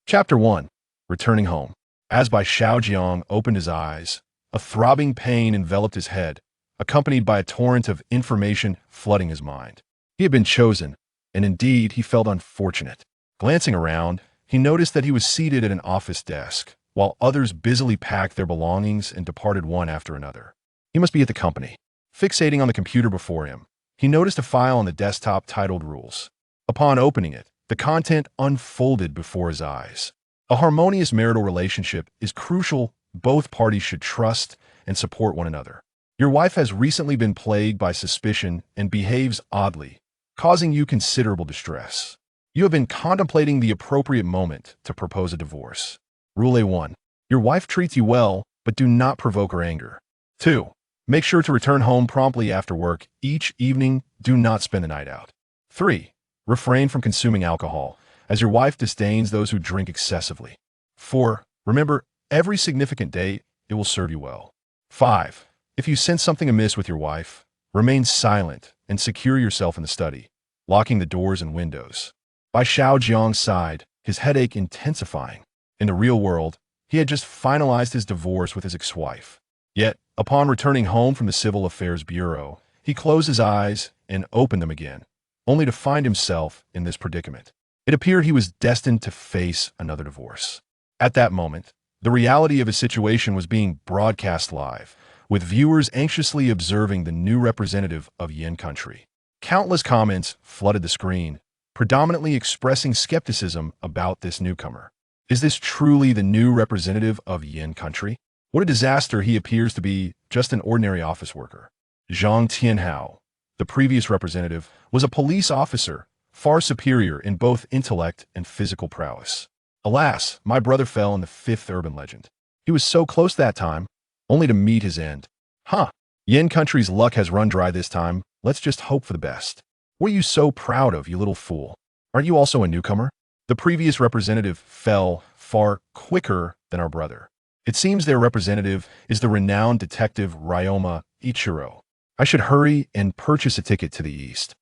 Chapter 1. Returning Home. As Bai Xiaojiang opened his eyes, a throbbing pain enveloped his head, accompanied by a torrent of information flooding his mind. He had been chosen, and indeed he felt unfortunate. Glancing around, he noticed that he was seated at an office desk, while others busily packed their belongings and departed one after another. He must be at the company. Fixating on the computer before him, he noticed a file on the desktop titled Rules. Upon opening it, the content unfolded before his eyes. A harmonious marital relationship is crucial. Both parties should trust and support one another. Your wife has recently been plagued by suspicion and behaves oddly, causing you considerable distress. You have been contemplating the appropriate moment to propose a divorce. Rule A1. Your wife treats you well, but do not provoke her anger. 2. Make sure to return home promptly after work each evening. Do not spend the night out. 3. Refrain from consuming alcohol, as your wife disdains those who drink excessively. 4. Remember, every significant date, it will serve you well. 5. If you sense something amiss with your wife, remain silent and secure yourself in the study, locking the doors and windows. Bai Xiaojiang sighed, his headache intensifying. In the real world, he had just finalized his divorce with his ex-wife. Yet, upon returning home from the Civil Affairs Bureau, he closed his eyes and opened them again, only to find himself in this predicament. It appeared he was destined to face another divorce. At that moment, the reality of his situation was being broadcast live, with viewers anxiously observing the new representative of Yin country. Countless comments flooded the screen, predominantly expressing skepticism about this newcomer. Is this truly the new representative of Yin country? What a disaster. He appears to be just an ordinary office worker. Zhang Tianhao, the previous representative, was a police officer, far superior in both intellect and physical prowess. Alas, my brother fell in the fifth urban legend. He was so close that time, only to meet his end. Yin country's luck has run dry this time. Let's just hope for the best. What are you so proud of, you little fool? Aren't you also a newcomer? The previous representative fell far quicker than our brother. It seems their representative is the renowned detective Ryoma Ichiro. I should hurry and purchase a ticket to the east.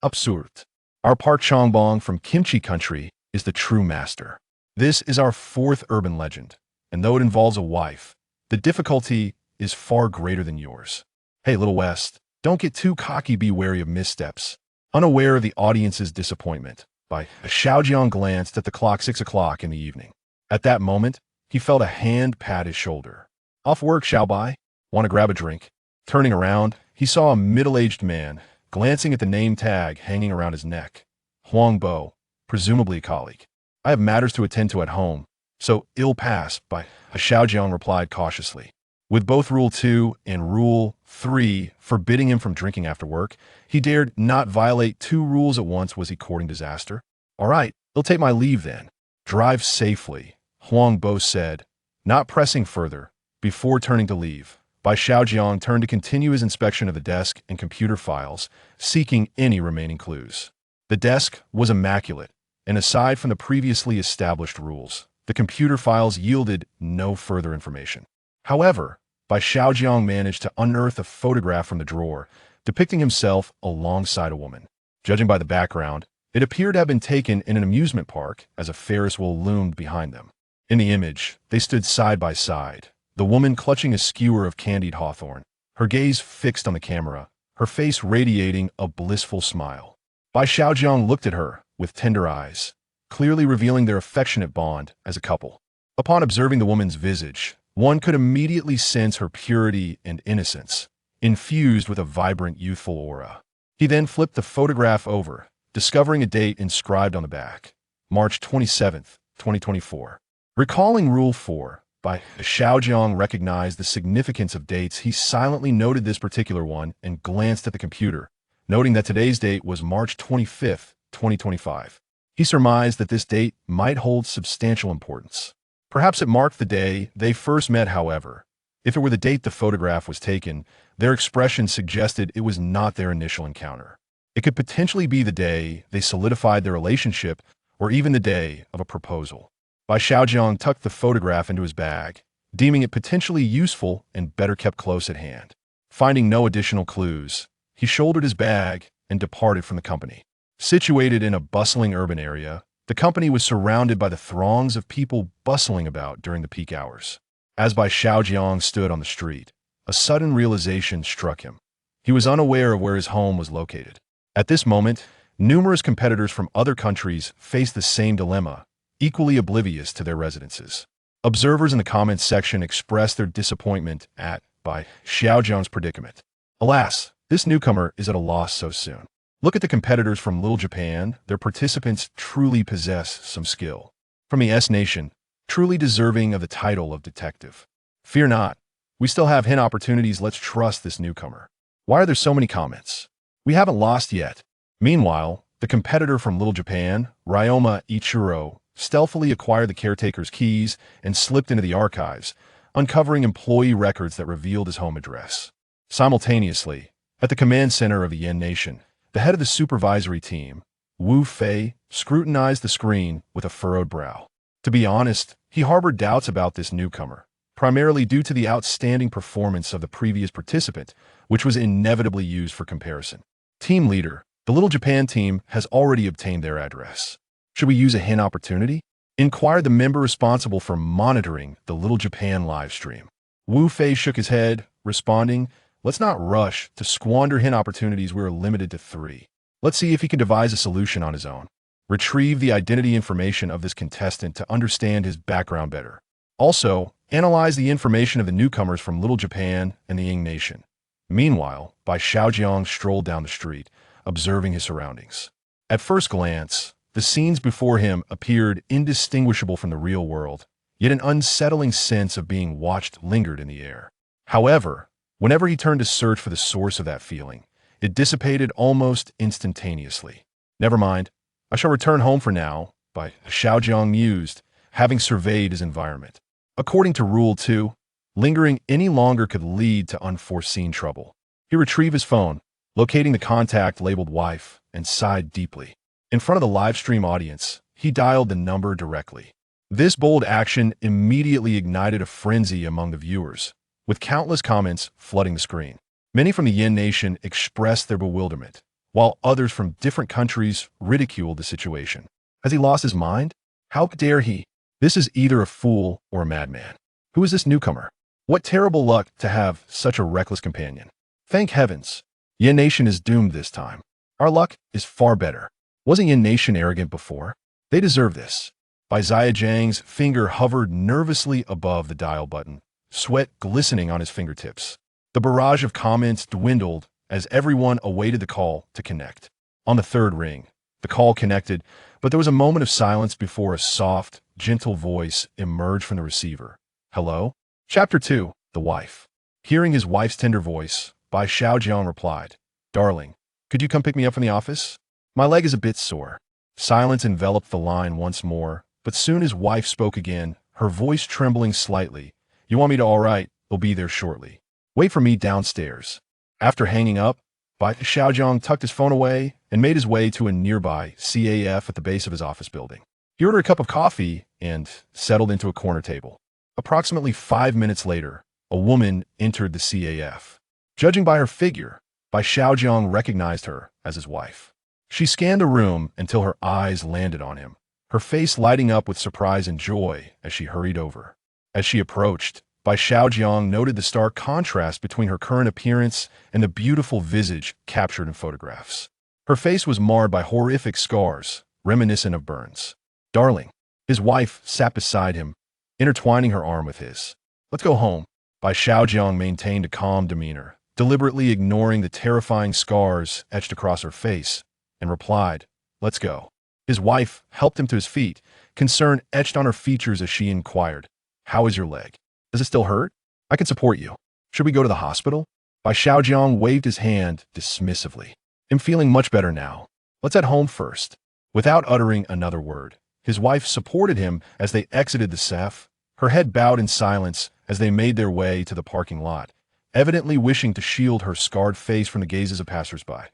Absurd. Our Park Changbong from Kimchi country is the true master. This is our fourth urban legend, and though it involves a wife, the difficulty is far greater than yours. Hey, Little West, don't get too cocky. Be wary of missteps. Unaware of the audience's disappointment, Bai Xiaojiang glanced at the clock. 6 o'clock in the evening. At that moment, he felt a hand pat his shoulder. Off work, Xiaobai? Want to grab a drink? Turning around, he saw a middle-aged man, glancing at the name tag hanging around his neck. Huang Bo, presumably a colleague. I have matters to attend to at home, so ill pass, Bai Xiaojiang replied cautiously. With both Rule 2 and Rule 3 forbidding him from drinking after work, he dared not violate 2 rules at once. Was he courting disaster? All right, I'll take my leave then. Drive safely, Huang Bo said, not pressing further. Before turning to leave, Bai Xiaojiang turned to continue his inspection of the desk and computer files, seeking any remaining clues. The desk was immaculate, and aside from the previously established rules, the computer files yielded no further information. However, Bai Xiaojiang managed to unearth a photograph from the drawer, depicting himself alongside a woman. Judging by the background, it appeared to have been taken in an amusement park, as a Ferris wheel loomed behind them. In the image, they stood side by side, the woman clutching a skewer of candied hawthorn, her gaze fixed on the camera, her face radiating a blissful smile. Bai Xiaojiang looked at her with tender eyes, clearly revealing their affectionate bond as a couple. Upon observing the woman's visage, one could immediately sense her purity and innocence, infused with a vibrant youthful aura. He then flipped the photograph over, discovering a date inscribed on the back, March 27, 2024. Recalling Rule 4, Bai Xiaojiang recognized the significance of dates. He silently noted this particular one and glanced at the computer, noting that today's date was March 25, 2025. He surmised that this date might hold substantial importance. Perhaps it marked the day they first met. However, if it were the date the photograph was taken, their expression suggested it was not their initial encounter. It could potentially be the day they solidified their relationship, or even the day of a proposal. Bai Xiaojiang tucked the photograph into his bag, deeming it potentially useful and better kept close at hand. Finding no additional clues, he shouldered his bag and departed from the company. Situated in a bustling urban area, The company was surrounded by the throngs of people bustling about during the peak hours. As Bai Xiaojiang stood on the street, a sudden realization struck him. He was unaware of where his home was located. At this moment, numerous competitors from other countries faced the same dilemma, equally oblivious to their residences. Observers in the comments section expressed their disappointment at Bai Xiaojiang's predicament. Alas, this newcomer is at a loss so soon. Look at the competitors from Little Japan. Their participants truly possess some skill. From the S Nation, truly deserving of the title of detective. Fear not. We still have hint opportunities. Let's trust this newcomer. Why are there so many comments? We haven't lost yet. Meanwhile, the competitor from Little Japan, Ryoma Ichiro, stealthily acquired the caretaker's keys and slipped into the archives, uncovering employee records that revealed his home address. Simultaneously, at the command center of the Yen Nation, the head of the supervisory team, Wu Fei, scrutinized the screen with a furrowed brow. To be honest, he harbored doubts about this newcomer, primarily due to the outstanding performance of the previous participant, which was inevitably used for comparison. Team leader, the Little Japan team has already obtained their address. Should we use a hint opportunity? Inquired the member responsible for monitoring the Little Japan live stream. Wu Fei shook his head, responding, "Let's not rush to squander hint opportunities. We're limited to 3. Let's see if he can devise a solution on his own. Retrieve the identity information of this contestant to understand his background better. Also, analyze the information of the newcomers from Little Japan and the Ying Nation." Meanwhile, Bai Xiaojiang strolled down the street, observing his surroundings. At first glance, the scenes before him appeared indistinguishable from the real world, yet an unsettling sense of being watched lingered in the air. However, whenever he turned to search for the source of that feeling, it dissipated almost instantaneously. "Never mind. I shall return home for now," Bai Xiaojiang mused, having surveyed his environment. According to Rule 2, lingering any longer could lead to unforeseen trouble. He retrieved his phone, locating the contact labeled wife, and sighed deeply. In front of the live stream audience, he dialed the number directly. This bold action immediately ignited a frenzy among the viewers, with countless comments flooding the screen. Many from the Yen Nation expressed their bewilderment, while others from different countries ridiculed the situation. Has he lost his mind? How dare he? This is either a fool or a madman. Who is this newcomer? What terrible luck to have such a reckless companion. Thank heavens. Yen Nation is doomed this time. Our luck is far better. Wasn't Yen Nation arrogant before? They deserve this. Bai Xiaojiang's finger hovered nervously above the dial button, sweat glistening on his fingertips. The barrage of comments dwindled as everyone awaited the call to connect. On the third ring, the call connected, but there was a moment of silence before a soft, gentle voice emerged from the receiver. "Hello?" Chapter 2, The Wife. Hearing his wife's tender voice, Bai Xiaojiang replied, "Darling, could you come pick me up from the office? My leg is a bit sore." Silence enveloped the line once more, but soon his wife spoke again, her voice trembling slightly. "You want me to? All right, we'll be there shortly. Wait for me downstairs." After hanging up, Bai Xiaojiang tucked his phone away and made his way to a nearby CAF at the base of his office building. He ordered a cup of coffee and settled into a corner table. Approximately 5 minutes later, a woman entered the CAF. Judging by her figure, Bai Xiaojiang recognized her as his wife. She scanned the room until her eyes landed on him, her face lighting up with surprise and joy as she hurried over. As she approached, Bai Xiaojiang noted the stark contrast between her current appearance and the beautiful visage captured in photographs. Her face was marred by horrific scars, reminiscent of burns. "Darling." His wife sat beside him, intertwining her arm with his. "Let's go home." Bai Xiaojiang maintained a calm demeanor, deliberately ignoring the terrifying scars etched across her face, and replied, "Let's go." His wife helped him to his feet, concern etched on her features as she inquired, "How is your leg? Does it still hurt? I can support you. Should we go to the hospital?" Bai Xiaojiang waved his hand dismissively. "I'm feeling much better now. Let's head home first." Without uttering another word, his wife supported him as they exited the CAF, her head bowed in silence as they made their way to the parking lot, evidently wishing to shield her scarred face from the gazes of passersby.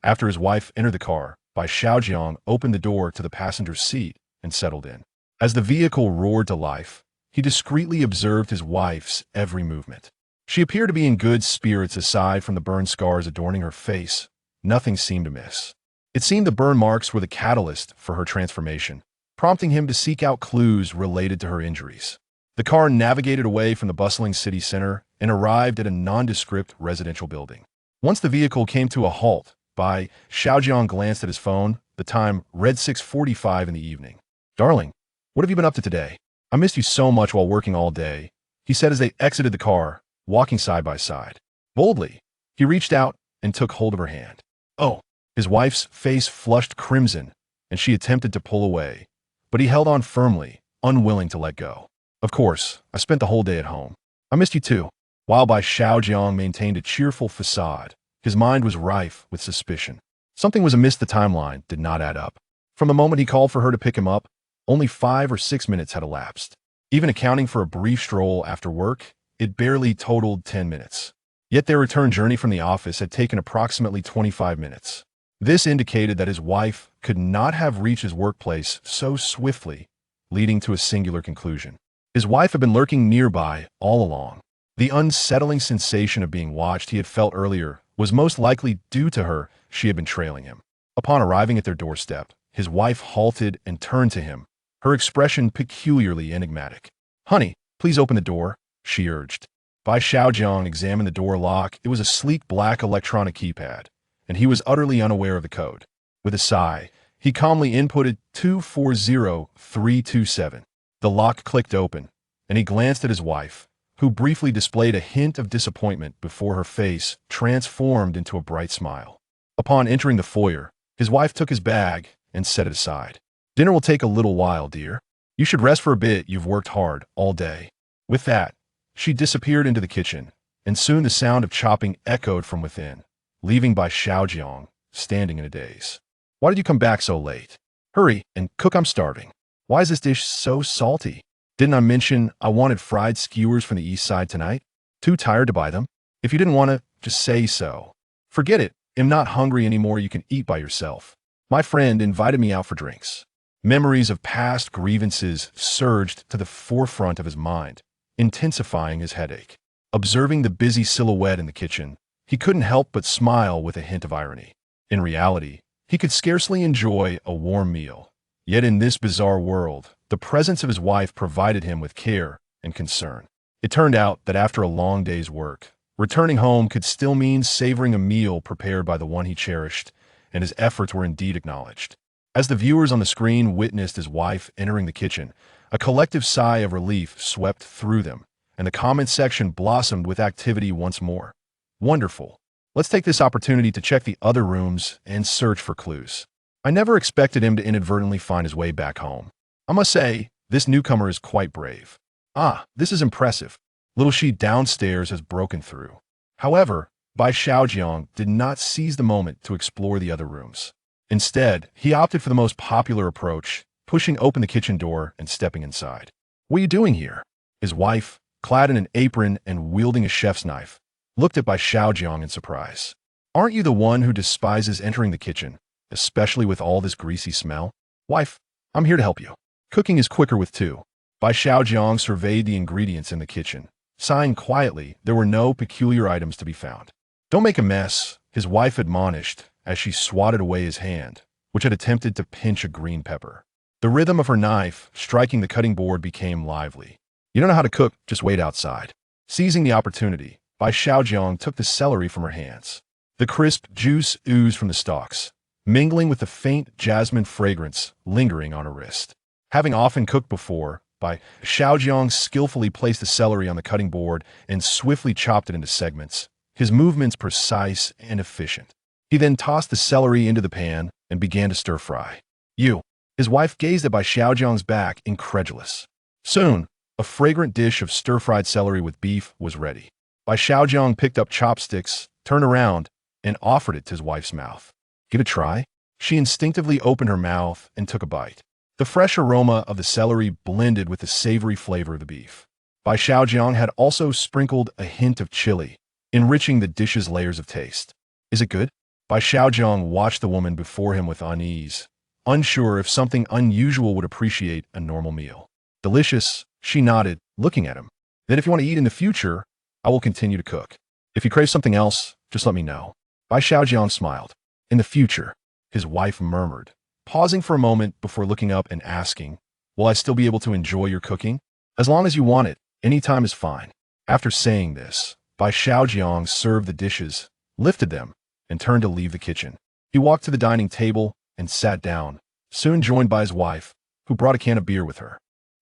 After his wife entered the car, Bai Xiaojiang opened the door to the passenger's seat and settled in. As the vehicle roared to life, he discreetly observed his wife's every movement. She appeared to be in good spirits aside from the burn scars adorning her face. Nothing seemed amiss. It seemed the burn marks were the catalyst for her transformation. prompting him to seek out clues related to her injuries. The car navigated away from the bustling city center and arrived at a nondescript residential building. Once the vehicle came to a halt, Bai Xiaojiang glanced at his phone. The time read 6:45 in the evening. "Darling, what have you been up to today? I missed you so much while working all day," he said as they exited the car, walking side by side. Boldly, he reached out and took hold of her hand. "Oh!" His wife's face flushed crimson, and she attempted to pull away, but he held on firmly, unwilling to let go. "Of course, I spent the whole day at home. I missed you too." While Bai Xiaojiang maintained a cheerful facade, his mind was rife with suspicion. Something was amiss. The timeline did not add up. From the moment he called for her to pick him up, only 5 or 6 minutes had elapsed. Even accounting for a brief stroll after work, it barely totaled 10 minutes. Yet their return journey from the office had taken approximately 25 minutes. This indicated that his wife could not have reached his workplace so swiftly, leading to a singular conclusion. His wife had been lurking nearby all along. The unsettling sensation of being watched he had felt earlier was most likely due to her. She had been trailing him. Upon arriving at their doorstep, his wife halted and turned to him, her expression peculiarly enigmatic. "Honey, please open the door," she urged. Bai Xiaojiang examined the door lock. It was a sleek black electronic keypad, and he was utterly unaware of the code. With a sigh, he calmly inputted 240327. The lock clicked open, and he glanced at his wife, who briefly displayed a hint of disappointment before her face transformed into a bright smile. Upon entering the foyer, his wife took his bag and set it aside. "Dinner will take a little while, dear. You should rest for a bit. You've worked hard all day." With that, she disappeared into the kitchen, and soon the sound of chopping echoed from within, leaving Bai Xiaojiang standing in a daze. "Why did you come back so late? Hurry and cook, I'm starving. Why is this dish so salty? Didn't I mention I wanted fried skewers from the east side tonight? Too tired to buy them? If you didn't want to, just say so. Forget it. I'm not hungry anymore. You can eat by yourself. My friend invited me out for drinks." Memories of past grievances surged to the forefront of his mind, intensifying his headache. Observing the busy silhouette in the kitchen, he couldn't help but smile with a hint of irony. In reality, he could scarcely enjoy a warm meal. Yet in this bizarre world, the presence of his wife provided him with care and concern. It turned out that after a long day's work, returning home could still mean savoring a meal prepared by the one he cherished, and his efforts were indeed acknowledged. As the viewers on the screen witnessed his wife entering the kitchen, a collective sigh of relief swept through them, and the comment section blossomed with activity once more. "Wonderful. Let's take this opportunity to check the other rooms and search for clues. I never expected him to inadvertently find his way back home. I must say, this newcomer is quite brave. Ah, this is impressive. Little she downstairs has broken through." However, Bai Xiaojiang did not seize the moment to explore the other rooms. Instead, he opted for the most popular approach, pushing open the kitchen door and stepping inside. "What are you doing here?" His wife, clad in an apron and wielding a chef's knife, looked at Bai Xiaojiang in surprise. "Aren't you the one who despises entering the kitchen, especially with all this greasy smell?" "Wife, I'm here to help you. Cooking is quicker with two." Bai Xiaojiang surveyed the ingredients in the kitchen. Sighing quietly, there were no peculiar items to be found. "Don't make a mess," his wife admonished as she swatted away his hand, which had attempted to pinch a green pepper. The rhythm of her knife striking the cutting board became lively. "You don't know how to cook, just wait outside." Seizing the opportunity, Bai Xiaojiang took the celery from her hands. The crisp juice oozed from the stalks, mingling with the faint jasmine fragrance lingering on her wrist. Having often cooked before, Bai Xiaojiang skillfully placed the celery on the cutting board and swiftly chopped it into segments, his movements precise and efficient. He then tossed the celery into the pan and began to stir-fry. "You." His wife gazed at Bai Xiaojiang's back, incredulous. Soon, a fragrant dish of stir-fried celery with beef was ready. Bai Xiaojiang picked up chopsticks, turned around, and offered it to his wife's mouth. "Give it a try." She instinctively opened her mouth and took a bite. The fresh aroma of the celery blended with the savory flavor of the beef. Bai Xiaojiang had also sprinkled a hint of chili, enriching the dish's layers of taste. "Is it good?" Bai Xiaojiang watched the woman before him with unease, unsure if something unusual would appreciate a normal meal. "Delicious," she nodded, looking at him. "Then if you want to eat in the future, I will continue to cook. If you crave something else, just let me know." Bai Xiaojiang smiled. "In the future," his wife murmured, pausing for a moment before looking up and asking, "Will I still be able to enjoy your cooking?" "As long as you want it, any time is fine." After saying this, Bai Xiaojiang served the dishes, lifted them, and turned to leave the kitchen. He walked to the dining table and sat down, soon joined by his wife, who brought a can of beer with her.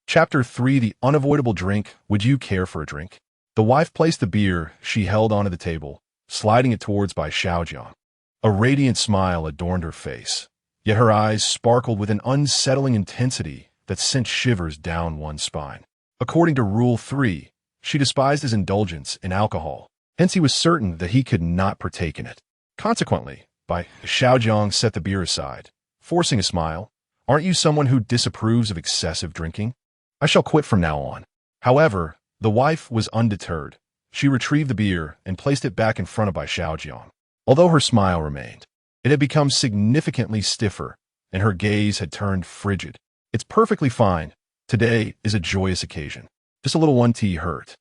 Chapter 3: The Unavoidable Drink. Would you care for a drink? The wife placed the beer she held onto the table, sliding it towards Bai Xiaojiang. A radiant smile adorned her face, yet her eyes sparkled with an unsettling intensity that sent shivers down one's spine. According to Rule 3, she despised his indulgence in alcohol, hence he was certain that he could not partake in it. Consequently, Bai Xiaojiang set the beer aside, forcing a smile. "Aren't you someone who disapproves of excessive drinking? I shall quit from now on." However, the wife was undeterred. She retrieved the beer and placed it back in front of Bai Xiaojiang. Although her smile remained, it had become significantly stiffer, and her gaze had turned frigid. "It's perfectly fine. Today is a joyous occasion. Just a little one tea hurt.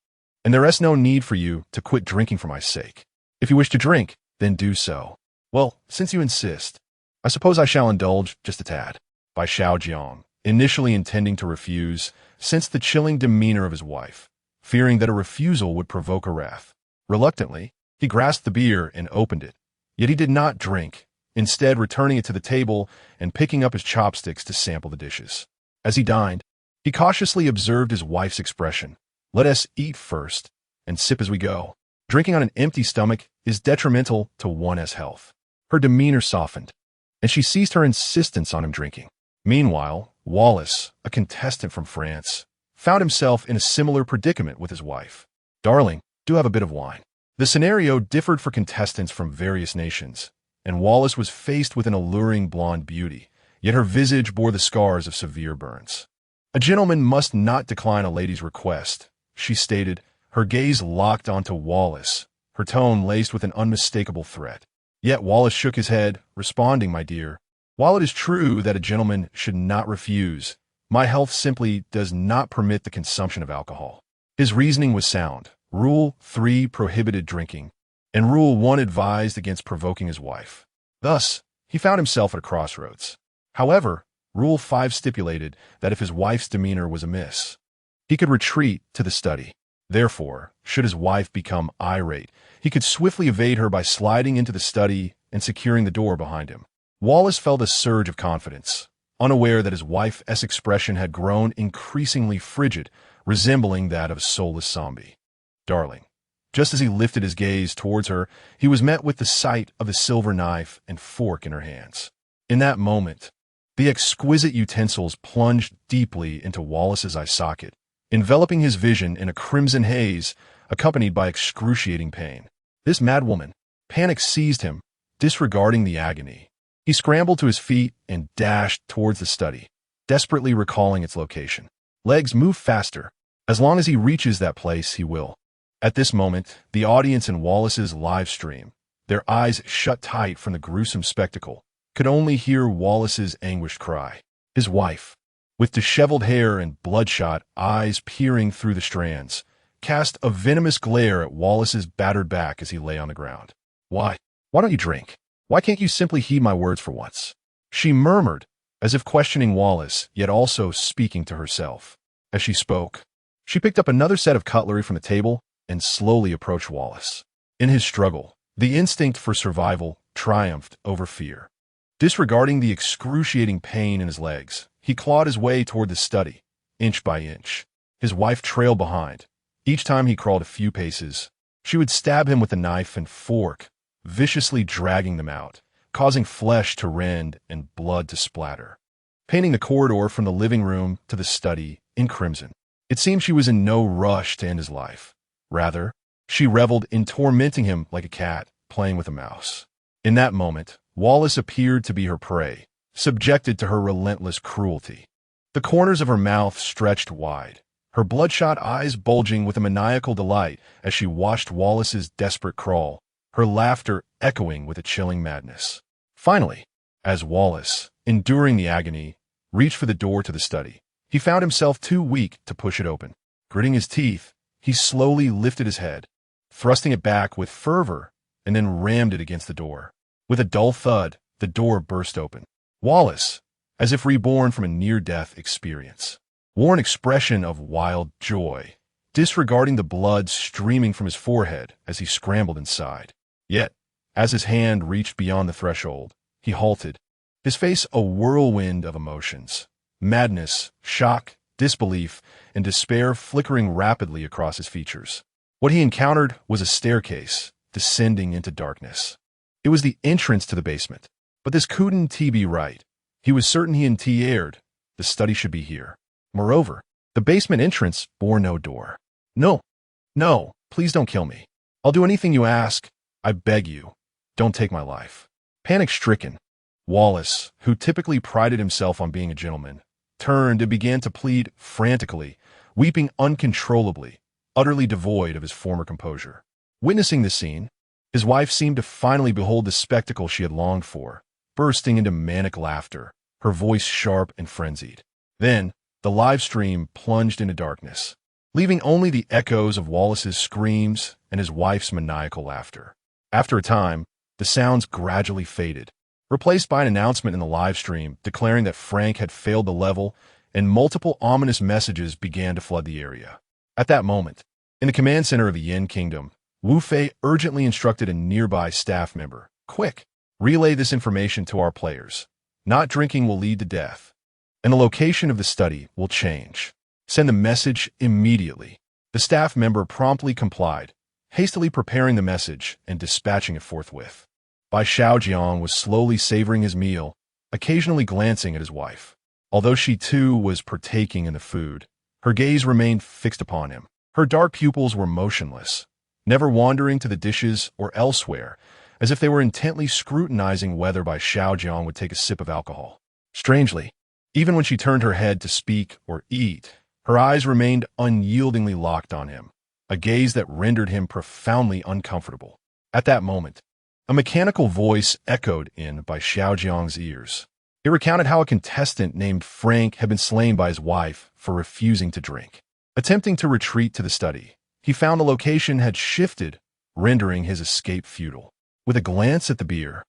And there is no need for you to quit drinking for my sake. If you wish to drink, then do so." "Well, since you insist, I suppose I shall indulge just a tad." Bai Xiaojiang, initially intending to refuse, sensed the chilling demeanor of his wife, fearing that a refusal would provoke her wrath. Reluctantly, he grasped the beer and opened it. Yet he did not drink, instead returning it to the table and picking up his chopsticks to sample the dishes. As he dined, he cautiously observed his wife's expression. "Let us eat first and sip as we go. Drinking on an empty stomach is detrimental to one's health." Her demeanor softened, and she ceased her insistence on him drinking. Meanwhile, Wallace, a contestant from France, found himself in a similar predicament with his wife. "Darling, do have a bit of wine." The scenario differed for contestants from various nations, and Wallace was faced with an alluring blonde beauty, yet her visage bore the scars of severe burns. "A gentleman must not decline a lady's request," she stated, her gaze locked onto Wallace, her tone laced with an unmistakable threat. Yet Wallace shook his head, responding, "My dear, while it is true that a gentleman should not refuse, my health simply does not permit the consumption of alcohol." His reasoning was sound. Rule 3 prohibited drinking, and Rule 1 advised against provoking his wife. Thus, he found himself at a crossroads. However, Rule 5 stipulated that if his wife's demeanor was amiss, he could retreat to the study. Therefore, should his wife become irate, he could swiftly evade her by sliding into the study and securing the door behind him. Wallace felt a surge of confidence, unaware that his wife's expression had grown increasingly frigid, resembling that of a soulless zombie. "Darling." Just as he lifted his gaze towards her, he was met with the sight of the silver knife and fork in her hands. In that moment, the exquisite utensils plunged deeply into Wallace's eye socket, enveloping his vision in a crimson haze, accompanied by excruciating pain. This madwoman! Panic seized him, disregarding the agony. He scrambled to his feet and dashed towards the study, desperately recalling its location. "Legs, move faster. As long as he reaches that place, he will." At this moment, the audience in Wallace's live stream, their eyes shut tight from the gruesome spectacle, could only hear Wallace's anguished cry. His wife, with disheveled hair and bloodshot eyes peering through the strands, cast a venomous glare at Wallace's battered back as he lay on the ground. Why don't you drink? Why can't you simply heed my words for once?" she murmured, as if questioning Wallace, yet also speaking to herself. As she spoke, she picked up another set of cutlery from the table and slowly approached Wallace. In his struggle, the instinct for survival triumphed over fear. Disregarding the excruciating pain in his legs, he clawed his way toward the study, inch by inch. His wife trailed behind. Each time he crawled a few paces, she would stab him with a knife and fork, viciously dragging them out, causing flesh to rend and blood to splatter, painting the corridor from the living room to the study in crimson. It seemed she was in no rush to end his life. Rather, she reveled in tormenting him like a cat playing with a mouse. In that moment, Wallace appeared to be her prey, subjected to her relentless cruelty. The corners of her mouth stretched wide, her bloodshot eyes bulging with a maniacal delight as she watched Wallace's desperate crawl, her laughter echoing with a chilling madness. Finally, as Wallace, enduring the agony, reached for the door to the study, he found himself too weak to push it open. Gritting his teeth, he slowly lifted his head, thrusting it back with fervor, and then rammed it against the door. With a dull thud, the door burst open. Wallace, as if reborn from a near-death experience. Wore an expression of wild joy, disregarding the blood streaming from his forehead as he scrambled inside. Yet, as his hand reached beyond the threshold, he halted, his face a whirlwind of emotions. Madness, shock, disbelief, and despair flickering rapidly across his features. What he encountered was a staircase, descending into darkness. It was the entrance to the basement. But this couldn't be right. He was certain he and erred. The study should be here. Moreover, the basement entrance bore no door. No, please don't kill me. I'll do anything you ask. I beg you. Don't take my life. Panic-stricken, Wallace, who typically prided himself on being a gentleman, turned and began to plead frantically, weeping uncontrollably, utterly devoid of his former composure. Witnessing this scene, his wife seemed to finally behold the spectacle she had longed for, bursting into manic laughter, her voice sharp and frenzied. Then, the live stream plunged into darkness, leaving only the echoes of Wallace's screams and his wife's maniacal laughter. After a time, the sounds gradually faded, replaced by an announcement in the live stream declaring that Frank had failed the level, and multiple ominous messages began to flood the area. At that moment, in the command center of the Yin Kingdom, Wu Fei urgently instructed a nearby staff member, "Quick, relay this information to our players. Not drinking will lead to death, and the location of the study will change. Send the message immediately." The staff member promptly complied, hastily preparing the message and dispatching it forthwith. Bai Xiaojiang was slowly savoring his meal, occasionally glancing at his wife. Although she too was partaking in the food, her gaze remained fixed upon him. Her dark pupils were motionless, never wandering to the dishes or elsewhere, as if they were intently scrutinizing whether Bai Xiaojiang would take a sip of alcohol. Strangely, even when she turned her head to speak or eat, her eyes remained unyieldingly locked on him, a gaze that rendered him profoundly uncomfortable. At that moment, a mechanical voice echoed in Bai Xiaojiang's ears. It recounted how a contestant named Frank had been slain by his wife for refusing to drink. Attempting to retreat to the study, he found the location had shifted, rendering his escape futile. With a glance at the beer,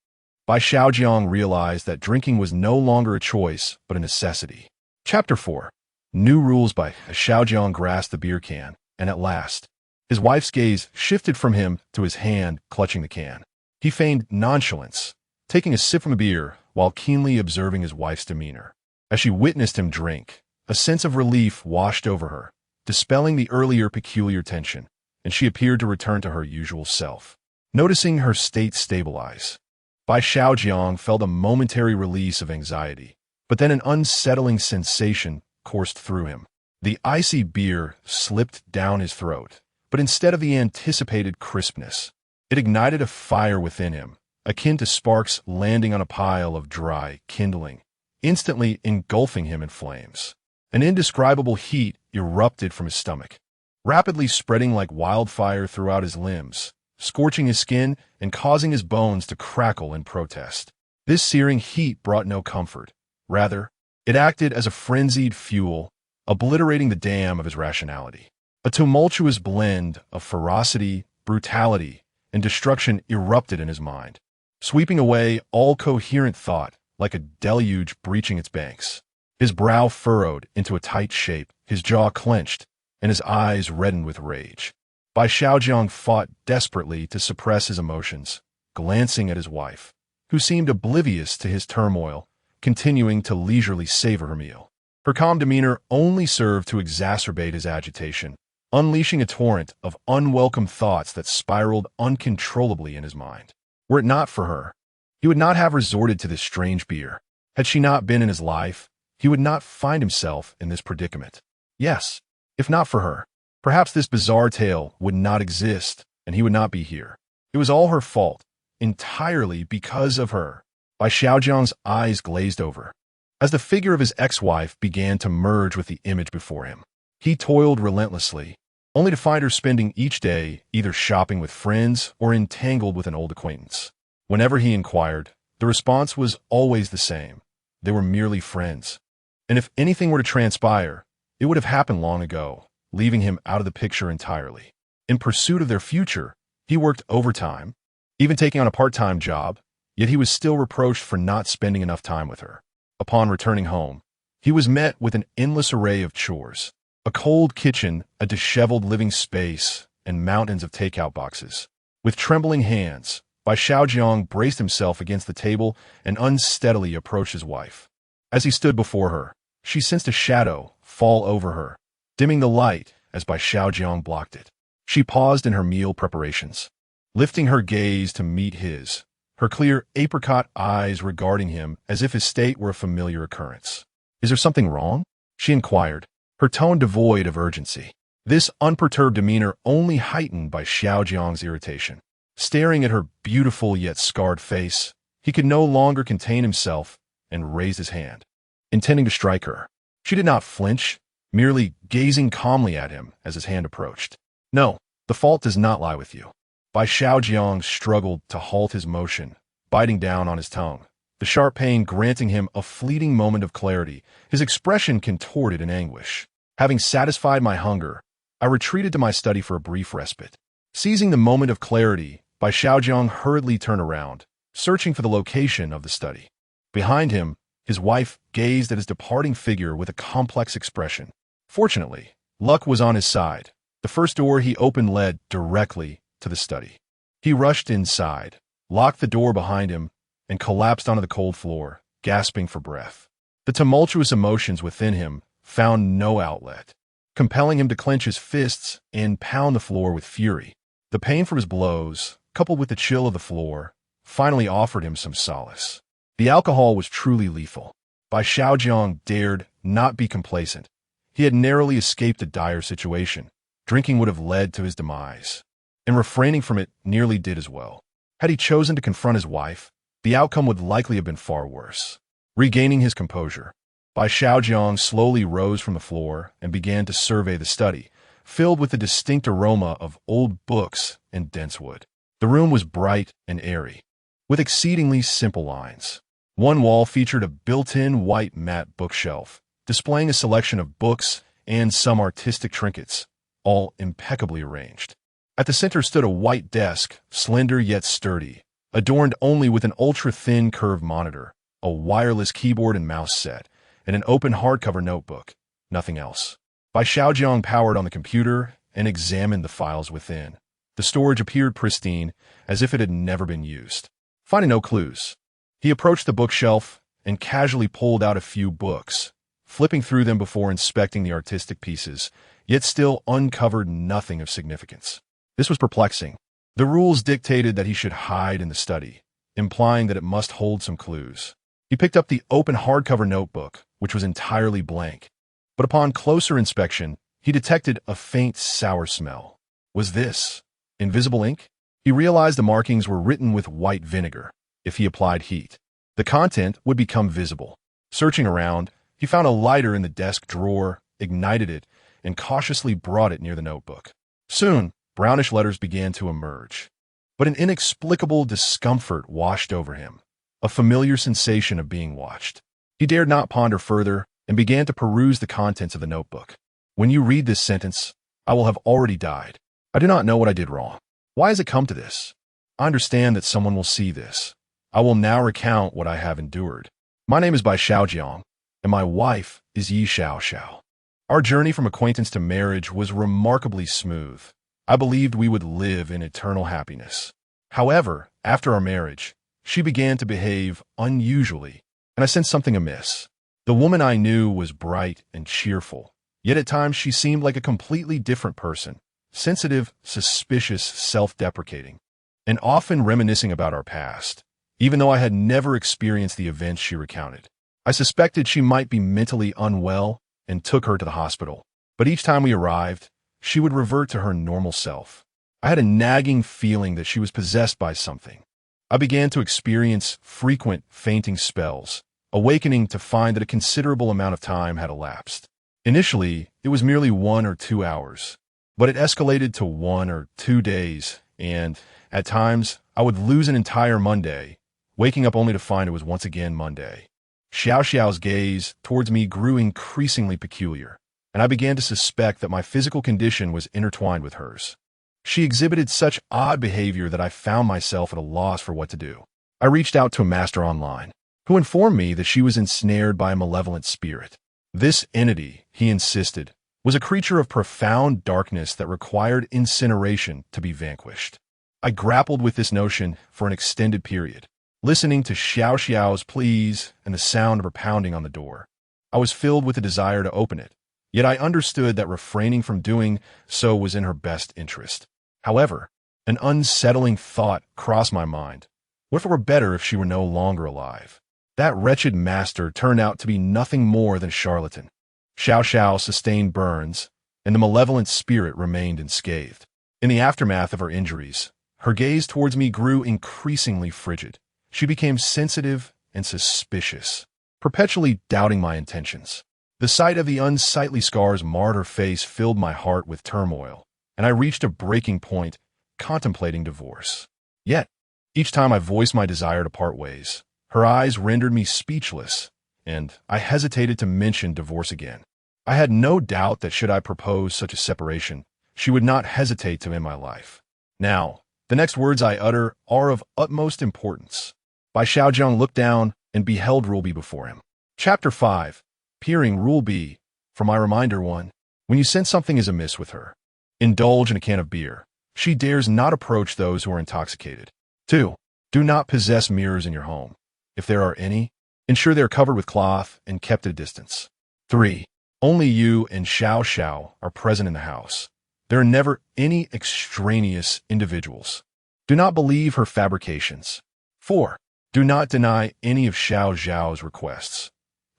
Bai Xiaojiang realized that drinking was no longer a choice, but a necessity. Chapter 4. New Rules. Bai Xiaojiang grasped the beer can, and at last, his wife's gaze shifted from him to his hand clutching the can. He feigned nonchalance, taking a sip from the beer while keenly observing his wife's demeanor. As she witnessed him drink, a sense of relief washed over her, dispelling the earlier peculiar tension, and she appeared to return to her usual self. Noticing her state stabilize, Bai Xiaojiang felt a momentary release of anxiety, but then an unsettling sensation coursed through him. The icy beer slipped down his throat, but instead of the anticipated crispness, it ignited a fire within him, akin to sparks landing on a pile of dry kindling, instantly engulfing him in flames. An indescribable heat erupted from his stomach, rapidly spreading like wildfire throughout his limbs, scorching his skin and causing his bones to crackle in protest. This searing heat brought no comfort. Rather, it acted as a frenzied fuel, obliterating the dam of his rationality. A tumultuous blend of ferocity, brutality, and destruction erupted in his mind, sweeping away all coherent thought like a deluge breaching its banks. His brow furrowed into a tight shape, his jaw clenched, and his eyes reddened with rage. Bai Xiaojiang fought desperately to suppress his emotions, glancing at his wife, who seemed oblivious to his turmoil, continuing to leisurely savor her meal. Her calm demeanor only served to exacerbate his agitation, unleashing a torrent of unwelcome thoughts that spiraled uncontrollably in his mind. Were it not for her, he would not have resorted to this strange beer. Had she not been in his life, he would not find himself in this predicament. Yes, if not for her, perhaps this bizarre tale would not exist, and he would not be here. It was all her fault, entirely because of her. Bai Xiaojiang's eyes glazed over, as the figure of his ex-wife began to merge with the image before him. He toiled relentlessly, only to find her spending each day either shopping with friends or entangled with an old acquaintance. Whenever he inquired, the response was always the same. They were merely friends. And if anything were to transpire, it would have happened long ago, leaving him out of the picture entirely. In pursuit of their future, he worked overtime, even taking on a part-time job, yet he was still reproached for not spending enough time with her. Upon returning home, he was met with an endless array of chores. A cold kitchen, a disheveled living space, and mountains of takeout boxes. With trembling hands, Bai Xiaojiang braced himself against the table and unsteadily approached his wife. As he stood before her, she sensed a shadow fall over her, dimming the light as Bai Xiaojiang blocked it. She paused in her meal preparations, lifting her gaze to meet his, her clear apricot eyes regarding him as if his state were a familiar occurrence. "Is there something wrong?" she inquired, her tone devoid of urgency. This unperturbed demeanor only heightened Bai Xiaojiang's irritation. Staring at her beautiful yet scarred face, he could no longer contain himself and raised his hand, intending to strike her. She did not flinch, merely gazing calmly at him as his hand approached. "No, the fault does not lie with you." Bai Xiaojiang struggled to halt his motion, biting down on his tongue, the sharp pain granting him a fleeting moment of clarity, his expression contorted in anguish. "Having satisfied my hunger, I retreated to my study for a brief respite." Seizing the moment of clarity, Bai Xiaojiang hurriedly turned around, searching for the location of the study. Behind him, his wife gazed at his departing figure with a complex expression. Fortunately, luck was on his side. The first door he opened led directly to the study. He rushed inside, locked the door behind him, and collapsed onto the cold floor, gasping for breath. The tumultuous emotions within him found no outlet, compelling him to clench his fists and pound the floor with fury. The pain from his blows, coupled with the chill of the floor, finally offered him some solace. The alcohol was truly lethal. Bai Xiaojiang dared not be complacent. He had narrowly escaped a dire situation. Drinking would have led to his demise, and refraining from it nearly did as well. Had he chosen to confront his wife, the outcome would likely have been far worse. Regaining his composure, Bai Xiaojiang slowly rose from the floor and began to survey the study, filled with the distinct aroma of old books and dense wood. The room was bright and airy, with exceedingly simple lines. One wall featured a built-in white matte bookshelf, displaying a selection of books and some artistic trinkets, all impeccably arranged. At the center stood a white desk, slender yet sturdy, adorned only with an ultra-thin curved monitor, a wireless keyboard and mouse set, and an open hardcover notebook. Nothing else. Bai Xiaojiang powered on the computer and examined the files within. The storage appeared pristine, as if it had never been used. Finding no clues, he approached the bookshelf and casually pulled out a few books, flipping through them before inspecting the artistic pieces, yet still uncovered nothing of significance. This was perplexing. The rules dictated that he should hide in the study, implying that it must hold some clues. He picked up the open hardcover notebook, which was entirely blank. But upon closer inspection, he detected a faint sour smell. Was this invisible ink? He realized the markings were written with white vinegar. If he applied heat, the content would become visible. Searching around, he found a lighter in the desk drawer, ignited it, and cautiously brought it near the notebook. Soon, brownish letters began to emerge. But an inexplicable discomfort washed over him, a familiar sensation of being watched. He dared not ponder further and began to peruse the contents of the notebook. "When you read this sentence, I will have already died. I do not know what I did wrong. Why has it come to this? I understand that someone will see this. I will now recount what I have endured. My name is Bai Xiaojiang, and my wife is Yi Xiao. Our journey from acquaintance to marriage was remarkably smooth. I believed we would live in eternal happiness. However, after our marriage, she began to behave unusually, and I sensed something amiss. The woman I knew was bright and cheerful, yet at times she seemed like a completely different person, sensitive, suspicious, self-deprecating, and often reminiscing about our past, even though I had never experienced the events she recounted. I suspected she might be mentally unwell and took her to the hospital, but each time we arrived, she would revert to her normal self. I had a nagging feeling that she was possessed by something. I began to experience frequent fainting spells, awakening to find that a considerable amount of time had elapsed. Initially, it was merely 1 or 2 hours, but it escalated to 1 or 2 days, and, at times, I would lose an entire Monday, waking up only to find it was once again Monday. Xiao's gaze towards me grew increasingly peculiar, and I began to suspect that my physical condition was intertwined with hers. She exhibited such odd behavior that I found myself at a loss for what to do. I reached out to a master online, who informed me that she was ensnared by a malevolent spirit. This entity, he insisted, was a creature of profound darkness that required incineration to be vanquished. I grappled with this notion for an extended period, listening to Xiao Xiao's pleas and the sound of her pounding on the door. I was filled with a desire to open it, yet I understood that refraining from doing so was in her best interest. However, an unsettling thought crossed my mind. What if it were better if she were no longer alive? That wretched master turned out to be nothing more than a charlatan. Xiao Xiao sustained burns, and the malevolent spirit remained unscathed. In the aftermath of her injuries, her gaze towards me grew increasingly frigid. She became sensitive and suspicious, perpetually doubting my intentions. The sight of the unsightly scars marred her face filled my heart with turmoil, and I reached a breaking point, contemplating divorce. Yet, each time I voiced my desire to part ways, her eyes rendered me speechless, and I hesitated to mention divorce again. I had no doubt that should I propose such a separation, she would not hesitate to end my life. Now, the next words I utter are of utmost importance. Bai Xiaojiang looked down and beheld Rule B before him. Chapter 5. Peering Rule B. For my reminder 1. When you sense something is amiss with her, indulge in a can of beer. She dares not approach those who are intoxicated. 2. Do not possess mirrors in your home. If there are any, ensure they are covered with cloth and kept at a distance. 3. Only you and Xiao Xiao are present in the house. There are never any extraneous individuals. Do not believe her fabrications. 4. Do not deny any of Xiao Xiao's requests.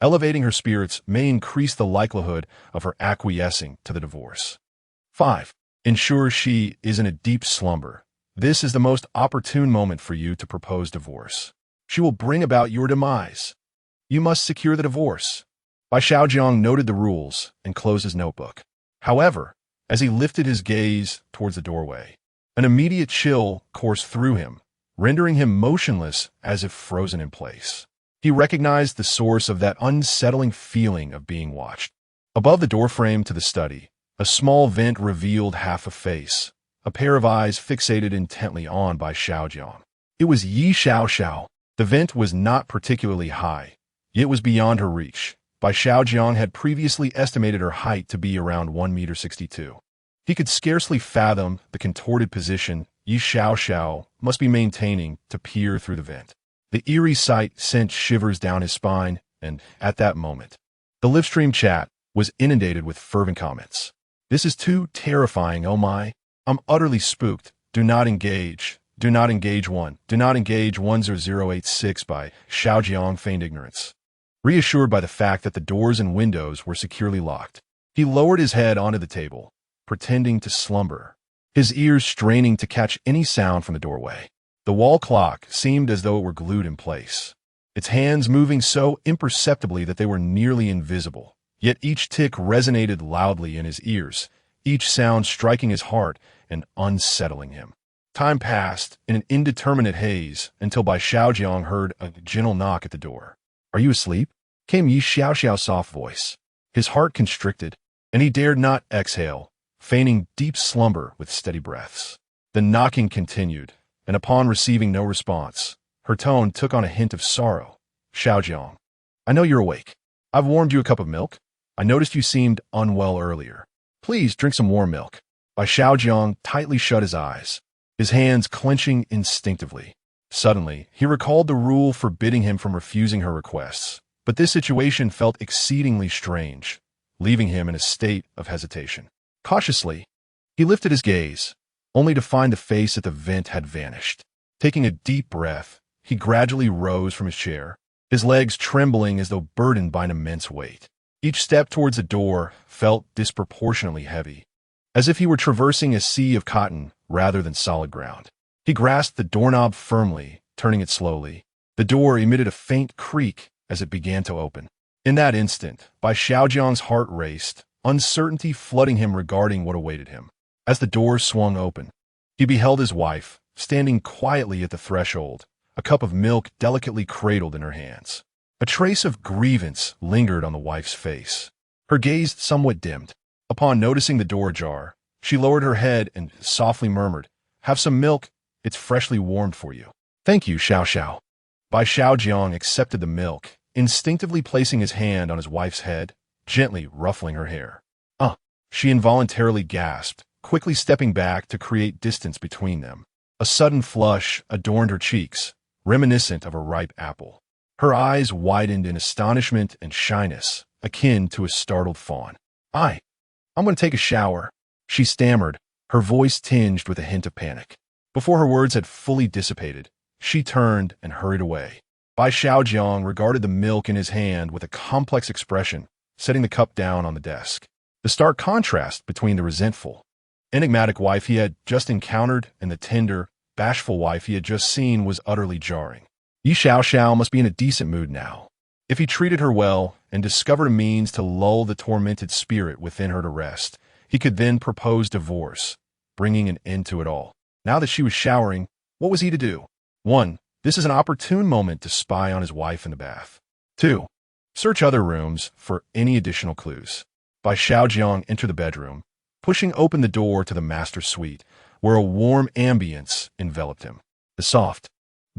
Elevating her spirits may increase the likelihood of her acquiescing to the divorce. 5. Ensure she is in a deep slumber. This is the most opportune moment for you to propose divorce. She will bring about your demise. You must secure the divorce. Bai Xiaojiang noted the rules and closed his notebook. However, as he lifted his gaze towards the doorway, an immediate chill coursed through him, rendering him motionless as if frozen in place. He recognized the source of that unsettling feeling of being watched. Above the doorframe to the study, a small vent revealed half a face, a pair of eyes fixated intently on Bai Xiaojiang. It was Yi Xiao Xiao. The vent was not particularly high, yet was beyond her reach. Bai Xiaojiang had previously estimated her height to be around 1.62 meters. He could scarcely fathom the contorted position Yi Xiao Xiao must be maintaining to peer through the vent. The eerie sight sent shivers down his spine, and at that moment, the livestream chat was inundated with fervent comments. This is too terrifying, oh my. I'm utterly spooked. Do not engage. Do not engage 1. Do not engage 10086 Bai Xiaojiang feigned ignorance. Reassured by the fact that the doors and windows were securely locked, he lowered his head onto the table, pretending to slumber, his ears straining to catch any sound from the doorway. The wall clock seemed as though it were glued in place, its hands moving so imperceptibly that they were nearly invisible. Yet each tick resonated loudly in his ears, each sound striking his heart and unsettling him. Time passed in an indeterminate haze until Bai Xiaojiang heard a gentle knock at the door. "Are you asleep?" came Yi Xiao Xiao's soft voice. His heart constricted, and he dared not exhale, feigning deep slumber with steady breaths. The knocking continued, and upon receiving no response, her tone took on a hint of sorrow. "Xiaojiang, I know you're awake. I've warmed you a cup of milk. I noticed you seemed unwell earlier. Please drink some warm milk." Bai Xiaojiang tightly shut his eyes, his hands clenching instinctively. Suddenly, he recalled the rule forbidding him from refusing her requests, but this situation felt exceedingly strange, leaving him in a state of hesitation. Cautiously, he lifted his gaze, only to find the face at the vent had vanished. Taking a deep breath, he gradually rose from his chair, his legs trembling as though burdened by an immense weight. Each step towards the door felt disproportionately heavy, as if he were traversing a sea of cotton rather than solid ground. He grasped the doorknob firmly, turning it slowly. The door emitted a faint creak as it began to open. In that instant, Bai Xiaojiang's heart raced, uncertainty flooding him regarding what awaited him. As the door swung open, he beheld his wife, standing quietly at the threshold, a cup of milk delicately cradled in her hands. A trace of grievance lingered on the wife's face. Her gaze somewhat dimmed. Upon noticing the door ajar, she lowered her head and softly murmured, "Have some milk. It's freshly warmed for you." "Thank you, Xiao Xiao." Bai Xiaojiang accepted the milk, instinctively placing his hand on his wife's head, gently ruffling her hair. She involuntarily gasped, quickly stepping back to create distance between them. A sudden flush adorned her cheeks, reminiscent of a ripe apple. Her eyes widened in astonishment and shyness, akin to a startled fawn. I'm going to take a shower, she stammered, her voice tinged with a hint of panic. Before her words had fully dissipated, she turned and hurried away. Bai Xiaojiang regarded the milk in his hand with a complex expression, setting the cup down on the desk. The stark contrast between the resentful, enigmatic wife he had just encountered and the tender, bashful wife he had just seen was utterly jarring. Yi Xiaoxiao must be in a decent mood now. If he treated her well and discovered a means to lull the tormented spirit within her to rest, he could then propose divorce, bringing an end to it all. Now that she was showering, what was he to do? 1. This is an opportune moment to spy on his wife in the bath. 2. Search other rooms for any additional clues. Bai Xiaojiang entered the bedroom, pushing open the door to the master suite, where a warm ambience enveloped him. The soft,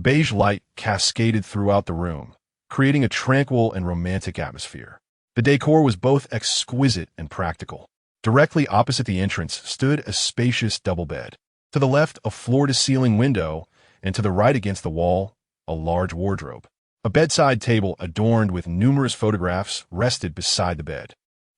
beige light cascaded throughout the room, creating a tranquil and romantic atmosphere. The decor was both exquisite and practical. Directly opposite the entrance stood a spacious double bed. To the left, a floor-to-ceiling window, and to the right against the wall, a large wardrobe. A bedside table adorned with numerous photographs rested beside the bed.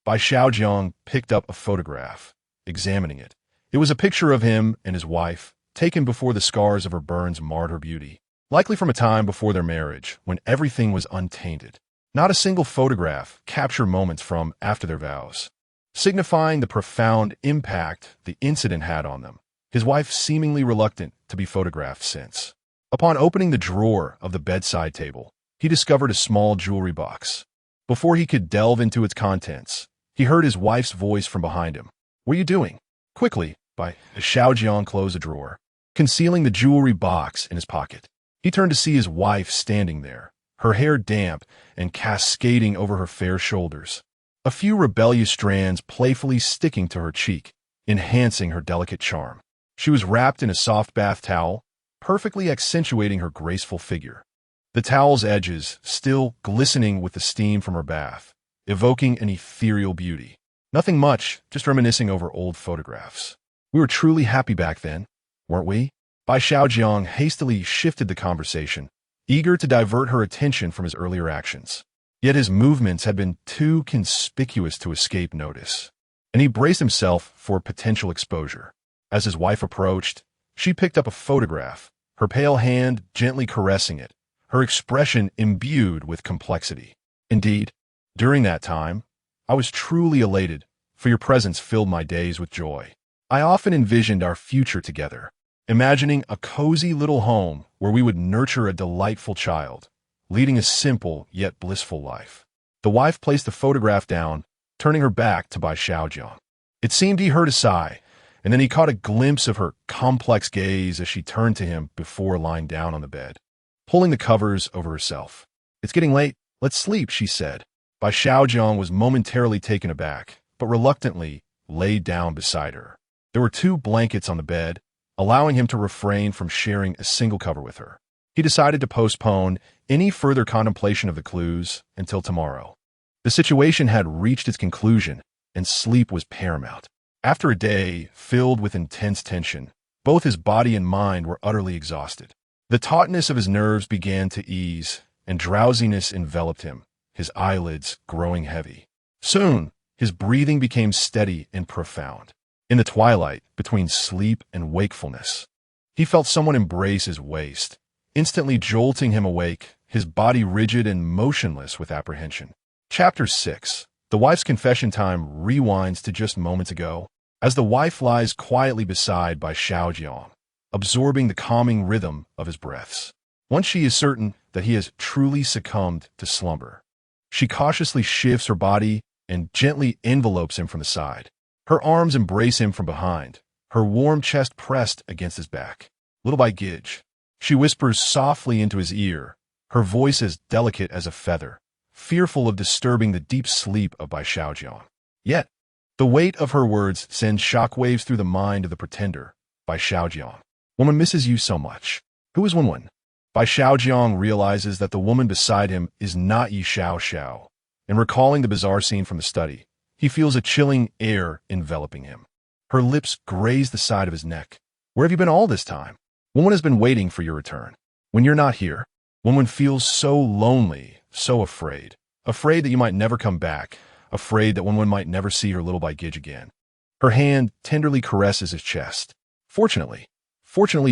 Bai Xiaojiang picked up a photograph, examining it. It was a picture of him and his wife, taken before the scars of her burns marred her beauty, likely from a time before their marriage, when everything was untainted. Not a single photograph captured moments from after their vows, signifying the profound impact the incident had on them, his wife seemingly reluctant to be photographed since. Upon opening the drawer of the bedside table, he discovered a small jewelry box. Before he could delve into its contents, he heard his wife's voice from behind him. What are you doing? Quickly, Bai Xiaojiang closed the drawer, concealing the jewelry box in his pocket. He turned to see his wife standing there, her hair damp and cascading over her fair shoulders, a few rebellious strands playfully sticking to her cheek, enhancing her delicate charm. She was wrapped in a soft bath towel, perfectly accentuating her graceful figure. The towel's edges still glistening with the steam from her bath, evoking an ethereal beauty. Nothing much, just reminiscing over old photographs. We were truly happy back then, weren't we? Bai Xiaojiang hastily shifted the conversation, eager to divert her attention from his earlier actions. Yet his movements had been too conspicuous to escape notice, and he braced himself for potential exposure. As his wife approached, she picked up a photograph, her pale hand gently caressing it, her expression imbued with complexity. Indeed, during that time, I was truly elated, for your presence filled my days with joy. I often envisioned our future together, imagining a cozy little home where we would nurture a delightful child, leading a simple yet blissful life. The wife placed the photograph down, turning her back to Bai Xiaojiang. It seemed he heard a sigh, and then he caught a glimpse of her complex gaze as she turned to him before lying down on the bed, pulling the covers over herself. It's getting late, let's sleep, she said. Bai Xiaojiang was momentarily taken aback, but reluctantly laid down beside her. There were 2 blankets on the bed, allowing him to refrain from sharing a single cover with her. He decided to postpone any further contemplation of the clues until tomorrow. The situation had reached its conclusion, and sleep was paramount. After a day filled with intense tension, both his body and mind were utterly exhausted. The tautness of his nerves began to ease, and drowsiness enveloped him, his eyelids growing heavy. Soon, his breathing became steady and profound. In the twilight, between sleep and wakefulness, he felt someone embrace his waist, instantly jolting him awake, his body rigid and motionless with apprehension. Chapter 6. The wife's confession time rewinds to just moments ago, as the wife lies quietly beside Bai Xiaojiang, absorbing the calming rhythm of his breaths. Once she is certain that he has truly succumbed to slumber, she cautiously shifts her body and gently envelopes him from the side. Her arms embrace him from behind, her warm chest pressed against his back. Little by Gidge, she whispers softly into his ear, her voice as delicate as a feather, fearful of disturbing the deep sleep of Bai Xiaojiang. Yet, the weight of her words sends shockwaves through the mind of the pretender, Bai Xiaojiang. Woman misses you so much. Who is Wenwen? Bai Xiaojiang realizes that the woman beside him is not Yi Xiaoxiao, and recalling the bizarre scene from the study, he feels a chilling air enveloping him. Her lips graze the side of his neck. Where have you been all this time? Woman has been waiting for your return. When you're not here, woman feels so lonely, so afraid. Afraid that you might never come back. Afraid that woman might never see her little Bai Gij again. Her hand tenderly caresses his chest. Fortunately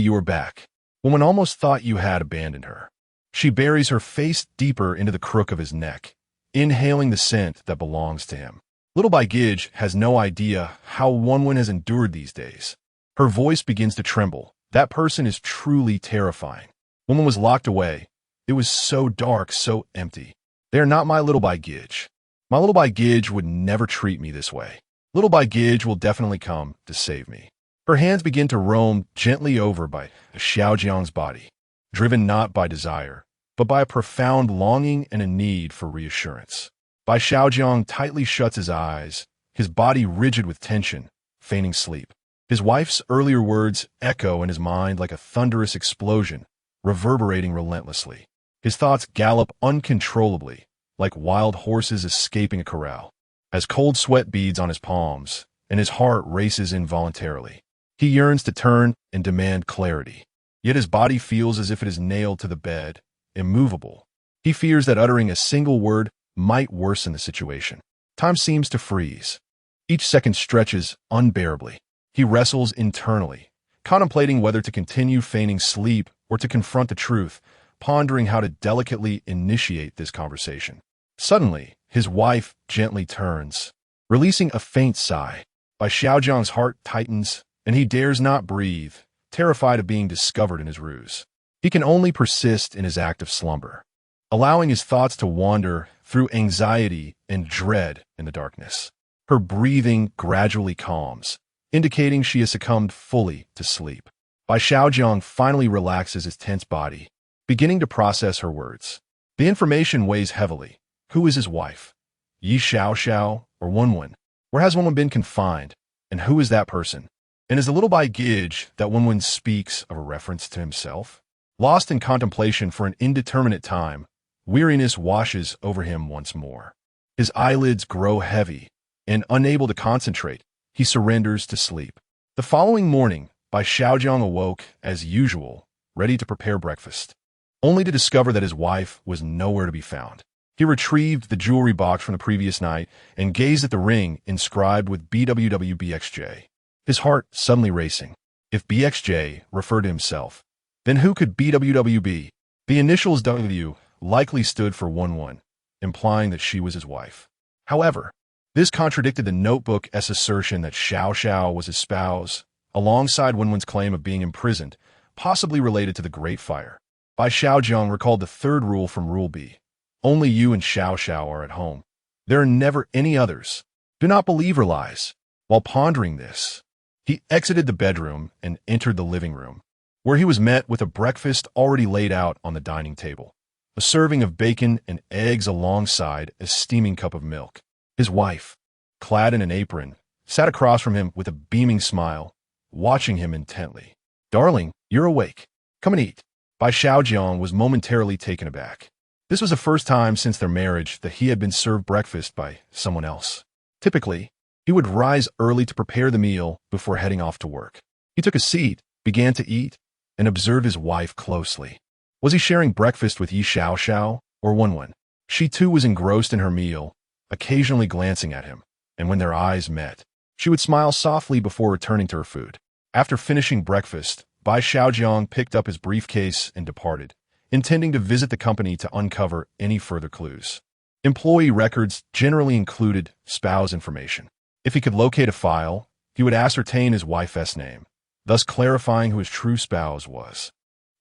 you are back. Woman almost thought you had abandoned her. She buries her face deeper into the crook of his neck, inhaling the scent that belongs to him. Little Bai Gij has no idea how Wonwon has endured these days. Her voice begins to tremble. That person is truly terrifying. Woman was locked away. It was so dark, so empty. They are not my little Bai Gij. My little Bai Gij would never treat me this way. Little Bai Gij will definitely come to save me. Her hands begin to roam gently over Bai Xiaojiang's body, driven not by desire, but by a profound longing and a need for reassurance. Bai Xiaojiang tightly shuts his eyes, his body rigid with tension, feigning sleep. His wife's earlier words echo in his mind like a thunderous explosion, reverberating relentlessly. His thoughts gallop uncontrollably, like wild horses escaping a corral, as cold sweat beads on his palms, and his heart races involuntarily. He yearns to turn and demand clarity, yet his body feels as if it is nailed to the bed, immovable. He fears that uttering a single word might worsen the situation. Time seems to freeze. Each second stretches unbearably. He wrestles internally, contemplating whether to continue feigning sleep or to confront the truth, pondering how to delicately initiate this conversation. Suddenly, his wife gently turns, releasing a faint sigh. Bai Xiaojiang's heart tightens, and he dares not breathe, terrified of being discovered in his ruse. He can only persist in his act of slumber, allowing his thoughts to wander through anxiety and dread in the darkness. Her breathing gradually calms, indicating she has succumbed fully to sleep. Bai Xiaojiang finally relaxes his tense body, beginning to process her words. The information weighs heavily. Who is his wife? Yi Xiaoxiao or Wonwon? Where has Wonwon been confined? And who is that person? And is the little Bai Gij that Wonwon speaks of a reference to himself? Lost in contemplation for an indeterminate time, weariness washes over him once more. His eyelids grow heavy, and unable to concentrate, he surrenders to sleep. The following morning, Bai Xiaojiang awoke, as usual, ready to prepare breakfast, only to discover that his wife was nowhere to be found. He retrieved the jewelry box from the previous night and gazed at the ring inscribed with BWWBXJ, his heart suddenly racing. If BXJ referred to himself, then who could BWW be? The initials W likely stood for 1-1, implying that she was his wife. However, this contradicted the notebook's assertion that Xiao Xiao was his spouse, alongside Wenwen's claim of being imprisoned, possibly related to the Great Fire. Bai Xiaojiang recalled the third rule from Rule B. Only you and Xiao Xiao are at home. There are never any others. Do not believe her lies. While pondering this, he exited the bedroom and entered the living room, where he was met with a breakfast already laid out on the dining table. A serving of bacon and eggs alongside a steaming cup of milk. His wife, clad in an apron, sat across from him with a beaming smile, watching him intently. "Darling, you're awake. Come and eat." Bai Xiaojiang was momentarily taken aback. This was the first time since their marriage that he had been served breakfast by someone else. Typically, he would rise early to prepare the meal before heading off to work. He took a seat, began to eat, and observed his wife closely. Was he sharing breakfast with Yi Xiaoxiao or Wenwen? She too was engrossed in her meal, occasionally glancing at him, and when their eyes met, she would smile softly before returning to her food. After finishing breakfast, Bai Xiaojiang picked up his briefcase and departed, intending to visit the company to uncover any further clues. Employee records generally included spouse information. If he could locate a file, he would ascertain his wife's name, thus clarifying who his true spouse was.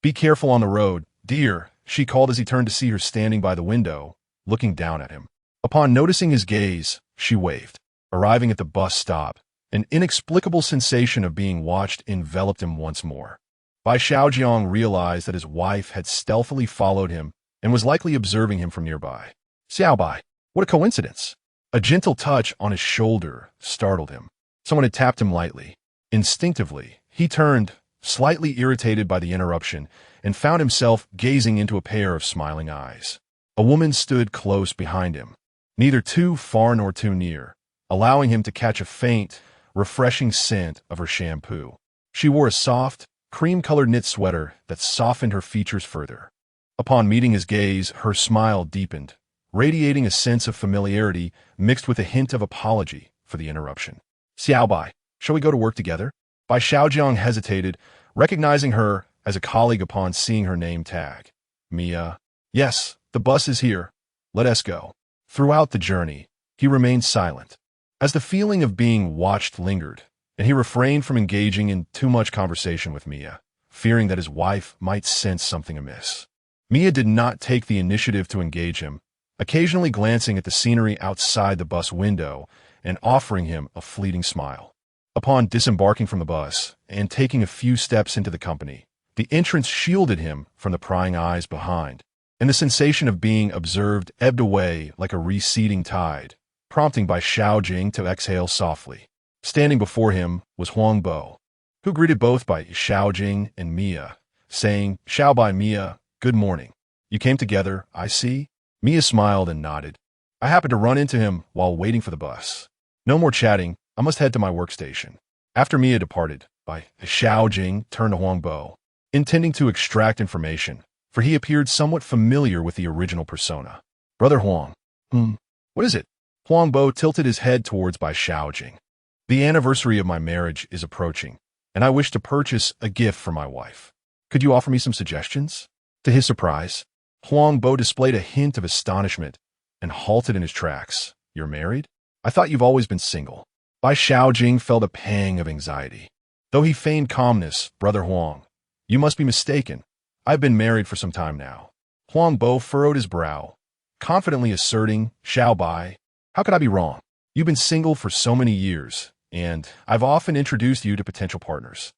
"Be careful on the road, dear," she called as he turned to see her standing by the window, looking down at him. Upon noticing his gaze, she waved. Arriving at the bus stop, an inexplicable sensation of being watched enveloped him once more. Bai Xiaojiang realized that his wife had stealthily followed him and was likely observing him from nearby. "Xiao Bai, what a coincidence!" A gentle touch on his shoulder startled him. Someone had tapped him lightly. Instinctively, he turned, slightly irritated by the interruption, and found himself gazing into a pair of smiling eyes. A woman stood close behind him, neither too far nor too near, allowing him to catch a faint, refreshing scent of her shampoo. She wore a soft, cream-colored knit sweater that softened her features further. Upon meeting his gaze, her smile deepened, radiating a sense of familiarity mixed with a hint of apology for the interruption. Xiao Bai, shall we go to work together? Bai Xiaojiang hesitated, recognizing her as a colleague upon seeing her name tag. Mia. Yes, the bus is here. Let us go. Throughout the journey, he remained silent, as the feeling of being watched lingered, and he refrained from engaging in too much conversation with Mia, fearing that his wife might sense something amiss. Mia did not take the initiative to engage him, occasionally glancing at the scenery outside the bus window and offering him a fleeting smile. Upon disembarking from the bus and taking a few steps into the company, the entrance shielded him from the prying eyes behind, and the sensation of being observed ebbed away like a receding tide, prompting Bai Xiaojing to exhale softly. Standing before him was Huang Bo, who greeted both Bai Xiaojing and Mia, saying, Xiao Bai Mia, good morning. You came together, I see? Mia smiled and nodded. I happened to run into him while waiting for the bus. No more chatting, I must head to my workstation. After Mia departed, Bai Xiaojing turned to Huang Bo, intending to extract information, for he appeared somewhat familiar with the original persona. Brother Huang. What is it? Huang Bo tilted his head towards Bai Xiaojing. The anniversary of my marriage is approaching, and I wish to purchase a gift for my wife. Could you offer me some suggestions? To his surprise, Huang Bo displayed a hint of astonishment and halted in his tracks. You're married? I thought you've always been single. Bai Xiaojing felt a pang of anxiety. Though he feigned calmness, Brother Huang, you must be mistaken. I've been married for some time now. Huang Bo furrowed his brow, confidently asserting, Xiao Bai, how could I be wrong? You've been single for so many years, and I've often introduced you to potential partners.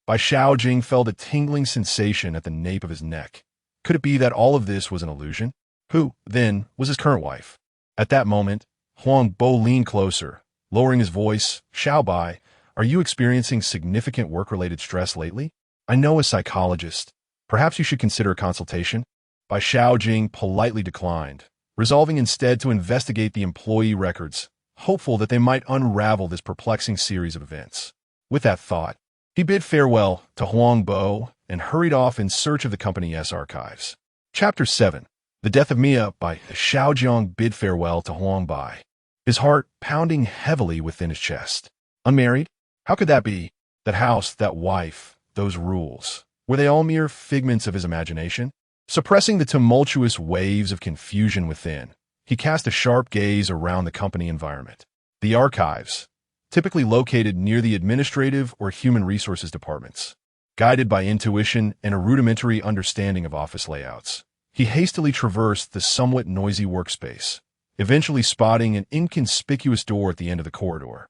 Bai Xiaojing felt a tingling sensation at the nape of his neck. Could it be that all of this was an illusion? Who, then, was his current wife? At that moment, Huang Bo leaned closer, lowering his voice. Xiao Bai, are you experiencing significant work-related stress lately? I know a psychologist. Perhaps you should consider a consultation. Bai Xiaojing politely declined, resolving instead to investigate the employee records, hopeful that they might unravel this perplexing series of events. With that thought, he bid farewell to Huang Bo and hurried off in search of the company's archives. Chapter 7. The Death of Mia. Bai Xiaojiang bid farewell to Huang Bai, his heart pounding heavily within his chest. Unmarried? How could that be? That house, that wife, those rules. Were they all mere figments of his imagination? Suppressing the tumultuous waves of confusion within, he cast a sharp gaze around the company environment. The archives, typically located near the administrative or human resources departments, guided by intuition and a rudimentary understanding of office layouts, he hastily traversed the somewhat noisy workspace, eventually spotting an inconspicuous door at the end of the corridor.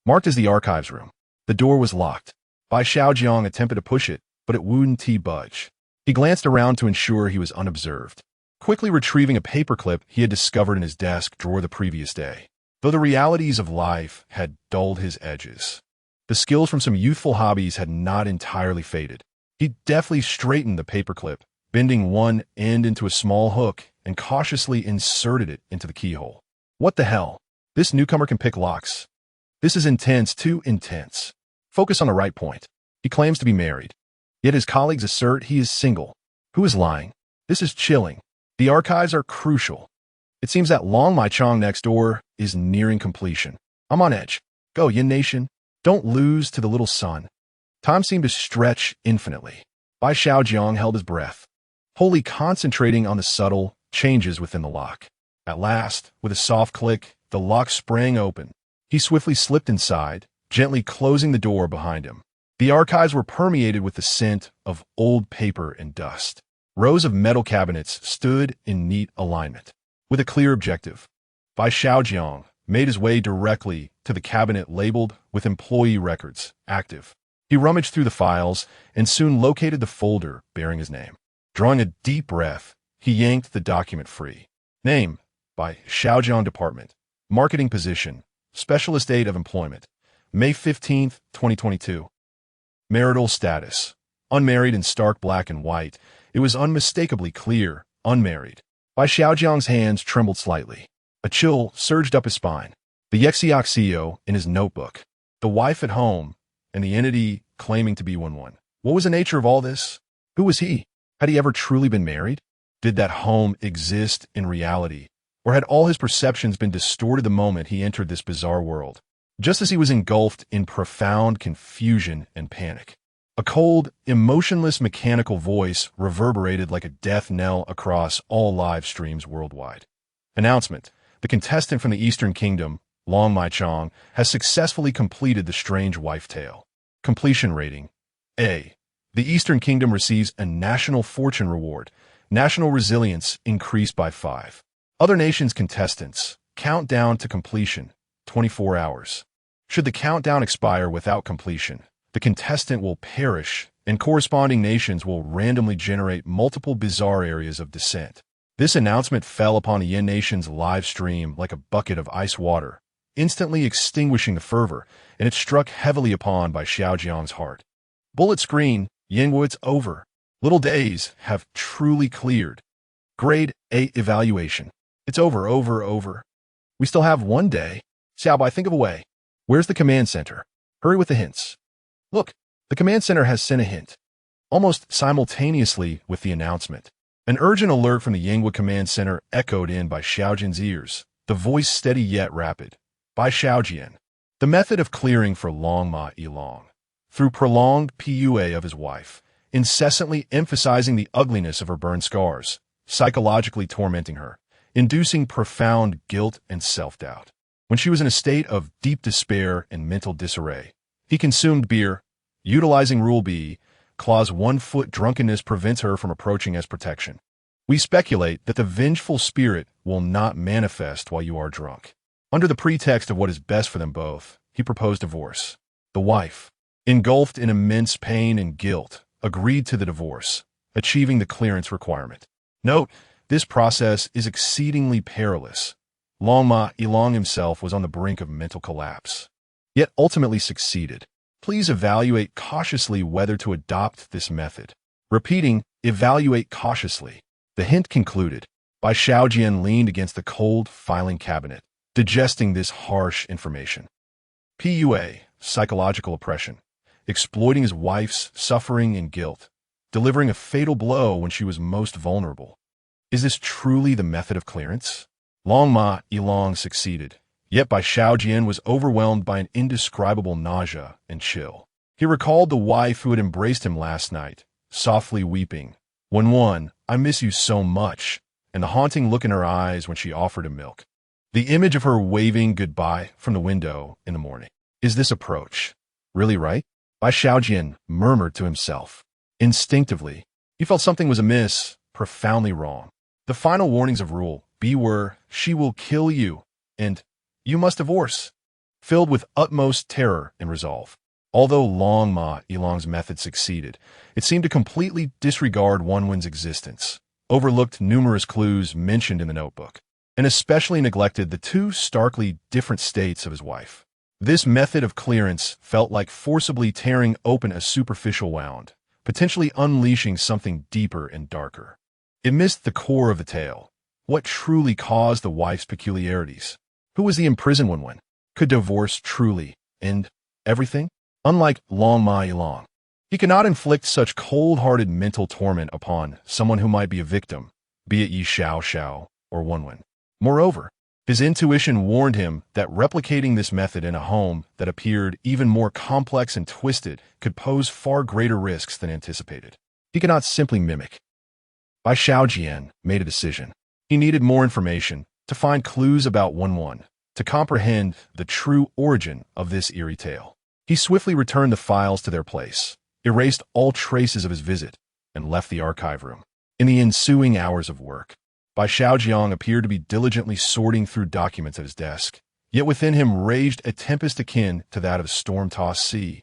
Marked as the archives room, the door was locked. Bai Xiaojiang attempted to push it, but it wouldn't budge. He glanced around to ensure he was unobserved, quickly retrieving a paperclip he had discovered in his desk drawer the previous day. Though the realities of life had dulled his edges, the skills from some youthful hobbies had not entirely faded. He deftly straightened the paperclip, bending one end into a small hook, and cautiously inserted it into the keyhole. What the hell? This newcomer can pick locks. This is intense, too intense. Focus on the right point. He claims to be married, yet his colleagues assert he is single. Who is lying? This is chilling. The archives are crucial. It seems that Long Mai Chong next door is nearing completion. I'm on edge. Go, Yin Nation. Don't lose to the little sun. Time seemed to stretch infinitely. Bai Xiaojiang held his breath, wholly concentrating on the subtle changes within the lock. At last, with a soft click, the lock sprang open. He swiftly slipped inside, gently closing the door behind him. The archives were permeated with the scent of old paper and dust. Rows of metal cabinets stood in neat alignment, with a clear objective. Bai Xiaojiang made his way directly to the cabinet labeled with employee records, active. He rummaged through the files and soon located the folder bearing his name. Drawing a deep breath, he yanked the document free. Name: Bai Xiaojiang Department. Marketing position: Specialist Aid of Employment. May 15th, 2022. Marital status: Unmarried in stark black and white, it was unmistakably clear, unmarried. Bai Xiaojiang's hands trembled slightly. A chill surged up his spine. The Yexiaxio in his notebook, the wife at home, and the entity claiming to be Wenwen. What was the nature of all this? Who was he? Had he ever truly been married? Did that home exist in reality? Or had all his perceptions been distorted the moment he entered this bizarre world? Just as he was engulfed in profound confusion and panic, a cold, emotionless mechanical voice reverberated like a death knell across all live streams worldwide. Announcement: the contestant from the Eastern Kingdom, Long Mai Chong, has successfully completed the strange wife tale. Completion rating: A. The Eastern Kingdom receives a national fortune reward. National resilience increased by 5. Other nations' contestants: countdown to completion, 24 hours. Should the countdown expire without completion, the contestant will perish, and corresponding nations will randomly generate multiple bizarre areas of descent. This announcement fell upon the Yin Nation's live stream like a bucket of ice water, instantly extinguishing the fervor, and it struck heavily upon Bai Xiaojiang's heart. Bullet screen: Yingwu's over. Little days have truly cleared. Grade A evaluation. It's over. We still have 1 day. Xiaobai, think of a way. Where's the command center? Hurry with the hints. Look, the command center has sent a hint. Almost simultaneously with the announcement, an urgent alert from the Yingwu command center echoed in Bai Xiaojian's ears, the voice steady yet rapid. Bai Xiaojian. The method of clearing for Long Ma Ilong. Through prolonged PUA of his wife, incessantly emphasizing the ugliness of her burn scars, psychologically tormenting her, inducing profound guilt and self-doubt. When she was in a state of deep despair and mental disarray, he consumed beer. Utilizing Rule B, Clause 1 foot drunkenness prevents her from approaching as protection. We speculate that the vengeful spirit will not manifest while you are drunk. Under the pretext of what is best for them both, he proposed divorce. The wife, engulfed in immense pain and guilt, agreed to the divorce, achieving the clearance requirement. Note, this process is exceedingly perilous. Long Ma Ilong himself was on the brink of mental collapse, yet ultimately succeeded. Please evaluate cautiously whether to adopt this method. Repeating, evaluate cautiously. The hint concluded. Bai Xiaojian leaned against the cold filing cabinet, digesting this harsh information. PUA, psychological oppression, exploiting his wife's suffering and guilt, delivering a fatal blow when she was most vulnerable. Is this truly the method of clearance? Long Ma Ilong succeeded, yet Bai Xiaojian was overwhelmed by an indescribable nausea and chill. He recalled the wife who had embraced him last night, softly weeping. Wenwen, I miss you so much, and the haunting look in her eyes when she offered him milk. The image of her waving goodbye from the window in the morning. Is this approach really right? Bai Xiaojian murmured to himself. Instinctively, he felt something was amiss, profoundly wrong. The final warnings of Rule B were, she will kill you, and you must divorce, filled with utmost terror and resolve. Although Long Ma Ilong's method succeeded, it seemed to completely disregard Wenwen's existence, overlooked numerous clues mentioned in the notebook, and especially neglected the 2 starkly different states of his wife. This method of clearance felt like forcibly tearing open a superficial wound, potentially unleashing something deeper and darker. It missed the core of the tale. What truly caused the wife's peculiarities? Who was the imprisoned Wenwen? Could divorce truly end everything? Unlike Long Ma Ilong, he cannot inflict such cold-hearted mental torment upon someone who might be a victim, be it Yi Xiao or Wenwen. Moreover, his intuition warned him that replicating this method in a home that appeared even more complex and twisted could pose far greater risks than anticipated. He could not simply mimic. Bai Xiaojian made a decision. He needed more information to find clues about Wenwen, to comprehend the true origin of this eerie tale. He swiftly returned the files to their place, erased all traces of his visit, and left the archive room. In the ensuing hours of work, Bai Xiaojiang appeared to be diligently sorting through documents at his desk, yet within him raged a tempest akin to that of a storm-tossed sea,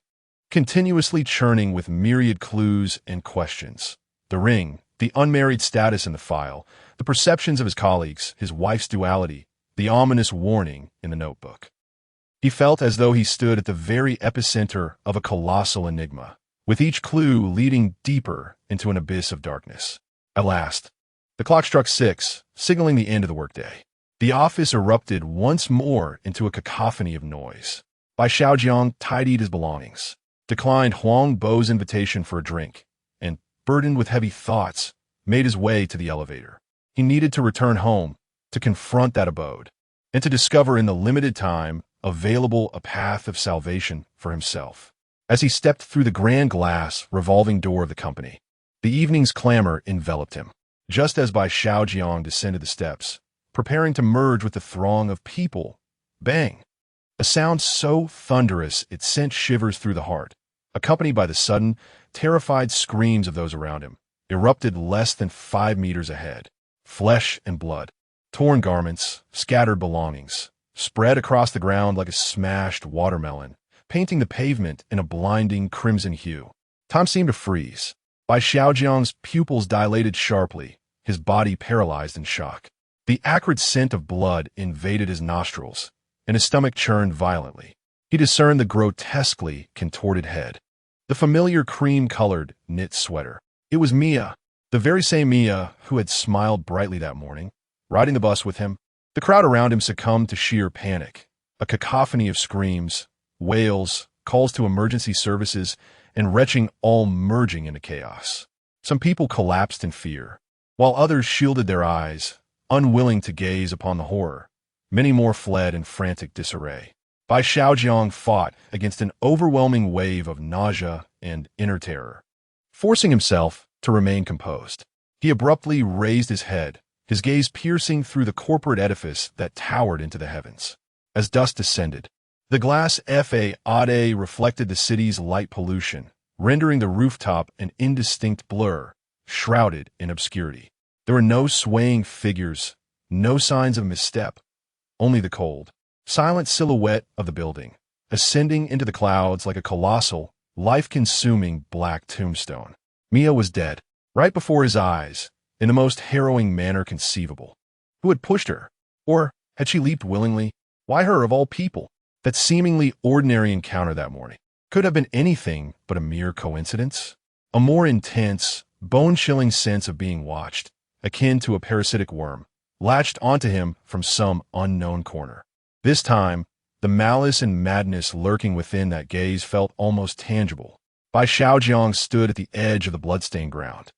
continuously churning with myriad clues and questions. The ring, the unmarried status in the file, the perceptions of his colleagues, his wife's duality, the ominous warning in the notebook. He felt as though he stood at the very epicenter of a colossal enigma, with each clue leading deeper into an abyss of darkness. At last, the clock struck 6, signaling the end of the workday. The office erupted once more into a cacophony of noise. Bai Xiaojiang tidied his belongings, declined Huang Bo's invitation for a drink, and, burdened with heavy thoughts, made his way to the elevator. He needed to return home, to confront that abode, and to discover in the limited time available a path of salvation for himself. As he stepped through the grand glass, revolving door of the company, the evening's clamor enveloped him. Just as Bai Xiaojiang descended the steps, preparing to merge with the throng of people, bang! A sound so thunderous it sent shivers through the heart, accompanied by the sudden, terrified screams of those around him, erupted less than 5 meters ahead. Flesh and blood, torn garments, scattered belongings, spread across the ground like a smashed watermelon, painting the pavement in a blinding crimson hue. Time seemed to freeze. Bai Xiaojiang's pupils dilated sharply, his body paralyzed in shock. The acrid scent of blood invaded his nostrils, and his stomach churned violently. He discerned the grotesquely contorted head, the familiar cream-colored knit sweater. It was Mia, the very same Mia who had smiled brightly that morning, riding the bus with him. The crowd around him succumbed to sheer panic, a cacophony of screams, wails, calls to emergency services, and retching all merging into chaos. Some people collapsed in fear, while others shielded their eyes, unwilling to gaze upon the horror. Many more fled in frantic disarray. Bai Xiaojiang fought against an overwhelming wave of nausea and inner terror. Forcing himself to remain composed, he abruptly raised his head, his gaze piercing through the corporate edifice that towered into the heavens. As dust descended, the glass facade reflected the city's light pollution, rendering the rooftop an indistinct blur, shrouded in obscurity. There were no swaying figures, no signs of misstep, only the cold, silent silhouette of the building, ascending into the clouds like a colossal, life-consuming black tombstone. Mia was dead, right before his eyes, in the most harrowing manner conceivable. Who had pushed her? Or had she leaped willingly? Why her of all people? That seemingly ordinary encounter that morning could have been anything but a mere coincidence. A more intense, bone-chilling sense of being watched, akin to a parasitic worm, latched onto him from some unknown corner. This time, the malice and madness lurking within that gaze felt almost tangible. Bai Xiaojiang stood at the edge of the bloodstained ground,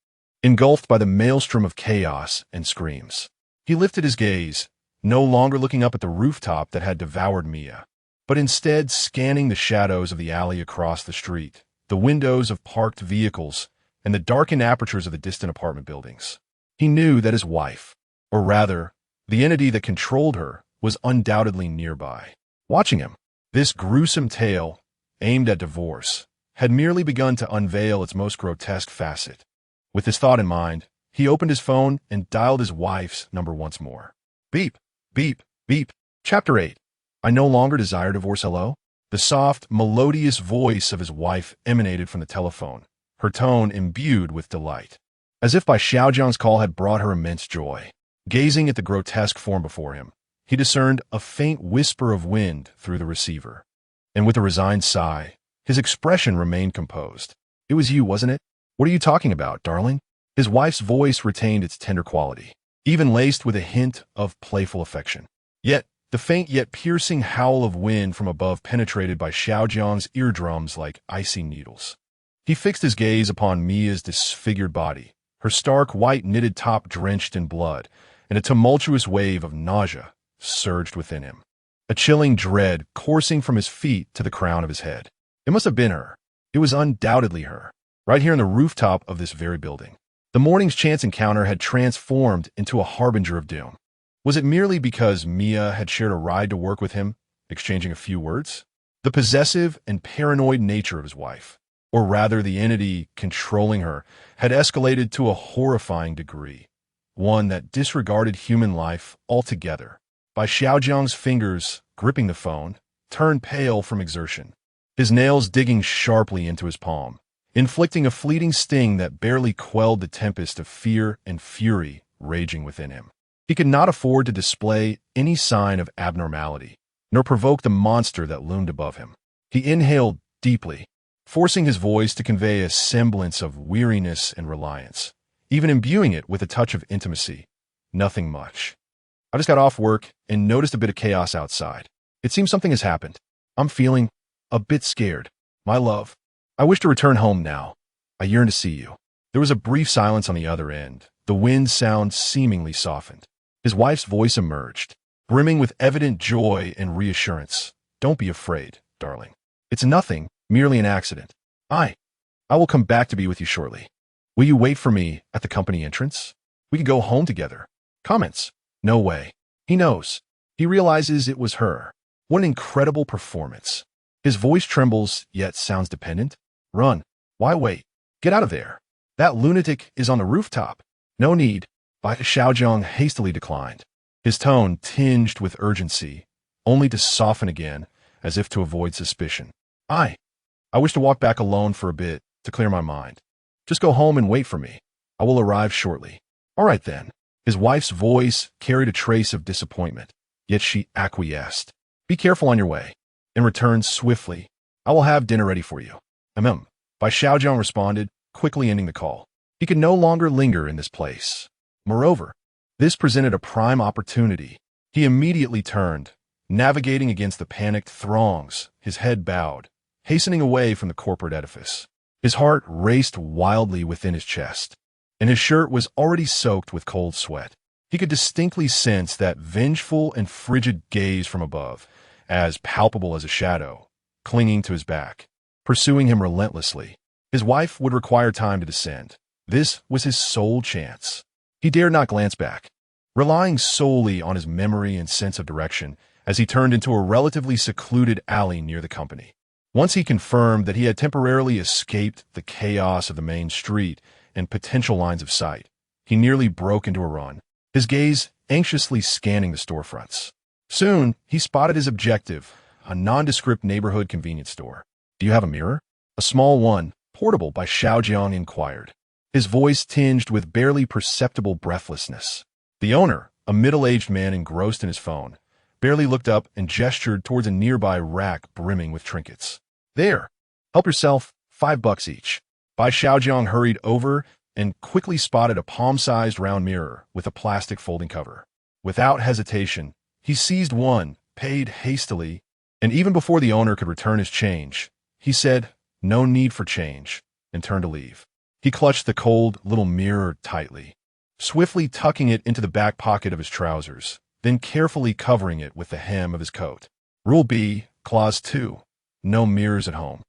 engulfed by the maelstrom of chaos and screams. He lifted his gaze, no longer looking up at the rooftop that had devoured Mia, but instead scanning the shadows of the alley across the street, the windows of parked vehicles, and the darkened apertures of the distant apartment buildings. He knew that his wife, or rather, the entity that controlled her, was undoubtedly nearby, watching him. This gruesome tale, aimed at divorce, had merely begun to unveil its most grotesque facet. With this thought in mind, he opened his phone and dialed his wife's number once more. Beep, beep, beep. Chapter 8. I no longer desire divorce. Hello? The soft, melodious voice of his wife emanated from the telephone, her tone imbued with delight, as if Bai Xiaojiang's call had brought her immense joy. Gazing at the grotesque form before him, he discerned a faint whisper of wind through the receiver, and with a resigned sigh, his expression remained composed. It was you, wasn't it? What are you talking about, darling? His wife's voice retained its tender quality, even laced with a hint of playful affection. Yet, the faint yet piercing howl of wind from above penetrated Bai Xiaojiang's eardrums like icy needles. He fixed his gaze upon Mia's disfigured body, her stark white knitted top drenched in blood, and a tumultuous wave of nausea surged within him, a chilling dread coursing from his feet to the crown of his head. It must have been her. It was undoubtedly her, right here on the rooftop of this very building. The morning's chance encounter had transformed into a harbinger of doom. Was it merely because Mia had shared a ride to work with him, exchanging a few words? The possessive and paranoid nature of his wife, or rather the entity controlling her, had escalated to a horrifying degree, one that disregarded human life altogether. Bai Xiaojiang's fingers, gripping the phone, turned pale from exertion, his nails digging sharply into his palm, inflicting a fleeting sting that barely quelled the tempest of fear and fury raging within him. He could not afford to display any sign of abnormality, nor provoke the monster that loomed above him. He inhaled deeply, forcing his voice to convey a semblance of weariness and reliance, even imbuing it with a touch of intimacy. Nothing much. I just got off work and noticed a bit of chaos outside. It seems something has happened. I'm feeling a bit scared. My love, I wish to return home now. I yearn to see you. There was a brief silence on the other end. The wind sound seemingly softened. His wife's voice emerged, brimming with evident joy and reassurance. Don't be afraid, darling. It's nothing, merely an accident. I will come back to be with you shortly. Will you wait for me at the company entrance? We can go home together. Comments. No way. He knows. He realizes it was her. What an incredible performance. His voice trembles, yet sounds dependent. Run. Why wait? Get out of there. That lunatic is on the rooftop. No need. Bai Xiaojiang hastily declined, his tone tinged with urgency, only to soften again, as if to avoid suspicion. I wish to walk back alone for a bit, to clear my mind. Just go home and wait for me. I will arrive shortly. All right then. His wife's voice carried a trace of disappointment, yet she acquiesced. Be careful on your way, and return swiftly. I will have dinner ready for you. Bai Xiaojiang responded, quickly ending the call. He could no longer linger in this place. Moreover, this presented a prime opportunity. He immediately turned, navigating against the panicked throngs, his head bowed, hastening away from the corporate edifice. His heart raced wildly within his chest, and his shirt was already soaked with cold sweat. He could distinctly sense that vengeful and frigid gaze from above, as palpable as a shadow, clinging to his back, pursuing him relentlessly. His wife would require time to descend. This was his sole chance. He dared not glance back, relying solely on his memory and sense of direction as he turned into a relatively secluded alley near the company. Once he confirmed that he had temporarily escaped the chaos of the main street and potential lines of sight, he nearly broke into a run, his gaze anxiously scanning the storefronts. Soon, he spotted his objective, a nondescript neighborhood convenience store. Do you have a mirror? A small one, portable, Bai Xiaojiang inquired, his voice tinged with barely perceptible breathlessness. The owner, a middle-aged man engrossed in his phone, barely looked up and gestured towards a nearby rack brimming with trinkets. There, help yourself, $5 each. Bai Xiaojiang hurried over and quickly spotted a palm-sized round mirror with a plastic folding cover. Without hesitation, he seized one, paid hastily, and even before the owner could return his change, he said, "No need for change," and turned to leave. He clutched the cold little mirror tightly, swiftly tucking it into the back pocket of his trousers, then carefully covering it with the hem of his coat. Rule B, Clause 2. No mirrors at home.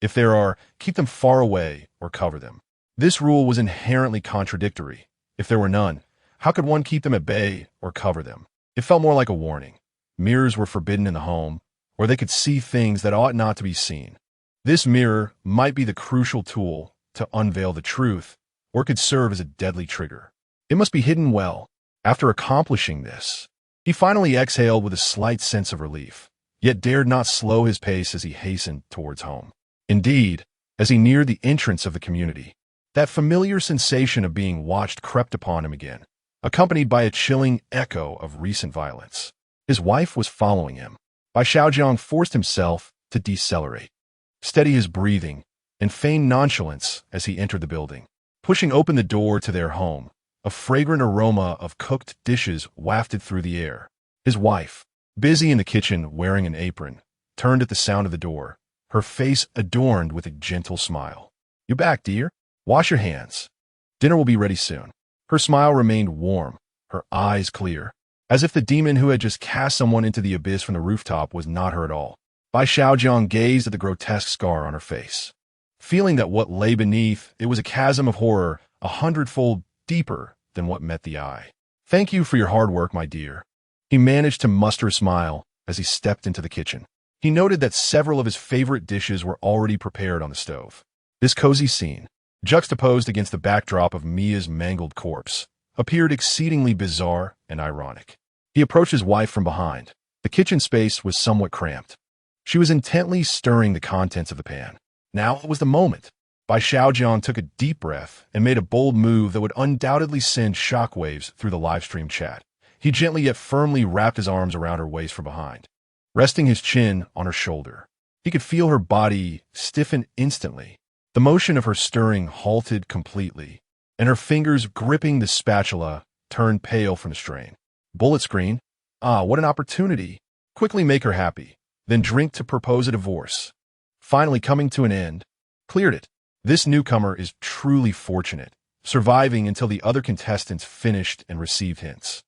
If there are, keep them far away or cover them. This rule was inherently contradictory. If there were none, how could one keep them at bay or cover them? It felt more like a warning. Mirrors were forbidden in the home, or they could see things that ought not to be seen. This mirror might be the crucial tool to unveil the truth, or could serve as a deadly trigger. It must be hidden well. After accomplishing this, he finally exhaled with a slight sense of relief, yet dared not slow his pace as he hastened towards home. Indeed, as he neared the entrance of the community, that familiar sensation of being watched crept upon him again, accompanied by a chilling echo of recent violence. His wife was following him. Bai Xiaojiang forced himself to decelerate, steady his breathing, and feign nonchalance as he entered the building. Pushing open the door to their home, a fragrant aroma of cooked dishes wafted through the air. His wife, busy in the kitchen wearing an apron, turned at the sound of the door, her face adorned with a gentle smile. "You back, dear? Wash your hands. Dinner will be ready soon." Her smile remained warm, her eyes clear, as if the demon who had just cast someone into the abyss from the rooftop was not her at all. Bai Xiaojiang gazed at the grotesque scar on her face, feeling that what lay beneath it was a chasm of horror 100-fold deeper than what met the eye. "Thank you for your hard work, my dear." He managed to muster a smile as he stepped into the kitchen. He noted that several of his favorite dishes were already prepared on the stove. This cozy scene, juxtaposed against the backdrop of Mia's mangled corpse, appeared exceedingly bizarre and ironic. He approached his wife from behind. The kitchen space was somewhat cramped. She was intently stirring the contents of the pan. Now was the moment. Bai Xiaojiang took a deep breath and made a bold move that would undoubtedly send shockwaves through the livestream chat. He gently yet firmly wrapped his arms around her waist from behind, resting his chin on her shoulder. He could feel her body stiffen instantly. The motion of her stirring halted completely, and her fingers gripping the spatula turned pale from the strain. Bullet screen. Ah, what an opportunity. Quickly make her happy, then drink to propose a divorce. Finally coming to an end. Cleared it. This newcomer is truly fortunate, surviving until the other contestants finished and received hints.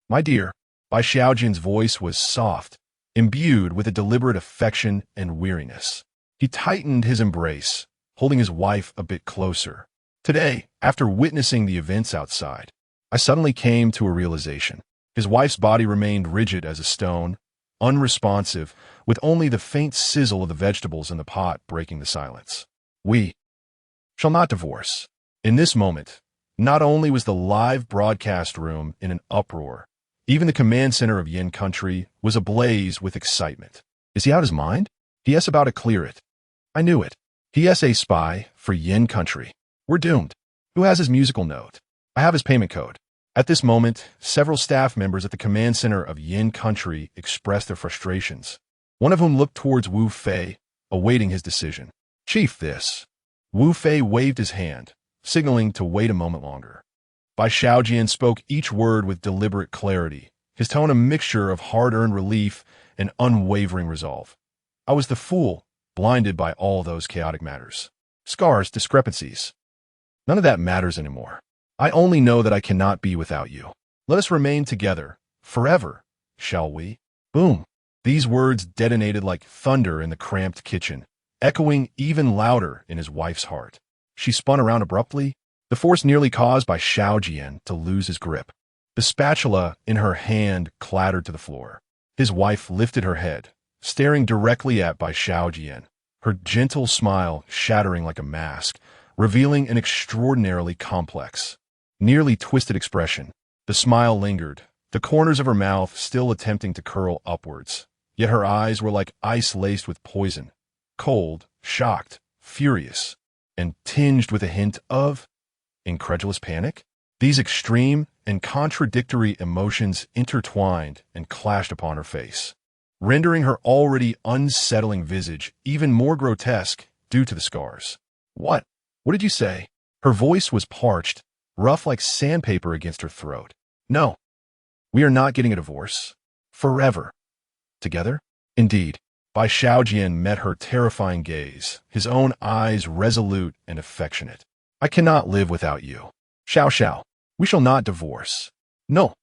My dear, Bai Xiaojiang's voice was soft, imbued with a deliberate affection and weariness. He tightened his embrace, holding his wife a bit closer. Today, after witnessing the events outside, I suddenly came to a realization. His wife's body remained rigid as a stone, unresponsive, with only the faint sizzle of the vegetables in the pot breaking the silence. We shall not divorce. In this moment, not only was the live broadcast room in an uproar, even the command center of Yin Country was ablaze with excitement. Is he out his mind? He.S. about to clear it. I knew it. He.S. a spy for Yin Country. We're doomed. Who has his musical note? I have his payment code. At this moment, several staff members at the command center of Yin Country expressed their frustrations, one of whom looked towards Wu Fei, awaiting his decision. Chief, this. Wu Fei waved his hand, signaling to wait a moment longer. Bai Xiaojiang spoke each word with deliberate clarity, his tone a mixture of hard-earned relief and unwavering resolve. I was the fool, blinded by all those chaotic matters. Scars, discrepancies. None of that matters anymore. I only know that I cannot be without you. Let us remain together, forever, shall we? Boom. These words detonated like thunder in the cramped kitchen, echoing even louder in his wife's heart. She spun around abruptly, the force nearly caused Bai Xiaojiang to lose his grip. The spatula in her hand clattered to the floor. His wife lifted her head, staring directly at Bai Xiaojiang, her gentle smile shattering like a mask, revealing an extraordinarily complex, nearly twisted expression. The smile lingered, the corners of her mouth still attempting to curl upwards, yet her eyes were like ice laced with poison, cold, shocked, furious, and tinged with a hint of incredulous panic. These extreme and contradictory emotions intertwined and clashed upon her face, rendering her already unsettling visage even more grotesque due to the scars. What? What did you say? Her voice was parched, rough like sandpaper against her throat. No. We are not getting a divorce. Forever. Together? Indeed. Bai Xiaojiang met her terrifying gaze, his own eyes resolute and affectionate. I cannot live without you. Xiao, we shall not divorce. No.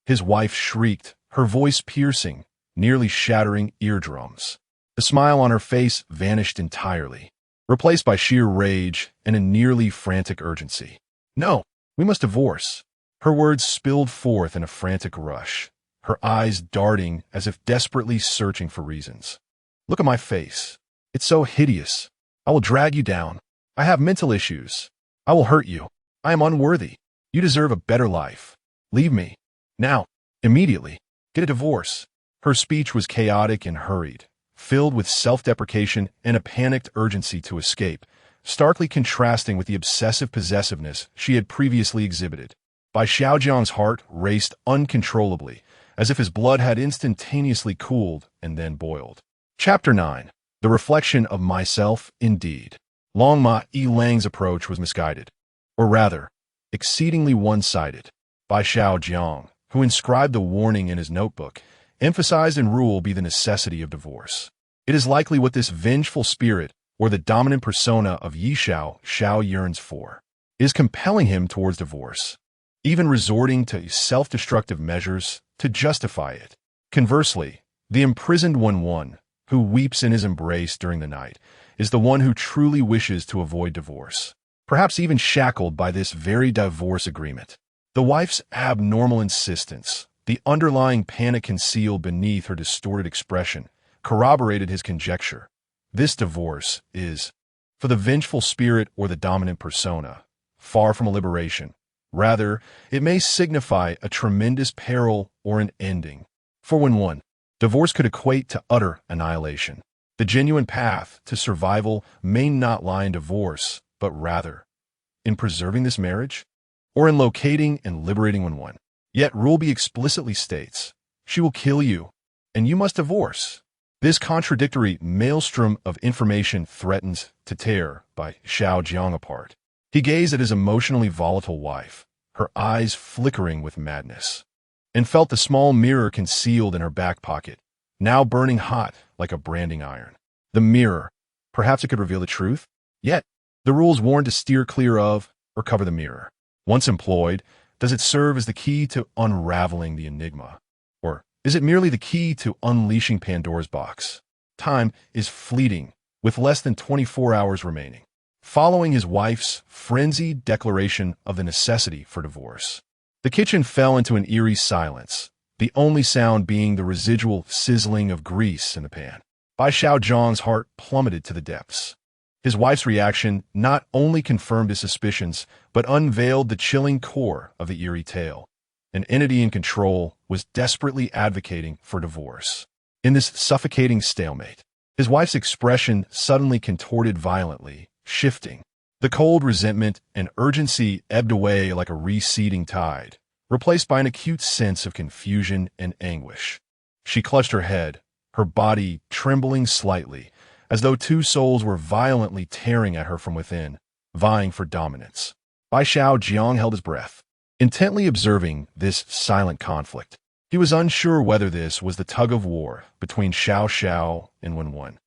His wife shrieked, her voice piercing, nearly shattering eardrums. The smile on her face vanished entirely, replaced by sheer rage and a nearly frantic urgency. No, we must divorce. Her words spilled forth in a frantic rush, her eyes darting as if desperately searching for reasons. Look at my face. It's so hideous. I will drag you down. I have mental issues. I will hurt you. I am unworthy. You deserve a better life. Leave me. Now. Immediately. Get a divorce. Her speech was chaotic and hurried, filled with self-deprecation and a panicked urgency to escape, starkly contrasting with the obsessive possessiveness she had previously exhibited. Bai Xiaojiang's heart raced uncontrollably, as if his blood had instantaneously cooled and then boiled. Chapter 9. The Reflection of Myself, Indeed. Long Ma Yilang's approach was misguided, or rather, exceedingly one-sided. Bai Xiaojiang, who inscribed the warning in his notebook, emphasized in rule be the necessity of divorce. It is likely what this vengeful spirit, or the dominant persona of Xiao yearns for, is compelling him towards divorce, even resorting to self-destructive measures to justify it. Conversely, the imprisoned one, who weeps in his embrace during the night, is the one who truly wishes to avoid divorce, perhaps even shackled by this very divorce agreement. The wife's abnormal insistence, the underlying panic concealed beneath her distorted expression, corroborated his conjecture. This divorce is, for the vengeful spirit or the dominant persona, far from a liberation. Rather, it may signify a tremendous peril or an ending. For when divorce could equate to utter annihilation. The genuine path to survival may not lie in divorce, but rather in preserving this marriage, or in locating and liberating one. Yet Rule B explicitly states, she will kill you, and you must divorce. This contradictory maelstrom of information threatens to tear Bai Xiaojiang apart. He gazed at his emotionally volatile wife, her eyes flickering with madness, and felt the small mirror concealed in her back pocket, now burning hot like a branding iron. The mirror. Perhaps it could reveal the truth? Yet, the rules warn to steer clear of or cover the mirror. Once employed, does it serve as the key to unraveling the enigma? Or is it merely the key to unleashing Pandora's box? Time is fleeting, with less than 24 hours remaining. Following his wife's frenzied declaration of the necessity for divorce, the kitchen fell into an eerie silence, the only sound being the residual sizzling of grease in the pan. Bai Xiaojiang's heart plummeted to the depths. His wife's reaction not only confirmed his suspicions, but unveiled the chilling core of the eerie tale. An entity in control was desperately advocating for divorce. In this suffocating stalemate, his wife's expression suddenly contorted violently, shifting. The cold resentment and urgency ebbed away like a receding tide, replaced by an acute sense of confusion and anguish. She clutched her head, her body trembling slightly, as though two souls were violently tearing at her from within, vying for dominance. Bai Xiaojiang held his breath, intently observing this silent conflict. He was unsure whether this was the tug-of-war between Xiao Xiao and Wenwen,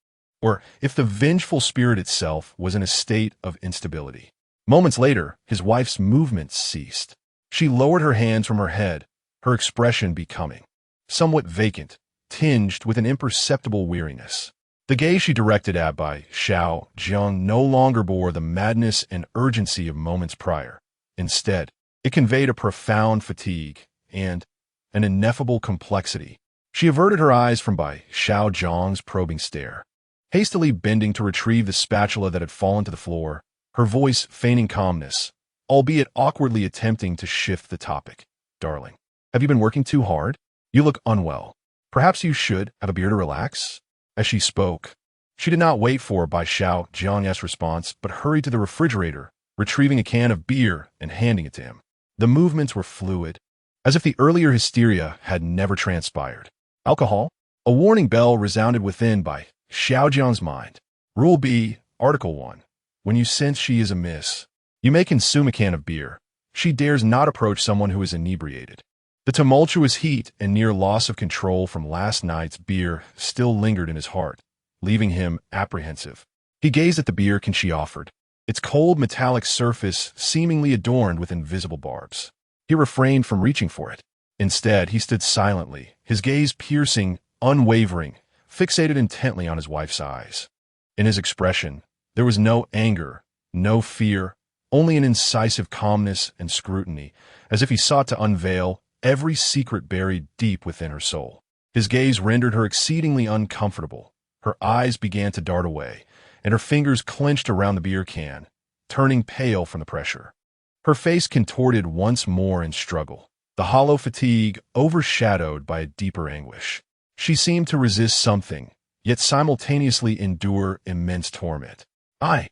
or if the vengeful spirit itself was in a state of instability. Moments later, his wife's movements ceased. She lowered her hands from her head, her expression becoming somewhat vacant, tinged with an imperceptible weariness. The gaze she directed at Bai Xiaojiang no longer bore the madness and urgency of moments prior. Instead, it conveyed a profound fatigue and an ineffable complexity. She averted her eyes from Bai Xiaojiang's probing stare, hastily bending to retrieve the spatula that had fallen to the floor, her voice feigning calmness, albeit awkwardly attempting to shift the topic. "Darling, have you been working too hard? You look unwell. Perhaps you should have a beer to relax?" As she spoke, she did not wait for Bai Xiaojiang's response, but hurried to the refrigerator, retrieving a can of beer and handing it to him. The movements were fluid, as if the earlier hysteria had never transpired. "Alcohol?" A warning bell resounded within Bai Xiaojiang's mind. Rule B, Article 1. When you sense she is amiss, you may consume a can of beer. She dares not approach someone who is inebriated. The tumultuous heat and near loss of control from last night's beer still lingered in his heart, leaving him apprehensive. He gazed at the beer can she offered, its cold metallic surface seemingly adorned with invisible barbs. He refrained from reaching for it. Instead, he stood silently, his gaze piercing, unwavering, fixated intently on his wife's eyes. In his expression, there was no anger, no fear, only an incisive calmness and scrutiny, as if he sought to unveil every secret buried deep within her soul. His gaze rendered her exceedingly uncomfortable. Her eyes began to dart away, and her fingers clenched around the beer can, turning pale from the pressure. Her face contorted once more in struggle, the hollow fatigue overshadowed by a deeper anguish. She seemed to resist something, yet simultaneously endure immense torment. I.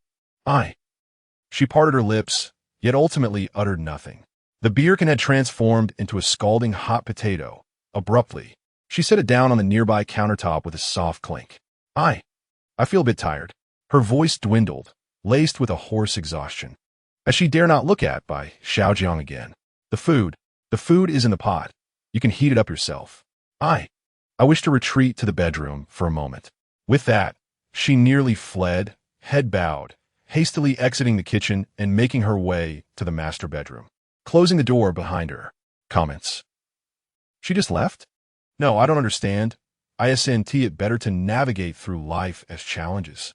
She parted her lips, yet ultimately uttered nothing. The beer can had transformed into a scalding hot potato. Abruptly, she set it down on the nearby countertop with a soft clink. I feel a bit tired." Her voice dwindled, laced with a hoarse exhaustion, as she dare not look at Bai Xiaojiang again. The food is in the pot. You can heat it up yourself." I wish to retreat to the bedroom for a moment." With that, she nearly fled, head bowed, hastily exiting the kitchen and making her way to the master bedroom, closing the door behind her. Comments. She just left? No, I don't understand. ISNT it better to navigate through life as challenges.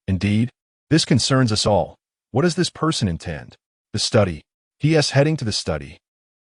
Indeed, this concerns us all. What does this person intend? The study. He.S. heading to the study.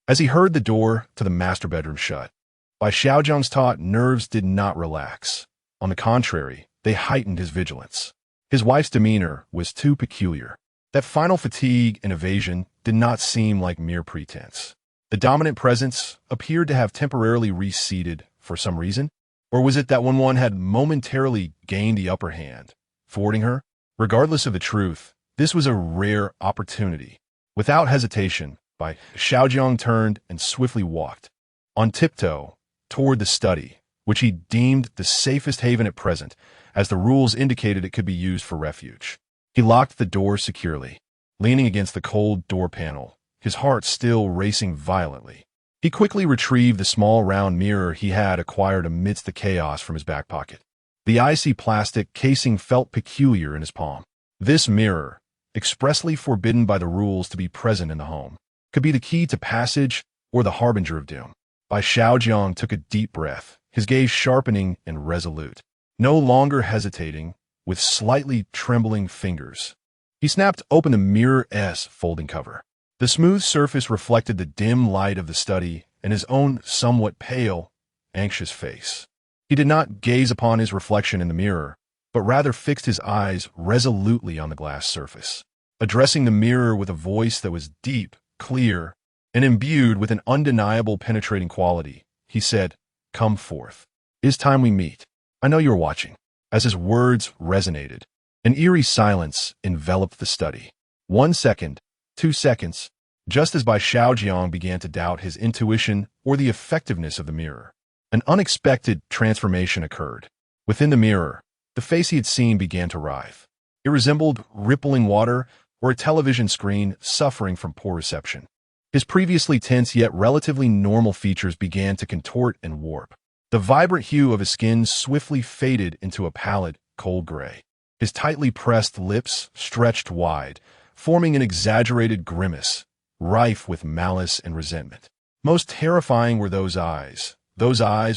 As he heard the door to the master bedroom shut, Bai Xiaojiang's taut nerves did not relax. On the contrary, they heightened his vigilance. His wife's demeanor was too peculiar. That final fatigue and evasion did not seem like mere pretense. The dominant presence appeared to have temporarily receded for some reason, or was it that when one had momentarily gained the upper hand, thwarting her? Regardless of the truth, this was a rare opportunity. Without hesitation, Bai Xiaojiang turned and swiftly walked, on tiptoe, toward the study, which he deemed the safest haven at present, as the rules indicated it could be used for refuge. He locked the door securely, leaning against the cold door panel, his heart still racing violently. He quickly retrieved the small round mirror he had acquired amidst the chaos from his back pocket. The icy plastic casing felt peculiar in his palm. This mirror, expressly forbidden by the rules to be present in the home, could be the key to passage or the harbinger of doom. Bai Xiaojiang took a deep breath, his gaze sharpening and resolute. No longer hesitating, with slightly trembling fingers, he snapped open the mirror's folding cover. The smooth surface reflected the dim light of the study and his own somewhat pale, anxious face. He did not gaze upon his reflection in the mirror, but rather fixed his eyes resolutely on the glass surface. Addressing the mirror with a voice that was deep, clear, and imbued with an undeniable penetrating quality, he said, "Come forth. It is time we meet. I know you are watching." As his words resonated, an eerie silence enveloped the study. 1 second, 2 seconds, just as Bai Xiaojiang began to doubt his intuition or the effectiveness of the mirror, an unexpected transformation occurred. Within the mirror, the face he had seen began to writhe. It resembled rippling water or a television screen suffering from poor reception. His previously tense yet relatively normal features began to contort and warp. The vibrant hue of his skin swiftly faded into a pallid, cold gray. His tightly pressed lips stretched wide, forming an exaggerated grimace, rife with malice and resentment. Most terrifying were those eyes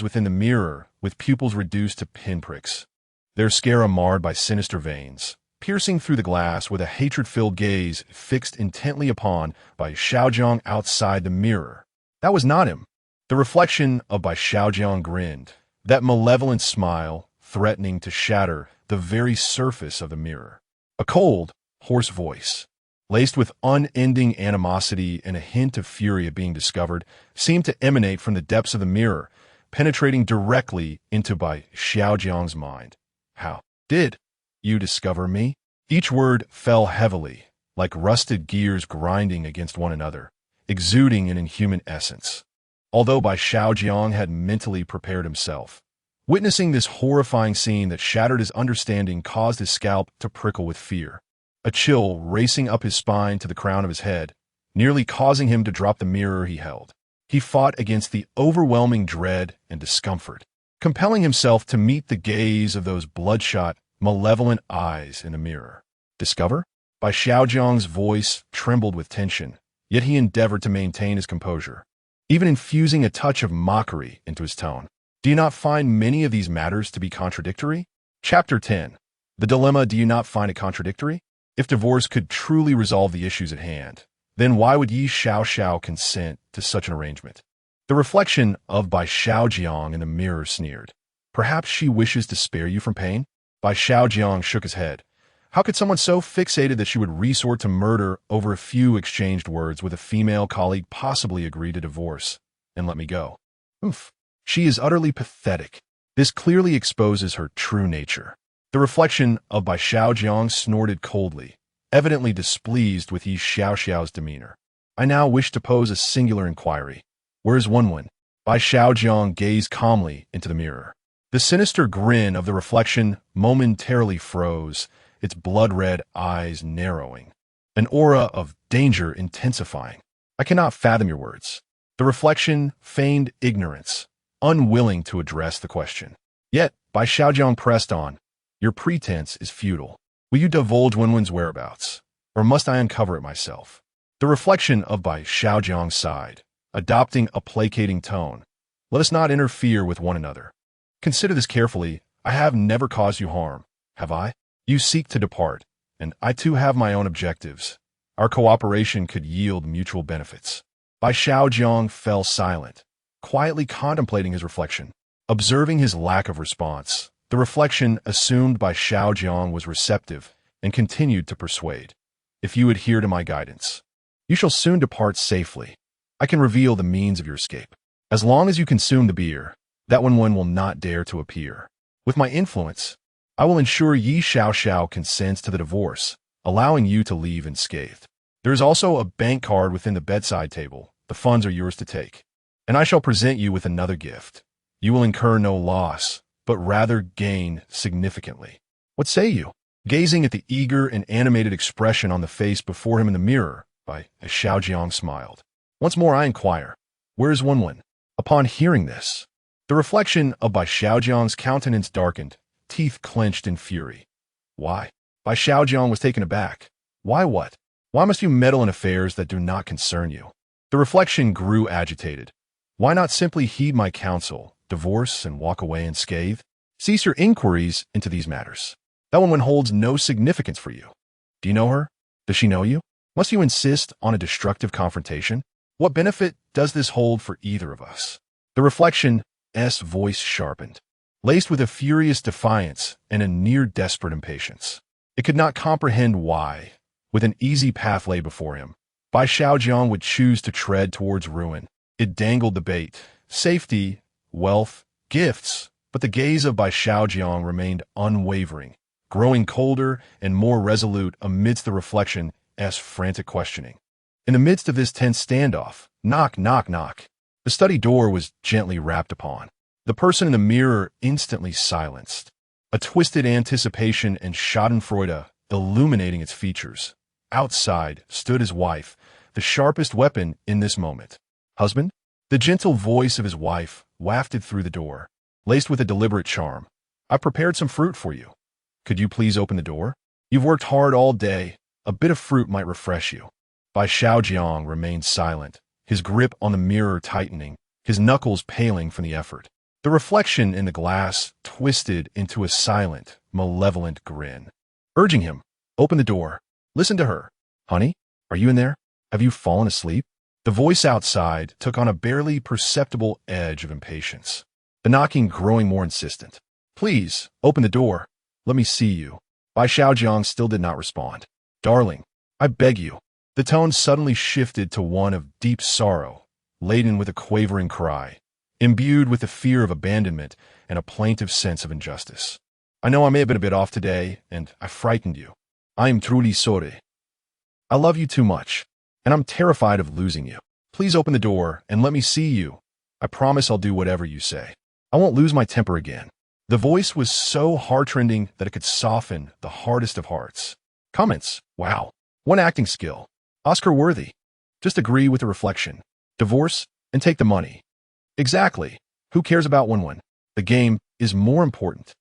within the mirror with pupils reduced to pinpricks, their sclera marred by sinister veins, piercing through the glass with a hatred-filled gaze fixed intently upon Bai Xiaojiang outside the mirror. That was not him. The reflection of Bai Xiaojiang grinned, that malevolent smile threatening to shatter the very surface of the mirror. A cold, hoarse voice, laced with unending animosity and a hint of fury at being discovered, seemed to emanate from the depths of the mirror, penetrating directly into Bai Xiaojiang's mind. "How did you discover me?" Each word fell heavily, like rusted gears grinding against one another, exuding an inhuman essence. Although Bai Xiaojiang had mentally prepared himself, witnessing this horrifying scene that shattered his understanding caused his scalp to prickle with fear, a chill racing up his spine to the crown of his head, nearly causing him to drop the mirror he held. He fought against the overwhelming dread and discomfort, compelling himself to meet the gaze of those bloodshot, malevolent eyes in the mirror. "Discover?" Bai Xiaojiang's voice trembled with tension, yet he endeavored to maintain his composure, even infusing a touch of mockery into his tone. "Do you not find many of these matters to be contradictory?" Chapter 10. The Dilemma. Do you not find it contradictory? If divorce could truly resolve the issues at hand, then why would Yi Xiaoxiao consent to such an arrangement? The reflection of Bai Xiaojiang in the mirror sneered. "Perhaps she wishes to spare you from pain?" Bai Xiaojiang shook his head. How could someone so fixated that she would resort to murder over a few exchanged words with a female colleague possibly agree to divorce and let me go? Oof. She is utterly pathetic. This clearly exposes her true nature. The reflection of Bai Xiaojiang snorted coldly, evidently displeased with Yi Xiaoxiao's demeanor. "I now wish to pose a singular inquiry. Where is Wenwen?" Bai Xiaojiang gazed calmly into the mirror. The sinister grin of the reflection momentarily froze, its blood-red eyes narrowing, an aura of danger intensifying. "I cannot fathom your words." The reflection feigned ignorance, unwilling to address the question. Yet, Bai Xiaojiang pressed on. "Your pretense is futile. Will you divulge Wenwen's whereabouts, or must I uncover it myself?" The reflection of Bai Xiaojiang sighed, adopting a placating tone. "Let us not interfere with one another. Consider this carefully. I have never caused you harm, have I? You seek to depart, and I too have my own objectives. Our cooperation could yield mutual benefits." Bai Xiaojiang fell silent, quietly contemplating his reflection. Observing his lack of response, the reflection assumed Bai Xiaojiang was receptive and continued to persuade. "If you adhere to my guidance, you shall soon depart safely. I can reveal the means of your escape. As long as you consume the beer, that one will not dare to appear. With my influence, I will ensure Yi Xiaoxiao consents to the divorce, allowing you to leave unscathed. There is also a bank card within the bedside table. The funds are yours to take. And I shall present you with another gift. You will incur no loss, but rather gain significantly. What say you? Gazing at the eager and animated expression on the face before him in the mirror, Bai Xiaojiang smiled. Once more I inquire, where is Wenwen? Upon hearing this, the reflection of Bai Xiaojiang's countenance darkened, teeth clenched in fury. Why? Bai Xiaojiang was taken aback. Why what? Why must you meddle in affairs that do not concern you? The reflection grew agitated. Why not simply heed my counsel, divorce and walk away unscathed? Cease your inquiries into these matters. That one holds no significance for you. Do you know her? Does she know you? Must you insist on a destructive confrontation? What benefit does this hold for either of us? The reflection's voice sharpened, laced with a furious defiance and a near-desperate impatience. It could not comprehend why, with an easy path lay before him, Bai Xiaojiang would choose to tread towards ruin. It dangled the bait, safety, wealth, gifts, but the gaze of Bai Xiaojiang remained unwavering, growing colder and more resolute amidst the reflection's frantic questioning. In the midst of this tense standoff, knock, knock, knock, the study door was gently rapped upon. The person in the mirror instantly silenced, a twisted anticipation and schadenfreude illuminating its features. Outside stood his wife, the sharpest weapon in this moment. Husband? The gentle voice of his wife wafted through the door, laced with a deliberate charm. I prepared some fruit for you. Could you please open the door? You've worked hard all day. A bit of fruit might refresh you. Bai Xiaojiang remained silent, his grip on the mirror tightening, his knuckles paling from the effort. The reflection in the glass twisted into a silent, malevolent grin, urging him, open the door. Listen to her. Honey, are you in there? Have you fallen asleep? The voice outside took on a barely perceptible edge of impatience, the knocking growing more insistent. Please, open the door. Let me see you. Bai Xiaojiang still did not respond. Darling, I beg you. The tone suddenly shifted to one of deep sorrow, laden with a quavering cry, imbued with the fear of abandonment and a plaintive sense of injustice. I know I may have been a bit off today, and I frightened you. I am truly sorry. I love you too much, and I'm terrified of losing you. Please open the door and let me see you. I promise I'll do whatever you say. I won't lose my temper again. The voice was so heart-rending that it could soften the hardest of hearts. Comments. Wow. One acting skill. Oscar-worthy. Just agree with the reflection. Divorce and take the money. Exactly. Who cares about Wenwen? The game is more important.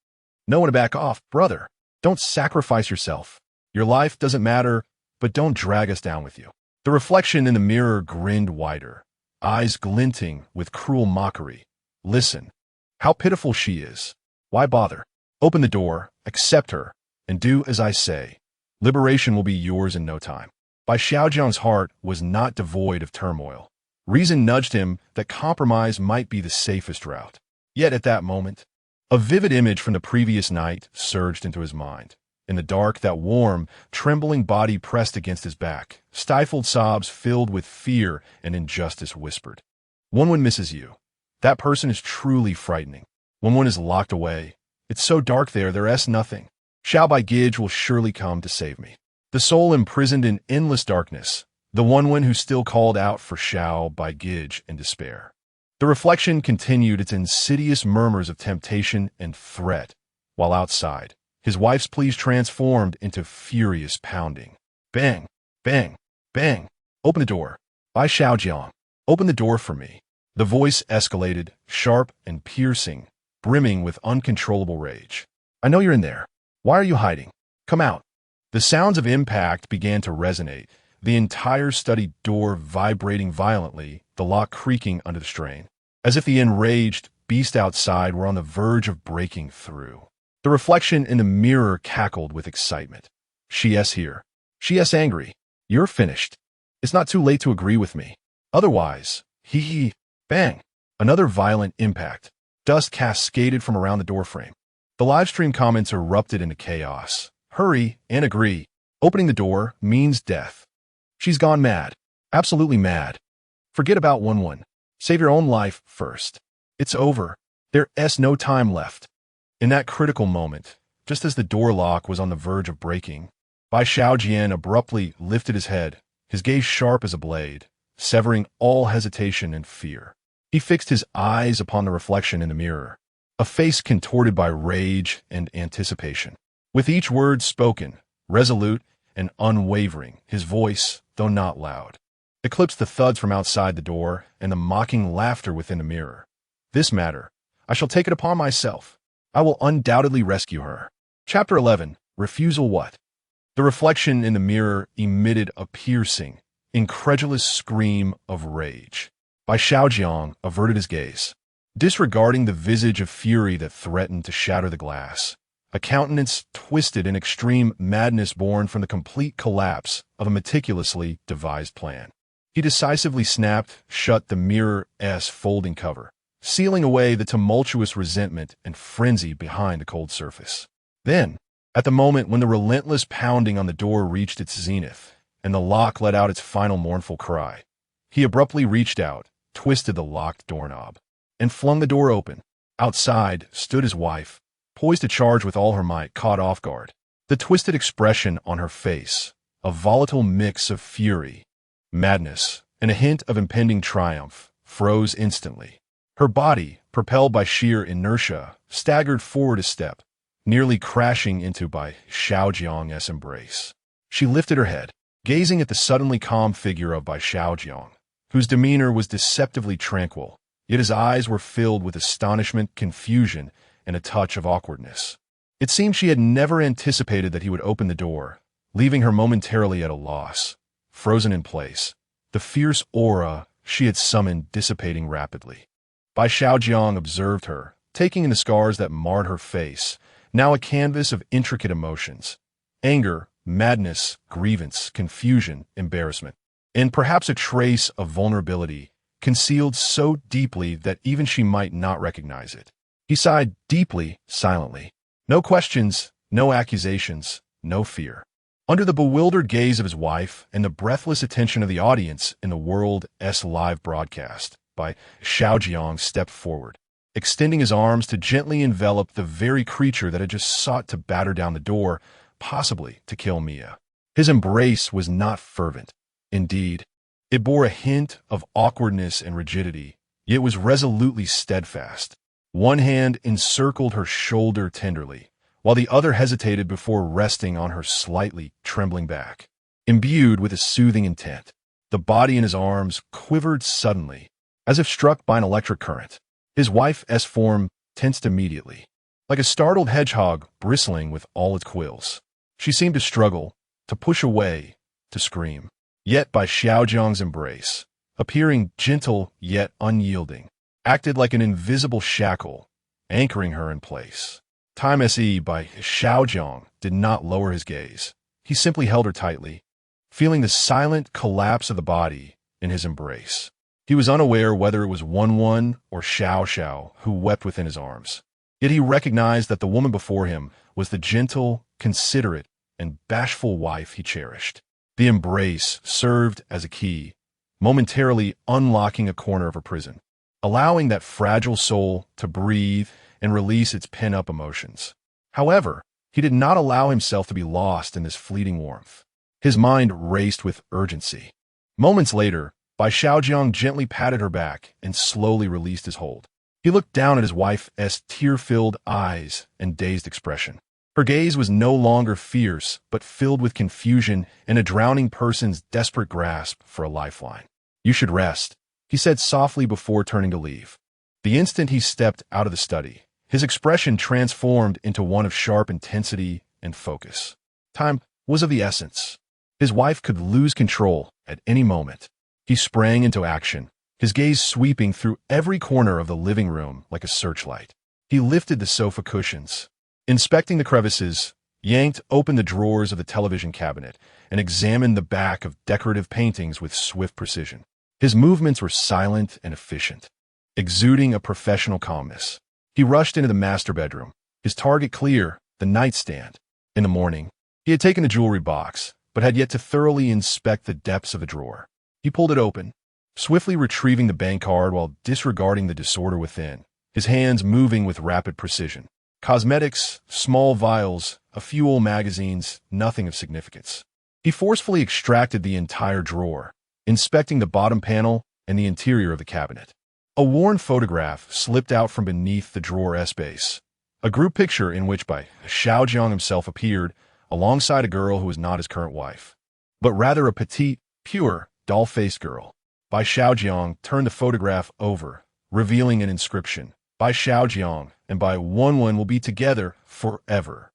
No one to back off, brother. Don't sacrifice yourself. Your life doesn't matter, but don't drag us down with you. The reflection in the mirror grinned wider, eyes glinting with cruel mockery. Listen. How pitiful she is. Why bother? Open the door, accept her, and do as I say. Liberation will be yours in no time. Bai Xiaojiang's heart was not devoid of turmoil. Reason nudged him that compromise might be the safest route. Yet at that moment, a vivid image from the previous night surged into his mind. In the dark, that warm, trembling body pressed against his back. Stifled sobs filled with fear and injustice whispered. Wenwen misses you. That person is truly frightening. Wenwen is locked away. It's so dark there's nothing. Xiao Bai Gij will surely come to save me. The soul imprisoned in endless darkness, the Wenwen who still called out for Xiao Bai Gij in despair. The reflection continued its insidious murmurs of temptation and threat, while outside, his wife's pleas transformed into furious pounding. Bang, bang, bang. Open the door. Bai Xiaojiang, open the door for me. The voice escalated, sharp and piercing, brimming with uncontrollable rage. I know you're in there. Why are you hiding? Come out. The sounds of impact began to resonate, the entire study door vibrating violently, the lock creaking under the strain, as if the enraged beast outside were on the verge of breaking through. The reflection in the mirror cackled with excitement. She's here. She's angry. You're finished. It's not too late to agree with me. Otherwise, hee. Bang. Another violent impact. Dust cascaded from around the doorframe. The livestream comments erupted into chaos. Hurry and agree. Opening the door means death. She's gone mad. Absolutely mad. Forget about Wenwen. Save your own life first. It's over. There's no time left. In that critical moment, just as the door lock was on the verge of breaking, Bai Xiaojiang abruptly lifted his head, his gaze sharp as a blade, severing all hesitation and fear. He fixed his eyes upon the reflection in the mirror, a face contorted by rage and anticipation. With each word spoken, resolute and unwavering, his voice, though not loud, eclipsed the thuds from outside the door and the mocking laughter within the mirror. This matter, I shall take it upon myself. I will undoubtedly rescue her. Chapter 11. Refusal What? The reflection in the mirror emitted a piercing, incredulous scream of rage. Bai Xiaojiang averted his gaze, disregarding the visage of fury that threatened to shatter the glass, a countenance twisted in extreme madness born from the complete collapse of a meticulously devised plan. He decisively snapped shut the mirror's folding cover, sealing away the tumultuous resentment and frenzy behind the cold surface. Then, at the moment when the relentless pounding on the door reached its zenith, and the lock let out its final mournful cry, he abruptly reached out, twisted the locked doorknob, and flung the door open. Outside stood his wife, poised to charge with all her might, caught off guard. The twisted expression on her face, a volatile mix of fury, madness, and a hint of impending triumph, froze instantly. Her body, propelled by sheer inertia, staggered forward a step, nearly crashing into Bai Xiaojiang's embrace. She lifted her head, gazing at the suddenly calm figure of Bai Xiaojiang, whose demeanor was deceptively tranquil, yet his eyes were filled with astonishment, confusion, and a touch of awkwardness. It seemed she had never anticipated that he would open the door, leaving her momentarily at a loss, frozen in place, the fierce aura she had summoned dissipating rapidly. Bai Xiaojiang observed her, taking in the scars that marred her face, now a canvas of intricate emotions: anger, madness, grievance, confusion, embarrassment, and perhaps a trace of vulnerability, concealed so deeply that even she might not recognize it. He sighed deeply, silently. No questions, no accusations, no fear. Under the bewildered gaze of his wife and the breathless attention of the audience in the world's live broadcast, Bai Xiaojiang stepped forward, extending his arms to gently envelop the very creature that had just sought to batter down the door, possibly to kill Mia. His embrace was not fervent. Indeed, it bore a hint of awkwardness and rigidity, yet was resolutely steadfast. One hand encircled her shoulder tenderly, while the other hesitated before resting on her slightly trembling back. Imbued with a soothing intent, the body in his arms quivered suddenly, as if struck by an electric current. His wife's form tensed immediately, like a startled hedgehog bristling with all its quills. She seemed to struggle, to push away, to scream. Yet Bai Xiaojiang's embrace, appearing gentle yet unyielding, acted like an invisible shackle, anchoring her in place. Bai Xiaojiang did not lower his gaze. He simply held her tightly, feeling the silent collapse of the body in his embrace. He was unaware whether it was Wan or Xiao who wept within his arms. Yet he recognized that the woman before him was the gentle, considerate, and bashful wife he cherished. The embrace served as a key, momentarily unlocking a corner of her prison, allowing that fragile soul to breathe and release its pent-up emotions. However, he did not allow himself to be lost in this fleeting warmth. His mind raced with urgency. Moments later, Bai Xiaojiang gently patted her back and slowly released his hold. He looked down at his wife's tear-filled eyes and dazed expression. Her gaze was no longer fierce, but filled with confusion and a drowning person's desperate grasp for a lifeline. "You should rest," he said softly before turning to leave. The instant he stepped out of the study, his expression transformed into one of sharp intensity and focus. Time was of the essence. His wife could lose control at any moment. He sprang into action, his gaze sweeping through every corner of the living room like a searchlight. He lifted the sofa cushions, inspecting the crevices, yanked open the drawers of the television cabinet, and examined the back of decorative paintings with swift precision. His movements were silent and efficient, exuding a professional calmness. He rushed into the master bedroom, his target clear, the nightstand. In the morning, he had taken the jewelry box, but had yet to thoroughly inspect the depths of the drawer. He pulled it open, swiftly retrieving the bank card while disregarding the disorder within, his hands moving with rapid precision. Cosmetics, small vials, a few old magazines, nothing of significance. He forcefully extracted the entire drawer, inspecting the bottom panel and the interior of the cabinet. A worn photograph slipped out from beneath the drawer S-base. A group picture in which Bai Xiaojiang himself appeared, alongside a girl who was not his current wife, but rather a petite, pure, doll-faced girl. Bai Xiaojiang turned the photograph over, revealing an inscription. Bai Xiaojiang and Bai Wenwen will be together forever.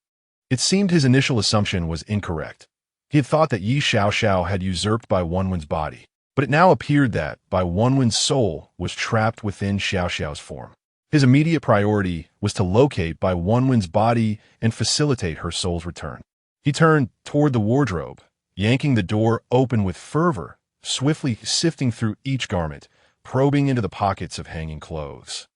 It seemed his initial assumption was incorrect. He had thought that Yi Xiaoxiao had usurped Bai Wenwen's body, but it now appeared that Bai Wenwen's soul was trapped within Xiaoxiao's form. His immediate priority was to locate Bai Wenwen's body and facilitate her soul's return. He turned toward the wardrobe, yanking the door open with fervor, swiftly sifting through each garment, probing into the pockets of hanging clothes,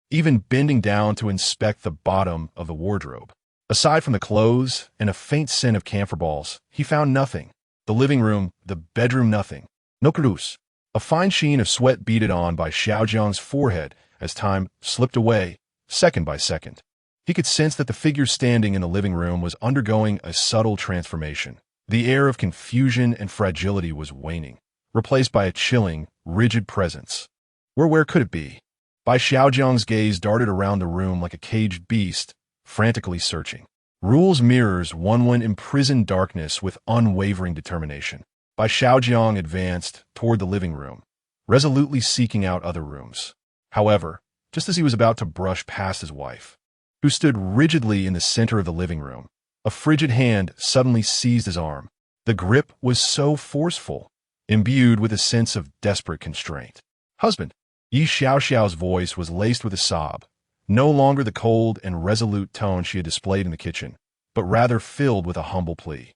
even bending down to inspect the bottom of the wardrobe. Aside from the clothes and a faint scent of camphor balls, he found nothing. The living room, the bedroom, nothing. No clues. A fine sheen of sweat beaded on Bai Xiaojiang's forehead as time slipped away, second by second. He could sense that the figure standing in the living room was undergoing a subtle transformation. The air of confusion and fragility was waning, replaced by a chilling, rigid presence. Where could it be? Bai Xiaojiang's gaze darted around the room like a caged beast, frantically searching. Rule's mirrors Wenwen imprisoned darkness with unwavering determination. Bai Xiaojiang advanced toward the living room, resolutely seeking out other rooms. However, just as he was about to brush past his wife, who stood rigidly in the center of the living room, a frigid hand suddenly seized his arm. The grip was so forceful, imbued with a sense of desperate constraint. "Husband!" Yi Xiaoxiao's voice was laced with a sob, no longer the cold and resolute tone she had displayed in the kitchen, but rather filled with a humble plea.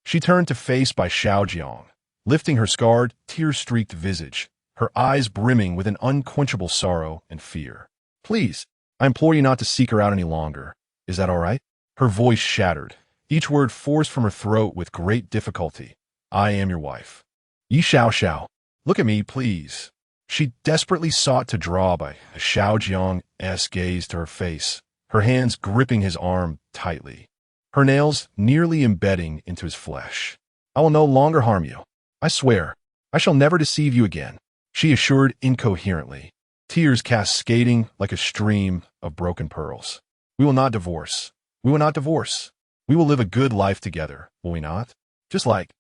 She turned to face Bai Xiaojiang, lifting her scarred, tear-streaked visage, her eyes brimming with an unquenchable sorrow and fear. "Please, I implore you not to seek her out any longer. Is that all right?" Her voice shattered, each word forced from her throat with great difficulty. "I am your wife." "Yi Xiaoxiao, look at me, please." She desperately sought to draw Bai Xiaojiang's gaze to her face, her hands gripping his arm tightly, her nails nearly embedding into his flesh. "I will no longer harm you. I swear, I shall never deceive you again," she assured incoherently, tears cascading like a stream of broken pearls. "We will not divorce. We will not divorce. We will live a good life together, will we not? Just like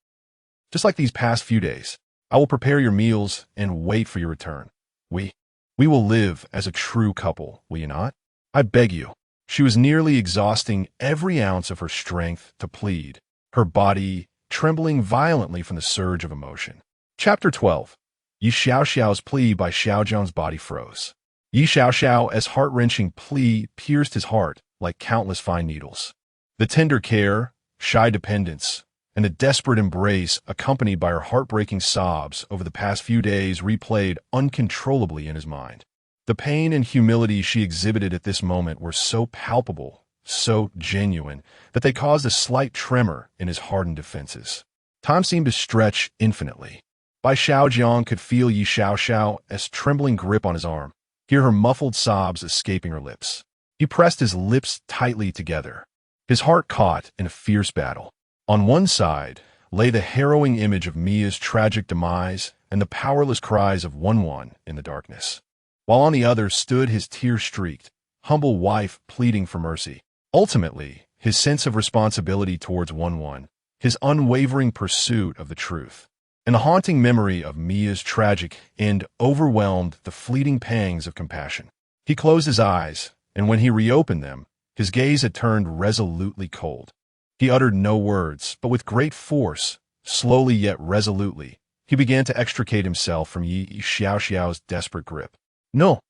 these past few days. I will prepare your meals and wait for your return. We will live as a true couple, will you not? I beg you." She was nearly exhausting every ounce of her strength to plead, her body trembling violently from the surge of emotion. Chapter 12. Yi Xiaoxiao's plea. Bai Xiaojiang's body froze. Yi Xiaoxiao's heart-wrenching plea pierced his heart like countless fine needles. The tender care, shy dependence, and the desperate embrace accompanied by her heartbreaking sobs over the past few days replayed uncontrollably in his mind. The pain and humility she exhibited at this moment were so palpable, so genuine, that they caused a slight tremor in his hardened defenses. Time seemed to stretch infinitely. Bai Xiaojiang could feel Yi Xiaoxiao's trembling grip on his arm, hear her muffled sobs escaping her lips. He pressed his lips tightly together, his heart caught in a fierce battle. On one side lay the harrowing image of Mia's tragic demise and the powerless cries of Wenwen in the darkness, while on the other stood his tear-streaked, humble wife pleading for mercy. Ultimately, his sense of responsibility towards Wenwen, his unwavering pursuit of the truth, and the haunting memory of Mia's tragic end overwhelmed the fleeting pangs of compassion. He closed his eyes, and when he reopened them, his gaze had turned resolutely cold. He uttered no words, but with great force, slowly yet resolutely, he began to extricate himself from Yi Xiaoxiao's desperate grip. "No,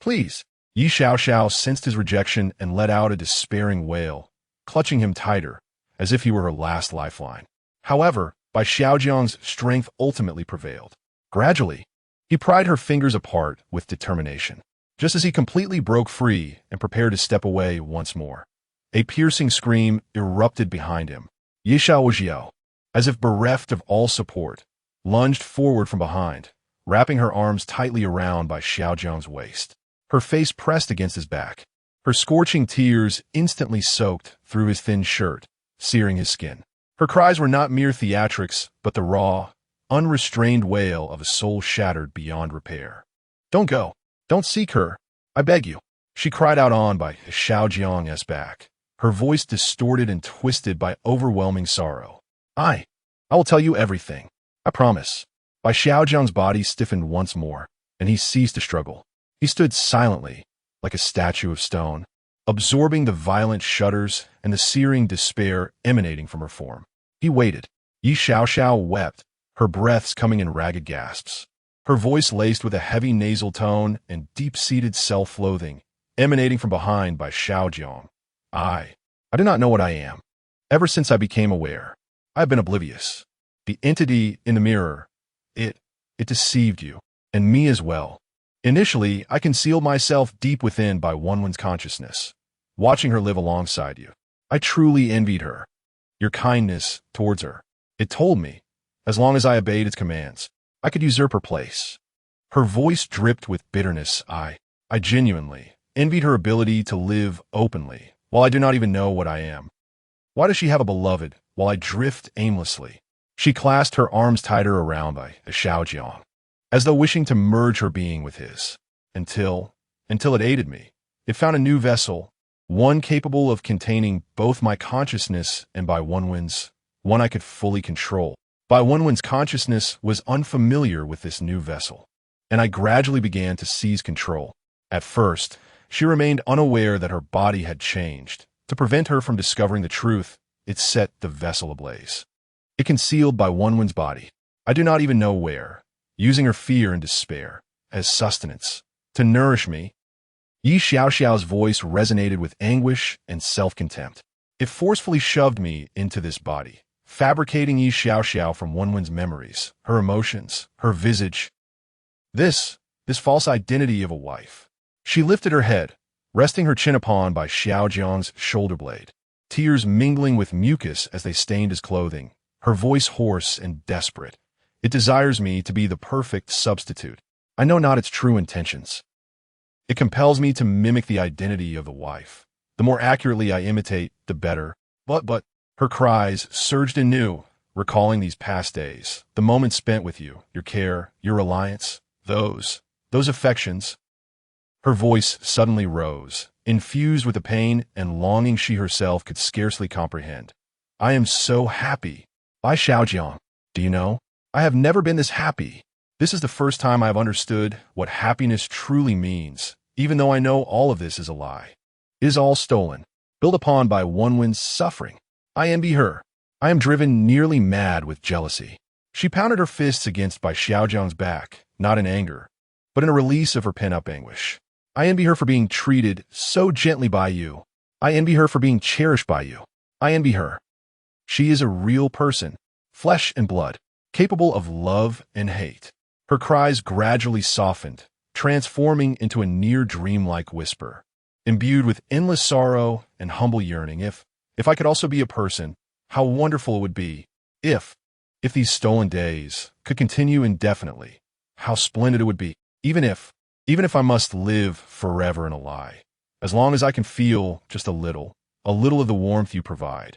please." Yi Xiaoxiao sensed his rejection and let out a despairing wail, clutching him tighter, as if he were her last lifeline. However, Bai Xiaojiang's strength ultimately prevailed. Gradually, he pried her fingers apart with determination. Just as he completely broke free and prepared to step away once more, a piercing scream erupted behind him. Yi Xiaojiao, as if bereft of all support, lunged forward from behind, wrapping her arms tightly around Bai Xiaojiang's waist. Her face pressed against his back, her scorching tears instantly soaked through his thin shirt, searing his skin. Her cries were not mere theatrics, but the raw, unrestrained wail of a soul shattered beyond repair. "Don't go. Don't seek her, I beg you. She cried out on Bai Xiaojiang's back, her voice distorted and twisted by overwhelming sorrow. I will tell you everything. I promise. Bai Xiaojiang's body stiffened once more, and he ceased to struggle. He stood silently, like a statue of stone, absorbing the violent shudders and the searing despair emanating from her form. He waited. Yi Xiaoxiao wept, her breaths coming in ragged gasps. Her voice laced with a heavy nasal tone and deep-seated self-loathing, emanating from behind Bai Xiaojiang. I do not know what I am. Ever since I became aware, I have been oblivious. The entity in the mirror, it deceived you, and me as well. Initially, I concealed myself deep within Bai Wenwen's consciousness, watching her live alongside you. I truly envied her. Your kindness towards her. It told me, as long as I obeyed its commands, I could usurp her place. Her voice dripped with bitterness. I genuinely envied her ability to live openly, while I do not even know what I am. Why does she have a beloved, while I drift aimlessly? She clasped her arms tighter around Bai Xiaojiang, as though wishing to merge her being with his. Until it aided me. It found a new vessel, one capable of containing both my consciousness and Bai Wenwen's, one I could fully control. Bai Wenwen's consciousness was unfamiliar with this new vessel, and I gradually began to seize control. At first, she remained unaware that her body had changed. To prevent her from discovering the truth, it set the vessel ablaze. It concealed Bai Wenwen's body, I do not even know where, using her fear and despair as sustenance to nourish me. Yi Xiaoxiao's voice resonated with anguish and self-contempt. It forcefully shoved me into this body, fabricating Yi Xiaoxiao from Wenwen's memories, her emotions, her visage. This false identity of a wife. She lifted her head, resting her chin upon Bai Xiaojiang's shoulder blade, tears mingling with mucus as they stained his clothing, her voice hoarse and desperate. It desires me to be the perfect substitute. I know not its true intentions. It compels me to mimic the identity of the wife. The more accurately I imitate, the better. But, her cries surged anew, recalling these past days, the moments spent with you, your care, your reliance, those affections. Her voice suddenly rose, infused with a pain and longing she herself could scarcely comprehend. I am so happy. Bai Xiaojiang, do you know? I have never been this happy. This is the first time I have understood what happiness truly means, even though I know all of this is a lie. It is all stolen, built upon Bai Wenwen's suffering. I envy her. I am driven nearly mad with jealousy. She pounded her fists against Bai Xiaojiang's back, not in anger, but in a release of her pent-up anguish. I envy her for being treated so gently by you. I envy her for being cherished by you. I envy her. She is a real person, flesh and blood, capable of love and hate. Her cries gradually softened, transforming into a near dreamlike whisper, imbued with endless sorrow and humble yearning. If I could also be a person, how wonderful it would be. If these stolen days could continue indefinitely, how splendid it would be. Even if I must live forever in a lie, as long as I can feel just a little of the warmth you provide.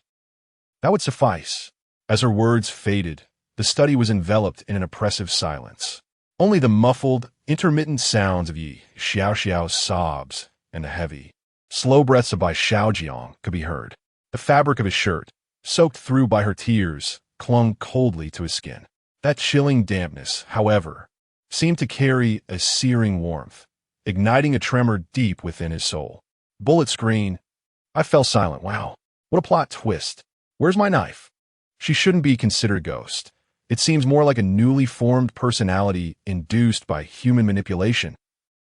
That would suffice. As her words faded, the study was enveloped in an oppressive silence. Only the muffled, intermittent sounds of Yi Xiaoxiao's sobs and the heavy, slow breaths of Bai Xiaojiang could be heard. The fabric of his shirt, soaked through by her tears, clung coldly to his skin. That chilling dampness, however, seemed to carry a searing warmth, igniting a tremor deep within his soul. Bullet screen. I fell silent. Wow, what a plot twist. Where's my knife? She shouldn't be considered a ghost. It seems more like a newly formed personality induced by human manipulation.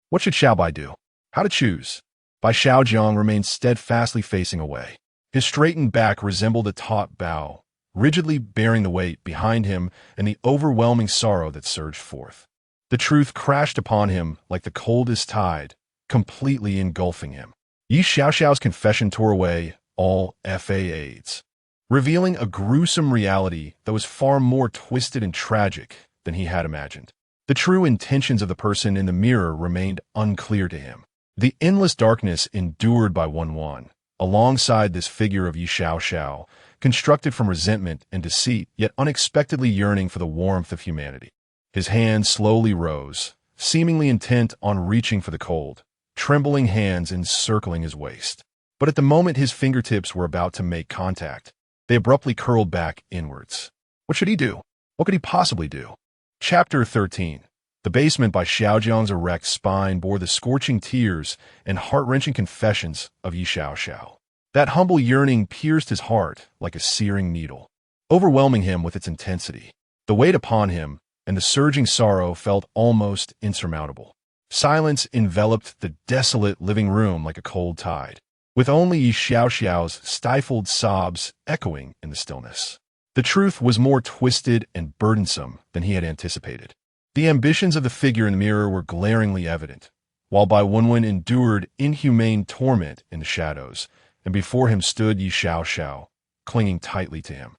What should Xiaobai do? How to choose? Bai Xiaojiang remained steadfastly facing away. His straightened back resembled a taut bow, rigidly bearing the weight behind him and the overwhelming sorrow that surged forth. The truth crashed upon him like the coldest tide, completely engulfing him. Yi Xiaoxiao's confession tore away all FAAs, revealing a gruesome reality that was far more twisted and tragic than he had imagined. The true intentions of the person in the mirror remained unclear to him. The endless darkness endured by Wenwen, alongside this figure of Yi Xiaoxiao, constructed from resentment and deceit, yet unexpectedly yearning for the warmth of humanity. His hand slowly rose, seemingly intent on reaching for the cold, trembling hands encircling his waist. But at the moment his fingertips were about to make contact, they abruptly curled back inwards. What should he do? What could he possibly do? Chapter 13. The basement by Xiaojiang's erect spine bore the scorching tears and heart-wrenching confessions of Yi Xiaoxiao. That humble yearning pierced his heart like a searing needle, overwhelming him with its intensity. The weight upon him and the surging sorrow felt almost insurmountable. Silence enveloped the desolate living room like a cold tide, with only Yi Xiaoxiao's stifled sobs echoing in the stillness. The truth was more twisted and burdensome than he had anticipated. The ambitions of the figure in the mirror were glaringly evident, while Bai Wenwen endured inhumane torment in the shadows, and before him stood Yi Xiaoxiao, clinging tightly to him.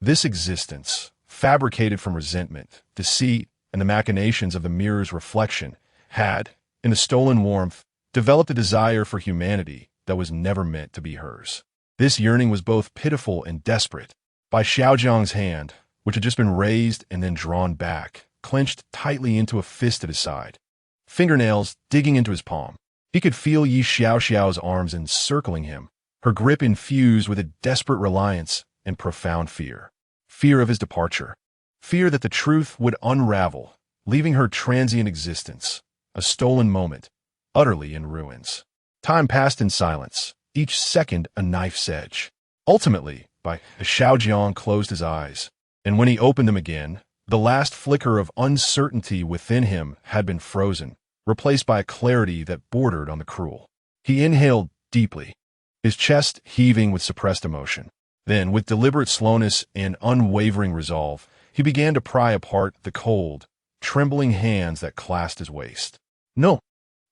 This existence, fabricated from resentment, deceit, and the machinations of the mirror's reflection, had, in the stolen warmth, developed a desire for humanity that was never meant to be hers. This yearning was both pitiful and desperate. Bai Xiaojiang's hand, which had just been raised and then drawn back, clenched tightly into a fist at his side, fingernails digging into his palm. He could feel Yi Xiaoxiao's arms encircling him, her grip infused with a desperate reliance and profound fear. Fear of his departure. Fear that the truth would unravel, leaving her transient existence, a stolen moment, utterly in ruins. Time passed in silence, each second a knife's edge. Ultimately, Bai Xiaojiang closed his eyes, and when he opened them again, the last flicker of uncertainty within him had been frozen, replaced by a clarity that bordered on the cruel. He inhaled deeply, his chest heaving with suppressed emotion. Then, with deliberate slowness and unwavering resolve, he began to pry apart the cold, trembling hands that clasped his waist. No,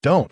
don't.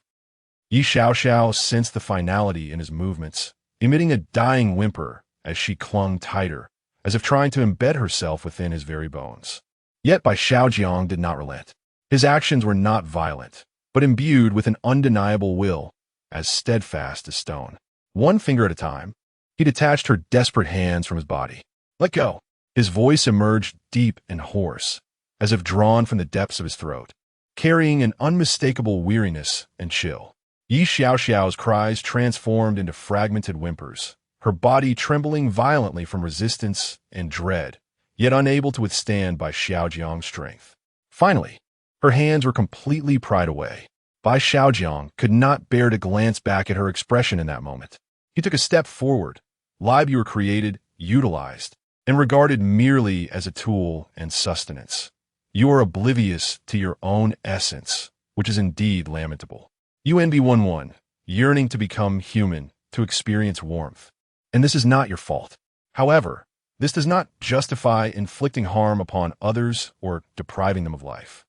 Yi Xiaoxiao sensed the finality in his movements, emitting a dying whimper as she clung tighter, as if trying to embed herself within his very bones. Yet Bai Xiaojiang did not relent. His actions were not violent, but imbued with an undeniable will, as steadfast as stone. One finger at a time, he detached her desperate hands from his body. Let go. His voice emerged deep and hoarse, as if drawn from the depths of his throat, carrying an unmistakable weariness and chill. Yi Xiaoxiao's cries transformed into fragmented whimpers, her body trembling violently from resistance and dread, yet unable to withstand Bai Xiaojiang's strength. Finally, her hands were completely pried away. Bai Xiaojiang could not bear to glance back at her expression in that moment. He took a step forward, live you were created, utilized, and regarded merely as a tool and sustenance. You are oblivious to your own essence, which is indeed lamentable. UNB11, yearning to become human, to experience warmth. And this is not your fault. However, this does not justify inflicting harm upon others or depriving them of life.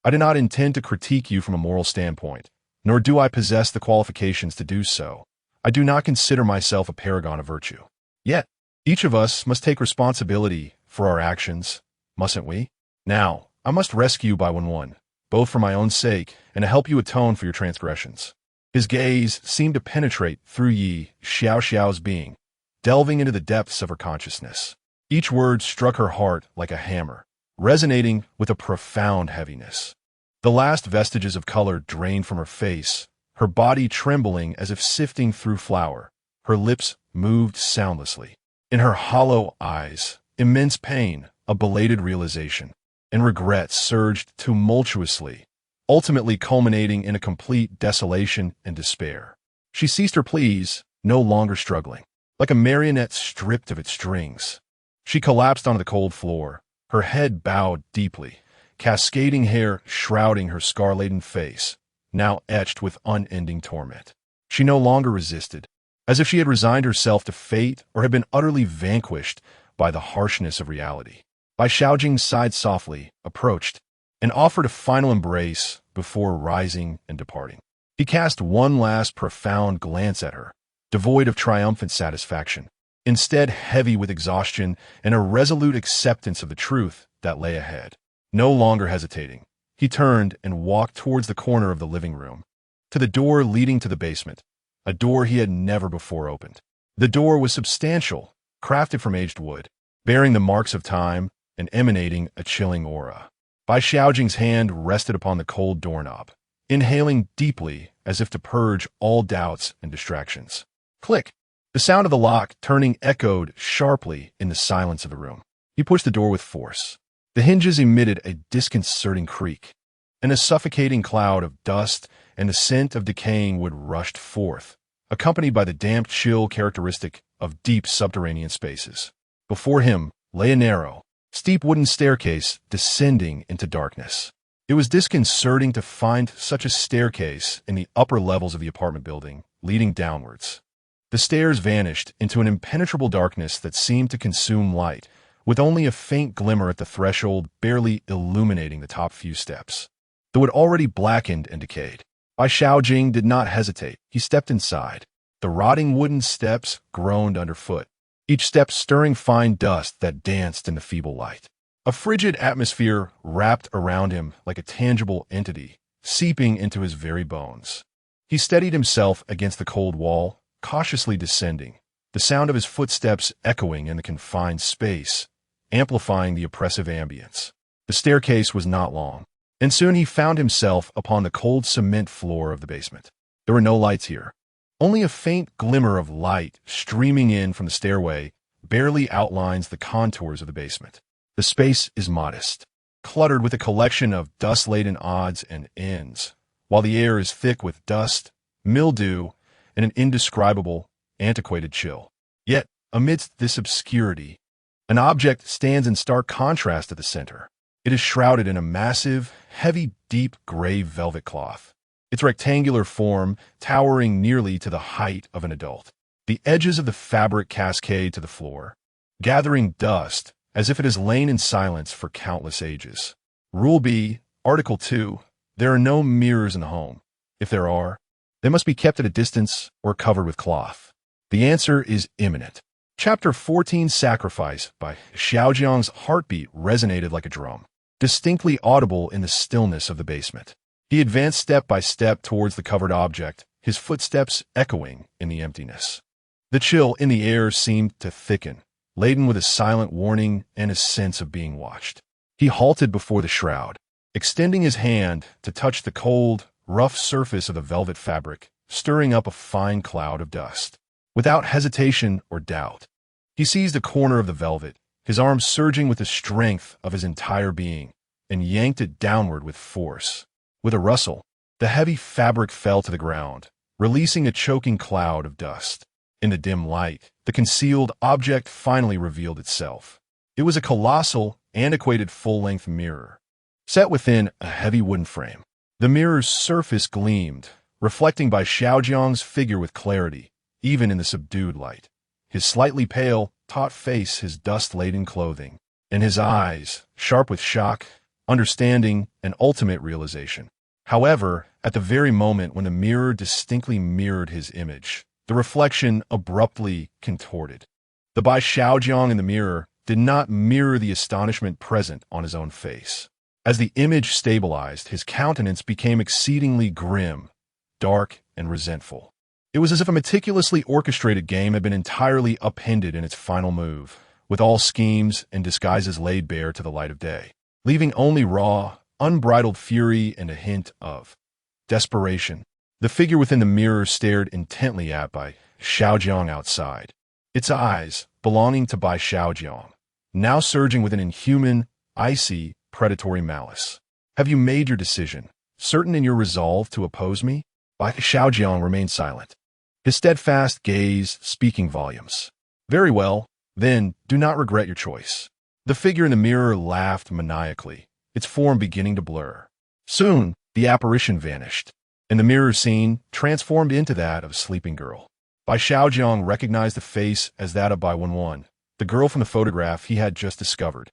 I do not intend to critique you from a moral standpoint, nor do I possess the qualifications to do so. I do not consider myself a paragon of virtue. Yet, each of us must take responsibility for our actions, mustn't we? Now, I must rescue Bai Wenwen, both for my own sake and to help you atone for your transgressions. His gaze seemed to penetrate through Yi Xiaoxiao's being, delving into the depths of her consciousness. Each word struck her heart like a hammer, resonating with a profound heaviness. The last vestiges of color drained from her face, her body trembling as if sifting through flour. Her lips moved soundlessly. In her hollow eyes, immense pain, a belated realization, and regret surged tumultuously, ultimately culminating in a complete desolation and despair. She ceased her pleas, no longer struggling. Like a marionette stripped of its strings, she collapsed onto the cold floor, her head bowed deeply, cascading hair shrouding her scar-laden face, now etched with unending torment. She no longer resisted, as if she had resigned herself to fate or had been utterly vanquished by the harshness of reality. Bai Xiaojiang sighed softly, approached, and offered a final embrace before rising and departing. He cast one last profound glance at her, devoid of triumphant satisfaction, instead heavy with exhaustion and a resolute acceptance of the truth that lay ahead. No longer hesitating, he turned and walked towards the corner of the living room, to the door leading to the basement, a door he had never before opened. The door was substantial, crafted from aged wood, bearing the marks of time and emanating a chilling aura. Bai Xiaojiang's hand rested upon the cold doorknob, inhaling deeply as if to purge all doubts and distractions. Click! The sound of the lock turning echoed sharply in the silence of the room. He pushed the door with force. The hinges emitted a disconcerting creak, and a suffocating cloud of dust and the scent of decaying wood rushed forth, accompanied by the damp chill characteristic of deep subterranean spaces. Before him lay a narrow, steep wooden staircase descending into darkness. It was disconcerting to find such a staircase in the upper levels of the apartment building, leading downwards. The stairs vanished into an impenetrable darkness that seemed to consume light, with only a faint glimmer at the threshold barely illuminating the top few steps. Though it already blackened and decayed, Bai Xiaojiang did not hesitate. He stepped inside. The rotting wooden steps groaned underfoot, each step stirring fine dust that danced in the feeble light. A frigid atmosphere wrapped around him like a tangible entity, seeping into his very bones. He steadied himself against the cold wall, cautiously descending, the sound of his footsteps echoing in the confined space, amplifying the oppressive ambience. The staircase was not long, and soon he found himself upon the cold cement floor of the basement. There were no lights here. Only a faint glimmer of light streaming in from the stairway barely outlines the contours of the basement. The space is modest, cluttered with a collection of dust-laden odds and ends, while the air is thick with dust, mildew, and an indescribable, antiquated chill. Yet, amidst this obscurity, an object stands in stark contrast at the center. It is shrouded in a massive, heavy, deep gray velvet cloth, its rectangular form towering nearly to the height of an adult. The edges of the fabric cascade to the floor, gathering dust as if it has lain in silence for countless ages. Rule B, Article 2, there are no mirrors in the home. If there are, they must be kept at a distance or covered with cloth. The answer is imminent. Chapter 14, Sacrifice, Bai Xiaojiang's heartbeat resonated like a drum, distinctly audible in the stillness of the basement. He advanced step by step towards the covered object, his footsteps echoing in the emptiness. The chill in the air seemed to thicken, laden with a silent warning and a sense of being watched. He halted before the shroud, extending his hand to touch the cold, rough surface of the velvet fabric, stirring up a fine cloud of dust. Without hesitation or doubt, he seized a corner of the velvet, his arm surging with the strength of his entire being, and yanked it downward with force. With a rustle, the heavy fabric fell to the ground, releasing a choking cloud of dust. In the dim light, the concealed object finally revealed itself. It was a colossal, antiquated full-length mirror, set within a heavy wooden frame. The mirror's surface gleamed, reflecting Bai Xiaojiang's figure with clarity, even in the subdued light. His slightly pale, taut face, his dust-laden clothing, and his eyes, sharp with shock, understanding, and ultimate realization. However, at the very moment when the mirror distinctly mirrored his image, the reflection abruptly contorted. The Bai Xiaojiang in the mirror did not mirror the astonishment present on his own face. As the image stabilized, his countenance became exceedingly grim, dark, and resentful. It was as if a meticulously orchestrated game had been entirely upended in its final move, with all schemes and disguises laid bare to the light of day, leaving only raw, unbridled fury and a hint of desperation. The figure within the mirror stared intently at Bai Xiaojiang outside, its eyes, belonging to Bai Xiaojiang, now surging with an inhuman, icy, predatory malice. Have you made your decision, certain in your resolve to oppose me? Bai Xiaojiang remained silent, his steadfast gaze speaking volumes. Very well, then do not regret your choice. The figure in the mirror laughed maniacally, its form beginning to blur. Soon, the apparition vanished, and the mirror scene transformed into that of a sleeping girl. Bai Xiaojiang recognized the face as that of Bai Wenwen, the girl from the photograph he had just discovered.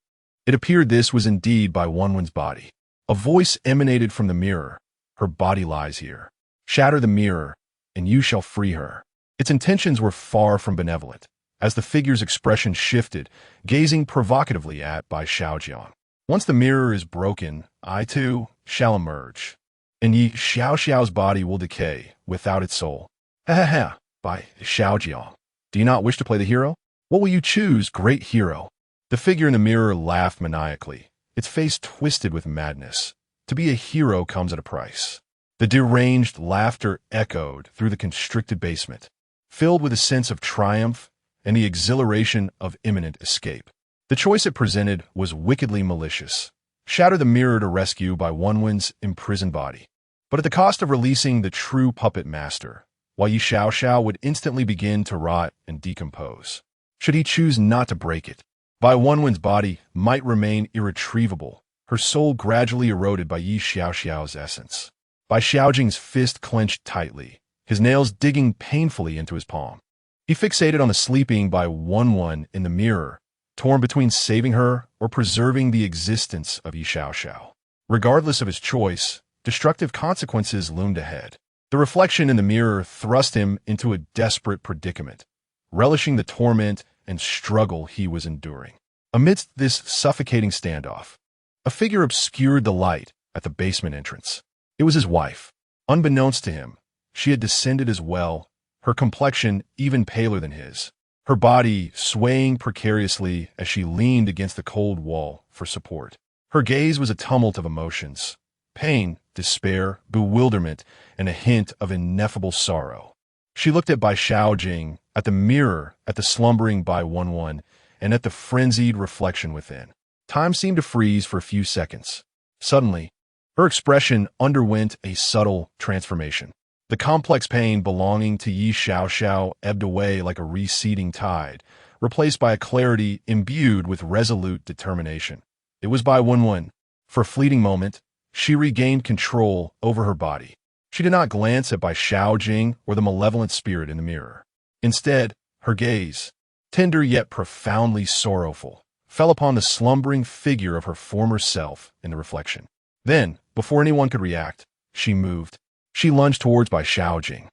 It appeared this was indeed Bai Wenwen's body. A voice emanated from the mirror. Her body lies here. Shatter the mirror, and you shall free her. Its intentions were far from benevolent, as the figure's expression shifted, gazing provocatively at Bai Xiaojiang. Once the mirror is broken, I too shall emerge, and Yi Xiaoxiao's body will decay without its soul. Ha ha ha, Bai Xiaojiang. Do you not wish to play the hero? What will you choose, great hero? The figure in the mirror laughed maniacally, its face twisted with madness. To be a hero comes at a price. The deranged laughter echoed through the constricted basement, filled with a sense of triumph and the exhilaration of imminent escape. The choice it presented was wickedly malicious. Shatter the mirror to rescue Bai Wenwen's imprisoned body, but at the cost of releasing the true puppet master, while Yi Xiaoxiao would instantly begin to rot and decompose. Should he choose not to break it, Bai Wenwen's body might remain irretrievable, her soul gradually eroded by Yi Xiaoxiao's essence. Bai Xiaojiang's fist clenched tightly, his nails digging painfully into his palm. He fixated on the sleeping Bai Wenwen in the mirror, torn between saving her or preserving the existence of Yi Xiaoxiao. Regardless of his choice, destructive consequences loomed ahead. The reflection in the mirror thrust him into a desperate predicament, relishing the torment and struggle he was enduring. Amidst this suffocating standoff, a figure obscured the light at the basement entrance. It was his wife. Unbeknownst to him, she had descended as well, her complexion even paler than his, her body swaying precariously as she leaned against the cold wall for support. Her gaze was a tumult of emotions: pain, despair, bewilderment, and a hint of ineffable sorrow. She looked at Bai Xiaojiang, at the mirror, at the slumbering Bai Wenwen, and at the frenzied reflection within. Time seemed to freeze for a few seconds. Suddenly, her expression underwent a subtle transformation. The complex pain belonging to Yi Xiaoxiao ebbed away like a receding tide, replaced by a clarity imbued with resolute determination. It was Bai Wenwen. For a fleeting moment, she regained control over her body. She did not glance at Bai Xiaojiang or the malevolent spirit in the mirror. Instead, her gaze, tender yet profoundly sorrowful, fell upon the slumbering figure of her former self in the reflection. Then, before anyone could react, she moved. She lunged towards Bai Xiaojiang,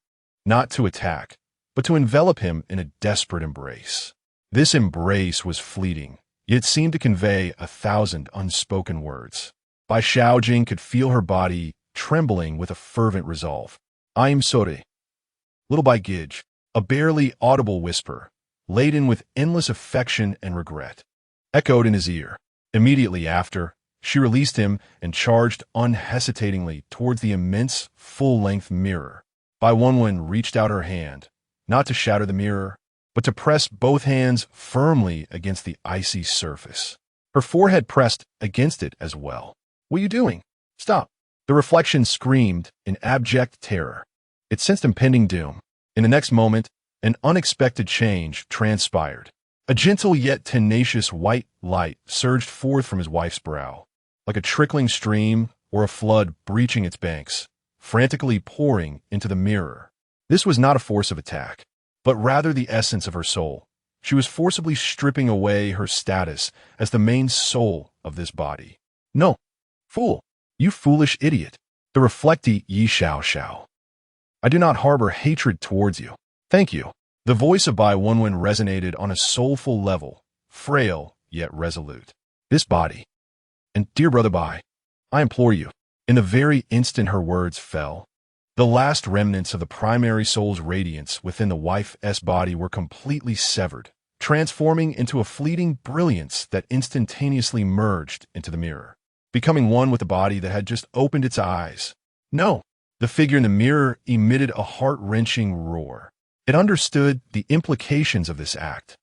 not to attack, but to envelop him in a desperate embrace. This embrace was fleeting, yet seemed to convey 1,000 unspoken words. Bai Xiaojiang could feel her body trembling with a fervent resolve. "I am sorry." Little by Gidge, a barely audible whisper, laden with endless affection and regret, echoed in his ear. Immediately after, she released him and charged unhesitatingly towards the immense, full-length mirror. Bai Wenwen reached out her hand, not to shatter the mirror, but to press both hands firmly against the icy surface. Her forehead pressed against it as well. "What are you doing? Stop!" The reflection screamed in abject terror. It sensed impending doom. In the next moment, an unexpected change transpired. A gentle yet tenacious white light surged forth from his wife's brow, like a trickling stream or a flood breaching its banks, frantically pouring into the mirror. This was not a force of attack, but rather the essence of her soul. She was forcibly stripping away her status as the main soul of this body. "No, fool! You foolish idiot!" The reflectee Yi Xiaoxiao. "I do not harbor hatred towards you. Thank you." The voice of Bai Wenwen resonated on a soulful level, frail yet resolute. "This body, and dear brother Bai, I implore you." In the very instant her words fell, the last remnants of the primary soul's radiance within the wife's body were completely severed, transforming into a fleeting brilliance that instantaneously merged into the mirror, becoming one with the body that had just opened its eyes. "No!" The figure in the mirror emitted a heart-wrenching roar. It understood the implications of this act.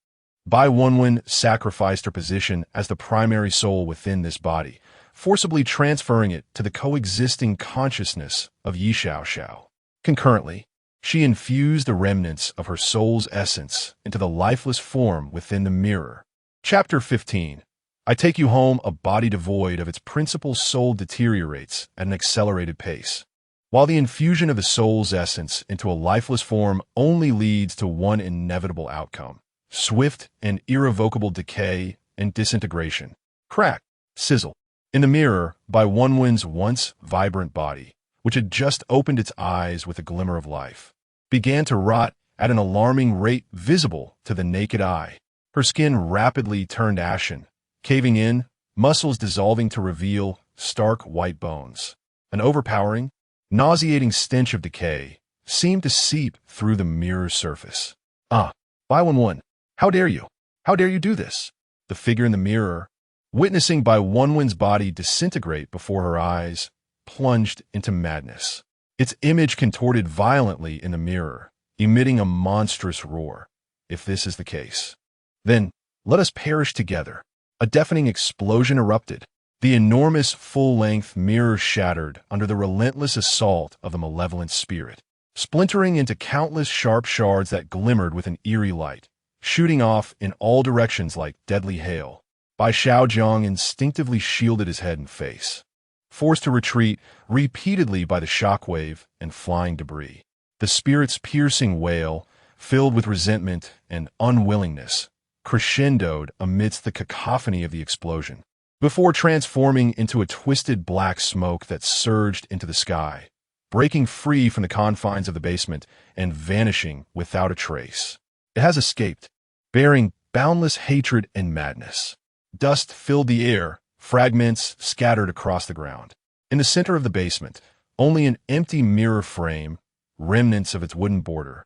Bai Wenwen sacrificed her position as the primary soul within this body, forcibly transferring it to the coexisting consciousness of Yi Xiaoxiao. Concurrently, she infused the remnants of her soul's essence into the lifeless form within the mirror. Chapter 15. I take you home. A body devoid of its principal soul deteriorates at an accelerated pace, while the infusion of the soul's essence into a lifeless form only leads to one inevitable outcome: swift and irrevocable decay and disintegration. Crack, sizzle. In the mirror, Bai Wenwen's once vibrant body, which had just opened its eyes with a glimmer of life, began to rot at an alarming rate visible to the naked eye. Her skin rapidly turned ashen, caving in, muscles dissolving to reveal stark white bones. An overpowering, nauseating stench of decay seemed to seep through the mirror's surface. "Ah, Bai Wenwen, how dare you? How dare you do this?" The figure in the mirror, Witnessing Bai Wenwen's body disintegrate before her eyes, plunged into madness. Its image contorted violently in the mirror, emitting a monstrous roar. If this is the case, then let us perish together. A deafening explosion erupted. The enormous full-length mirror shattered under the relentless assault of the malevolent spirit, splintering into countless sharp shards that glimmered with an eerie light, shooting off in all directions like deadly hail. Bai Xiaojiang instinctively shielded his head and face, forced to retreat repeatedly by the shockwave and flying debris. The spirit's piercing wail, filled with resentment and unwillingness, crescendoed amidst the cacophony of the explosion, before transforming into a twisted black smoke that surged into the sky, breaking free from the confines of the basement and vanishing without a trace. It has escaped, bearing boundless hatred and madness. Dust filled the air, fragments scattered across the ground. In the center of the basement, only an empty mirror frame, remnants of its wooden border,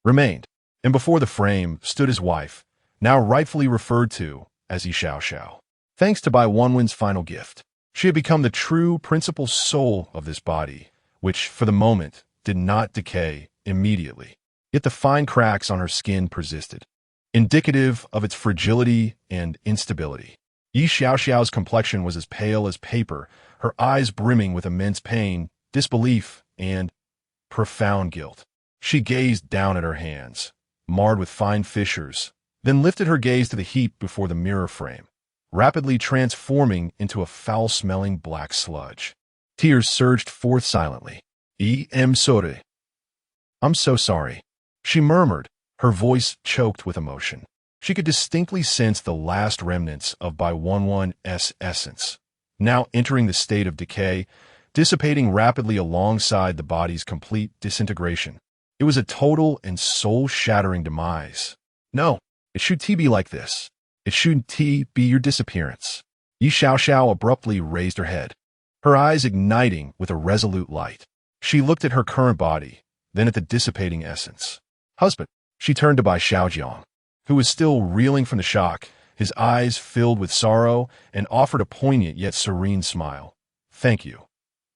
remained, and before the frame stood his wife, now rightfully referred to as Yi Xiaoxiao. Thanks to Bai Wenwen's final gift, she had become the true principal soul of this body, which, for the moment, did not decay immediately. Yet the fine cracks on her skin persisted, indicative of its fragility and instability. Yi Xiaoxiao's complexion was as pale as paper, her eyes brimming with immense pain, disbelief, and profound guilt. She gazed down at her hands, marred with fine fissures, then lifted her gaze to the heap before the mirror frame, rapidly transforming into a foul-smelling black sludge. Tears surged forth silently. I'm sorry. I'm so sorry, she murmured, her voice choked with emotion. She could distinctly sense the last remnants of Bai Wenwen's essence, now entering the state of decay, dissipating rapidly alongside the body's complete disintegration. It was a total and soul-shattering demise. No, it shouldn't be like this. It shouldn't be your disappearance. Yi Xiaoxiao abruptly raised her head, her eyes igniting with a resolute light. She looked at her current body, then at the dissipating essence. Husband, she turned to Bai Xiaojiang, who was still reeling from the shock, his eyes filled with sorrow, and offered a poignant yet serene smile. Thank you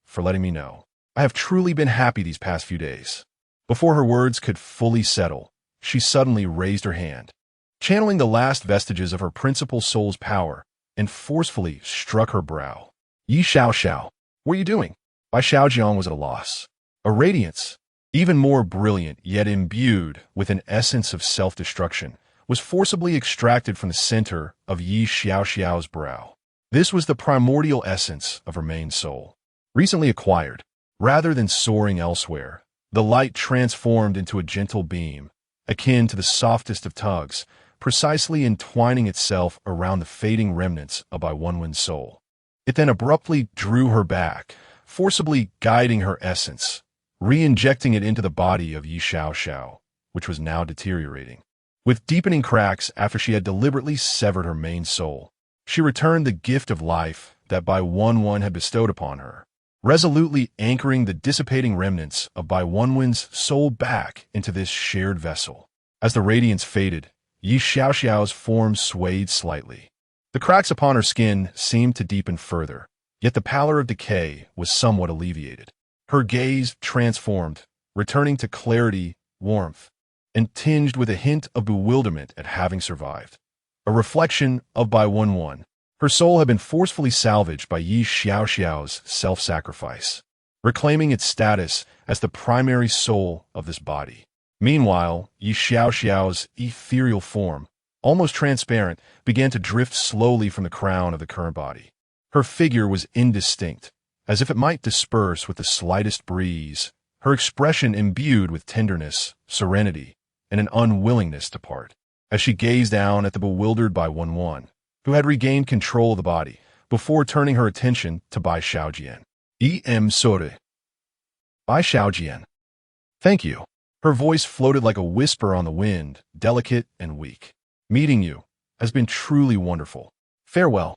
for letting me know. I have truly been happy these past few days. Before her words could fully settle, she suddenly raised her hand, channeling the last vestiges of her principal soul's power, and forcefully struck her brow. Yi Xiaoxiao, what are you doing? Bai Xiaojiang was at a loss. A radiance, even more brilliant yet imbued with an essence of self-destruction, was forcibly extracted from the center of Yi Xiaoxiao's brow. This was the primordial essence of her main soul, recently acquired. Rather than soaring elsewhere, the light transformed into a gentle beam, akin to the softest of tugs, precisely entwining itself around the fading remnants of Bai Wenwen's soul. It then abruptly drew her back, forcibly guiding her essence, re-injecting it into the body of Yi Xiaoxiao, which was now deteriorating. With deepening cracks after she had deliberately severed her main soul, she returned the gift of life that Bai Wenwen had bestowed upon her, resolutely anchoring the dissipating remnants of Bai Wenwen's soul back into this shared vessel. As the radiance faded, Yi Xiaoxiao's form swayed slightly. The cracks upon her skin seemed to deepen further, yet the pallor of decay was somewhat alleviated. Her gaze transformed, returning to clarity, warmth, and tinged with a hint of bewilderment at having survived. A reflection of Bai Wenwen. Her soul had been forcefully salvaged by Yi Xiaoxiao's self-sacrifice, reclaiming its status as the primary soul of this body. Meanwhile, Yi Xiaoxiao's ethereal form, almost transparent, began to drift slowly from the crown of the current body. Her figure was indistinct, as if it might disperse with the slightest breeze, her expression imbued with tenderness, serenity, and an unwillingness to part. As she gazed down at the bewildered Bai Wenwen, who had regained control of the body, before turning her attention to Bai Xiaojiang. I'm sorry. Bai Xiaojiang. Thank you. Her voice floated like a whisper on the wind, delicate and weak. Meeting you has been truly wonderful. Farewell.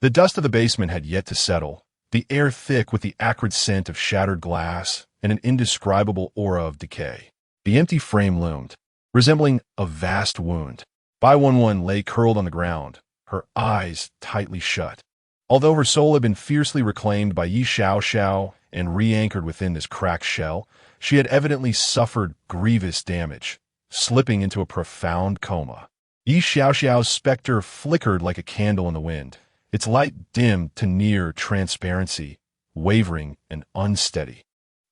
The dust of the basement had yet to settle, the air thick with the acrid scent of shattered glass and an indescribable aura of decay. The empty frame loomed, resembling a vast wound. Bai Wenwen lay curled on the ground, her eyes tightly shut. Although her soul had been fiercely reclaimed by Yi Xiaoxiao and re-anchored within this cracked shell, she had evidently suffered grievous damage, slipping into a profound coma. Yi Xiaoxiao's specter flickered like a candle in the wind, its light dimmed to near transparency, wavering and unsteady,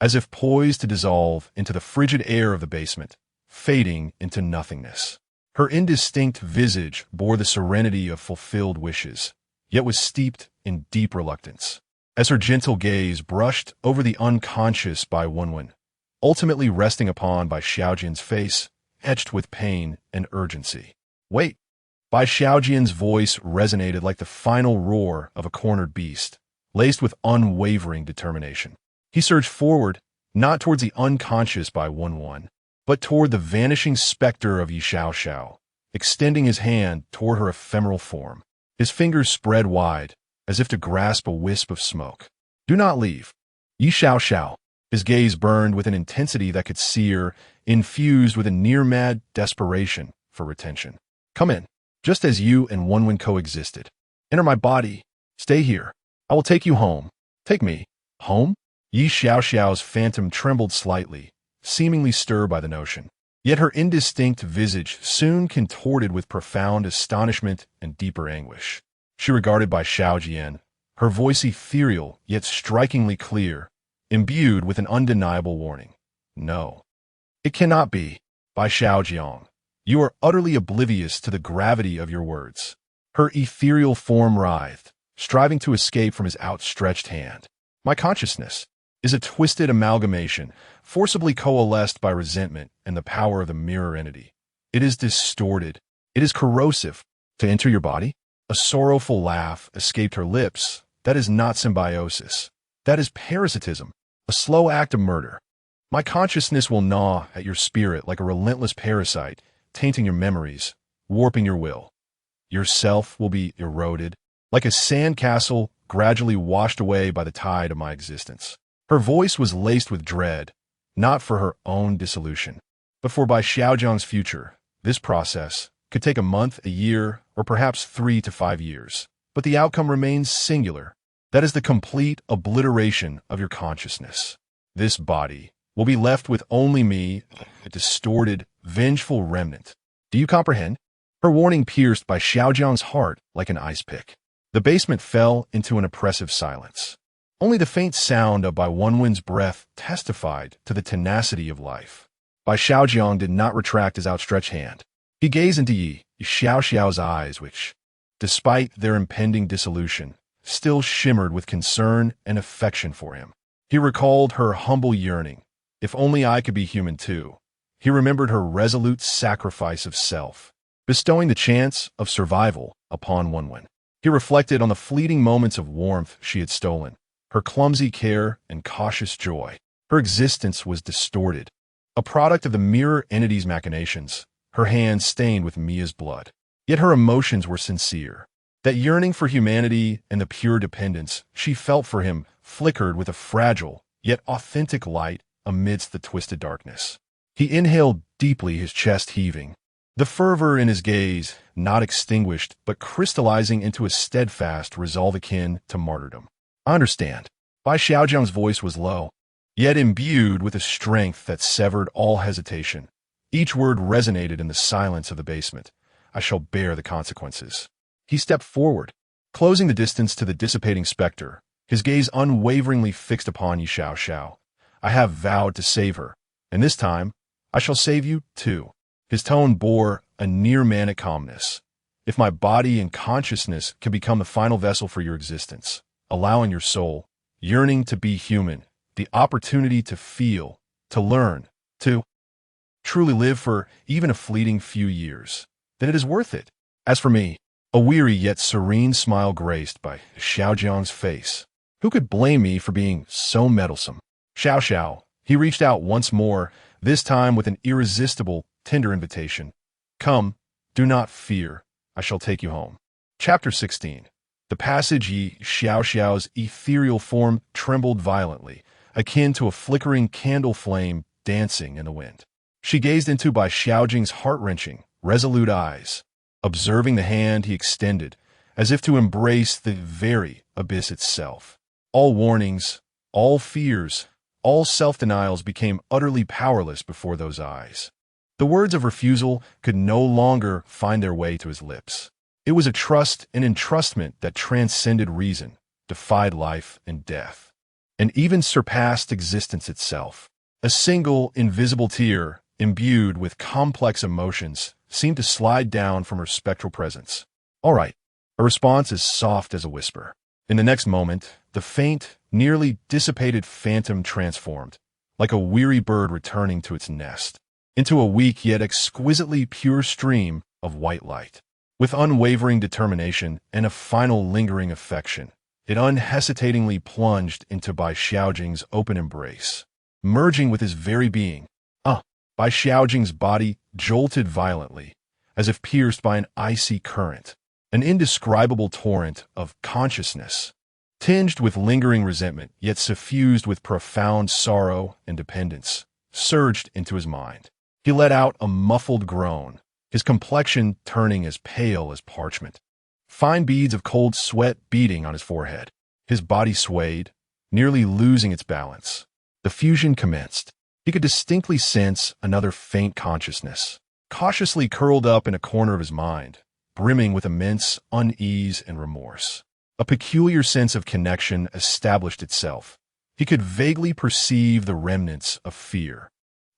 as if poised to dissolve into the frigid air of the basement, fading into nothingness. Her indistinct visage bore the serenity of fulfilled wishes, yet was steeped in deep reluctance. As her gentle gaze brushed over the unconscious Bai Wenwen, ultimately resting upon Bai Xiaojiang's face, etched with pain and urgency. Wait! Bai Xiaojiang's voice resonated like the final roar of a cornered beast, laced with unwavering determination. He surged forward, not towards the unconscious Bai Wenwen, but toward the vanishing specter of Yi Xiaoxiao, extending his hand toward her ephemeral form. His fingers spread wide, as if to grasp a wisp of smoke. Do not leave. Yi Xiaoxiao. His gaze burned with an intensity that could sear, infused with a near-mad desperation for retention. Come in. Just as you and Wenwen coexisted. Enter my body. Stay here. I will take you home. Take me. Home? Yi Xiaoxiao's phantom trembled slightly, seemingly stirred by the notion. Yet her indistinct visage soon contorted with profound astonishment and deeper anguish. She regarded Bai Xiaojiang, her voice ethereal yet strikingly clear, imbued with an undeniable warning. No. It cannot be, Bai Xiaojiang. You are utterly oblivious to the gravity of your words. Her ethereal form writhed, striving to escape from his outstretched hand. My consciousness is a twisted amalgamation, forcibly coalesced by resentment and the power of the mirror entity. It is distorted. It is corrosive. To enter your body? A sorrowful laugh escaped her lips. That is not symbiosis. That is parasitism, a slow act of murder. My consciousness will gnaw at your spirit like a relentless parasite, tainting your memories, warping your will. Your self will be eroded, like a sandcastle gradually washed away by the tide of my existence. Her voice was laced with dread, not for her own dissolution, but for Bai Xiaojiang's future. This process could take a month, a year, or perhaps 3 to 5 years, but the outcome remains singular. That is the complete obliteration of your consciousness. This body will be left with only me, a distorted, vengeful remnant. Do you comprehend? Her warning pierced Bai Xiaojiang's heart like an ice pick. The basement fell into an oppressive silence. Only the faint sound of Bai Wenwen's breath testified to the tenacity of life. Bai Xiaojiang did not retract his outstretched hand. He gazed into Yi Xiaoxiao's eyes, which, despite their impending dissolution, still shimmered with concern and affection for him. He recalled her humble yearning. If only I could be human too. He remembered her resolute sacrifice of self, bestowing the chance of survival upon Wenwen. He reflected on the fleeting moments of warmth she had stolen, her clumsy care and cautious joy. Her existence was distorted, a product of the mirror entity's machinations, her hands stained with Mia's blood. Yet her emotions were sincere. That yearning for humanity and the pure dependence she felt for him flickered with a fragile, yet authentic light amidst the twisted darkness. He inhaled deeply, his chest heaving, the fervor in his gaze not extinguished but crystallizing into a steadfast resolve akin to martyrdom. I understand. Bai Xiaojiang's voice was low, yet imbued with a strength that severed all hesitation. Each word resonated in the silence of the basement. I shall bear the consequences. He stepped forward, closing the distance to the dissipating specter, his gaze unwaveringly fixed upon Yi Xiaoxiao. I have vowed to save her, and this time I shall save you too. His tone bore a near-manic calmness. If my body and consciousness can become the final vessel for your existence, allowing your soul, yearning to be human, the opportunity to feel, to learn, to truly live for even a fleeting few years, then it is worth it. As for me, a weary yet serene smile graced Bai Xiaojiang's face. Who could blame me for being so meddlesome? Xiao. He reached out once more, this time with an irresistible, tender invitation. Come, do not fear. I shall take you home. Chapter 16. The passage Yi Xiaoxiao's ethereal form trembled violently, akin to a flickering candle flame dancing in the wind. She gazed into Bai Xiaojiang's heart-wrenching, resolute eyes. Observing the hand he extended, as if to embrace the very abyss itself. All warnings, all fears, all self-denials became utterly powerless before those eyes. The words of refusal could no longer find their way to his lips. It was a trust and entrustment that transcended reason, defied life and death, and even surpassed existence itself. A single, invisible tear, imbued with complex emotions, seemed to slide down from her spectral presence. "All right," a response as soft as a whisper. In the next moment, the faint, nearly dissipated phantom transformed, like a weary bird returning to its nest, into a weak yet exquisitely pure stream of white light. With unwavering determination and a final lingering affection, it unhesitatingly plunged into Bai Xiaojiang's open embrace, merging with his very being. Bai Xiaojiang's body jolted violently, as if pierced by an icy current. An indescribable torrent of consciousness, tinged with lingering resentment, yet suffused with profound sorrow and dependence, surged into his mind. He let out a muffled groan, his complexion turning as pale as parchment. Fine beads of cold sweat beading on his forehead. His body swayed, nearly losing its balance. The fusion commenced. He could distinctly sense another faint consciousness, cautiously curled up in a corner of his mind, brimming with immense unease and remorse. A peculiar sense of connection established itself. He could vaguely perceive the remnants of fear,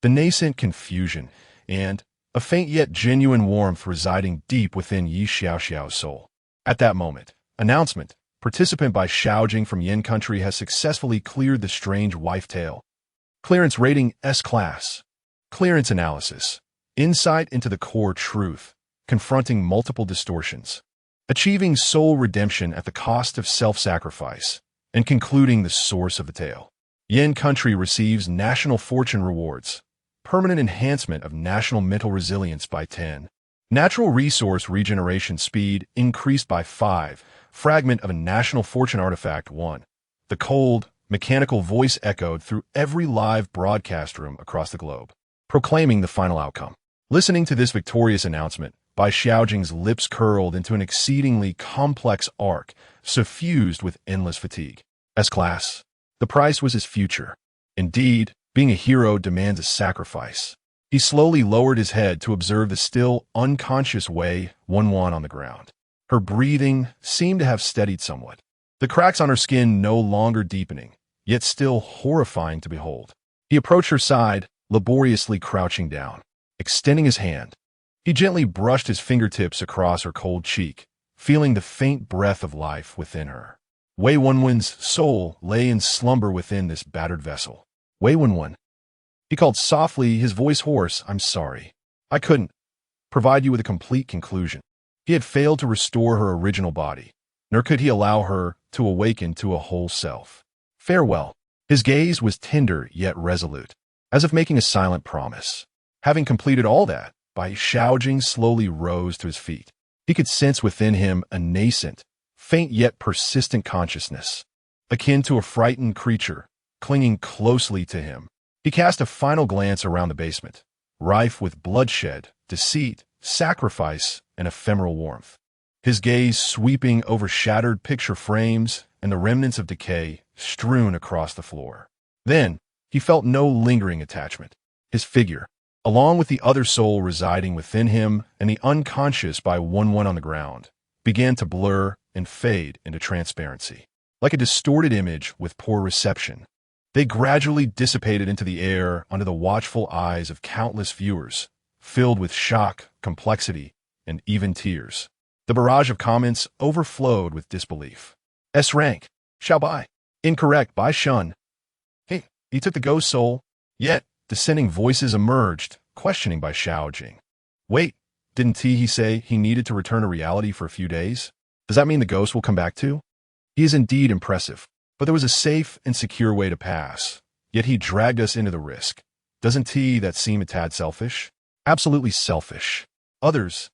the nascent confusion, and a faint yet genuine warmth residing deep within Yi Xiaoxiao's soul. At that moment, announcement: participant Bai Xiaojing from Yin Country has successfully cleared the strange wife tale. Clearance rating S-Class. Clearance analysis. Insight into the core truth, confronting multiple distortions, achieving soul redemption at the cost of self-sacrifice, and concluding the source of the tale. Yin Country receives National Fortune Rewards. Permanent enhancement of national mental resilience by 10. Natural resource regeneration speed increased by 5. Fragment of a National Fortune artifact 1. The cold, mechanical voice echoed through every live broadcast room across the globe, proclaiming the final outcome. Listening to this victorious announcement, Bai Xiaojing's lips curled into an exceedingly complex arc, suffused with endless fatigue. S-Class. The price was his future. Indeed, being a hero demands a sacrifice. He slowly lowered his head to observe the still unconscious Wei Wenwen on the ground. Her breathing seemed to have steadied somewhat, the cracks on her skin no longer deepening, yet still horrifying to behold. He approached her side, laboriously crouching down. Extending his hand, he gently brushed his fingertips across her cold cheek, feeling the faint breath of life within her. Wei Wenwen's soul lay in slumber within this battered vessel. "Wei Wenwen," he called softly, his voice hoarse. "I'm sorry. I couldn't provide you with a complete conclusion." He had failed to restore her original body, nor could he allow her to awaken to a whole self. "Farewell." His gaze was tender yet resolute, as if making a silent promise. Having completed all that, Bai Xiaojing slowly rose to his feet. He could sense within him a nascent, faint yet persistent consciousness, akin to a frightened creature, clinging closely to him. He cast a final glance around the basement, rife with bloodshed, deceit, sacrifice, and ephemeral warmth. His gaze sweeping over shattered picture frames and the remnants of decay strewn across the floor. Then, he felt no lingering attachment. His figure, along with the other soul residing within him and the unconscious Bai Wenwen on the ground, began to blur and fade into transparency. Like a distorted image with poor reception, they gradually dissipated into the air under the watchful eyes of countless viewers, filled with shock, complexity, and even tears. The barrage of comments overflowed with disbelief. S rank. Xiaobai. Incorrect. Bai Shun. Hey, he took the ghost soul. Yet, dissenting voices emerged, questioning Bai Xiaojing. Wait, didn't he say he needed to return to reality for a few days? Does that mean the ghost will come back too? He is indeed impressive, but there was a safe and secure way to pass. Yet he dragged us into the risk. Doesn't that seem a tad selfish? Absolutely selfish. Others,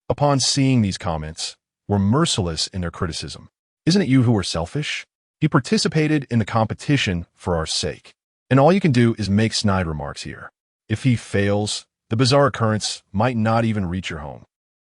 upon seeing these comments, were merciless in their criticism. Isn't it you who are selfish? He participated in the competition for our sake, and all you can do is make snide remarks here. If he fails, the bizarre occurrence might not even reach your home.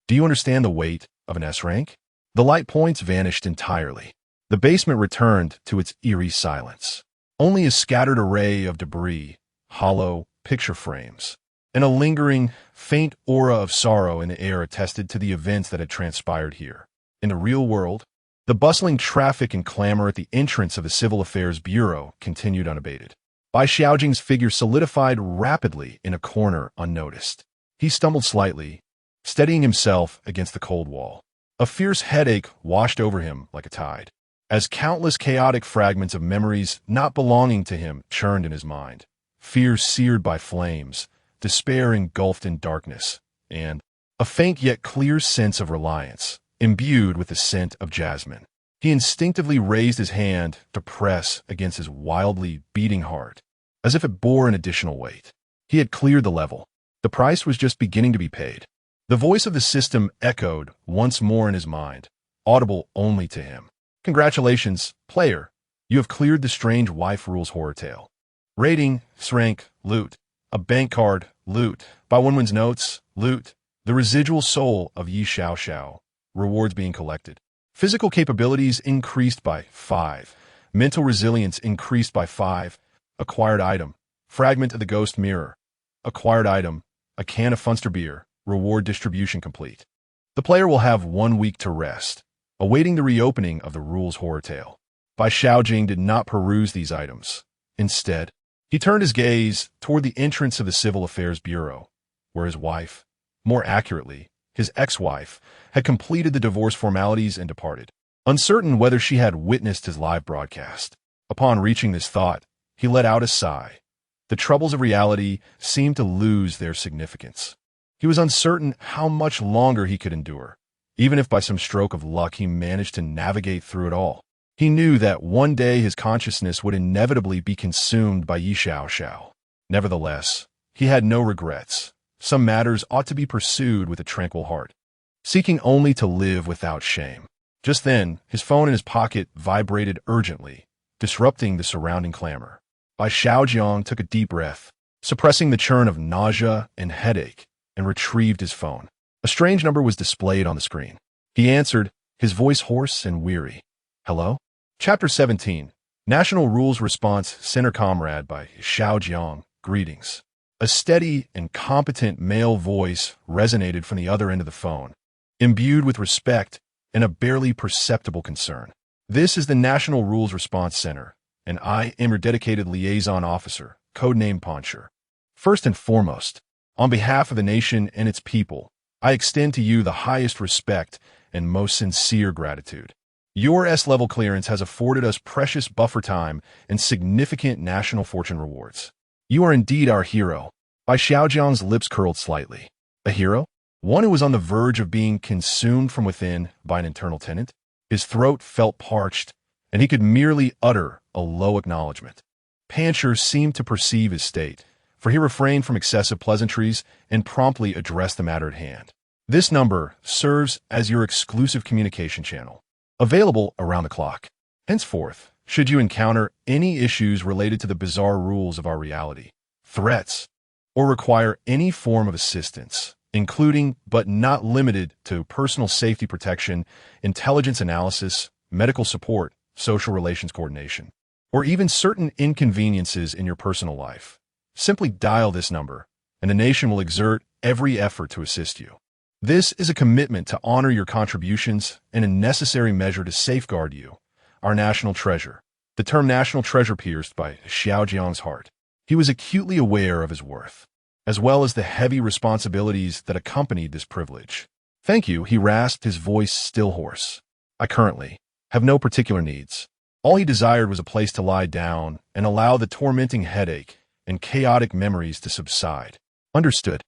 Do you understand the weight of an S rank? The light points vanished entirely. The basement returned to its eerie silence. Only a scattered array of debris, hollow picture frames, and a lingering, faint aura of sorrow in the air attested to the events that had transpired here. In the real world, the bustling traffic and clamor at the entrance of the Civil Affairs Bureau continued unabated. Bai Xiaojiang's figure solidified rapidly in a corner unnoticed. He stumbled slightly, steadying himself against the cold wall. A fierce headache washed over him like a tide, as countless chaotic fragments of memories not belonging to him churned in his mind. Fear seared by flames, despair engulfed in darkness, and a faint yet clear sense of reliance, imbued with the scent of jasmine. He instinctively raised his hand to press against his wildly beating heart, as if it bore an additional weight. He had cleared the level. The price was just beginning to be paid. The voice of the system echoed once more in his mind, audible only to him. Congratulations, player. You have cleared the strange wife rules horror tale. Rating, rank, loot. A bank card, loot. By Wenwen's notes, loot. The residual soul of Yi Xiao. Rewards being collected. Physical capabilities increased by 5. Mental resilience increased by 5. Acquired item. Fragment of the ghost mirror. Acquired item. A can of Funster beer. Reward distribution complete. The player will have 1 week to rest, awaiting the reopening of the rules horror tale. Bai Xiaojiang did not peruse these items. Instead, he turned his gaze toward the entrance of the Civil Affairs Bureau, where his wife, more accurately, his ex-wife, had completed the divorce formalities and departed, uncertain whether she had witnessed his live broadcast. Upon reaching this thought, he let out a sigh. The troubles of reality seemed to lose their significance. He was uncertain how much longer he could endure, even if by some stroke of luck he managed to navigate through it all. He knew that one day his consciousness would inevitably be consumed by Yi Xiao. Nevertheless, he had no regrets. Some matters ought to be pursued with a tranquil heart, seeking only to live without shame. Just then, his phone in his pocket vibrated urgently, disrupting the surrounding clamor. Bai Xiaojiang took a deep breath, suppressing the churn of nausea and headache, and retrieved his phone. A strange number was displayed on the screen. He answered, his voice hoarse and weary. Hello? Chapter 17. National Rules Response Center Comrade Bai Xiaojiang. Greetings. A steady and competent male voice resonated from the other end of the phone, imbued with respect and a barely perceptible concern. This is the National Rules Response Center, and I am your dedicated liaison officer, codenamed Poncher. First and foremost, on behalf of the nation and its people, I extend to you the highest respect and most sincere gratitude. Your S-level clearance has afforded us precious buffer time and significant national fortune rewards. You are indeed our hero. Bai Xiaojiang's lips curled slightly. A hero? One who was on the verge of being consumed from within by an internal tenant? His throat felt parched, and he could merely utter a low acknowledgement. Poncher seemed to perceive his state, for he refrained from excessive pleasantries and promptly addressed the matter at hand. This number serves as your exclusive communication channel, available around the clock. Henceforth, should you encounter any issues related to the bizarre rules of our reality, threats, or require any form of assistance, including but not limited to personal safety protection, intelligence analysis, medical support, social relations coordination, or even certain inconveniences in your personal life, simply dial this number, and the nation will exert every effort to assist you. This is a commitment to honor your contributions and a necessary measure to safeguard you, our national treasure. The term national treasure pierced Bai Xiaojiang's heart. He was acutely aware of his worth, as well as the heavy responsibilities that accompanied this privilege. Thank you, he rasped, his voice still hoarse. I currently have no particular needs. All he desired was a place to lie down and allow the tormenting headache and chaotic memories to subside. Understood.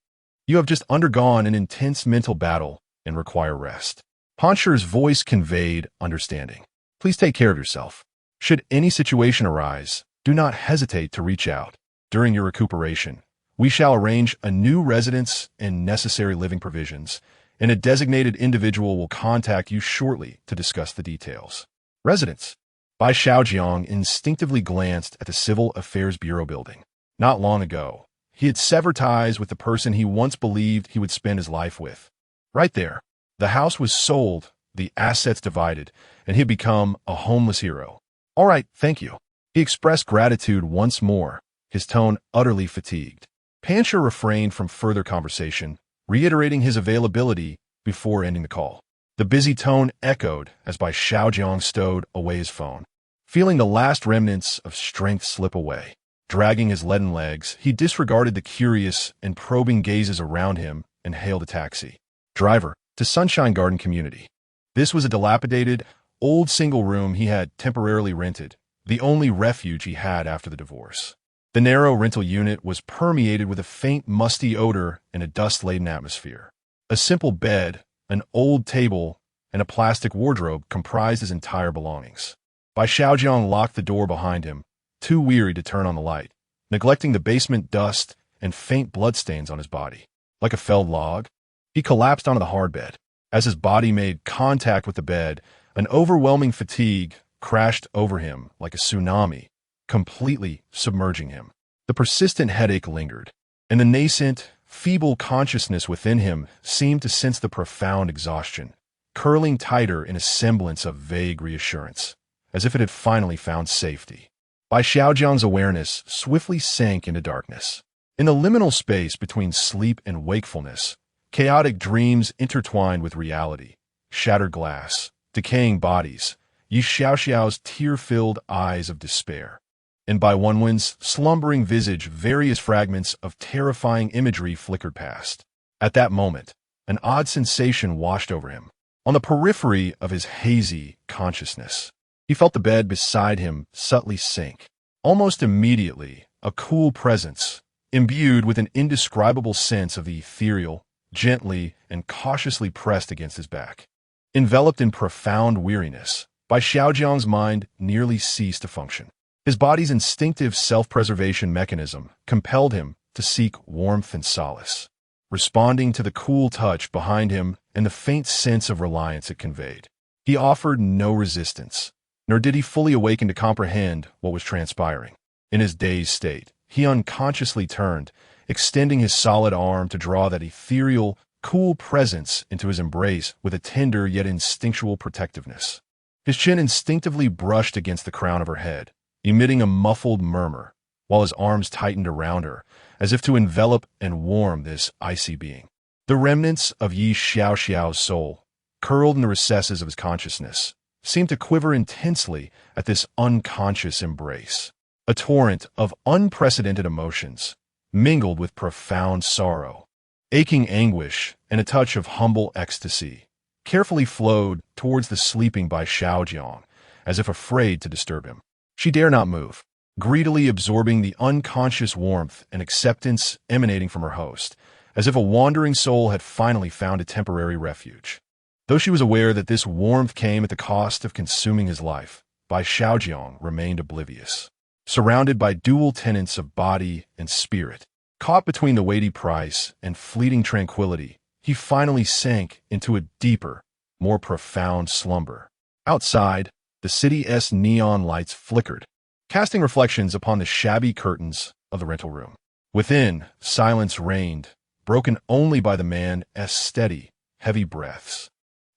You have just undergone an intense mental battle and require rest. Poncher's voice conveyed understanding. Please take care of yourself. Should any situation arise, do not hesitate to reach out. During your recuperation, we shall arrange a new residence and necessary living provisions, and a designated individual will contact you shortly to discuss the details. Residence. Bai Xiaojiang instinctively glanced at the Civil Affairs Bureau building. Not long ago, he had severed ties with the person he once believed he would spend his life with. Right there, the house was sold, the assets divided, and he'd become a homeless hero. "All right, thank you." He expressed gratitude once more, his tone utterly fatigued. Pancha refrained from further conversation, reiterating his availability before ending the call. The busy tone echoed as Bai Xiaojiang stowed away his phone. Feeling the last remnants of strength slip away, dragging his leaden legs, he disregarded the curious and probing gazes around him and hailed a taxi. "Driver, to Sunshine Garden Community." This was a dilapidated, old single room he had temporarily rented, the only refuge he had after the divorce. The narrow rental unit was permeated with a faint, musty odor and a dust-laden atmosphere. A simple bed, an old table, and a plastic wardrobe comprised his entire belongings. Bai Xiaojiang locked the door behind him, too weary to turn on the light, neglecting the basement dust and faint bloodstains on his body. Like a felled log, he collapsed onto the hard bed. As his body made contact with the bed, an overwhelming fatigue crashed over him like a tsunami, completely submerging him. The persistent headache lingered, and the nascent, feeble consciousness within him seemed to sense the profound exhaustion, curling tighter in a semblance of vague reassurance, as if it had finally found safety. Bai Xiaojiang's awareness swiftly sank into darkness. In the liminal space between sleep and wakefulness, chaotic dreams intertwined with reality, shattered glass, decaying bodies, Yi Xiaoxiao's tear-filled eyes of despair. And by Wenwen's slumbering visage, various fragments of terrifying imagery flickered past. At that moment, an odd sensation washed over him. On the periphery of his hazy consciousness, he felt the bed beside him subtly sink. Almost immediately, a cool presence, imbued with an indescribable sense of the ethereal, gently and cautiously pressed against his back. Enveloped in profound weariness, Bai Xiaojiang's mind nearly ceased to function. His body's instinctive self-preservation mechanism compelled him to seek warmth and solace, responding to the cool touch behind him and the faint sense of reliance it conveyed. He offered no resistance, nor did he fully awaken to comprehend what was transpiring. In his dazed state, he unconsciously turned, extending his solid arm to draw that ethereal, cool presence into his embrace with a tender yet instinctual protectiveness. His chin instinctively brushed against the crown of her head, emitting a muffled murmur, while his arms tightened around her, as if to envelop and warm this icy being. The remnants of Yi Xiaoxiao's soul, curled in the recesses of his consciousness, seemed to quiver intensely at this unconscious embrace. A torrent of unprecedented emotions, mingled with profound sorrow, aching anguish, and a touch of humble ecstasy, carefully flowed towards the sleeping Bai Xiaojiang, as if afraid to disturb him. She dare not move, greedily absorbing the unconscious warmth and acceptance emanating from her host, as if a wandering soul had finally found a temporary refuge. Though she was aware that this warmth came at the cost of consuming his life, Bai Xiaojiang remained oblivious. Surrounded by dual tenets of body and spirit, caught between the weighty price and fleeting tranquility, he finally sank into a deeper, more profound slumber. Outside, the city's neon lights flickered, casting reflections upon the shabby curtains of the rental room. Within, silence reigned, broken only by the man's steady, heavy breaths,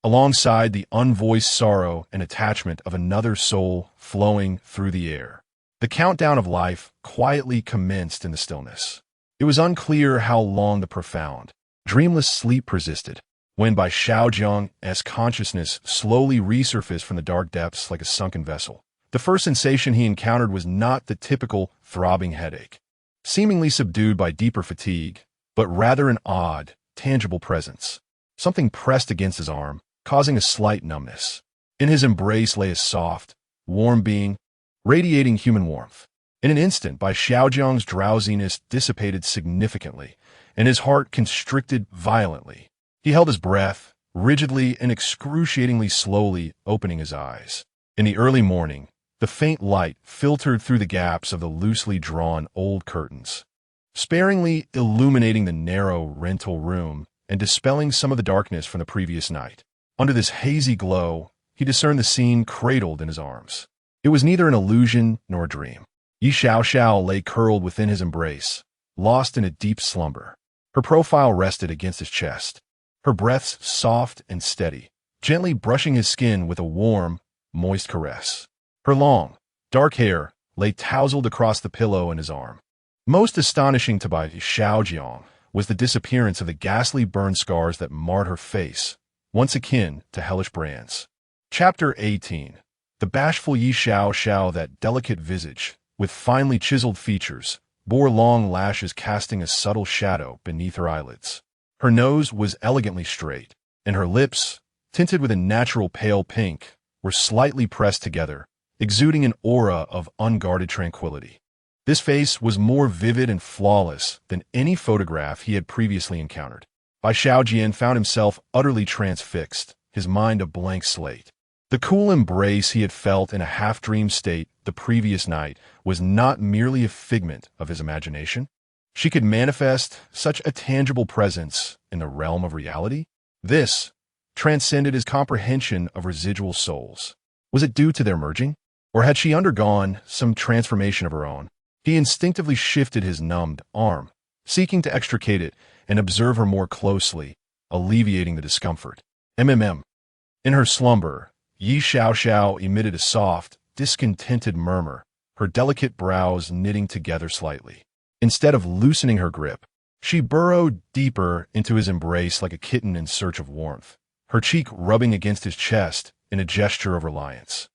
alongside the unvoiced sorrow and attachment of another soul flowing through the air. The countdown of life quietly commenced in the stillness. It was unclear how long the profound, dreamless sleep persisted, when Bai Xiaojiang's consciousness slowly resurfaced from the dark depths like a sunken vessel. The first sensation he encountered was not the typical throbbing headache, seemingly subdued by deeper fatigue, but rather an odd, tangible presence. Something pressed against his arm, causing a slight numbness. In his embrace lay a soft, warm being, radiating human warmth. In an instant, Bai Xiaojiang's drowsiness dissipated significantly, and his heart constricted violently. He held his breath, rigidly and excruciatingly slowly opening his eyes. In the early morning, the faint light filtered through the gaps of the loosely drawn old curtains, sparingly illuminating the narrow rental room and dispelling some of the darkness from the previous night. Under this hazy glow, he discerned the scene cradled in his arms. It was neither an illusion nor a dream. Yi Xiaoxiao lay curled within his embrace, lost in a deep slumber. Her profile rested against his chest, her breaths soft and steady, gently brushing his skin with a warm, moist caress. Her long, dark hair lay tousled across the pillow in his arm. Most astonishing to Bai Xiaojiang was the disappearance of the ghastly burn scars that marred her face, once akin to hellish brands. Chapter 18. The bashful Yi Xiao, that delicate visage, with finely chiseled features, bore long lashes casting a subtle shadow beneath her eyelids. Her nose was elegantly straight, and her lips, tinted with a natural pale pink, were slightly pressed together, exuding an aura of unguarded tranquility. This face was more vivid and flawless than any photograph he had previously encountered. Bai Xiaojiang found himself utterly transfixed, his mind a blank slate. The cool embrace he had felt in a half-dream state the previous night was not merely a figment of his imagination. She could manifest such a tangible presence in the realm of reality. This transcended his comprehension of residual souls. Was it due to their merging? Or had she undergone some transformation of her own? He instinctively shifted his numbed arm, seeking to extricate it and observe her more closely, alleviating the discomfort. In her slumber, Yi Xiao emitted a soft, discontented murmur, her delicate brows knitting together slightly. Instead of loosening her grip, she burrowed deeper into his embrace like a kitten in search of warmth, her cheek rubbing against his chest in a gesture of reliance,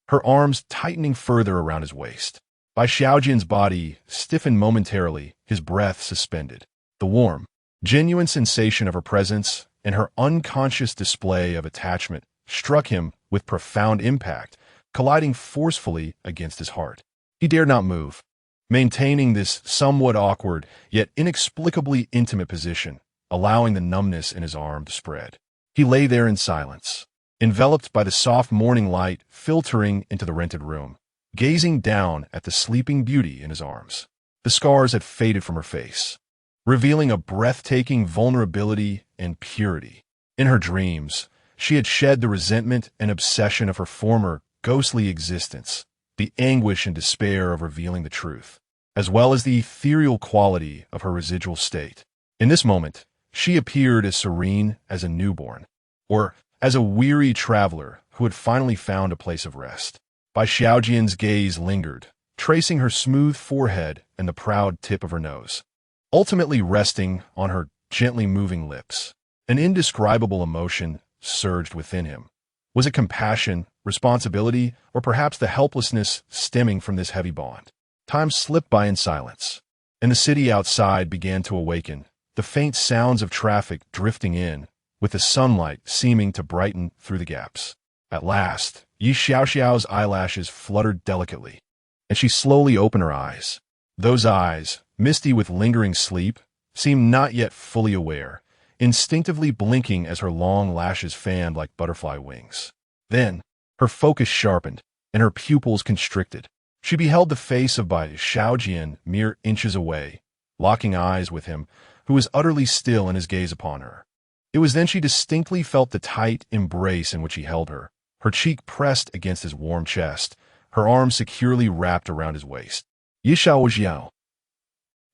her arms tightening further around his waist. Bai Xiaojian's body stiffened momentarily, his breath suspended. The warm, genuine sensation of her presence and her unconscious display of attachment struck him with profound impact, colliding forcefully against his heart. He dared not move, maintaining this somewhat awkward yet inexplicably intimate position, allowing the numbness in his arm to spread. He lay there in silence, enveloped by the soft morning light filtering into the rented room, gazing down at the sleeping beauty in his arms. The scars had faded from her face, revealing a breathtaking vulnerability and purity. In her dreams, she had shed the resentment and obsession of her former ghostly existence, the anguish and despair of revealing the truth, as well as the ethereal quality of her residual state. In this moment, she appeared as serene as a newborn, or as a weary traveler who had finally found a place of rest. Bai Xiaojian's gaze lingered, tracing her smooth forehead and the proud tip of her nose, ultimately resting on her gently moving lips. An indescribable emotion surged within him. Was it compassion, responsibility, or perhaps the helplessness stemming from this heavy bond? Time slipped by in silence, and the city outside began to awaken, the faint sounds of traffic drifting in, with the sunlight seeming to brighten through the gaps. At last, Yi Xiaoxiao's eyelashes fluttered delicately, and she slowly opened her eyes. Those eyes, misty with lingering sleep, seemed not yet fully aware, instinctively blinking as her long lashes fanned like butterfly wings. Then, her focus sharpened, and her pupils constricted. She beheld the face of Bai Xiaojian mere inches away, locking eyes with him, who was utterly still in his gaze upon her. It was then she distinctly felt the tight embrace in which he held her, her cheek pressed against his warm chest, her arm securely wrapped around his waist. Yi Xiaojiang.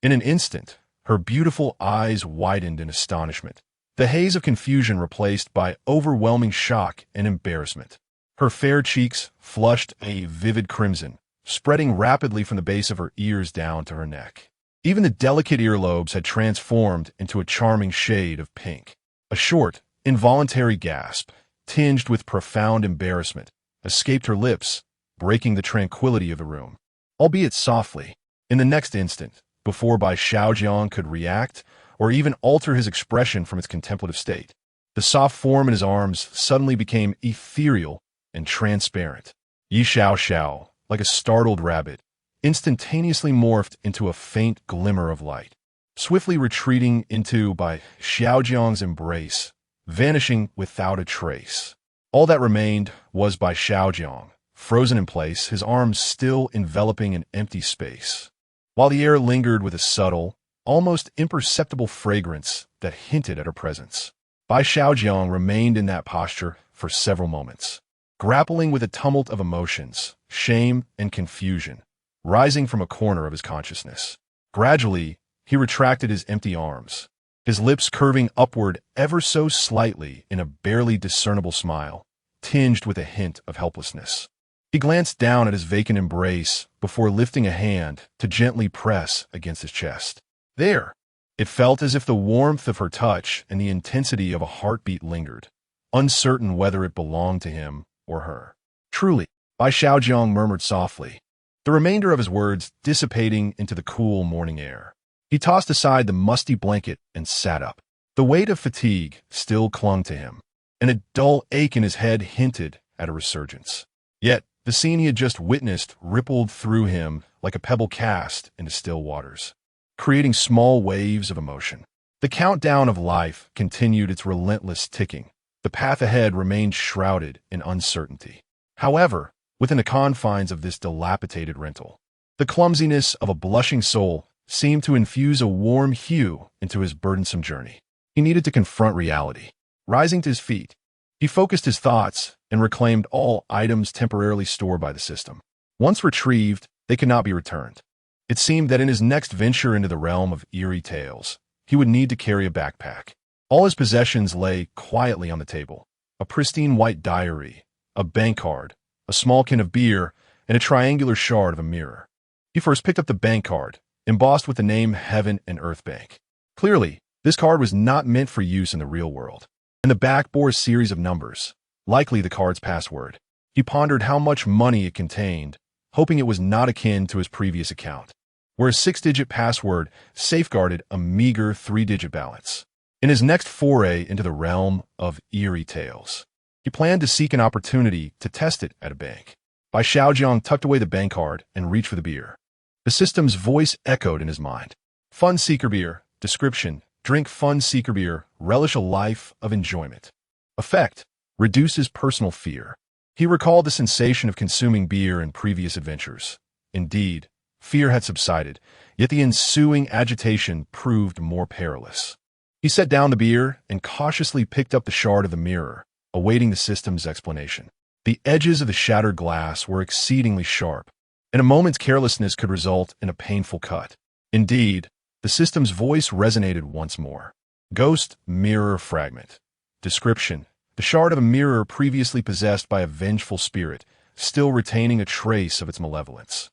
In an instant, her beautiful eyes widened in astonishment, the haze of confusion replaced by overwhelming shock and embarrassment. Her fair cheeks flushed a vivid crimson, spreading rapidly from the base of her ears down to her neck. Even the delicate earlobes had transformed into a charming shade of pink. A short, involuntary gasp, tinged with profound embarrassment, escaped her lips, breaking the tranquility of the room, albeit softly. In the next instant, before Bai Xiaojiang could react or even alter his expression from its contemplative state, the soft form in his arms suddenly became ethereal and transparent. Yi Xiao, like a startled rabbit, instantaneously morphed into a faint glimmer of light, swiftly retreating into Bai Xiaojiang's embrace, vanishing without a trace. All that remained was Bai Xiaojiang, frozen in place, his arms still enveloping an empty space, while the air lingered with a subtle, almost imperceptible fragrance that hinted at her presence. Bai Xiaojiang remained in that posture for several moments, grappling with a tumult of emotions, shame and confusion, rising from a corner of his consciousness. Gradually, he retracted his empty arms, his lips curving upward ever so slightly in a barely discernible smile, tinged with a hint of helplessness. He glanced down at his vacant embrace before lifting a hand to gently press against his chest. There! It felt as if the warmth of her touch and the intensity of a heartbeat lingered, uncertain whether it belonged to him or her. Truly, Bai Xiaojiang murmured softly, the remainder of his words dissipating into the cool morning air. He tossed aside the musty blanket and sat up. The weight of fatigue still clung to him, and a dull ache in his head hinted at a resurgence. Yet, the scene he had just witnessed rippled through him like a pebble cast into still waters, creating small waves of emotion. The countdown of life continued its relentless ticking. The path ahead remained shrouded in uncertainty. However, within the confines of this dilapidated rental, the clumsiness of a blushing soul seemed to infuse a warm hue into his burdensome journey. He needed to confront reality. Rising to his feet, he focused his thoughts and reclaimed all items temporarily stored by the system. Once retrieved, they could not be returned. It seemed that in his next venture into the realm of eerie tales, he would need to carry a backpack. All his possessions lay quietly on the table: a pristine white diary, a bank card, a small can of beer, and a triangular shard of a mirror. He first picked up the bank card, embossed with the name Heaven and Earth Bank. Clearly, this card was not meant for use in the real world, and the back bore a series of numbers, likely the card's password. He pondered how much money it contained, hoping it was not akin to his previous account, where a 6-digit password safeguarded a meager 3-digit balance. In his next foray into the realm of eerie tales, he planned to seek an opportunity to test it at a bank. Bai Xiaojiang tucked away the bank card and reached for the beer. The system's voice echoed in his mind. Fun Seeker Beer. Description: drink Fun Seeker Beer, relish a life of enjoyment. Effect: reduces personal fear. He recalled the sensation of consuming beer in previous adventures. Indeed, fear had subsided, yet the ensuing agitation proved more perilous. He set down the beer and cautiously picked up the shard of the mirror, awaiting the system's explanation. The edges of the shattered glass were exceedingly sharp, and a moment's carelessness could result in a painful cut. Indeed, the system's voice resonated once more. Ghost Mirror Fragment. Description: the shard of a mirror previously possessed by a vengeful spirit, still retaining a trace of its malevolence.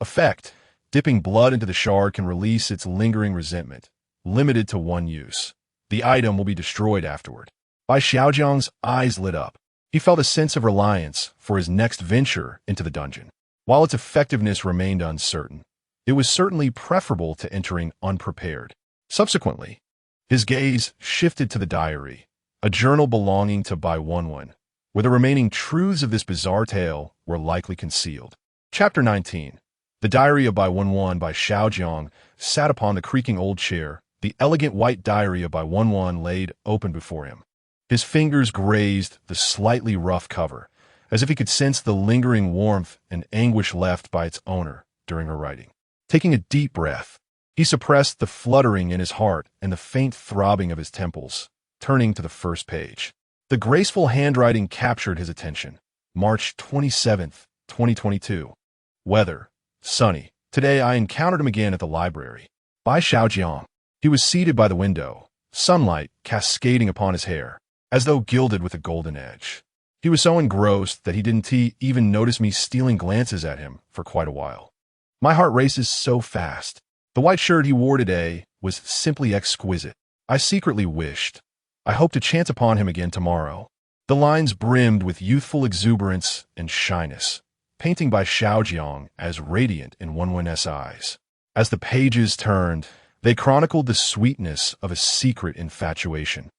Effect: dipping blood into the shard can release its lingering resentment, limited to one use. The item will be destroyed afterward. Bai Xiaojiang's eyes lit up. He felt a sense of reliance for his next venture into the dungeon. While its effectiveness remained uncertain, it was certainly preferable to entering unprepared. Subsequently, his gaze shifted to the diary, a journal belonging to Bai Wenwen, where the remaining truths of this bizarre tale were likely concealed. Chapter 19. The Diary of Bai Wenwen. Bai Xiaojiang sat upon the creaking old chair, the elegant white diary of Bai Wenwen laid open before him. His fingers grazed the slightly rough cover, as if he could sense the lingering warmth and anguish left by its owner during her writing. Taking a deep breath, he suppressed the fluttering in his heart and the faint throbbing of his temples, turning to the first page. The graceful handwriting captured his attention. March 27th, 2022. Weather: sunny. Today I encountered him again at the library. Bai Xiaojiang. He was seated by the window, sunlight cascading upon his hair, as though gilded with a golden edge. He was so engrossed that he didn't even notice me stealing glances at him for quite a while. My heart races so fast. The white shirt he wore today was simply exquisite. I secretly wished. I hope to chance upon him again tomorrow. The lines brimmed with youthful exuberance and shyness, painting Bai Xiaojiang as radiant in Wenwen's eyes. As the pages turned, they chronicled the sweetness of a secret infatuation,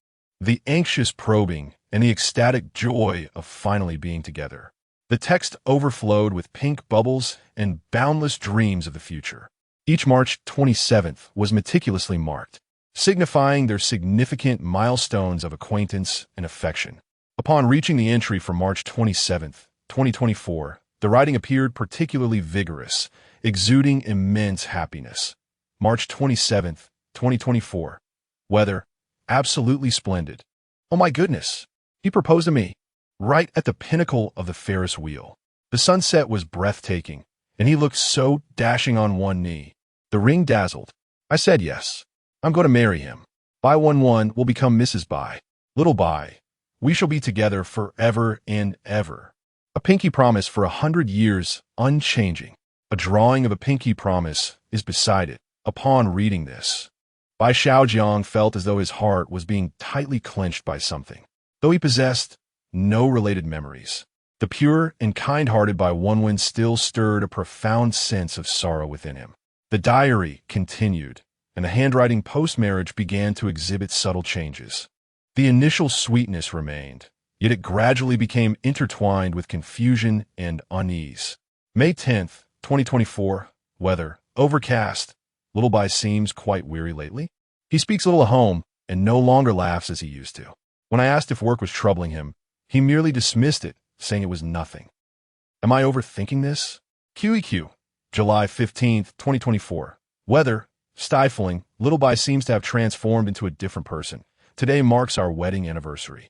the anxious probing, and the ecstatic joy of finally being together. The text overflowed with pink bubbles and boundless dreams of the future. Each March 27th was meticulously marked, signifying their significant milestones of acquaintance and affection. Upon reaching the entry for March 27th, 2024, the writing appeared particularly vigorous, exuding immense happiness. March 27th, 2024. Weather: absolutely splendid. Oh my goodness! He proposed to me, right at the pinnacle of the Ferris wheel. The sunset was breathtaking, and he looked so dashing on one knee. The ring dazzled. I said yes. I'm going to marry him. Bai 11 will become Mrs. Bai. Little Bai, we shall be together forever and ever. A pinky promise for 100 years, unchanging. A drawing of a pinky promise is beside it. Upon reading this, Bai Xiaojiang felt as though his heart was being tightly clenched by something. Though he possessed no related memories, the pure and kind-hearted Bai Wenwen still stirred a profound sense of sorrow within him. The diary continued, and the handwriting post-marriage began to exhibit subtle changes. The initial sweetness remained, yet it gradually became intertwined with confusion and unease. May 10th, 2024, weather, overcast. Little Bai seems quite weary lately. He speaks little at home and no longer laughs as he used to. When I asked if work was troubling him, he merely dismissed it, saying it was nothing. Am I overthinking this? QEQ, July 15th, 2024. Weather, stifling. Little Bai seems to have transformed into a different person. Today marks our wedding anniversary.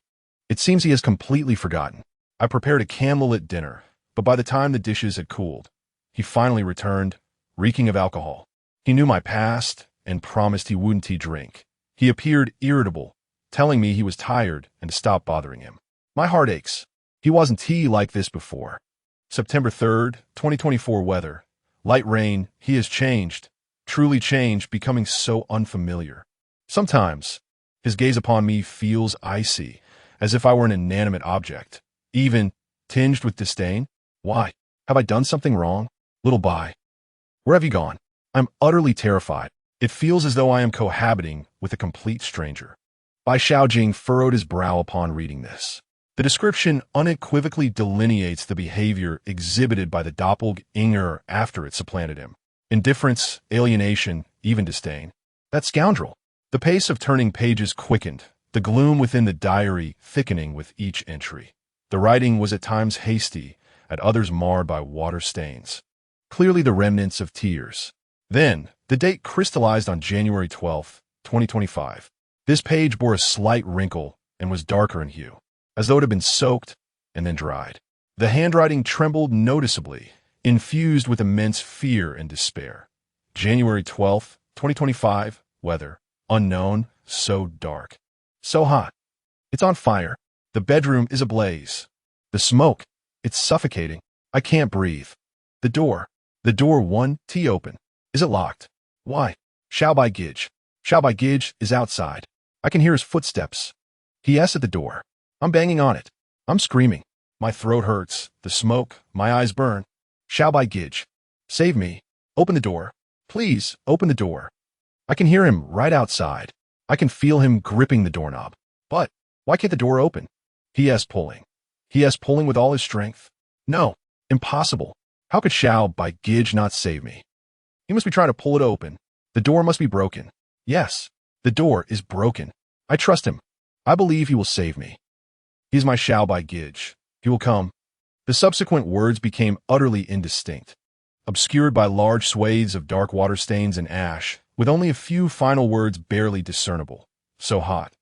It seems he has completely forgotten. I prepared a candlelit dinner, but by the time the dishes had cooled, he finally returned, reeking of alcohol. He knew my past and promised he wouldn't drink. He appeared irritable, telling me he was tired and to stop bothering him. My heart aches. He wasn't like this before. September 3rd, 2024 weather. Light rain. He has changed, truly changed, becoming so unfamiliar. Sometimes, his gaze upon me feels icy, as if I were an inanimate object, even tinged with disdain. Why? Have I done something wrong? Little Bai, where have you gone? I'm utterly terrified. It feels as though I am cohabiting with a complete stranger. Bai Xiaojing furrowed his brow upon reading this. The description unequivocally delineates the behavior exhibited by the doppelganger after it supplanted him. Indifference, alienation, even disdain. That scoundrel. The pace of turning pages quickened, the gloom within the diary thickening with each entry. The writing was at times hasty, at others marred by water stains. Clearly the remnants of tears. Then, the date crystallized on January 12, 2025. This page bore a slight wrinkle and was darker in hue, as though it had been soaked and then dried. The handwriting trembled noticeably, infused with immense fear and despair. January 12, 2025, weather, unknown, so dark, so hot. It's on fire. The bedroom is ablaze. The smoke, it's suffocating. I can't breathe. The door 1T open. Is it locked? Why? Xiao Bai Gij is outside. I can hear his footsteps. He-s at the door. I'm banging on it. I'm screaming. My throat hurts. The smoke, my eyes burn. Xiao Bai Gij, save me. Open the door. Please, open the door. I can hear him right outside. I can feel him gripping the doorknob. But, why can't the door open? He-s pulling. He-s pulling with all his strength. No, impossible. How could Xiao Bai Gij not save me? He must be trying to pull it open. The door must be broken. Yes, the door is broken. I trust him. I believe he will save me. He is my Xiao Bai Gij. He will come. The subsequent words became utterly indistinct, obscured by large swathes of dark water stains and ash, with only a few final words barely discernible. So hot.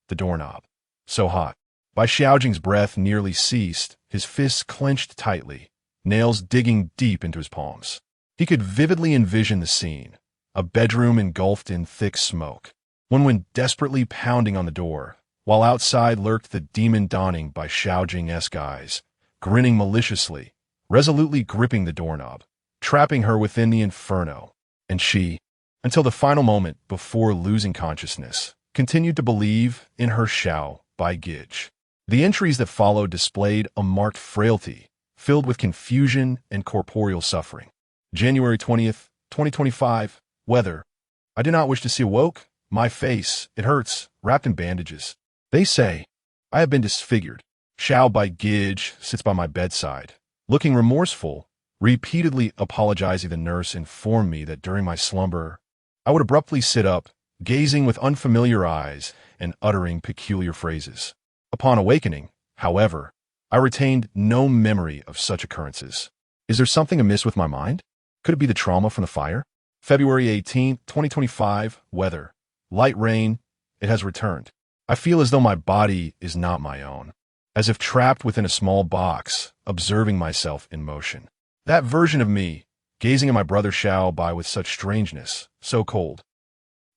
The doorknob. So hot. Bai Xiaojing's breath nearly ceased, his fists clenched tightly, nails digging deep into his palms. He could vividly envision the scene, a bedroom engulfed in thick smoke. When desperately pounding on the door, while outside lurked the demon dawning Bai Xiaojing-esque eyes, grinning maliciously, resolutely gripping the doorknob, trapping her within the inferno. And she, until the final moment before losing consciousness, continued to believe in her Xiao Bai Gij. The entries that followed displayed a marked frailty, filled with confusion and corporeal suffering. January 20th, 2025, weather. I do not wish to see awoke. My face, it hurts, wrapped in bandages. They say, I have been disfigured. Xiao Bai Gij sits by my bedside, looking remorseful, repeatedly apologizing. The nurse informed me that during my slumber, I would abruptly sit up, gazing with unfamiliar eyes and uttering peculiar phrases. Upon awakening, however, I retained no memory of such occurrences. Is there something amiss with my mind? Could it be the trauma from the fire? February 18, 2025, weather. Light rain. It has returned. I feel as though my body is not my own, as if trapped within a small box, observing myself in motion. That version of me, gazing at my brother Xiao Bai with such strangeness, so cold,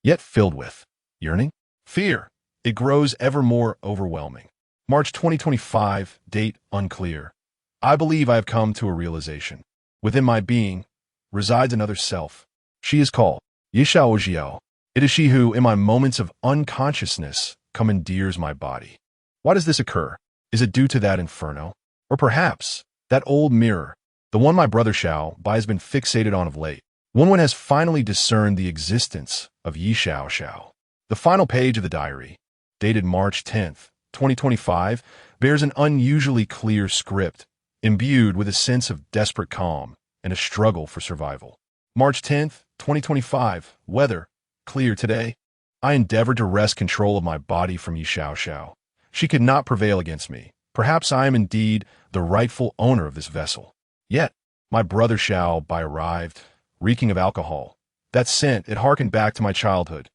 yet filled with yearning. Fear. It grows ever more overwhelming. March 2025, date unclear. I believe I have come to a realization. Within my being resides another self. She is called Bai Xiaojiang. It is she who, in my moments of unconsciousness, commandeers my body. Why does this occur? Is it due to that inferno? Or perhaps that old mirror, the one my brother Bai has been fixated on of late? Wenwen has finally discerned the existence of Yi Xiao. The final page of the diary, dated March 10th, 2025, bears an unusually clear script, imbued with a sense of desperate calm and a struggle for survival. March 10th, 2025, weather, clear today. I endeavored to wrest control of my body from Yi Xiao. She could not prevail against me. Perhaps I am indeed the rightful owner of this vessel. Yet, my brother Bai arrived, reeking of alcohol. That scent, it harkened back to my childhood.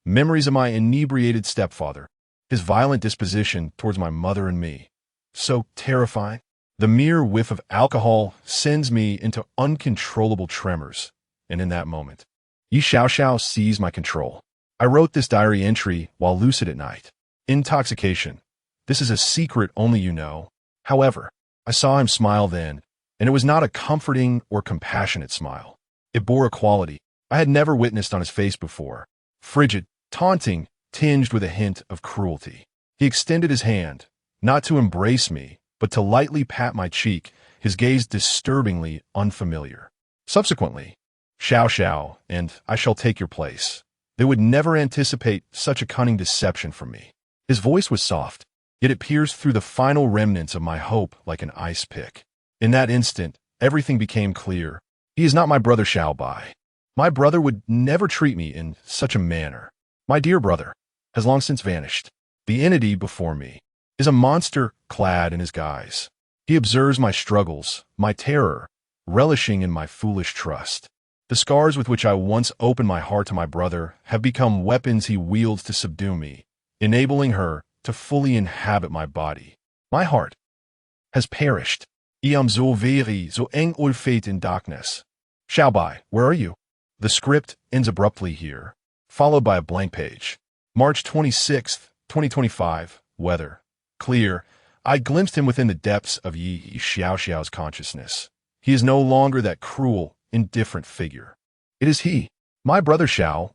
Memories of my inebriated stepfather, his violent disposition towards my mother and me. So terrifying. The mere whiff of alcohol sends me into uncontrollable tremors, and in that moment, Yi Xiao seized my control. I wrote this diary entry while lucid at night. Intoxication. This is a secret only you know. However, I saw him smile then, and it was not a comforting or compassionate smile. It bore a quality I had never witnessed on his face before. Frigid, taunting, tinged with a hint of cruelty. He extended his hand, not to embrace me, but to lightly pat my cheek, his gaze disturbingly unfamiliar. Subsequently, Xiao, and I shall take your place. They would never anticipate such a cunning deception from me. His voice was soft, yet it pierced through the final remnants of my hope like an ice pick. In that instant, everything became clear. He is not my brother Bai. My brother would never treat me in such a manner. My dear brother has long since vanished. The entity before me is a monster clad in his guise. He observes my struggles, my terror, relishing in my foolish trust. The scars with which I once opened my heart to my brother have become weapons he wields to subdue me, enabling her to fully inhabit my body. My heart has perished. I am so very, so eng ulfate in darkness. Bai, where are you? The script ends abruptly here, followed by a blank page. March 26th, 2025, weather. Clear. I glimpsed him within the depths of Yi Xiao's consciousness. He is no longer that cruel, indifferent figure. It is he. My brother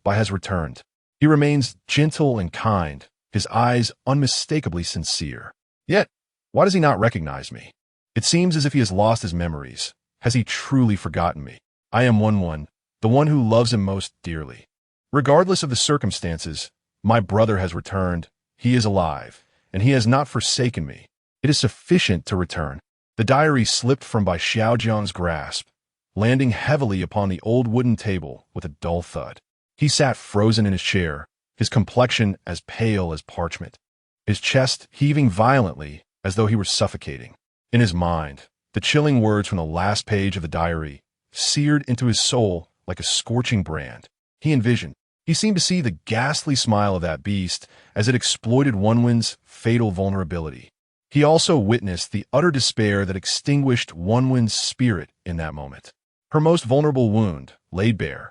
Bai has returned. He remains gentle and kind, his eyes unmistakably sincere. Yet, why does he not recognize me? It seems as if he has lost his memories. Has he truly forgotten me? I am Wenwen, the one who loves him most dearly. Regardless of the circumstances, my brother has returned. He is alive, and he has not forsaken me. It is sufficient to return. The diary slipped from Bai Xiaojiang's grasp, landing heavily upon the old wooden table with a dull thud. He sat frozen in his chair, his complexion as pale as parchment, his chest heaving violently as though he were suffocating. In his mind, the chilling words from the last page of the diary seared into his soul like a scorching brand. He seemed to see the ghastly smile of that beast as it exploited Wenwen's fatal vulnerability. He also witnessed the utter despair that extinguished Wenwen's spirit in that moment. Her most vulnerable wound, laid bare,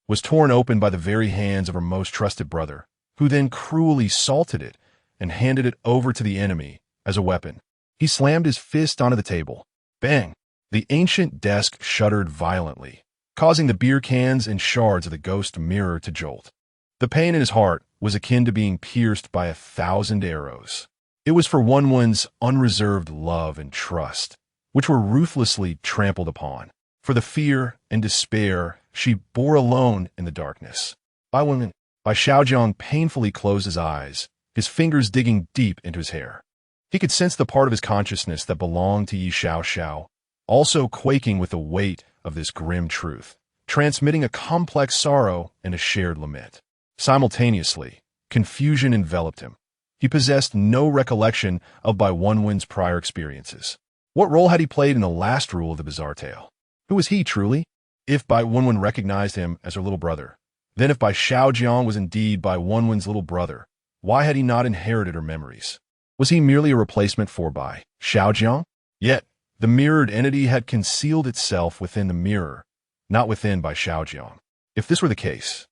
was torn open by the very hands of her most trusted brother, who then cruelly salted it and handed it over to the enemy as a weapon. He slammed his fist onto the table. Bang! The ancient desk shuddered violently, causing the beer cans and shards of the ghost mirror to jolt. The pain in his heart was akin to being pierced by 1,000 arrows. It was for Wenwen's unreserved love and trust, which were ruthlessly trampled upon. For the fear and despair she bore alone in the darkness. Bai Xiaojiang painfully closed his eyes, his fingers digging deep into his hair. He could sense the part of his consciousness that belonged to Yi Xiao, also quaking with the weight of this grim truth, transmitting a complex sorrow and a shared lament. Simultaneously, confusion enveloped him. He possessed no recollection of Bai Wenwen's prior experiences. What role had he played in the last rule of the bizarre tale? Who was he truly? If Bai Wenwen recognized him as her little brother, then if Bai Xiaojiang was indeed Bai Wenwen's little brother, why had he not inherited her memories? Was he merely a replacement for Bai Xiaojiang? Yet, the mirrored entity had concealed itself within the mirror, not within Bai Xiaojiang. If this were the case,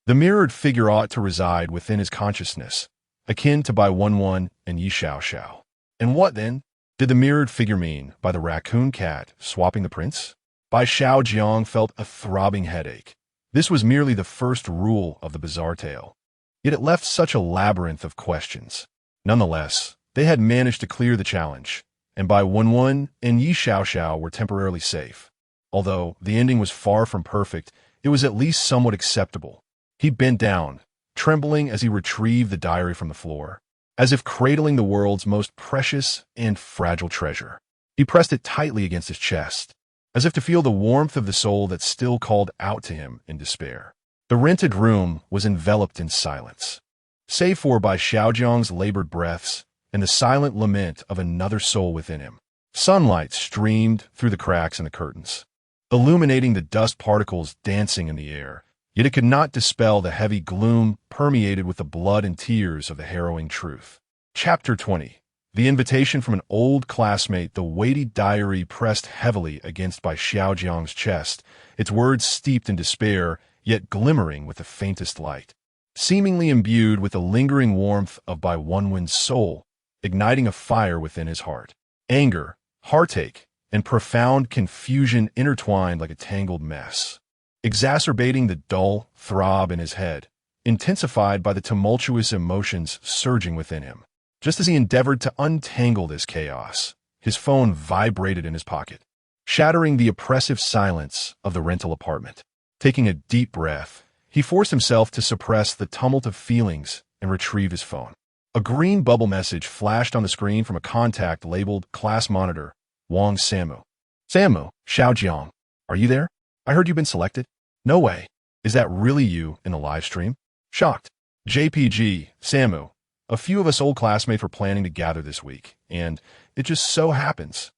The mirrored figure ought to reside within his consciousness, akin to Bai Xiaojiang and Yi Xiaoxiang. And what, then, did the mirrored figure mean by the raccoon cat swapping the prince? Bai Xiaojiang felt a throbbing headache. This was merely the first rule of the bizarre tale. Yet it left such a labyrinth of questions. Nonetheless, they had managed to clear the challenge, and Bai Xiaojiang and Yi Xiaoxiang were temporarily safe. Although the ending was far from perfect, it was at least somewhat acceptable. He bent down, trembling as he retrieved the diary from the floor, as if cradling the world's most precious and fragile treasure. He pressed it tightly against his chest, as if to feel the warmth of the soul that still called out to him in despair. The rented room was enveloped in silence, save for Bai Xiaojiang's labored breaths and the silent lament of another soul within him. Sunlight streamed through the cracks in the curtains, illuminating the dust particles dancing in the air, yet it could not dispel the heavy gloom permeated with the blood and tears of the harrowing truth. Chapter 20. The invitation from an old classmate. The weighty diary pressed heavily against Bai Xiaojiang's chest, its words steeped in despair, yet glimmering with the faintest light. Seemingly imbued with the lingering warmth of Bai Xiaojiang's soul, igniting a fire within his heart. Anger, heartache, and profound confusion intertwined like a tangled mess, exacerbating the dull throb in his head, intensified by the tumultuous emotions surging within him. Just as he endeavored to untangle this chaos, his phone vibrated in his pocket, shattering the oppressive silence of the rental apartment. Taking a deep breath, he forced himself to suppress the tumult of feelings and retrieve his phone. A green bubble message flashed on the screen from a contact labeled Class Monitor, Wang Samu. Samu, Xiaojiang, are you there? I heard you've been selected. No way. Is that really you in the live stream? Shocked. JPG, Samu. A few of us old classmates were planning to gather this week, and it just so happens.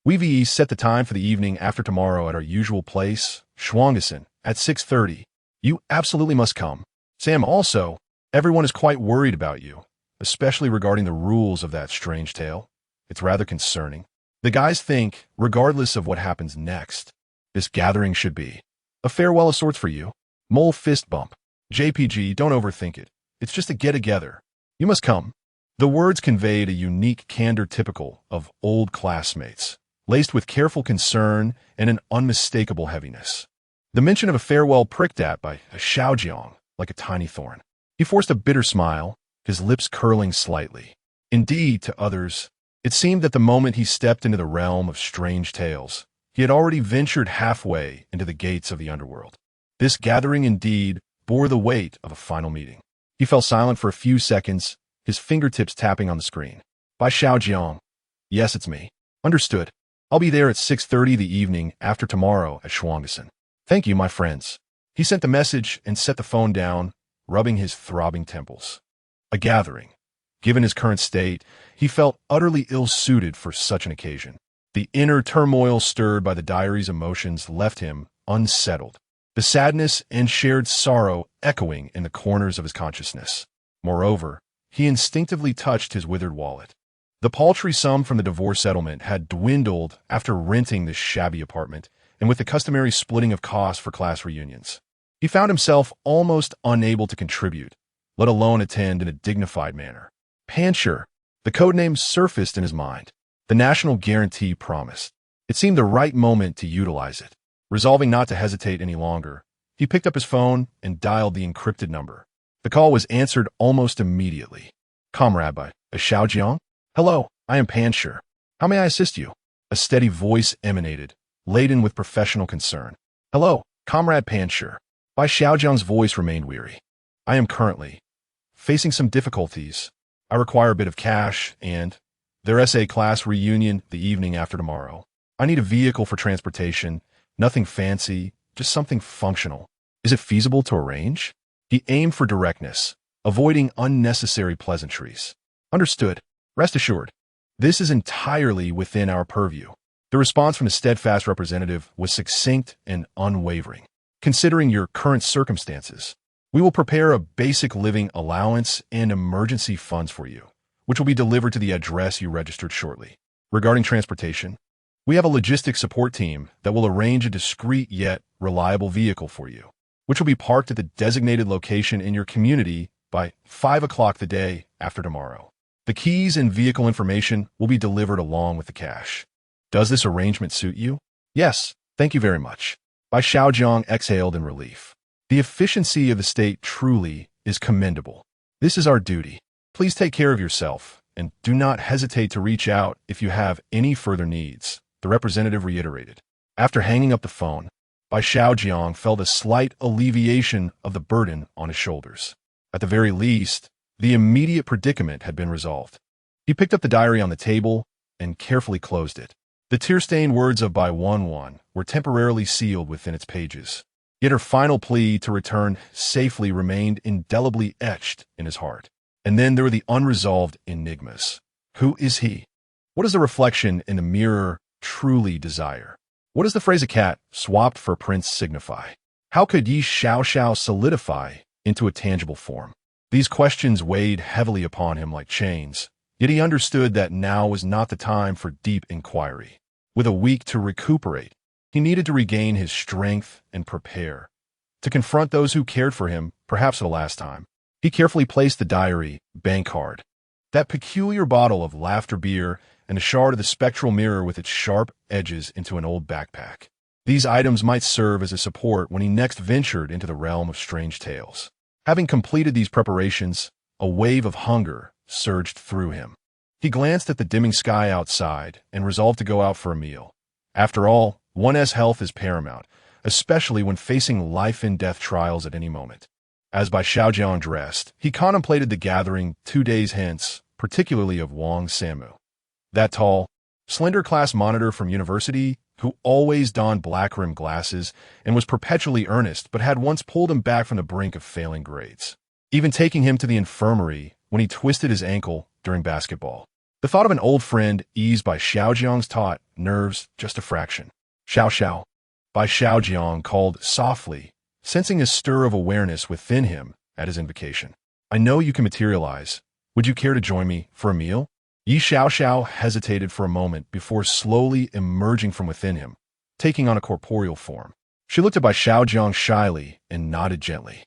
We've set the time for the evening after tomorrow at our usual place, Schwangason, at 6:30. You absolutely must come. Sam, also, everyone is quite worried about you, especially regarding the rules of that strange tale. It's rather concerning. The guys think, regardless of what happens next, this gathering should be a farewell of sorts for you. Mole fist bump. JPG, don't overthink it. It's just a get-together. You must come. The words conveyed a unique candor typical of old classmates, laced with careful concern and an unmistakable heaviness. The mention of a farewell pricked at Bai Xiaojiang like a tiny thorn. He forced a bitter smile, his lips curling slightly. Indeed, to others, it seemed that the moment he stepped into the realm of strange tales, he had already ventured halfway into the gates of the underworld. This gathering indeed bore the weight of a final meeting. He fell silent for a few seconds, his fingertips tapping on the screen. Bai Xiaojiang. Yes, it's me. Understood. I'll be there at 6:30 the evening after tomorrow at Schwangason. Thank you, my friends. He sent the message and set the phone down, rubbing his throbbing temples. A gathering. Given his current state, he felt utterly ill-suited for such an occasion. The inner turmoil stirred by the diary's emotions left him unsettled, the sadness and shared sorrow echoing in the corners of his consciousness. Moreover, he instinctively touched his withered wallet. The paltry sum from the divorce settlement had dwindled after renting this shabby apartment, and with the customary splitting of costs for class reunions. He found himself almost unable to contribute, let alone attend in a dignified manner. Pansure, the codename surfaced in his mind. The national guarantee promised. It seemed the right moment to utilize it. Resolving not to hesitate any longer, he picked up his phone and dialed the encrypted number. The call was answered almost immediately. Comrade Bai Xiaojiang? Hello, I am Pansure. How may I assist you? A steady voice emanated, laden with professional concern. Hello, Comrade Pansure. Bai Xiaojiang's voice remained weary. I am currently facing some difficulties. I require a bit of cash and their SA class reunion the evening after tomorrow. I need a vehicle for transportation, nothing fancy, just something functional. Is it feasible to arrange? He aimed for directness, avoiding unnecessary pleasantries. Understood. Rest assured. This is entirely within our purview. The response from the steadfast representative was succinct and unwavering. Considering your current circumstances, we will prepare a basic living allowance and emergency funds for you, which will be delivered to the address you registered shortly. Regarding transportation, we have a logistics support team that will arrange a discreet yet reliable vehicle for you. which will be parked at the designated location in your community by 5 o'clock the day after tomorrow. The keys and vehicle information will be delivered along with the cash. Does this arrangement suit you? Yes, thank you very much. Bai Xiaojiang exhaled in relief. The efficiency of the state truly is commendable. This is our duty. Please take care of yourself, and do not hesitate to reach out if you have any further needs, the representative reiterated. After hanging up the phone, Bai Xiaojiang felt a slight alleviation of the burden on his shoulders. At the very least, the immediate predicament had been resolved. He picked up the diary on the table and carefully closed it. The tear-stained words of Bai Xiaojiang were temporarily sealed within its pages. Yet her final plea to return safely remained indelibly etched in his heart. And then there were the unresolved enigmas. Who is he? What does the reflection in the mirror truly desire? What does the phrase "a cat swapped for a prince" signify? How could Yi Xiaoxiao solidify into a tangible form? These questions weighed heavily upon him like chains, yet he understood that now was not the time for deep inquiry. With a week to recuperate, he needed to regain his strength and prepare to confront those who cared for him, perhaps for the last time. He carefully placed the diary, bank card, that peculiar bottle of laughter beer, and a shard of the spectral mirror with its sharp edges into an old backpack. These items might serve as a support when he next ventured into the realm of strange tales. Having completed these preparations, a wave of hunger surged through him. He glanced at the dimming sky outside and resolved to go out for a meal. After all, one's health is paramount, especially when facing life-and-death trials at any moment. As Bai Xiaojiang dressed, he contemplated the gathering 2 days hence, particularly of Wang Samu. That tall, slender class monitor from university, who always donned black-rimmed glasses and was perpetually earnest but had once pulled him back from the brink of failing grades, even taking him to the infirmary when he twisted his ankle during basketball. The thought of an old friend eased Bai Xiaojiang's taut nerves just a fraction. "Xiao Xiao," Bai Xiaojiang called softly, sensing a stir of awareness within him at his invocation. "I know you can materialize. Would you care to join me for a meal?" Yi Xiaoxiao hesitated for a moment before slowly emerging from within him, taking on a corporeal form. She looked at Bai Xiaojiang shyly and nodded gently.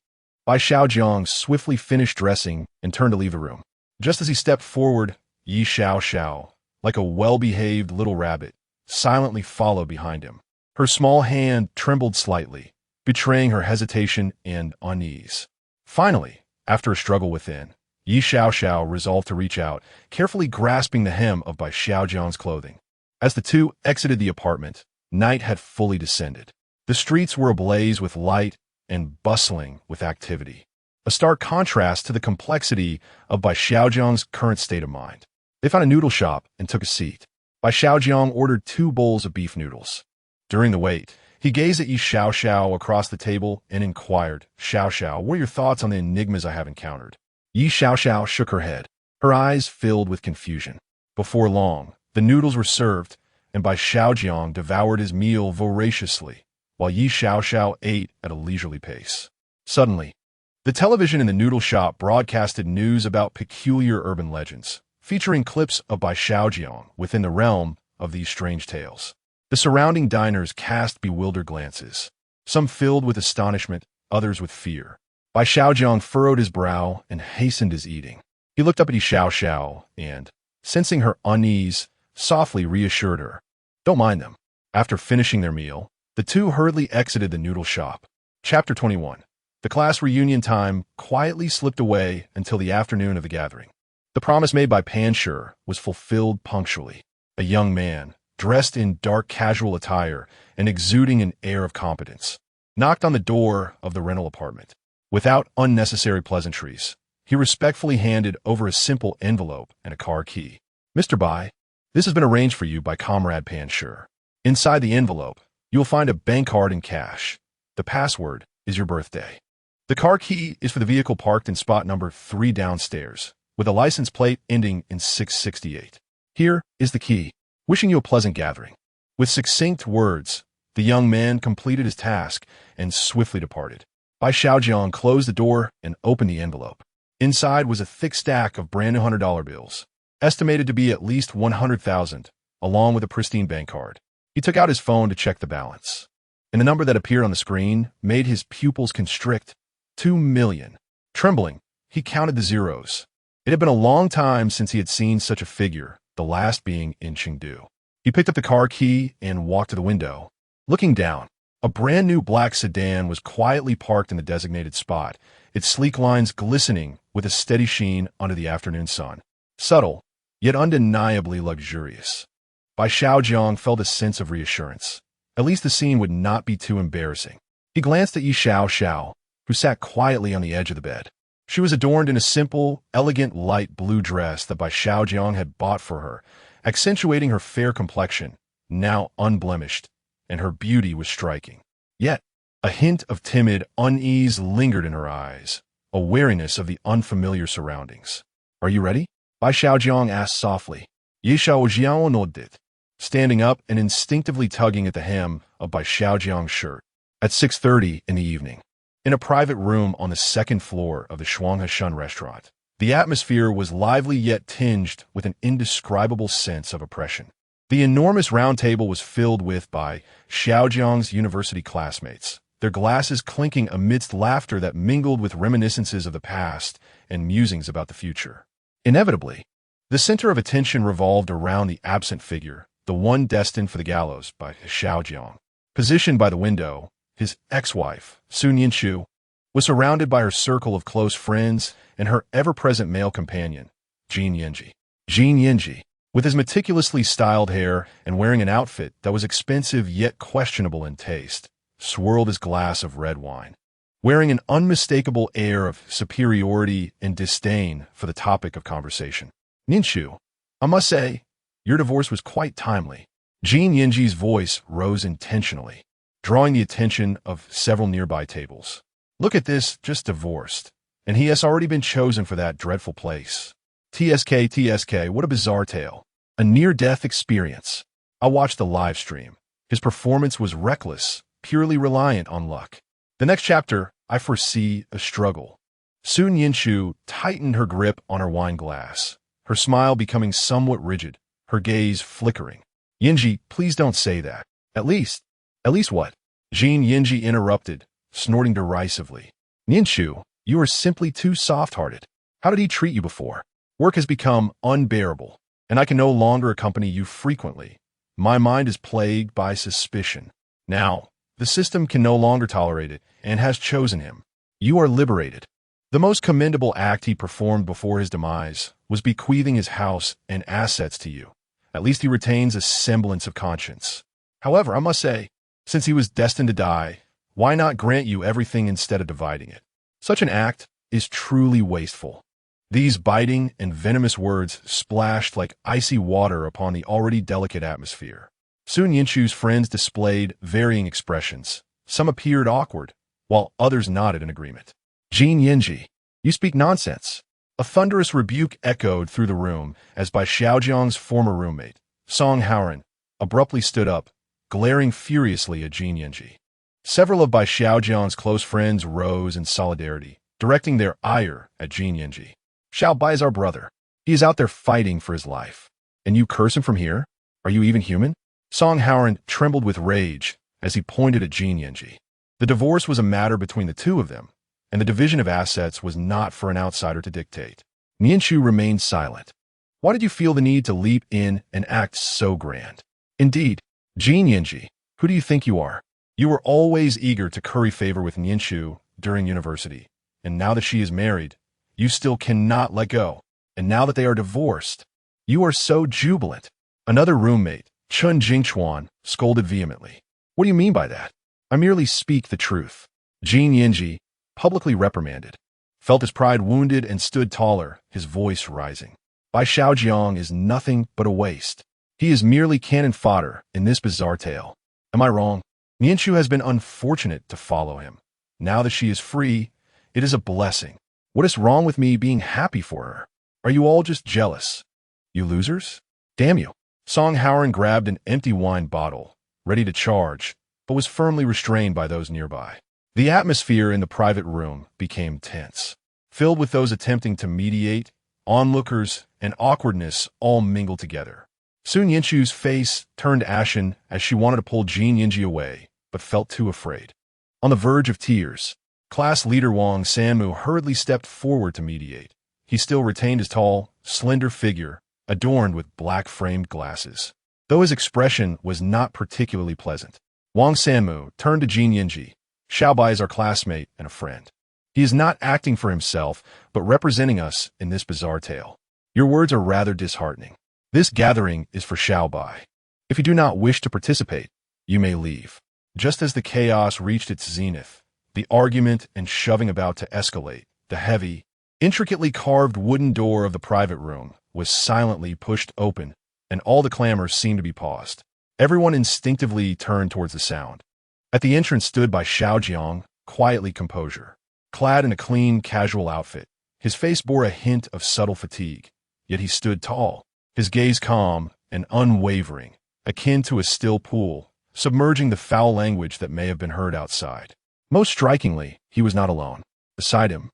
Bai Xiaojiang swiftly finished dressing and turned to leave the room. Just as he stepped forward, Yi Xiaoxiao, like a well-behaved little rabbit, silently followed behind him. Her small hand trembled slightly, betraying her hesitation and unease. Finally, after a struggle within, Yi Xiaoxiao resolved to reach out, carefully grasping the hem of Bai Xiaojiang's clothing. As the two exited the apartment, night had fully descended. The streets were ablaze with light and bustling with activity, a stark contrast to the complexity of Bai Xiaojiang's current state of mind. They found a noodle shop and took a seat. Bai Xiaojiang ordered 2 bowls of beef noodles. During the wait, he gazed at Yi Xiaoxiao across the table and inquired, "Xiaoxiao, what are your thoughts on the enigmas I have encountered?" Yi Xiaoxiao shook her head, her eyes filled with confusion. Before long, the noodles were served, and Bai Xiaojiang devoured his meal voraciously, while Yi Xiaoxiao ate at a leisurely pace. Suddenly, the television in the noodle shop broadcasted news about peculiar urban legends, featuring clips of Bai Xiaojiang within the realm of these strange tales. The surrounding diners cast bewildered glances, some filled with astonishment, others with fear. Bai Xiaojiang furrowed his brow and hastened his eating. He looked up at Yi Xiaoxiao and, sensing her unease, softly reassured her, "Don't mind them." After finishing their meal, the two hurriedly exited the noodle shop. Chapter 21. The class reunion time quietly slipped away until the afternoon of the gathering. The promise made by Pan Sure was fulfilled punctually. A young man, dressed in dark casual attire and exuding an air of competence, knocked on the door of the rental apartment. Without unnecessary pleasantries, he respectfully handed over a simple envelope and a car key. "Mr. Bai, this has been arranged for you by Comrade Pan Sure. Inside the envelope, you will find a bank card and cash. The password is your birthday. The car key is for the vehicle parked in spot number 3 downstairs, with a license plate ending in 668. Here is the key. Wishing you a pleasant gathering." With succinct words, the young man completed his task and swiftly departed. Bai Xiaojiang closed the door and opened the envelope. Inside was a thick stack of brand new $100 bills, estimated to be at least 100,000, along with a pristine bank card. He took out his phone to check the balance. and the number that appeared on the screen made his pupils constrict. 2 million. Trembling, he counted the zeros. It had been a long time since he had seen such a figure, the last being in Chengdu. He picked up the car key and walked to the window. Looking down, a brand-new black sedan was quietly parked in the designated spot, its sleek lines glistening with a steady sheen under the afternoon sun. Subtle, yet undeniably luxurious. Bai Xiaojiang felt a sense of reassurance. At least the scene would not be too embarrassing. He glanced at Yi Xiao, who sat quietly on the edge of the bed. She was adorned in a simple, elegant light blue dress that Bai Xiaojiang had bought for her, accentuating her fair complexion, now unblemished, and her beauty was striking. Yet, a hint of timid unease lingered in her eyes, a wariness of the unfamiliar surroundings. "Are you ready?" Bai Xiaojiang asked softly. Yi Xiaojiang nodded, standing up and instinctively tugging at the hem of Bai Xiaojiang's shirt. At 6:30 in the evening, in a private room on the second floor of the Shuangheshun restaurant, the atmosphere was lively yet tinged with an indescribable sense of oppression. The enormous round table was filled with Bai Xiaojiang's university classmates, their glasses clinking amidst laughter that mingled with reminiscences of the past and musings about the future. Inevitably, the center of attention revolved around the absent figure, the one destined for the gallows, Bai Xiaojiang. Positioned by the window, his ex-wife, Sun Yinshu, was surrounded by her circle of close friends and her ever-present male companion, Jin Yinji. Jin Yinji, with his meticulously styled hair and wearing an outfit that was expensive yet questionable in taste, swirled his glass of red wine, wearing an unmistakable air of superiority and disdain for the topic of conversation. "Ninshu, I must say, your divorce was quite timely." Jin Yinji's voice rose intentionally, drawing the attention of several nearby tables. "Look at this, just divorced, and he has already been chosen for that dreadful place. TSK, what a bizarre tale. A near-death experience." I watched the live stream. His performance was reckless, purely reliant on luck. The next chapter, I foresee a struggle. Sun Yinshu tightened her grip on her wine glass, her smile becoming somewhat rigid, her gaze flickering. "Yinji, please don't say that. At least what?" Jin Yinji interrupted, snorting derisively. "Ninshu, you are simply too soft-hearted. How did he treat you before? Work has become unbearable, and I can no longer accompany you frequently. My mind is plagued by suspicion. Now, the system can no longer tolerate it and has chosen him. You are liberated." The most commendable act he performed before his demise was bequeathing his house and assets to you. At least he retains a semblance of conscience. However, I must say, since he was destined to die, why not grant you everything instead of dividing it? Such an act is truly wasteful. These biting and venomous words splashed like icy water upon the already delicate atmosphere. Sun Yinshu's friends displayed varying expressions. Some appeared awkward, while others nodded in agreement. "Jin Yinji, you speak nonsense." A thunderous rebuke echoed through the room as Bai Xiaojiang's former roommate, Song Haoran, abruptly stood up, glaring furiously at Jin Yinji. Several of Bai Xiaojiang's close friends rose in solidarity, directing their ire at Jin Yinji. "Xiao Bai is our brother. He is out there fighting for his life. And you curse him from here? Are you even human?" Song Haoran trembled with rage as he pointed at Jin Yinji. The divorce was a matter between the two of them, and the division of assets was not for an outsider to dictate. Ninshu remained silent. Why did you feel the need to leap in and act so grand? Indeed, Jin Yinji, who do you think you are? You were always eager to curry favor with Ninshu during university, and now that she is married, you still cannot let go. And now that they are divorced, you are so jubilant. Another roommate, Chun Jingchuan, scolded vehemently. What do you mean by that? I merely speak the truth. Jin Yinji, publicly reprimanded, felt his pride wounded and stood taller, his voice rising. Bai Xiaojiang is nothing but a waste. He is merely cannon fodder in this bizarre tale. Am I wrong? Ninshu has been unfortunate to follow him. Now that she is free, it is a blessing. What is wrong with me being happy for her? Are you all just jealous? You losers? Damn you. Song Haoran grabbed an empty wine bottle, ready to charge, but was firmly restrained by those nearby. The atmosphere in the private room became tense, filled with those attempting to mediate, onlookers, and awkwardness all mingled together. Sun Yinshu's face turned ashen as she wanted to pull Jin Yinji away, but felt too afraid. On the verge of tears, class leader Wang Sanmu hurriedly stepped forward to mediate. He still retained his tall, slender figure, adorned with black-framed glasses. Though his expression was not particularly pleasant, Wang Sanmu turned to Jin Yinji. Xiaobai is our classmate and a friend. He is not acting for himself, but representing us in this bizarre tale. Your words are rather disheartening. This gathering is for Xiaobai. If you do not wish to participate, you may leave. Just as the chaos reached its zenith, the argument and shoving about to escalate, the heavy, intricately carved wooden door of the private room was silently pushed open, and all the clamor seemed to be paused. Everyone instinctively turned towards the sound. At the entrance stood Bai Xiaojiang, quietly composure. Clad in a clean, casual outfit, his face bore a hint of subtle fatigue, yet he stood tall, his gaze calm and unwavering, akin to a still pool, submerging the foul language that may have been heard outside. Most strikingly, he was not alone. Beside him,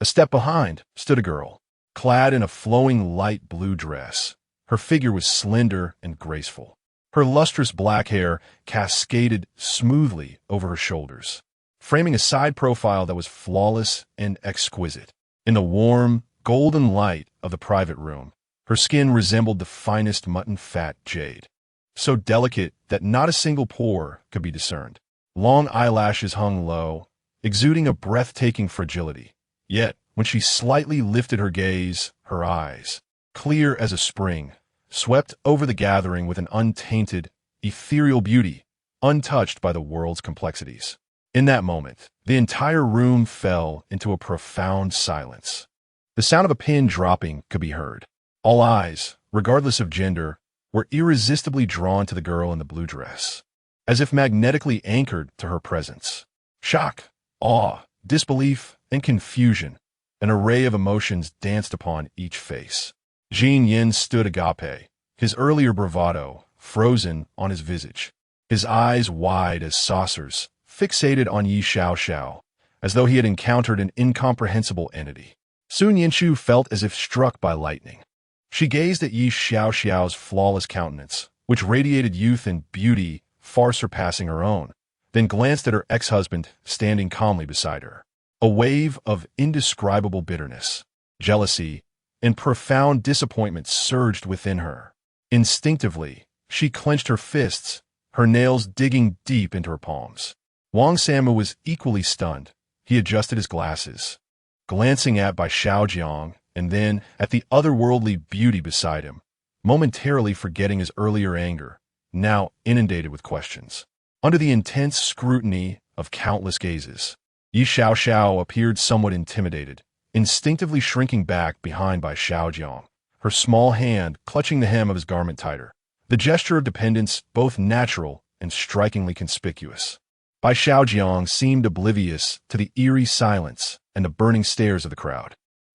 a step behind, stood a girl, clad in a flowing light blue dress. Her figure was slender and graceful. Her lustrous black hair cascaded smoothly over her shoulders, framing a side profile that was flawless and exquisite. In the warm, golden light of the private room, her skin resembled the finest mutton fat jade, so delicate that not a single pore could be discerned. Long eyelashes hung low, exuding a breathtaking fragility. Yet, when she slightly lifted her gaze, her eyes, clear as a spring, swept over the gathering with an untainted, ethereal beauty, untouched by the world's complexities. In that moment, the entire room fell into a profound silence. The sound of a pin dropping could be heard. All eyes, regardless of gender, were irresistibly drawn to the girl in the blue dress, as if magnetically anchored to her presence. Shock, awe, disbelief, and confusion, an array of emotions danced upon each face. Jin Yin stood agape, his earlier bravado frozen on his visage, his eyes wide as saucers, fixated on Yi Xiaoxiao, as though he had encountered an incomprehensible entity. Sun Yinshu felt as if struck by lightning. She gazed at Yi Xiaoxiao's flawless countenance, which radiated youth and beauty far surpassing her own, then glanced at her ex-husband standing calmly beside her. A wave of indescribable bitterness, jealousy, and profound disappointment surged within her. Instinctively, she clenched her fists, her nails digging deep into her palms. Wang Sanmu was equally stunned. He adjusted his glasses, glancing at Bai Xiaojiang and then at the otherworldly beauty beside him, momentarily forgetting his earlier anger, now inundated with questions. Under the intense scrutiny of countless gazes, Yi Xiaoxiao appeared somewhat intimidated, instinctively shrinking back behind Bai Xiaojiang, her small hand clutching the hem of his garment tighter, the gesture of dependence both natural and strikingly conspicuous. Bai Xiaojiang seemed oblivious to the eerie silence and the burning stares of the crowd.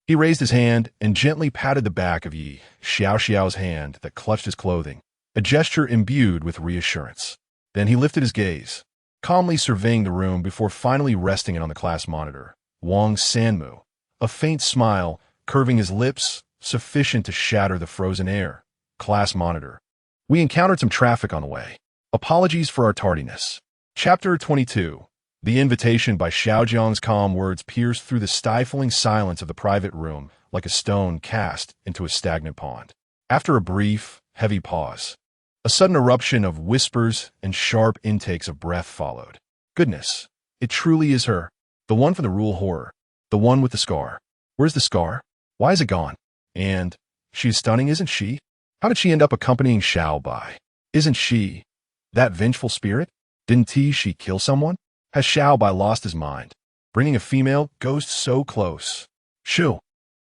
He raised his hand and gently patted the back of Yi Xiaoxiao's hand that clutched his clothing, a gesture imbued with reassurance. Then he lifted his gaze, calmly surveying the room before finally resting it on the class monitor. Wang Sanmu, a faint smile curving his lips, sufficient to shatter the frozen air. Class monitor. We encountered some traffic on the way. Apologies for our tardiness. Chapter 22. The invitation by Xiaojiang's calm words pierced through the stifling silence of the private room like a stone cast into a stagnant pond. After a brief, heavy pause, a sudden eruption of whispers and sharp intakes of breath followed. Goodness, it truly is her. The one from the rule horror. The one with the scar. Where's the scar? Why is it gone? And she's stunning, isn't she? How did she end up accompanying Xiaobai? Isn't she that vengeful spirit? Didn't she kill someone? Has Xiaobai lost his mind, bringing a female ghost so close? Shoo,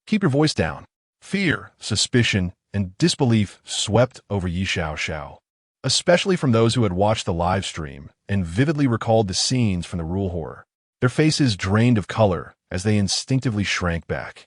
keep your voice down. Fear, suspicion, and disbelief swept over Yi Xiaoxiao, especially from those who had watched the live stream and vividly recalled the scenes from the rule horror. Their faces drained of color as they instinctively shrank back.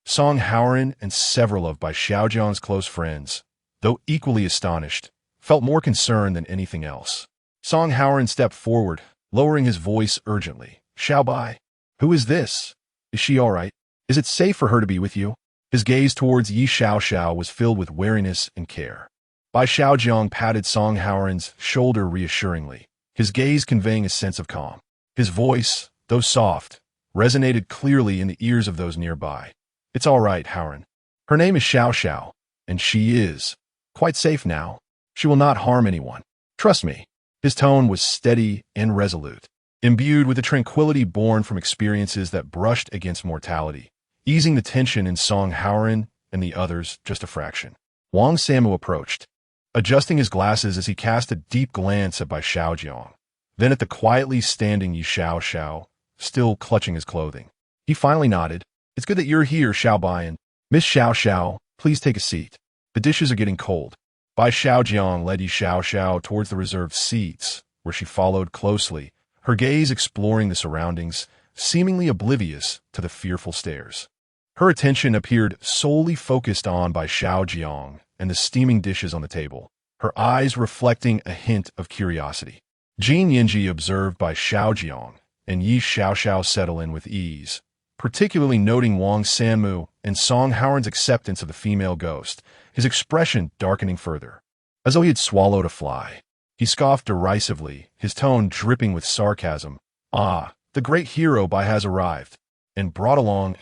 Song Haoran and several of Bai Xiaojiang's close friends, though equally astonished, felt more concerned than anything else. Song Haoran stepped forward, lowering his voice urgently. Xiaobai, who is this? Is she all right? Is it safe for her to be with you? His gaze towards Yi Xiaoxiao was filled with wariness and care. Bai Xiaojiang patted Song Haoran's shoulder reassuringly, his gaze conveying a sense of calm. His voice, though soft, resonated clearly in the ears of those nearby. "It's all right, Howren. Her name is Xiao Xiao, and she is quite safe now. She will not harm anyone. Trust me." His tone was steady and resolute, imbued with a tranquility born from experiences that brushed against mortality, easing the tension in Song Howren and the others just a fraction. Wang Samu approached, adjusting his glasses as he cast a deep glance at Bai Xiaojiang, then at the quietly standing Yi Xiao Xiao, still clutching his clothing. He finally nodded. "It's good that you're here, Xiao Bai, and Miss Xiao Xiao, please take a seat. The dishes are getting cold." Bai Xiaojiang led Yi Xiao Xiao towards the reserved seats, where she followed closely, her gaze exploring the surroundings, seemingly oblivious to the fearful stares. Her attention appeared solely focused on Bai Xiaojiang and the steaming dishes on the table, her eyes reflecting a hint of curiosity. Jin Yinji observed Bai Xiaojiang and Yi Xiao Xiao settle in with ease, particularly noting Wang Sanmu and Song Howren's acceptance of the female ghost, his expression darkening further. As though he had swallowed a fly, he scoffed derisively, his tone dripping with sarcasm. "Ah, the great hero Bai has arrived, and brought along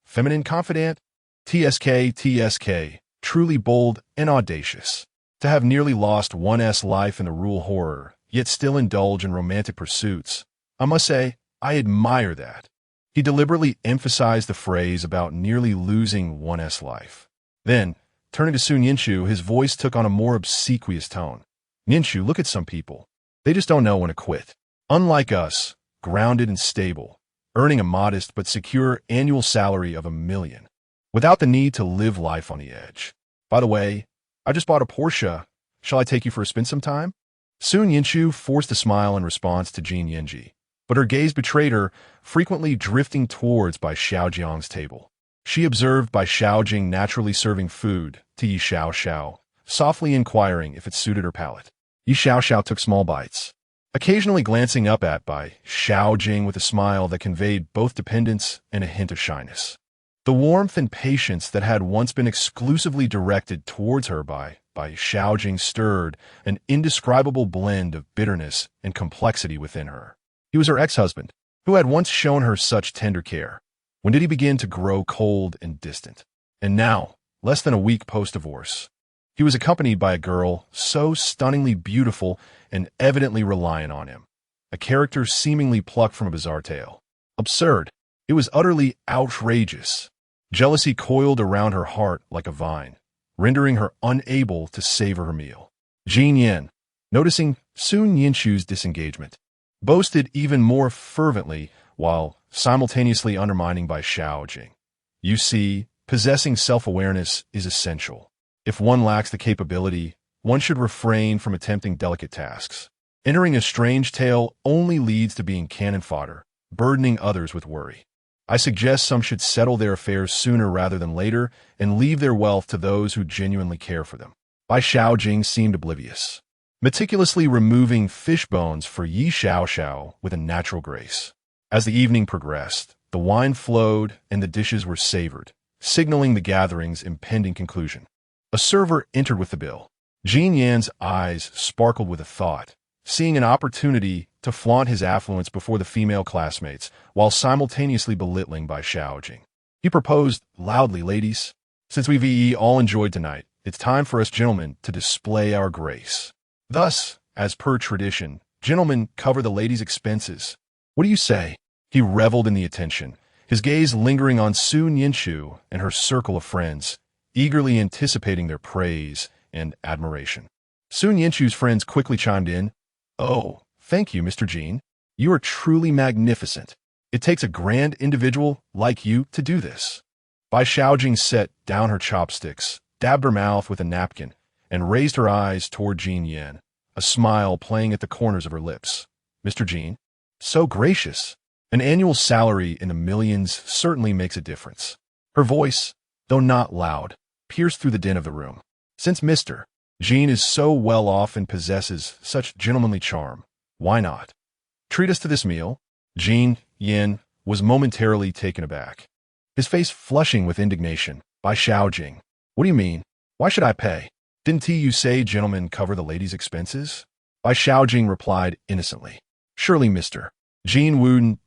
feminine confidant? TSK, truly bold and audacious. To have nearly lost one's life in the rule horror, yet still indulge in romantic pursuits. I must say, I admire that." He deliberately emphasized the phrase about nearly losing one's life. Then, turning to Sun Yinshu, his voice took on a more obsequious tone. "Yinshu, look at some people. They just don't know when to quit. Unlike us, grounded and stable, earning a modest but secure annual salary of 1 million, without the need to live life on the edge. By the way, I just bought a Porsche. Shall I take you for a spin sometime?" Sun Yinshu forced a smile in response to Jin Yinji, but her gaze betrayed her, frequently drifting towards Bai Xiaojiang's table. She observed Bai Xiaojing naturally serving food to Yi Xiao Xiao, softly inquiring if it suited her palate. Yi Xiao Xiao took small bites, occasionally glancing up at Bai Xiaojing with a smile that conveyed both dependence and a hint of shyness. The warmth and patience that had once been exclusively directed towards her by Xiaojing stirred an indescribable blend of bitterness and complexity within her. He was her ex-husband, who had once shown her such tender care. When did he begin to grow cold and distant? And now, less than a week post-divorce, he was accompanied by a girl so stunningly beautiful and evidently reliant on him, a character seemingly plucked from a bizarre tale. Absurd. It was utterly outrageous. Jealousy coiled around her heart like a vine, rendering her unable to savor her meal. Jin Yin, noticing Sun Yinshu's disengagement, boasted even more fervently while simultaneously undermining Bai Xiaojing. "You see, possessing self-awareness is essential. If one lacks the capability, one should refrain from attempting delicate tasks. Entering a strange tale only leads to being cannon fodder, burdening others with worry. I suggest some should settle their affairs sooner rather than later and leave their wealth to those who genuinely care for them." Bai Xiaojing seemed oblivious, meticulously removing fish bones for Yi Xiao Xiao with a natural grace. As the evening progressed, the wine flowed and the dishes were savored, signaling the gathering's impending conclusion. A server entered with the bill. Jin Yan's eyes sparkled with a thought, seeing an opportunity to flaunt his affluence before the female classmates, while simultaneously belittling Bai Xiaojing. He proposed loudly, "Ladies, since we've all enjoyed tonight, it's time for us gentlemen to display our grace. Thus, as per tradition, gentlemen cover the ladies' expenses. What do you say?" He reveled in the attention, his gaze lingering on Sun Yinshu and her circle of friends, eagerly anticipating their praise and admiration. Sun Yinshu's friends quickly chimed in. "Oh, thank you, Mr. Jin. You are truly magnificent. It takes a grand individual like you to do this." Bai Xiaojing set down her chopsticks, dabbed her mouth with a napkin, and raised her eyes toward Jin Yan, a smile playing at the corners of her lips. "Mr. Jin, so gracious. An annual salary in the millions certainly makes a difference." Her voice, though not loud, pierced through the din of the room. "Since Mr. Jin is so well off and possesses such gentlemanly charm, why not treat us to this meal?" Jin Yin was momentarily taken aback, his face flushing with indignation. "Bai Xiaojing, what do you mean? Why should I pay? Didn't you say gentlemen cover the ladies' expenses?" Bai Xiaojiang replied innocently. Surely, Mr. Jin wouldn't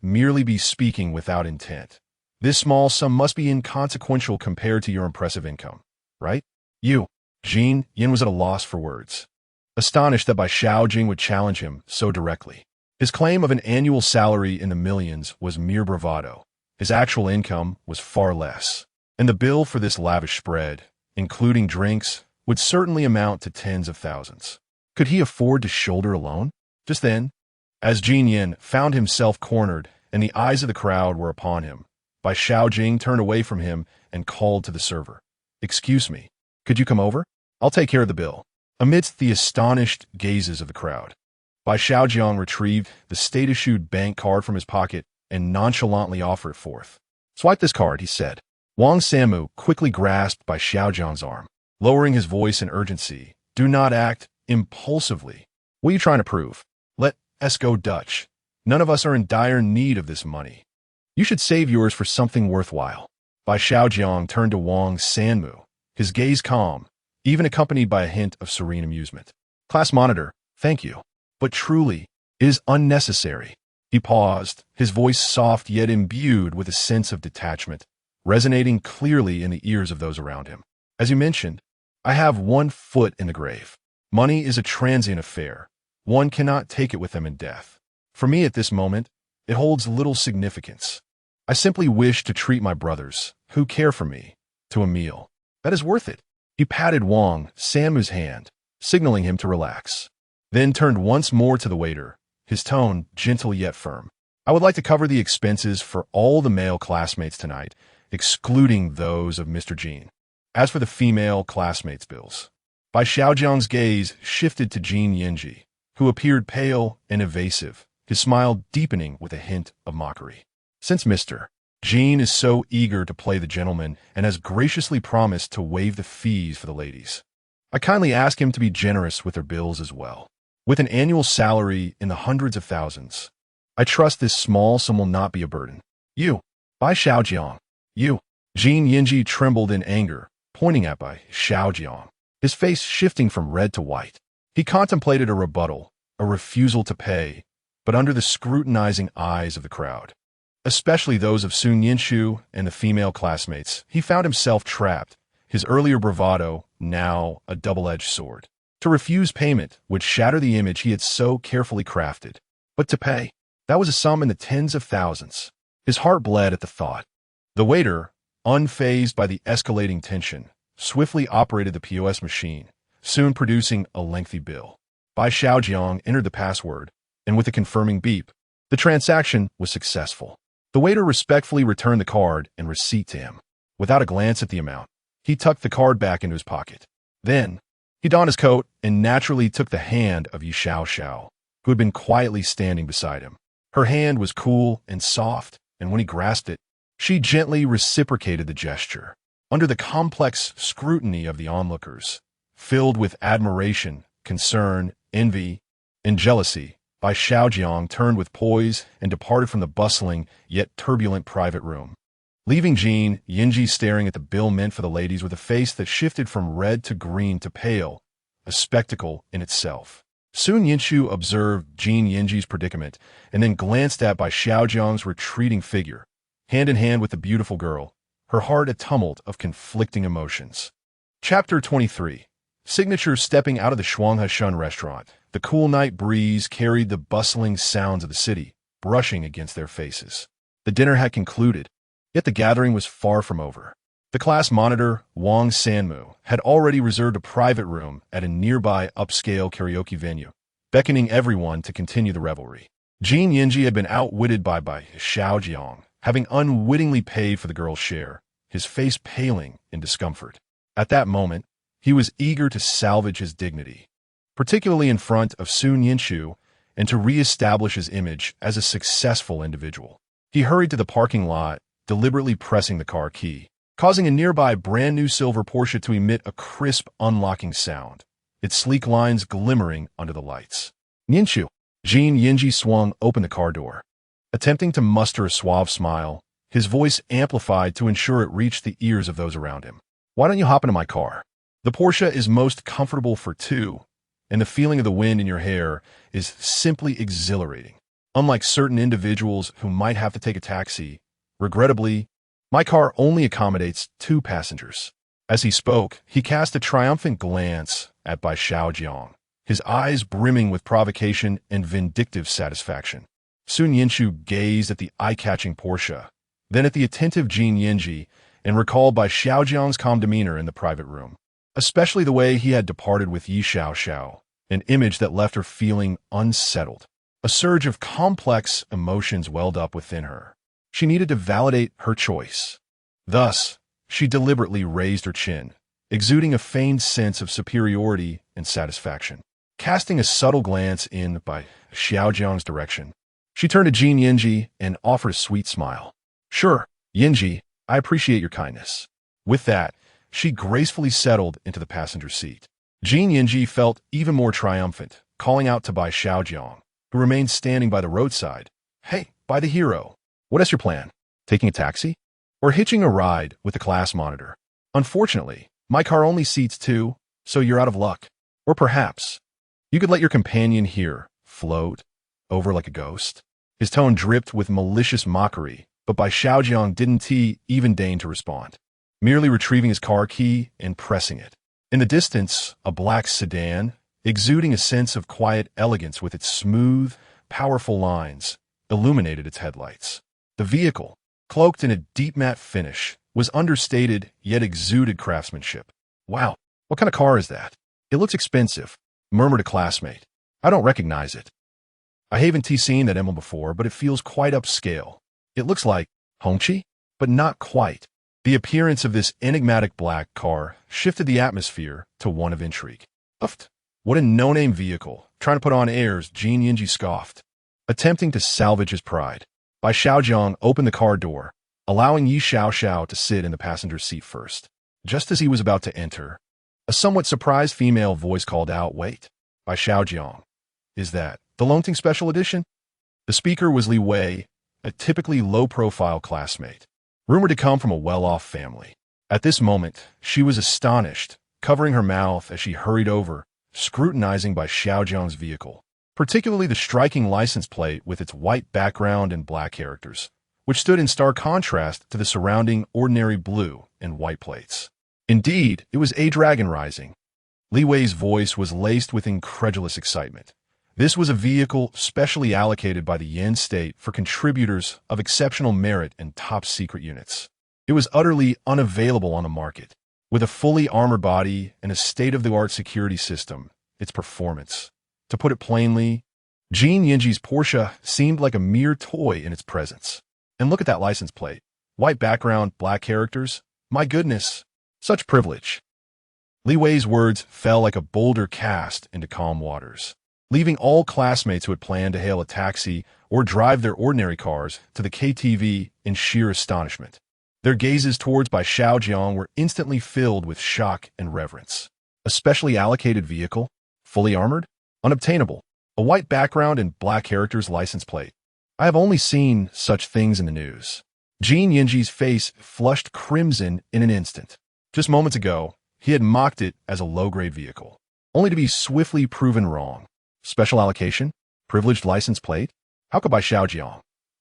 merely be speaking without intent. This small sum must be inconsequential compared to your impressive income, right? You. Jin Yin was at a loss for words, astonished that Bai Xiaojing would challenge him so directly. His claim of an annual salary in the millions was mere bravado. His actual income was far less, and the bill for this lavish spread, including drinks, would certainly amount to tens of thousands. Could he afford to shoulder alone? Just then, as Jin Yin found himself cornered and the eyes of the crowd were upon him, Bai Xiaojing turned away from him and called to the server. Excuse me, could you come over? I'll take care of the bill. Amidst the astonished gazes of the crowd, Bai Xiaojiang retrieved the state-issued bank card from his pocket and nonchalantly offered it forth. Swipe this card, he said. Wang Sanmu quickly grasped Bai Xiaojiang's arm, lowering his voice in urgency. Do not act impulsively. What are you trying to prove? Let us go Dutch. None of us are in dire need of this money. You should save yours for something worthwhile. Bai Xiaojiang turned to Wang Sanmu, his gaze calm, even accompanied by a hint of serene amusement. Class monitor, thank you. But truly, it is unnecessary. He paused, his voice soft yet imbued with a sense of detachment, resonating clearly in the ears of those around him. As you mentioned, I have one foot in the grave. Money is a transient affair. One cannot take it with them in death. For me at this moment, it holds little significance. I simply wish to treat my brothers, who care for me, to a meal. That is worth it. He patted Wang Sanmu's hand, signaling him to relax, then turned once more to the waiter, his tone gentle yet firm. I would like to cover the expenses for all the male classmates tonight, excluding those of Mr. Jin. As for the female classmates' bills, Bai Xiaojiang's gaze shifted to Jin Yinji, who appeared pale and evasive, his smile deepening with a hint of mockery. Since Mr. Jin is so eager to play the gentleman and has graciously promised to waive the fees for the ladies, I kindly ask him to be generous with their bills as well. With an annual salary in the hundreds of thousands, I trust this small sum will not be a burden. You, Bai Xiaojiang, you. Jin Yinji trembled in anger, pointing at Bai Xiaojiang, his face shifting from red to white. He contemplated a rebuttal, a refusal to pay, but under the scrutinizing eyes of the crowd, especially those of Sun Yinshu and the female classmates, he found himself trapped, his earlier bravado now a double-edged sword. To refuse payment would shatter the image he had so carefully crafted. But to pay, that was a sum in the tens of thousands. His heart bled at the thought. The waiter, unfazed by the escalating tension, swiftly operated the POS machine, soon producing a lengthy bill. Bai Xiaojiang entered the password, and with a confirming beep, the transaction was successful. The waiter respectfully returned the card and receipt to him. Without a glance at the amount, he tucked the card back into his pocket. Then, he donned his coat and naturally took the hand of Yi Xiao, who had been quietly standing beside him. Her hand was cool and soft, and when he grasped it, she gently reciprocated the gesture. Under the complex scrutiny of the onlookers, filled with admiration, concern, envy, and jealousy, Bai Xiaojiang turned with poise and departed from the bustling yet turbulent private room, leaving Jin Yinji staring at the bill meant for the ladies with a face that shifted from red to green to pale, a spectacle in itself. Sun Yinshu observed Jin Yinji's predicament and then glanced at Bai Xiaojiang's retreating figure, hand in hand with the beautiful girl, her heart a tumult of conflicting emotions. Chapter 23. Signature. Stepping out of the Shuanghe restaurant, the cool night breeze carried the bustling sounds of the city, brushing against their faces. The dinner had concluded, yet the gathering was far from over. The class monitor, Wang Sanmu, had already reserved a private room at a nearby upscale karaoke venue, beckoning everyone to continue the revelry. Jin Yinji had been outwitted by Bai Xiaojiang, having unwittingly paid for the girl's share, his face paling in discomfort. At that moment, he was eager to salvage his dignity, particularly in front of Sun Yinshu, and to re-establish his image as a successful individual. He hurried to the parking lot, deliberately pressing the car key, causing a nearby brand-new silver Porsche to emit a crisp unlocking sound, its sleek lines glimmering under the lights. Yinshu. Jin Yinji swung open the car door. Attempting to muster a suave smile, his voice amplified to ensure it reached the ears of those around him. Why don't you hop into my car? The Porsche is most comfortable for two, and the feeling of the wind in your hair is simply exhilarating. Unlike certain individuals who might have to take a taxi, regrettably, my car only accommodates 2 passengers. As he spoke, he cast a triumphant glance at Bai Xiaojiang, his eyes brimming with provocation and vindictive satisfaction. Sun Yinshu gazed at the eye-catching Porsche, then at the attentive Jin Yinji, and recalled Bai Xiaojiang's calm demeanor in the private room, especially the way he had departed with Yi Xiaoxiao, an image that left her feeling unsettled. A surge of complex emotions welled up within her. She needed to validate her choice. Thus, she deliberately raised her chin, exuding a feigned sense of superiority and satisfaction. Casting a subtle glance in Bai Xiaojiang's direction, she turned to Jin Yinji and offered a sweet smile. "Sure, Yinji, I appreciate your kindness." With that, she gracefully settled into the passenger seat. Jin Yinji felt even more triumphant, calling out to Bai Xiaojiang, who remained standing by the roadside. "Hey, by the hero, what is your plan? Taking a taxi? Or hitching a ride with the class monitor? Unfortunately, my car only seats 2, so you're out of luck. Or perhaps, you could let your companion here float over like a ghost." His tone dripped with malicious mockery, but Bai Xiaojiang didn't even deign to respond, merely retrieving his car key and pressing it. In the distance, a black sedan, exuding a sense of quiet elegance with its smooth, powerful lines, illuminated its headlights. The vehicle, cloaked in a deep matte finish, was understated yet exuded craftsmanship. "Wow, what kind of car is that? It looks expensive," murmured a classmate. "I don't recognize it. I haven't seen that emblem before, but it feels quite upscale. It looks like Hongqi, but not quite." The appearance of this enigmatic black car shifted the atmosphere to one of intrigue. What a no-name vehicle, trying to put on airs, Jin Yinji scoffed, attempting to salvage his pride. Bai Xiaojiang opened the car door, allowing Yi Xiaoxiao to sit in the passenger seat first. Just as he was about to enter, a somewhat surprised female voice called out, "Wait, Bai Xiaojiang, is that the Longting Special Edition?" The speaker was Li Wei, a typically low-profile classmate, rumored to come from a well-off family. At this moment, she was astonished, covering her mouth as she hurried over, scrutinizing Bai Xiaojiang's vehicle, particularly the striking license plate with its white background and black characters, which stood in stark contrast to the surrounding ordinary blue and white plates. Indeed, it was a dragon rising. Li Wei's voice was laced with incredulous excitement. This was a vehicle specially allocated by the Yan state for contributors of exceptional merit and top-secret units. It was utterly unavailable on the market. With a fully armored body and a state-of-the-art security system, its performance, to put it plainly, Jin Yinji's Porsche seemed like a mere toy in its presence. And look at that license plate. White background, black characters. My goodness, such privilege. Li Wei's words fell like a boulder cast into calm waters, leaving all classmates who had planned to hail a taxi or drive their ordinary cars to the KTV in sheer astonishment. Their gazes towards Bai Xiaojiang were instantly filled with shock and reverence. A specially allocated vehicle? Fully armored? Unobtainable. A white background and black characters license plate. I have only seen such things in the news. Jin Yinji's face flushed crimson in an instant. Just moments ago, he had mocked it as a low-grade vehicle, only to be swiftly proven wrong. Special allocation? Privileged license plate? How could Bai Xiaojiang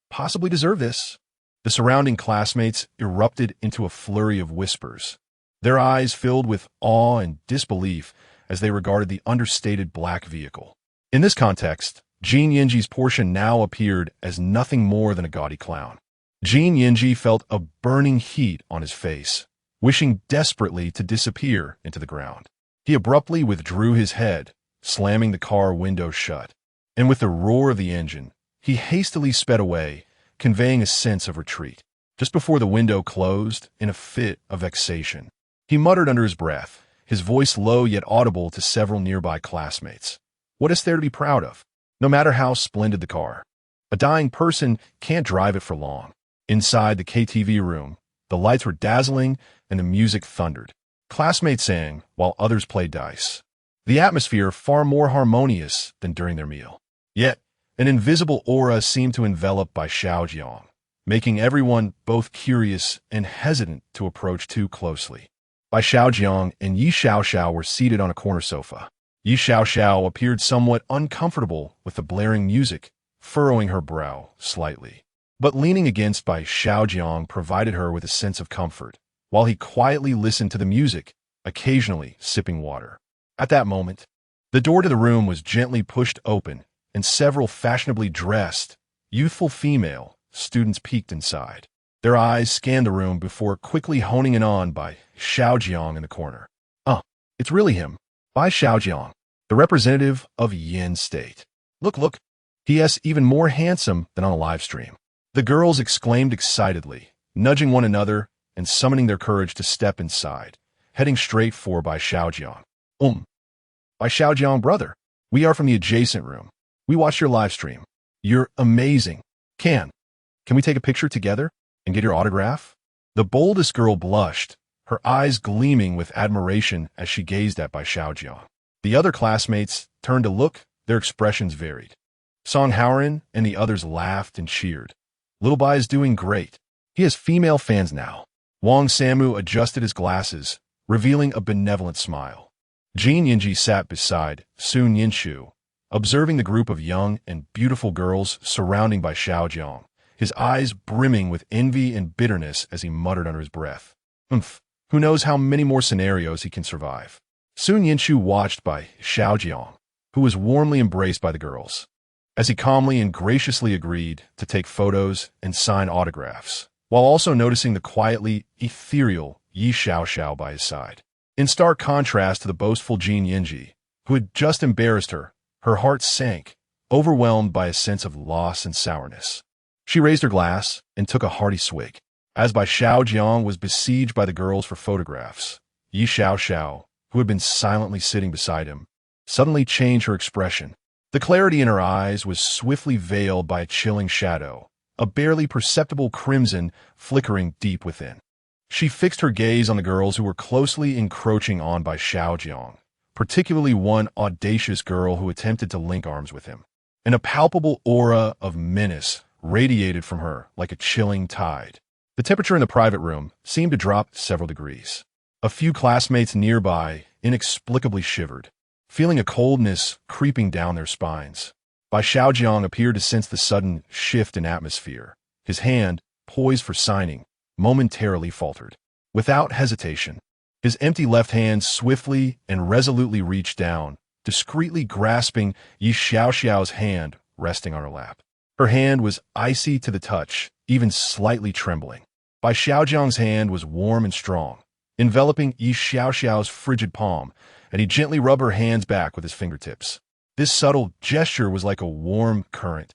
possibly deserve this? The surrounding classmates erupted into a flurry of whispers, their eyes filled with awe and disbelief as they regarded the understated black vehicle. In this context, Jin Yinji's Porsche now appeared as nothing more than a gaudy clown. Jin Yinji felt a burning heat on his face, wishing desperately to disappear into the ground. He abruptly withdrew his head, slamming the car window shut, and with the roar of the engine, he hastily sped away, conveying a sense of retreat. Just before the window closed, in a fit of vexation, he muttered under his breath, his voice low yet audible to several nearby classmates. What is there to be proud of? No matter how splendid the car, a dying person can't drive it for long. Inside the KTV room, the lights were dazzling and the music thundered. Classmates sang while others played dice. The atmosphere far more harmonious than during their meal. Yet, an invisible aura seemed to envelop Bai Xiaojiang, making everyone both curious and hesitant to approach too closely. Bai Xiaojiang and Yi Xiaoxiao were seated on a corner sofa, Yi Xiaoxiao appeared somewhat uncomfortable with the blaring music, furrowing her brow slightly. But leaning against Bai Xiaojiang provided her with a sense of comfort, while he quietly listened to the music, occasionally sipping water. At that moment, the door to the room was gently pushed open, and several fashionably dressed, youthful female students peeked inside. Their eyes scanned the room before quickly honing in on Bai Xiaojiang in the corner. It's really him, Bai Xiaojiang, the representative of Yin State. Look, he is even more handsome than on a live stream. The girls exclaimed excitedly, nudging one another and summoning their courage to step inside, heading straight for Bai Xiaojiang. Bai Xiaojiang, brother, we are from the adjacent room. We watched your live stream. You're amazing. Can we take a picture together and get your autograph? The boldest girl blushed, her eyes gleaming with admiration as she gazed at Bai Xiaojiang. The other classmates turned to look, their expressions varied. Song Haoran and the others laughed and cheered. Little Bai is doing great. He has female fans now. Wang Samu adjusted his glasses, revealing a benevolent smile. Jin Yinji sat beside Sun Yinshu, observing the group of young and beautiful girls surrounding Bai Xiaojiang, his eyes brimming with envy and bitterness as he muttered under his breath. Who knows how many more scenarios he can survive. Sun Yinshu watched Bai Xiaojiang, who was warmly embraced by the girls, as he calmly and graciously agreed to take photos and sign autographs, while also noticing the quietly ethereal Yi Xiaoxiao by his side. In stark contrast to the boastful Jin Yinji, who had just embarrassed her, her heart sank, overwhelmed by a sense of loss and sourness. She raised her glass and took a hearty swig. As Bai Xiaojiang was besieged by the girls for photographs, Yi Xiaoxiao, who had been silently sitting beside him, suddenly changed her expression. The clarity in her eyes was swiftly veiled by a chilling shadow, a barely perceptible crimson flickering deep within. She fixed her gaze on the girls who were closely encroaching on Bai Xiaojiang, particularly one audacious girl who attempted to link arms with him. And a palpable aura of menace radiated from her like a chilling tide. The temperature in the private room seemed to drop several degrees. A few classmates nearby inexplicably shivered, feeling a coldness creeping down their spines. Bai Xiaojiang appeared to sense the sudden shift in atmosphere. His hand, poised for signing, momentarily faltered. Without hesitation, his empty left hand swiftly and resolutely reached down, discreetly grasping Yi Xiaoxiao's hand resting on her lap. Her hand was icy to the touch, even slightly trembling. Bai Xiaojiang's hand was warm and strong, enveloping Yi Xiaoxiao's frigid palm, and he gently rubbed her hands back with his fingertips. This subtle gesture was like a warm current,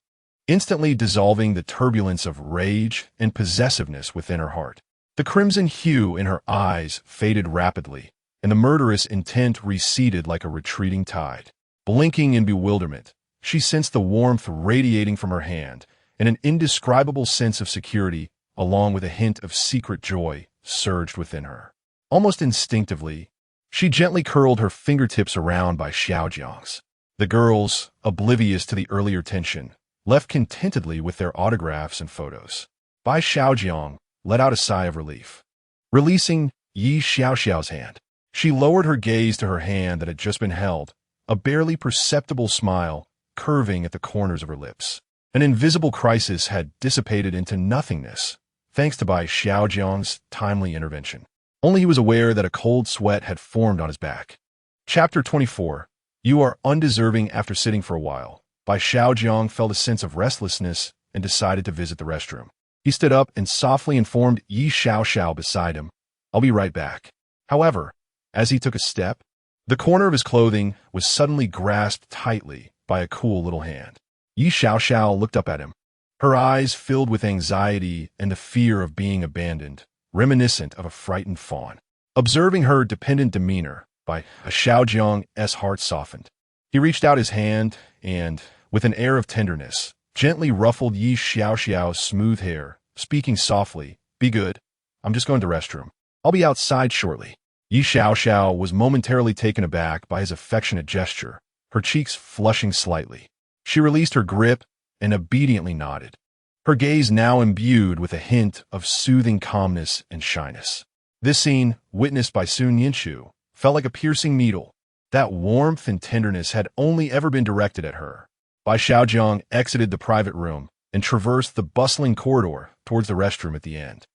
instantly dissolving the turbulence of rage and possessiveness within her heart. The crimson hue in her eyes faded rapidly, and the murderous intent receded like a retreating tide. Blinking in bewilderment, she sensed the warmth radiating from her hand, and an indescribable sense of security, along with a hint of secret joy, surged within her. Almost instinctively, she gently curled her fingertips around Bai Xiaojiang's. The girls, oblivious to the earlier tension, left contentedly with their autographs and photos. Bai Xiaojiang let out a sigh of relief. Releasing Yi Xiaoxiao's hand, she lowered her gaze to her hand that had just been held, a barely perceptible smile curving at the corners of her lips. An invisible crisis had dissipated into nothingness, thanks to Bai Xiaojiang's timely intervention. Only he was aware that a cold sweat had formed on his back. Chapter 24. You are undeserving after sitting for a while. Bai Xiaojiang felt a sense of restlessness and decided to visit the restroom. He stood up and softly informed Yi Xiaoxiao beside him, "I'll be right back." However, as he took a step, the corner of his clothing was suddenly grasped tightly by a cool little hand. Yi Xiaoxiao looked up at him, her eyes filled with anxiety and the fear of being abandoned, reminiscent of a frightened fawn. Observing her dependent demeanor, Bai Xiaojiang's heart softened. He reached out his hand and, with an air of tenderness, gently ruffled Yi Xiaoxiao's smooth hair, speaking softly, "Be good. I'm just going to the restroom. I'll be outside shortly." Yi Xiaoxiao was momentarily taken aback by his affectionate gesture, her cheeks flushing slightly. She released her grip and obediently nodded, her gaze now imbued with a hint of soothing calmness and shyness. This scene, witnessed by Sun Yinshu, felt like a piercing needle, That warmth and tenderness had only ever been directed at her. Bai Xiaojiang exited the private room and traversed the bustling corridor towards the restroom at the end.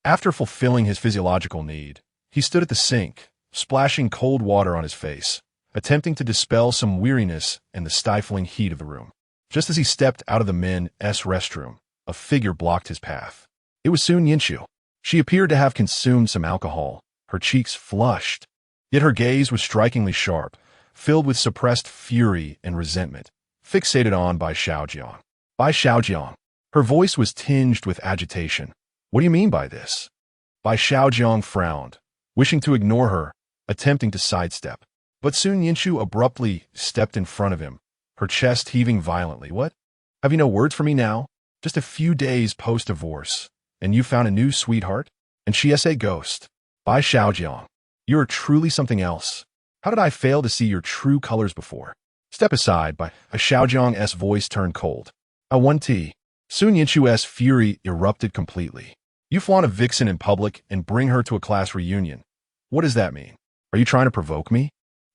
After fulfilling his physiological need, he stood at the sink, splashing cold water on his face, attempting to dispel some weariness and the stifling heat of the room. Just as he stepped out of the men's restroom, a figure blocked his path. It was Sun Yinxiu. She appeared to have consumed some alcohol, her cheeks flushed. Yet her gaze was strikingly sharp, filled with suppressed fury and resentment, fixated on Bai Xiaojiang. Bai Xiaojiang. Her voice was tinged with agitation. What do you mean by this? Bai Xiaojiang frowned, wishing to ignore her, attempting to sidestep. But Sun Yinxiu abruptly stepped in front of him, her chest heaving violently. What? Have you no words for me now? Just a few days post-divorce, and you found a new sweetheart? And she's a ghost. Bai Xiaojiang, you are truly something else. How did I fail to see your true colors before? Step aside. Bai Xiaojiang's voice turned cold. I want tea. Sun Yinxiu's fury erupted completely. You flaunt a vixen in public and bring her to a class reunion. What does that mean? Are you trying to provoke me?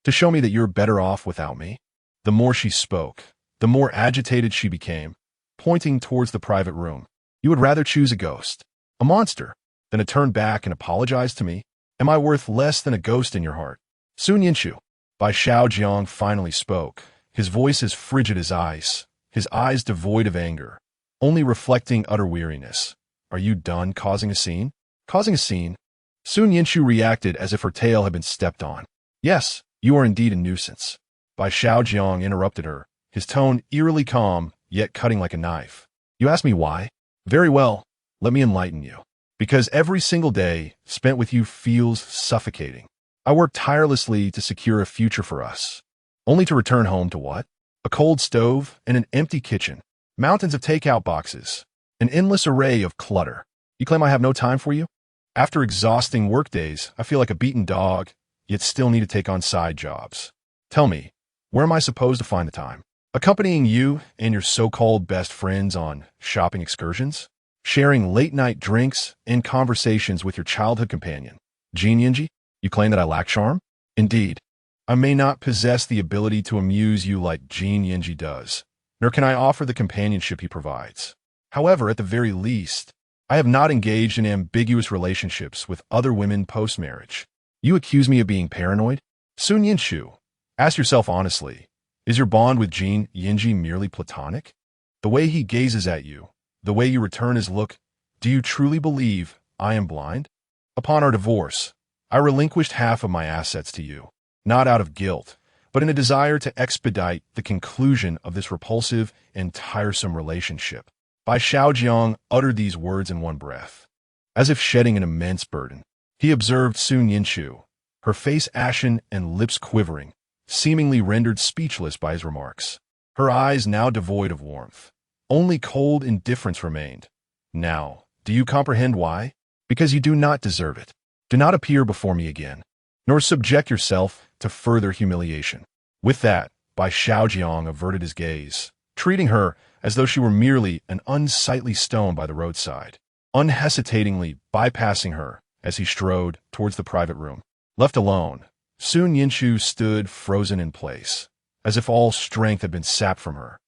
To show me that you're better off without me? The more she spoke, the more agitated she became, pointing towards the private room. You would rather choose a ghost, a monster, than to turn back and apologize to me? Am I worth less than a ghost in your heart? Sun Yinxiu. Bai Xiaojiang finally spoke, his voice as frigid as ice, his eyes devoid of anger, only reflecting utter weariness. Are you done causing a scene? Causing a scene? Sun Yinxiu reacted as if her tail had been stepped on. Yes, you are indeed a nuisance. Bai Xiaojiang interrupted her, his tone eerily calm, yet cutting like a knife. You ask me why? Very well, let me enlighten you. Because every single day spent with you feels suffocating. I work tirelessly to secure a future for us, only to return home to what? A cold stove and an empty kitchen, mountains of takeout boxes, an endless array of clutter. You claim I have no time for you? After exhausting workdays, I feel like a beaten dog, yet still need to take on side jobs. Tell me, where am I supposed to find the time? Accompanying you and your so-called best friends on shopping excursions? Sharing late-night drinks and conversations with your childhood companion, Jin Yinji? You claim that I lack charm? Indeed, I may not possess the ability to amuse you like Jin Yinji does, nor can I offer the companionship he provides. However, at the very least, I have not engaged in ambiguous relationships with other women post-marriage. You accuse me of being paranoid? Sun Yinxiu, ask yourself honestly, is your bond with Jin Yinji merely platonic? The way he gazes at you, the way you return his look, do you truly believe I am blind? Upon our divorce, I relinquished half of my assets to you, not out of guilt, but in a desire to expedite the conclusion of this repulsive and tiresome relationship. Bai Xiaojiang uttered these words in one breath. As if shedding an immense burden, he observed Sun Yinxiu, her face ashen and lips quivering, seemingly rendered speechless by his remarks. Her eyes now devoid of warmth. Only cold indifference remained. Now, do you comprehend why? Because you do not deserve it. Do not appear before me again, nor subject yourself to further humiliation. With that, Bai Xiaojiang averted his gaze, treating her as though she were merely an unsightly stone by the roadside, unhesitatingly bypassing her as he strode towards the private room. Left alone, Sun Yinxiu stood frozen in place, as if all strength had been sapped from her.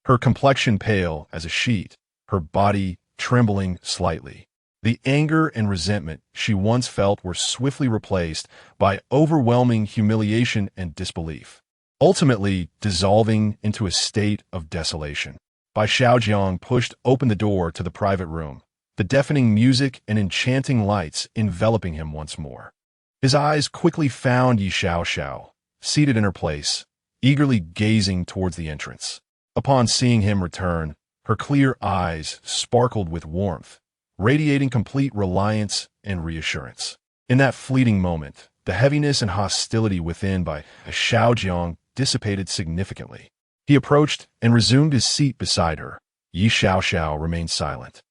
Her complexion pale as a sheet, her body trembling slightly. The anger and resentment she once felt were swiftly replaced by overwhelming humiliation and disbelief, ultimately dissolving into a state of desolation. Bai Xiaojiang pushed open the door to the private room, the deafening music and enchanting lights enveloping him once more. His eyes quickly found Yi Xiaoxiao, seated in her place, eagerly gazing towards the entrance. Upon seeing him return, her clear eyes sparkled with warmth, radiating complete reliance and reassurance. In that fleeting moment, the heaviness and hostility within Bai Xiaojiang dissipated significantly. He approached and resumed his seat beside her. Yi Xiaoxiao remained silent,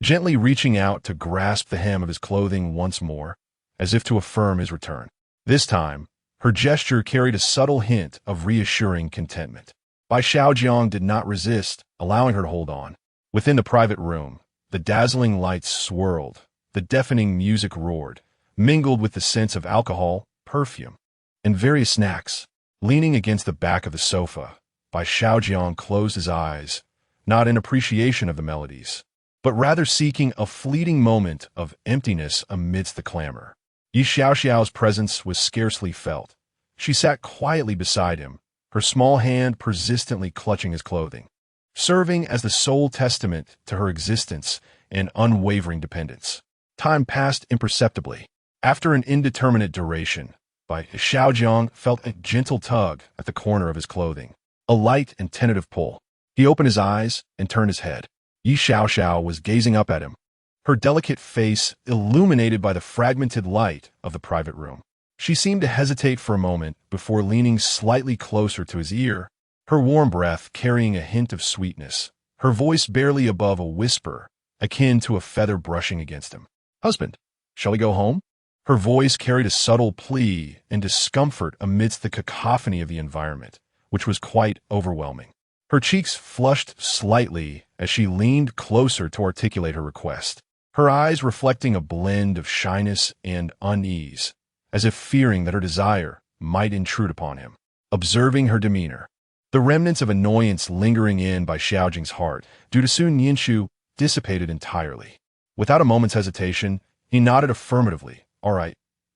gently reaching out to grasp the hem of his clothing once more, as if to affirm his return. This time, her gesture carried a subtle hint of reassuring contentment. Bai Xiaojiang did not resist, allowing her to hold on. Within the private room, the dazzling lights swirled, the deafening music roared, mingled with the scents of alcohol, perfume, and various snacks. Leaning against the back of the sofa, Bai Xiaojiang closed his eyes, not in appreciation of the melodies, but rather seeking a fleeting moment of emptiness amidst the clamor. Yi Xiaoxiao's presence was scarcely felt. She sat quietly beside him, her small hand persistently clutching his clothing, serving as the sole testament to her existence and unwavering dependence. Time passed imperceptibly. After an indeterminate duration, Bai Xiaojiang felt a gentle tug at the corner of his clothing, a light and tentative pull. He opened his eyes and turned his head. Yi Xiaoxiao was gazing up at him, her delicate face illuminated by the fragmented light of the private room. She seemed to hesitate for a moment before leaning slightly closer to his ear, her warm breath carrying a hint of sweetness, her voice barely above a whisper, akin to a feather brushing against him. "Husband, shall we go home?" Her voice carried a subtle plea and discomfort amidst the cacophony of the environment, which was quite overwhelming. Her cheeks flushed slightly as she leaned closer to articulate her request, her eyes reflecting a blend of shyness and unease, as if fearing that her desire might intrude upon him. Observing her demeanor, the remnants of annoyance lingering in Bai Xiaojing's heart due to Sun Yinshu dissipated entirely. Without a moment's hesitation, he nodded affirmatively. "All right,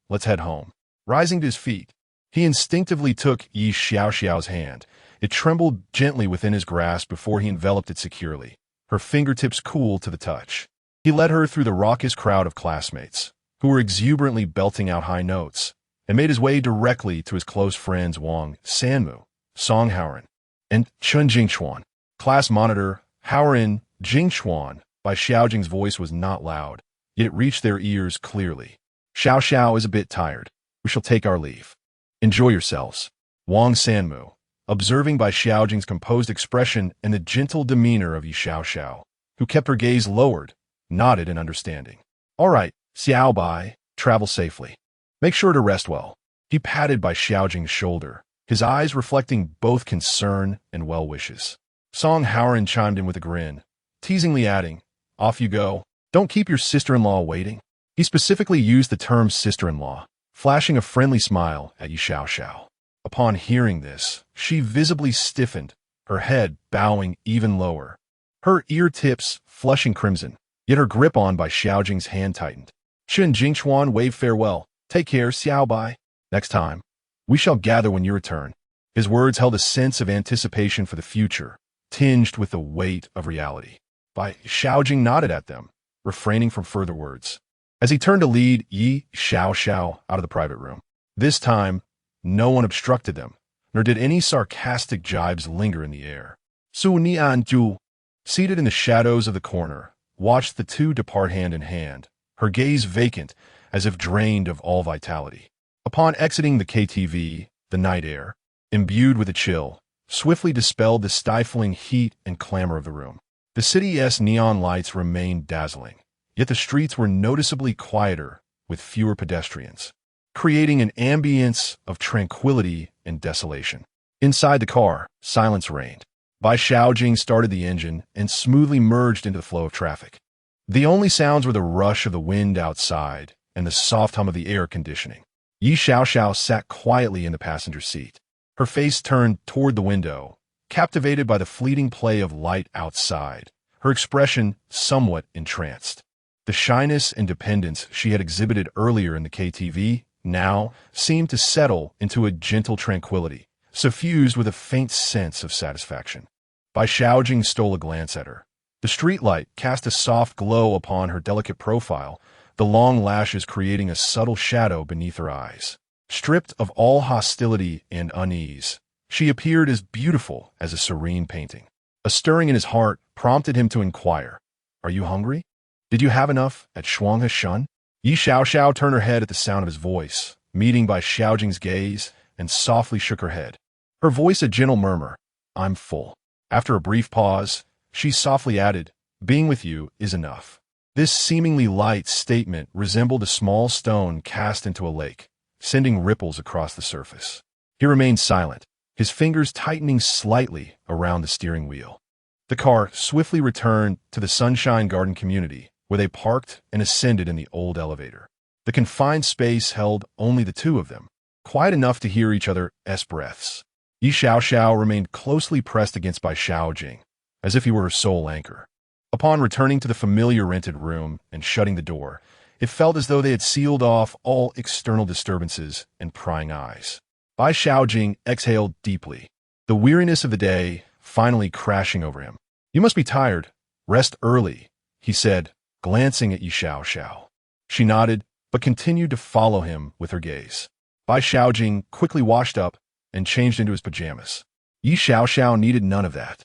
let's head home." Rising to his feet, he instinctively took Yi Xiaoxiao's hand. It trembled gently within his grasp before he enveloped it securely, her fingertips cool to the touch. He led her through the raucous crowd of classmates, who were exuberantly belting out high notes, and made his way directly to his close friends Wang Sanmu, Song Haoren, and Chun Jingchuan. Class monitor Haoren Jingchuan. Bai Xiaojing's voice was not loud, yet it reached their ears clearly. "Xiao Xiao is a bit tired. We shall take our leave. Enjoy yourselves." Wang Sanmu, observing Bai Xiaojing's composed expression and the gentle demeanor of Yi Xiaoxiao, who kept her gaze lowered, nodded in understanding. "All right, Xiao Bai, travel safely. Make sure to rest well." He patted Bai Xiaojing's shoulder, his eyes reflecting both concern and well wishes. Song Haoren chimed in with a grin, teasingly adding, "Off you go. Don't keep your sister-in-law waiting." He specifically used the term sister-in-law, flashing a friendly smile at Yi Xiaoxiao. Upon hearing this, she visibly stiffened, her head bowing even lower, her ear tips flushing crimson, yet her grip on Bai Xiaojing's hand tightened. Chun Jingchuan waved farewell. "Take care, Xiao Bai. Next time, we shall gather when you return." His words held a sense of anticipation for the future, tinged with the weight of reality. Bai Xiaojing nodded at them, refraining from further words, as he turned to lead Yi Xiaoxiao out of the private room. This time, no one obstructed them, nor did any sarcastic jibes linger in the air. Su Nianju, seated in the shadows of the corner, watched the two depart hand in hand, her gaze vacant, as if drained of all vitality. Upon exiting the KTV, the night air, imbued with a chill, swiftly dispelled the stifling heat and clamor of the room. The city's neon lights remained dazzling, yet the streets were noticeably quieter, with fewer pedestrians, creating an ambience of tranquility and desolation. Inside the car, silence reigned. Bai Xiaojing started the engine and smoothly merged into the flow of traffic. The only sounds were the rush of the wind outside and the soft hum of the air conditioning. Yi Xiaoxiao sat quietly in the passenger seat, her face turned toward the window, captivated by the fleeting play of light outside, her expression somewhat entranced. The shyness and dependence she had exhibited earlier in the KTV now seemed to settle into a gentle tranquility, suffused with a faint sense of satisfaction. Bai Xiaojing stole a glance at her. The streetlight cast a soft glow upon her delicate profile, the long lashes creating a subtle shadow beneath her eyes. Stripped of all hostility and unease, she appeared as beautiful as a serene painting. A stirring in his heart prompted him to inquire, "Are you hungry? Did you have enough at Shuanghe Shun?" Yi Xiaoxiao turned her head at the sound of his voice, meeting Bai Xiaojing's gaze, and softly shook her head. Her voice a gentle murmur, "I'm full." After a brief pause, she softly added, "Being with you is enough." This seemingly light statement resembled a small stone cast into a lake, sending ripples across the surface. He remained silent, his fingers tightening slightly around the steering wheel. The car swiftly returned to the Sunshine Garden community, where they parked and ascended in the old elevator. The confined space held only the two of them, quiet enough to hear each other's breaths. Yi Xiaoxiao remained closely pressed against Bai Xiaojiang, as if he were her sole anchor. Upon returning to the familiar rented room and shutting the door, it felt as though they had sealed off all external disturbances and prying eyes. Bai Xiaojing exhaled deeply, the weariness of the day finally crashing over him. "You must be tired. Rest early," he said, glancing at Yi Xiaoxiao. She nodded, but continued to follow him with her gaze. Bai Xiaojing quickly washed up and changed into his pajamas. Yi Xiaoxiao needed none of that.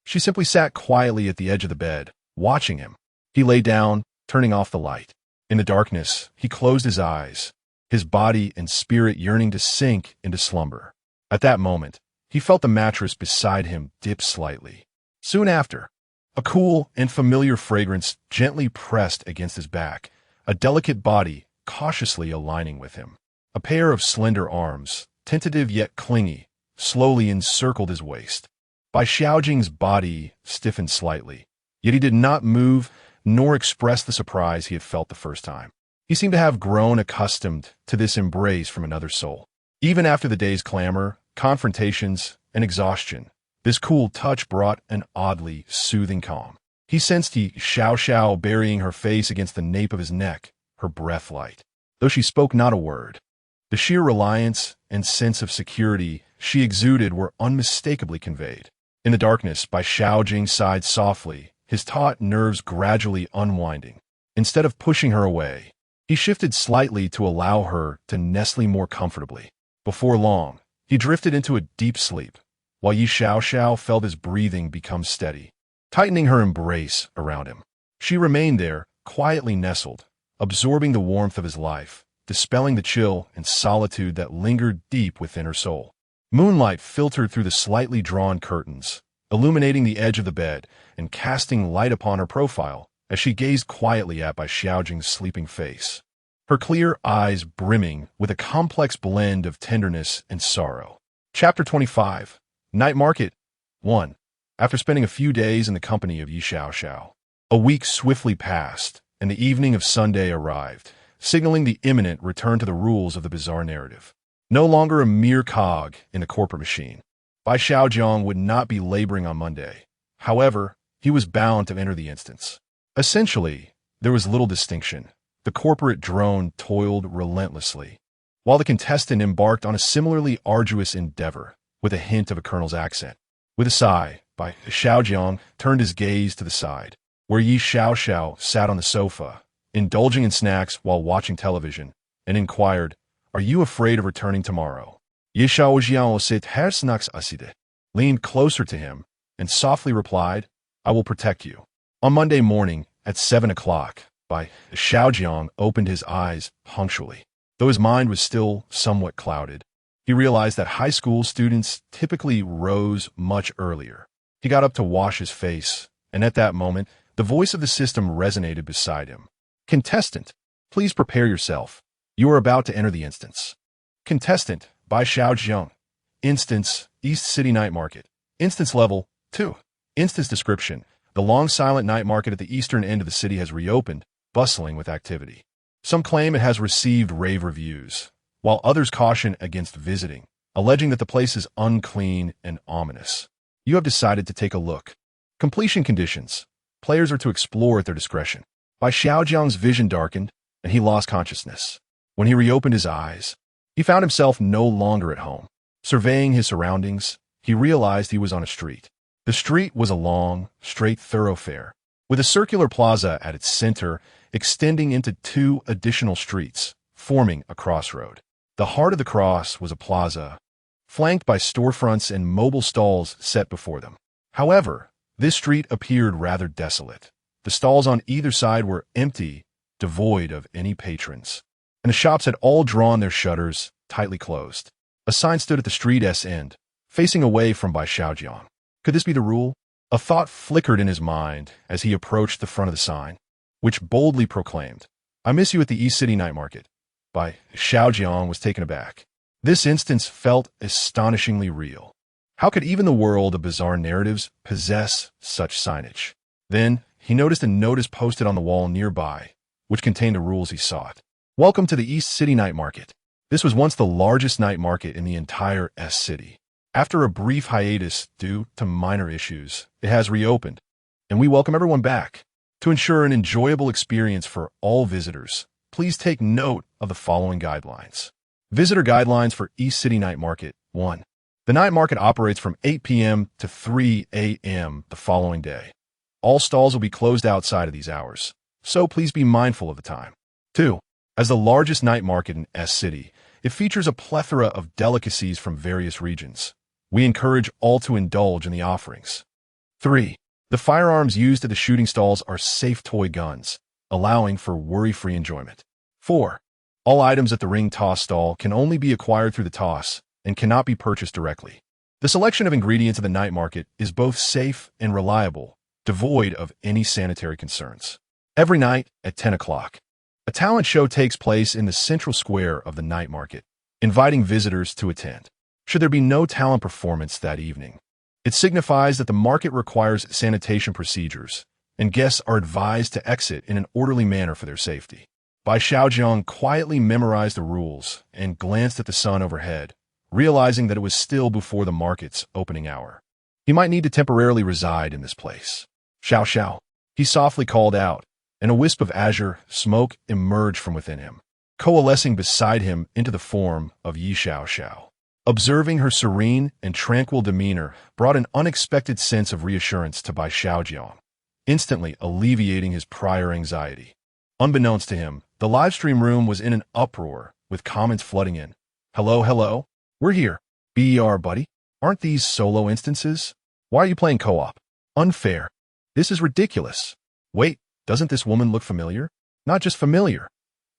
She simply sat quietly at the edge of the bed, watching him. He lay down, turning off the light. In the darkness, he closed his eyes, his body and spirit yearning to sink into slumber. At that moment, he felt the mattress beside him dip slightly. Soon after, a cool and familiar fragrance gently pressed against his back, a delicate body cautiously aligning with him. A pair of slender arms, tentative yet clingy, slowly encircled his waist. Bai Xiaojing's body stiffened slightly, yet he did not move nor express the surprise he had felt the first time. He seemed to have grown accustomed to this embrace from another soul. Even after the day's clamor, confrontations, and exhaustion, this cool touch brought an oddly soothing calm. He sensed Yi Xiaoxiao burying her face against the nape of his neck, her breath light. Though she spoke not a word, the sheer reliance and sense of security she exuded were unmistakably conveyed. In the darkness, Bai Xiaojing sighed softly, his taut nerves gradually unwinding. Instead of pushing her away, he shifted slightly to allow her to nestle more comfortably. Before long, he drifted into a deep sleep, while Yi Xiaoxiao felt his breathing become steady, tightening her embrace around him. She remained there, quietly nestled, absorbing the warmth of his life, dispelling the chill and solitude that lingered deep within her soul. Moonlight filtered through the slightly drawn curtains, illuminating the edge of the bed and casting light upon her profile as she gazed quietly at Bai Xiaojing's sleeping face, her clear eyes brimming with a complex blend of tenderness and sorrow. Chapter 25. Night Market 1. After spending a few days in the company of Yi Xiaoxiao, a week swiftly passed, and the evening of Sunday arrived, signaling the imminent return to the rules of the bizarre narrative. No longer a mere cog in the corporate machine, Bai Xiaojiang would not be laboring on Monday. However, he was bound to enter the instance. Essentially, there was little distinction. The corporate drone toiled relentlessly, while the contestant embarked on a similarly arduous endeavor, with a hint of a colonel's accent. With a sigh, Bai Xiaojiang turned his gaze to the side, where Yi Xiaoxiao sat on the sofa, indulging in snacks while watching television, and inquired, "Are you afraid of returning tomorrow?" Yi Xiaojiang sit her snacks aside, leaned closer to him, and softly replied, "I will protect you." On Monday morning, at 7 o'clock, Bai Xiaojiang opened his eyes punctually. Though his mind was still somewhat clouded, he realized that high school students typically rose much earlier. He got up to wash his face, and at that moment, the voice of the system resonated beside him. "Contestant, please prepare yourself. You are about to enter the instance." Contestant, Bai Xiaojiang. Instance, East City Night Market. Instance level 2. Instance description. The long silent night market at the eastern end of the city has reopened, bustling with activity. Some claim it has received rave reviews, while others caution against visiting, alleging that the place is unclean and ominous. You have decided to take a look. Completion conditions. Players are to explore at their discretion. Bai Xiaojiang's vision darkened, and he lost consciousness. When he reopened his eyes, he found himself no longer at home. Surveying his surroundings, he realized he was on a street. The street was a long, straight thoroughfare, with a circular plaza at its center extending into 2 additional streets, forming a crossroad. The heart of the cross was a plaza, flanked by storefronts and mobile stalls set before them. However, this street appeared rather desolate. The stalls on either side were empty, devoid of any patrons, and the shops had all drawn their shutters tightly closed. A sign stood at the street's end, facing away from Bai Xiaojiang. Could this be the rule? A thought flickered in his mind as he approached the front of the sign, which boldly proclaimed, "I miss you at the East City Night Market." Bai Xiaojiang was taken aback. This instance felt astonishingly real. How could even the world of bizarre narratives possess such signage? Then, he noticed a notice posted on the wall nearby, which contained the rules he sought. "Welcome to the East City Night Market. This was once the largest night market in the entire city. After a brief hiatus due to minor issues, it has reopened, and we welcome everyone back. To ensure an enjoyable experience for all visitors, please take note of the following guidelines. Visitor guidelines for East City Night Market. 1. The night market operates from 8 p.m. to 3 a.m. the following day. All stalls will be closed outside of these hours, so please be mindful of the time. 2. As the largest night market in S-City, it features a plethora of delicacies from various regions. We encourage all to indulge in the offerings. 3. The firearms used at the shooting stalls are safe toy guns, allowing for worry-free enjoyment. 4. All items at the ring toss stall can only be acquired through the toss and cannot be purchased directly. The selection of ingredients at the night market is both safe and reliable, devoid of any sanitary concerns. Every night at 10 o'clock, a talent show takes place in the central square of the night market, inviting visitors to attend. Should there be no talent performance that evening, it signifies that the market requires sanitation procedures, and guests are advised to exit in an orderly manner for their safety. Bai Xiaojiang quietly memorized the rules and glanced at the sun overhead, realizing that it was still before the market's opening hour. He might need to temporarily reside in this place. Xiao Xiao, he softly called out, and a wisp of azure smoke emerged from within him, coalescing beside him into the form of Yi Xiao. Observing her serene and tranquil demeanor brought an unexpected sense of reassurance to Bai Xiaojiang, instantly alleviating his prior anxiety. Unbeknownst to him, the livestream room was in an uproar, with comments flooding in. Hello, we're here. BER, buddy. Aren't these solo instances? Why are you playing co-op? Unfair. This is ridiculous. Wait, doesn't this woman look familiar? Not just familiar.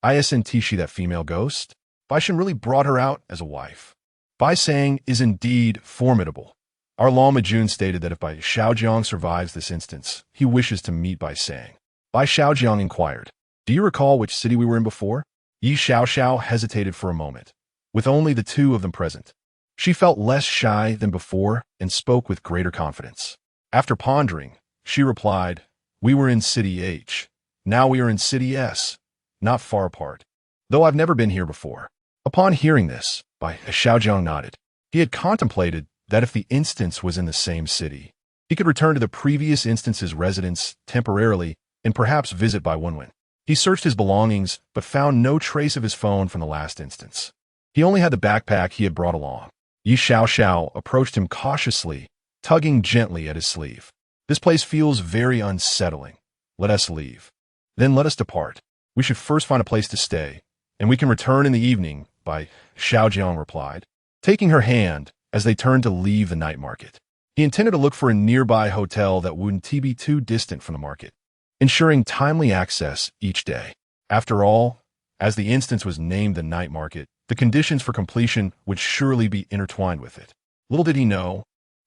Isn't she that female ghost? Bai Shen really brought her out as a wife. Bai Sang is indeed formidable. Our Lama Jun stated that if Bai Xiaojiang survives this instance, he wishes to meet Bai Sang. Bai Xiaojiang inquired, "Do you recall which city we were in before?" Yi Xiao hesitated for a moment, with only the two of them present. She felt less shy than before and spoke with greater confidence. After pondering, she replied, "We were in City H. Now we are in City S, not far apart. Though I've never been here before." Upon hearing this, Bai Xiaojiang nodded. He had contemplated that if the instance was in the same city, he could return to the previous instance's residence temporarily and perhaps visit Bai Wenwen. He searched his belongings, but found no trace of his phone from the last instance. He only had the backpack he had brought along. Yi Xiao approached him cautiously, tugging gently at his sleeve. "This place feels very unsettling. Let us leave. Then let us depart. We should first find a place to stay, and we can return in the evening," Bai Xiaojiang replied, taking her hand as they turned to leave the night market. He intended to look for a nearby hotel that wouldn't be too distant from the market, ensuring timely access each day. After all, as the instance was named the night market, the conditions for completion would surely be intertwined with it. Little did he know,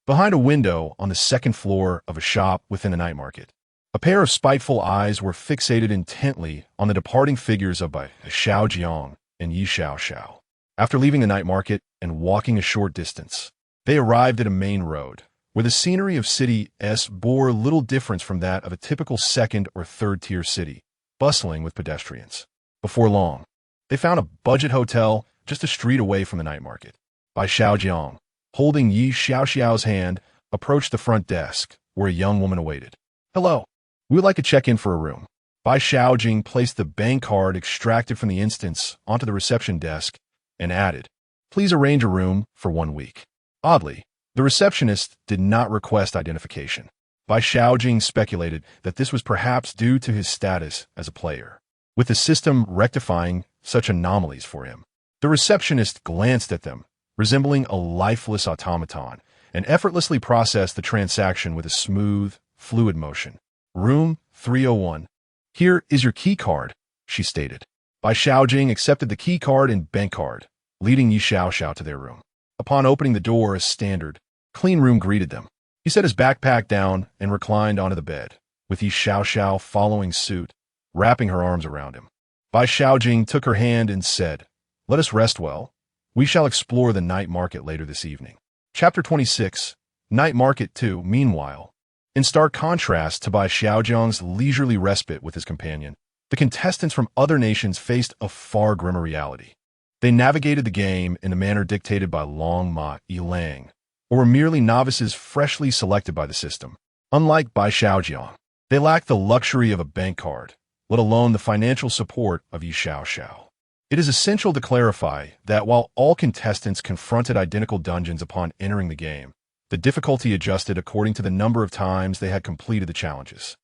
behind a window on the second floor of a shop within the night market, a pair of spiteful eyes were fixated intently on the departing figures of Bai Xiaojiang and Yi Xiao. After leaving the night market and walking a short distance, they arrived at a main road, where the scenery of City S bore little difference from that of a typical second or third-tier city, bustling with pedestrians. Before long, they found a budget hotel just a street away from the night market. Bai Xiaojiang, holding Yi Xiao's hand, approached the front desk, where a young woman awaited. "Hello, we would like to check in for a room." Bai Xiaojiang placed the bank card extracted from the instance onto the reception desk and added, "Please arrange a room for 1 week." Oddly, the receptionist did not request identification. Bai Xiaojiang speculated that this was perhaps due to his status as a player, with the system rectifying such anomalies for him. The receptionist glanced at them, resembling a lifeless automaton, and effortlessly processed the transaction with a smooth, fluid motion. "Room 301. Here is your key card," she stated. Bai Xiaojiang accepted the key card and bank card, leading Yi Xiao to their room. Upon opening the door, a standard, clean room greeted them. He set his backpack down and reclined onto the bed, with Yi Xiao following suit, wrapping her arms around him. Bai Xiaojiang took her hand and said, "Let us rest well. We shall explore the night market later this evening." Chapter 26, Night Market 2. Meanwhile, in stark contrast to Bai Xiaojiang's leisurely respite with his companion, the contestants from other nations faced a far grimmer reality. They navigated the game in a manner dictated by Long Ma Yilang, or were merely novices freshly selected by the system. Unlike Bai Xiaojiang, they lacked the luxury of a bank card, let alone the financial support of Yi Xiaoxiao. It is essential to clarify that while all contestants confronted identical dungeons upon entering the game, the difficulty adjusted according to the number of times they had completed the challenges.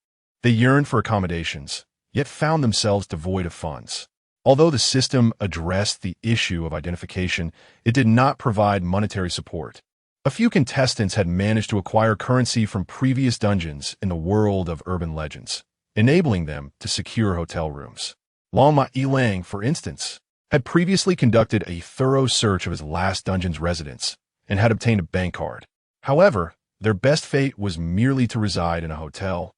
They yearned for accommodations, yet found themselves devoid of funds. Although the system addressed the issue of identification, it did not provide monetary support. A few contestants had managed to acquire currency from previous dungeons in the world of urban legends, enabling them to secure hotel rooms. Long Ma Yilang, for instance, had previously conducted a thorough search of his last dungeon's residence and had obtained a bank card. However, their best fate was merely to reside in a hotel,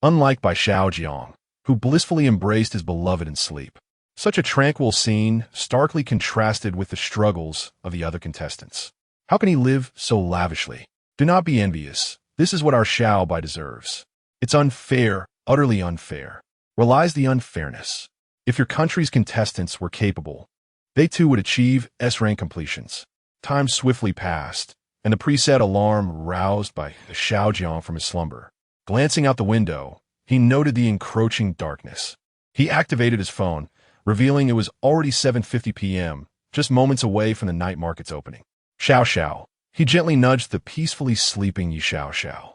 unlike Bai Xiaojiang, who blissfully embraced his beloved in sleep. Such a tranquil scene starkly contrasted with the struggles of the other contestants. How can he live so lavishly? Do not be envious. This is what our Xiao Bai deserves. It's unfair, utterly unfair. Where lies the unfairness? If your country's contestants were capable, they too would achieve S-rank completions. Time swiftly passed, and the preset alarm roused Bai Xiaojiang from his slumber. Glancing out the window, he noted the encroaching darkness. He activated his phone, revealing it was already 7:50 p.m., just moments away from the night market's opening. Xiao. He gently nudged the peacefully sleeping Yi Xiao.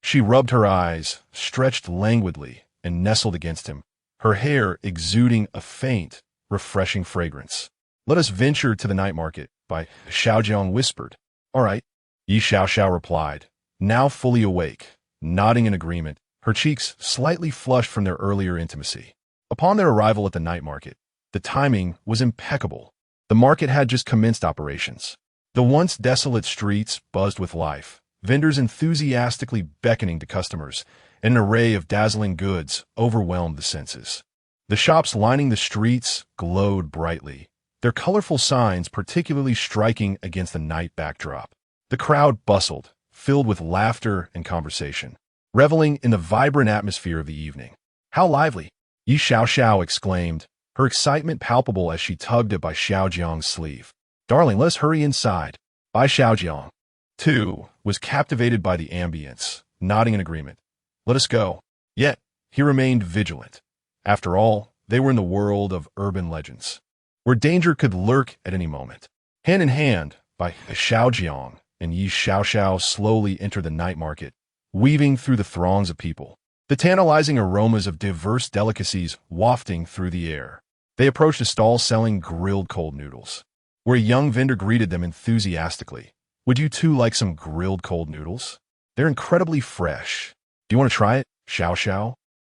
She rubbed her eyes, stretched languidly, and nestled against him, her hair exuding a faint, refreshing fragrance. Let us venture to the night market, Bai Xiaojiang whispered. All right, Yi Xiao replied, now fully awake, nodding in agreement, her cheeks slightly flushed from their earlier intimacy. Upon their arrival at the night market, the timing was impeccable. The market had just commenced operations. The once desolate streets buzzed with life, vendors enthusiastically beckoning to customers, and an array of dazzling goods overwhelmed the senses. The shops lining the streets glowed brightly, their colorful signs particularly striking against the night backdrop. The crowd bustled, filled with laughter and conversation, reveling in the vibrant atmosphere of the evening. How lively! Yi Xiao exclaimed, her excitement palpable as she tugged at Bai Xiaojiang's sleeve. Darling, let us hurry inside. Bai Xiaojiang, too, was captivated by the ambience, nodding in agreement. Let us go. Yet, he remained vigilant. After all, they were in the world of urban legends, where danger could lurk at any moment. Hand in hand, Bai Xiaojiang and Yi Xiao slowly entered the night market, weaving through the throngs of people, the tantalizing aromas of diverse delicacies wafting through the air. They approached a stall selling grilled cold noodles, where a young vendor greeted them enthusiastically. Would you too like some grilled cold noodles? They're incredibly fresh. Do you want to try it, Xiao?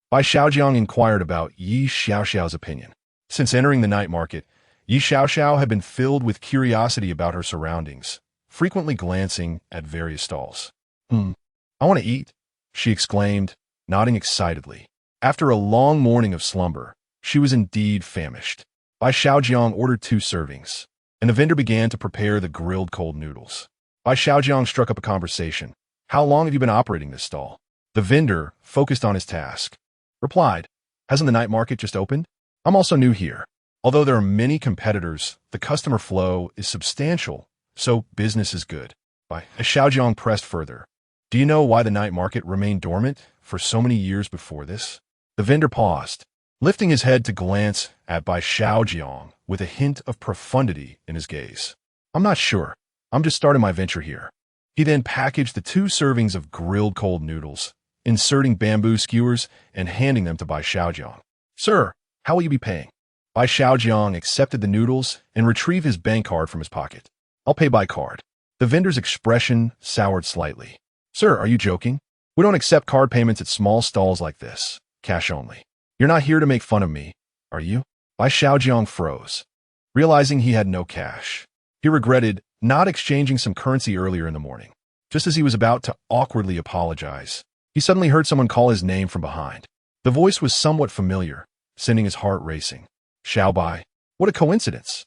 Bai Xiaojiang inquired about Yi Xiao's opinion. Since entering the night market, Yi Xiao had been filled with curiosity about her surroundings, frequently glancing at various stalls. I want to eat, she exclaimed, nodding excitedly. After a long morning of slumber, she was indeed famished. Bai Xiaojiang ordered 2 servings, and the vendor began to prepare the grilled cold noodles. Bai Xiaojiang struck up a conversation. How long have you been operating this stall? The vendor, focused on his task, replied, hasn't the night market just opened? I'm also new here. Although there are many competitors, the customer flow is substantial, so business is good. Bai Xiaojiang pressed further. Do you know why the night market remained dormant for so many years before this? The vendor paused, lifting his head to glance at Bai Xiaojiang with a hint of profundity in his gaze. I'm not sure. I'm just starting my venture here. He then packaged the 2 servings of grilled cold noodles, inserting bamboo skewers and handing them to Bai Xiaojiang. Sir, how will you be paying? Bai Xiaojiang accepted the noodles and retrieved his bank card from his pocket. I'll pay by card. The vendor's expression soured slightly. Sir, are you joking? We don't accept card payments at small stalls like this. Cash only. You're not here to make fun of me, are you? Bai Xiaojiang froze, realizing he had no cash. He regretted not exchanging some currency earlier in the morning. Just as he was about to awkwardly apologize, he suddenly heard someone call his name from behind. The voice was somewhat familiar, sending his heart racing. Xiao Bai, what a coincidence.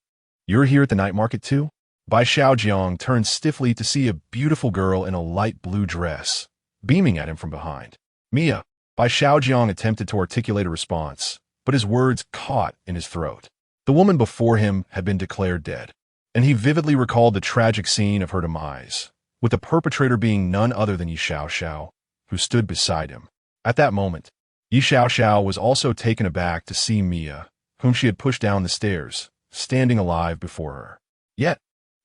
You're here at the night market too? Bai Xiaojiang turned stiffly to see a beautiful girl in a light blue dress, beaming at him from behind. Mia, Bai Xiaojiang attempted to articulate a response, but his words caught in his throat. The woman before him had been declared dead, and he vividly recalled the tragic scene of her demise, with the perpetrator being none other than Yi Xiaoxiao, who stood beside him. At that moment, Yi Xiaoxiao was also taken aback to see Mia, whom she had pushed down the stairs, standing alive before her. Yet,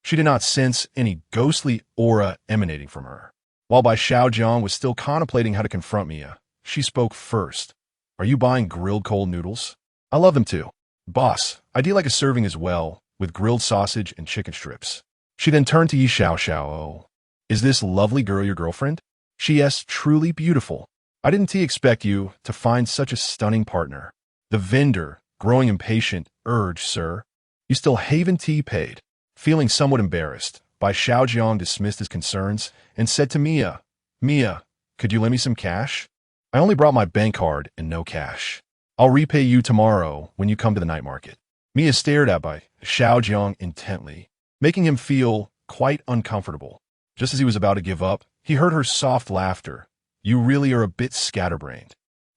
she did not sense any ghostly aura emanating from her. While Bai Xiaojiang was still contemplating how to confront Mia, she spoke first. "Are you buying grilled cold noodles? I love them too. Boss, I do like a serving as well, with grilled sausage and chicken strips." She then turned to Yi Xiaoxiao. "Oh, is this lovely girl your girlfriend?" "She is truly beautiful. I didn't expect you to find such a stunning partner." The vendor, growing impatient, urged, "Sir, you still haven't paid." Feeling somewhat embarrassed, Bai Xiaojiang dismissed his concerns and said to Mia, "Mia, could you lend me some cash? I only brought my bank card and no cash. I'll repay you tomorrow when you come to the night market." Mia stared at Bai Xiaojiang intently, making him feel quite uncomfortable. Just as he was about to give up, he heard her soft laughter. "You really are a bit scatterbrained.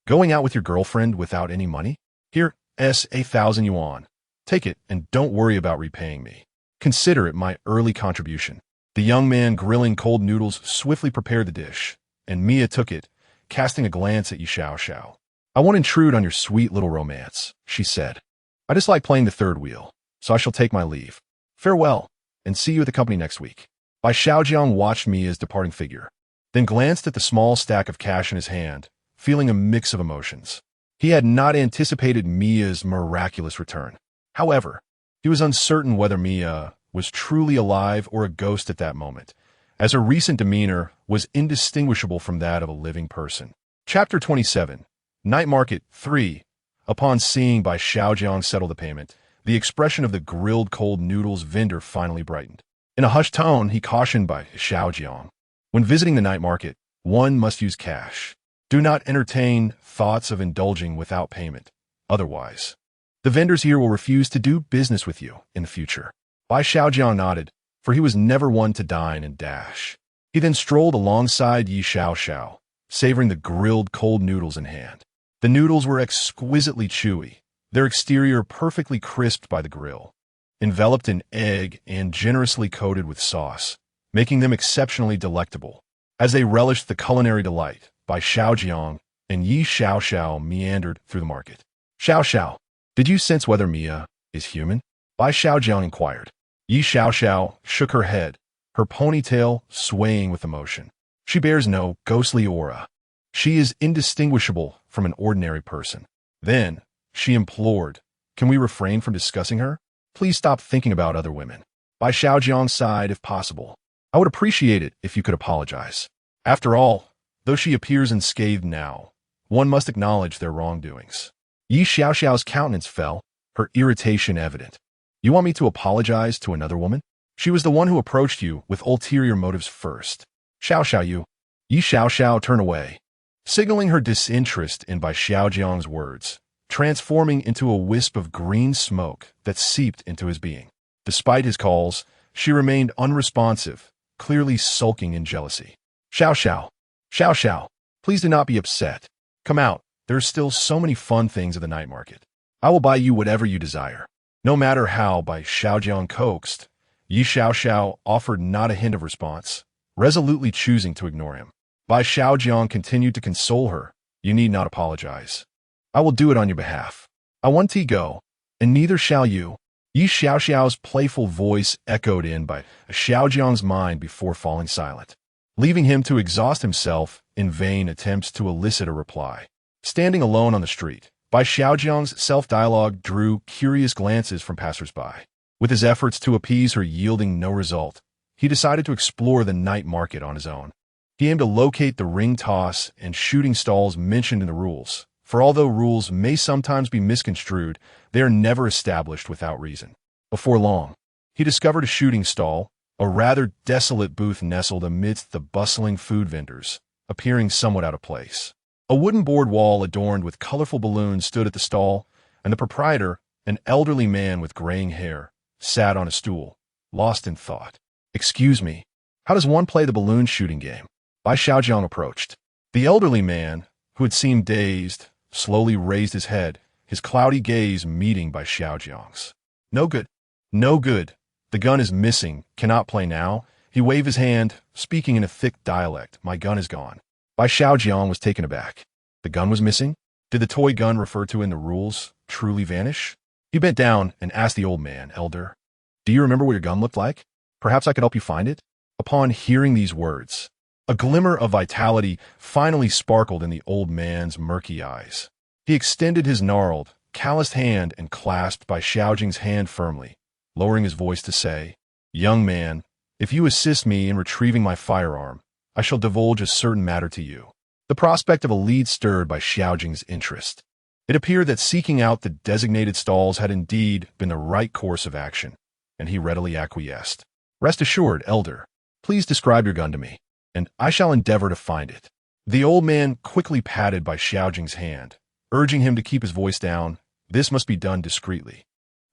Going out with your girlfriend without any money? Here, 1,000 yuan. Take it and don't worry about repaying me. Consider it my early contribution." The young man grilling cold noodles swiftly prepared the dish, and Mia took it, casting a glance at Yi Xiaoxiao. "I won't intrude on your sweet little romance," she said. "I just like playing the third wheel, so I shall take my leave. Farewell, and see you at the company next week." Bai Xiaojiang watched Mia's departing figure, then glanced at the small stack of cash in his hand, feeling a mix of emotions. He had not anticipated Mia's miraculous return. However, he was uncertain whether Mia was truly alive or a ghost at that moment, as her recent demeanor was indistinguishable from that of a living person. Chapter 27. Night Market 3. Upon seeing Bai Xiaojiang settle the payment, the expression of the grilled cold noodles vendor finally brightened. In a hushed tone, he cautioned Bai Xiaojiang, "When visiting the night market, one must use cash. Do not entertain thoughts of indulging without payment. Otherwise, the vendors here will refuse to do business with you in the future." Bai Xiaojiang nodded, for he was never one to dine and dash. He then strolled alongside Yi Xiaoxiao, savoring the grilled cold noodles in hand. The noodles were exquisitely chewy, their exterior perfectly crisped by the grill, enveloped in egg and generously coated with sauce, making them exceptionally delectable. As they relished the culinary delight, Bai Xiaojiang and Yi Xiaoxiao meandered through the market. "Xiaoxiao, did you sense whether Mia is human?" Bai Xiaojiang inquired. Yi Xiaoxiao shook her head, her ponytail swaying with emotion. "She bears no ghostly aura. She is indistinguishable from an ordinary person." Then, she implored, "Can we refrain from discussing her? Please stop thinking about other women." Bai Xiaojiang sighed, "If possible, I would appreciate it if you could apologize. After all, though she appears unscathed now, one must acknowledge their wrongdoings." Yi Xiaoxiao's countenance fell, her irritation evident. "You want me to apologize to another woman? She was the one who approached you with ulterior motives first." "Xiaoxiao, you." Yi Xiaoxiao turned away, signaling her disinterest in Bai Xiaojiang's words, transforming into a wisp of green smoke that seeped into his being. Despite his calls, she remained unresponsive, clearly sulking in jealousy. "Xiaoxiao, Xiaoxiao, please do not be upset. Come out, there are still so many fun things at the night market. I will buy you whatever you desire." No matter how Bai Xiaojiang coaxed, Yi Xiaoxiao offered not a hint of response, resolutely choosing to ignore him. Bai Xiaojiang continued to console her. "You need not apologize. I will do it on your behalf. I want to go, and neither shall you." Yi Xiaoxiao's playful voice echoed in Bai Xiaojiang's mind before falling silent, leaving him to exhaust himself in vain attempts to elicit a reply. Standing alone on the street, Bai Xiaojiang's self-dialogue drew curious glances from passers-by. With his efforts to appease her yielding no result, he decided to explore the night market on his own. He aimed to locate the ring toss and shooting stalls mentioned in the rules, for although rules may sometimes be misconstrued, they are never established without reason. Before long, he discovered a shooting stall, a rather desolate booth nestled amidst the bustling food vendors, appearing somewhat out of place. A wooden board wall adorned with colorful balloons stood at the stall, and the proprietor, an elderly man with graying hair, sat on a stool, lost in thought. "Excuse me, how does one play the balloon shooting game?" Bai Xiaojiang approached. The elderly man, who had seemed dazed, slowly raised his head, his cloudy gaze meeting Bai Xiaojiang's. No good. No good. The gun is missing. Cannot play now. He waved his hand, speaking in a thick dialect. My gun is gone. Bai Xiaojiang was taken aback. The gun was missing? Did the toy gun referred to in the rules truly vanish? He bent down and asked the old man, Elder, do you remember what your gun looked like? Perhaps I could help you find it? Upon hearing these words, a glimmer of vitality finally sparkled in the old man's murky eyes. He extended his gnarled, calloused hand and clasped Bai Xiaojiang's hand firmly, lowering his voice to say, Young man, if you assist me in retrieving my firearm, I shall divulge a certain matter to you. The prospect of a lead stirred Bai Xiaojiang's interest. It appeared that seeking out the designated stalls had indeed been the right course of action, and he readily acquiesced. Rest assured, Elder, please describe your gun to me, and I shall endeavor to find it. The old man quickly patted Bai Xiaojiang's hand, urging him to keep his voice down. This must be done discreetly.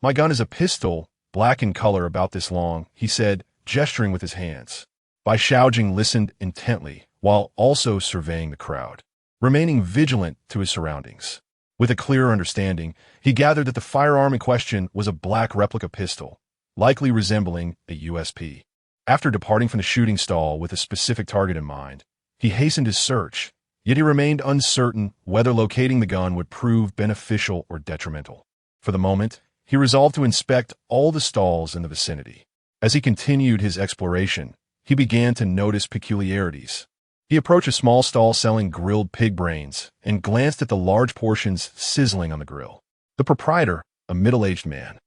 My gun is a pistol, black in color, about this long, he said, gesturing with his hands. Bai Xiaojiang listened intently, while also surveying the crowd, remaining vigilant to his surroundings. With a clearer understanding, he gathered that the firearm in question was a black replica pistol, likely resembling a USP. After departing from the shooting stall with a specific target in mind, he hastened his search, yet he remained uncertain whether locating the gun would prove beneficial or detrimental. For the moment, he resolved to inspect all the stalls in the vicinity. As he continued his exploration, he began to notice peculiarities. He approached a small stall selling grilled pig brains and glanced at the large portions sizzling on the grill. The proprietor, a middle-aged man,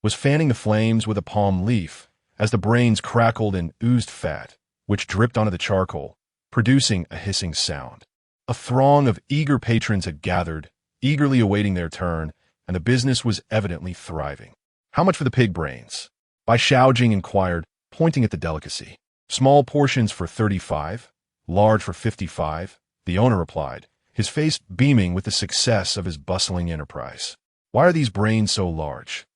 was fanning the flames with a palm leaf as the brains crackled and oozed fat, which dripped onto the charcoal, producing a hissing sound. A throng of eager patrons had gathered, eagerly awaiting their turn, and the business was evidently thriving. How much for the pig brains? Bai Xiaojing inquired, pointing at the delicacy. Small portions for 35, large for 55, the owner replied, his face beaming with the success of his bustling enterprise. Why are these brains so large?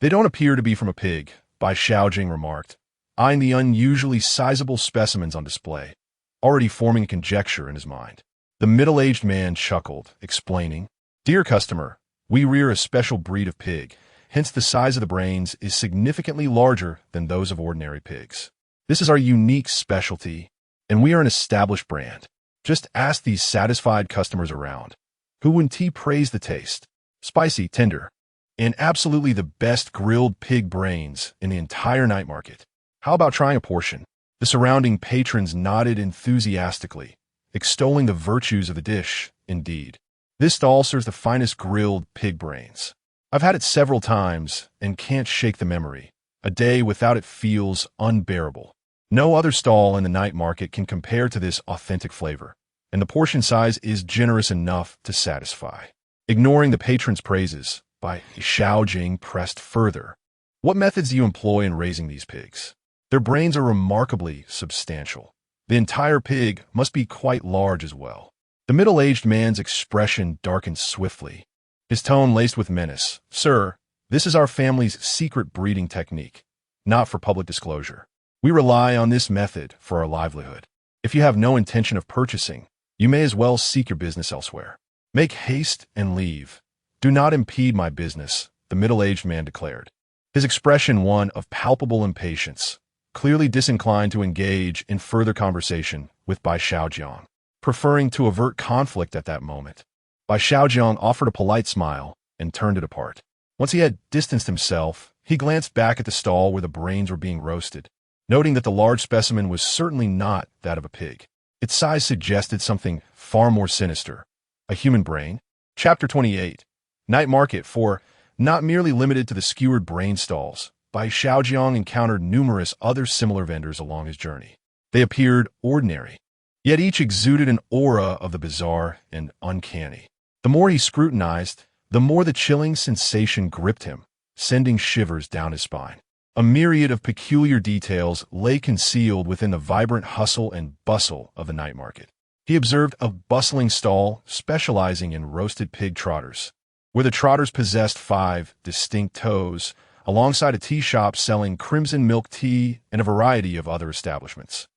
They don't appear to be from a pig, Bai Xiaojing remarked, eyeing the unusually sizable specimens on display, already forming a conjecture in his mind. The middle-aged man chuckled, explaining, Dear customer, we rear a special breed of pig, hence the size of the brains is significantly larger than those of ordinary pigs. This is our unique specialty, and we are an established brand. Just ask these satisfied customers around, who wouldn't praise the taste. Spicy, tender, and absolutely the best grilled pig brains in the entire night market. How about trying a portion? The surrounding patrons nodded enthusiastically, extolling the virtues of the dish. Indeed, this stall serves the finest grilled pig brains. I've had it several times and can't shake the memory. A day without it feels unbearable. No other stall in the night market can compare to this authentic flavor, and the portion size is generous enough to satisfy. Ignoring the patron's praises, Bai Xiaojing pressed further. What methods do you employ in raising these pigs? Their brains are remarkably substantial. The entire pig must be quite large as well. The middle-aged man's expression darkened swiftly, his tone laced with menace. Sir, this is our family's secret breeding technique, not for public disclosure. We rely on this method for our livelihood. If you have no intention of purchasing, you may as well seek your business elsewhere. Make haste and leave. Do not impede my business, the middle-aged man declared, his expression one of palpable impatience, clearly disinclined to engage in further conversation with Bai Xiaojiang, preferring to avert conflict at that moment. Bai Xiaojiang offered a polite smile and turned to depart. Once he had distanced himself, he glanced back at the stall where the brains were being roasted, noting that the large specimen was certainly not that of a pig. Its size suggested something far more sinister. A human brain? Chapter 28. Night Market. For, not merely limited to the skewered brain stalls, Bai Xiaojiang encountered numerous other similar vendors along his journey. They appeared ordinary, yet each exuded an aura of the bizarre and uncanny. The more he scrutinized, the more the chilling sensation gripped him, sending shivers down his spine. A myriad of peculiar details lay concealed within the vibrant hustle and bustle of the night market. He observed a bustling stall specializing in roasted pig trotters, where the trotters possessed 5 distinct toes, alongside a tea shop selling crimson milk tea and a variety of other establishments.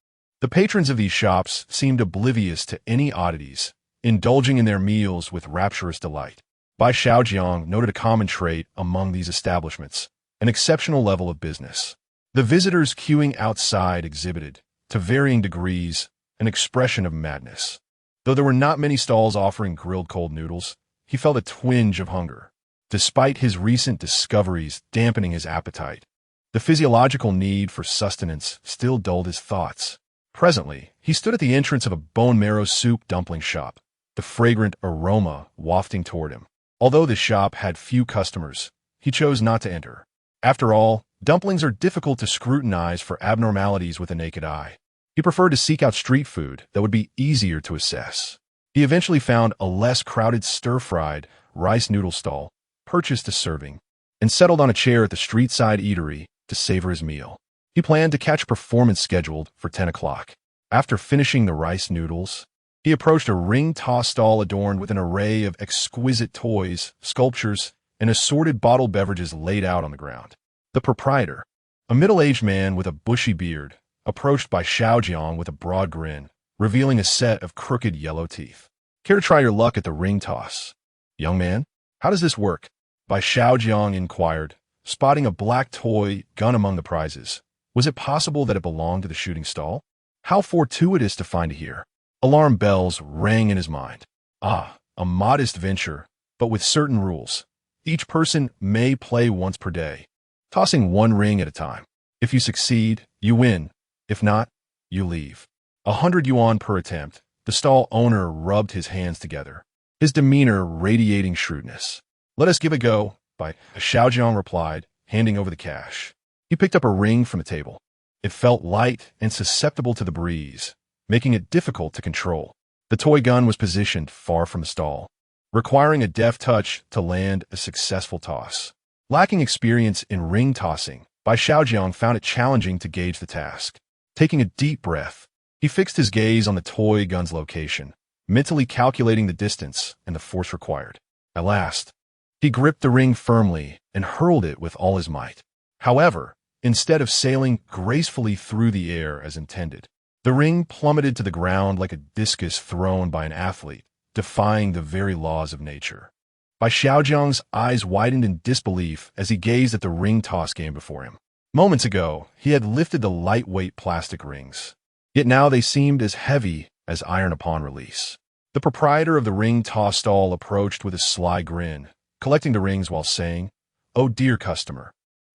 The patrons of these shops seemed oblivious to any oddities, indulging in their meals with rapturous delight. Bai Xiaojiang noted a common trait among these establishments, an exceptional level of business. The visitors queuing outside exhibited, to varying degrees, an expression of madness. Though there were not many stalls offering grilled cold noodles, he felt a twinge of hunger, despite his recent discoveries dampening his appetite. The physiological need for sustenance still dulled his thoughts. Presently, he stood at the entrance of a bone marrow soup dumpling shop, the fragrant aroma wafting toward him. Although the shop had few customers, he chose not to enter. After all, dumplings are difficult to scrutinize for abnormalities with the naked eye. He preferred to seek out street food that would be easier to assess. He eventually found a less crowded stir-fried rice noodle stall, purchased a serving, and settled on a chair at the street-side eatery to savor his meal. He planned to catch a performance scheduled for 10 o'clock. After finishing the rice noodles, he approached a ring toss stall adorned with an array of exquisite toys, sculptures, and assorted bottled beverages laid out on the ground. The proprietor, a middle-aged man with a bushy beard, approached Bai Xiaojiang with a broad grin, revealing a set of crooked yellow teeth. "Care to try your luck at the ring toss? Young man, how does this work?" Bai Xiaojiang inquired, spotting a black toy gun among the prizes. Was it possible that it belonged to the shooting stall? How fortuitous to find it here. Alarm bells rang in his mind. A modest venture, but with certain rules. Each person may play once per day, tossing one ring at a time. If you succeed, you win. If not, you leave. 100 yuan per attempt. The stall owner rubbed his hands together, his demeanor radiating shrewdness. "Let us give it a go," Bai Xiaojiang replied, handing over the cash. He picked up a ring from the table. It felt light and susceptible to the breeze, making it difficult to control. The toy gun was positioned far from the stall, requiring a deft touch to land a successful toss. Lacking experience in ring tossing, Bai Xiaojiang found it challenging to gauge the task. Taking a deep breath, he fixed his gaze on the toy gun's location, mentally calculating the distance and the force required. At last, he gripped the ring firmly and hurled it with all his might. However, instead of sailing gracefully through the air as intended, the ring plummeted to the ground like a discus thrown by an athlete, defying the very laws of nature. Bai Xiaojiang's eyes widened in disbelief as he gazed at the ring toss game before him. Moments ago, he had lifted the lightweight plastic rings, yet now they seemed as heavy as iron upon release. The proprietor of the ring toss stall approached with a sly grin, collecting the rings while saying, "Oh dear customer,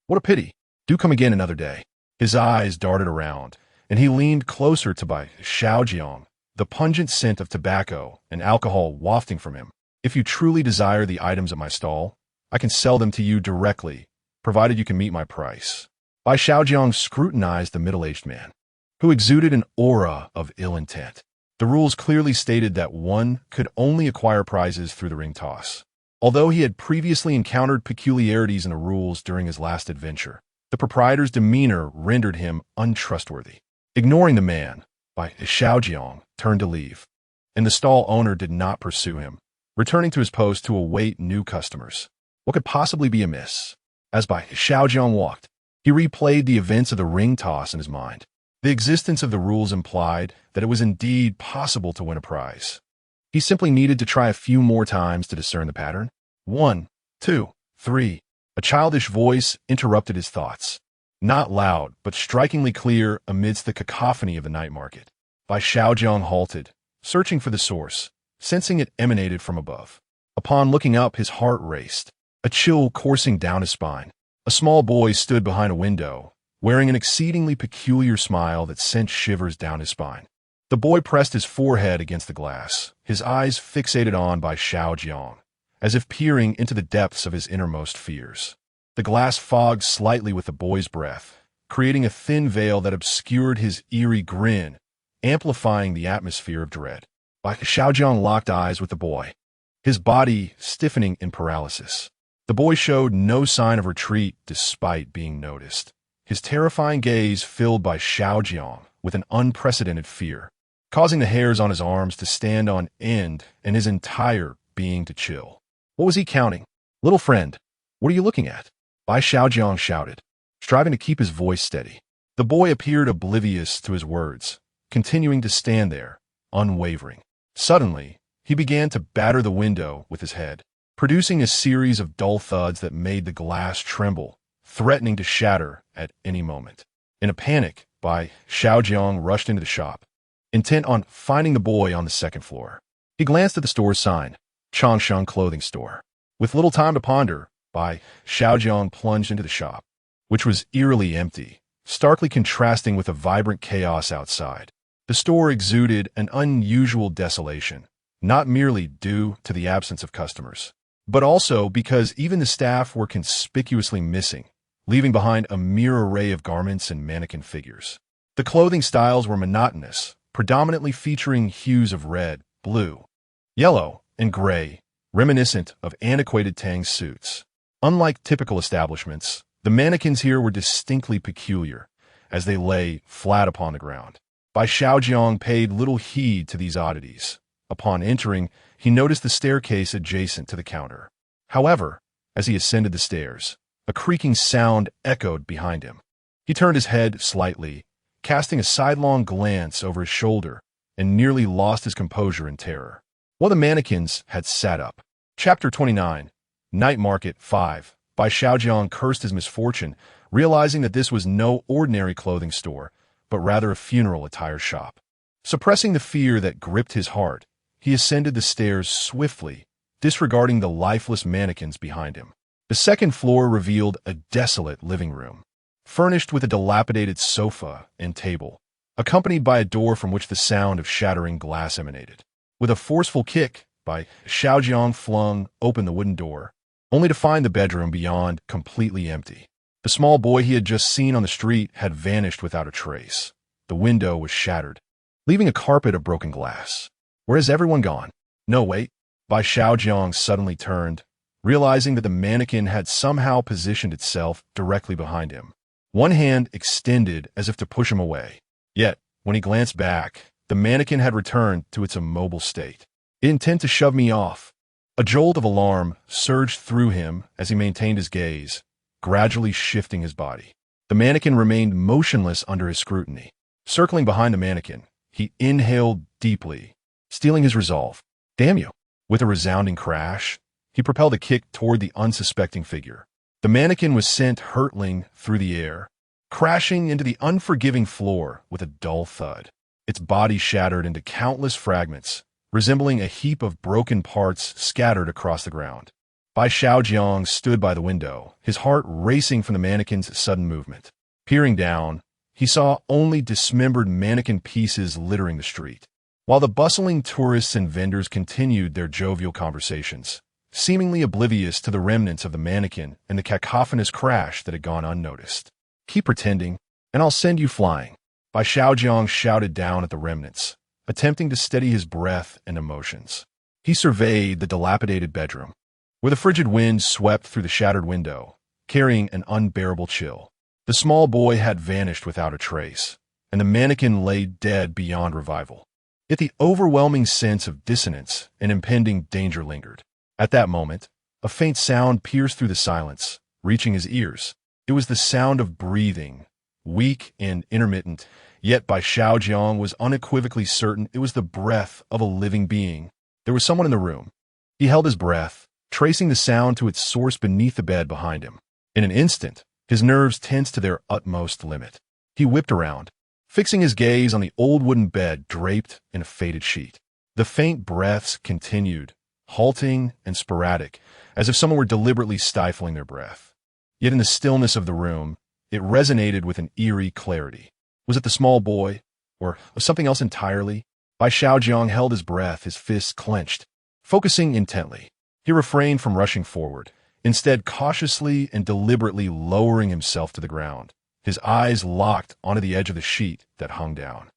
what a pity. Do come again another day." His eyes darted around, and he leaned closer to Bai Xiaojiang, the pungent scent of tobacco and alcohol wafting from him. "If you truly desire the items at my stall, I can sell them to you directly, provided you can meet my price." Bai Xiaojiang scrutinized the middle-aged man, who exuded an aura of ill intent. The rules clearly stated that one could only acquire prizes through the ring toss. Although he had previously encountered peculiarities in the rules during his last adventure, the proprietor's demeanor rendered him untrustworthy. Ignoring the man, Bai Xiaojiang turned to leave, and the stall owner did not pursue him, returning to his post to await new customers. What could possibly be amiss? As Bai Xiaojiang walked, he replayed the events of the ring toss in his mind. The existence of the rules implied that it was indeed possible to win a prize. He simply needed to try a few more times to discern the pattern. 1, 2, 3. A childish voice interrupted his thoughts. Not loud, but strikingly clear amidst the cacophony of the night market. Bai Xiaojiang halted, searching for the source, sensing it emanated from above. Upon looking up, his heart raced, a chill coursing down his spine. A small boy stood behind a window, wearing an exceedingly peculiar smile that sent shivers down his spine. The boy pressed his forehead against the glass, his eyes fixated on Bai Xiaojiang, as if peering into the depths of his innermost fears. The glass fogged slightly with the boy's breath, creating a thin veil that obscured his eerie grin, amplifying the atmosphere of dread. Bai Xiaojiang locked eyes with the boy, his body stiffening in paralysis. The boy showed no sign of retreat despite being noticed, his terrifying gaze filled Bai Xiaojiang with an unprecedented fear, causing the hairs on his arms to stand on end and his entire being to chill. What was he counting? "Little friend, what are you looking at?" Bai Xiaojiang shouted, striving to keep his voice steady. The boy appeared oblivious to his words, continuing to stand there, unwavering. Suddenly, he began to batter the window with his head, producing a series of dull thuds that made the glass tremble, threatening to shatter at any moment. In a panic, Bai Xiaojiang rushed into the shop, intent on finding the boy on the second floor. He glanced at the store's sign, Changsheng Clothing Store. With little time to ponder, Bai Xiaojiang plunged into the shop, which was eerily empty, starkly contrasting with the vibrant chaos outside. The store exuded an unusual desolation, not merely due to the absence of customers, but also because even the staff were conspicuously missing, leaving behind a mere array of garments and mannequin figures. The clothing styles were monotonous, predominantly featuring hues of red, blue, yellow, and gray, reminiscent of antiquated Tang suits. Unlike typical establishments, the mannequins here were distinctly peculiar, as they lay flat upon the ground. Bai Xiaojiang paid little heed to these oddities. Upon entering, he noticed the staircase adjacent to the counter. However, as he ascended the stairs, a creaking sound echoed behind him. He turned his head slightly, casting a sidelong glance over his shoulder, and nearly lost his composure in terror. While the mannequins had sat up. Chapter 29, Night Market 5. Bai Xiaojiang cursed his misfortune, realizing that this was no ordinary clothing store, but rather a funeral attire shop. Suppressing the fear that gripped his heart, he ascended the stairs swiftly, disregarding the lifeless mannequins behind him. The second floor revealed a desolate living room, furnished with a dilapidated sofa and table, accompanied by a door from which the sound of shattering glass emanated. With a forceful kick, Bai Xiaojiang flung open the wooden door, only to find the bedroom beyond completely empty. The small boy he had just seen on the street had vanished without a trace. The window was shattered, leaving a carpet of broken glass. Where has everyone gone? No, wait. Bai Xiaojiang suddenly turned, realizing that the mannequin had somehow positioned itself directly behind him, one hand extended as if to push him away. Yet, when he glanced back, the mannequin had returned to its immobile state. It intended to shove me off. A jolt of alarm surged through him as he maintained his gaze, gradually shifting his body. The mannequin remained motionless under his scrutiny. Circling behind the mannequin, he inhaled deeply, steeling his resolve. Damn you! With a resounding crash, he propelled a kick toward the unsuspecting figure. The mannequin was sent hurtling through the air, crashing into the unforgiving floor with a dull thud. Its body shattered into countless fragments, resembling a heap of broken parts scattered across the ground. Bai Xiaojiang stood by the window, his heart racing from the mannequin's sudden movement. Peering down, he saw only dismembered mannequin pieces littering the street, while the bustling tourists and vendors continued their jovial conversations, seemingly oblivious to the remnants of the mannequin and the cacophonous crash that had gone unnoticed. Keep pretending, and I'll send you flying. Bai Xiaojiang shouted down at the remnants, attempting to steady his breath and emotions. He surveyed the dilapidated bedroom, where the frigid wind swept through the shattered window, carrying an unbearable chill. The small boy had vanished without a trace, and the mannequin lay dead beyond revival. Yet the overwhelming sense of dissonance and impending danger lingered. At that moment, a faint sound pierced through the silence, reaching his ears. It was the sound of breathing, weak and intermittent, yet Bai Xiaojiang was unequivocally certain it was the breath of a living being. There was someone in the room. He held his breath, tracing the sound to its source beneath the bed behind him. In an instant, his nerves tensed to their utmost limit. He whipped around, fixing his gaze on the old wooden bed draped in a faded sheet. The faint breaths continued, halting and sporadic, as if someone were deliberately stifling their breath. Yet in the stillness of the room, it resonated with an eerie clarity. Was it the small boy, or something else entirely? Bai Xiaojiang held his breath, his fists clenched, focusing intently. He refrained from rushing forward, instead cautiously and deliberately lowering himself to the ground, his eyes locked onto the edge of the sheet that hung down.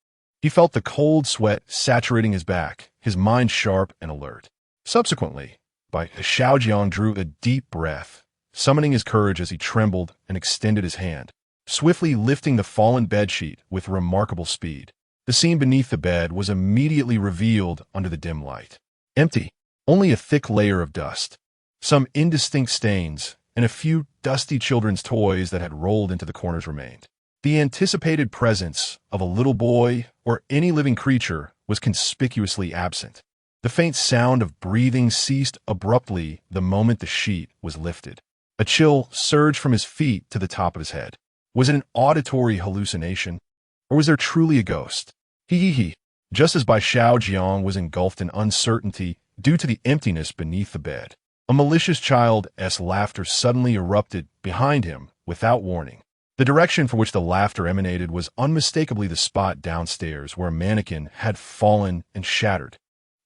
He felt the cold sweat saturating his back, his mind sharp and alert. Subsequently, Bai Xiaojiang drew a deep breath, summoning his courage as he trembled and extended his hand, swiftly lifting the fallen bedsheet with remarkable speed. The scene beneath the bed was immediately revealed under the dim light. Empty, only a thick layer of dust, some indistinct stains, and a few dusty children's toys that had rolled into the corners remained. The anticipated presence of a little boy or any living creature was conspicuously absent. The faint sound of breathing ceased abruptly the moment the sheet was lifted. A chill surged from his feet to the top of his head. Was it an auditory hallucination? Or was there truly a ghost? He. Just as Bai Xiaojiang was engulfed in uncertainty due to the emptiness beneath the bed, a malicious child's laughter suddenly erupted behind him without warning. The direction for which the laughter emanated was unmistakably the spot downstairs where a mannequin had fallen and shattered.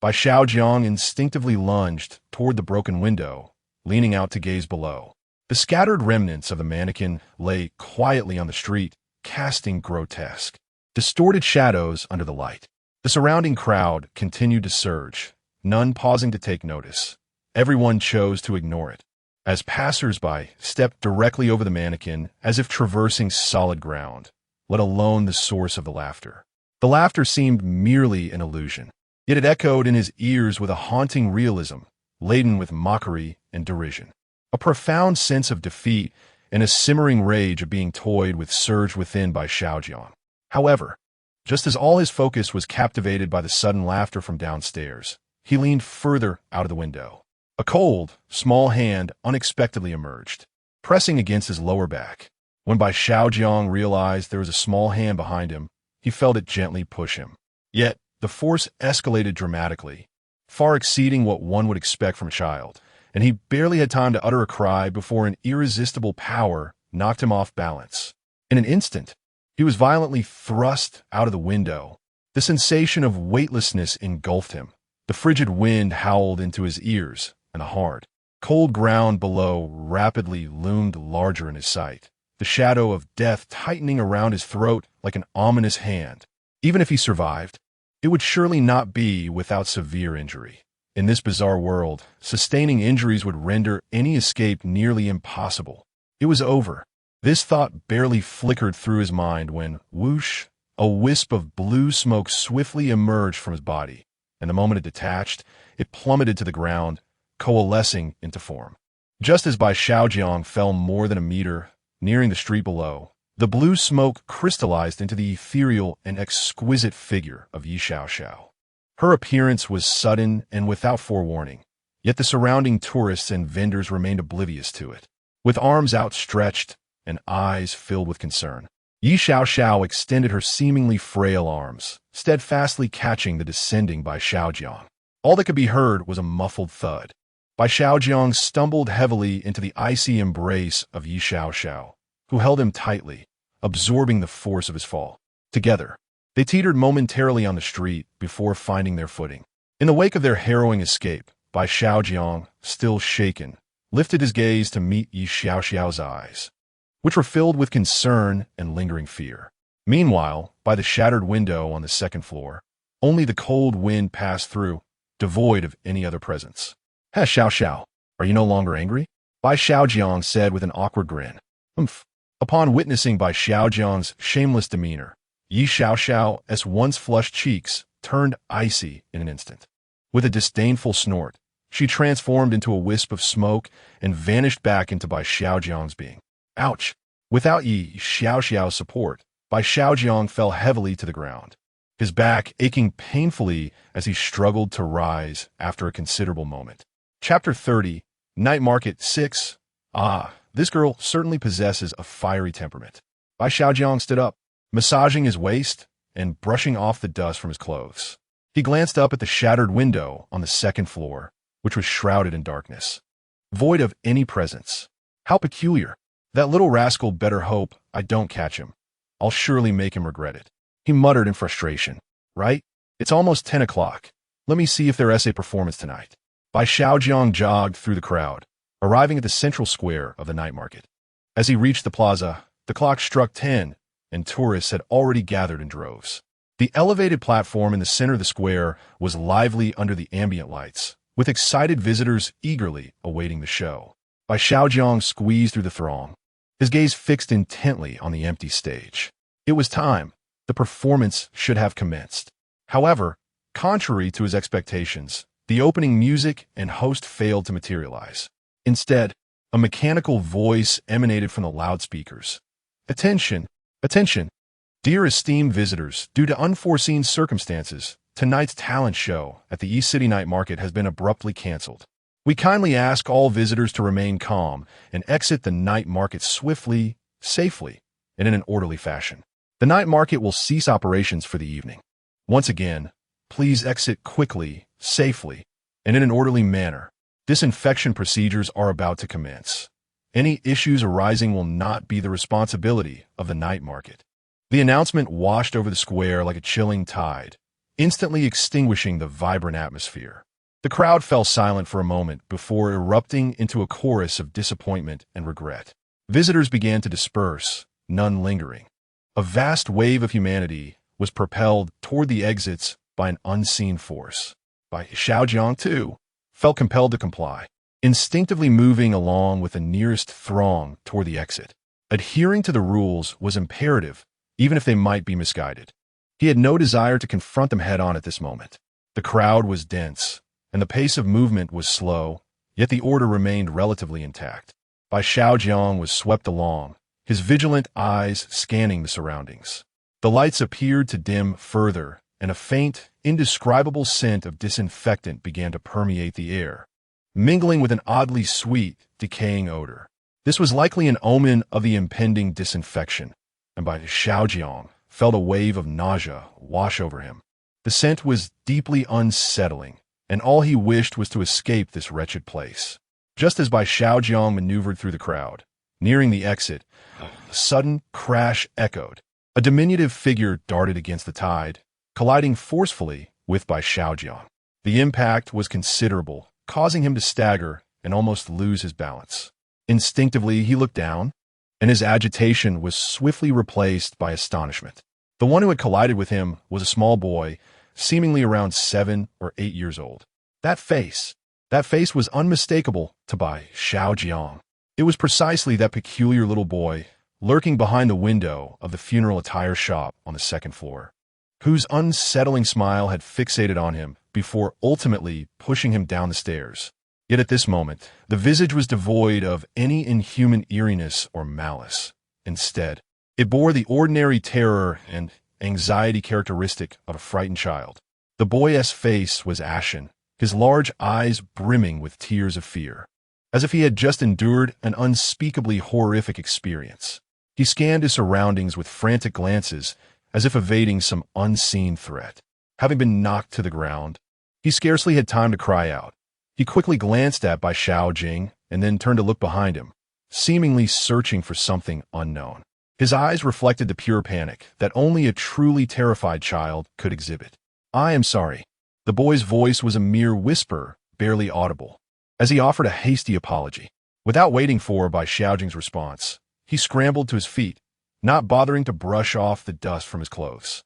Bai Xiaojiang instinctively lunged toward the broken window, leaning out to gaze below. The scattered remnants of the mannequin lay quietly on the street, casting grotesque, distorted shadows under the light. The surrounding crowd continued to surge, none pausing to take notice. Everyone chose to ignore it, as passers-by stepped directly over the mannequin as if traversing solid ground, let alone the source of the laughter. The laughter seemed merely an illusion, yet it echoed in his ears with a haunting realism, laden with mockery and derision. A profound sense of defeat and a simmering rage of being toyed with surged within Bai Xiaojiang. However, just as all his focus was captivated by the sudden laughter from downstairs, he leaned further out of the window. A cold, small hand unexpectedly emerged, pressing against his lower back. When Bai Xiaojiang realized there was a small hand behind him, he felt it gently push him. Yet, the force escalated dramatically, far exceeding what one would expect from a child, and he barely had time to utter a cry before an irresistible power knocked him off balance. In an instant, he was violently thrust out of the window. The sensation of weightlessness engulfed him. The frigid wind howled into his ears, and the hard, cold ground below rapidly loomed larger in his sight, the shadow of death tightening around his throat like an ominous hand. Even if he survived, it would surely not be without severe injury. In this bizarre world, sustaining injuries would render any escape nearly impossible. It was over. This thought barely flickered through his mind when, whoosh, a wisp of blue smoke swiftly emerged from his body, and the moment it detached, it plummeted to the ground, coalescing into form. Just as Bai Xiaojiang fell more than a meter, nearing the street below, the blue smoke crystallized into the ethereal and exquisite figure of Yi Xiaoxiao. Her appearance was sudden and without forewarning, yet the surrounding tourists and vendors remained oblivious to it. With arms outstretched and eyes filled with concern, Yi Xiaoxiao extended her seemingly frail arms, steadfastly catching the descending Bai Xiaojiang. All that could be heard was a muffled thud. Bai Xiaojiang stumbled heavily into the icy embrace of Yi Xiaoxiao, who held him tightly, absorbing the force of his fall. Together, they teetered momentarily on the street before finding their footing. In the wake of their harrowing escape, Bai Xiaojiang, still shaken, lifted his gaze to meet Yi Xiaoxiao's eyes, which were filled with concern and lingering fear. Meanwhile, by the shattered window on the second floor, only the cold wind passed through, devoid of any other presence. "Ha, Xiaoxiao, are you no longer angry?" Bai Xiaojiang said with an awkward grin. "Umph." Upon witnessing Bai Xiaojiang's shameless demeanor, Yi Xiaoxiao's once flushed cheeks turned icy in an instant. With a disdainful snort, she transformed into a wisp of smoke and vanished back into Bai Xiaojiang's being. Ouch! Without Yi Xiaoxiao's support, Bai Xiaojiang fell heavily to the ground, his back aching painfully as he struggled to rise after a considerable moment. Chapter 30, Night Market 6. Ah, this girl certainly possesses a fiery temperament. Bai Xiaojiang stood up, massaging his waist and brushing off the dust from his clothes. He glanced up at the shattered window on the second floor, which was shrouded in darkness, void of any presence. How peculiar. That little rascal better hope I don't catch him. I'll surely make him regret it. He muttered in frustration. Right? It's almost 10 o'clock. Let me see if there is a performance tonight. Bai Xiaojiang jogged through the crowd, arriving at the central square of the night market. As he reached the plaza, the clock struck 10, and tourists had already gathered in droves. The elevated platform in the center of the square was lively under the ambient lights, with excited visitors eagerly awaiting the show. Bai Xiaojiang squeezed through the throng, his gaze fixed intently on the empty stage. It was time. The performance should have commenced. However, contrary to his expectations, the opening music and host failed to materialize. Instead, a mechanical voice emanated from the loudspeakers. "Attention! Attention! Dear esteemed visitors, due to unforeseen circumstances, tonight's talent show at the East City Night Market has been abruptly canceled. We kindly ask all visitors to remain calm and exit the night market swiftly, safely, and in an orderly fashion. The night market will cease operations for the evening. Once again, please exit quickly, safely, and in an orderly manner. Disinfection procedures are about to commence. Any issues arising will not be the responsibility of the night market. The announcement washed over the square like a chilling tide, instantly extinguishing the vibrant atmosphere. The crowd fell silent for a moment before erupting into a chorus of disappointment and regret. Visitors began to disperse, none lingering. A vast wave of humanity was propelled toward the exits by an unseen force. Bai Xiaojiang, too, felt compelled to comply, instinctively moving along with the nearest throng toward the exit. Adhering to the rules was imperative, even if they might be misguided. He had no desire to confront them head-on at this moment. The crowd was dense, and the pace of movement was slow, yet the order remained relatively intact. Bai Xiaojiang was swept along, his vigilant eyes scanning the surroundings. The lights appeared to dim further, and a faint, indescribable scent of disinfectant began to permeate the air, mingling with an oddly sweet, decaying odor. This was likely an omen of the impending disinfection, and Bai Xiaojiang felt a wave of nausea wash over him. The scent was deeply unsettling, and all he wished was to escape this wretched place. Just as Bai Xiaojiang maneuvered through the crowd, nearing the exit, a sudden crash echoed. A diminutive figure darted against the tide, colliding forcefully with Bai Xiaojiang. The impact was considerable, causing him to stagger and almost lose his balance. Instinctively, he looked down, and his agitation was swiftly replaced by astonishment. The one who had collided with him was a small boy, seemingly around 7 or 8 years old. That face was unmistakable to Bai Xiaojiang. It was precisely that peculiar little boy, lurking behind the window of the funeral attire shop on the second floor, whose unsettling smile had fixated on him before ultimately pushing him down the stairs. Yet at this moment, the visage was devoid of any inhuman eeriness or malice. Instead, it bore the ordinary terror and anxiety characteristic of a frightened child. The boy's face was ashen, his large eyes brimming with tears of fear, as if he had just endured an unspeakably horrific experience. He scanned his surroundings with frantic glances, as if evading some unseen threat. Having been knocked to the ground, he scarcely had time to cry out. He quickly glanced at Bai Xiaojiang and then turned to look behind him, seemingly searching for something unknown. His eyes reflected the pure panic that only a truly terrified child could exhibit. "I am sorry." The boy's voice was a mere whisper, barely audible, as he offered a hasty apology. Without waiting for Bai Xiaojiang's response, he scrambled to his feet, not bothering to brush off the dust from his clothes.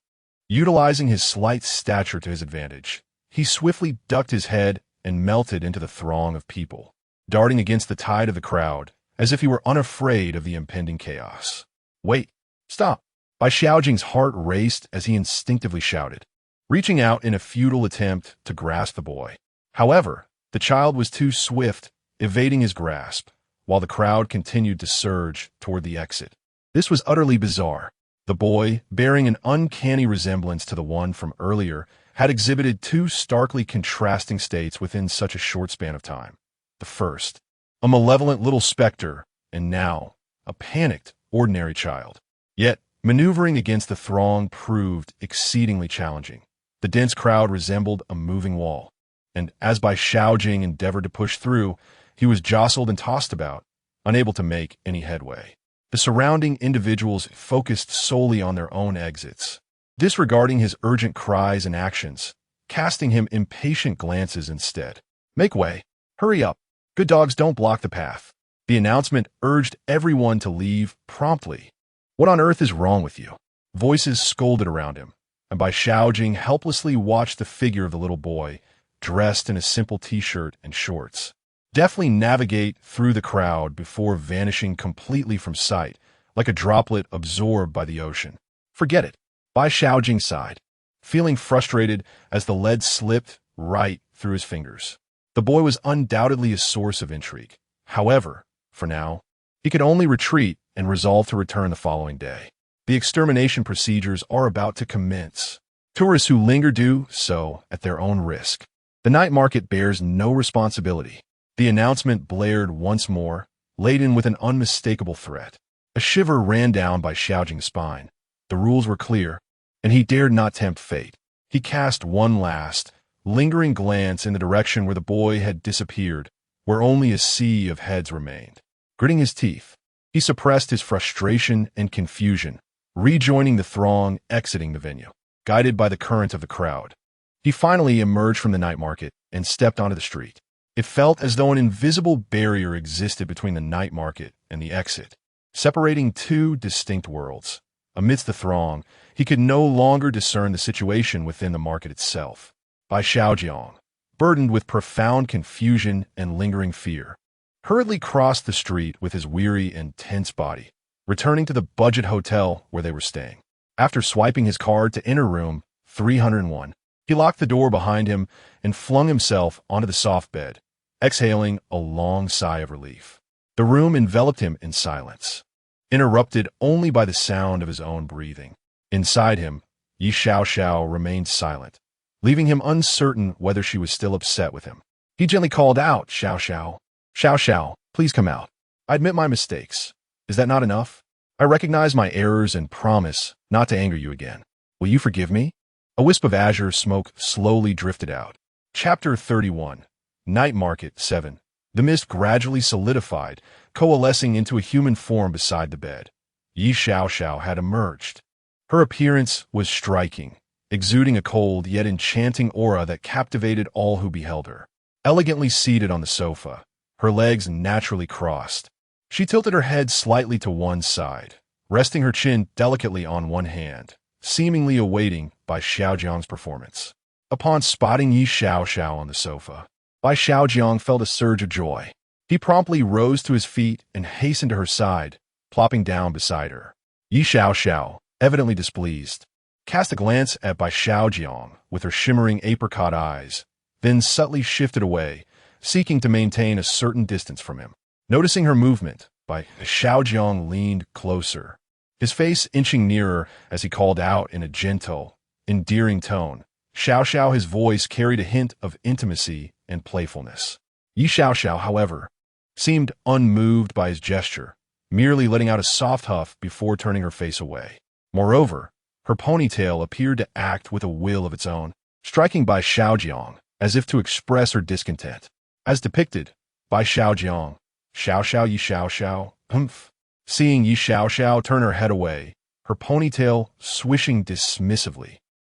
Utilizing his slight stature to his advantage, he swiftly ducked his head and melted into the throng of people, darting against the tide of the crowd as if he were unafraid of the impending chaos. "Wait! Stop!" Bai Xiaojiang's heart raced as he instinctively shouted, reaching out in a futile attempt to grasp the boy. However, the child was too swift, evading his grasp, while the crowd continued to surge toward the exit. This was utterly bizarre. The boy, bearing an uncanny resemblance to the one from earlier, had exhibited two starkly contrasting states within such a short span of time. The first, a malevolent little specter, and now, a panicked, ordinary child. Yet, maneuvering against the throng proved exceedingly challenging. The dense crowd resembled a moving wall, and as Bai Xiaojiang endeavored to push through, he was jostled and tossed about, unable to make any headway. The surrounding individuals focused solely on their own exits, disregarding his urgent cries and actions, casting him impatient glances instead. "Make way! Hurry up! Good dogs don't block the path." The announcement urged everyone to leave promptly. "What on earth is wrong with you?" Voices scolded around him, and Bai Xiaojiang helplessly watched the figure of the little boy, dressed in a simple t-shirt and shorts, deftly navigate through the crowd before vanishing completely from sight, like a droplet absorbed by the ocean. "Forget it." Bai Xiaojiang sighed, feeling frustrated as the lead slipped right through his fingers. The boy was undoubtedly a source of intrigue. However, for now, he could only retreat and resolve to return the following day. The extermination procedures are about to commence. Tourists who linger do so at their own risk. The night market bears no responsibility. The announcement blared once more, laden with an unmistakable threat. A shiver ran down Bai Xiaojiang's spine. The rules were clear, and he dared not tempt fate. He cast one last, lingering glance in the direction where the boy had disappeared, where only a sea of heads remained. Gritting his teeth, he suppressed his frustration and confusion, rejoining the throng, exiting the venue. Guided by the current of the crowd, he finally emerged from the night market and stepped onto the street. It felt as though an invisible barrier existed between the night market and the exit, separating two distinct worlds. Amidst the throng, he could no longer discern the situation within the market itself. Bai Xiaojiang, burdened with profound confusion and lingering fear, hurriedly crossed the street with his weary and tense body, returning to the budget hotel where they were staying. After swiping his card to enter room 301, he locked the door behind him and flung himself onto the soft bed, exhaling a long sigh of relief. The room enveloped him in silence, interrupted only by the sound of his own breathing. Inside him, Yi Xiaoxiao remained silent, leaving him uncertain whether she was still upset with him. He gently called out, "Xiaoxiao, Xiaoxiao, please come out. I admit my mistakes. Is that not enough? I recognize my errors and promise not to anger you again. Will you forgive me?" A wisp of azure smoke slowly drifted out. Chapter 31. Night Market 7. The mist gradually solidified, coalescing into a human form beside the bed. Yi Xiaoxiao had emerged. Her appearance was striking, exuding a cold yet enchanting aura that captivated all who beheld her. Elegantly seated on the sofa, her legs naturally crossed, she tilted her head slightly to one side, resting her chin delicately on one hand, seemingly awaiting Bai Xiaojiang's performance. Upon spotting Yi Xiaoxiao on the sofa, Bai Xiaojiang felt a surge of joy. He promptly rose to his feet and hastened to her side, plopping down beside her. Yi Xiaoxiao, evidently displeased, cast a glance at Bai Xiaojiang with her shimmering apricot eyes, then subtly shifted away, seeking to maintain a certain distance from him. Noticing her movement, Bai Xiaojiang leaned closer, his face inching nearer as he called out in a gentle, endearing tone. "Xiaoxiao," his voice carried a hint of intimacy and playfulness. Yi Xiaoxiao, however, seemed unmoved by his gesture, merely letting out a soft huff before turning her face away. Moreover, her ponytail appeared to act with a will of its own, striking Bai Xiaojiang as if to express her discontent. As depicted, Bai Xiaojiang, "Xiaoxiao, Yi Xiaoxiao, humph." Seeing Yi Xiaoxiao turn her head away, her ponytail swishing dismissively,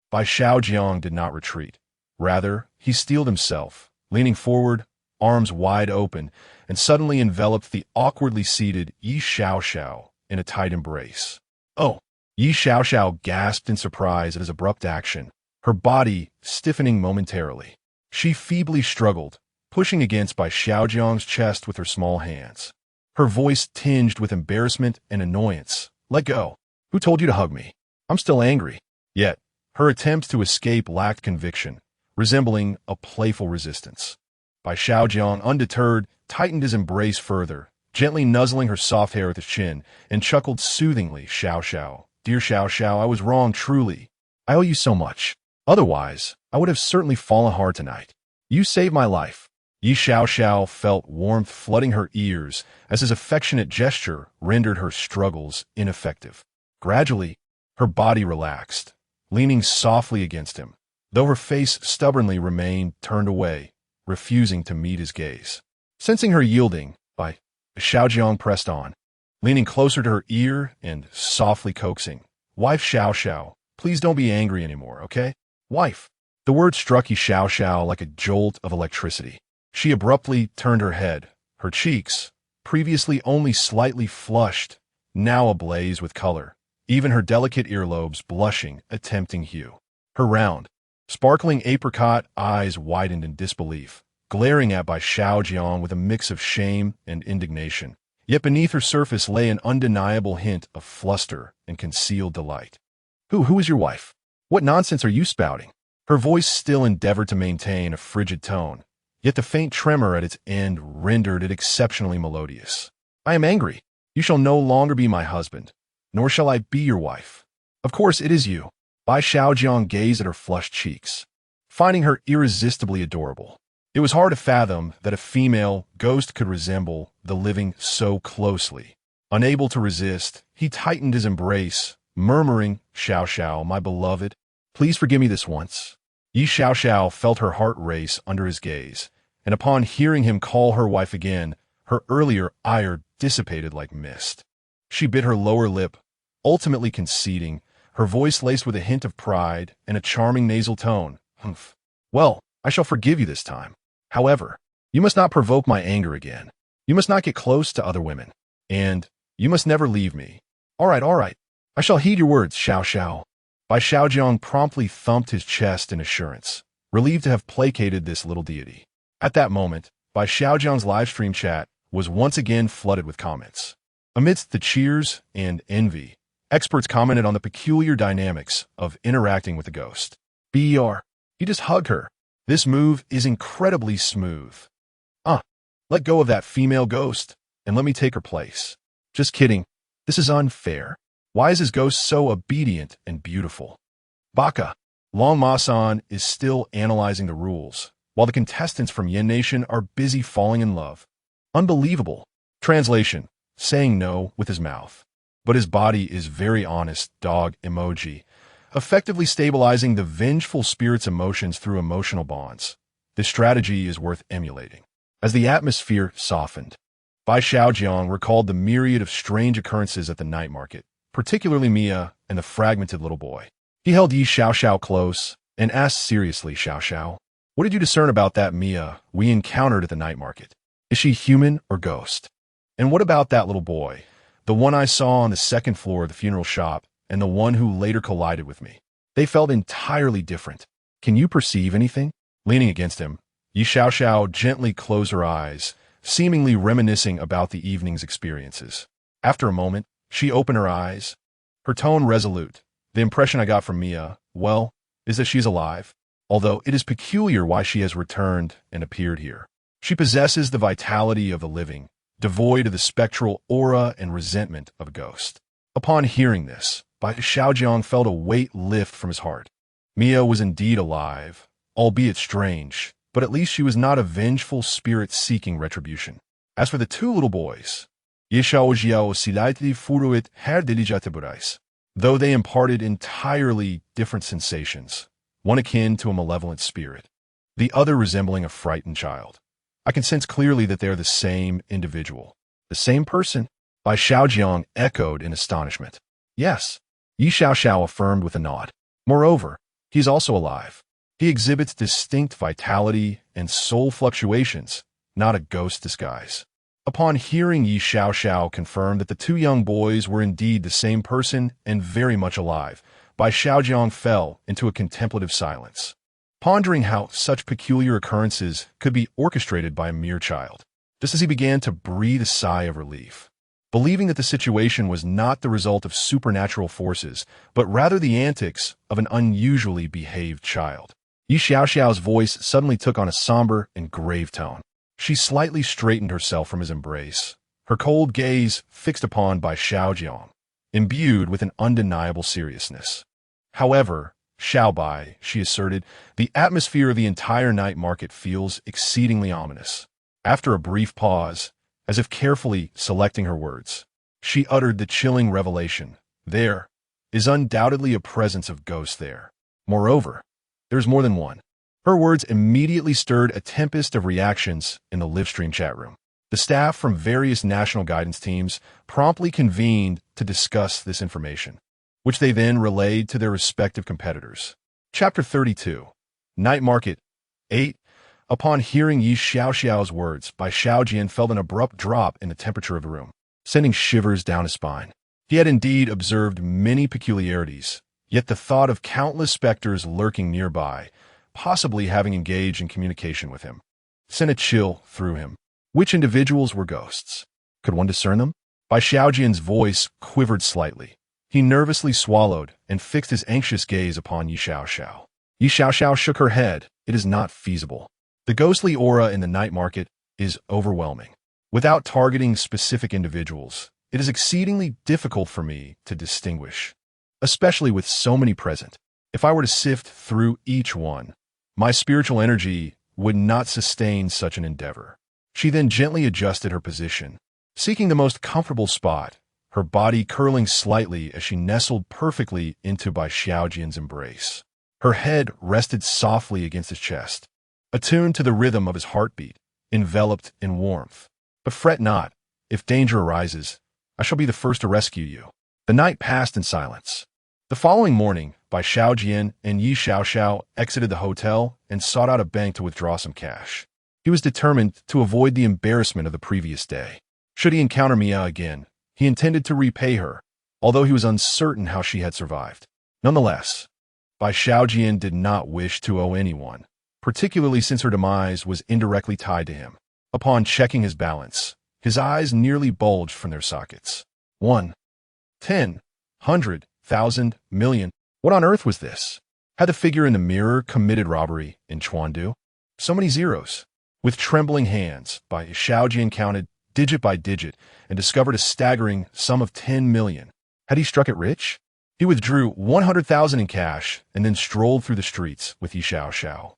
Bai Xiaojiang did not retreat. Rather, he steeled himself, leaning forward, arms wide open, and suddenly enveloped the awkwardly seated Yi Xiaoxiao in a tight embrace. "Oh!" Yi Xiaoxiao gasped in surprise at his abrupt action, her body stiffening momentarily. She feebly struggled, pushing against Bai Xiaojiang's chest with her small hands. Her voice tinged with embarrassment and annoyance. "Let go. Who told you to hug me? I'm still angry." Yet, her attempts to escape lacked conviction, resembling a playful resistance. Bai Xiaojiang, undeterred, tightened his embrace further, gently nuzzling her soft hair with his chin, and chuckled soothingly, "Xiaoxiao, dear Xiaoxiao, I was wrong truly. I owe you so much. Otherwise, I would have certainly fallen hard tonight. You saved my life." Yi Xiaoxiao felt warmth flooding her ears as his affectionate gesture rendered her struggles ineffective. Gradually, her body relaxed, leaning softly against him, though her face stubbornly remained turned away, refusing to meet his gaze. Sensing her yielding, Bai Xiaojiang pressed on, leaning closer to her ear and softly coaxing, "Wife Xiaoxiao, please don't be angry anymore, okay? Wife." The word struck Yi Xiaoxiao like a jolt of electricity. She abruptly turned her head, her cheeks, previously only slightly flushed, now ablaze with color, even her delicate earlobes blushing a tempting hue. Her round, sparkling apricot eyes widened in disbelief, glaring at Bai Xiaojiang with a mix of shame and indignation. Yet beneath her surface lay an undeniable hint of fluster and concealed delight. Who is your wife? What nonsense are you spouting?" Her voice still endeavored to maintain a frigid tone, yet the faint tremor at its end rendered it exceptionally melodious. "I am angry. You shall no longer be my husband, nor shall I be your wife. Of course it is you. Bai Xiaojiang gazed at her flushed cheeks, finding her irresistibly adorable. It was hard to fathom that a female ghost could resemble the living so closely. Unable to resist, he tightened his embrace, murmuring, "Xiao Xiao, my beloved, please forgive me this once." Yi Xiao Xiao felt her heart race under his gaze, and upon hearing him call her wife again, her earlier ire dissipated like mist. She bit her lower lip, ultimately conceding, her voice laced with a hint of pride and a charming nasal tone. "Humph. Well, I shall forgive you this time. However, you must not provoke my anger again. You must not get close to other women. And you must never leave me." All right. I shall heed your words, Xiao Xiao." Bai Xiaojiang promptly thumped his chest in assurance, relieved to have placated this little deity. At that moment, Bai Xiaojiang's livestream chat was once again flooded with comments. Amidst the cheers and envy, experts commented on the peculiar dynamics of interacting with the ghost. "BER, you just hug her. This move is incredibly smooth. Let go of that female ghost, and let me take her place." "Just kidding. This is unfair. Why is his ghost so obedient and beautiful?" "Baka." Long Ma-san is still analyzing the rules, while the contestants from Yen Nation are busy falling in love. Unbelievable. Translation: saying no with his mouth, but his body is very honest dog emoji, effectively stabilizing the vengeful spirit's emotions through emotional bonds. This strategy is worth emulating. As the atmosphere softened, Bai Xiaojiang recalled the myriad of strange occurrences at the night market, particularly Mia and the fragmented little boy. He held Yi Xiao Xiao close and asked seriously, "Xiao Xiao, what did you discern about that Mia we encountered at the night market? Is she human or ghost? And what about that little boy, the one I saw on the second floor of the funeral shop and the one who later collided with me? They felt entirely different. Can you perceive anything?" Leaning against him, Yi Xiao Xiao gently closed her eyes, seemingly reminiscing about the evening's experiences. After a moment, she opened her eyes, her tone resolute. "The impression I got from Mia, well, is that she's alive, although it is peculiar why she has returned and appeared here. She possesses the vitality of the living, devoid of the spectral aura and resentment of a ghost." Upon hearing this, Bai Xiaojiang felt a weight lift from his heart. Mia was indeed alive, albeit strange, but at least she was not a vengeful spirit seeking retribution. As for the two little boys, though they imparted entirely different sensations, one akin to a malevolent spirit, the other resembling a frightened child, I can sense clearly that they are the same individual. "The same person?" Bai Xiaojiang echoed in astonishment. "Yes," Yi Xiao Xiao affirmed with a nod. "Moreover, he is also alive. He exhibits distinct vitality and soul fluctuations, not a ghost disguise." Upon hearing Yi Xiao Xiao confirm that the two young boys were indeed the same person and very much alive, Bai Xiaojiang fell into a contemplative silence, pondering how such peculiar occurrences could be orchestrated by a mere child. Just as he began to breathe a sigh of relief, believing that the situation was not the result of supernatural forces, but rather the antics of an unusually behaved child. Yi Xiao Xiao's voice suddenly took on a somber and grave tone. She slightly straightened herself from his embrace, her cold gaze fixed upon Bai Xiaojiang, imbued with an undeniable seriousness. "However, Xiao Bai," she asserted, "the atmosphere of the entire night market feels exceedingly ominous." After a brief pause, as if carefully selecting her words, she uttered the chilling revelation: "There is undoubtedly a presence of ghosts there. Moreover, there's more than one." Her words immediately stirred a tempest of reactions in the livestream chat room. The staff from various national guidance teams promptly convened to discuss this information, which they then relayed to their respective competitors. Chapter 32. Night Market 8. Upon hearing Yi Xiao Xiao's words, Bai Xiaojian felt an abrupt drop in the temperature of the room, sending shivers down his spine. He had indeed observed many peculiarities, yet the thought of countless specters lurking nearby, possibly having engaged in communication with him, sent a chill through him. Which individuals were ghosts? Could one discern them? Bai Xiaojian's voice quivered slightly. He nervously swallowed and fixed his anxious gaze upon Yi Xiao Xiao. Yi Xiao Xiao shook her head. "It is not feasible. The ghostly aura in the night market is overwhelming. Without targeting specific individuals, it is exceedingly difficult for me to distinguish, especially with so many present." If I were to sift through each one, my spiritual energy would not sustain such an endeavor. She then gently adjusted her position, seeking the most comfortable spot, her body curling slightly as she nestled perfectly into Bai Xiaojiang's embrace. Her head rested softly against his chest, attuned to the rhythm of his heartbeat, enveloped in warmth. But fret not. If danger arises, I shall be the first to rescue you. The night passed in silence. The following morning, Bai Xiaojian and Yi Xiaoxiao exited the hotel and sought out a bank to withdraw some cash. He was determined to avoid the embarrassment of the previous day. Should he encounter Mia again, he intended to repay her, although he was uncertain how she had survived. Nonetheless, Bai Xiaojian did not wish to owe anyone, particularly since her demise was indirectly tied to him. Upon checking his balance, his eyes nearly bulged from their sockets. 1, 10, 100, 1,000, million. What on earth was this? Had the figure in the mirror committed robbery in Chuandu? So many zeros. With trembling hands, Bai Xiaojian counted digit by digit and discovered a staggering sum of 10 million. Had he struck it rich? He withdrew 100,000 in cash and then strolled through the streets with Yi Xiaoxiao.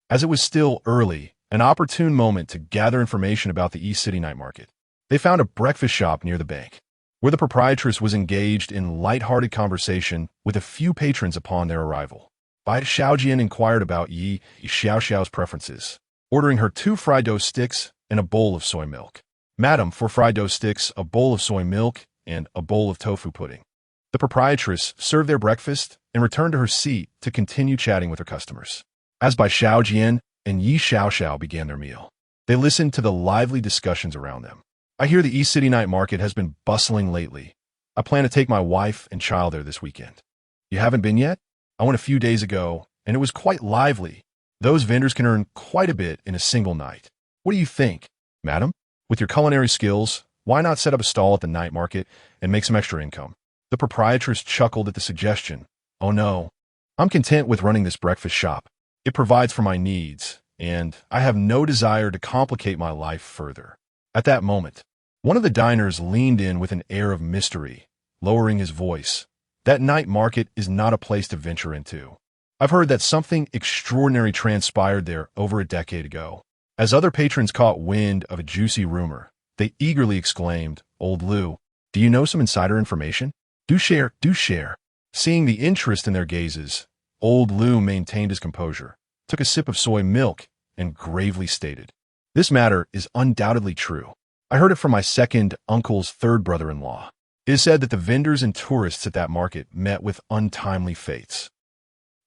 As it was still early, an opportune moment to gather information about the East City night market, they found a breakfast shop near the bank, where the proprietress was engaged in light-hearted conversation with a few patrons upon their arrival. Bai Xiaojian inquired about Yi Xiaoxiao's preferences, ordering her 2 fried dough sticks and a bowl of soy milk. Madam, for fried dough sticks, a bowl of soy milk, and a bowl of tofu pudding. The proprietress served their breakfast and returned to her seat to continue chatting with her customers. As Bai Xiaojian and Yi Xiaoxiao began their meal, they listened to the lively discussions around them. I hear the East City night market has been bustling lately. I plan to take my wife and child there this weekend. You haven't been yet? I went a few days ago, and it was quite lively. Those vendors can earn quite a bit in a single night. What do you think, madam? With your culinary skills, why not set up a stall at the night market and make some extra income? The proprietress chuckled at the suggestion. Oh no, I'm content with running this breakfast shop. It provides for my needs, and I have no desire to complicate my life further. At that moment, one of the diners leaned in with an air of mystery, lowering his voice. That night market is not a place to venture into. I've heard that something extraordinary transpired there over a decade ago. As other patrons caught wind of a juicy rumor, they eagerly exclaimed, Old Lou, do you know some insider information? Do share, do share. Seeing the interest in their gazes, Old Lou maintained his composure, took a sip of soy milk, and gravely stated, This matter is undoubtedly true. I heard it from my second uncle's third brother-in-law. It is said that the vendors and tourists at that market met with untimely fates.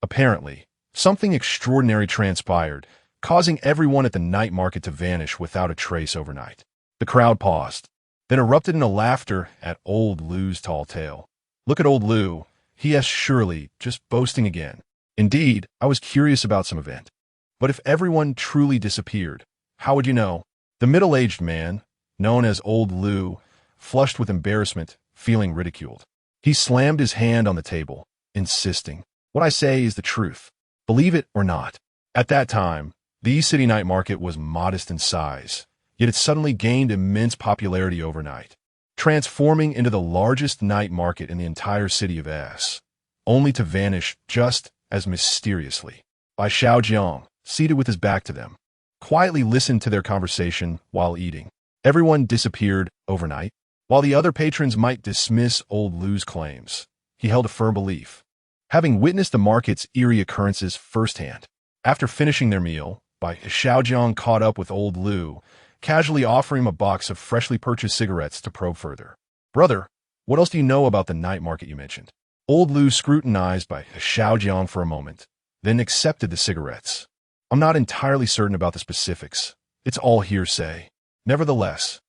Apparently, something extraordinary transpired, causing everyone at the night market to vanish without a trace overnight. The crowd paused, then erupted into laughter at Old Lou's tall tale. Look at Old Lou. He is surely just boasting again. Indeed, I was curious about some event. But if everyone truly disappeared, how would you know? The middle-aged man, known as Old Lou, flushed with embarrassment, feeling ridiculed. He slammed his hand on the table, insisting, What I say is the truth. Believe it or not. At that time, the East City night market was modest in size, yet it suddenly gained immense popularity overnight, transforming into the largest night market in the entire city of S, only to vanish just as mysteriously. Bai Xiaojiang, seated with his back to them, quietly listened to their conversation while eating. Everyone disappeared overnight. While the other patrons might dismiss Old Lou's claims, he held a firm belief, having witnessed the market's eerie occurrences firsthand. After finishing their meal, Bai Xiaojiang caught up with Old Lou, casually offering him a box of freshly purchased cigarettes to probe further. Brother, what else do you know about the night market you mentioned? Old Lou scrutinized Bai Xiaojiang for a moment, then accepted the cigarettes. I'm not entirely certain about the specifics. It's all hearsay. Nevertheless,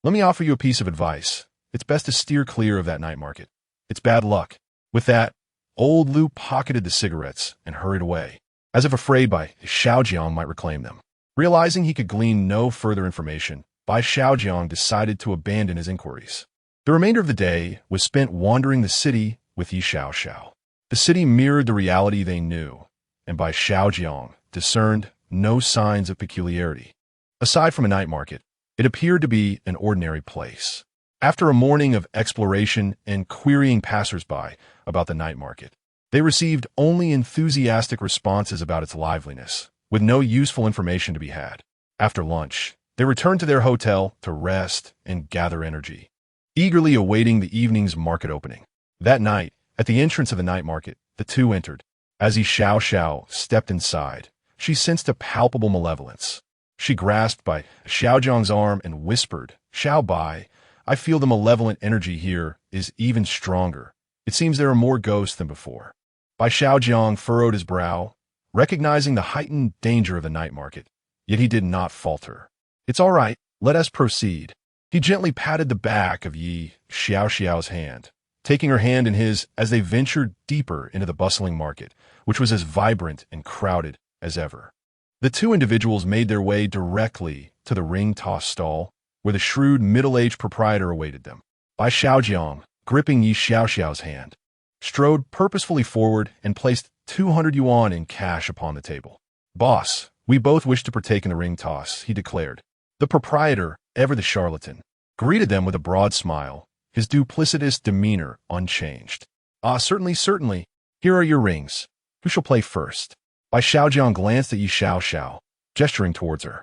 let me offer you a piece of advice. It's best to steer clear of that night market. It's bad luck. With that, Old Lou pocketed the cigarettes and hurried away, as if afraid Bai Xiaojiang might reclaim them. Realizing he could glean no further information, Bai Xiaojiang decided to abandon his inquiries. The remainder of the day was spent wandering the city with Yi Xiaoxiao. The city mirrored the reality they knew, and Bai Xiaojiang discerned no signs of peculiarity. Aside from a night market, it appeared to be an ordinary place. After a morning of exploration and querying passers-by about the night market, They received only enthusiastic responses about its liveliness, with no useful information to be had. After lunch, they returned to their hotel to rest and gather energy, eagerly awaiting the evening's market opening. That night, at the entrance of the night market, the two entered. As Yi Xiaoxiao stepped inside, she sensed a palpable malevolence. She grasped Bai Xiaojiang's arm and whispered, "Xiao Bai, I feel the malevolent energy here is even stronger. It seems there are more ghosts than before." Bai Xiaojiang furrowed his brow, recognizing the heightened danger of the night market, yet he did not falter. "It's all right, let us proceed." He gently patted the back of Yi Xiaoxiao's hand, taking her hand in his as they ventured deeper into the bustling market, which was as vibrant and crowded as ever. The two individuals made their way directly to the ring toss stall, where the shrewd middle-aged proprietor awaited them. Bai Xiaojiang, gripping Yi Xiaoxiao's hand, strode purposefully forward and placed 200 yuan in cash upon the table. "Boss, we both wish to partake in the ring toss," he declared. The proprietor, ever the charlatan, greeted them with a broad smile, his duplicitous demeanor unchanged. "Ah, certainly, certainly. Here are your rings. Who shall play first?" Bai Xiaojiang glanced at Yi Xiaoxiao, gesturing towards her.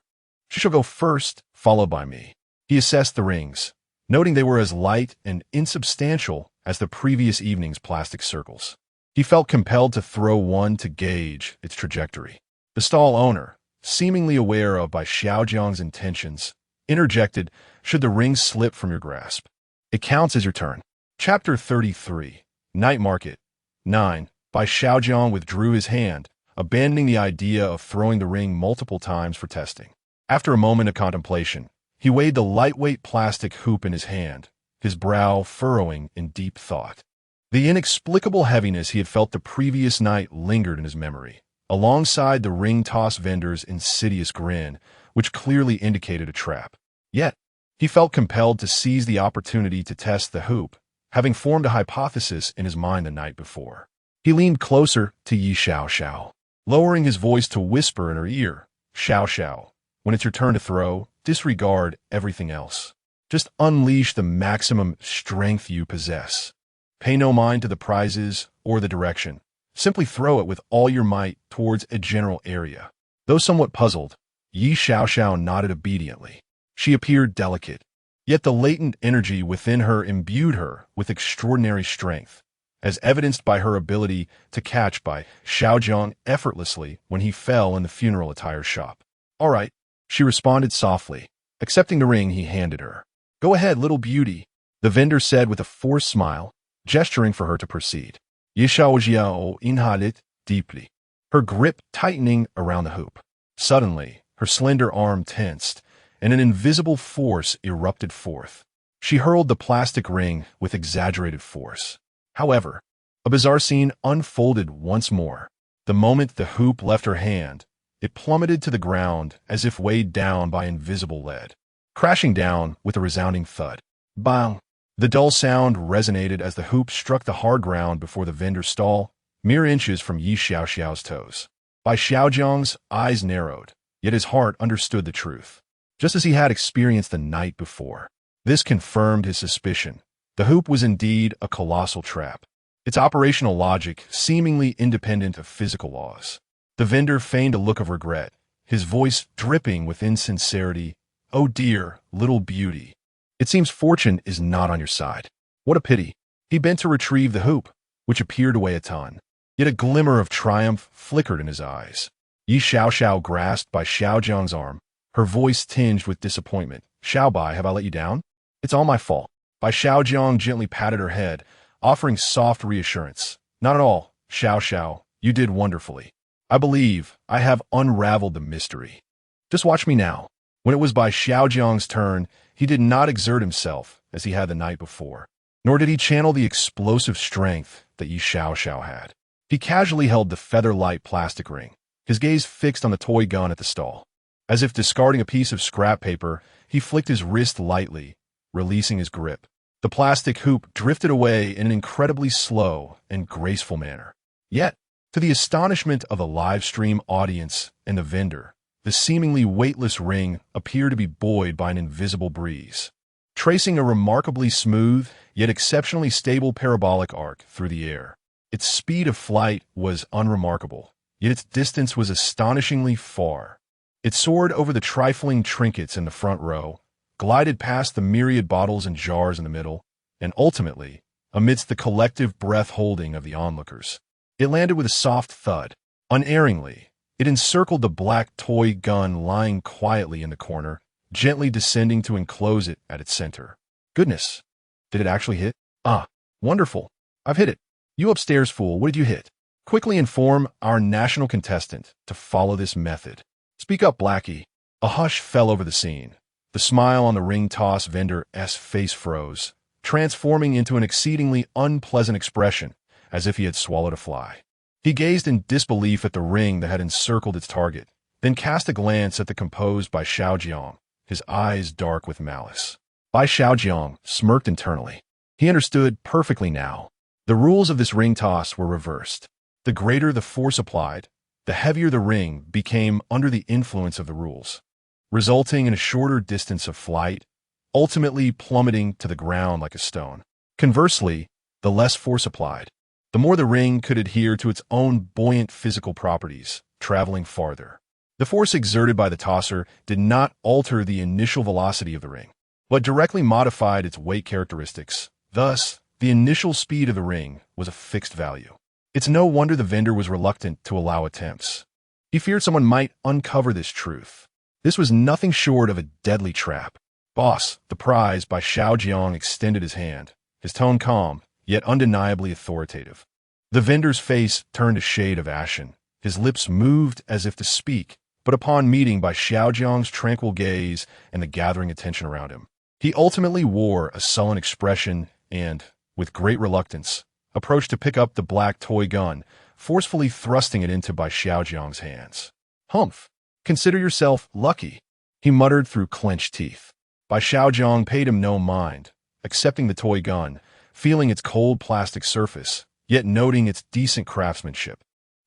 "She shall go first, followed by me." He assessed the rings, noting they were as light and insubstantial as the previous evening's plastic circles. He felt compelled to throw one to gauge its trajectory. The stall owner, seemingly aware of Bai Xiaojiang's intentions, interjected, "Should the ring slip from your grasp, it counts as your turn." Chapter 33. Night Market. 9. Bai Xiaojiang withdrew his hand, abandoning the idea of throwing the ring multiple times for testing. After a moment of contemplation, he weighed the lightweight plastic hoop in his hand, his brow furrowing in deep thought. The inexplicable heaviness he had felt the previous night lingered in his memory, alongside the ring toss vendor's insidious grin, which clearly indicated a trap. Yet, he felt compelled to seize the opportunity to test the hoop, having formed a hypothesis in his mind the night before. He leaned closer to Yi Xiaoxiao, lowering his voice to whisper in her ear, "Xiaoxiao, when it's your turn to throw, disregard everything else. Just unleash the maximum strength you possess. Pay no mind to the prizes or the direction. Simply throw it with all your might towards a general area." Though somewhat puzzled, Yi Xiaoxiao nodded obediently. She appeared delicate, yet the latent energy within her imbued her with extraordinary strength, as evidenced by her ability to catch Bai Xiaojiang effortlessly when he fell in the funeral attire shop. "All right," she responded softly, accepting the ring he handed her. "Go ahead, little beauty," the vendor said with a forced smile, gesturing for her to proceed. Yi Xiaojiao inhaled deeply, her grip tightening around the hoop. Suddenly, her slender arm tensed, and an invisible force erupted forth. She hurled the plastic ring with exaggerated force. However, a bizarre scene unfolded once more. The moment the hoop left her hand, it plummeted to the ground as if weighed down by invisible lead, crashing down with a resounding thud. Bang! The dull sound resonated as the hoop struck the hard ground before the vendor's stall, mere inches from Yi Xiaoxiao's toes. Bai Xiaojiang's eyes narrowed, yet his heart understood the truth, just as he had experienced the night before. This confirmed his suspicion. The hoop was indeed a colossal trap, its operational logic seemingly independent of physical laws. The vendor feigned a look of regret, his voice dripping with insincerity. "Oh dear, little beauty. It seems fortune is not on your side. What a pity." He bent to retrieve the hoop, which appeared to weigh a ton. Yet a glimmer of triumph flickered in his eyes. Yi Xiaoxiao grasped Bai Xiaojiang's arm, her voice tinged with disappointment. "Xiao Bai, have I let you down? It's all my fault." Bai Xiaojiang gently patted her head, offering soft reassurance. "Not at all, Xiaoxiao. You did wonderfully. I believe I have unraveled the mystery. Just watch me now." When it was Bai Xiaojiang's turn, he did not exert himself as he had the night before, nor did he channel the explosive strength that Yi Xiaoxiao had. He casually held the feather-light plastic ring, his gaze fixed on the toy gun at the stall. As if discarding a piece of scrap paper, he flicked his wrist lightly, releasing his grip. The plastic hoop drifted away in an incredibly slow and graceful manner. Yet, to the astonishment of the live stream audience and the vendor, the seemingly weightless ring appeared to be buoyed by an invisible breeze, tracing a remarkably smooth yet exceptionally stable parabolic arc through the air. Its speed of flight was unremarkable, yet its distance was astonishingly far. It soared over the trifling trinkets in the front row, glided past the myriad bottles and jars in the middle, and ultimately, amidst the collective breath-holding of the onlookers, it landed with a soft thud. Unerringly, it encircled the black toy gun lying quietly in the corner, gently descending to enclose it at its center. Goodness, did it actually hit? Ah, wonderful. I've hit it. You upstairs, fool, what did you hit? Quickly inform our national contestant to follow this method. Speak up, Blackie. A hush fell over the scene. The smile on the ring toss vendor's face froze, transforming into an exceedingly unpleasant expression, as if he had swallowed a fly. He gazed in disbelief at the ring that had encircled its target, then cast a glance at the composed Bai Xiaojiang, his eyes dark with malice. Bai Xiaojiang smirked internally. He understood perfectly now. The rules of this ring toss were reversed. The greater the force applied, the heavier the ring became under the influence of the rules, resulting in a shorter distance of flight, ultimately plummeting to the ground like a stone. Conversely, the less force applied, the more the ring could adhere to its own buoyant physical properties, traveling farther. The force exerted by the tosser did not alter the initial velocity of the ring, but directly modified its weight characteristics. Thus, the initial speed of the ring was a fixed value. It's no wonder the vendor was reluctant to allow attempts. He feared someone might uncover this truth. This was nothing short of a deadly trap. Boss, the prize, Bai Xiaojiang extended his hand, his tone calm, yet undeniably authoritative. The vendor's face turned a shade of ashen. His lips moved as if to speak, but upon meeting Bai Xiaojiang's tranquil gaze and the gathering attention around him, he ultimately wore a sullen expression and, with great reluctance, approached to pick up the black toy gun, forcefully thrusting it into Bai Xiaojiang's hands. Humph! Consider yourself lucky, he muttered through clenched teeth. Bai Xiaojiang paid him no mind, accepting the toy gun, feeling its cold plastic surface, yet noting its decent craftsmanship,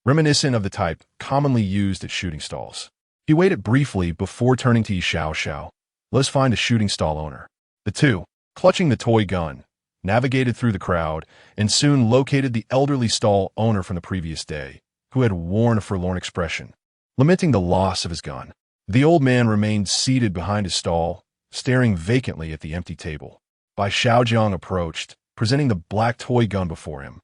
reminiscent of the type commonly used at shooting stalls. He waited briefly before turning to Yi Xiao. Let's find a shooting stall owner. The two, clutching the toy gun, navigated through the crowd, and soon located the elderly stall owner from the previous day, who had worn a forlorn expression, lamenting the loss of his gun. The old man remained seated behind his stall, staring vacantly at the empty table. Bai Xiaojiang approached, presenting the black toy gun before him.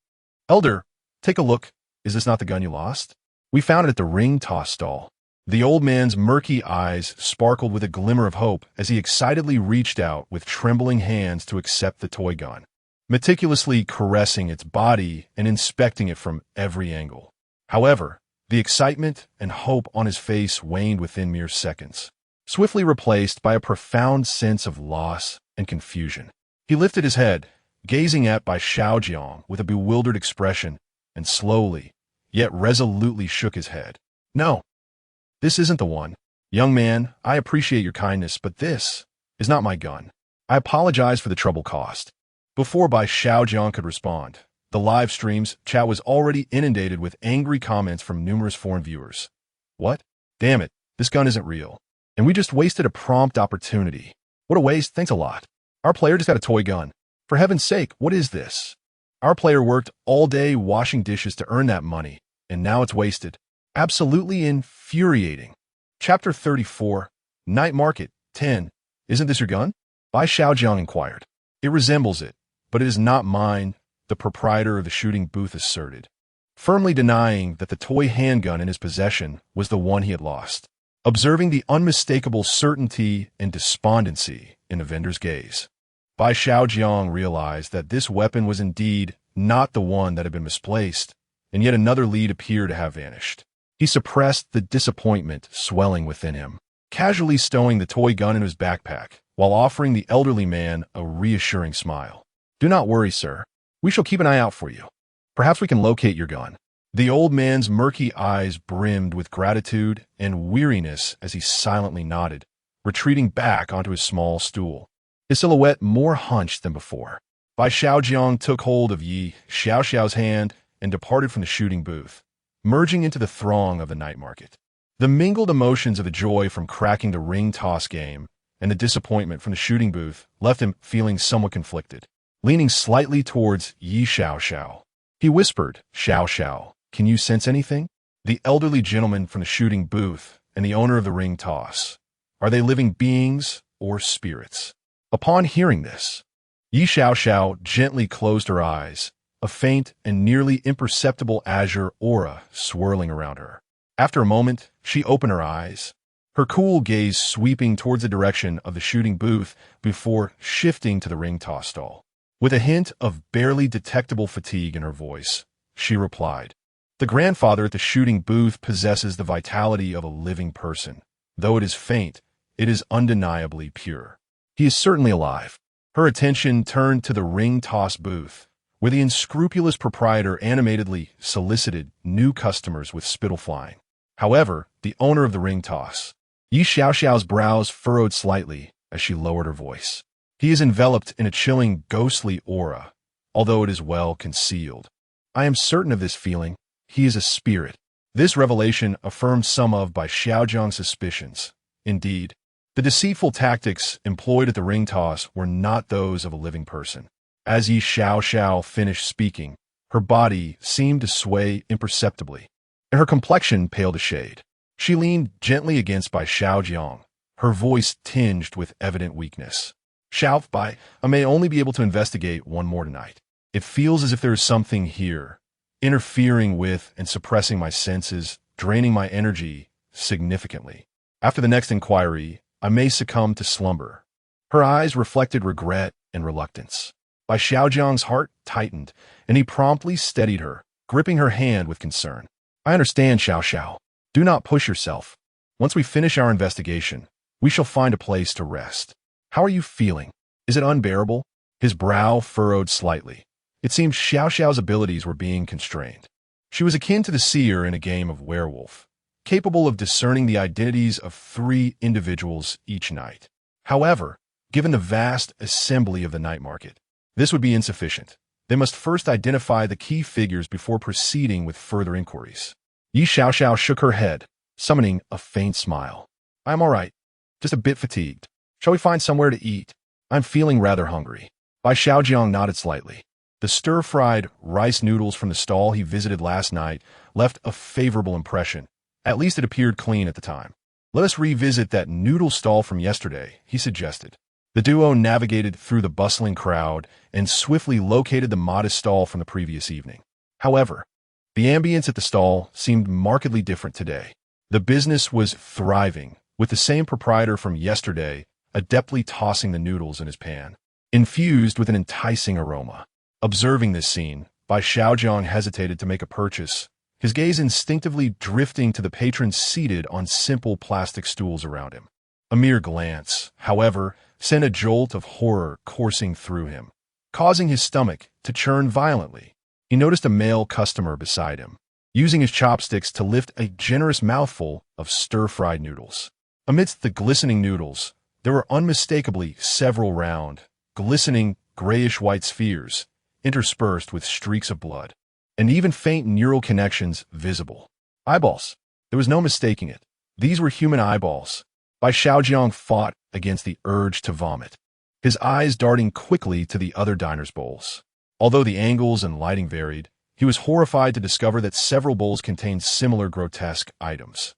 Elder, take a look. Is this not the gun you lost? We found it at the ring toss stall. The old man's murky eyes sparkled with a glimmer of hope as he excitedly reached out with trembling hands to accept the toy gun, meticulously caressing its body and inspecting it from every angle. However, the excitement and hope on his face waned within mere seconds, swiftly replaced by a profound sense of loss and confusion. He lifted his head, gazing at Bai Xiaojiang with a bewildered expression, and slowly, yet resolutely shook his head. No, this isn't the one. Young man, I appreciate your kindness, but this is not my gun. I apologize for the trouble caused. Before Bai Xiaojiang could respond, the live stream's chat was already inundated with angry comments from numerous foreign viewers. What? Damn it, this gun isn't real. And we just wasted a prompt opportunity. What a waste, thanks a lot. Our player just got a toy gun. For heaven's sake, what is this? Our player worked all day washing dishes to earn that money, and now it's wasted. Absolutely infuriating. Chapter 34, Night Market, 10. Isn't this your gun? Bai Xiaojiang inquired. It resembles it, but it is not mine, the proprietor of the shooting booth asserted, firmly denying that the toy handgun in his possession was the one he had lost. Observing the unmistakable certainty and despondency in the vendor's gaze, Bai Xiaojiang realized that this weapon was indeed not the one that had been misplaced, and yet another lead appeared to have vanished. He suppressed the disappointment swelling within him, casually stowing the toy gun in his backpack, while offering the elderly man a reassuring smile. Do not worry, sir. We shall keep an eye out for you. Perhaps we can locate your gun. The old man's murky eyes brimmed with gratitude and weariness as he silently nodded, retreating back onto his small stool, his silhouette more hunched than before. Bai Xiaojiang took hold of Yi Xiaoxiao's hand and departed from the shooting booth, merging into the throng of the night market. The mingled emotions of the joy from cracking the ring toss game and the disappointment from the shooting booth left him feeling somewhat conflicted. Leaning slightly towards Yi Xiaoxiao, He whispered, "Xiao Xiao, can you sense anything?" The elderly gentleman from the shooting booth and the owner of the ring toss. Are they living beings or spirits? Upon hearing this, Yi Xiaoxiao gently closed her eyes, a faint and nearly imperceptible azure aura swirling around her. After a moment, she opened her eyes, her cool gaze sweeping towards the direction of the shooting booth before shifting to the ring toss stall. With a hint of barely detectable fatigue in her voice, she replied, "The grandfather at the shooting booth possesses the vitality of a living person. Though it is faint, it is undeniably pure. He is certainly alive." Her attention turned to the ring toss booth, where the unscrupulous proprietor animatedly solicited new customers with spittle flying. However, the owner of the ring toss, Yi Xiaoxiao's brows furrowed slightly as she lowered her voice. He is enveloped in a chilling, ghostly aura, although it is well concealed. I am certain of this feeling. He is a spirit. This revelation affirmed some of Bai Xiaojiang's suspicions. Indeed, the deceitful tactics employed at the ring toss were not those of a living person. As Yi Xiaoxiao finished speaking, her body seemed to sway imperceptibly, and her complexion paled a shade. She leaned gently against Bai Xiaojiang, her voice tinged with evident weakness. "Xiao Bai, I may only be able to investigate one more tonight. It feels as if there is something here, interfering with and suppressing my senses, draining my energy significantly. After the next inquiry, I may succumb to slumber." Her eyes reflected regret and reluctance. Bai Xiaojiang's heart tightened, and he promptly steadied her, gripping her hand with concern. "I understand, Xiao Xiao. Do not push yourself. Once we finish our investigation, we shall find a place to rest. How are you feeling? Is it unbearable?" His brow furrowed slightly. It seemed Xiao Xiao's abilities were being constrained. She was akin to the seer in a game of werewolf, capable of discerning the identities of 3 individuals each night. However, given the vast assembly of the night market, this would be insufficient. They must first identify the key figures before proceeding with further inquiries. Yi Xiaoxiao shook her head, summoning a faint smile. "I am all right, just a bit fatigued. Shall we find somewhere to eat? I'm feeling rather hungry." Bai Xiaojiang nodded slightly. The stir-fried rice noodles from the stall he visited last night left a favorable impression. At least it appeared clean at the time. "Let us revisit that noodle stall from yesterday," he suggested. The duo navigated through the bustling crowd and swiftly located the modest stall from the previous evening. However, the ambience at the stall seemed markedly different today. The business was thriving, with the same proprietor from yesterday adeptly tossing the noodles in his pan, infused with an enticing aroma. Observing this scene, Bai Xiaojiang hesitated to make a purchase, his gaze instinctively drifting to the patrons seated on simple plastic stools around him. A mere glance, however, sent a jolt of horror coursing through him, causing his stomach to churn violently. He noticed a male customer beside him, using his chopsticks to lift a generous mouthful of stir-fried noodles. Amidst the glistening noodles, there were unmistakably several round, glistening grayish-white spheres, interspersed with streaks of blood, and even faint neural connections visible. Eyeballs. There was no mistaking it. These were human eyeballs. Bai Xiaojiang fought against the urge to vomit, his eyes darting quickly to the other diners' bowls. Although the angles and lighting varied, he was horrified to discover that several bowls contained similar grotesque items.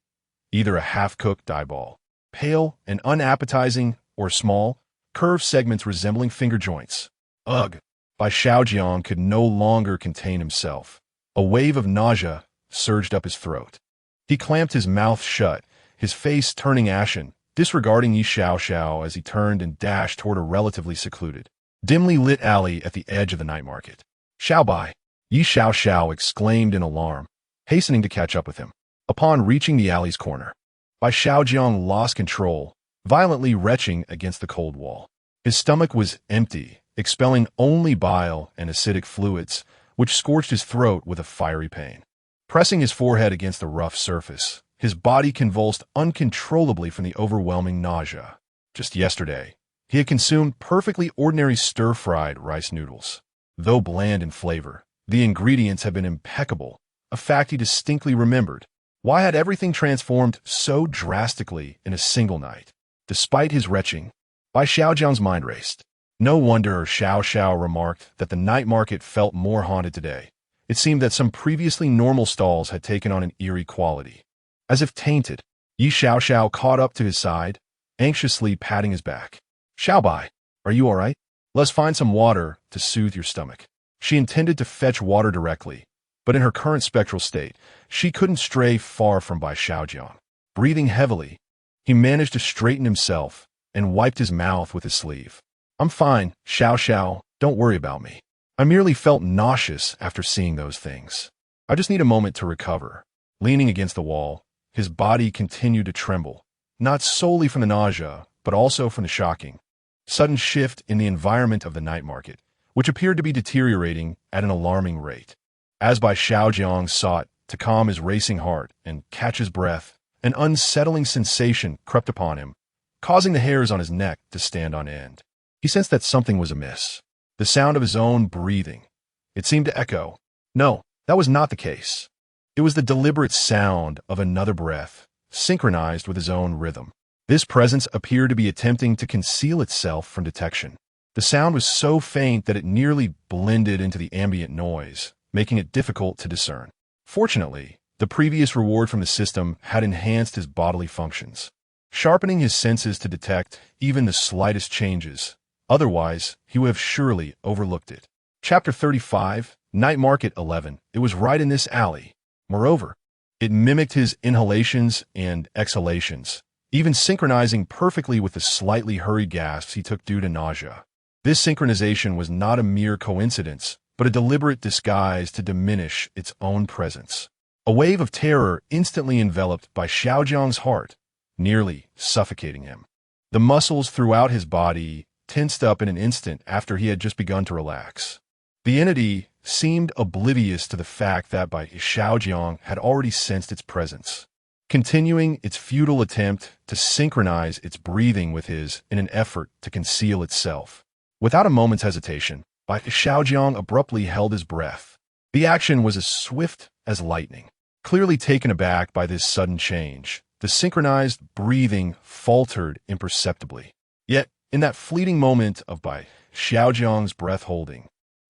Either a half-cooked eyeball, pale and unappetizing, or small, curved segments resembling finger joints. Ugh! Bai Xiaojiang could no longer contain himself. A wave of nausea surged up his throat. He clamped his mouth shut, his face turning ashen, disregarding Yi Xiaoxiao as he turned and dashed toward a relatively secluded, dimly lit alley at the edge of the night market. "Xiao Bai!" Yi Xiaoxiao exclaimed in alarm, hastening to catch up with him. Upon reaching the alley's corner, Bai Xiaojiang lost control, violently retching against the cold wall. His stomach was empty, expelling only bile and acidic fluids, which scorched his throat with a fiery pain. Pressing his forehead against the rough surface, his body convulsed uncontrollably from the overwhelming nausea. Just yesterday, he had consumed perfectly ordinary stir-fried rice noodles. Though bland in flavor, the ingredients had been impeccable, a fact he distinctly remembered. Why had everything transformed so drastically in a single night? Despite his retching, Bai Xiaojiang's mind raced. No wonder Xiao Xiao remarked that the night market felt more haunted today. It seemed that some previously normal stalls had taken on an eerie quality. As if tainted, Yi Xiaoxiao caught up to his side, anxiously patting his back. "Xiaobai, are you all right? Let's find some water to soothe your stomach." She intended to fetch water directly, but in her current spectral state, she couldn't stray far from Bai Xiaojiang. Breathing heavily, he managed to straighten himself and wiped his mouth with his sleeve. "I'm fine, Xiao Xiao, don't worry about me. I merely felt nauseous after seeing those things. I just need a moment to recover." Leaning against the wall, his body continued to tremble, not solely from the nausea, but also from the shocking, sudden shift in the environment of the night market, which appeared to be deteriorating at an alarming rate. As Bai Xiaojiang sought to calm his racing heart and catch his breath, an unsettling sensation crept upon him, causing the hairs on his neck to stand on end. He sensed that something was amiss. The sound of his own breathing. It seemed to echo. No, that was not the case. It was the deliberate sound of another breath, synchronized with his own rhythm. This presence appeared to be attempting to conceal itself from detection. The sound was so faint that it nearly blended into the ambient noise, making it difficult to discern. Fortunately, the previous reward from the system had enhanced his bodily functions, sharpening his senses to detect even the slightest changes. Otherwise, he would have surely overlooked it. Chapter 35, Night Market 11. It was right in this alley. Moreover, it mimicked his inhalations and exhalations, even synchronizing perfectly with the slightly hurried gasps he took due to nausea. This synchronization was not a mere coincidence, but a deliberate disguise to diminish its own presence. A wave of terror instantly enveloped Bai Xiaojiang's heart, nearly suffocating him. The muscles throughout his body tensed up in an instant after he had just begun to relax. The entity seemed oblivious to the fact that Bai Xiaojiang had already sensed its presence, continuing its futile attempt to synchronize its breathing with his in an effort to conceal itself. Without a moment's hesitation, Bai Xiaojiang abruptly held his breath. The action was as swift as lightning. Clearly taken aback by this sudden change, the synchronized breathing faltered imperceptibly. Yet, in that fleeting moment of Bai Xiaojiang's breath holding,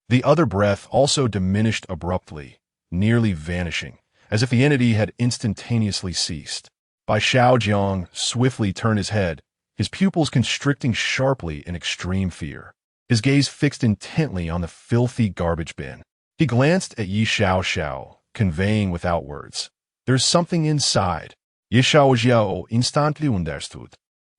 the other breath also diminished abruptly, nearly vanishing, as if the entity had instantaneously ceased. Bai Xiaojiang swiftly turned his head, his pupils constricting sharply in extreme fear. His gaze fixed intently on the filthy garbage bin. He glanced at Yi Xiaoxiao, conveying without words, "There's something inside." Yi Xiaoxiao instantly understood.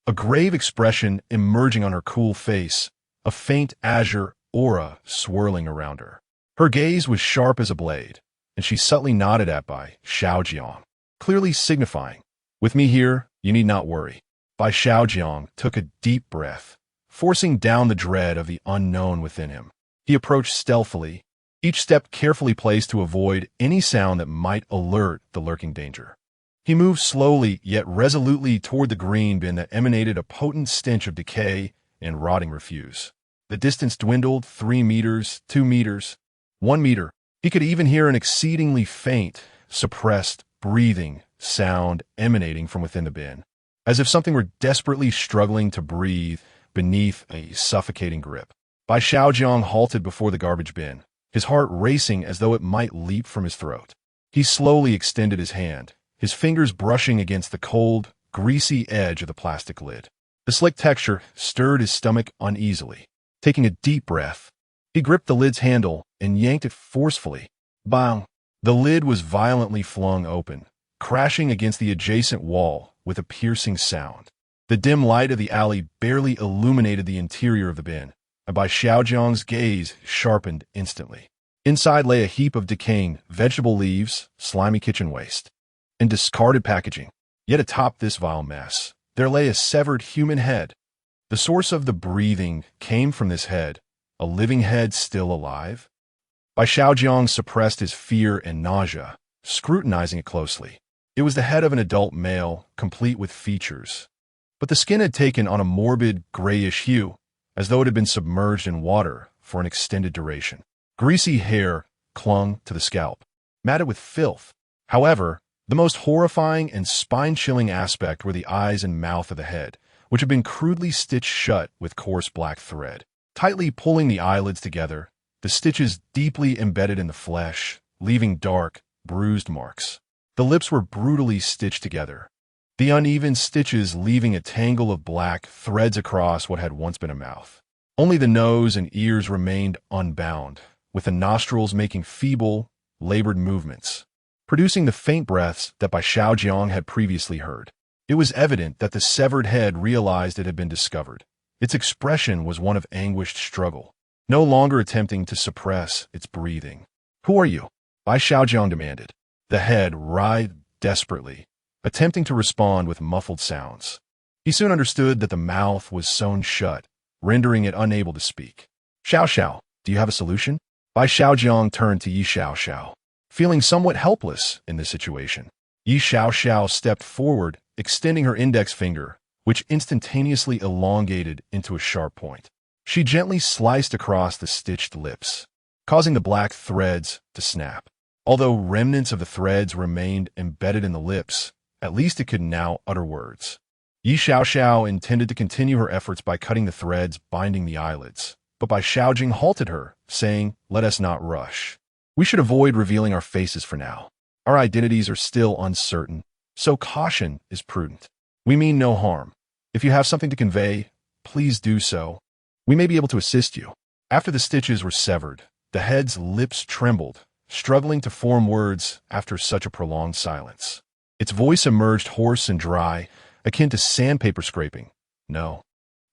A grave expression emerging on her cool face, a faint azure aura swirling around her. Her gaze was sharp as a blade, and she subtly nodded at Bai Xiaojiang, clearly signifying, "With me here, you need not worry." Bai Xiaojiang took a deep breath, forcing down the dread of the unknown within him. He approached stealthily, each step carefully placed to avoid any sound that might alert the lurking danger. He moved slowly yet resolutely toward the green bin that emanated a potent stench of decay and rotting refuse. The distance dwindled 3 meters, 2 meters, 1 meter. He could even hear an exceedingly faint, suppressed, breathing sound emanating from within the bin, as if something were desperately struggling to breathe beneath a suffocating grip. Bai Xiaojiang halted before the garbage bin, his heart racing as though it might leap from his throat. He slowly extended his hand, his fingers brushing against the cold, greasy edge of the plastic lid. The slick texture stirred his stomach uneasily. Taking a deep breath, he gripped the lid's handle and yanked it forcefully. Bang! The lid was violently flung open, crashing against the adjacent wall with a piercing sound. The dim light of the alley barely illuminated the interior of the bin, and Bai Xiaojiang's gaze sharpened instantly. Inside lay a heap of decaying vegetable leaves, slimy kitchen waste, and discarded packaging. Yet atop this vile mess, there lay a severed human head. The source of the breathing came from this head, a living head still alive. Bai Xiaojiang suppressed his fear and nausea, scrutinizing it closely. It was the head of an adult male, complete with features. But the skin had taken on a morbid, grayish hue, as though it had been submerged in water for an extended duration. Greasy hair clung to the scalp, matted with filth. However, the most horrifying and spine-chilling aspect were the eyes and mouth of the head, which had been crudely stitched shut with coarse black thread. Tightly pulling the eyelids together, the stitches deeply embedded in the flesh, leaving dark, bruised marks. The lips were brutally stitched together, the uneven stitches leaving a tangle of black threads across what had once been a mouth. Only the nose and ears remained unbound, with the nostrils making feeble, labored movements, producing the faint breaths that Bai Xiaojiang had previously heard. It was evident that the severed head realized it had been discovered. Its expression was one of anguished struggle, no longer attempting to suppress its breathing. "Who are you?" Bai Xiaojiang demanded. The head writhed desperately, attempting to respond with muffled sounds. He soon understood that the mouth was sewn shut, rendering it unable to speak. "Xiao Xiao, do you have a solution?" Bai Xiaojiang turned to Yi Xiao Xiao, feeling somewhat helpless in this situation. Yi Xiao Xiao stepped forward, extending her index finger, which instantaneously elongated into a sharp point. She gently sliced across the stitched lips, causing the black threads to snap. Although remnants of the threads remained embedded in the lips, at least it could now utter words. Yi Xiao Xiao intended to continue her efforts by cutting the threads binding the eyelids, but Bai Xiaojing halted her, saying, "Let us not rush. We should avoid revealing our faces for now. Our identities are still uncertain, so caution is prudent. We mean no harm. If you have something to convey, please do so. We may be able to assist you." After the stitches were severed, the head's lips trembled, struggling to form words after such a prolonged silence. Its voice emerged hoarse and dry, akin to sandpaper scraping. "No.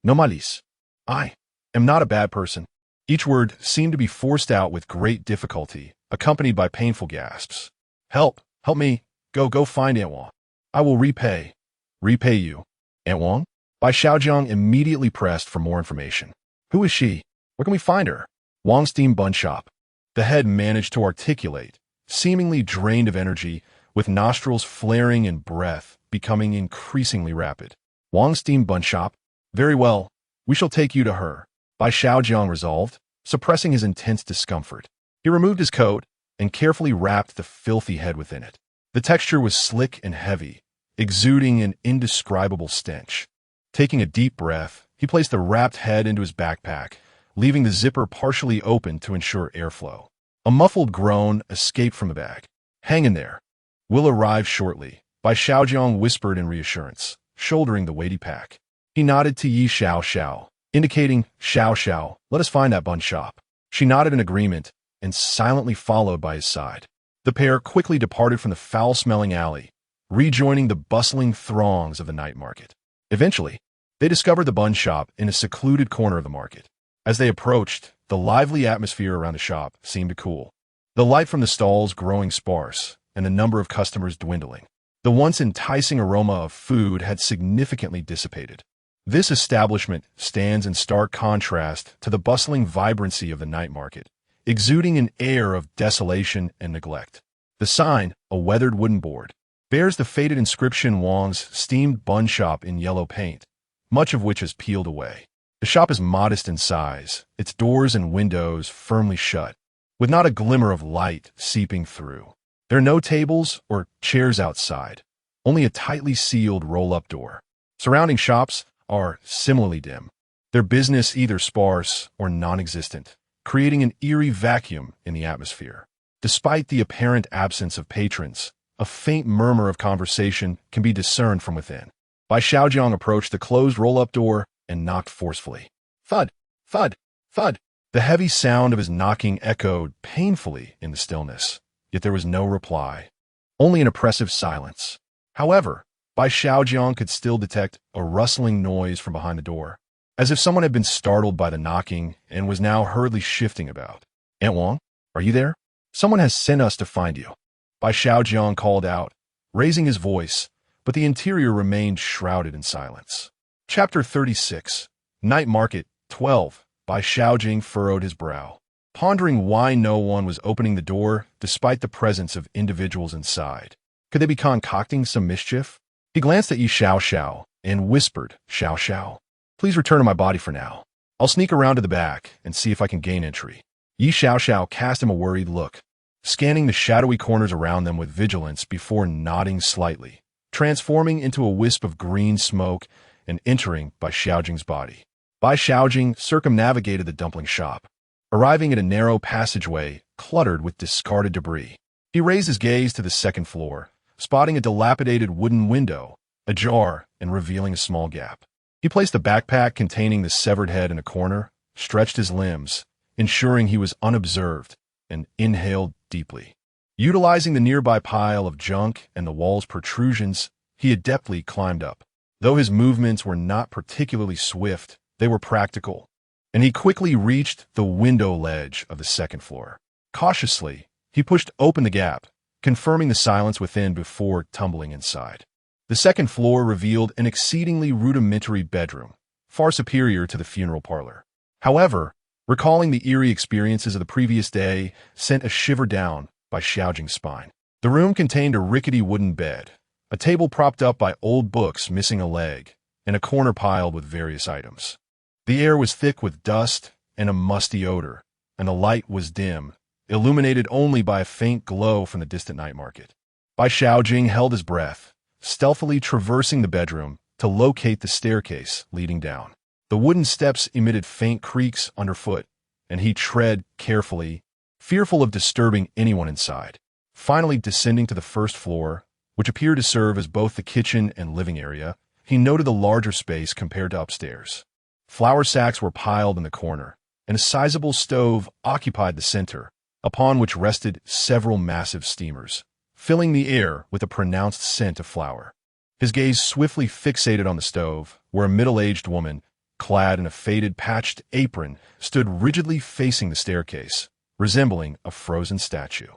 No malice. I am not a bad person." Each word seemed to be forced out with great difficulty, accompanied by painful gasps. "Help! Help me! Go find Aunt Wang. I will repay you." "Aunt Wang?" Bai Xiaojiang immediately pressed for more information. "Who is she? Where can we find her?" "Wang's steam bun shop." The head managed to articulate, seemingly drained of energy, with nostrils flaring and breath becoming increasingly rapid. "Wang's steam bun shop? Very well, we shall take you to her," Bai Xiaojiang resolved, suppressing his intense discomfort. He removed his coat and carefully wrapped the filthy head within it. The texture was slick and heavy, exuding an indescribable stench. Taking a deep breath, he placed the wrapped head into his backpack, leaving the zipper partially open to ensure airflow. A muffled groan escaped from the bag. "Hang in there. We'll arrive shortly," Bai Xiaojiang whispered in reassurance, shouldering the weighty pack. He nodded to Yi Xiao Xiao, indicating, "Xiao Xiao, let us find that bun shop." She nodded in agreement and silently followed by his side. The pair quickly departed from the foul-smelling alley, rejoining the bustling throngs of the night market. Eventually, they discovered the bun shop in a secluded corner of the market. As they approached, the lively atmosphere around the shop seemed to cool, the light from the stalls growing sparse and the number of customers dwindling. The once enticing aroma of food had significantly dissipated. This establishment stands in stark contrast to the bustling vibrancy of the night market, exuding an air of desolation and neglect. The sign, a weathered wooden board, bears the faded inscription "Wang's Steamed Bun Shop" in yellow paint, much of which has peeled away. The shop is modest in size, its doors and windows firmly shut, with not a glimmer of light seeping through. There are no tables or chairs outside, only a tightly sealed roll-up door. Surrounding shops are similarly dim, their business either sparse or non-existent, creating an eerie vacuum in the atmosphere. Despite the apparent absence of patrons, a faint murmur of conversation can be discerned from within. Bai Xiaojiang approached the closed roll-up door and knocked forcefully. Thud, thud, thud. The heavy sound of his knocking echoed painfully in the stillness, yet there was no reply, only an oppressive silence. However, Bai Xiaojiang could still detect a rustling noise from behind the door, as if someone had been startled by the knocking and was now hurriedly shifting about. "Aunt Wang, are you there? Someone has sent us to find you," Bai Xiaojiang called out, raising his voice, but the interior remained shrouded in silence. Chapter 36. Night Market 12. Bai Xiaojing furrowed his brow, pondering why no one was opening the door despite the presence of individuals inside. Could they be concocting some mischief? He glanced at Yi Xiao Xiao and whispered, "Xiao Xiao, please return to my body for now. I'll sneak around to the back and see if I can gain entry." Yi Xiao Xiao cast him a worried look, scanning the shadowy corners around them with vigilance before nodding slightly, transforming into a wisp of green smoke and entering Bai Xiaojing's body. Bai Xiaojing circumnavigated the dumpling shop, arriving at a narrow passageway cluttered with discarded debris. He raised his gaze to the second floor, spotting a dilapidated wooden window, ajar and revealing a small gap. He placed a backpack containing the severed head in a corner, stretched his limbs, ensuring he was unobserved, and inhaled deeply. Utilizing the nearby pile of junk and the wall's protrusions, he adeptly climbed up. Though his movements were not particularly swift, they were practical, and he quickly reached the window ledge of the second floor. Cautiously, he pushed open the gap, confirming the silence within before tumbling inside. The second floor revealed an exceedingly rudimentary bedroom, far superior to the funeral parlor. However, recalling the eerie experiences of the previous day sent a shiver down Bai Xiaojiang's spine. The room contained a rickety wooden bed, a table propped up by old books missing a leg, and a corner piled with various items. The air was thick with dust and a musty odor, and the light was dim, illuminated only by a faint glow from the distant night market. Bai Xiaojiang held his breath, stealthily traversing the bedroom to locate the staircase leading down. The wooden steps emitted faint creaks underfoot, and he tread carefully, fearful of disturbing anyone inside. Finally descending to the first floor, which appeared to serve as both the kitchen and living area, he noted a larger space compared to upstairs. Flour sacks were piled in the corner, and a sizable stove occupied the center, upon which rested several massive steamers, filling the air with a pronounced scent of flour. His gaze swiftly fixated on the stove, where a middle-aged woman, clad in a faded, patched apron, stood rigidly facing the staircase, resembling a frozen statue.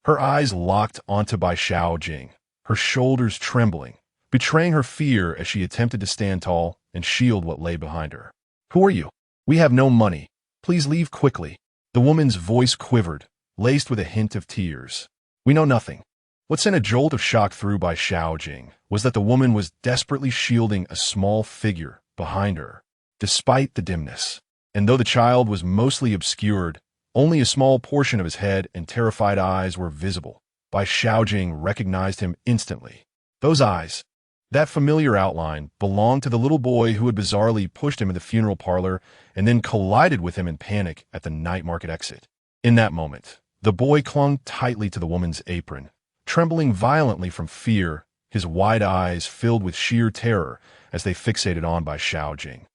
Her eyes locked onto Bai Xiaojiang, her shoulders trembling, betraying her fear as she attempted to stand tall and shield what lay behind her. "Who are you? We have no money. Please leave quickly." The woman's voice quivered, laced with a hint of tears. "We know nothing." What sent a jolt of shock through Bai Xiaojiang was that the woman was desperately shielding a small figure behind her, despite the dimness. And though the child was mostly obscured, only a small portion of his head and terrified eyes were visible. Bai Xiaojiang recognized him instantly. Those eyes, that familiar outline, belonged to the little boy who had bizarrely pushed him in the funeral parlor and then collided with him in panic at the night market exit. In that moment, the boy clung tightly to the woman's apron, trembling violently from fear, his wide eyes filled with sheer terror as they fixated on Bai Xiaojiang,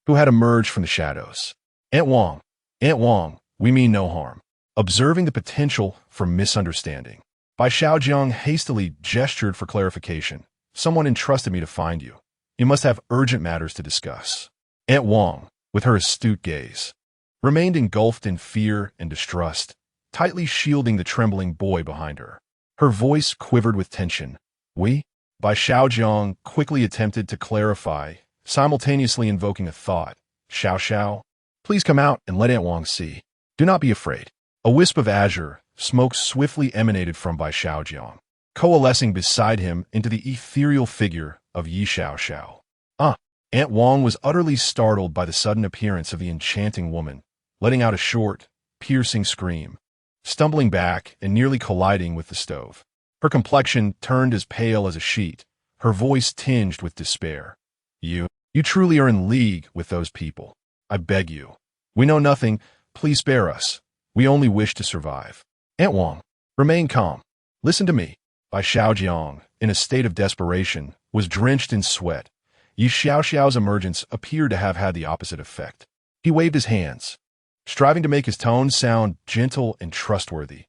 who had emerged from the shadows. Aunt Wang, we mean no harm." Observing the potential for misunderstanding, Bai Xiaojiang hastily gestured for clarification. "Someone entrusted me to find you. You must have urgent matters to discuss." Aunt Wang, with her astute gaze, remained engulfed in fear and distrust, tightly shielding the trembling boy behind her. Her voice quivered with tension. "We?" Bai Xiaojiang quickly attempted to clarify, simultaneously invoking a thought. "Xiao, please come out and let Aunt Wang see. Do not be afraid." A wisp of azure smoke swiftly emanated from Bai Xiaojiang, coalescing beside him into the ethereal figure of Yi Xiao. Aunt Wang was utterly startled by the sudden appearance of the enchanting woman, letting out a short, piercing scream, stumbling back and nearly colliding with the stove. Her complexion turned as pale as a sheet, her voice tinged with despair. You truly are in league with those people. I beg you. We know nothing. Please spare us. We only wish to survive." Aunt Wang, remain calm. Listen to me. Bai Xiaojiang, in a state of desperation, was drenched in sweat. Yi Xiao's emergence appeared to have had the opposite effect. He waved his hands, striving to make his tone sound gentle and trustworthy.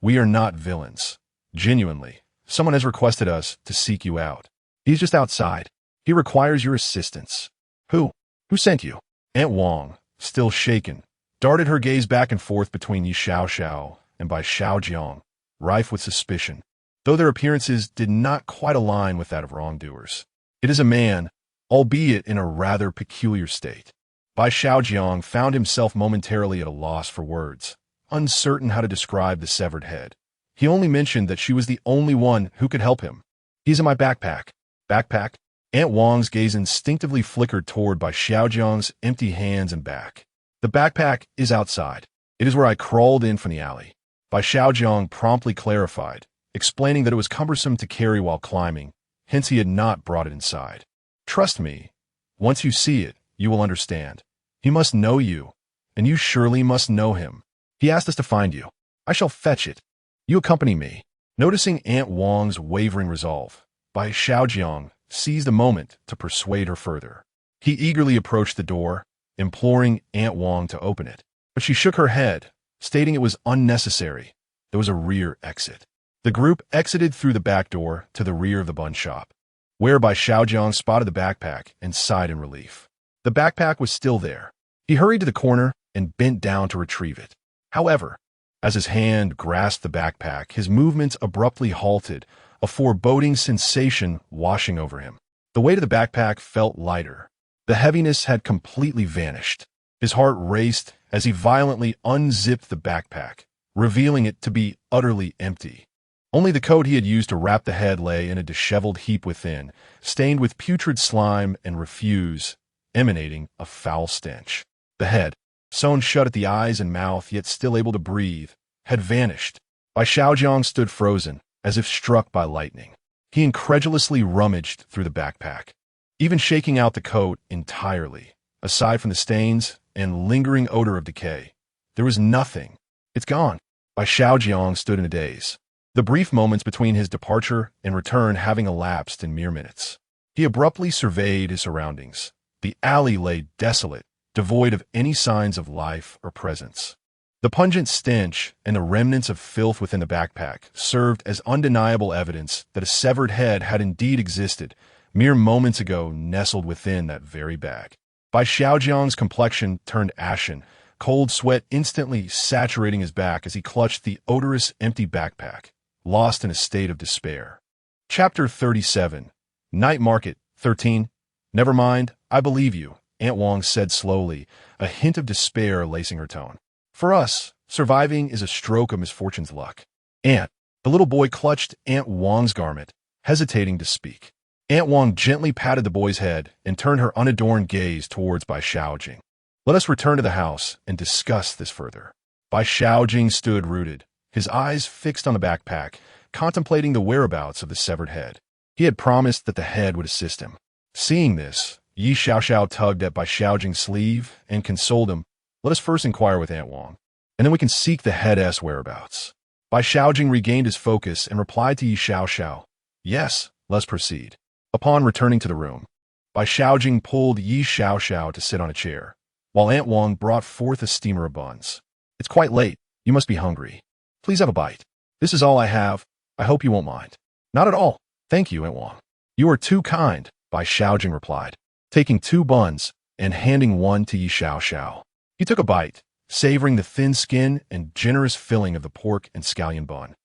"We are not villains. Genuinely, someone has requested us to seek you out. He's just outside. He requires your assistance." Who sent you?" Aunt Wang, still shaken, darted her gaze back and forth between Yi Xiao and Bai Xiaojiang, rife with suspicion, though their appearances did not quite align with that of wrongdoers. "It is a man, albeit in a rather peculiar state." Bai Xiaojiang found himself momentarily at a loss for words, uncertain how to describe the severed head. He only mentioned that she was the only one who could help him. "He's in my backpack." "Backpack?" Aunt Wang's gaze instinctively flickered toward Bai Xiaojiang's empty hands and back. "The backpack is outside. It is where I crawled in from the alley." Bai Xiaojiang promptly clarified, explaining that it was cumbersome to carry while climbing, hence he had not brought it inside. "Trust me. Once you see it, you will understand. He must know you, and you surely must know him. He asked us to find you." I shall fetch it. You accompany me. Noticing Aunt Wang's wavering resolve, Bai Xiaojiang seized a moment to persuade her further. He eagerly approached the door, imploring Aunt Wang to open it. But she shook her head, stating it was unnecessary. There was a rear exit. The group exited through the back door to the rear of the bun shop, where Bai Xiaojiang spotted the backpack and sighed in relief. The backpack was still there. He hurried to the corner and bent down to retrieve it. However, as his hand grasped the backpack, his movements abruptly halted, a foreboding sensation washing over him. The weight of the backpack felt lighter. The heaviness had completely vanished. His heart raced as he violently unzipped the backpack, revealing it to be utterly empty. Only the coat he had used to wrap the head lay in a disheveled heap within, stained with putrid slime and refuse, emanating a foul stench. The head, sewn shut at the eyes and mouth, yet still able to breathe, had vanished. Bai Xiaojiang stood frozen, as if struck by lightning. He incredulously rummaged through the backpack, even shaking out the coat entirely. Aside from the stains and lingering odor of decay, there was nothing. It's gone. Bai Xiaojiang stood in a daze, the brief moments between his departure and return having elapsed in mere minutes. He abruptly surveyed his surroundings. The alley lay desolate, devoid of any signs of life or presence. The pungent stench and the remnants of filth within the backpack served as undeniable evidence that a severed head had indeed existed, mere moments ago nestled within that very bag. Bai Xiaojiang's complexion turned ashen, cold sweat instantly saturating his back as he clutched the odorous, empty backpack, lost in a state of despair. Chapter 37. Night Market. 13. Never mind, I believe you, Aunt Wang said slowly, a hint of despair lacing her tone. For us, surviving is a stroke of misfortune's luck. Aunt, the little boy clutched Aunt Wang's garment, hesitating to speak. Aunt Wang gently patted the boy's head and turned her unadorned gaze towards Bai Xiaojing. Let us return to the house and discuss this further. Bai Xiaojing stood rooted, his eyes fixed on the backpack, contemplating the whereabouts of the severed head. He had promised that the head would assist him. Seeing this, Yi Xiaoxiao tugged at Bai Xiaojing's sleeve and consoled him. Let us first inquire with Aunt Wang, and then we can seek the head's whereabouts. Bai Xiaojing regained his focus and replied to Yi Xiaoxiao. Yes, let's proceed. Upon returning to the room, Bai Xiaojing pulled Yi Xiaoxiao to sit on a chair, while Aunt Wang brought forth a steamer of buns. It's quite late. You must be hungry. Please have a bite. This is all I have. I hope you won't mind. Not at all. Thank you, Aunt Wang. You are too kind, Bai Xiaojing replied, taking 2 buns and handing one to Yi Xiaoxiao. He took a bite, savoring the thin skin and generous filling of the pork and scallion bun,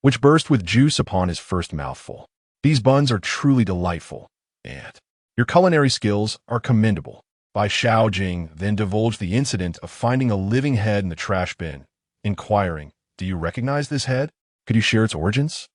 which burst with juice upon his first mouthful. These buns are truly delightful, Aunt. Your culinary skills are commendable. Bai Xiaojing then divulged the incident of finding a living head in the trash bin, inquiring, do you recognize this head? Could you share its origins?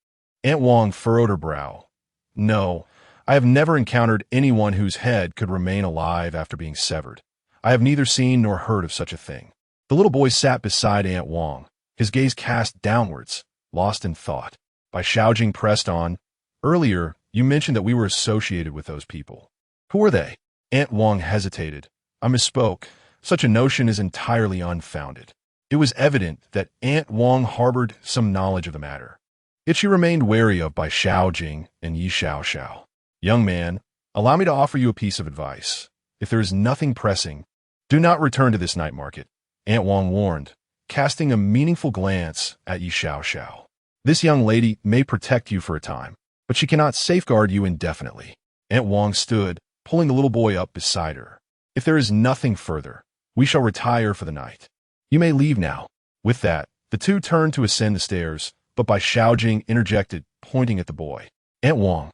Aunt Wang furrowed her brow. No, I have never encountered anyone whose head could remain alive after being severed. I have neither seen nor heard of such a thing. The little boy sat beside Aunt Wang, his gaze cast downwards, lost in thought. Bai Xiaojing pressed on. Earlier, you mentioned that we were associated with those people. Who are they? Aunt Wang hesitated. I misspoke. Such a notion is entirely unfounded. It was evident that Aunt Wang harbored some knowledge of the matter. Yet she remained wary of Bai Xiaojing and Yi Xiaoxiao. Young man, allow me to offer you a piece of advice. If there is nothing pressing, do not return to this night market, Aunt Wang warned, casting a meaningful glance at Yi Xiaoxiao. This young lady may protect you for a time, but she cannot safeguard you indefinitely. Aunt Wang stood, pulling the little boy up beside her. If there is nothing further, we shall retire for the night. You may leave now. With that, the two turned to ascend the stairs, but Bai Xiaojing interjected, pointing at the boy. Aunt Wang,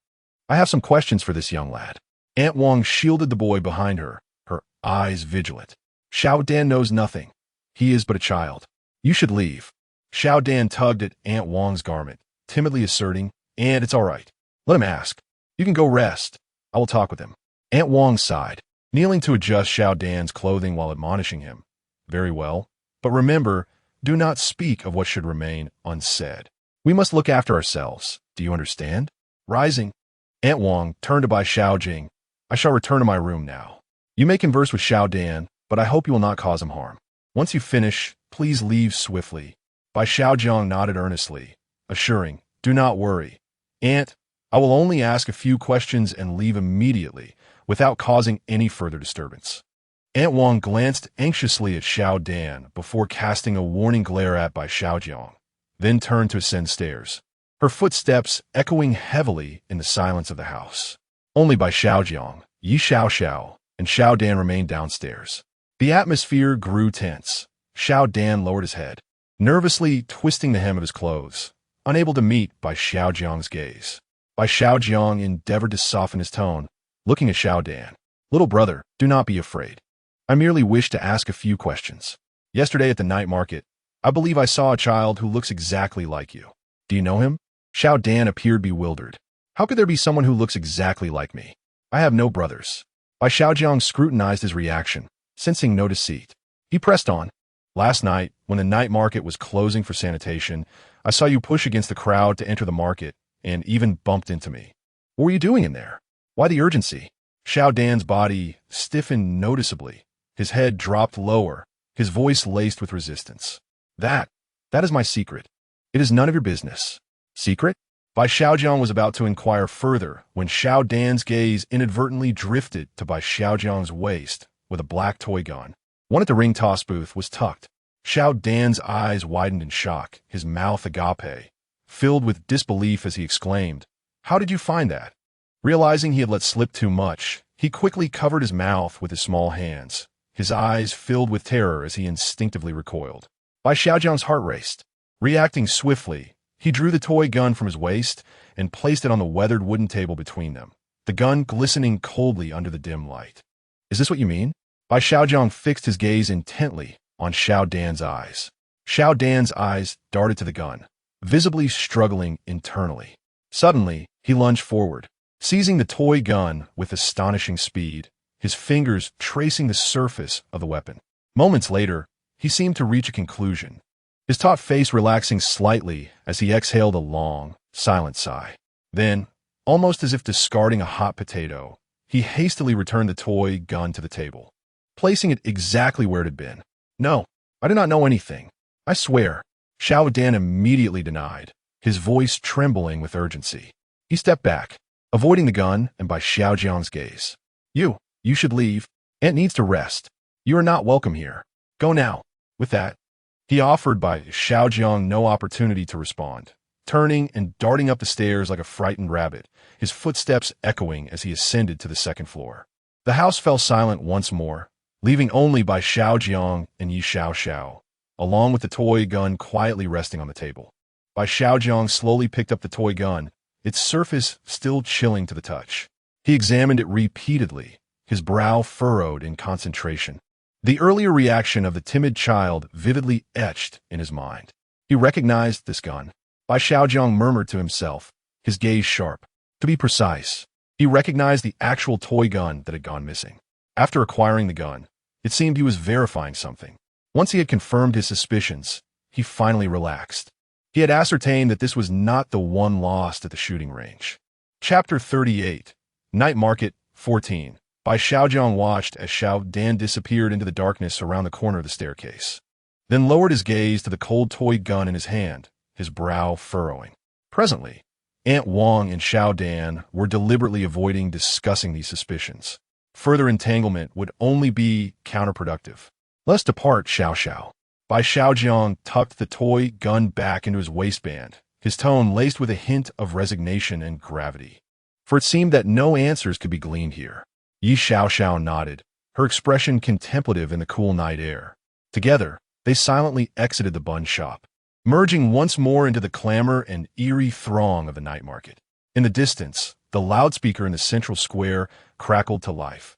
I have some questions for this young lad. Aunt Wang shielded the boy behind her, her eyes vigilant. Xiao Dan knows nothing. He is but a child. You should leave. Xiao Dan tugged at Aunt Wang's garment, timidly asserting, and it's all right. Let him ask. You can go rest. I will talk with him. Aunt Wang sighed, kneeling to adjust Xiao Dan's clothing while admonishing him. Very well. But remember, do not speak of what should remain unsaid. We must look after ourselves. Do you understand? Rising, Aunt Wang turned to Bai Xiaojing. I shall return to my room now. You may converse with Xiao Dan, but I hope you will not cause him harm. Once you finish, please leave swiftly. Bai Xiaojiang nodded earnestly, assuring, "Do not worry, Aunt. I will only ask a few questions and leave immediately, without causing any further disturbance." Aunt Wang glanced anxiously at Xiao Dan before casting a warning glare at Bai Xiaojiang, then turned to ascend stairs, her footsteps echoing heavily in the silence of the house. Only Bai Xiaojiang, Yi Xiaoxiao, and Xiao Dan remained downstairs. The atmosphere grew tense. Xiao Dan lowered his head, nervously twisting the hem of his clothes, unable to meet Bai Xiaojiang's gaze. Bai Xiaojiang endeavored to soften his tone, looking at Xiao Dan. "Little brother, do not be afraid. I merely wish to ask a few questions. Yesterday at the night market, I believe I saw a child who looks exactly like you. Do you know him?" Xiao Dan appeared bewildered. "How could there be someone who looks exactly like me? I have no brothers." Bai Xiaojiang scrutinized his reaction, sensing no deceit. He pressed on. "Last night, when the night market was closing for sanitation, I saw you push against the crowd to enter the market and even bumped into me. What were you doing in there? Why the urgency?" Xiao Dan's body stiffened noticeably. His head dropped lower, his voice laced with resistance. That is my secret. It is none of your business." "Secret?" Bai Xiaojiang was about to inquire further when Xiao Dan's gaze inadvertently drifted to Bai Xiaojiang's waist with a black toy gun. One at the ring toss booth was tucked. Xiao Dan's eyes widened in shock, his mouth agape, filled with disbelief as he exclaimed, "How did you find that?" Realizing he had let slip too much, he quickly covered his mouth with his small hands, his eyes filled with terror as he instinctively recoiled. Bai Xiaojiang's heart raced. Reacting swiftly, he drew the toy gun from his waist and placed it on the weathered wooden table between them, the gun glistening coldly under the dim light. "Is this what you mean?" Bai Xiaojiang fixed his gaze intently on Xiao Dan's eyes. Xiao Dan's eyes darted to the gun, visibly struggling internally. Suddenly, he lunged forward, seizing the toy gun with astonishing speed, his fingers tracing the surface of the weapon. Moments later, he seemed to reach a conclusion, his taut face relaxing slightly as he exhaled a long, silent sigh. Then, almost as if discarding a hot potato, he hastily returned the toy gun to the table, placing it exactly where it had been. "No, I do not know anything. I swear." Xiao Dan immediately denied, his voice trembling with urgency. He stepped back, avoiding the gun and Bai Xiaojiang's gaze. You should leave. Aunt needs to rest. You are not welcome here. Go now." With that, he offered Bai Xiaojiang no opportunity to respond, turning and darting up the stairs like a frightened rabbit, his footsteps echoing as he ascended to the second floor. The house fell silent once more, leaving only Bai Xiaojiang and Yi Xiaoxiao, along with the toy gun quietly resting on the table. Bai Xiaojiang slowly picked up the toy gun, its surface still chilling to the touch. He examined it repeatedly, his brow furrowed in concentration. The earlier reaction of the timid child vividly etched in his mind. He recognized this gun. Bai Xiaojiang murmured to himself, his gaze sharp. To be precise, he recognized the actual toy gun that had gone missing. After acquiring the gun, it seemed he was verifying something. Once he had confirmed his suspicions, he finally relaxed. He had ascertained that this was not the one lost at the shooting range. Chapter 38, Night Market 14. Bai Xiaojiang watched as Xiao Dan disappeared into the darkness around the corner of the staircase, then lowered his gaze to the cold toy gun in his hand, his brow furrowing. Presently, Aunt Wang and Xiao Dan were deliberately avoiding discussing these suspicions. Further entanglement would only be counterproductive. "Let's depart, Xiao Xiao." Bai Xiaojiang tucked the toy gun back into his waistband, his tone laced with a hint of resignation and gravity. For it seemed that no answers could be gleaned here. Yi Xiaoxiao nodded, her expression contemplative in the cool night air. Together, they silently exited the bun shop, merging once more into the clamor and eerie throng of the night market. In the distance, the loudspeaker in the central square crackled to life.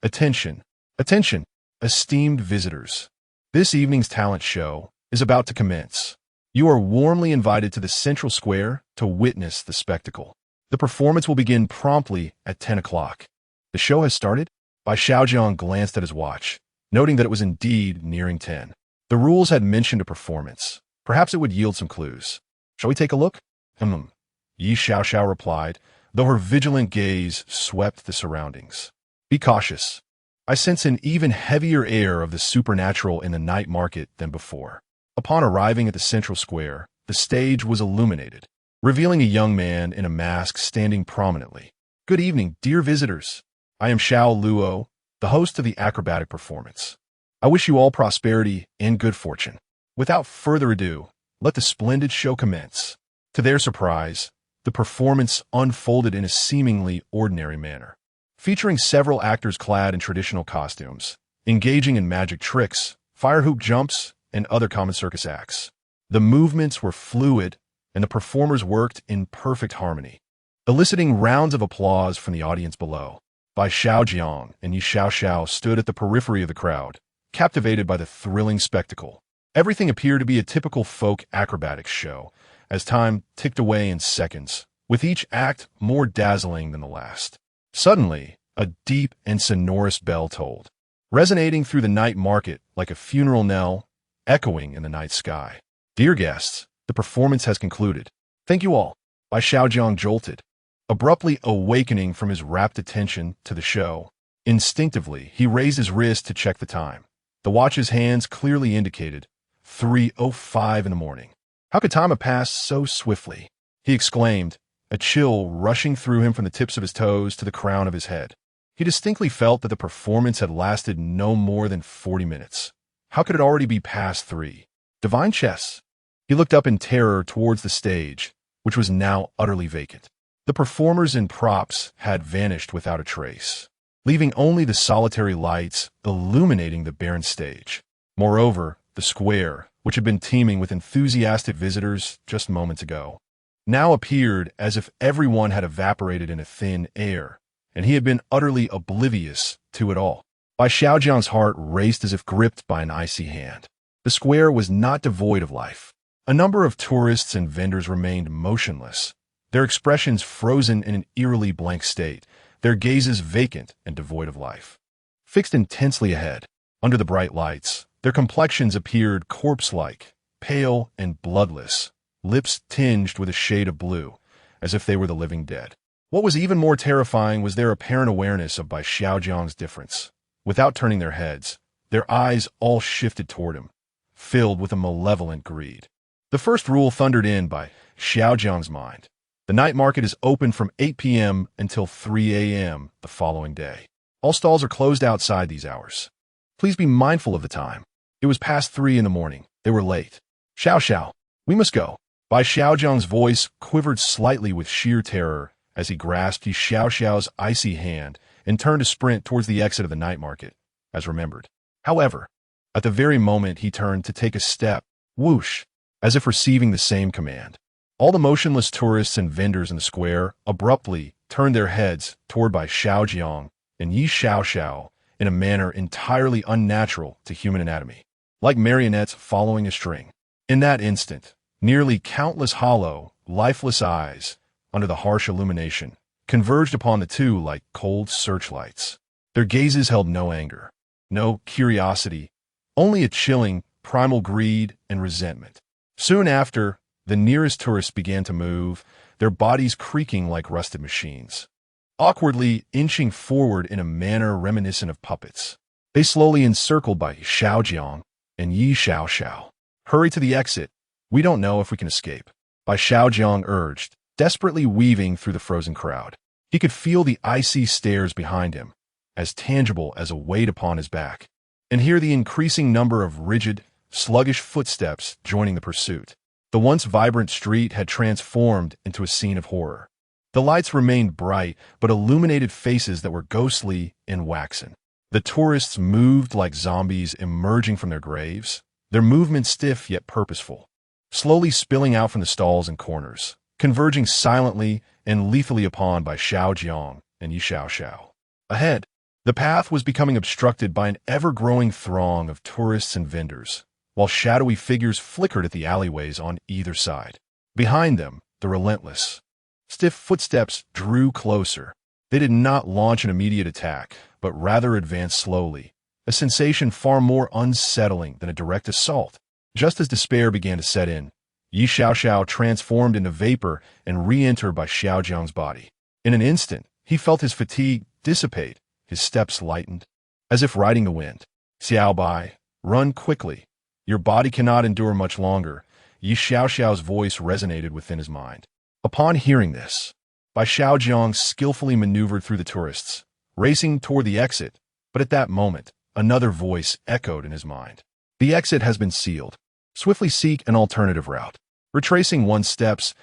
"Attention, attention, esteemed visitors. This evening's talent show is about to commence. You are warmly invited to the central square to witness the spectacle. The performance will begin promptly at 10 o'clock. The show has started?" Bai Xiaojiang glanced at his watch, noting that it was indeed nearing 10. The rules had mentioned a performance. Perhaps it would yield some clues. "Shall we take a look?" Yi Xiaoxiao replied, though her vigilant gaze swept the surroundings. "Be cautious. I sense an even heavier air of the supernatural in the night market than before." Upon arriving at the central square, the stage was illuminated, revealing a young man in a mask standing prominently. Good evening, dear visitors. I am Xiao Luo, the host of the acrobatic performance. I wish you all prosperity and good fortune. Without further ado, let the splendid show commence. To their surprise, the performance unfolded in a seemingly ordinary manner, featuring several actors clad in traditional costumes, engaging in magic tricks, fire hoop jumps, and other common circus acts. The movements were fluid, and the performers worked in perfect harmony, eliciting rounds of applause from the audience below. Bai Xiaojiang and Yi Xiaoxiao stood at the periphery of the crowd, captivated by the thrilling spectacle. Everything appeared to be a typical folk acrobatics show, as time ticked away in seconds, with each act more dazzling than the last. Suddenly, a deep and sonorous bell tolled, resonating through the night market like a funeral knell, echoing in the night sky. Dear guests, the performance has concluded. Thank you all. Bai Xiaojiang jolted, abruptly awakening from his rapt attention to the show. Instinctively, he raised his wrist to check the time. The watch's hands clearly indicated 3:05 in the morning. How could time have passed so swiftly? He exclaimed, a chill rushing through him from the tips of his toes to the crown of his head. He distinctly felt that the performance had lasted no more than 40 minutes. How could it already be past 3? Divine chess. He looked up in terror towards the stage, which was now utterly vacant. The performers and props had vanished without a trace, leaving only the solitary lights illuminating the barren stage. Moreover, the square, which had been teeming with enthusiastic visitors just moments ago, now appeared as if everyone had evaporated in a thin air, and he had been utterly oblivious to it all. Bai Xiaojiang's heart raced as if gripped by an icy hand. The square was not devoid of life. A number of tourists and vendors remained motionless, their expressions frozen in an eerily blank state, their gazes vacant and devoid of life. Fixed intensely ahead, under the bright lights, their complexions appeared corpse-like, pale and bloodless, lips tinged with a shade of blue, as if they were the living dead. What was even more terrifying was their apparent awareness of Bai Xiaojiang's difference. Without turning their heads, their eyes all shifted toward him, filled with a malevolent greed. The first rule thundered in Bai Xiaojiang's mind. The night market is open from 8 p.m. until 3 a.m. the following day. All stalls are closed outside these hours. Please be mindful of the time. It was past 3 in the morning. They were late. Xiao, we must go. Bai Xiaojiang's voice quivered slightly with sheer terror as he grasped Yi Xiaoxiao's icy hand and turned to sprint towards the exit of the night market, as remembered. However, at the very moment he turned to take a step, whoosh, as if receiving the same command, all the motionless tourists and vendors in the square abruptly turned their heads toward Bai Xiaojiang and Yi Xiaoxiao in a manner entirely unnatural to human anatomy, like marionettes following a string. In that instant, nearly countless hollow, lifeless eyes, under the harsh illumination, converged upon the two like cold searchlights. Their gazes held no anger, no curiosity, only a chilling, primal greed and resentment. Soon after, the nearest tourists began to move, their bodies creaking like rusted machines, awkwardly inching forward in a manner reminiscent of puppets. They slowly encircled Bai Xiaojiang and Yi Xiaoxiao. Hurry to the exit. We don't know if we can escape. Bai Xiaojiang urged, desperately weaving through the frozen crowd. He could feel the icy stares behind him, as tangible as a weight upon his back, and hear the increasing number of rigid, sluggish footsteps joining the pursuit. The once vibrant street had transformed into a scene of horror. The lights remained bright, but illuminated faces that were ghostly and waxen. The tourists moved like zombies emerging from their graves, their movements stiff yet purposeful, slowly spilling out from the stalls and corners, converging silently and lethally upon Bai Xiaojiang and Yi Xiaoxiao. Ahead, the path was becoming obstructed by an ever-growing throng of tourists and vendors, while shadowy figures flickered at the alleyways on either side. Behind them, the relentless, stiff footsteps drew closer. They did not launch an immediate attack, but rather advanced slowly, a sensation far more unsettling than a direct assault. Just as despair began to set in, Yi Xiaoxiao transformed into vapor and re-entered Bai Xiaojiang's body. In an instant, he felt his fatigue dissipate, his steps lightened, as if riding the wind. Xiao Bai, run quickly. Your body cannot endure much longer. Yi Xiaoxiao's voice resonated within his mind. Upon hearing this, Bai Xiaojiang skillfully maneuvered through the tourists, racing toward the exit, but at that moment, another voice echoed in his mind. The exit has been sealed. Swiftly seek an alternative route. Retracing one's steps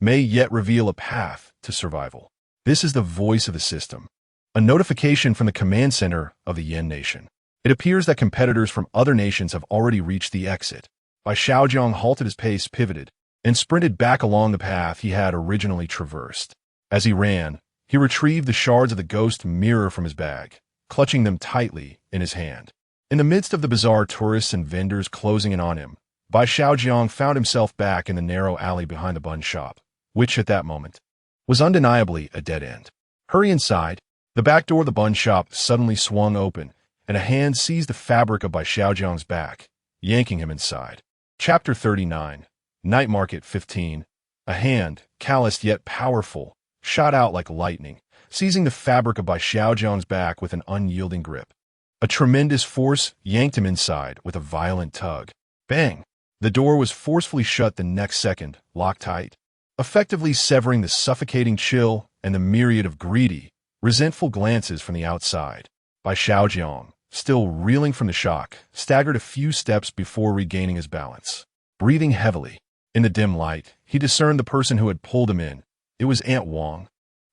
may yet reveal a path to survival. This is the voice of the system. A notification from the command center of the Yen nation. It appears that competitors from other nations have already reached the exit. Bai Xiaojiang halted his pace, pivoted, and sprinted back along the path he had originally traversed. As he ran, he retrieved the shards of the ghost mirror from his bag, clutching them tightly in his hand. In the midst of the bizarre tourists and vendors closing in on him, Bai Xiaojiang found himself back in the narrow alley behind the bun shop, which at that moment was undeniably a dead end. Hurry inside. The back door of the bun shop suddenly swung open, and a hand seized the fabric of Bai Xiaojiang's back, yanking him inside. Chapter 39, Night Market 15. A hand, calloused yet powerful, shot out like lightning, seizing the fabric of Bai Xiaojiang's back with an unyielding grip. A tremendous force yanked him inside with a violent tug. Bang! The door was forcefully shut the next second, locked tight, effectively severing the suffocating chill and the myriad of greedy, resentful glances from the outside. Bai Xiaojiang, still reeling from the shock, staggered a few steps before regaining his balance. Breathing heavily, in the dim light, he discerned the person who had pulled him in. It was Aunt Wang.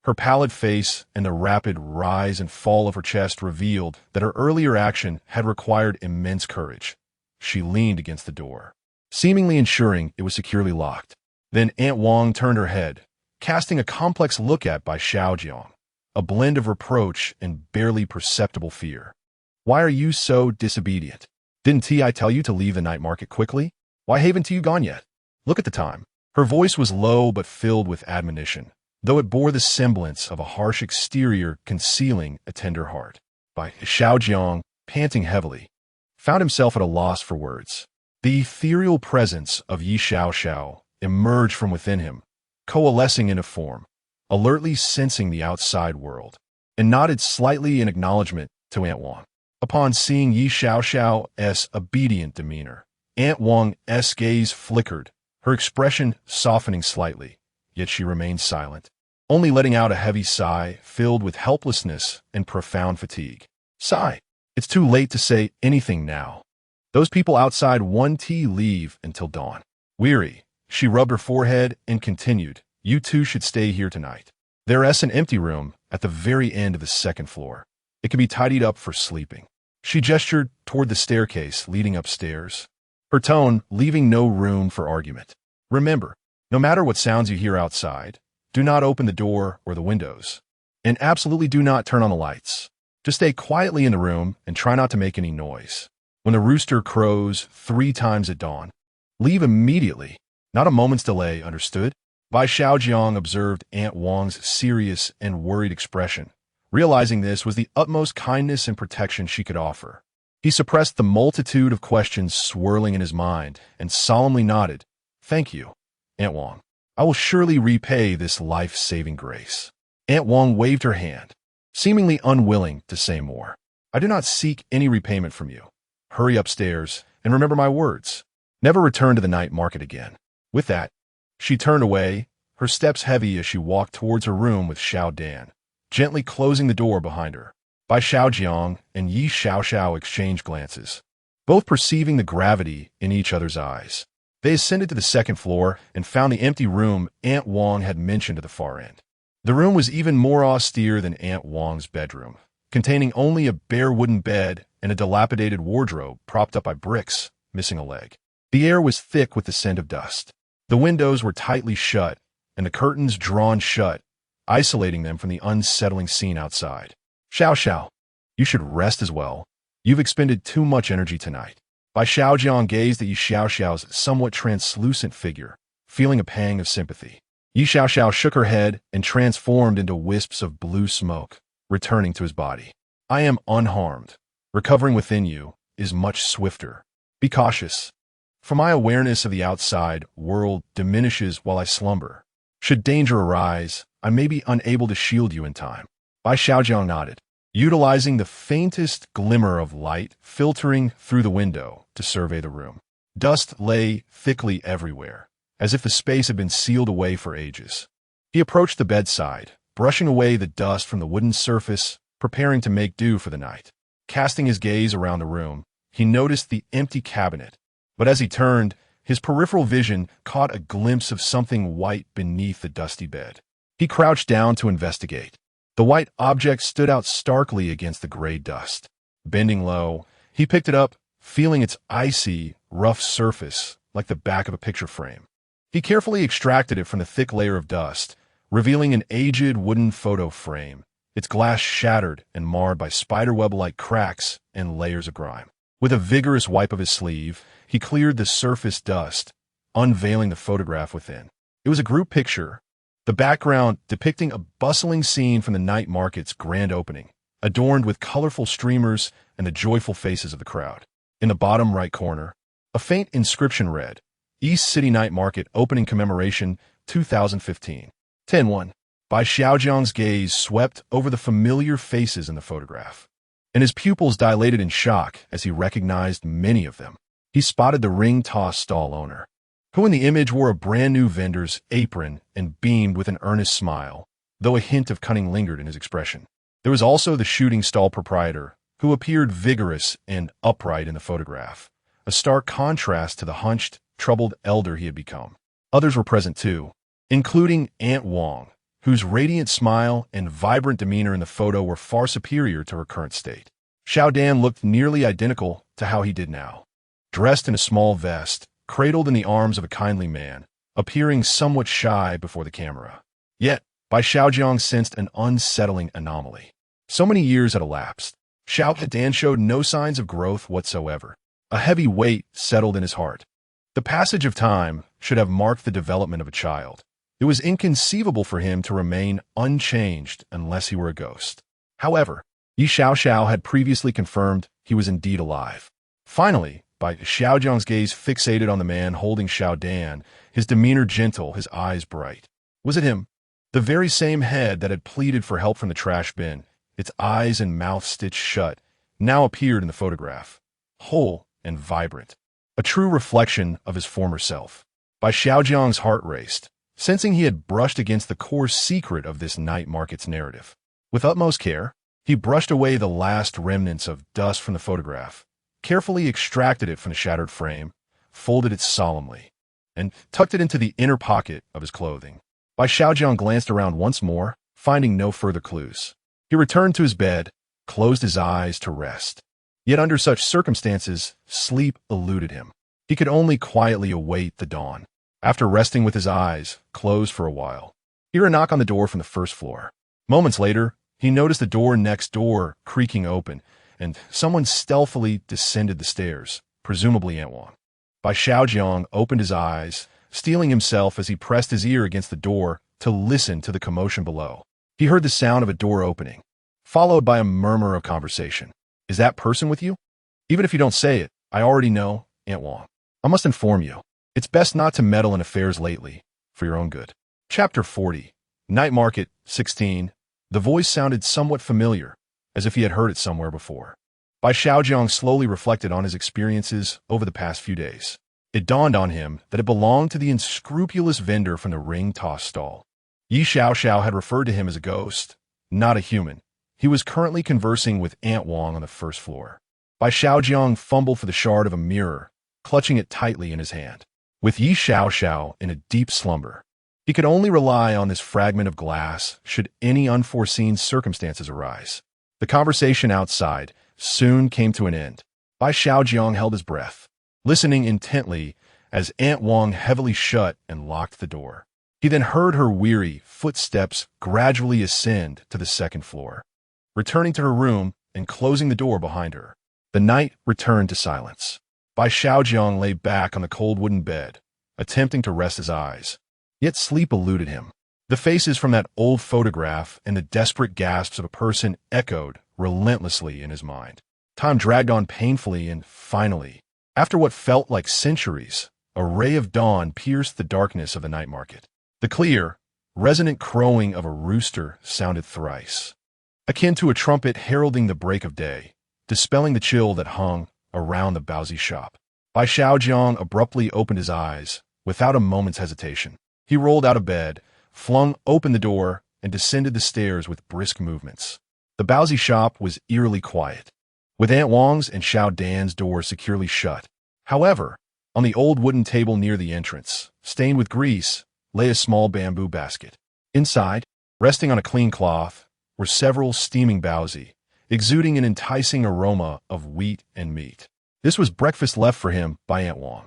Her pallid face and the rapid rise and fall of her chest revealed that her earlier action had required immense courage. She leaned against the door, seemingly ensuring it was securely locked. Then Aunt Wang turned her head, casting a complex look at Bai Xiaojiang, a blend of reproach and barely perceptible fear. Why are you so disobedient? Didn't I tell you to leave the night market quickly? Why haven't you gone yet? Look at the time. Her voice was low but filled with admonition, though it bore the semblance of a harsh exterior concealing a tender heart. Bai Xiaojiang, panting heavily, found himself at a loss for words. The ethereal presence of Yi Xiaoxiao emerged from within him, coalescing into form, alertly sensing the outside world, and nodded slightly in acknowledgement to Aunt Wang. Upon seeing Yi Xiaoxiao's obedient demeanor, Aunt Wang's gaze flickered, her expression softening slightly, yet she remained silent, only letting out a heavy sigh filled with helplessness and profound fatigue. Sigh. It's too late to say anything now. Those people outside won't leave until dawn. Weary, she rubbed her forehead and continued, you two should stay here tonight. There's an empty room at the very end of the second floor. It can be tidied up for sleeping. She gestured toward the staircase leading upstairs, her tone leaving no room for argument. Remember, no matter what sounds you hear outside, do not open the door or the windows, and absolutely do not turn on the lights. Just stay quietly in the room and try not to make any noise. When the rooster crows 3 times at dawn, leave immediately. Not a moment's delay, understood? Bai Xiaojiang observed Aunt Wang's serious and worried expression, realizing this was the utmost kindness and protection she could offer. He suppressed the multitude of questions swirling in his mind and solemnly nodded. Thank you, Aunt Wang. I will surely repay this life-saving grace. Aunt Wang waved her hand, seemingly unwilling to say more. I do not seek any repayment from you. Hurry upstairs and remember my words. Never return to the night market again. With that, she turned away, her steps heavy as she walked towards her room with Xiao Dan, gently closing the door behind her. Bai Xiaojiang and Yi Xiaoxiao exchanged glances, both perceiving the gravity in each other's eyes. They ascended to the second floor and found the empty room Aunt Wang had mentioned at the far end. The room was even more austere than Aunt Wang's bedroom, containing only a bare wooden bed and a dilapidated wardrobe propped up by bricks, missing a leg. The air was thick with the scent of dust. The windows were tightly shut, and the curtains drawn shut, isolating them from the unsettling scene outside. Xiao, you should rest as well. You've expended too much energy tonight. Bai Xiaojiang gazed at Yi Xiaoxiao's somewhat translucent figure, feeling a pang of sympathy. Yi Xiaoxiao shook her head and transformed into wisps of blue smoke, returning to his body. I am unharmed. Recovering within you is much swifter. Be cautious, for my awareness of the outside world diminishes while I slumber. Should danger arise, I may be unable to shield you in time. Bai Xiaojiang nodded, utilizing the faintest glimmer of light filtering through the window to survey the room. Dust lay thickly everywhere, as if the space had been sealed away for ages. He approached the bedside, brushing away the dust from the wooden surface, preparing to make do for the night. Casting his gaze around the room, he noticed the empty cabinet. But as he turned, his peripheral vision caught a glimpse of something white beneath the dusty bed. He crouched down to investigate. The white object stood out starkly against the gray dust. Bending low, he picked it up, feeling its icy, rough surface like the back of a picture frame. He carefully extracted it from the thick layer of dust, revealing an aged wooden photo frame, its glass shattered and marred by spiderweb-like cracks and layers of grime. With a vigorous wipe of his sleeve, he cleared the surface dust, unveiling the photograph within. It was a group picture, the background depicting a bustling scene from the night market's grand opening, adorned with colorful streamers and the joyful faces of the crowd. In the bottom right corner, a faint inscription read, East City Night Market Opening Commemoration 2015. 10-1. Bai Xiaojiang's gaze swept over the familiar faces in the photograph, and his pupils dilated in shock as he recognized many of them. He spotted the ring toss stall owner, who in the image wore a brand-new vendor's apron and beamed with an earnest smile, though a hint of cunning lingered in his expression. There was also the shooting stall proprietor, who appeared vigorous and upright in the photograph, a stark contrast to the hunched, troubled elder he had become. Others were present too, including Aunt Wang, whose radiant smile and vibrant demeanor in the photo were far superior to her current state. Xiao Dan looked nearly identical to how he did now, dressed in a small vest, cradled in the arms of a kindly man, appearing somewhat shy before the camera. Yet, Bai Xiaojiang sensed an unsettling anomaly. So many years had elapsed. Xiao Dan showed no signs of growth whatsoever. A heavy weight settled in his heart. The passage of time should have marked the development of a child. It was inconceivable for him to remain unchanged unless he were a ghost. However, Yi Xiaoxiao had previously confirmed he was indeed alive. Finally, Bai Xiaojiang's gaze fixated on the man holding Xiao Dan, his demeanor gentle, his eyes bright. Was it him? The very same head that had pleaded for help from the trash bin, its eyes and mouth stitched shut, now appeared in the photograph, whole and vibrant, a true reflection of his former self. Bai Xiaojiang's heart raced, sensing he had brushed against the core secret of this night market's narrative. With utmost care, he brushed away the last remnants of dust from the photograph, carefully extracted it from the shattered frame, folded it solemnly, and tucked it into the inner pocket of his clothing. Bai Xiaojiang glanced around once more, finding no further clues. He returned to his bed, closed his eyes to rest. Yet under such circumstances, sleep eluded him. He could only quietly await the dawn. After resting with his eyes closed for a while, he heard a knock on the door from the first floor. Moments later, he noticed the door next door creaking open, and someone stealthily descended the stairs, presumably Aunt Wang. Bai Xiaojiang opened his eyes, steeling himself as he pressed his ear against the door to listen to the commotion below. He heard the sound of a door opening, followed by a murmur of conversation. Is that person with you? Even if you don't say it, I already know, Aunt Wang. I must inform you. It's best not to meddle in affairs lately, for your own good. Chapter 40. Night Market, 16. The voice sounded somewhat familiar, as if he had heard it somewhere before. Bai Xiaojiang slowly reflected on his experiences over the past few days. It dawned on him that it belonged to the unscrupulous vendor from the ring toss stall. Yi Xiaoxiao had referred to him as a ghost, not a human. He was currently conversing with Aunt Wang on the first floor. Bai Xiaojiang fumbled for the shard of a mirror, clutching it tightly in his hand. With Yi Xiaoxiao in a deep slumber, he could only rely on this fragment of glass should any unforeseen circumstances arise. The conversation outside soon came to an end. Bai Xiaojiang held his breath, listening intently as Aunt Wang heavily shut and locked the door. He then heard her weary footsteps gradually ascend to the second floor, returning to her room and closing the door behind her. The night returned to silence. Bai Xiaojiang lay back on the cold wooden bed, attempting to rest his eyes. Yet sleep eluded him. The faces from that old photograph and the desperate gasps of a person echoed relentlessly in his mind. Time dragged on painfully and finally, after what felt like centuries, a ray of dawn pierced the darkness of the night market. The clear, resonant crowing of a rooster sounded thrice, akin to a trumpet heralding the break of day, dispelling the chill that hung around the Baozi shop. Bai Xiaojiang abruptly opened his eyes, without a moment's hesitation. He rolled out of bed, flung open the door, and descended the stairs with brisk movements. The Baozi shop was eerily quiet, with Aunt Wang's and Xiao Dan's door securely shut. However, on the old wooden table near the entrance, stained with grease, lay a small bamboo basket. Inside, resting on a clean cloth, were several steaming baozi, exuding an enticing aroma of wheat and meat. This was breakfast left for him by Aunt Wang.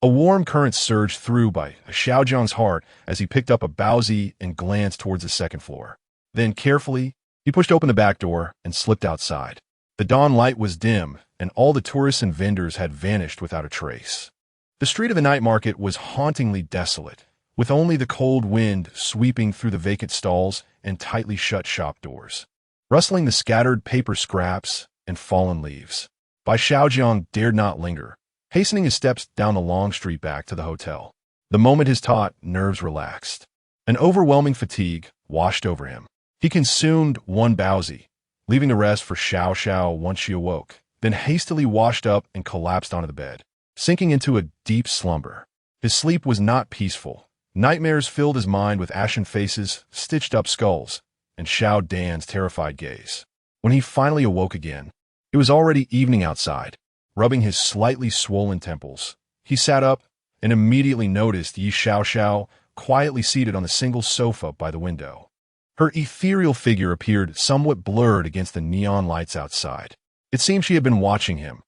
A warm current surged through Bai Xiaojiang's heart as he picked up a baozi and glanced towards the second floor. Then, carefully, he pushed open the back door and slipped outside. The dawn light was dim, and all the tourists and vendors had vanished without a trace. The street of the night market was hauntingly desolate, with only the cold wind sweeping through the vacant stalls and tightly shut shop doors, rustling the scattered paper scraps and fallen leaves. Bai Xiaojiang dared not linger, hastening his steps down the long street back to the hotel. The moment his taut nerves relaxed, an overwhelming fatigue washed over him. He consumed one baozi, leaving the rest for Xiao Xiao once she awoke, then hastily washed up and collapsed onto the bed, sinking into a deep slumber. His sleep was not peaceful. Nightmares filled his mind with ashen faces, stitched-up skulls, and Xiao Dan's terrified gaze. When he finally awoke again, it was already evening outside. Rubbing his slightly swollen temples, he sat up and immediately noticed Yi Xiao quietly seated on the single sofa by the window. Her ethereal figure appeared somewhat blurred against the neon lights outside. It seemed she had been watching him.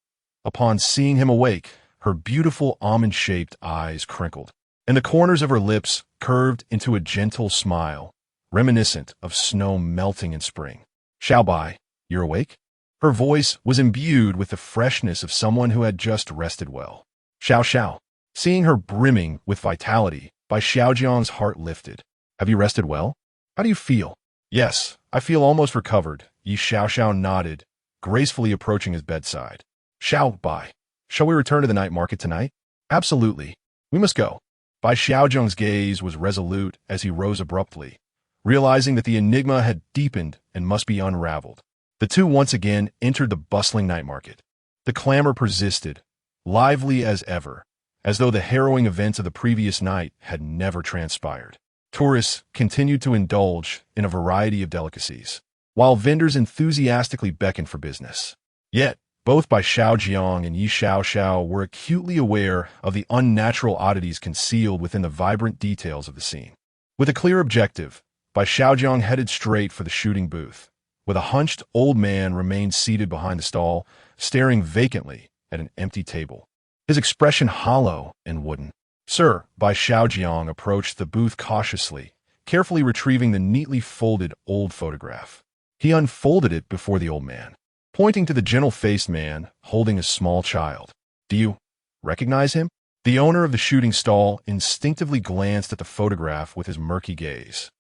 Upon seeing him awake, her beautiful almond-shaped eyes crinkled, and the corners of her lips curved into a gentle smile, reminiscent of snow melting in spring. "Xiao Bai, you're awake?" Her voice was imbued with the freshness of someone who had just rested well. Xiao. Seeing her brimming with vitality, Bai Xiaojiang's heart lifted. "Have you rested well? How do you feel?" "Yes, I feel almost recovered," Yi Xiao nodded, gracefully approaching his bedside. "Xiao Bai, shall we return to the night market tonight?" "Absolutely. We must go." Bai Xiaojiang's gaze was resolute as he rose abruptly, realizing that the enigma had deepened and must be unraveled. The two once again entered the bustling night market. The clamor persisted, lively as ever, as though the harrowing events of the previous night had never transpired. Tourists continued to indulge in a variety of delicacies, while vendors enthusiastically beckoned for business. Yet, both Bai Xiaojiang and Yi Xiao were acutely aware of the unnatural oddities concealed within the vibrant details of the scene. With a clear objective, Bai Xiaojiang headed straight for the shooting booth, where a hunched old man remained seated behind the stall, staring vacantly at an empty table, his expression hollow and wooden. "Sir," Bai Xiaojiang approached the booth cautiously, carefully retrieving the neatly folded old photograph. He unfolded it before the old man, pointing to the gentle-faced man holding a small child. "Do you recognize him?" The owner of the shooting stall instinctively glanced at the photograph with his murky gaze,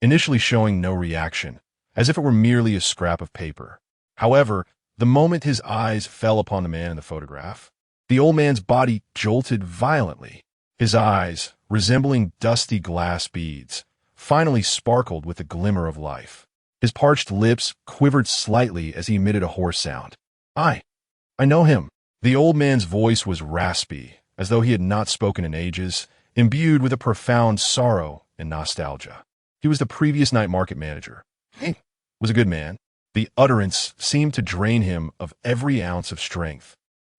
initially showing no reaction, as if it were merely a scrap of paper. However, the moment his eyes fell upon the man in the photograph, the old man's body jolted violently. His eyes, resembling dusty glass beads, finally sparkled with a glimmer of life. His parched lips quivered slightly as he emitted a hoarse sound. I know him." The old man's voice was raspy, as though he had not spoken in ages, imbued with a profound sorrow and nostalgia. He was the previous night market manager. He was a good man. The utterance seemed to drain him of every ounce of strength,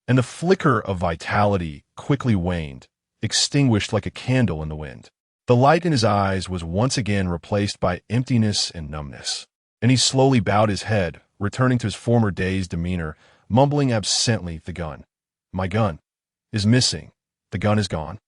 and the flicker of vitality quickly waned, extinguished like a candle in the wind. The light in his eyes was once again replaced by emptiness and numbness, and he slowly bowed his head, returning to his former day's demeanor, mumbling absently, "The gun. My gun is missing. The gun is gone."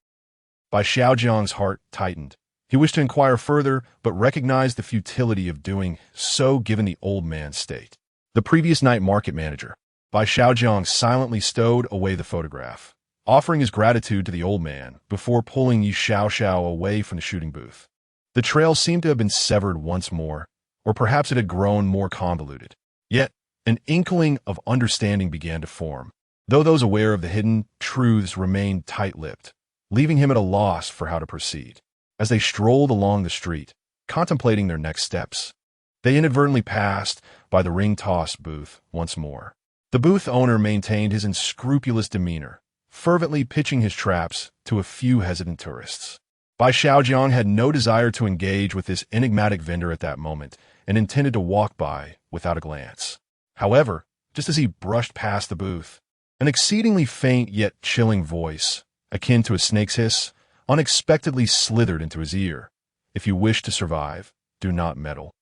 Bai Xiaojiang's heart tightened. He wished to inquire further, but recognized the futility of doing so given the old man's state. The previous night market manager, Bai Xiaojiang, silently stowed away the photograph, offering his gratitude to the old man before pulling Yi Xiao away from the shooting booth. The trail seemed to have been severed once more, or perhaps it had grown more convoluted. Yet, an inkling of understanding began to form, though those aware of the hidden truths remained tight-lipped, leaving him at a loss for how to proceed. As they strolled along the street, contemplating their next steps, they inadvertently passed by the ring-toss booth once more. The booth owner maintained his unscrupulous demeanor, fervently pitching his traps to a few hesitant tourists. Bai Xiaojiang had no desire to engage with this enigmatic vendor at that moment and intended to walk by without a glance. However, just as he brushed past the booth, an exceedingly faint yet chilling voice, akin to a snake's hiss, unexpectedly slithered into his ear. If you wish to survive, do not meddle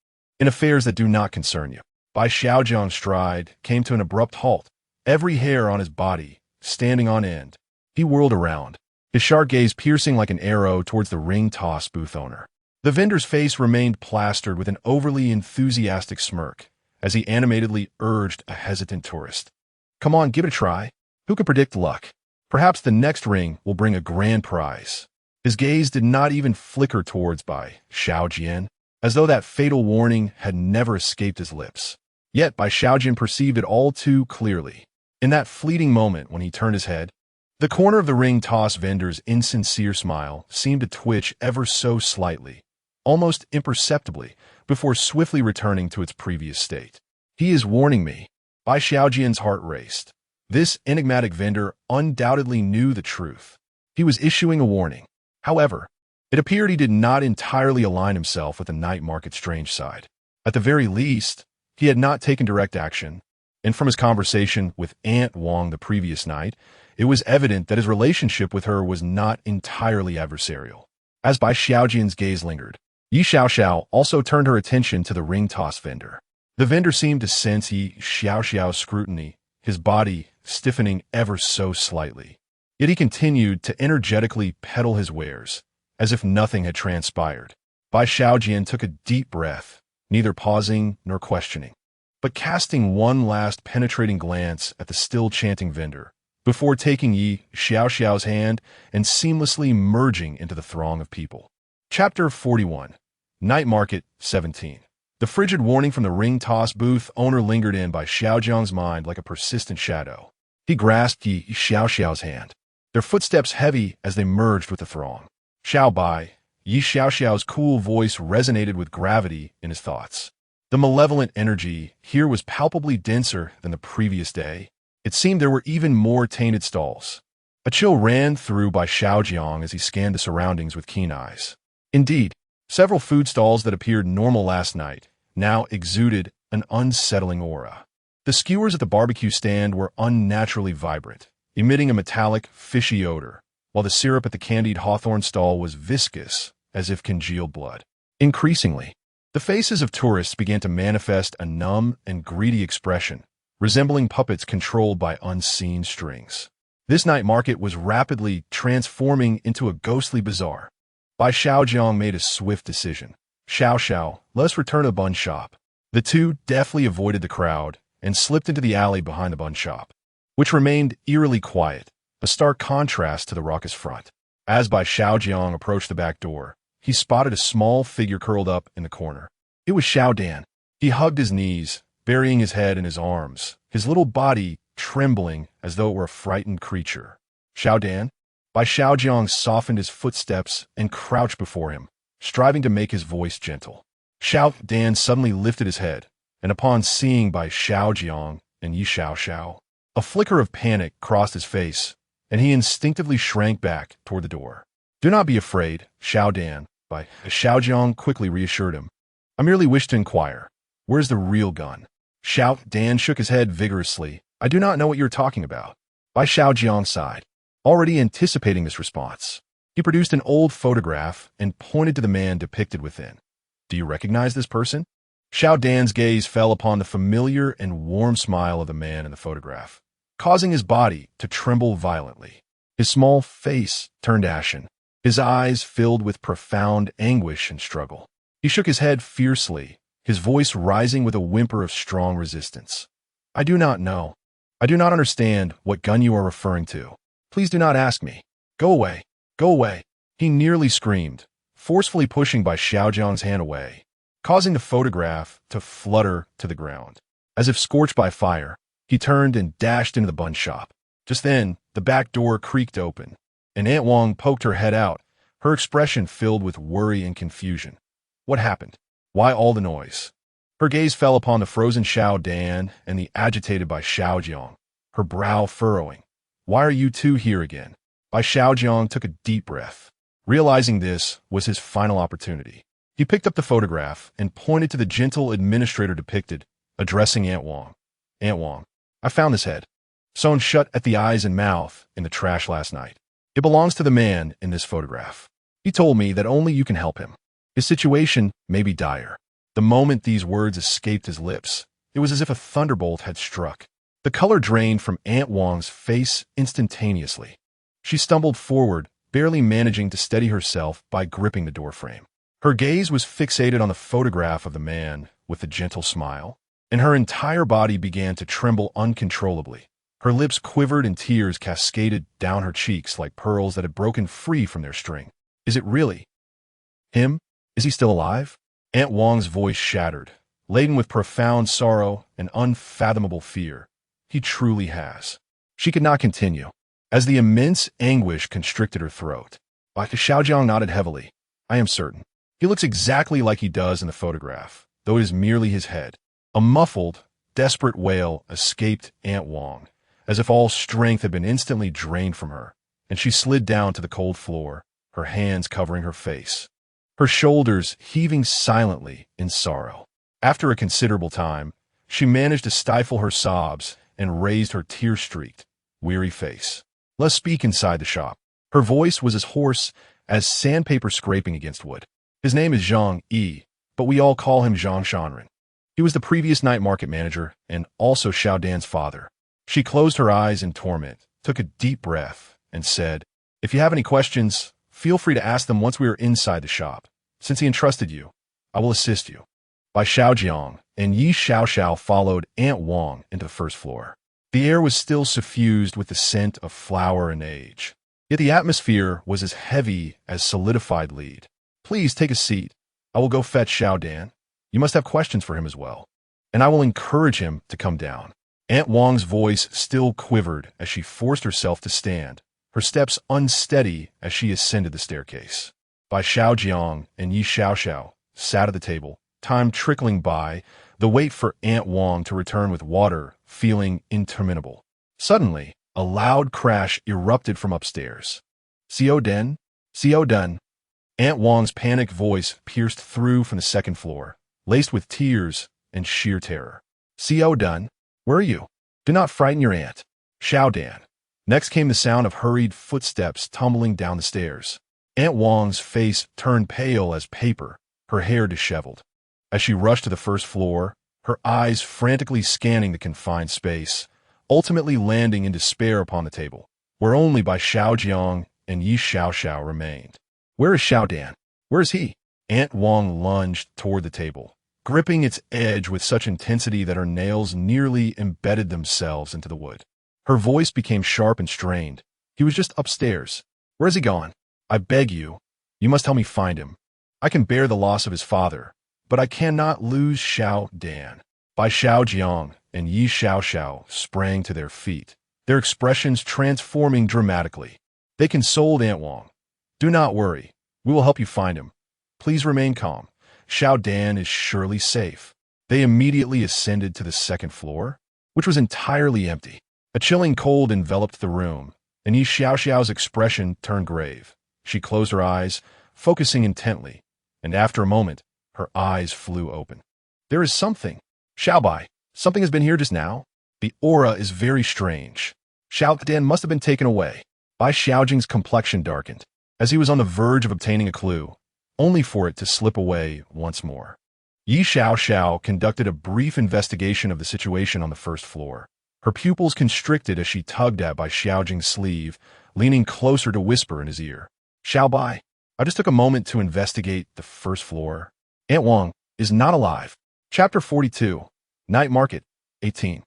in affairs that do not concern you. Bai Xiaojiang's stride came to an abrupt halt, every hair on his body standing on end. He whirled around, his sharp gaze piercing like an arrow towards the ring toss booth owner. The vendor's face remained plastered with an overly enthusiastic smirk as he animatedly urged a hesitant tourist. Come on, give it a try. Who could predict luck? Perhaps the next ring will bring a grand prize. His gaze did not even flicker towards Bai Xiaojiang, as though that fatal warning had never escaped his lips. Yet Bai Xiaojiang perceived it all too clearly. In that fleeting moment when he turned his head, the corner of the ring toss vendor's insincere smile seemed to twitch ever so slightly, almost imperceptibly, before swiftly returning to its previous state. He is warning me. Bai Xiaojian's heart raced. This enigmatic vendor undoubtedly knew the truth. He was issuing a warning. However, it appeared he did not entirely align himself with the night market's strange side. At the very least, he had not taken direct action, and from his conversation with Aunt Wang the previous night, it was evident that his relationship with her was not entirely adversarial. As Bai Xiaojian's gaze lingered, Yi Xiaoxiao also turned her attention to the ring toss vendor. The vendor seemed to sense Yi Xiaoxiao's scrutiny, his body stiffening ever so slightly. Yet he continued to energetically peddle his wares, as if nothing had transpired. Bai Xiaojiang took a deep breath, neither pausing nor questioning, but casting one last penetrating glance at the still chanting vendor, before taking Yi Xiaoxiao's hand and seamlessly merging into the throng of people. Chapter 41. Night Market 17. The frigid warning from the ring toss booth owner lingered in Bai Xiaojiang's mind like a persistent shadow. He grasped Yi Xiaoxiao's hand, their footsteps heavy as they merged with the throng. Xiao Bai, Yi Xiaoxiao's cool voice resonated with gravity in his thoughts. The malevolent energy here was palpably denser than the previous day. It seemed there were even more tainted stalls. A chill ran through Bai Xiaojiang as he scanned the surroundings with keen eyes. Indeed, several food stalls that appeared normal last night now exuded an unsettling aura. The skewers at the barbecue stand were unnaturally vibrant, emitting a metallic, fishy odor, while the syrup at the candied hawthorn stall was viscous, as if congealed blood. Increasingly, the faces of tourists began to manifest a numb and greedy expression, resembling puppets controlled by unseen strings. This night market was rapidly transforming into a ghostly bazaar. Bai Xiaojiang made a swift decision. Xiao, let us return to the bun shop. The two deftly avoided the crowd and slipped into the alley behind the bun shop, which remained eerily quiet, a stark contrast to the raucous front. As Bai Xiaojiang approached the back door, he spotted a small figure curled up in the corner. It was Xiao Dan. He hugged his knees, burying his head in his arms, his little body trembling as though it were a frightened creature. Xiao Dan? Bai Xiaojiang softened his footsteps and crouched before him, striving to make his voice gentle. Xiao Dan suddenly lifted his head, and upon seeing Bai Xiaojiang and Yi Xiaoxiao, a flicker of panic crossed his face, and he instinctively shrank back toward the door. Do not be afraid, Xiao Dan, Bai Xiaojiang quickly reassured him. I merely wish to inquire, where's the real gun? Xiao Dan shook his head vigorously. I do not know what you're talking about. Bai Xiaojiang sighed, already anticipating this response. He produced an old photograph and pointed to the man depicted within. Do you recognize this person? Xiao Dan's gaze fell upon the familiar and warm smile of the man in the photograph, causing his body to tremble violently. His small face turned ashen, his eyes filled with profound anguish and struggle. He shook his head fiercely, his voice rising with a whimper of strong resistance. I do not know. I do not understand what gun you are referring to. Please do not ask me. Go away. Go away. He nearly screamed, forcefully pushing Bai Xiaojiang's hand away, causing the photograph to flutter to the ground. As if scorched by fire, he turned and dashed into the bun shop. Just then, the back door creaked open, and Aunt Wang poked her head out, her expression filled with worry and confusion. What happened? Why all the noise? Her gaze fell upon the frozen Xiao Dan and the agitated Bai Xiaojiang, her brow furrowing, Why are you two here again? Bai Xiaojiang took a deep breath, realizing this was his final opportunity. He picked up the photograph and pointed to the gentle administrator depicted, addressing Aunt Wang. Aunt Wang, I found this head, sewn shut at the eyes and mouth, in the trash last night. It belongs to the man in this photograph. He told me that only you can help him. His situation may be dire. The moment these words escaped his lips, it was as if a thunderbolt had struck. The color drained from Aunt Wang's face instantaneously. She stumbled forward, barely managing to steady herself by gripping the doorframe. Her gaze was fixated on the photograph of the man with the gentle smile, and her entire body began to tremble uncontrollably. Her lips quivered and tears cascaded down her cheeks like pearls that had broken free from their string. Is it really him? Is he still alive? Aunt Wang's voice shattered, laden with profound sorrow and unfathomable fear. He truly has. She could not continue, as the immense anguish constricted her throat. Bai Xiaojiang nodded heavily. I am certain. He looks exactly like he does in the photograph, though it is merely his head. A muffled, desperate wail escaped Aunt Wang, as if all strength had been instantly drained from her, and she slid down to the cold floor, her hands covering her face, her shoulders heaving silently in sorrow. After a considerable time, she managed to stifle her sobs and raised her tear-streaked, weary face. Let's speak inside the shop. Her voice was as hoarse as sandpaper scraping against wood. His name is Zhang Yi, but we all call him Zhang Shanren. He was the previous night market manager and also Xiao Dan's father. She closed her eyes in torment, took a deep breath, and said, If you have any questions, feel free to ask them once we are inside the shop. Since he entrusted you, I will assist you. Bai Xiaojiang and Yi Xiaoxiao followed Aunt Wang into the first floor. The air was still suffused with the scent of flour and age, yet the atmosphere was as heavy as solidified lead. Please take a seat. I will go fetch Xiao Dan. You must have questions for him as well, and I will encourage him to come down. Aunt Wang's voice still quivered as she forced herself to stand, her steps unsteady as she ascended the staircase. Bai Xiaojiang and Yi Xiaoxiao sat at the table, time trickling by, the wait for Aunt Wang to return with water feeling interminable. Suddenly, a loud crash erupted from upstairs. Xiao Dan? Xiao Dan? Aunt Wang's panicked voice pierced through from the second floor, laced with tears and sheer terror. Xiao Dan? Where are you? Do not frighten your aunt. Xiao Dan. Next came the sound of hurried footsteps tumbling down the stairs. Aunt Wang's face turned pale as paper, her hair disheveled. As she rushed to the first floor, her eyes frantically scanning the confined space, ultimately landing in despair upon the table, where only Bai Xiaojiang and Yi Xiaoxiao remained. Where is Xiao Dan? Where is he? Aunt Wang lunged toward the table, gripping its edge with such intensity that her nails nearly embedded themselves into the wood. Her voice became sharp and strained. He was just upstairs. Where has he gone? I beg you, you must help me find him. I can bear the loss of his father, but I cannot lose Xiao Dan. Bai Xiaojiang and Yi Xiaoxiao sprang to their feet, their expressions transforming dramatically. They consoled Aunt Wang. Do not worry. We will help you find him. Please remain calm. Xiao Dan is surely safe. They immediately ascended to the second floor, which was entirely empty. A chilling cold enveloped the room, and Yi Xiaoxiao's expression turned grave. She closed her eyes, focusing intently, and after a moment, her eyes flew open. There is something. Xiao Bai, something has been here just now. The aura is very strange. Xiao Dan must have been taken away. Bai Xiaojiang's complexion darkened, as he was on the verge of obtaining a clue, only for it to slip away once more. Yi Xiaoxiao conducted a brief investigation of the situation on the first floor. Her pupils constricted as she tugged at Bai Xiaojiang's sleeve, leaning closer to whisper in his ear. Xiao Bai, I just took a moment to investigate the first floor. Aunt Wang is not alive. Chapter 42, Night Market, 18.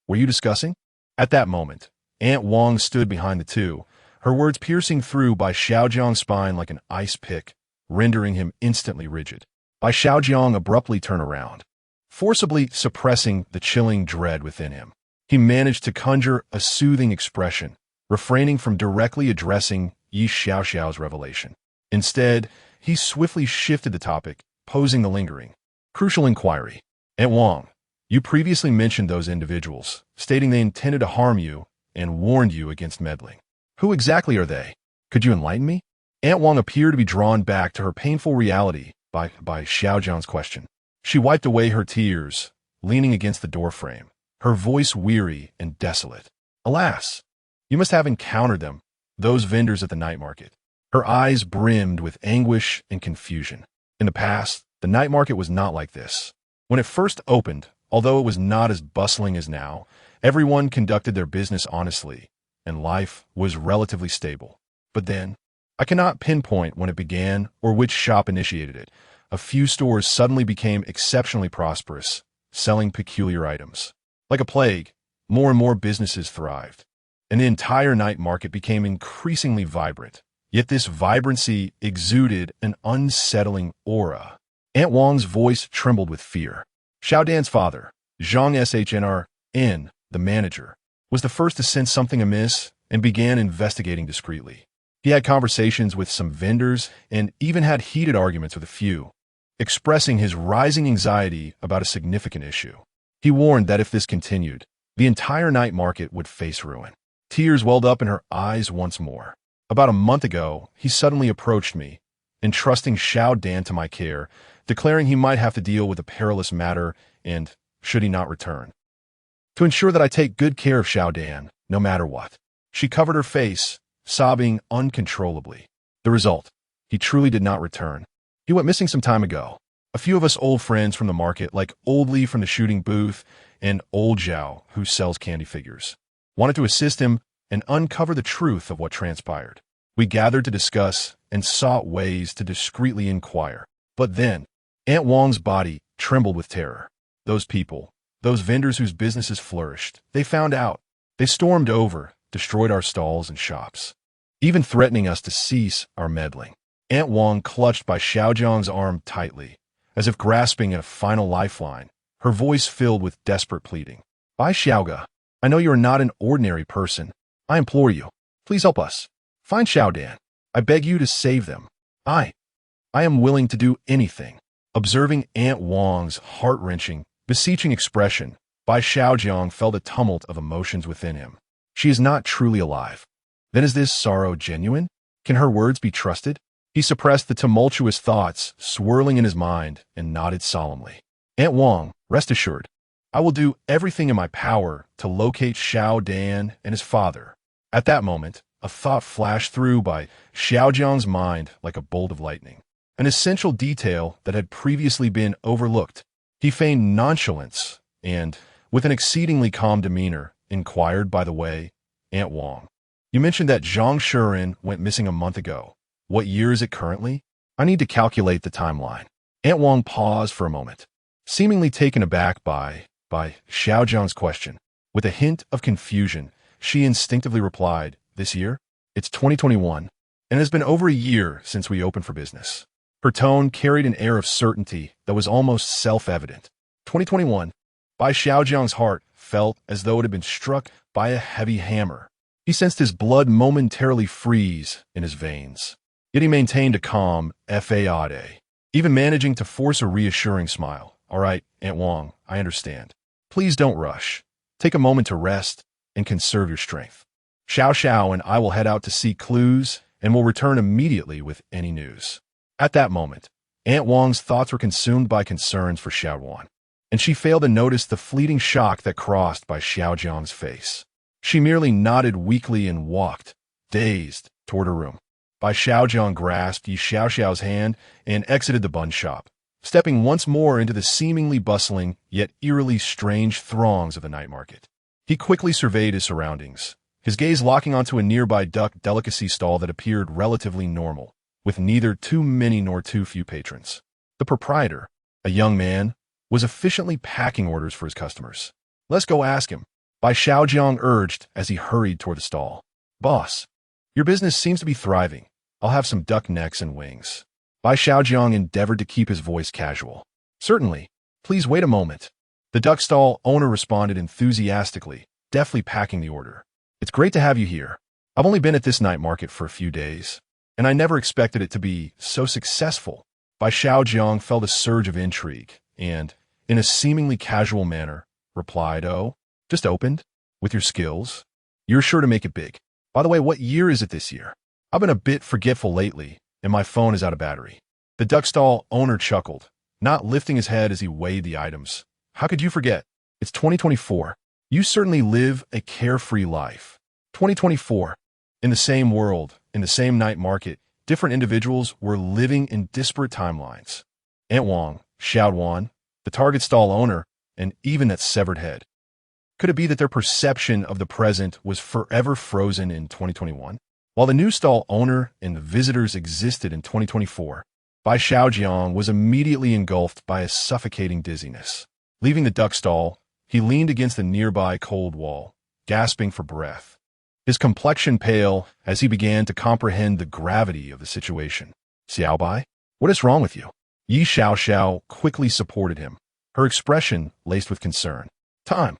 Were you discussing? At that moment, Aunt Wang stood behind the two, her words piercing through Bai Xiaojiang's spine like an ice pick, rendering him instantly rigid. Bai Xiaojiang abruptly turned around, forcibly suppressing the chilling dread within him. He managed to conjure a soothing expression, refraining from directly addressing Yi Xiaoxiao's revelation. Instead, he swiftly shifted the topic, posing the lingering, crucial inquiry. Aunt Wang, you previously mentioned those individuals, stating they intended to harm you and warned you against meddling. Who exactly are they? Could you enlighten me? Aunt Wang appeared to be drawn back to her painful reality by Xiaojiang's question. She wiped away her tears, leaning against the doorframe, her voice weary and desolate. Alas, you must have encountered them, those vendors at the night market. Her eyes brimmed with anguish and confusion. In the past, the night market was not like this. When it first opened, although it was not as bustling as now, everyone conducted their business honestly, and life was relatively stable. But then, I cannot pinpoint when it began or which shop initiated it. A few stores suddenly became exceptionally prosperous, selling peculiar items. Like a plague, more and more businesses thrived, and the entire night market became increasingly vibrant. Yet this vibrancy exuded an unsettling aura. Aunt Wang's voice trembled with fear. Xiaodan's father, Zhang Shnrn, the manager, was the first to sense something amiss and began investigating discreetly. He had conversations with some vendors and even had heated arguments with a few, expressing his rising anxiety about a significant issue. He warned that if this continued, the entire night market would face ruin. Tears welled up in her eyes once more. About a month ago, he suddenly approached me, entrusting Xiao Dan to my care, declaring he might have to deal with a perilous matter and, should he not return, to ensure that I take good care of Xiao Dan, no matter what. She covered her face, sobbing uncontrollably. The result, he truly did not return. He went missing some time ago. A few of us old friends from the market, like Old Lee from the shooting booth and Old Zhao, who sells candy figures, wanted to assist him and uncover the truth of what transpired. We gathered to discuss and sought ways to discreetly inquire. But then, Aunt Wang's body trembled with terror. Those people, those vendors whose businesses flourished, they found out. They stormed over, destroyed our stalls and shops, even threatening us to cease our meddling. Aunt Wang clutched Bai Xiaojiang's arm tightly, as if grasping at a final lifeline, her voice filled with desperate pleading. Bai Xiaoga, I know you are not an ordinary person. I implore you, please help us. Find Xiao Dan. I beg you to save them. I am willing to do anything. Observing Aunt Wang's heart-wrenching, beseeching expression, Bai Xiaojiang felt a tumult of emotions within him. She is not truly alive. Then is this sorrow genuine? Can her words be trusted? He suppressed the tumultuous thoughts swirling in his mind and nodded solemnly. Aunt Wang, rest assured, I will do everything in my power to locate Xiao Dan and his father. At that moment, a thought flashed through Bai Xiaojiang's mind like a bolt of lightning. An essential detail that had previously been overlooked. He feigned nonchalance and, with an exceedingly calm demeanor, inquired, by the way, Aunt Wang, you mentioned that Zhang Shuren went missing a month ago. What year is it currently? I need to calculate the timeline. Aunt Wang paused for a moment, seemingly taken aback by Xiaojiang's question. With a hint of confusion, she instinctively replied, this year? It's 2021, and it has been over a year since we opened for business. Her tone carried an air of certainty that was almost self-evident. 2021. Bai Xiaojiang's heart felt as though it had been struck by a heavy hammer. He sensed his blood momentarily freeze in his veins. Yet he maintained a calm faade, even managing to force a reassuring smile. All right, Aunt Wang, I understand. Please don't rush. Take a moment to rest and conserve your strength. Xiao and I will head out to seek clues and will return immediately with any news. At that moment, Aunt Wang's thoughts were consumed by concerns for Xiaowan, and she failed to notice the fleeting shock that crossed by Xiaojiang's face. She merely nodded weakly and walked, dazed, toward her room. Bai Xiaojiang grasped Yi Xiaoxiao's hand and exited the bun shop, stepping once more into the seemingly bustling yet eerily strange throngs of the night market. He quickly surveyed his surroundings, his gaze locking onto a nearby duck delicacy stall that appeared relatively normal, with neither too many nor too few patrons. The proprietor, a young man, was efficiently packing orders for his customers. Let's go ask him, Bai Xiaojiang urged as he hurried toward the stall. Boss, your business seems to be thriving. I'll have some duck necks and wings. Bai Xiaojiang endeavored to keep his voice casual. Certainly. Please wait a moment. The duck stall owner responded enthusiastically, deftly packing the order. It's great to have you here. I've only been at this night market for a few days, and I never expected it to be so successful. Bai Xiaojiang felt a surge of intrigue and, in a seemingly casual manner, replied, Oh, just opened? With your skills? You're sure to make it big. By the way, what year is it this year? I've been a bit forgetful lately, and my phone is out of battery. The duck stall owner chuckled, not lifting his head as he weighed the items. How could you forget? It's 2024. You certainly live a carefree life. 2024. In the same world, in the same night market, different individuals were living in disparate timelines. Aunt Wang, Xiaojiang, the Target stall owner, and even that severed head. Could it be that their perception of the present was forever frozen in 2021? While the new stall owner and the visitors existed in 2024, Bai Xiaojiang was immediately engulfed by a suffocating dizziness. Leaving the duck stall, he leaned against the nearby cold wall, gasping for breath. His complexion pale as he began to comprehend the gravity of the situation. Xiao Bai, what is wrong with you? Yi Xiaoxiao quickly supported him, her expression laced with concern. Time.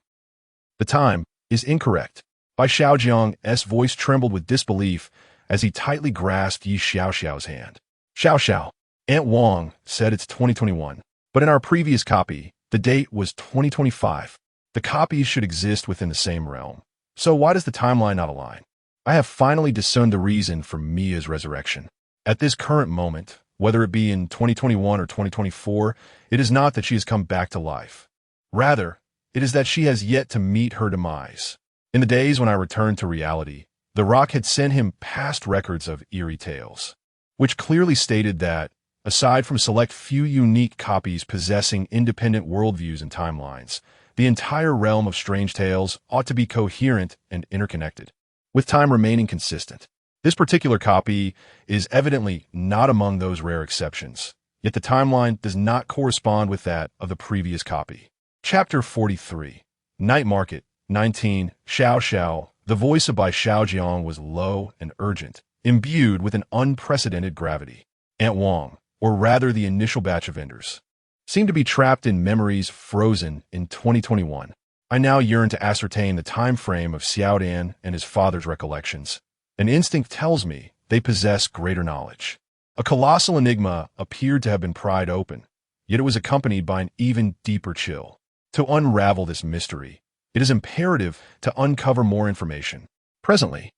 The time is incorrect. Bai Xiaojiang's voice trembled with disbelief as he tightly grasped Yi Xiaoxiao's hand. Xiao, Aunt Wang said it's 2021, but in our previous copy, the date was 2025. The copies should exist within the same realm. So why does the timeline not align? I have finally discerned the reason for Mia's resurrection. At this current moment, whether it be in 2021 or 2024, it is not that she has come back to life. Rather, it is that she has yet to meet her demise. In the days when I returned to reality, The Rock had sent him past records of eerie tales, which clearly stated that, aside from select few unique copies possessing independent worldviews and timelines, the entire realm of strange tales ought to be coherent and interconnected, with time remaining consistent. This particular copy is evidently not among those rare exceptions, yet the timeline does not correspond with that of the previous copy. Chapter 43. Night Market, 19, Xiao. The voice of Bai Xiaojiang was low and urgent, imbued with an unprecedented gravity. Aunt Wang, or rather the initial batch of vendors, seemed to be trapped in memories frozen in 2021. I now yearn to ascertain the time frame of Xiaodan and his father's recollections. An instinct tells me they possess greater knowledge. A colossal enigma appeared to have been pried open, yet it was accompanied by an even deeper chill. To unravel this mystery, it is imperative to uncover more information. Presently,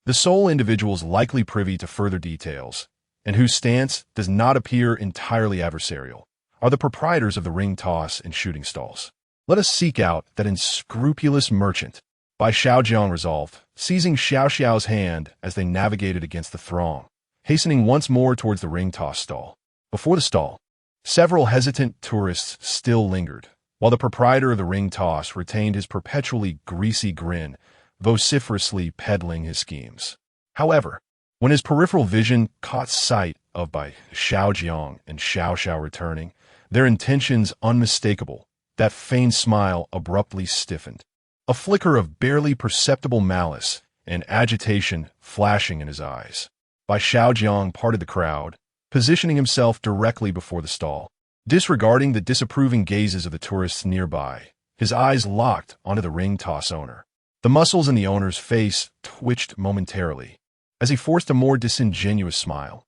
the sole individuals likely privy to further details, and whose stance does not appear entirely adversarial, are the proprietors of the ring toss and shooting stalls. Let us seek out that unscrupulous merchant. Bai Xiaojiang resolved, seizing Xiaoxiao's hand as they navigated against the throng, hastening once more towards the ring toss stall. Before the stall, several hesitant tourists still lingered, while the proprietor of the ring toss retained his perpetually greasy grin, vociferously peddling his schemes. However, when his peripheral vision caught sight of Bai Xiaojiang and Xiao returning, their intentions unmistakable, that feigned smile abruptly stiffened, a flicker of barely perceptible malice and agitation flashing in his eyes. Bai Xiaojiang parted the crowd, positioning himself directly before the stall. Disregarding the disapproving gazes of the tourists nearby, his eyes locked onto the ring toss owner. The muscles in the owner's face twitched momentarily, as he forced a more disingenuous smile.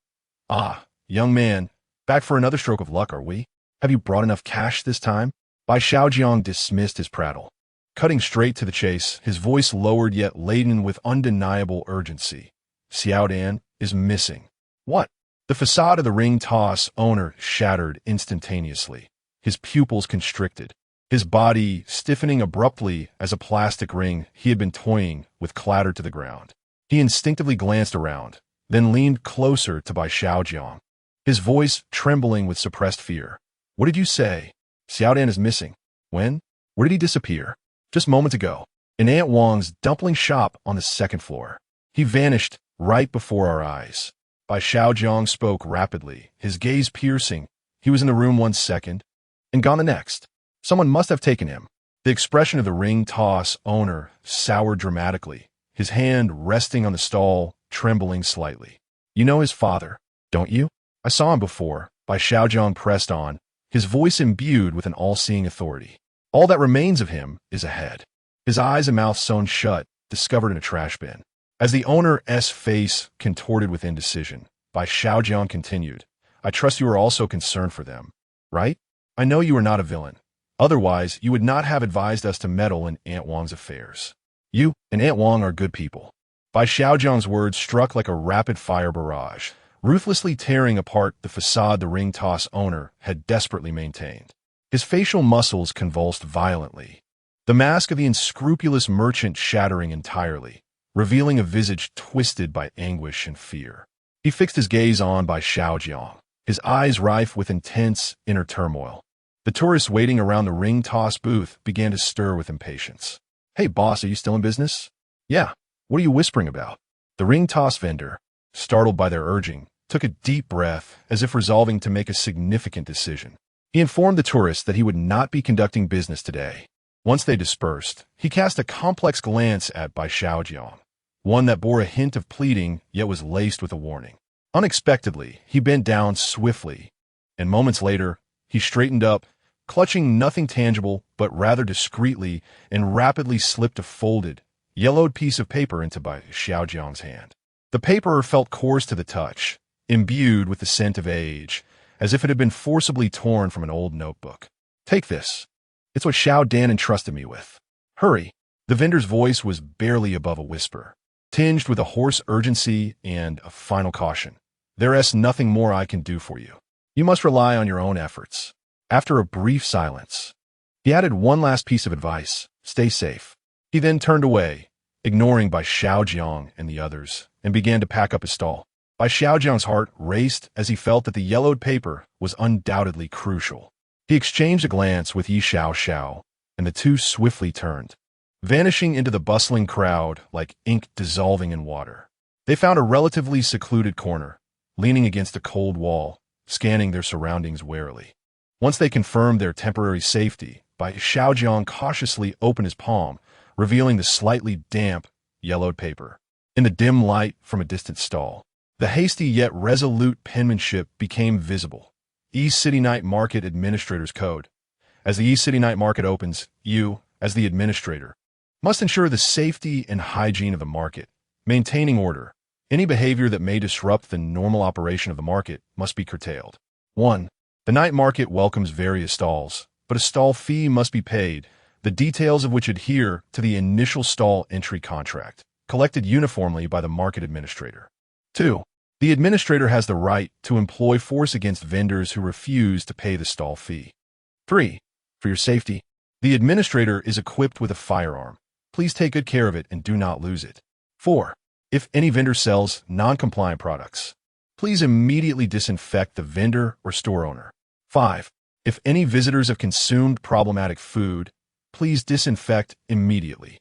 Ah, young man, back for another stroke of luck, are we? Have you brought enough cash this time? Bai Xiaojiang dismissed his prattle. Cutting straight to the chase, his voice lowered yet laden with undeniable urgency. Xiaodan is missing. What? The facade of the ring toss owner shattered instantaneously. His pupils constricted, his body stiffening abruptly as a plastic ring he had been toying with clattered to the ground. He instinctively glanced around, then leaned closer to Bai Xiaojiang, his voice trembling with suppressed fear. What did you say? Xiaodan is missing. When? Where did he disappear? Just moments ago, in Aunt Wang's dumpling shop on the second floor. He vanished right before our eyes. Bai Xiaojiang spoke rapidly, his gaze piercing. He was in the room 1 second, and gone the next. Someone must have taken him. The expression of the ring toss owner soured dramatically, his hand resting on the stall, trembling slightly. You know his father, don't you? I saw him before. Bai Xiaojiang pressed on, his voice imbued with an all-seeing authority. All that remains of him is a head, his eyes and mouth sewn shut, discovered in a trash bin. As the owner's face contorted with indecision, Bai Xiaojiang continued, I trust you are also concerned for them, right? I know you are not a villain. Otherwise, you would not have advised us to meddle in Aunt Wang's affairs. You and Aunt Wang are good people. Bai Xiaojiang's words struck like a rapid-fire barrage, ruthlessly tearing apart the facade the ring toss owner had desperately maintained. His facial muscles convulsed violently, the mask of the unscrupulous merchant shattering entirely, revealing a visage twisted by anguish and fear. He fixed his gaze on Bai Xiaojiang, his eyes rife with intense inner turmoil. The tourists waiting around the ring toss booth began to stir with impatience. "Hey, boss, are you still in business?" "Yeah. What are you whispering about?" The ring toss vendor, startled by their urging, took a deep breath as if resolving to make a significant decision. He informed the tourists that he would not be conducting business today. Once they dispersed, he cast a complex glance at Bai Xiaojiang, one that bore a hint of pleading yet was laced with a warning. Unexpectedly, he bent down swiftly, and moments later, he straightened up, clutching nothing tangible but rather discreetly, and rapidly slipped a folded, yellowed piece of paper into Bai Xiaojiang's hand. The paper felt coarse to the touch, imbued with the scent of age, as if it had been forcibly torn from an old notebook. "Take this. It's what Xiao Dan entrusted me with. Hurry." The vendor's voice was barely above a whisper, tinged with a hoarse urgency and a final caution. "There is nothing more I can do for you. You must rely on your own efforts." After a brief silence, he added one last piece of advice: stay safe. He then turned away, ignoring Bai Xiaojiang and the others, and began to pack up his stall. Bai Xiaojiang's heart raced as he felt that the yellowed paper was undoubtedly crucial. He exchanged a glance with Yi Xiao, and the two swiftly turned, vanishing into the bustling crowd like ink dissolving in water. They found a relatively secluded corner, leaning against a cold wall, scanning their surroundings warily. Once they confirmed their temporary safety, Bai Xiaojiang cautiously opened his palm, revealing the slightly damp, yellowed paper. In the dim light from a distant stall, the hasty yet resolute penmanship became visible. East City Night Market Administrator's Code. As the East City Night Market opens, you, as the administrator, must ensure the safety and hygiene of the market, maintaining order. Any behavior that may disrupt the normal operation of the market must be curtailed. 1. The night market welcomes various stalls, but a stall fee must be paid, the details of which adhere to the initial stall entry contract, collected uniformly by the market administrator. 2. The administrator has the right to employ force against vendors who refuse to pay the stall fee. 3. For your safety, the administrator is equipped with a firearm. Please take good care of it and do not lose it. 4. If any vendor sells non-compliant products, please immediately disinfect the vendor or store owner. 5. If any visitors have consumed problematic food, please disinfect immediately.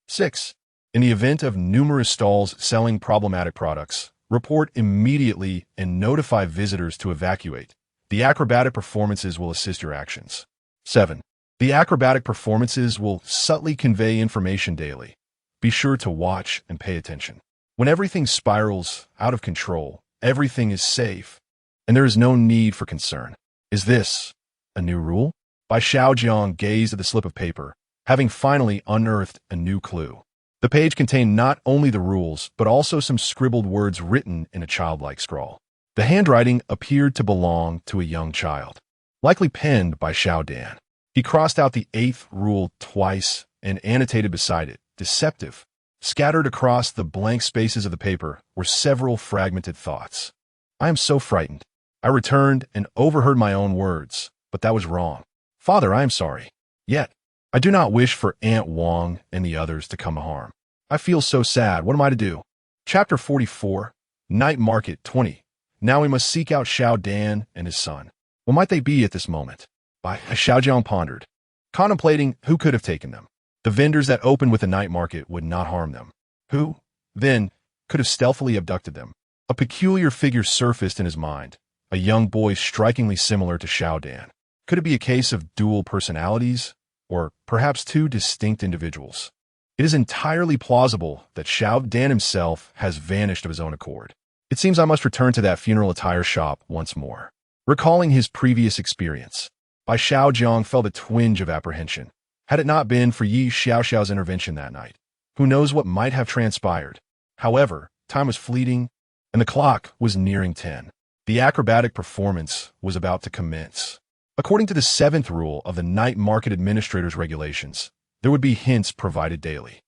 6. In the event of numerous stalls selling problematic products, report immediately and notify visitors to evacuate. The acrobatic performances will assist your actions. 7. The acrobatic performances will subtly convey information daily. Be sure to watch and pay attention. When everything spirals out of control, everything is safe, and there is no need for concern. Is this a new rule? Bai Xiaojiang gazed at the slip of paper, having finally unearthed a new clue. The page contained not only the rules, but also some scribbled words written in a childlike scrawl. The handwriting appeared to belong to a young child, likely penned by Xiao Dan. He crossed out the 8th rule twice and annotated beside it, deceptive. Scattered across the blank spaces of the paper were several fragmented thoughts. "I am so frightened. I returned and overheard my own words, but that was wrong. Father, I am sorry. Yet, I do not wish for Aunt Wang and the others to come to harm. I feel so sad. What am I to do?" Chapter 44, Night Market 20. Now we must seek out Xiao Dan and his son. What might they be at this moment? Bai Xiaojiang pondered, contemplating who could have taken them. The vendors that opened with the night market would not harm them. Who, then, could have stealthily abducted them? A peculiar figure surfaced in his mind, a young boy strikingly similar to Xiao Dan. Could it be a case of dual personalities, or perhaps two distinct individuals? It is entirely plausible that Xiao Dan himself has vanished of his own accord. It seems I must return to that funeral attire shop once more. Recalling his previous experience, Bai Xiaojiang felt a twinge of apprehension. Had it not been for Yi Xiaoxiao's intervention that night, who knows what might have transpired? However, time was fleeting, and the clock was nearing 10. The acrobatic performance was about to commence. According to the 7th rule of the Night Market Administrator's regulations, there would be hints provided daily.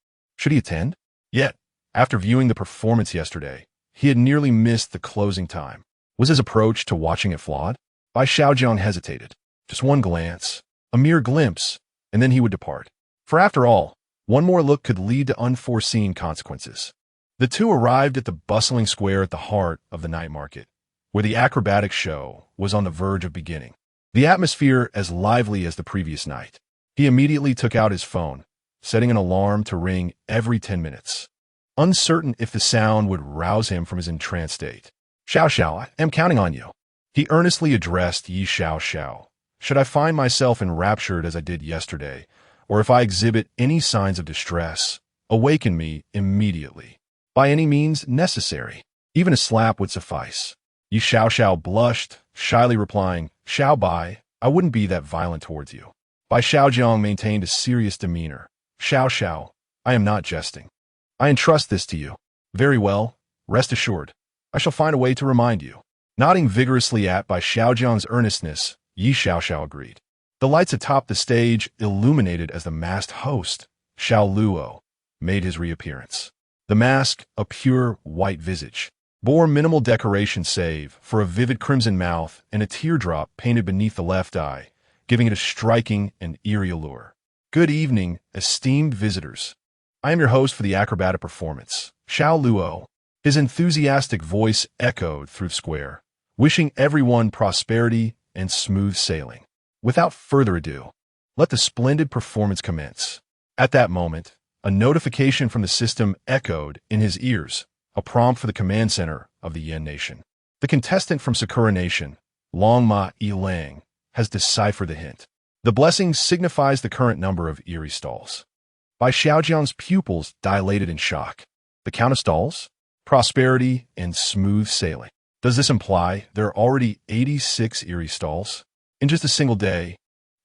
Should he attend? Yet, after viewing the performance yesterday, he had nearly missed the closing time. Was his approach to watching it flawed? Bai Xiaojiang hesitated. Just one glance, a mere glimpse, and then he would depart. For after all, one more look could lead to unforeseen consequences. The two arrived at the bustling square at the heart of the night market, where the acrobatic show was on the verge of beginning. The atmosphere as lively as the previous night. He immediately took out his phone, setting an alarm to ring every 10 minutes. Uncertain if the sound would rouse him from his entranced state. Xiao, I am counting on you. He earnestly addressed Yi Xiao. Should I find myself enraptured as I did yesterday, or if I exhibit any signs of distress, awaken me immediately. By any means necessary. Even a slap would suffice. Yi Xiao blushed, shyly replying, Xiao Bai, I wouldn't be that violent towards you. Bai Xiaojiang maintained a serious demeanor. Xiao, I am not jesting. I entrust this to you. Very well, rest assured. I shall find a way to remind you. Nodding vigorously at Bai Xiaojiang's earnestness, Yi Xiao agreed. The lights atop the stage, illuminated as the masked host, Xiao Luo, made his reappearance. The mask, a pure white visage, bore minimal decoration save for a vivid crimson mouth and a teardrop painted beneath the left eye, giving it a striking and eerie allure. Good evening, esteemed visitors. I am your host for the acrobatic performance, Xiao Luo. His enthusiastic voice echoed through the square, wishing everyone prosperity and smooth sailing. Without further ado, let the splendid performance commence. At that moment, a notification from the system echoed in his ears, a prompt for the command center of the Yan Nation. The contestant from Sakura Nation, Longma Yilang, has deciphered the hint. The blessing signifies the current number of eerie stalls. Bai Xiaojiang's pupils dilated in shock. The count of stalls? Prosperity and smooth sailing. Does this imply there are already 86 eerie stalls? In just a single day,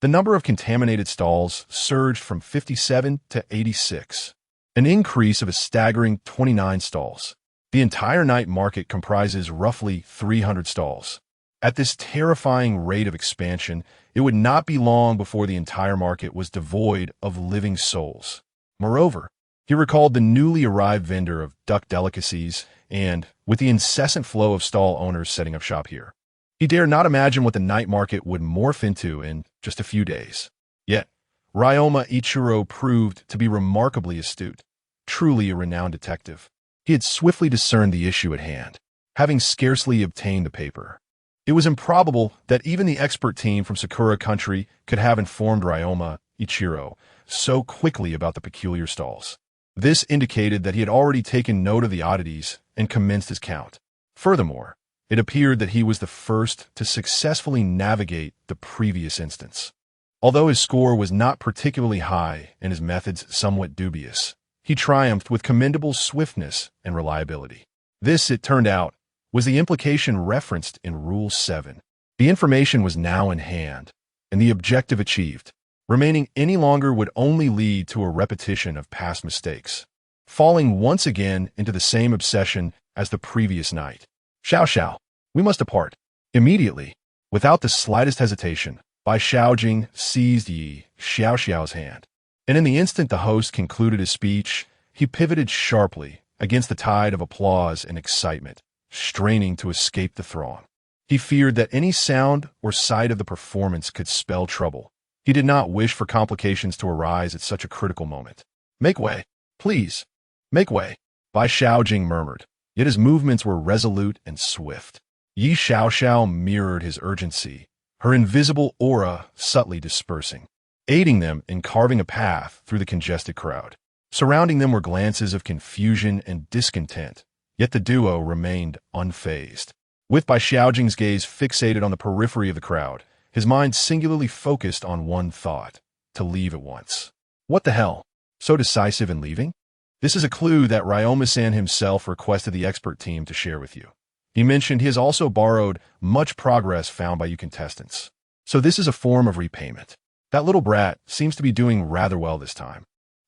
the number of contaminated stalls surged from 57 to 86, an increase of a staggering 29 stalls. The entire night market comprises roughly 300 stalls. At this terrifying rate of expansion, it would not be long before the entire market was devoid of living souls. Moreover, he recalled the newly arrived vendor of duck delicacies and, with the incessant flow of stall owners setting up shop here, he dared not imagine what the night market would morph into in just a few days. Yet, Ryoma Ichiro proved to be remarkably astute, truly a renowned detective. He had swiftly discerned the issue at hand, having scarcely obtained the paper. It was improbable that even the expert team from Sakura Country could have informed Ryoma Ichiro so quickly about the peculiar stalls. This indicated that he had already taken note of the oddities and commenced his count. Furthermore, it appeared that he was the first to successfully navigate the previous instance. Although his score was not particularly high and his methods somewhat dubious, he triumphed with commendable swiftness and reliability. This, it turned out, was the implication referenced in Rule 7. The information was now in hand, and the objective achieved. Remaining any longer would only lead to a repetition of past mistakes, falling once again into the same obsession as the previous night. Xiao, we must depart. Immediately, without the slightest hesitation, Bai Xiaojing seized Yi Xiao's hand, and in the instant the host concluded his speech, he pivoted sharply against the tide of applause and excitement, straining to escape the throng. He feared that any sound or sight of the performance could spell trouble. He did not wish for complications to arise at such a critical moment. Make way, please. Make way, Bai Xiaojing murmured, yet his movements were resolute and swift. Yi Xiao mirrored his urgency, her invisible aura subtly dispersing, aiding them in carving a path through the congested crowd. Surrounding them were glances of confusion and discontent, yet the duo remained unfazed. With Bai Xiaojing's gaze fixated on the periphery of the crowd, his mind singularly focused on one thought: to leave at once. What the hell? So decisive in leaving? This is a clue that Ryoma-san himself requested the expert team to share with you. He mentioned he has also borrowed much progress found by you contestants. So this is a form of repayment. That little brat seems to be doing rather well this time.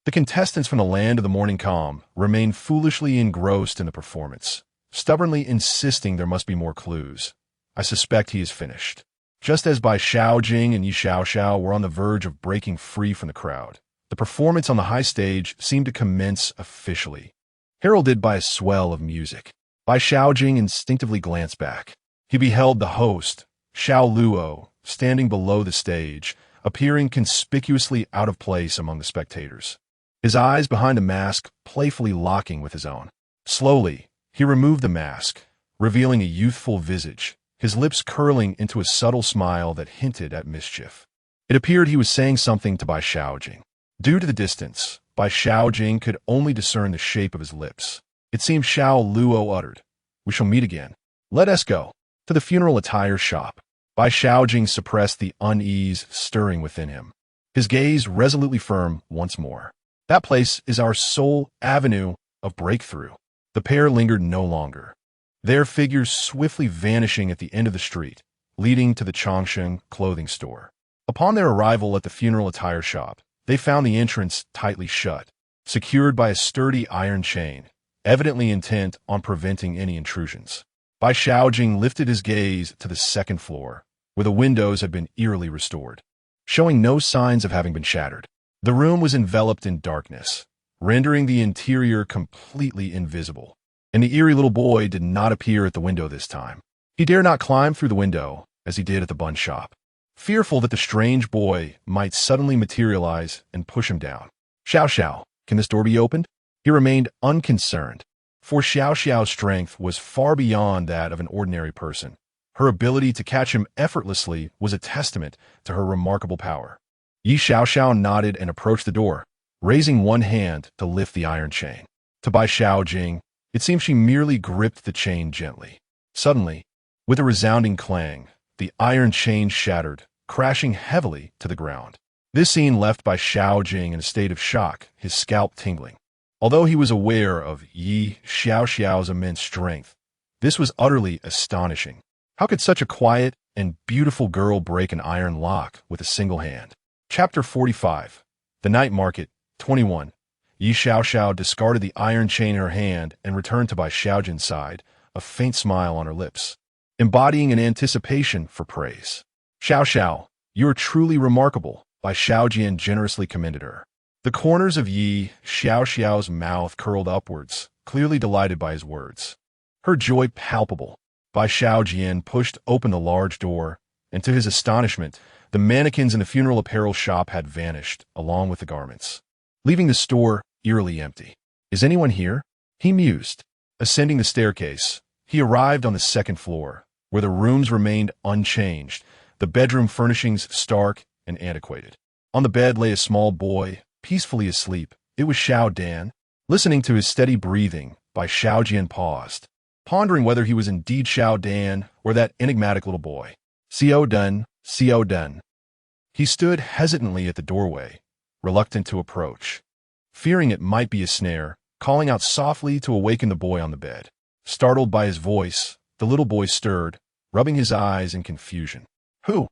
The contestants from the land of the morning calm remained foolishly engrossed in the performance, stubbornly insisting there must be more clues. I suspect he is finished. Just as Bai Xiaojing and Yi Xiao were on the verge of breaking free from the crowd, The performance on the high stage seemed to commence officially, heralded by a swell of music. Bai Xiaojiang instinctively glanced back. He beheld the host, Xiao Luo, standing below the stage, appearing conspicuously out of place among the spectators. His eyes behind a mask playfully locking with his own. Slowly, he removed the mask, revealing a youthful visage, his lips curling into a subtle smile that hinted at mischief. It appeared he was saying something to Bai Xiaojiang. Due to the distance, Bai Xiaojiang could only discern the shape of his lips. It seemed Xiao Luo uttered, "We shall meet again. Let us go to the funeral attire shop." Bai Xiaojiang suppressed the unease stirring within him. His gaze resolutely firm once more. That place is our sole avenue of breakthrough. The pair lingered no longer, their figures swiftly vanishing at the end of the street, leading to the Changsheng clothing store. Upon their arrival at the funeral attire shop, they found the entrance tightly shut, secured by a sturdy iron chain, evidently intent on preventing any intrusions. Bai Xiaojiang lifted his gaze to the second floor, where the windows had been eerily restored, showing no signs of having been shattered. The room was enveloped in darkness, rendering the interior completely invisible, and the eerie little boy did not appear at the window this time. He dared not climb through the window, as he did at the bun shop, fearful that the strange boy might suddenly materialize and push him down. "Xiao Xiao, can this door be opened?" He remained unconcerned, for Xiao Xiao's strength was far beyond that of an ordinary person. Her ability to catch him effortlessly was a testament to her remarkable power. Yi Xiao Xiao nodded and approached the door, raising one hand to lift the iron chain. To Bai Xiaojiang, it seemed she merely gripped the chain gently. Suddenly, with a resounding clang, the iron chain shattered, crashing heavily to the ground. This scene left Bai Xiaojiang in a state of shock, his scalp tingling. Although he was aware of Yi Xiao Xiao's immense strength, this was utterly astonishing. How could such a quiet and beautiful girl break an iron lock with a single hand? Chapter 45. The Night Market, 21. Yi Xiao Xiao discarded the iron chain in her hand and returned to Bai Xiaojiang's side, a faint smile on her lips, embodying an anticipation for praise. "Xiao Xiao, you are truly remarkable," Bai Xiaojiang generously commended her. The corners of Yi Xiao Xiao's mouth curled upwards, clearly delighted by his words. Her joy palpable. Bai Xiaojiang pushed open the large door, and to his astonishment, the mannequins in the funeral apparel shop had vanished, along with the garments, leaving the store eerily empty. "Is anyone here?" he mused. Ascending the staircase, he arrived on the second floor, where the rooms remained unchanged, the bedroom furnishings stark and antiquated. On the bed lay a small boy, peacefully asleep. It was Xiao Dan. Listening to his steady breathing, Bai Xiaojiang paused, pondering whether he was indeed Xiao Dan or that enigmatic little boy. "Xiao Dan, Xiao Dan." He stood hesitantly at the doorway, reluctant to approach, fearing it might be a snare, calling out softly to awaken the boy on the bed. Startled by his voice, the little boy stirred, rubbing his eyes in confusion. "Who?"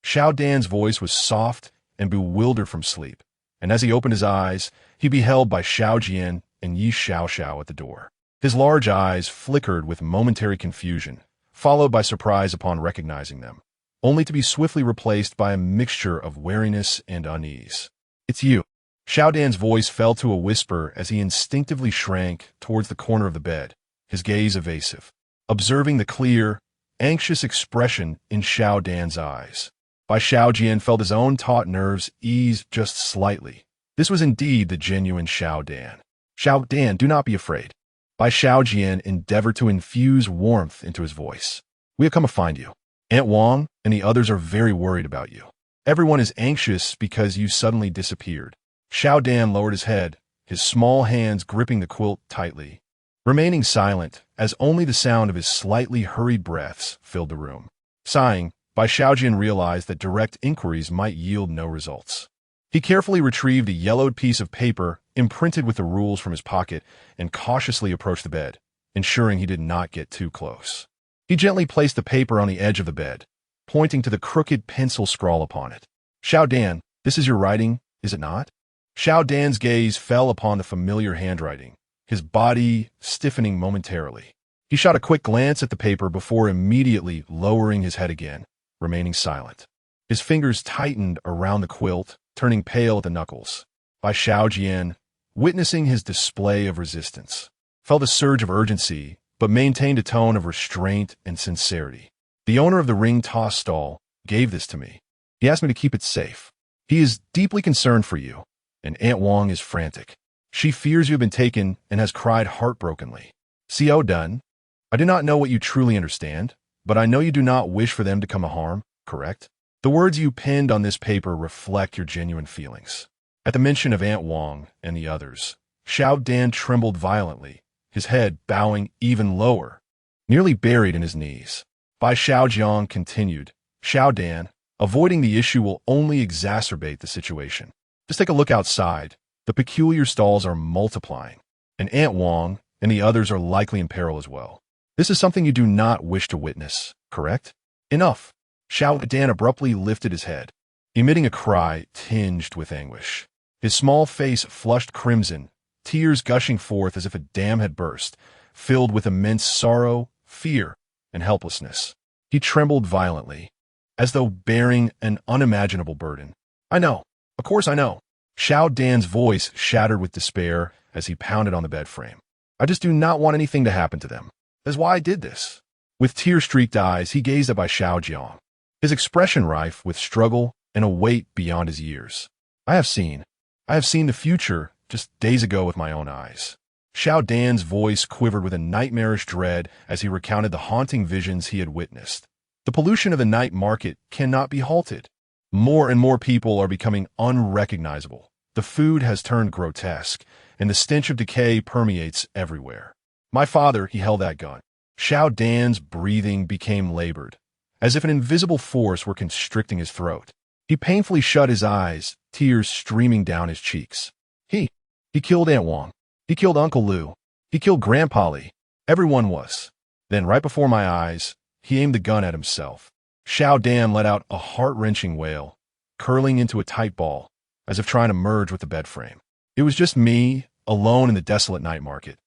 Xiao Dan's voice was soft and bewildered from sleep, and as he opened his eyes, he beheld Bai Xiaojiang and Yi Xiao Xiao at the door. His large eyes flickered with momentary confusion, followed by surprise upon recognizing them, only to be swiftly replaced by a mixture of wariness and unease. "It's you." Xiao Dan's voice fell to a whisper as he instinctively shrank towards the corner of the bed, his gaze evasive, observing the clear, anxious expression in Xiao Dan's eyes. Bai Xiaojiang felt his own taut nerves ease just slightly. This was indeed the genuine Xiao Dan. "Xiao Dan, do not be afraid." Bai Xiaojiang endeavored to infuse warmth into his voice. "We have come to find you. Aunt Wang and the others are very worried about you. Everyone is anxious because you suddenly disappeared." Xiao Dan lowered his head, his small hands gripping the quilt tightly, remaining silent as only the sound of his slightly hurried breaths filled the room. Sighing, Bai Xiaojiang realized that direct inquiries might yield no results. He carefully retrieved a yellowed piece of paper imprinted with the rules from his pocket and cautiously approached the bed, ensuring he did not get too close. He gently placed the paper on the edge of the bed, pointing to the crooked pencil scrawl upon it. "Xiao Dan, this is your writing, is it not?" Xiao Dan's gaze fell upon the familiar handwriting, his body stiffening momentarily. He shot a quick glance at the paper before immediately lowering his head again, remaining silent. His fingers tightened around the quilt, turning pale at the knuckles. Bai Xiaojiang, witnessing his display of resistance, felt a surge of urgency, but maintained a tone of restraint and sincerity. The owner of the ring toss stall gave this to me. He asked me to keep it safe. He is deeply concerned for you, and Aunt Wang is frantic. She fears you have been taken and has cried heartbrokenly. Co. Done. I do not know what you truly understand, but I know you do not wish for them to come to harm, correct? The words you pinned on this paper reflect your genuine feelings. At the mention of Aunt Wang and the others, Xiao Dan trembled violently, his head bowing even lower, nearly buried in his knees. Bai Xiaojiang continued, Xiao Dan, avoiding the issue will only exacerbate the situation. Just take a look outside. The peculiar stalls are multiplying, and Aunt Wang and the others are likely in peril as well. This is something you do not wish to witness, correct? Enough. Xiao Dan abruptly lifted his head, emitting a cry tinged with anguish. His small face flushed crimson, tears gushing forth as if a dam had burst, filled with immense sorrow, fear, and helplessness. He trembled violently, as though bearing an unimaginable burden. I know. Of course I know. Xiao Dan's voice shattered with despair as he pounded on the bed frame. I just do not want anything to happen to them. That's why I did this. With tear-streaked eyes, he gazed at Bai Xiaojiang, his expression rife with struggle and a weight beyond his years. I have seen the future just days ago with my own eyes. Xiao Dan's voice quivered with a nightmarish dread as he recounted the haunting visions he had witnessed. The pollution of the night market cannot be halted. More and more people are becoming unrecognizable. The food has turned grotesque, and the stench of decay permeates everywhere. My father, he held that gun. Xiao Dan's breathing became labored, as if an invisible force were constricting his throat. He painfully shut his eyes, tears streaming down his cheeks. He killed Aunt Wang. He killed Uncle Lu. He killed Grandpa Li. Everyone was. Then, right before my eyes, he aimed the gun at himself. Xiao Dan let out a heart-wrenching wail, curling into a tight ball, as if trying to merge with the bed frame. It was just me, alone in the desolate night market,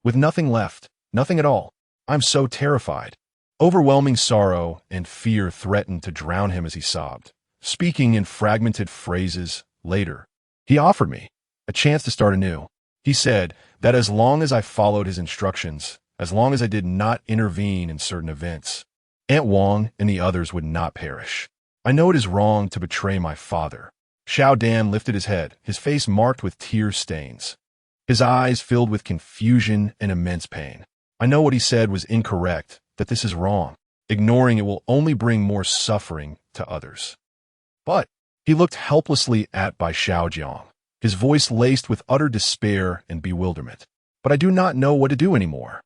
with nothing left, nothing at all. I'm so terrified. Overwhelming sorrow and fear threatened to drown him as he sobbed, speaking in fragmented phrases. Later, he offered me a chance to start anew. He said that as long as I followed his instructions, as long as I did not intervene in certain events, Aunt Wang and the others would not perish. I know it is wrong to betray my father. Xiao Dan lifted his head, his face marked with tear stains, his eyes filled with confusion and immense pain. I know what he said was incorrect, that this is wrong. Ignoring it will only bring more suffering to others. But he looked helplessly at Bai Xiaojiang, his voice laced with utter despair and bewilderment. But I do not know what to do anymore.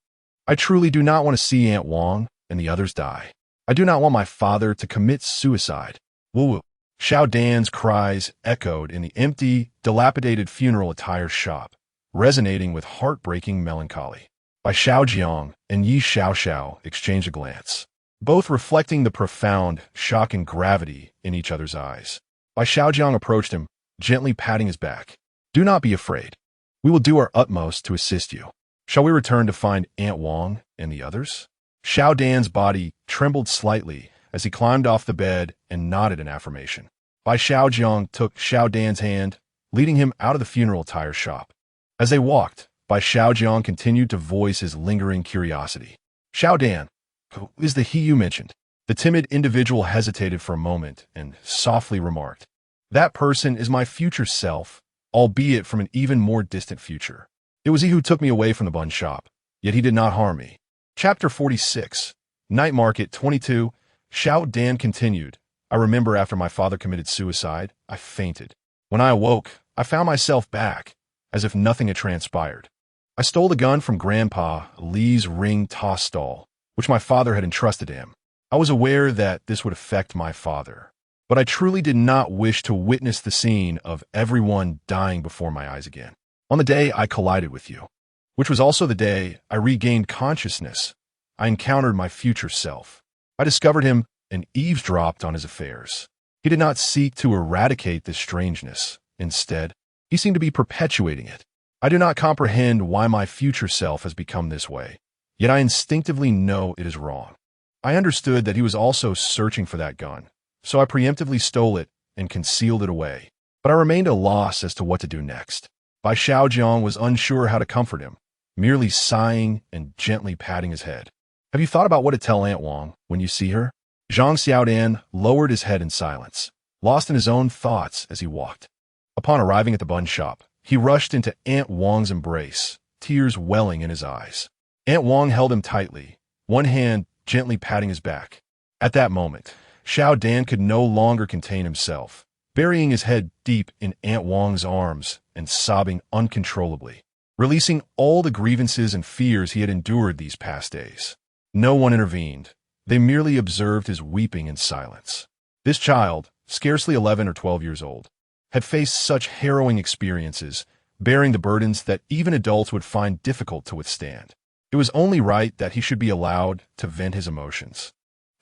I truly do not want to see Aunt Wang and the others die. I do not want my father to commit suicide. Woo-woo. Xiao Dan's cries echoed in the empty, dilapidated funeral attire shop, resonating with heartbreaking melancholy. Bai Xiaojiang and Yi Xiaoxiao exchanged a glance, both reflecting the profound shock and gravity in each other's eyes. Bai Xiaojiang approached him, gently patting his back. Do not be afraid. We will do our utmost to assist you. Shall we return to find Aunt Wang and the others? Xiao Dan's body trembled slightly as he climbed off the bed and nodded in affirmation. Bai Xiaojiang took Xiao Dan's hand, leading him out of the funeral attire shop. As they walked, Bai Xiaojiang continued to voice his lingering curiosity. Xiao Dan, who is the he you mentioned? The timid individual hesitated for a moment and softly remarked, that person is my future self, albeit from an even more distant future. It was he who took me away from the bun shop, yet he did not harm me. Chapter 46, Night Market 22, Xiao Dan continued. I remember after my father committed suicide, I fainted. When I awoke, I found myself back, as if nothing had transpired. I stole the gun from Grandpa Li's ring toss stall, which my father had entrusted to him. I was aware that this would affect my father, but I truly did not wish to witness the scene of everyone dying before my eyes again. On the day I collided with you, which was also the day I regained consciousness, I encountered my future self. I discovered him and eavesdropped on his affairs. He did not seek to eradicate this strangeness. Instead, he seemed to be perpetuating it. I do not comprehend why my future self has become this way, yet I instinctively know it is wrong. I understood that he was also searching for that gun, so I preemptively stole it and concealed it away. But I remained at a loss as to what to do next. Bai Xiaojiang was unsure how to comfort him, merely sighing and gently patting his head. Have you thought about what to tell Aunt Wang when you see her? Zhang Xiaodan lowered his head in silence, lost in his own thoughts as he walked. Upon arriving at the bun shop, he rushed into Aunt Wang's embrace, tears welling in his eyes. Aunt Wang held him tightly, one hand gently patting his back. At that moment, Xiao Dan could no longer contain himself, burying his head deep in Aunt Wang's arms and sobbing uncontrollably, releasing all the grievances and fears he had endured these past days. No one intervened. They merely observed his weeping in silence. This child, scarcely 11 or 12 years old, had faced such harrowing experiences, bearing the burdens that even adults would find difficult to withstand. It was only right that he should be allowed to vent his emotions.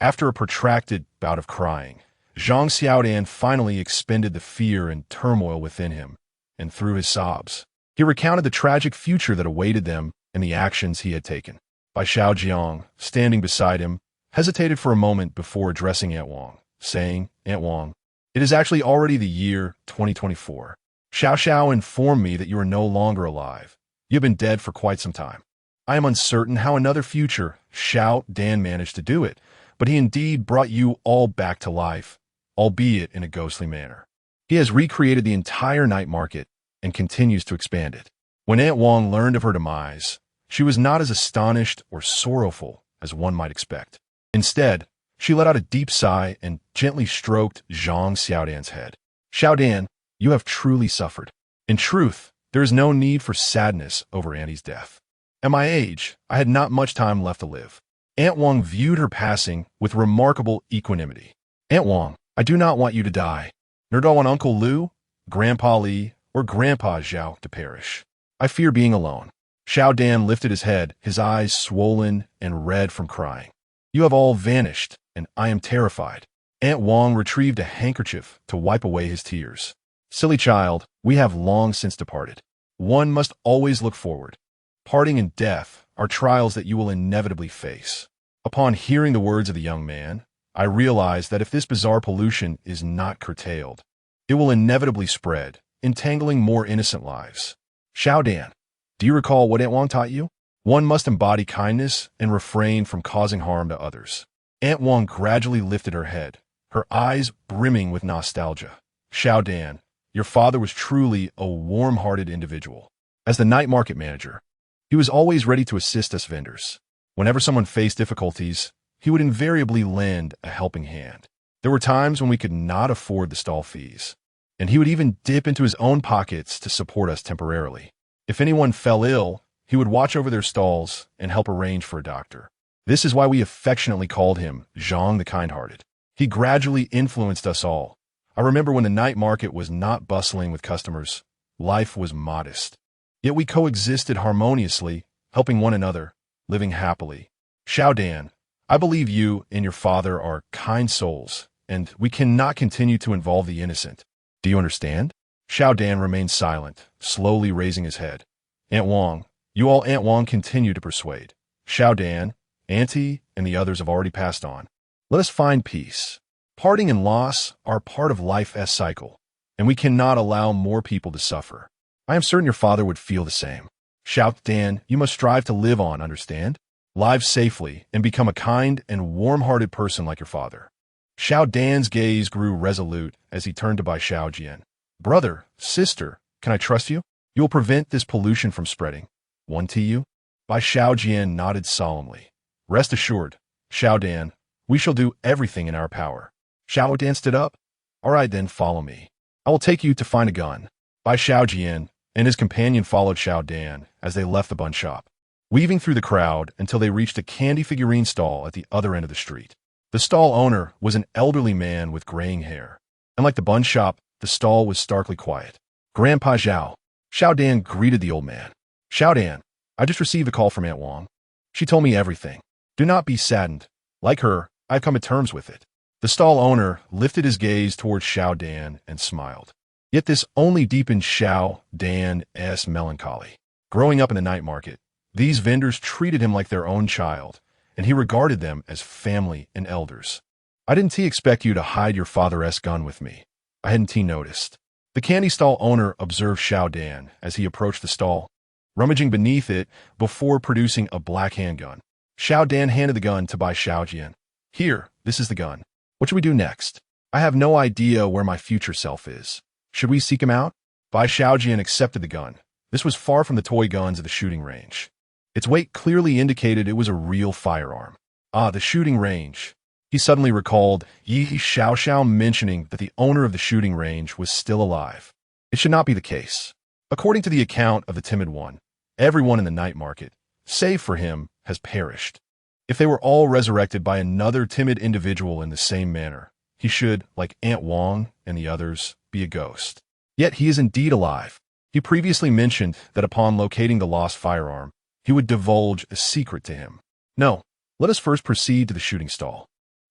After a protracted bout of crying, Zhang Xiaodan finally expended the fear and turmoil within him, and through his sobs, he recounted the tragic future that awaited them and the actions he had taken. Bai Xiaojiang, standing beside him, hesitated for a moment before addressing Aunt Wang, saying, "Aunt Wang, it is actually already the year 2024. Xiao Xiao informed me that you are no longer alive. You have been dead for quite some time. I am uncertain how another future Xiao Dan managed to do it, but he indeed brought you all back to life, albeit in a ghostly manner. He has recreated the entire night market and continues to expand it." When Aunt Wang learned of her demise, she was not as astonished or sorrowful as one might expect. Instead, she let out a deep sigh and gently stroked Zhang Xiaodan's head. "Xiaodan, you have truly suffered. In truth, there is no need for sadness over Auntie's death. At my age, I had not much time left to live." Aunt Wang viewed her passing with remarkable equanimity. "Aunt Wang, I do not want you to die, nor do I want Uncle Lu, Grandpa Li, or Grandpa Zhao to perish. I fear being alone." Xiao Dan lifted his head, his eyes swollen and red from crying. "You have all vanished, and I am terrified." Aunt Wang retrieved a handkerchief to wipe away his tears. "Silly child, we have long since departed. One must always look forward. Parting and death are trials that you will inevitably face." Upon hearing the words of the young man, I realized that if this bizarre pollution is not curtailed, it will inevitably spread, entangling more innocent lives. "Xiao Dan, do you recall what Aunt Wang taught you? One must embody kindness and refrain from causing harm to others." Aunt Wang gradually lifted her head, her eyes brimming with nostalgia. "Xiao Dan, your father was truly a warm-hearted individual. As the night market manager, he was always ready to assist us vendors. Whenever someone faced difficulties, he would invariably lend a helping hand. There were times when we could not afford the stall fees, and he would even dip into his own pockets to support us temporarily. If anyone fell ill, he would watch over their stalls and help arrange for a doctor. This is why we affectionately called him Zhang the Kind-Hearted. He gradually influenced us all. I remember when the night market was not bustling with customers, life was modest. Yet we coexisted harmoniously, helping one another, living happily. Xiao Dan, I believe you and your father are kind souls, and we cannot continue to involve the innocent. Do you understand?" Xiao Dan remained silent, slowly raising his head. "Aunt Wang, you all Aunt Wang continue to persuade. Xiao Dan, Auntie, and the others have already passed on. Let us find peace. Parting and loss are part of life's cycle, and we cannot allow more people to suffer. I am certain your father would feel the same. Xiao Dan, you must strive to live on, understand? Live safely and become a kind and warm-hearted person like your father." Xiao Dan's gaze grew resolute as he turned to Bai Xiaojiang. "Brother, sister, can I trust you? You will prevent this pollution from spreading. One to you?" Bai Xiaojiang nodded solemnly. "Rest assured, Xiao Dan, we shall do everything in our power." Xiao Dan stood up. "All right then, follow me. I will take you to find a gun." Bai Xiaojiang and his companion followed Xiao Dan as they left the bun shop, weaving through the crowd until they reached a candy figurine stall at the other end of the street. The stall owner was an elderly man with graying hair, and like the bun shop, the stall was starkly quiet. "Grandpa Zhao." Xiao Dan greeted the old man. "Xiao Dan, I just received a call from Aunt Wang. She told me everything. Do not be saddened. Like her, I've come to terms with it." The stall owner lifted his gaze towards Xiao Dan and smiled. Yet this only deepened Xiao Dan's melancholy. Growing up in the night market, these vendors treated him like their own child, and he regarded them as family and elders. I didn't expect you to hide your father-esque gun with me. I hadn't noticed. The candy stall owner observed Xiao Dan as he approached the stall, rummaging beneath it before producing a black handgun. Xiao Dan handed the gun to Bai Xiaojiang. Here, this is the gun. What should we do next? I have no idea where my future self is. Should we seek him out? Bai Xiaojiang accepted the gun. This was far from the toy guns at the shooting range. Its weight clearly indicated it was a real firearm. Ah, the shooting range. He suddenly recalled Yi Xiaoxiao mentioning that the owner of the shooting range was still alive. It should not be the case. According to the account of the timid one, everyone in the night market, save for him, has perished. If they were all resurrected by another timid individual in the same manner, he should, like Aunt Wong and the others, be a ghost. Yet he is indeed alive. He previously mentioned that upon locating the lost firearm, he would divulge a secret to him. No, let us first proceed to the shooting stall.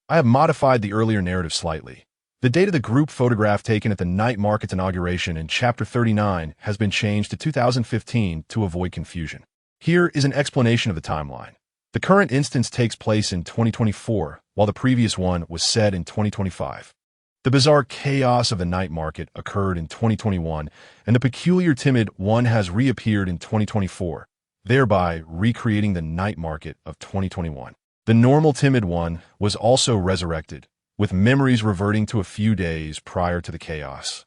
I have modified the earlier narrative slightly. The date of the group photograph taken at the night market's inauguration in Chapter 39 has been changed to 2015 to avoid confusion. Here is an explanation of the timeline. The current instance takes place in 2024, while the previous one was set in 2025. The bizarre chaos of the night market occurred in 2021, and the peculiar timid one has reappeared in 2024, thereby recreating the night market of 2021. The normal timid one was also resurrected, with memories reverting to a few days prior to the chaos,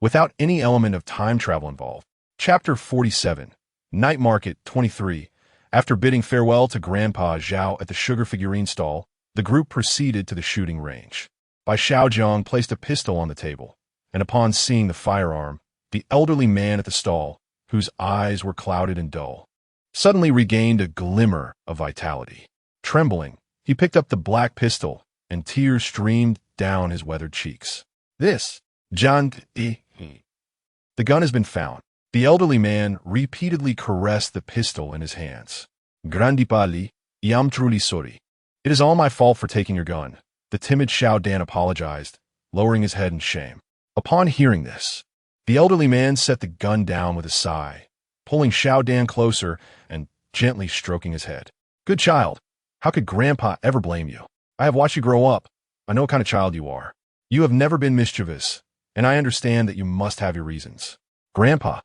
without any element of time travel involved. Chapter 47, Night Market 23. After bidding farewell to Grandpa Zhao at the sugar figurine stall, the group proceeded to the shooting range. Bai Xiaojiang placed a pistol on the table, and upon seeing the firearm, the elderly man at the stall, whose eyes were clouded and dull, suddenly regained a glimmer of vitality. Trembling, he picked up the black pistol, and tears streamed down his weathered cheeks. This, Zhang Yi. The gun has been found. The elderly man repeatedly caressed the pistol in his hands. Grandipali, I'm truly sorry. It is all my fault for taking your gun. The timid Xiao Dan apologized, lowering his head in shame. Upon hearing this, the elderly man set the gun down with a sigh, pulling Xiao Dan closer and gently stroking his head. Good child. How could Grandpa ever blame you? I have watched you grow up. I know what kind of child you are. You have never been mischievous, and I understand that you must have your reasons. Grandpa,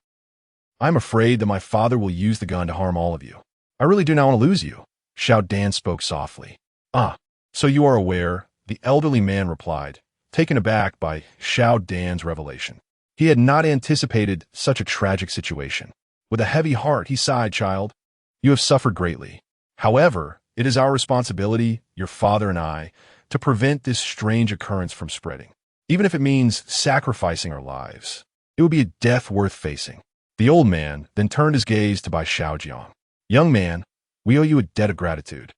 I'm afraid that my father will use the gun to harm all of you. I really do not want to lose you. Xiao Dan spoke softly. Ah, so you are aware, the elderly man replied, taken aback by Xiao Dan's revelation. He had not anticipated such a tragic situation. With a heavy heart, he sighed, child. You have suffered greatly. However, it is our responsibility, your father and I, to prevent this strange occurrence from spreading. Even if it means sacrificing our lives, it would be a death worth facing. The old man then turned his gaze to Bai Xiaojiang. Young man, we owe you a debt of gratitude.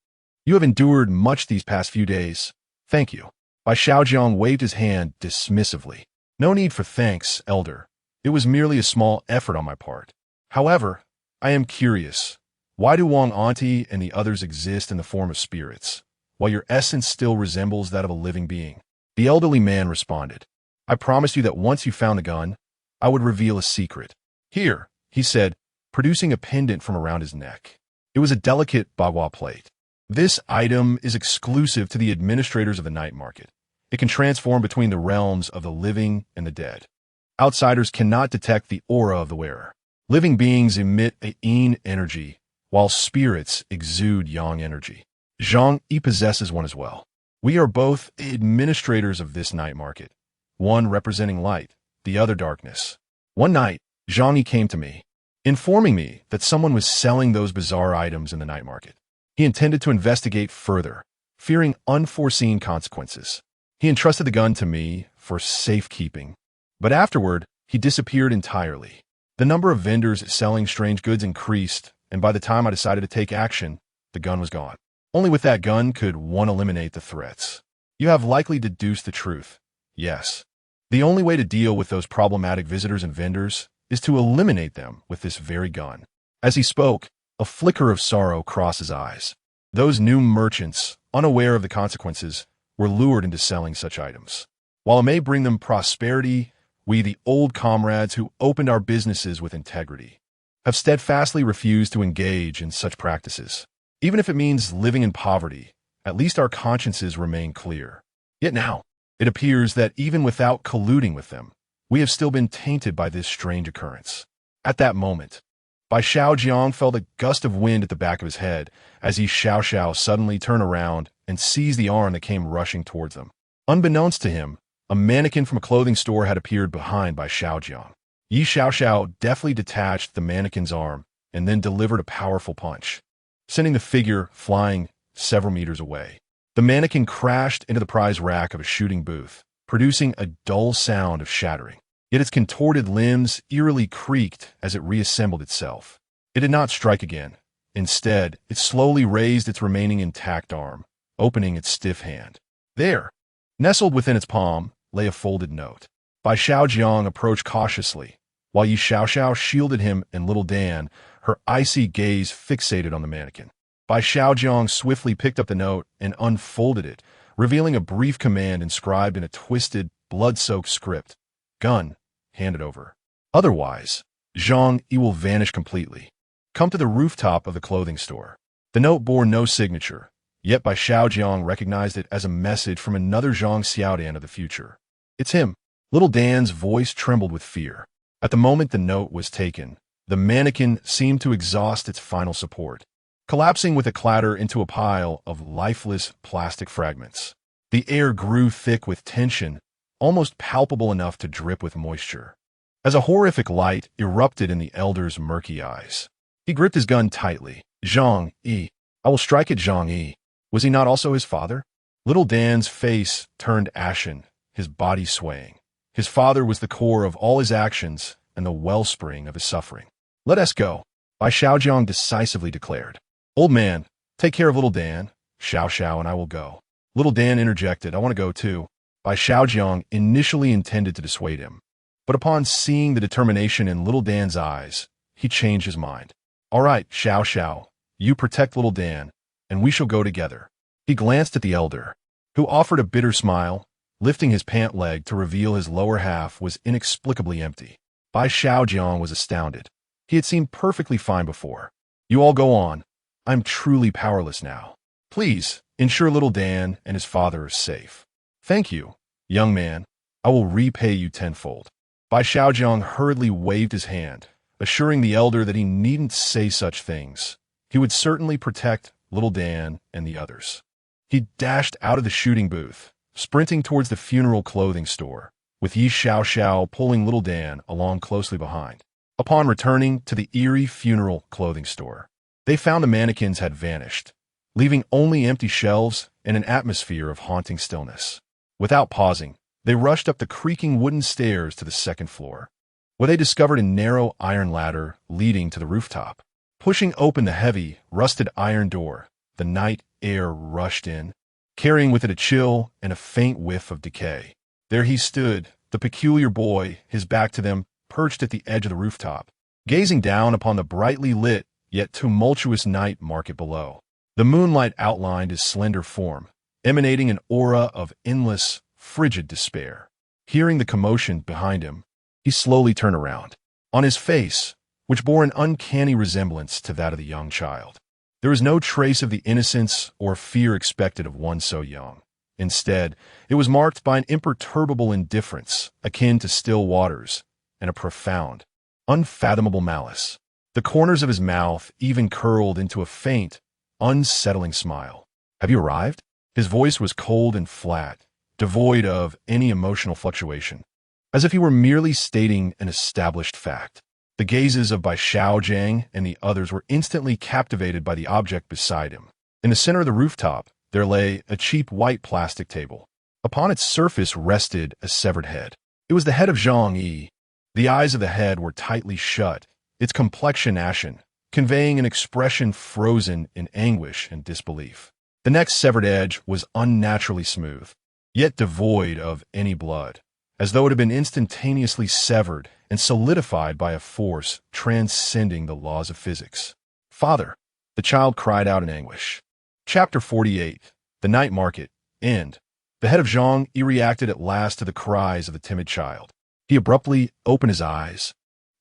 You have endured much these past few days. Thank you. Bai Xiaojiang waved his hand dismissively. No need for thanks, elder. It was merely a small effort on my part. However, I am curious. Why do Wang Auntie and the others exist in the form of spirits, while your essence still resembles that of a living being? The elderly man responded. I promised you that once you found the gun, I would reveal a secret. Here, he said, producing a pendant from around his neck. It was a delicate bagua plate. This item is exclusive to the administrators of the night market. It can transform between the realms of the living and the dead. Outsiders cannot detect the aura of the wearer. Living beings emit a yin energy, while spirits exude yang energy. Zhang Yi possesses one as well. We are both administrators of this night market, one representing light, the other darkness. One night, Zhang Yi came to me, informing me that someone was selling those bizarre items in the night market. He intended to investigate further, fearing unforeseen consequences. He entrusted the gun to me for safekeeping, but afterward, he disappeared entirely. The number of vendors selling strange goods increased, and by the time I decided to take action, the gun was gone. Only with that gun could one eliminate the threats. You have likely deduced the truth. Yes. The only way to deal with those problematic visitors and vendors is to eliminate them with this very gun. As he spoke, a flicker of sorrow crossed his eyes. Those new merchants, unaware of the consequences, were lured into selling such items. While it may bring them prosperity, we, the old comrades who opened our businesses with integrity, have steadfastly refused to engage in such practices. Even if it means living in poverty, at least our consciences remain clear. Yet now, it appears that even without colluding with them, we have still been tainted by this strange occurrence. At that moment, Bai Xiaojiang felt a gust of wind at the back of his head as Yi Xiaoxiao suddenly turned around and seized the arm that came rushing towards them. Unbeknownst to him, a mannequin from a clothing store had appeared behind Bai Xiaojiang. Yi Xiaoxiao deftly detached the mannequin's arm and then delivered a powerful punch, sending the figure flying several meters away. The mannequin crashed into the prize rack of a shooting booth, producing a dull sound of shattering. Yet its contorted limbs eerily creaked as it reassembled itself. It did not strike again. Instead, it slowly raised its remaining intact arm, opening its stiff hand. There, nestled within its palm, lay a folded note. Bai Xiaojiang approached cautiously, while Yi Xiaoxiao shielded him and little Dan, her icy gaze fixated on the mannequin. Bai Xiaojiang swiftly picked up the note and unfolded it, revealing a brief command inscribed in a twisted, blood-soaked script. Gun, hand it over. Otherwise, Zhang Yi will vanish completely. Come to the rooftop of the clothing store. The note bore no signature, yet Bai Xiaojiang recognized it as a message from another Zhang Xiaodan of the future. It's him. Little Dan's voice trembled with fear. At the moment the note was taken, the mannequin seemed to exhaust its final support, collapsing with a clatter into a pile of lifeless plastic fragments. The air grew thick with tension, almost palpable enough to drip with moisture, as a horrific light erupted in the elder's murky eyes. He gripped his gun tightly. Zhang Yi. I will strike at Zhang Yi. Was he not also his father? Little Dan's face turned ashen, his body swaying. His father was the core of all his actions and the wellspring of his suffering. Let us go, Bai Xiaojiang decisively declared. Old man, take care of little Dan. Xiao and I will go. Little Dan interjected, I want to go too. Bai Xiaojiang initially intended to dissuade him, but upon seeing the determination in little Dan's eyes, he changed his mind. All right, Xiao, you protect little Dan, and we shall go together. He glanced at the elder, who offered a bitter smile, lifting his pant leg to reveal his lower half was inexplicably empty. Bai Xiaojiang was astounded. He had seemed perfectly fine before. You all go on. I'm truly powerless now. Please, ensure little Dan and his father are safe. Thank you, young man. I will repay you tenfold. Bai Xiaojiang hurriedly waved his hand, assuring the elder that he needn't say such things. He would certainly protect little Dan and the others. He dashed out of the shooting booth, sprinting towards the funeral clothing store, with Yi Xiaoxiao pulling little Dan along closely behind. Upon returning to the eerie funeral clothing store, they found the mannequins had vanished, leaving only empty shelves and an atmosphere of haunting stillness. Without pausing, they rushed up the creaking wooden stairs to the second floor, where they discovered a narrow iron ladder leading to the rooftop. Pushing open the heavy, rusted iron door, the night air rushed in, carrying with it a chill and a faint whiff of decay. There he stood, the peculiar boy, his back to them, perched at the edge of the rooftop, gazing down upon the brightly lit yet tumultuous night market below. The moonlight outlined his slender form, emanating an aura of endless, frigid despair. Hearing the commotion behind him, he slowly turned around. On his face, which bore an uncanny resemblance to that of the young child, there was no trace of the innocence or fear expected of one so young. Instead, it was marked by an imperturbable indifference akin to still waters and a profound, unfathomable malice. The corners of his mouth even curled into a faint, unsettling smile. Have you arrived? His voice was cold and flat, devoid of any emotional fluctuation, as if he were merely stating an established fact. The gazes of Bai Xiaojiang and the others were instantly captivated by the object beside him. In the center of the rooftop, there lay a cheap white plastic table. Upon its surface rested a severed head. It was the head of Zhang Yi. The eyes of the head were tightly shut, its complexion ashen, conveying an expression frozen in anguish and disbelief. The neck's severed edge was unnaturally smooth, yet devoid of any blood, as though it had been instantaneously severed and solidified by a force transcending the laws of physics. Father, the child cried out in anguish. Chapter 48, The Night Market, End. The head of Zhang Yi reacted at last to the cries of the timid child. He abruptly opened his eyes,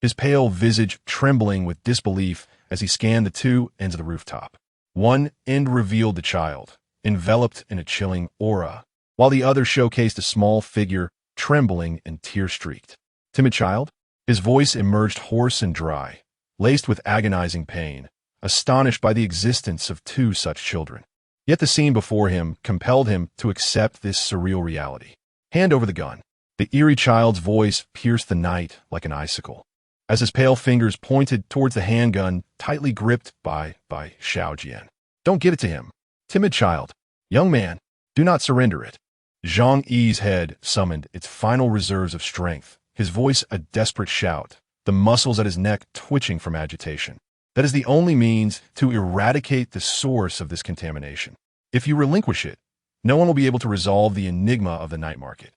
his pale visage trembling with disbelief as he scanned the two ends of the rooftop. One end revealed the child, enveloped in a chilling aura, while the other showcased a small figure, trembling and tear-streaked. Timid child? His voice emerged hoarse and dry, laced with agonizing pain, astonished by the existence of two such children. Yet the scene before him compelled him to accept this surreal reality. Hand over the gun. The eerie child's voice pierced the night like an icicle, as his pale fingers pointed towards the handgun tightly gripped by Bai Xiaojiang. Don't give it to him. Timid child. Young man, do not surrender it. Zhang Yi's head summoned its final reserves of strength, his voice a desperate shout, the muscles at his neck twitching from agitation. That is the only means to eradicate the source of this contamination. If you relinquish it, no one will be able to resolve the enigma of the night market.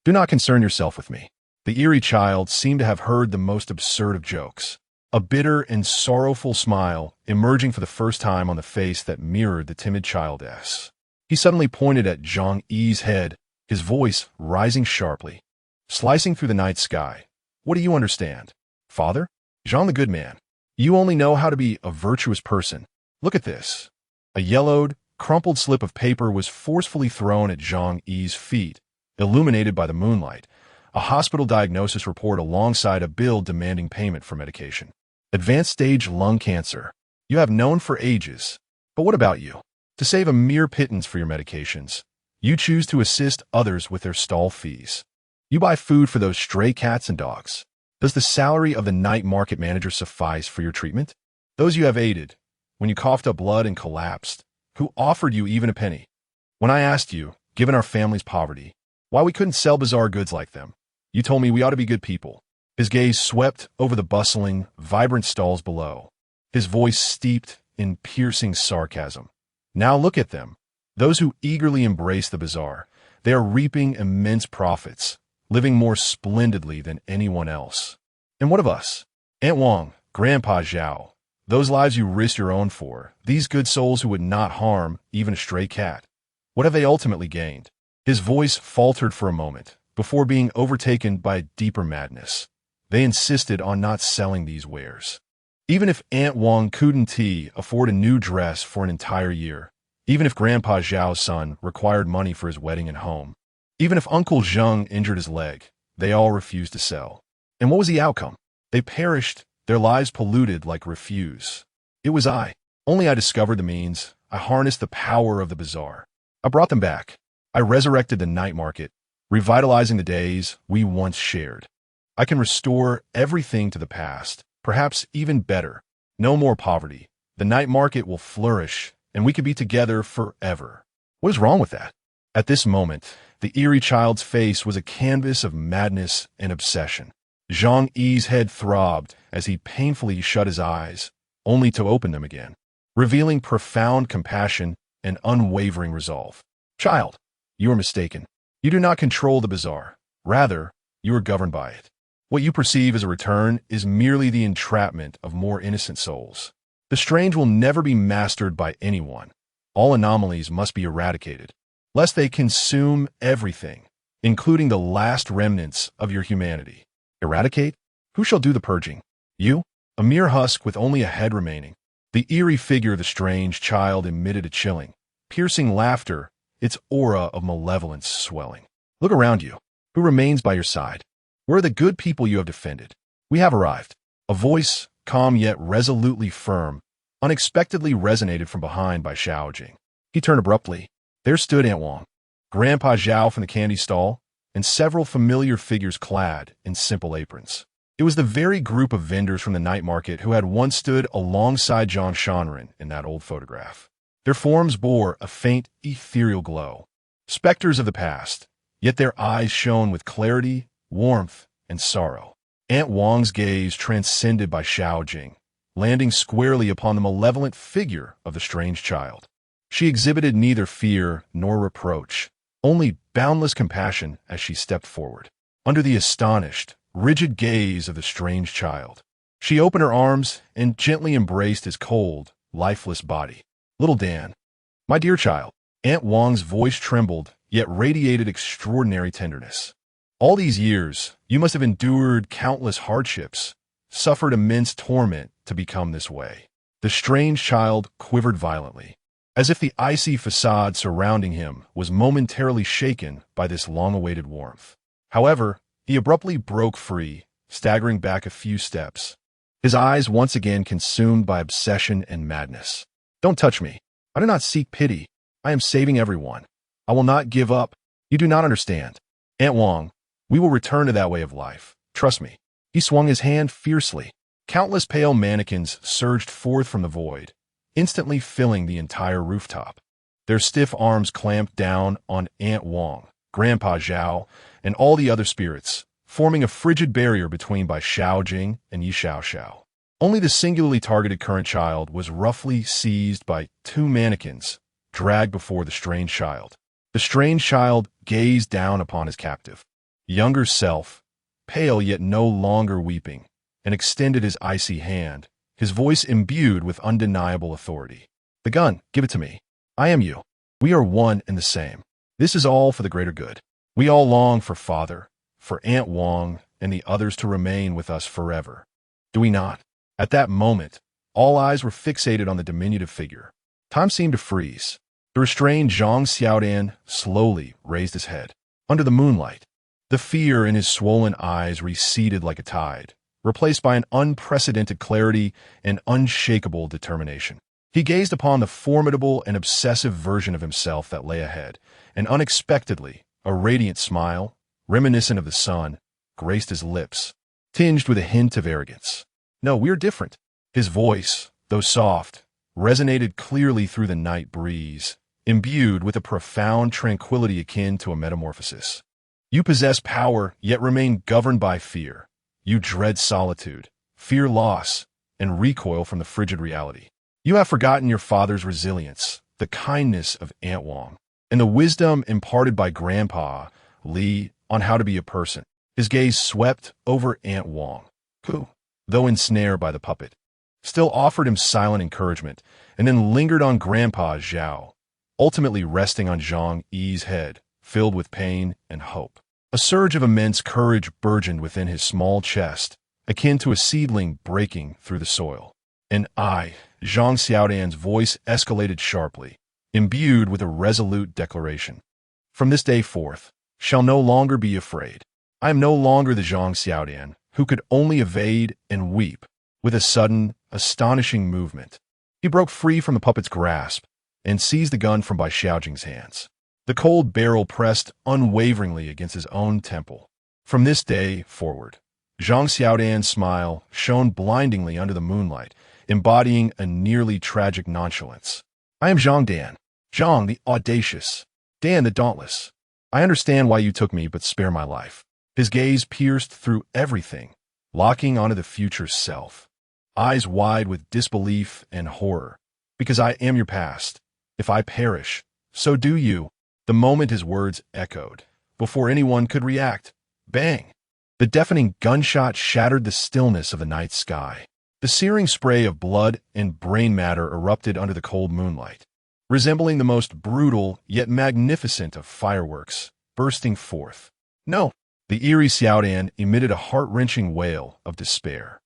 Do not concern yourself with me. The eerie child seemed to have heard the most absurd of jokes, a bitter and sorrowful smile emerging for the first time on the face that mirrored the timid child's. He suddenly pointed at Zhang Yi's head, his voice rising sharply, slicing through the night sky. What do you understand? Father? Zhang the good man. You only know how to be a virtuous person. Look at this. A yellowed, crumpled slip of paper was forcefully thrown at Zhang Yi's feet, illuminated by the moonlight, a hospital diagnosis report alongside a bill demanding payment for medication. Advanced stage lung cancer. You have known for ages. But what about you? To save a mere pittance for your medications, you choose to assist others with their stall fees. You buy food for those stray cats and dogs. Does the salary of the night market manager suffice for your treatment? Those you have aided, when you coughed up blood and collapsed, who offered you even a penny? When I asked you, given our family's poverty, why we couldn't sell bizarre goods like them, you told me we ought to be good people. His gaze swept over the bustling, vibrant stalls below, his voice steeped in piercing sarcasm. Now look at them. Those who eagerly embrace the bazaar, they are reaping immense profits, living more splendidly than anyone else. And what of us? Aunt Wang, Grandpa Zhao, those lives you risked your own for, these good souls who would not harm even a stray cat. What have they ultimately gained? His voice faltered for a moment, before being overtaken by a deeper madness. They insisted on not selling these wares. Even if Aunt Wang couldn't afford a new dress for an entire year, even if Grandpa Zhao's son required money for his wedding and home, even if Uncle Zheng injured his leg, they all refused to sell. And what was the outcome? They perished, their lives polluted like refuse. It was I. Only I discovered the means. I harnessed the power of the bazaar. I brought them back. I resurrected the night market, revitalizing the days we once shared. I can restore everything to the past, perhaps even better. No more poverty. The night market will flourish, and we could be together forever. What is wrong with that? At this moment, the eerie child's face was a canvas of madness and obsession. Zhang Yi's head throbbed as he painfully shut his eyes, only to open them again, revealing profound compassion and unwavering resolve. Child, you are mistaken. You do not control the bazaar. Rather, you are governed by it. What you perceive as a return is merely the entrapment of more innocent souls. The strange will never be mastered by anyone. All anomalies must be eradicated, lest they consume everything, including the last remnants of your humanity. Eradicate? Who shall do the purging? You? A mere husk with only a head remaining. The eerie figure of the strange child emitted a chilling, piercing laughter, its aura of malevolence swelling. Look around you. Who remains by your side? Where are the good people you have defended? We have arrived. A voice, calm yet resolutely firm, unexpectedly resonated from behind Bai Xiaojiang. He turned abruptly. There stood Aunt Wang, Grandpa Zhao from the candy stall, and several familiar figures clad in simple aprons. It was the very group of vendors from the night market who had once stood alongside John Shanren in that old photograph. Their forms bore a faint, ethereal glow, specters of the past, yet their eyes shone with clarity, warmth, and sorrow. Aunt Wang's gaze transcended Bai Xiaojiang, landing squarely upon the malevolent figure of the strange child. She exhibited neither fear nor reproach, only boundless compassion as she stepped forward. Under the astonished, rigid gaze of the strange child, she opened her arms and gently embraced his cold, lifeless body. Little Dan, my dear child. Aunt Wang's voice trembled, yet radiated extraordinary tenderness. All these years, you must have endured countless hardships, suffered immense torment to become this way. The strange child quivered violently, as if the icy facade surrounding him was momentarily shaken by this long-awaited warmth. However, he abruptly broke free, staggering back a few steps, his eyes once again consumed by obsession and madness. "Don't touch me. I do not seek pity. I am saving everyone. I will not give up. You do not understand. Aunt Wang, we will return to that way of life. Trust me." He swung his hand fiercely. Countless pale mannequins surged forth from the void, instantly filling the entire rooftop. Their stiff arms clamped down on Aunt Wang, Grandpa Zhao, and all the other spirits, forming a frigid barrier between Bai Xiaojiang and Yi Xiao. Only the singularly targeted current child was roughly seized by two mannequins, dragged before the strange child. The strange child gazed down upon his captive, younger self, pale yet no longer weeping, and extended his icy hand, his voice imbued with undeniable authority. "The gun, give it to me. I am you. We are one and the same. This is all for the greater good. We all long for Father, for Aunt Wang, and the others to remain with us forever. Do we not?" At that moment, all eyes were fixated on the diminutive figure. Time seemed to freeze. The restrained Zhang Xiaodan slowly raised his head. Under the moonlight, the fear in his swollen eyes receded like a tide, replaced by an unprecedented clarity and unshakable determination. He gazed upon the formidable and obsessive version of himself that lay ahead, and unexpectedly, a radiant smile, reminiscent of the sun, graced his lips, tinged with a hint of arrogance. "No, we're different." His voice, though soft, resonated clearly through the night breeze, imbued with a profound tranquility akin to a metamorphosis. "You possess power, yet remain governed by fear. You dread solitude, fear loss, and recoil from the frigid reality. You have forgotten your father's resilience, the kindness of Aunt Wang, and the wisdom imparted by Grandpa Li on how to be a person." His gaze swept over Aunt Wang, who, though ensnared by the puppet, still offered him silent encouragement, and then lingered on Grandpa Zhao, ultimately resting on Zhang Yi's head, filled with pain and hope. A surge of immense courage burgeoned within his small chest, akin to a seedling breaking through the soil. "And I," Zhang Xiaodan's voice escalated sharply, imbued with a resolute declaration, "from this day forth, shall no longer be afraid. I am no longer the Zhang Xiaodan, who could only evade and weep." With a sudden, astonishing movement, he broke free from the puppet's grasp and seized the gun from Bai Xiaojiang's hands. The cold barrel pressed unwaveringly against his own temple. From this day forward, Zhang Xiaodan's smile shone blindingly under the moonlight, embodying a nearly tragic nonchalance. "I am Zhang Dan, Zhang the audacious, Dan the dauntless. I understand why you took me, but spare my life." His gaze pierced through everything, locking onto the future self, eyes wide with disbelief and horror. "Because I am your past. If I perish, so do you." The moment his words echoed, before anyone could react, bang! The deafening gunshot shattered the stillness of the night sky. The searing spray of blood and brain matter erupted under the cold moonlight, resembling the most brutal yet magnificent of fireworks, bursting forth. "No!" The eerie Xiaodan emitted a heart-wrenching wail of despair.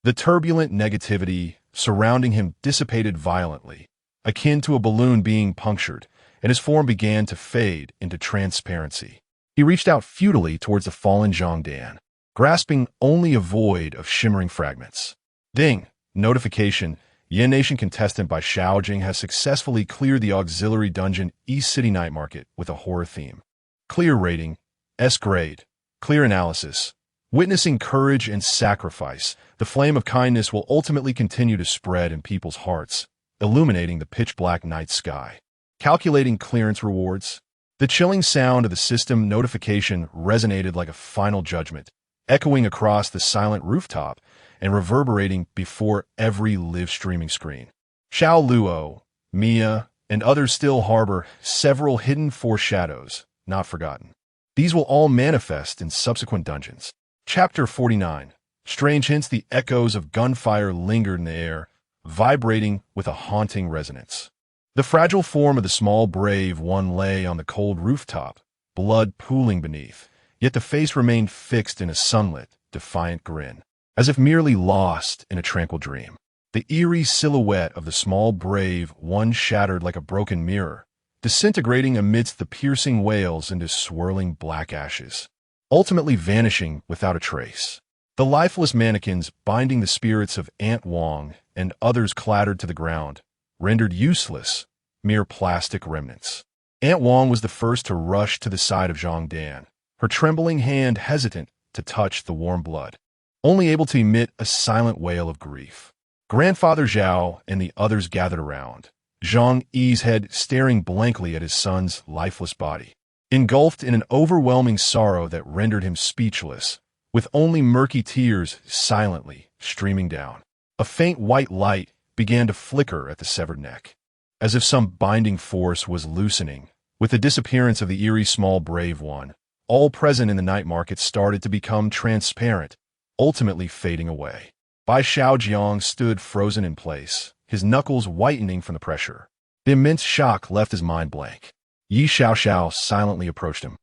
The turbulent negativity surrounding him dissipated violently, akin to a balloon being punctured, and his form began to fade into transparency. He reached out futilely towards the fallen Zhang Dan, grasping only a void of shimmering fragments. Ding! Notification. Yan Nation contestant Bai Xiaojiang has successfully cleared the auxiliary dungeon East City Night Market with a horror theme. Clear rating, S grade. Clear analysis. Witnessing courage and sacrifice, the flame of kindness will ultimately continue to spread in people's hearts, illuminating the pitch-black night sky. Calculating clearance rewards. The chilling sound of the system notification resonated like a final judgment, echoing across the silent rooftop and reverberating before every live-streaming screen. Xiao Luo, Mia, and others still harbor several hidden foreshadows, not forgotten. These will all manifest in subsequent dungeons. Chapter 49. Strange hints. The echoes of gunfire lingered in the air, vibrating with a haunting resonance. The fragile form of the small brave one lay on the cold rooftop, blood pooling beneath, yet the face remained fixed in a sunlit, defiant grin, as if merely lost in a tranquil dream. The eerie silhouette of the small brave one shattered like a broken mirror, disintegrating amidst the piercing wails into swirling black ashes, ultimately vanishing without a trace. The lifeless mannequins binding the spirits of Aunt Wong and others clattered to the ground, rendered useless, mere plastic remnants. Aunt Wong was the first to rush to the side of Zhang Dan, her trembling hand hesitant to touch the warm blood, only able to emit a silent wail of grief. Grandfather Zhao and the others gathered around, Zhang Yi's head staring blankly at his son's lifeless body, engulfed in an overwhelming sorrow that rendered him speechless, with only murky tears silently streaming down. A faint white light began to flicker at the severed neck, as if some binding force was loosening. With the disappearance of the eerie small brave one, all present in the night market started to become transparent, ultimately fading away. Bai Xiaojiang stood frozen in place, his knuckles whitening from the pressure. The immense shock left his mind blank. Yi Xiaoxiao silently approached him,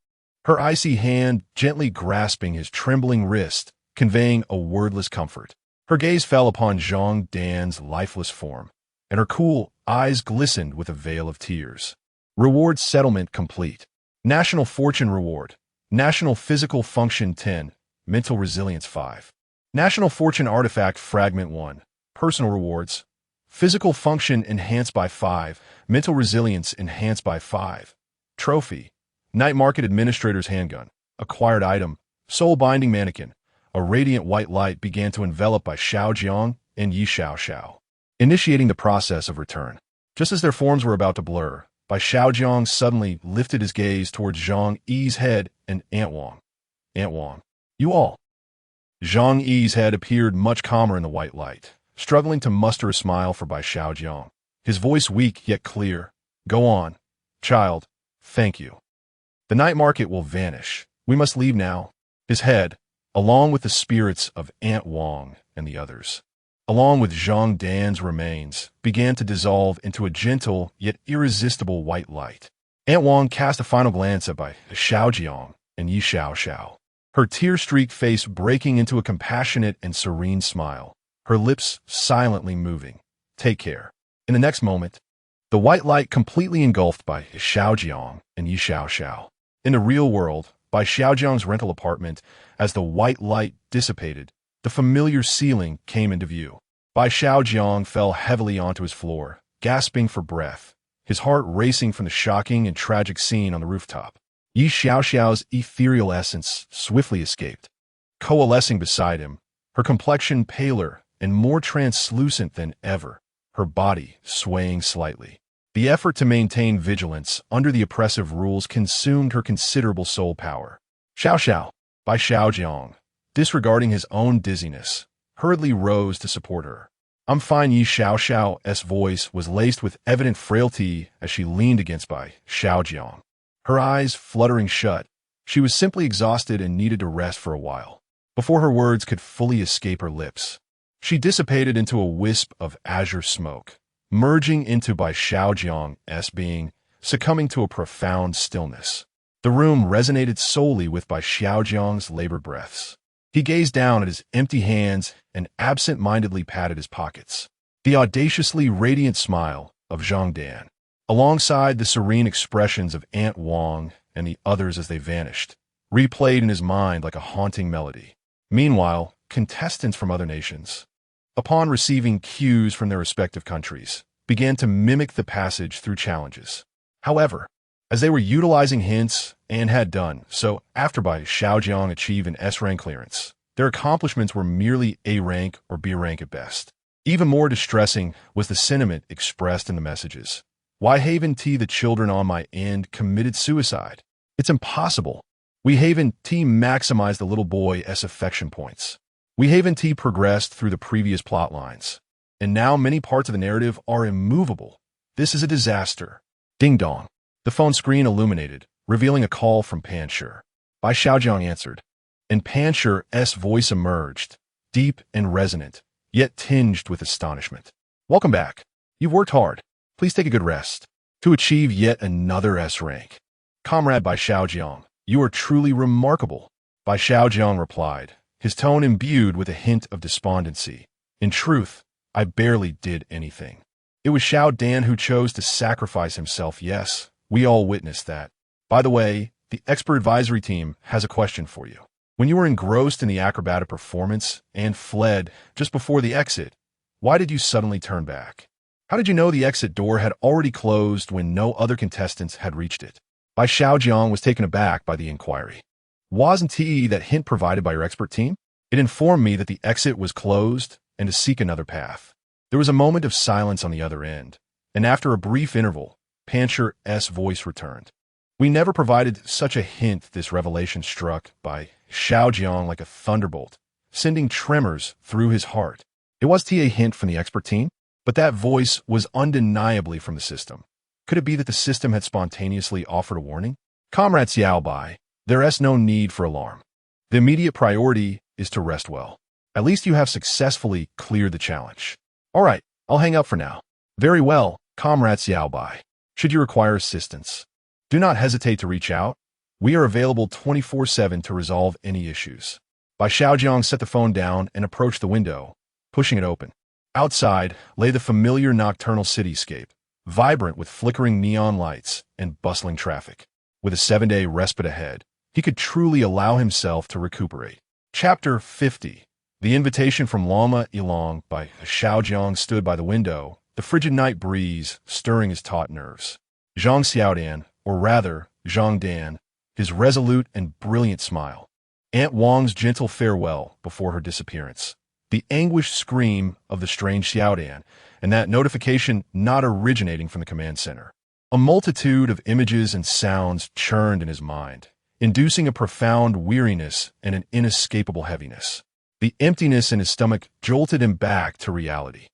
her icy hand gently grasping his trembling wrist, conveying a wordless comfort. Her gaze fell upon Zhang Dan's lifeless form, and her cool eyes glistened with a veil of tears. Reward settlement complete. National Fortune Reward. National Physical Function 10. Mental Resilience 5. National Fortune Artifact Fragment 1. Personal Rewards. Physical Function enhanced by 5. Mental Resilience enhanced by 5. Trophy. Night Market Administrator's Handgun. Acquired Item. Soul Binding Mannequin. A radiant white light began to envelop Bai Xiaojiang and Yi Xiaoxiao, initiating the process of return. Just as their forms were about to blur, Bai Xiaojiang suddenly lifted his gaze towards Zhang Yi's head and Aunt Wong. Aunt Wong. You all. Zhang Yi's head appeared much calmer in the white light, struggling to muster a smile for Bai Xiaojiang. His voice weak yet clear. Go on, child. Thank you. The night market will vanish. We must leave now. His head, along with the spirits of Aunt Wong and the others, along with Zhang Dan's remains, began to dissolve into a gentle yet irresistible white light. Aunt Wong cast a final glance at Bai Xiaojiang and Yi Xiaoxiao, her tear-streaked face breaking into a compassionate and serene smile, her lips silently moving. Take care. In the next moment, the white light completely engulfed Bai Xiaojiang and Yi Xiaoxiao. In the real world, Bai Xiaojiang's rental apartment, as the white light dissipated, the familiar ceiling came into view. Bai Xiaojiang fell heavily onto his floor, gasping for breath, his heart racing from the shocking and tragic scene on the rooftop. Yi Xiaoxiao's ethereal essence swiftly escaped, coalescing beside him, her complexion paler and more translucent than ever, her body swaying slightly. The effort to maintain vigilance under the oppressive rules consumed her considerable soul power. Xiaoxiao, Bai Xiaojiang, disregarding his own dizziness, hurriedly rose to support her. I'm fine. Yi Xiaoxiao's voice was laced with evident frailty as she leaned against Bai Xiaojiang, her eyes fluttering shut. She was simply exhausted and needed to rest for a while, before her words could fully escape her lips. She dissipated into a wisp of azure smoke, merging into Bai Xiaojiang's being, succumbing to a profound stillness. The room resonated solely with Bai Xiaojiang's labored breaths. He gazed down at his empty hands and absent-mindedly patted his pockets. The audaciously radiant smile of Zhang Dan, alongside the serene expressions of Aunt Wong and the others as they vanished, replayed in his mind like a haunting melody. Meanwhile, contestants from other nations, upon receiving cues from their respective countries, began to mimic the passage through challenges. However, as they were utilizing hints and had done so after Bai Xiaojiang achieved an S-rank clearance, their accomplishments were merely A rank or B rank at best. Even more distressing was the sentiment expressed in the messages. Why haven't the children on my end committed suicide? It's impossible. We haven't maximized the little boy's affection points. We haven't progressed through the previous plot lines. And now many parts of the narrative are immovable. This is a disaster. Ding dong. The phone screen illuminated, revealing a call from Pan Shi. Bai Xiaojiang answered, and Pan Shi's voice emerged, deep and resonant, yet tinged with astonishment. Welcome back. You've worked hard. Please take a good rest to achieve yet another S rank. Comrade Bai Xiaojiang, you are truly remarkable. Bai Xiaojiang replied, his tone imbued with a hint of despondency. In truth, I barely did anything. It was Xiao Dan who chose to sacrifice himself. Yes, we all witnessed that. By the way, the expert advisory team has a question for you. When you were engrossed in the acrobatic performance and fled just before the exit, why did you suddenly turn back? How did you know the exit door had already closed when no other contestants had reached it? Bai Xiaojiang was taken aback by the inquiry. Wasn't that hint provided by your expert team? It informed me that the exit was closed and to seek another path. There was a moment of silence on the other end, and after a brief interval, Pancher's voice returned. We never provided such a hint. This revelation struck Bai Xiaojiang like a thunderbolt, sending tremors through his heart. It was a hint from the expert team, but that voice was undeniably from the system. Could it be that the system had spontaneously offered a warning? Comrade Xiao Bai, there is no need for alarm. The immediate priority is to rest well. At least you have successfully cleared the challenge. All right, I'll hang up for now. Very well, Comrade Xiao Bai. Should you require assistance, do not hesitate to reach out. We are available 24/7 to resolve any issues. Bai Xiaojiang set the phone down and approached the window, pushing it open. Outside lay the familiar nocturnal cityscape, vibrant with flickering neon lights and bustling traffic. With a 7-day respite ahead, he could truly allow himself to recuperate. Chapter 50. The invitation from Lama Ilong. Bai Xiaojiang stood by the window, the frigid night breeze stirring his taut nerves. Zhang Xiaodan, or rather, Zhang Dan, his resolute and brilliant smile. Aunt Wang's gentle farewell before her disappearance. The anguished scream of the strange Xiaodan, and that notification not originating from the command center. A multitude of images and sounds churned in his mind, inducing a profound weariness and an inescapable heaviness. The emptiness in his stomach jolted him back to reality.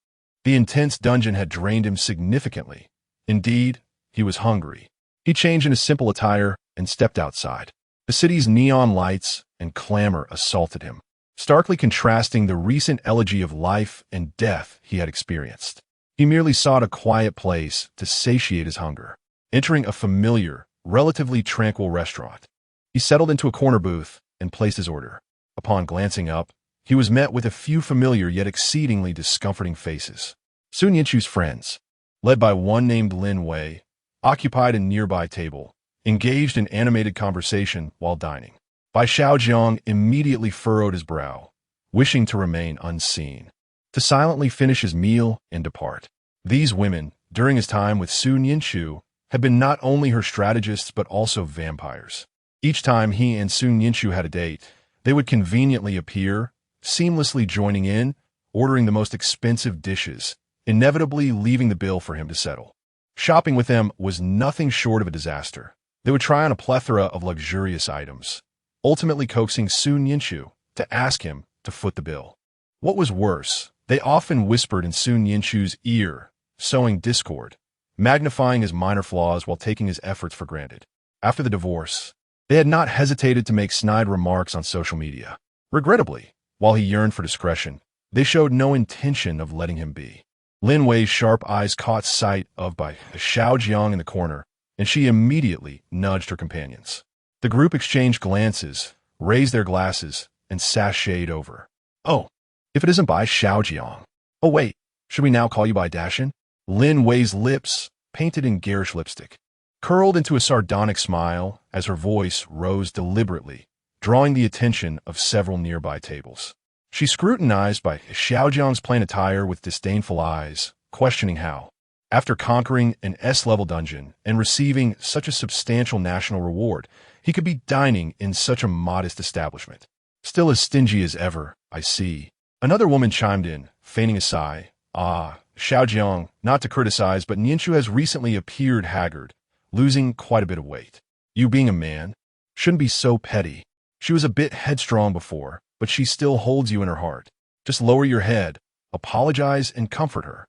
The intense dungeon had drained him significantly. Indeed, he was hungry. He changed into simple attire and stepped outside. The city's neon lights and clamor assaulted him, starkly contrasting the recent elegy of life and death he had experienced. He merely sought a quiet place to satiate his hunger. Entering a familiar, relatively tranquil restaurant, he settled into a corner booth and placed his order. Upon glancing up, he was met with a few familiar yet exceedingly discomforting faces. Sun Yinchu's friends, led by one named Lin Wei, occupied a nearby table, engaged in animated conversation while dining. Bai Xiaojiang immediately furrowed his brow, wishing to remain unseen, to silently finish his meal and depart. These women, during his time with Sun Yinchu, had been not only her strategists but also vampires. Each time he and Sun Yinchu had a date, they would conveniently appear, seamlessly joining in, ordering the most expensive dishes, inevitably leaving the bill for him to settle. Shopping with them was nothing short of a disaster. They would try on a plethora of luxurious items, ultimately coaxing Sun Yinchu to ask him to foot the bill. What was worse, they often whispered in Sun Yinchu's ear, sowing discord, magnifying his minor flaws while taking his efforts for granted. After the divorce, they had not hesitated to make snide remarks on social media. Regrettably, while he yearned for discretion, they showed no intention of letting him be. Lin Wei's sharp eyes caught sight of Bai Xiaojiang in the corner, and she immediately nudged her companions. The group exchanged glances, raised their glasses, and sashayed over. Oh, if it isn't Bai Xiaojiang. Oh wait, should we now call you Bai Dashin? Lin Wei's lips, painted in garish lipstick, curled into a sardonic smile as her voice rose deliberately, drawing the attention of several nearby tables. She scrutinized Bai Xiaojiang's plain attire with disdainful eyes, questioning how, after conquering an S-level dungeon and receiving such a substantial national reward, he could be dining in such a modest establishment. Still as stingy as ever, I see. Another woman chimed in, feigning a sigh. Ah, Xiaojiang, not to criticize, but Nianchu has recently appeared haggard, losing quite a bit of weight. You being a man, shouldn't be so petty. She was a bit headstrong before, but she still holds you in her heart. Just lower your head, apologize, and comfort her.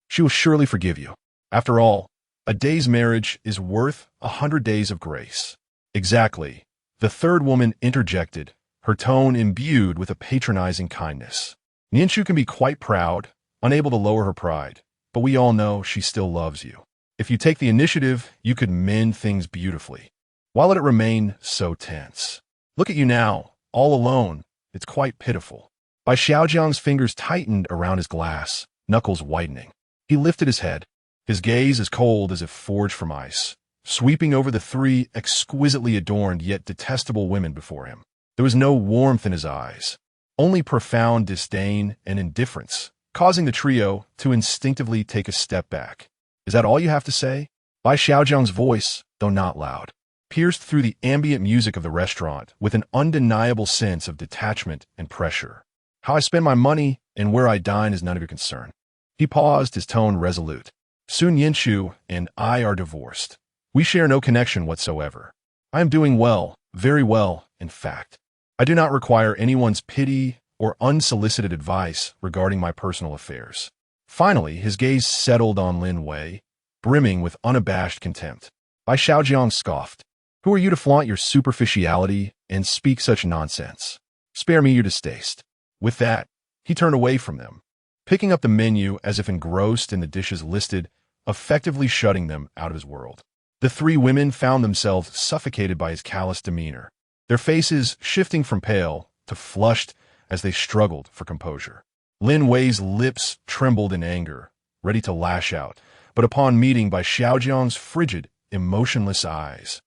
She will surely forgive you. After all, a day's marriage is worth 100 days of grace. Exactly. The third woman interjected, her tone imbued with a patronizing kindness. Nianchu can be quite proud, unable to lower her pride, but we all know she still loves you. If you take the initiative, you could mend things beautifully. Why let it remain so tense? Look at you now, all alone. It's quite pitiful. Bai Xiaojiang's fingers tightened around his glass, knuckles whitening. He lifted his head, his gaze as cold as if forged from ice, sweeping over the three exquisitely adorned yet detestable women before him. There was no warmth in his eyes, only profound disdain and indifference, causing the trio to instinctively take a step back. "Is that all you have to say?" Bai Xiaojiang's voice, though not loud, pierced through the ambient music of the restaurant with an undeniable sense of detachment and pressure. "How I spend my money and where I dine is none of your concern." He paused, his tone resolute. "Sun Yinshu and I are divorced. We share no connection whatsoever. I am doing well, very well, in fact. I do not require anyone's pity or unsolicited advice regarding my personal affairs." Finally, his gaze settled on Lin Wei, brimming with unabashed contempt. Bai Xiaojiang scoffed. "Who are you to flaunt your superficiality and speak such nonsense? Spare me your distaste." With that, he turned away from them, picking up the menu as if engrossed in the dishes listed, effectively shutting them out of his world. The three women found themselves suffocated by his callous demeanor, their faces shifting from pale to flushed as they struggled for composure. Lin Wei's lips trembled in anger, ready to lash out, but upon meeting Bai Xiaojiang's frigid, emotionless eyes,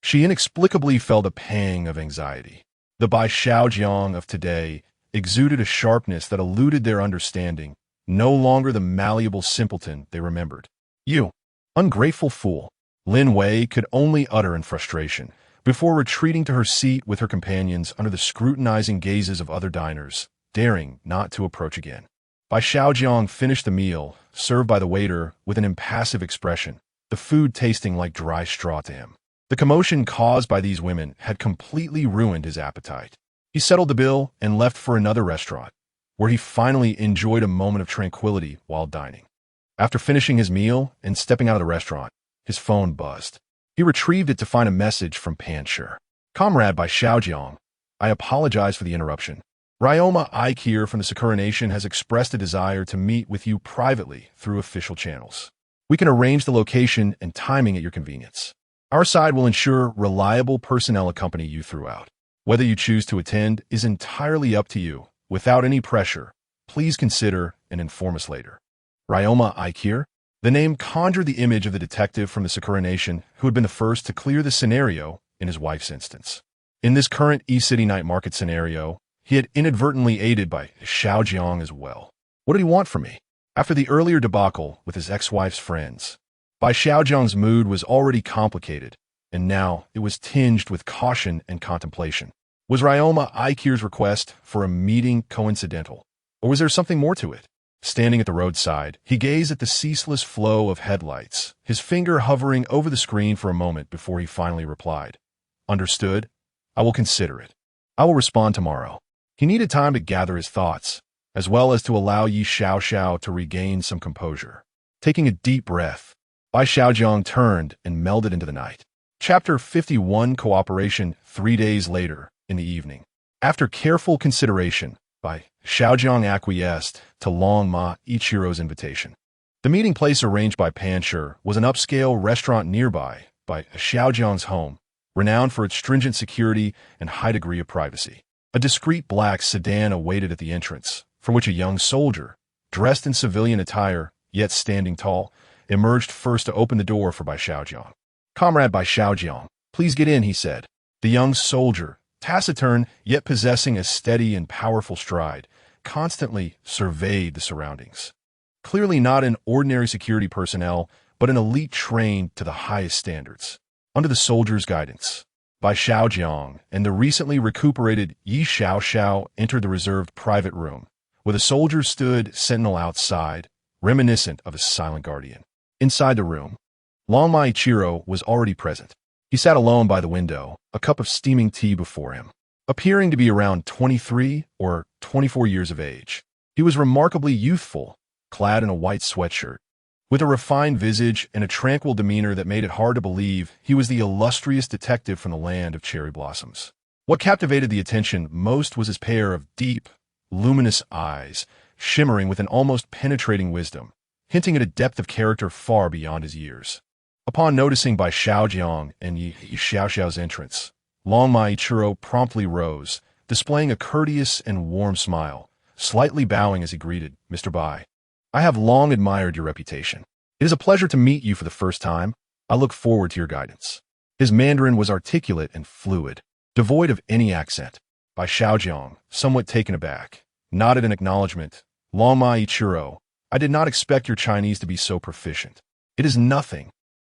she inexplicably felt a pang of anxiety. The Bai Xiaojiang of today exuded a sharpness that eluded their understanding, no longer the malleable simpleton they remembered. "You ungrateful fool," Lin Wei could only utter in frustration, before retreating to her seat with her companions under the scrutinizing gazes of other diners, daring not to approach again. Bai Xiaojiang finished the meal, served by the waiter, with an impassive expression, the food tasting like dry straw to him. The commotion caused by these women had completely ruined his appetite. He settled the bill and left for another restaurant, where he finally enjoyed a moment of tranquility while dining. After finishing his meal and stepping out of the restaurant, his phone buzzed. He retrieved it to find a message from Pan Shi. "Comrade Bai Xiaojiang, I apologize for the interruption. Ryoma Ike here from the Sakura Nation has expressed a desire to meet with you privately through official channels. We can arrange the location and timing at your convenience. Our side will ensure reliable personnel accompany you throughout. Whether you choose to attend is entirely up to you. Without any pressure, please consider and inform us later." Ryoma Ike here? The name conjured the image of the detective from the Sakura Nation who had been the first to clear the scenario in his wife's instance. In this current E-City night market scenario, he had inadvertently aided Bai Xiaojiang as well. What did he want from me? After the earlier debacle with his ex-wife's friends, Bai Xiaojiang's mood was already complicated, and now it was tinged with caution and contemplation. Was Ryoma Aikir's request for a meeting coincidental, or was there something more to it? Standing at the roadside, he gazed at the ceaseless flow of headlights, his finger hovering over the screen for a moment before he finally replied, "Understood. I will consider it. I will respond tomorrow." He needed time to gather his thoughts, as well as to allow Yi Xiaoxiao to regain some composure. Taking a deep breath, Bai Xiaojiang turned and melded into the night. Chapter 51 Cooperation 3 days later, in the evening. After careful consideration, Bai Xiaojiang acquiesced to Long Ma Ichiro's invitation. The meeting place arranged by Pan Shi was an upscale restaurant nearby Bai Xiaojiang's home, renowned for its stringent security and high degree of privacy. A discreet black sedan awaited at the entrance, from which a young soldier, dressed in civilian attire, yet standing tall, emerged first to open the door for Bai Xiaojiang. "Comrade Bai Xiaojiang, please get in," he said. The young soldier, taciturn yet possessing a steady and powerful stride, constantly surveyed the surroundings. Clearly not an ordinary security personnel, but an elite trained to the highest standards. Under the soldier's guidance, Bai Xiaojiang and the recently recuperated Yi Xiaoxiao entered the reserved private room, where the soldier stood sentinel outside, reminiscent of his silent guardian. Inside the room, Long Ma Ichiro was already present. He sat alone by the window, a cup of steaming tea before him. Appearing to be around 23 or 24 years of age, he was remarkably youthful, clad in a white sweatshirt, with a refined visage and a tranquil demeanor that made it hard to believe he was the illustrious detective from the land of cherry blossoms. What captivated the attention most was his pair of deep, luminous eyes, shimmering with an almost penetrating wisdom, hinting at a depth of character far beyond his years. Upon noticing Bai Xiaojiang and Yi Xiaoxiao's entrance, Long Ma Ichiro promptly rose, displaying a courteous and warm smile, slightly bowing as he greeted Mr. Bai. I have long admired your reputation. It is a pleasure to meet you for the first time. I look forward to your guidance. His Mandarin was articulate and fluid, devoid of any accent. Bai Xiaojiang, somewhat taken aback, nodded in acknowledgement. Long Ma Ichiro, I did not expect your Chinese to be so proficient. It is nothing.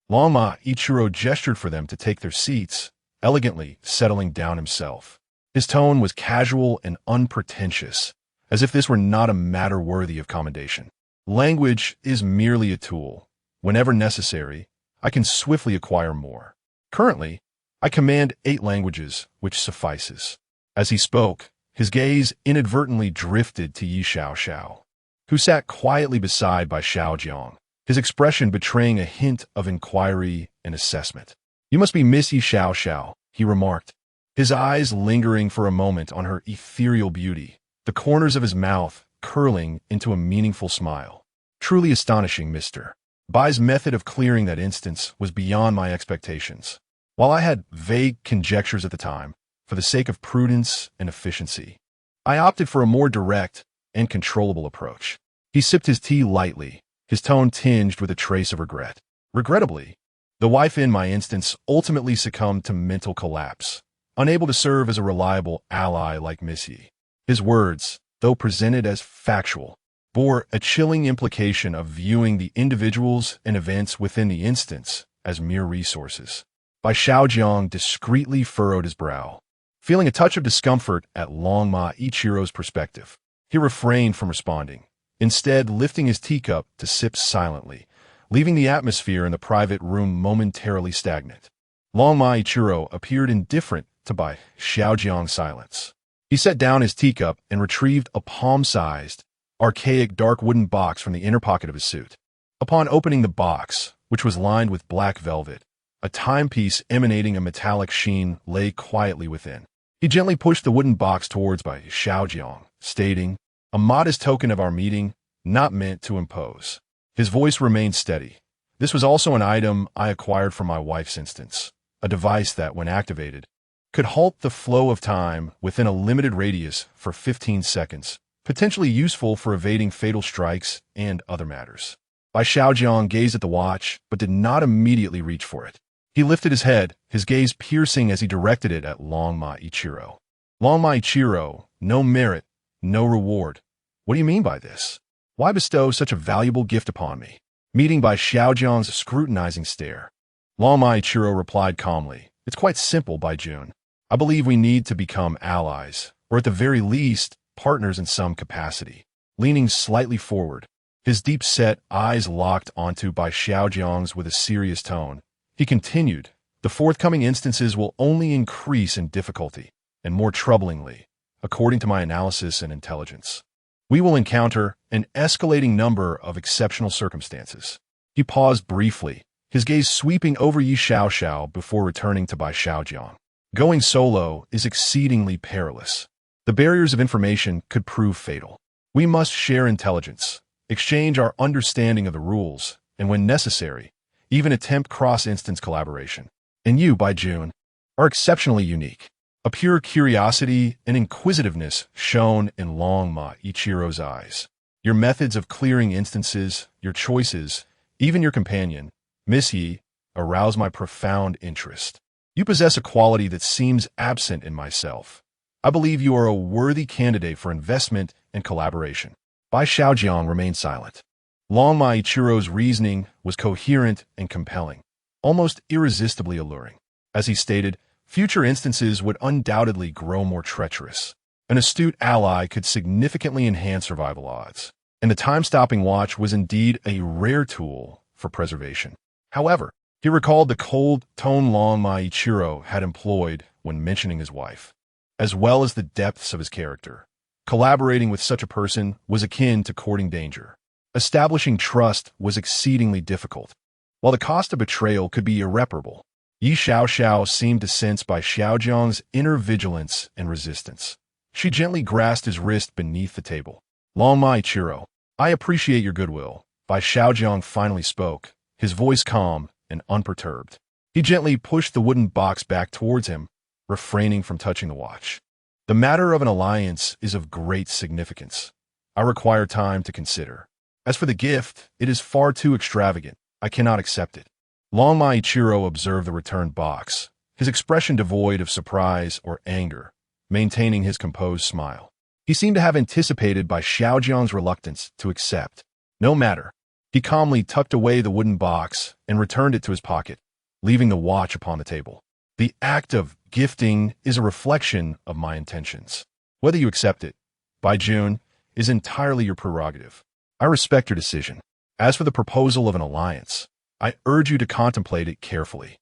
Long Ma Ichiro gestured for them to take their seats, elegantly settling down himself. His tone was casual and unpretentious, as if this were not a matter worthy of commendation. Language is merely a tool. Whenever necessary, I can swiftly acquire more. Currently, I command 8 languages, which suffices. As he spoke, his gaze inadvertently drifted to Yi Xiaoxiao, who sat quietly beside Bai Xiaojiang, his expression betraying a hint of inquiry and assessment. You must be Miss Yi Xiaoxiao, he remarked, his eyes lingering for a moment on her ethereal beauty, the corners of his mouth curling into a meaningful smile. Truly astonishing, Mr. Bai's method of clearing that instance was beyond my expectations. While I had vague conjectures at the time, for the sake of prudence and efficiency, I opted for a more direct and controllable approach. He sipped his tea lightly, his tone tinged with a trace of regret. Regrettably, the wife in my instance ultimately succumbed to mental collapse, unable to serve as a reliable ally like Missy. His words, though presented as factual, bore a chilling implication of viewing the individuals and events within the instance as mere resources. Bai Xiaojiang discreetly furrowed his brow, feeling a touch of discomfort at Long Ma Ichiro's perspective. He refrained from responding, instead lifting his teacup to sip silently, leaving the atmosphere in the private room momentarily stagnant. Long Ma Ichiro appeared indifferent to Bai Xiaojiang's silence. He set down his teacup and retrieved a palm-sized, archaic dark wooden box from the inner pocket of his suit. Upon opening the box, which was lined with black velvet, a timepiece emanating a metallic sheen lay quietly within. He gently pushed the wooden box towards Bai Xiaojiang, stating, "A modest token of our meeting, not meant to impose." His voice remained steady. This was also an item I acquired from my wife's instance, a device that, when activated, could halt the flow of time within a limited radius for 15 seconds, potentially useful for evading fatal strikes and other matters. Bai Xiaojiang gazed at the watch, but did not immediately reach for it. He lifted his head, his gaze piercing as he directed it at Long Ma Ichiro. Long Ma Ichiro, no merit, no reward. What do you mean by this? Why bestow such a valuable gift upon me? Meeting Bai Xiaojiang's scrutinizing stare, Long Ma Ichiro replied calmly, "It's quite simple, Bai Jun. I believe we need to become allies, or at the very least, partners in some capacity." Leaning slightly forward, his deep-set eyes locked onto Bai Xiaojiang's with a serious tone, he continued, "The forthcoming instances will only increase in difficulty, and more troublingly, according to my analysis and intelligence, we will encounter an escalating number of exceptional circumstances." He paused briefly, his gaze sweeping over Yi Xiaoxiao before returning to Bai Xiaojiang. Going solo is exceedingly perilous. The barriers of information could prove fatal. We must share intelligence, exchange our understanding of the rules, and when necessary, even attempt cross-instance collaboration. And you, Bai Jun, are exceptionally unique. A pure curiosity and inquisitiveness shone in Long Ma Ichiro's eyes. Your methods of clearing instances, your choices, even your companion, Miss Yi, arouse my profound interest. You possess a quality that seems absent in myself. I believe you are a worthy candidate for investment and collaboration. Bai Xiaojiang remained silent. Long Ma Ichiro's reasoning was coherent and compelling, almost irresistibly alluring. As he stated, future instances would undoubtedly grow more treacherous. An astute ally could significantly enhance survival odds, and the time-stopping watch was indeed a rare tool for preservation. However, he recalled the cold tone Long Ma Ichiro had employed when mentioning his wife, as well as the depths of his character. Collaborating with such a person was akin to courting danger. Establishing trust was exceedingly difficult, while the cost of betrayal could be irreparable. Yi Xiaoxiao seemed to sense Bai Xiaojiang's inner vigilance and resistance. She gently grasped his wrist beneath the table. "Long Ma Ichiro, I appreciate your goodwill." Bai Xiaojiang finally spoke, his voice calm and unperturbed. He gently pushed the wooden box back towards him, refraining from touching the watch. "The matter of an alliance is of great significance. I require time to consider." As for the gift, it is far too extravagant. I cannot accept it. Longma Ichiro observed the returned box, his expression devoid of surprise or anger, maintaining his composed smile. He seemed to have anticipated Bai Xiaojiang's reluctance to accept. No matter. He calmly tucked away the wooden box and returned it to his pocket, leaving the watch upon the table. The act of gifting is a reflection of my intentions. Whether you accept it, by June, is entirely your prerogative. I respect your decision. As for the proposal of an alliance, I urge you to contemplate it carefully.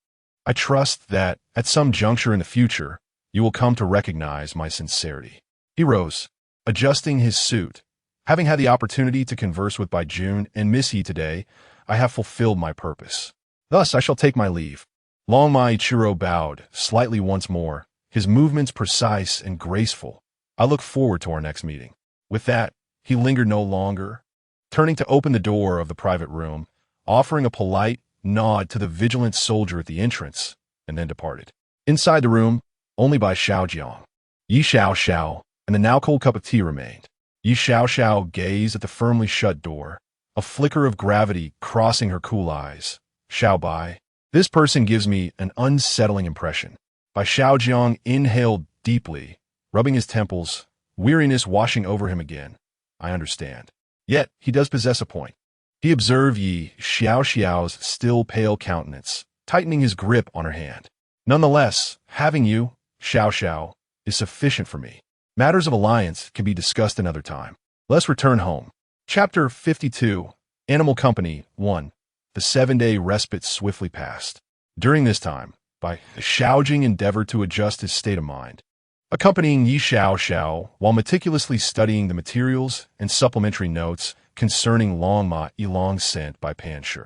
I trust that, at some juncture in the future, you will come to recognize my sincerity. He rose, adjusting his suit. Having had the opportunity to converse with Bai Jun and Miss Yi today, I have fulfilled my purpose. Thus I shall take my leave. Longma Ichiro bowed, slightly once more, his movements precise and graceful. I look forward to our next meeting. With that, he lingered no longer, turning to open the door of the private room, offering a polite nod to the vigilant soldier at the entrance, and then departed. Inside the room, only Bai Xiaojiang, Yi Xiaoxiao, and the now-cold cup of tea remained. Yi Xiaoxiao gazed at the firmly shut door, a flicker of gravity crossing her cool eyes. Xiao Bai, this person gives me an unsettling impression. Bai Xiaojiang inhaled deeply, rubbing his temples, weariness washing over him again. I understand. Yet, he does possess a point. He observed Yi Xiaoxiao's still pale countenance, tightening his grip on her hand. Nonetheless, having you, Xiaoxiao, is sufficient for me. Matters of alliance can be discussed another time. Let's return home. Chapter 52, Animal Company 1. The 7-day respite swiftly passed. During this time, Bai Xiaojiang endeavored to adjust his state of mind. Accompanying Yi Xiaoxiao while meticulously studying the materials and supplementary notes concerning Longma Yilong sent by Pan Shi.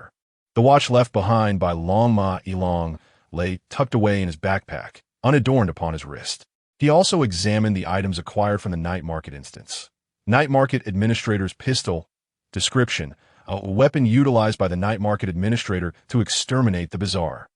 The watch left behind by Longma Yilong lay tucked away in his backpack, unadorned upon his wrist. He also examined the items acquired from the night market instance. Night market administrator's pistol. Description: a weapon utilized by the night market administrator to exterminate the bazaar.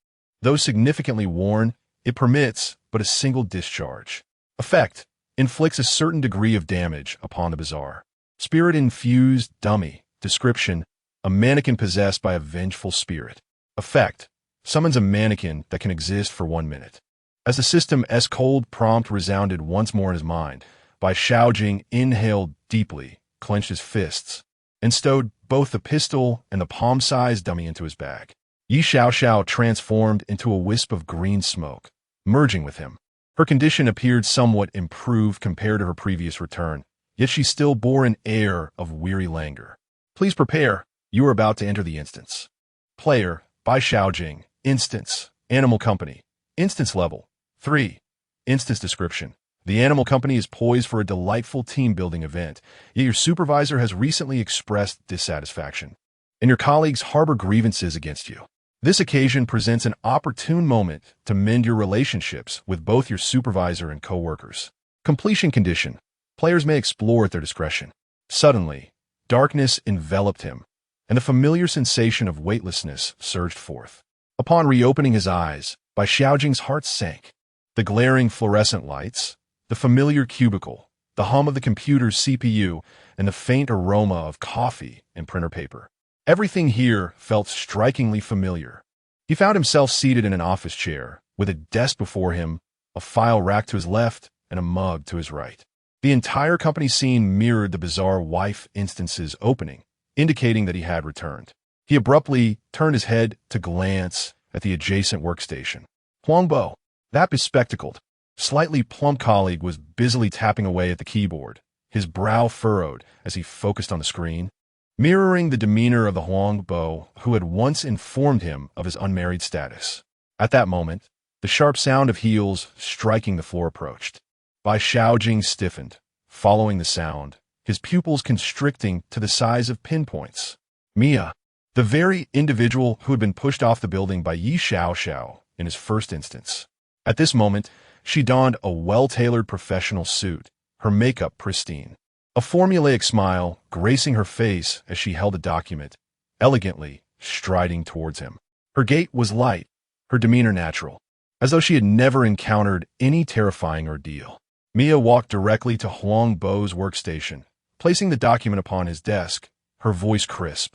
Though significantly worn, it permits but a single discharge. Effect: inflicts a certain degree of damage upon the bazaar. Spirit-infused dummy. Description: a mannequin possessed by a vengeful spirit. Effect: summons a mannequin that can exist for 1 minute. As the system's cold prompt resounded once more in his mind, Bai Xiaojiang inhaled deeply, clenched his fists, and stowed both the pistol and the palm-sized dummy into his bag. Yi Xiaoxiao transformed into a wisp of green smoke, merging with him. Her condition appeared somewhat improved compared to her previous return, yet she still bore an air of weary languor. Please prepare. You are about to enter the instance. Player: Bai Xiaojiang. Instance: Animal Company. Instance level: 3. Instance description: the Animal Company is poised for a delightful team-building event, yet your supervisor has recently expressed dissatisfaction, and your colleagues harbor grievances against you. This occasion presents an opportune moment to mend your relationships with both your supervisor and co-workers. Completion condition: players may explore at their discretion. Suddenly, darkness enveloped him, and the familiar sensation of weightlessness surged forth. Upon reopening his eyes, Bai Xiaojiang's heart sank. The glaring fluorescent lights, the familiar cubicle, the hum of the computer's CPU, and the faint aroma of coffee and printer paper. Everything here felt strikingly familiar. He found himself seated in an office chair, with a desk before him, a file rack to his left, and a mug to his right. The entire company scene mirrored the bizarre wife instance's opening, indicating that he had returned. He abruptly turned his head to glance at the adjacent workstation. Huangbo, that bespectacled, slightly plump colleague, was busily tapping away at the keyboard, his brow furrowed as he focused on the screen, mirroring the demeanor of the Huangbo who had once informed him of his unmarried status. At that moment, the sharp sound of heels striking the floor approached. Bai Xiaojiang stiffened, following the sound, his pupils constricting to the size of pinpoints. Mia, the very individual who had been pushed off the building by Yi Xiaoxiao in his first instance. At this moment, she donned a well-tailored professional suit, her makeup pristine. A formulaic smile gracing her face as she held a document, elegantly striding towards him. Her gait was light, her demeanor natural, as though she had never encountered any terrifying ordeal. Mia walked directly to Huangbo's workstation, placing the document upon his desk, her voice crisp.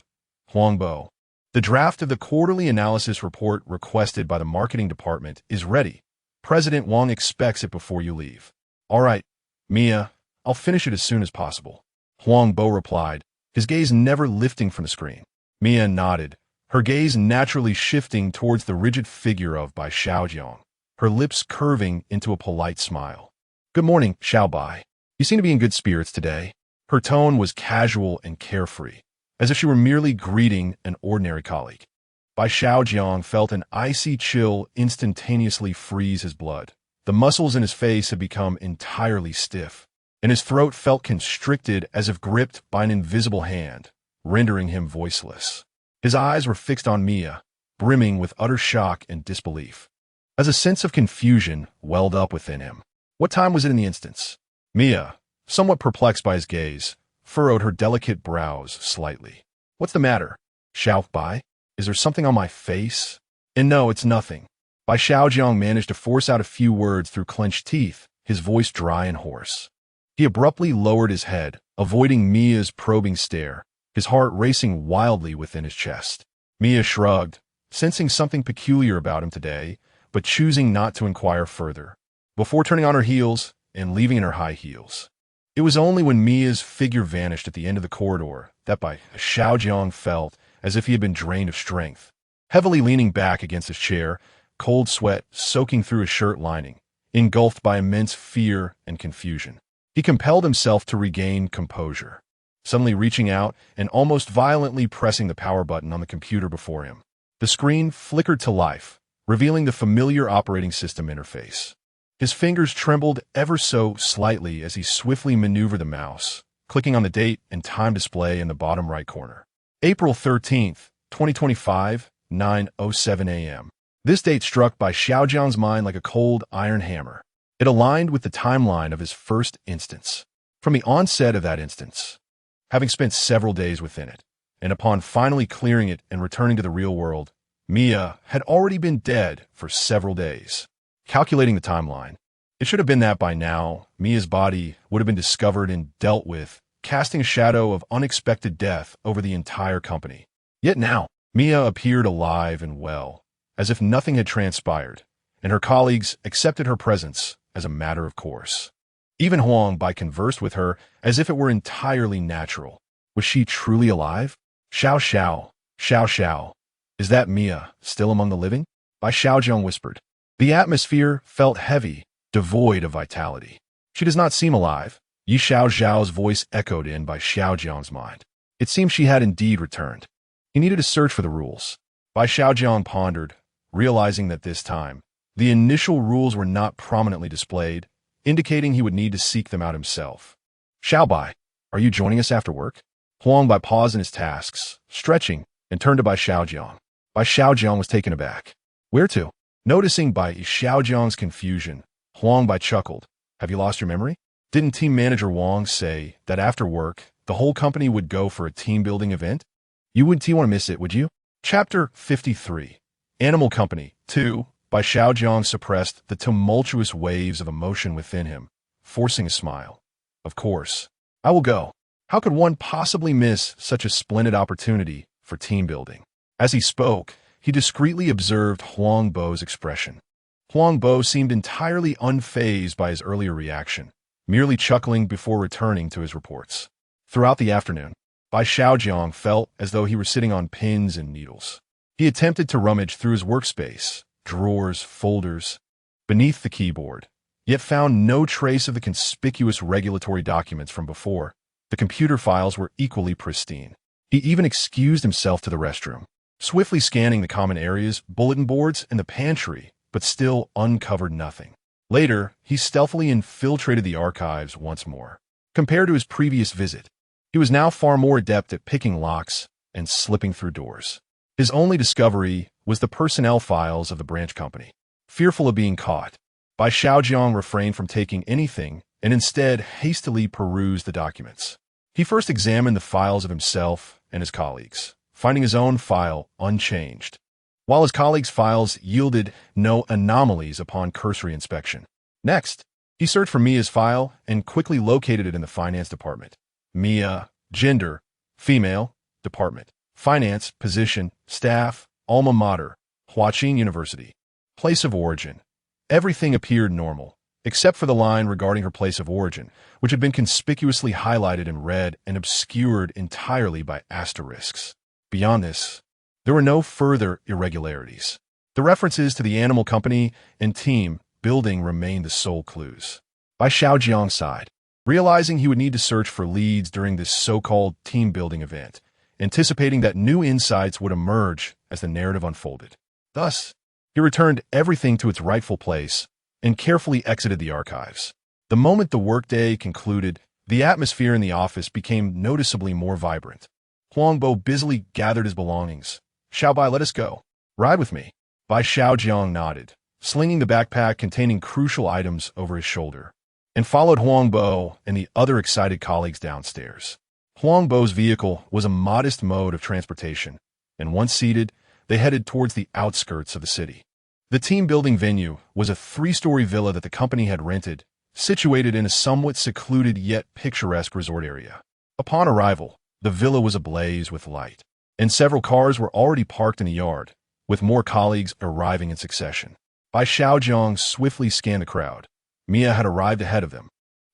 Huang Bo. The draft of the quarterly analysis report requested by the marketing department is ready. President Wang expects it before you leave. All right, Mia, I'll finish it as soon as possible. Huang Bo replied, his gaze never lifting from the screen. Mia nodded, her gaze naturally shifting towards the rigid figure of Bai Xiaojiang, her lips curving into a polite smile. Good morning, Xiao Bai. You seem to be in good spirits today. Her tone was casual and carefree, as if she were merely greeting an ordinary colleague. Bai Xiaojiang felt an icy chill instantaneously freeze his blood. The muscles in his face had become entirely stiff, and his throat felt constricted as if gripped by an invisible hand, rendering him voiceless. His eyes were fixed on Mia, brimming with utter shock and disbelief, as a sense of confusion welled up within him. What time was it in the instance? Mia, somewhat perplexed by his gaze, furrowed her delicate brows slightly. What's the matter? Xiao Bai? Is there something on my face? And no, it's nothing. Bai Xiaojiang managed to force out a few words through clenched teeth, his voice dry and hoarse. He abruptly lowered his head, avoiding Mia's probing stare, his heart racing wildly within his chest. Mia shrugged, sensing something peculiar about him today, but choosing not to inquire further, before turning on her heels and leaving in her high heels. It was only when Mia's figure vanished at the end of the corridor that Bai Xiaojiang felt as if he had been drained of strength. Heavily leaning back against his chair, cold sweat soaking through his shirt lining, engulfed by immense fear and confusion, he compelled himself to regain composure, suddenly reaching out and almost violently pressing the power button on the computer before him. The screen flickered to life, revealing the familiar operating system interface. His fingers trembled ever so slightly as he swiftly maneuvered the mouse, clicking on the date and time display in the bottom right corner. April 13th, 2025, 9:07 a.m. This date struck Bai Xiaojiang's mind like a cold iron hammer. It aligned with the timeline of his first instance. From the onset of that instance, having spent several days within it, and upon finally clearing it and returning to the real world, Mia had already been dead for several days. Calculating the timeline, it should have been that by now, Mia's body would have been discovered and dealt with, casting a shadow of unexpected death over the entire company. Yet now, Mia appeared alive and well, as if nothing had transpired, and her colleagues accepted her presence as a matter of course. Even Huang Bai conversed with her as if it were entirely natural. Was she truly alive? Xiao Xiao, Xiao Xiao. Is that Mia still among the living? Bai Xiaojiang whispered. The atmosphere felt heavy, devoid of vitality. She does not seem alive. Yi Xiao Zhao's voice echoed in Bai Xiaojiang's mind. It seemed she had indeed returned. He needed to search for the rules. Bai Xiaojiang pondered, realizing that this time, the initial rules were not prominently displayed, indicating he would need to seek them out himself. Xiao Bai, are you joining us after work? Huang Bai paused in his tasks, stretching, and turned to Bai Xiaojiang. Bai Xiaojiang was taken aback. Where to? Noticing Bai Xiaojiang's confusion, Huang Bai chuckled. Have you lost your memory? Didn't team manager Wang say that after work, the whole company would go for a team-building event? You wouldn't want to miss it, would you? Chapter 53. Animal Company 2. Bai Xiaojiang suppressed the tumultuous waves of emotion within him, forcing a smile. Of course. I will go. How could one possibly miss such a splendid opportunity for team building? As he spoke, he discreetly observed Huang Bo's expression. Huang Bo seemed entirely unfazed by his earlier reaction, merely chuckling before returning to his reports. Throughout the afternoon, Bai Xiaojiang felt as though he were sitting on pins and needles. He attempted to rummage through his workspace, drawers, folders, beneath the keyboard, yet found no trace of the conspicuous regulatory documents from before. The computer files were equally pristine. He even excused himself to the restroom, swiftly scanning the common areas, bulletin boards, and the pantry, but still uncovered nothing. Later, he stealthily infiltrated the archives once more. Compared to his previous visit, he was now far more adept at picking locks and slipping through doors. His only discovery was the personnel files of the branch company. Fearful of being caught, Bai Xiaojiang refrained from taking anything and instead hastily perused the documents. He first examined the files of himself and his colleagues, finding his own file unchanged, while his colleagues' files yielded no anomalies upon cursory inspection. Next, he searched for Mia's file and quickly located it in the finance department. Mia, gender, female, department, finance, position, staff, alma mater, Huaqing University. Place of origin. Everything appeared normal, except for the line regarding her place of origin, which had been conspicuously highlighted in red and obscured entirely by asterisks. Beyond this, there were no further irregularities. The references to the animal company and team building remained the sole clues. Bai Xiaojiang sighed, realizing he would need to search for leads during this so-called team-building event, anticipating that new insights would emerge as the narrative unfolded. Thus, he returned everything to its rightful place and carefully exited the archives. The moment the workday concluded, the atmosphere in the office became noticeably more vibrant. Huangbo busily gathered his belongings. "Xiaobai, let us go. Ride with me." Bai Xiaojiang nodded, slinging the backpack containing crucial items over his shoulder, and followed Huangbo and the other excited colleagues downstairs. Huangbo's vehicle was a modest mode of transportation, and once seated, they headed towards the outskirts of the city. The team-building venue was a 3-story villa that the company had rented, situated in a somewhat secluded yet picturesque resort area. Upon arrival, the villa was ablaze with light, and several cars were already parked in the yard, with more colleagues arriving in succession. Bai Xiaojiang swiftly scanned the crowd. Mia had arrived ahead of them,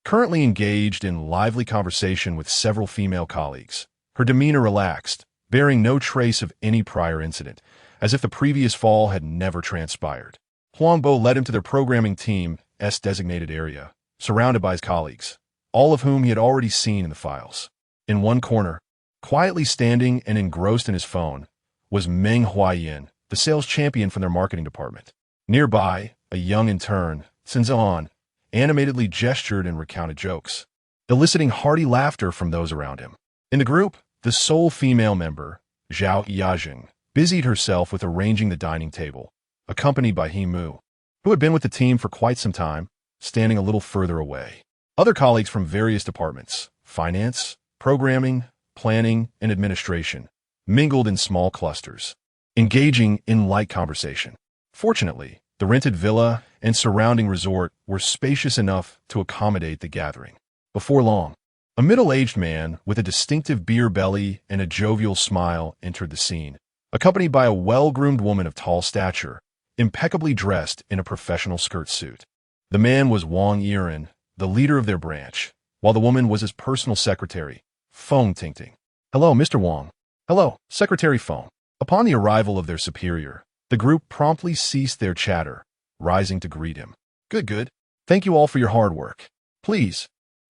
currently engaged in lively conversation with several female colleagues. Her demeanor relaxed, bearing no trace of any prior incident, as if the previous fall had never transpired. Huangbo led him to their programming team's designated area, surrounded by his colleagues, all of whom he had already seen in the files. In one corner, quietly standing and engrossed in his phone, was Meng Huayan, the sales champion from their marketing department. Nearby, a young intern, Sinzan, animatedly gestured and recounted jokes, eliciting hearty laughter from those around him. In the group, the sole female member, Bai Xiaojiang, busied herself with arranging the dining table, accompanied by He Mu, who had been with the team for quite some time, standing a little further away. Other colleagues from various departments, finance, programming, planning, and administration, mingled in small clusters, engaging in light conversation. Fortunately, the rented villa and surrounding resort were spacious enough to accommodate the gathering. Before long, a middle-aged man with a distinctive beer belly and a jovial smile entered the scene, accompanied by a well-groomed woman of tall stature, impeccably dressed in a professional skirt suit. The man was Wang Yiren, the leader of their branch, while the woman was his personal secretary, Feng Tingting. "Hello, Mr. Wang." "Hello, Secretary Feng." Upon the arrival of their superior, the group promptly ceased their chatter, rising to greet him. Good. Thank you all for your hard work. Please,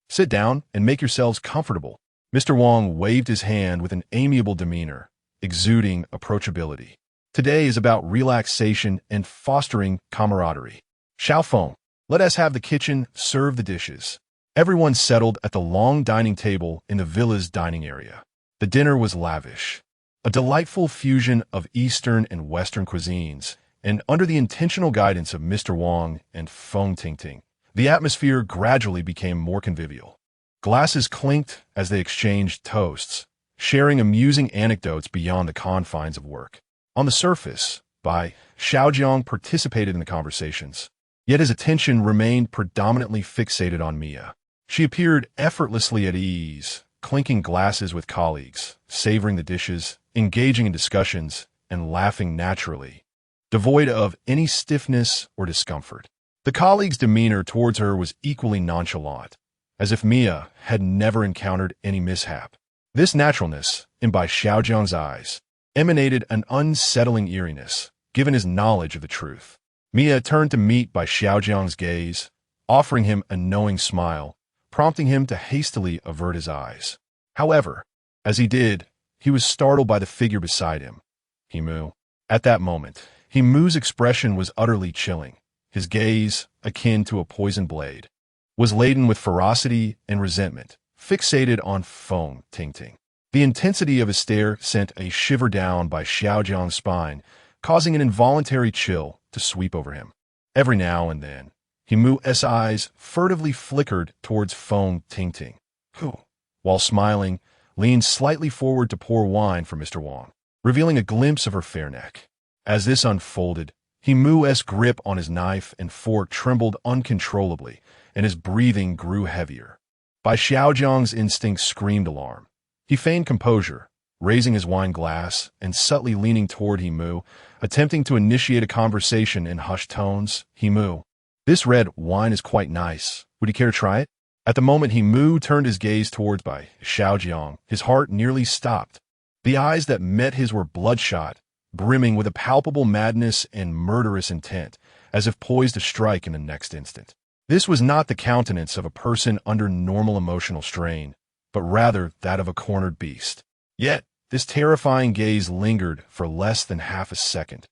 sit down and make yourselves comfortable." Mr. Wang waved his hand with an amiable demeanor, exuding approachability. "Today is about relaxation and fostering camaraderie. Xiao Feng, let us have the kitchen serve the dishes." Everyone settled at the long dining table in the villa's dining area. The dinner was lavish, a delightful fusion of Eastern and Western cuisines, and under the intentional guidance of Mr. Wang and Feng Tingting, the atmosphere gradually became more convivial. Glasses clinked as they exchanged toasts, sharing amusing anecdotes beyond the confines of work. On the surface, Bai Xiaojiang participated in the conversations, yet his attention remained predominantly fixated on Mia. She appeared effortlessly at ease, clinking glasses with colleagues, savoring the dishes, engaging in discussions, and laughing naturally, devoid of any stiffness or discomfort. The colleague's demeanor towards her was equally nonchalant, as if Mia had never encountered any mishap. This naturalness, in Bai Xiaojiang's eyes, emanated an unsettling eeriness, given his knowledge of the truth. Mia turned to meet Bai Xiaojiang's gaze, offering him a knowing smile, prompting him to hastily avert his eyes. However, as he did, he was startled by the figure beside him, He Mu. At that moment, He Mu's expression was utterly chilling. His gaze, akin to a poisoned blade, was laden with ferocity and resentment, fixated on Feng Tingting. The intensity of his stare sent a shiver down Bai Xiaojiang's spine, causing an involuntary chill to sweep over him. Every now and then, He Mu's eyes furtively flickered towards Feng Tingting, who, while smiling, leaned slightly forward to pour wine for Mr. Wang, revealing a glimpse of her fair neck. As this unfolded, He Mu's grip on his knife and fork trembled uncontrollably, and his breathing grew heavier. Bai Xiaojiang's instinct screamed alarm. He feigned composure, raising his wine glass and subtly leaning toward Himu, attempting to initiate a conversation in hushed tones. Himu, this red wine is quite nice. Would you care to try it? At the moment Himu turned his gaze towards Bai Xiaojiang, his heart nearly stopped. The eyes that met his were bloodshot, brimming with a palpable madness and murderous intent, as if poised to strike in the next instant. This was not the countenance of a person under normal emotional strain, but rather that of a cornered beast. Yet, this terrifying gaze lingered for less than half a second.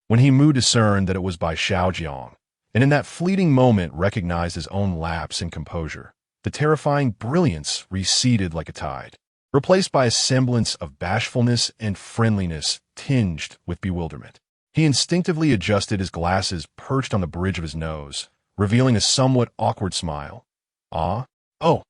When Himu discerned that it was Bai Xiaojiang, and in that fleeting moment recognized his own lapse in composure, the terrifying brilliance receded like a tide, replaced by a semblance of bashfulness and friendliness tinged with bewilderment. He instinctively adjusted his glasses perched on the bridge of his nose, revealing a somewhat awkward smile. Ah? Oh,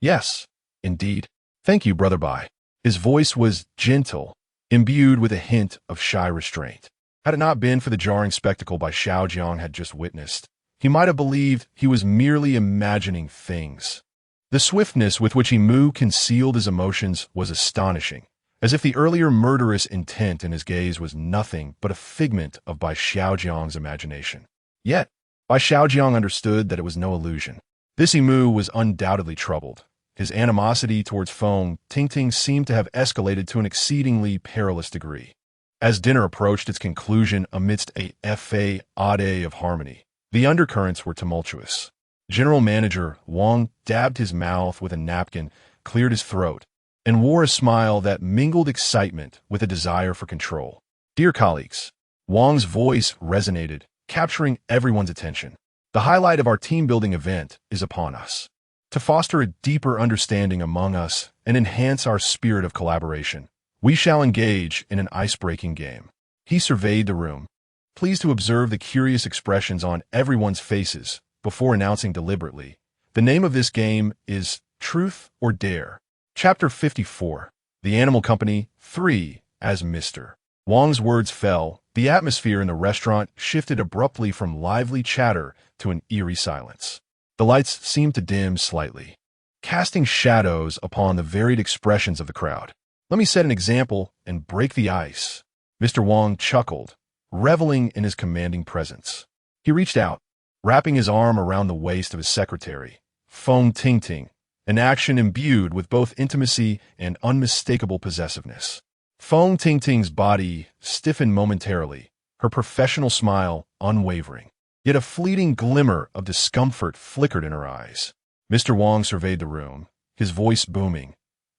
yes, indeed. Thank you, Brother Bai. His voice was gentle, imbued with a hint of shy restraint. Had it not been for the jarring spectacle Bai Xiaojiang had just witnessed, he might have believed he was merely imagining things. The swiftness with which Himu concealed his emotions was astonishing, as if the earlier murderous intent in his gaze was nothing but a figment of Bai Xiaojiang's imagination. Yet, Bai Xiaojiang understood that it was no illusion. This Himu was undoubtedly troubled. His animosity towards Feng Tingting seemed to have escalated to an exceedingly perilous degree. As dinner approached its conclusion amidst a fade of harmony, the undercurrents were tumultuous. General Manager Wang dabbed his mouth with a napkin, cleared his throat, and wore a smile that mingled excitement with a desire for control. Dear colleagues, Wang's voice resonated, capturing everyone's attention. The highlight of our team-building event is upon us. To foster a deeper understanding among us and enhance our spirit of collaboration, we shall engage in an ice-breaking game. He surveyed the room, pleased to observe the curious expressions on everyone's faces, before announcing deliberately, the name of this game is Truth or Dare. Chapter 54. The Animal Company 3 as Mr. Wang's words fell. The atmosphere in the restaurant shifted abruptly from lively chatter to an eerie silence. The lights seemed to dim slightly, casting shadows upon the varied expressions of the crowd. Let me set an example and break the ice. Mr. Wang chuckled, reveling in his commanding presence. He reached out, wrapping his arm around the waist of his secretary, Feng Tingting, an action imbued with both intimacy and unmistakable possessiveness. Feng Tingting's body stiffened momentarily, her professional smile unwavering. Yet a fleeting glimmer of discomfort flickered in her eyes. Mr. Wang surveyed the room, his voice booming.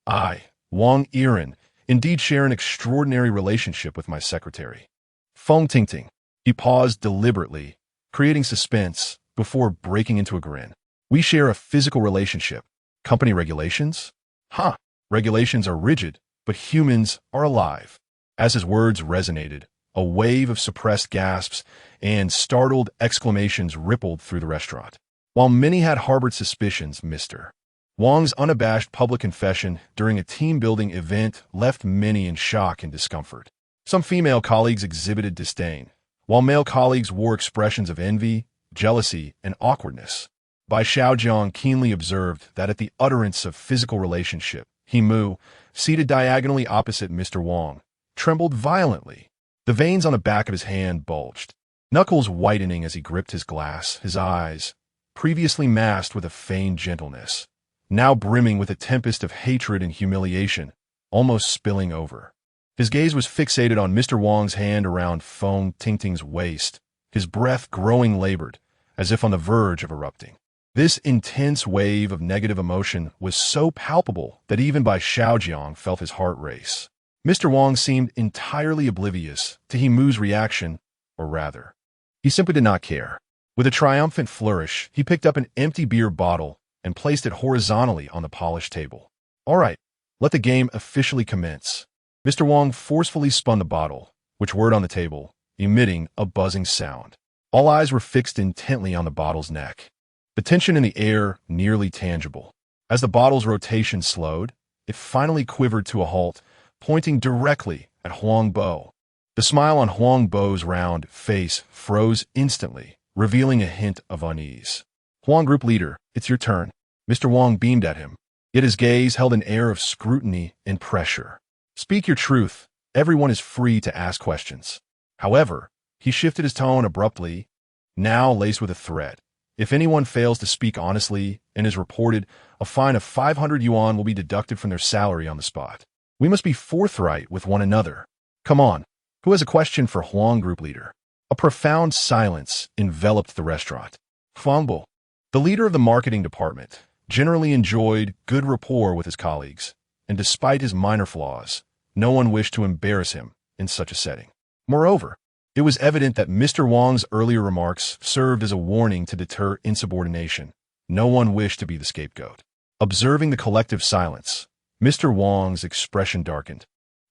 I, Wang Eerie, indeed share an extraordinary relationship with my secretary. Feng Tingting. He paused deliberately, creating suspense before breaking into a grin. We share a physical relationship. Company regulations? Huh. Regulations are rigid, but humans are alive. As his words resonated, a wave of suppressed gasps and startled exclamations rippled through the restaurant. While many had harbored suspicions, Mr. Wang's unabashed public confession during a team-building event left many in shock and discomfort. Some female colleagues exhibited disdain, while male colleagues wore expressions of envy, jealousy, and awkwardness. Bai Xiaojiang keenly observed that at the utterance of physical relationship, Himu, seated diagonally opposite Mr. Wang, trembled violently. The veins on the back of his hand bulged, knuckles whitening as he gripped his glass, his eyes, previously masked with a feigned gentleness, now brimming with a tempest of hatred and humiliation, almost spilling over. His gaze was fixated on Mr. Wang's hand around Feng Tingting's waist, his breath growing labored, as if on the verge of erupting. This intense wave of negative emotion was so palpable that even Bai Xiaojiang felt his heart race. Mr. Wang seemed entirely oblivious to Himu's reaction, or rather, he simply did not care. With a triumphant flourish, he picked up an empty beer bottle and placed it horizontally on the polished table. All right, let the game officially commence. Mr. Wang forcefully spun the bottle, which whirred on the table, emitting a buzzing sound. All eyes were fixed intently on the bottle's neck, the tension in the air nearly tangible. As the bottle's rotation slowed, it finally quivered to a halt, pointing directly at Huang Bo. The smile on Huang Bo's round face froze instantly, revealing a hint of unease. Huang Group Leader, it's your turn. Mr. Wang beamed at him, yet his gaze held an air of scrutiny and pressure. Speak your truth. Everyone is free to ask questions. However, he shifted his tone abruptly, now laced with a threat. If anyone fails to speak honestly and is reported, a fine of 500 yuan will be deducted from their salary on the spot. We must be forthright with one another. Come on, who has a question for Huang group leader? A profound silence enveloped the restaurant. Huangbo, the leader of the marketing department, generally enjoyed good rapport with his colleagues, and despite his minor flaws, no one wished to embarrass him in such a setting. Moreover, it was evident that Mr. Wang's earlier remarks served as a warning to deter insubordination. No one wished to be the scapegoat. Observing the collective silence, Mr. Wang's expression darkened.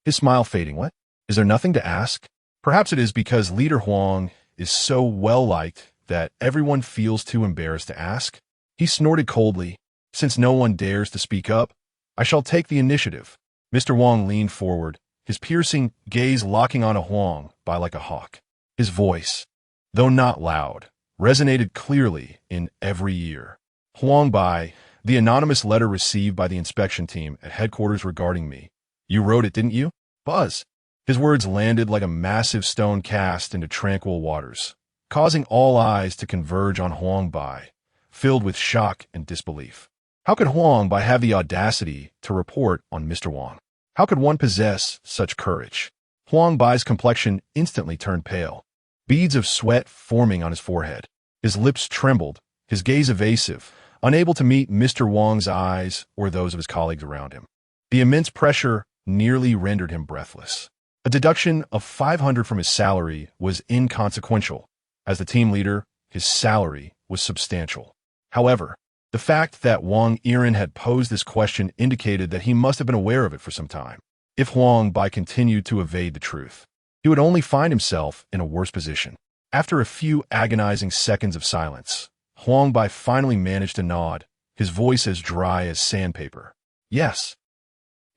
His smile fading. What? Is there nothing to ask? Perhaps it is because Leader Huang is so well-liked that everyone feels too embarrassed to ask. He snorted coldly. Since no one dares to speak up, I shall take the initiative. Mr. Wang leaned forward, his piercing gaze locking on Huang Bai like a hawk. His voice, though not loud, resonated clearly in every ear. Huang Bai, the anonymous letter received by the inspection team at headquarters regarding me. You wrote it, didn't you? Buzz. His words landed like a massive stone cast into tranquil waters, causing all eyes to converge on Huang Bai, filled with shock and disbelief. How could Huang Bai have the audacity to report on Mr. Wang? How could one possess such courage? Huang Bai's complexion instantly turned pale, beads of sweat forming on his forehead. His lips trembled, his gaze evasive, unable to meet Mr. Wang's eyes or those of his colleagues around him. The immense pressure nearly rendered him breathless. A deduction of 500 from his salary was inconsequential. As the team leader, his salary was substantial. However, the fact that Wang Eerie had posed this question indicated that he must have been aware of it for some time. If Huang Bai continued to evade the truth, he would only find himself in a worse position. After a few agonizing seconds of silence, Huang Bai finally managed to nod, his voice as dry as sandpaper. Yes,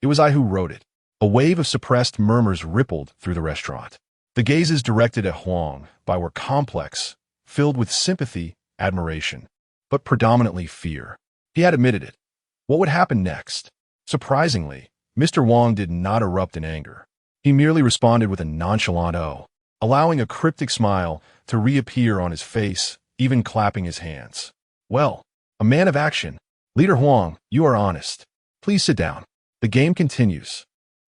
it was I who wrote it. A wave of suppressed murmurs rippled through the restaurant. The gazes directed at Huang Bai were complex, filled with sympathy, admiration, but predominantly fear. He had admitted it. What would happen next? Surprisingly, Mr. Wang did not erupt in anger. He merely responded with a nonchalant "oh," allowing a cryptic smile to reappear on his face, even clapping his hands. Well, a man of action. Leader Huang, you are honest. Please sit down. The game continues.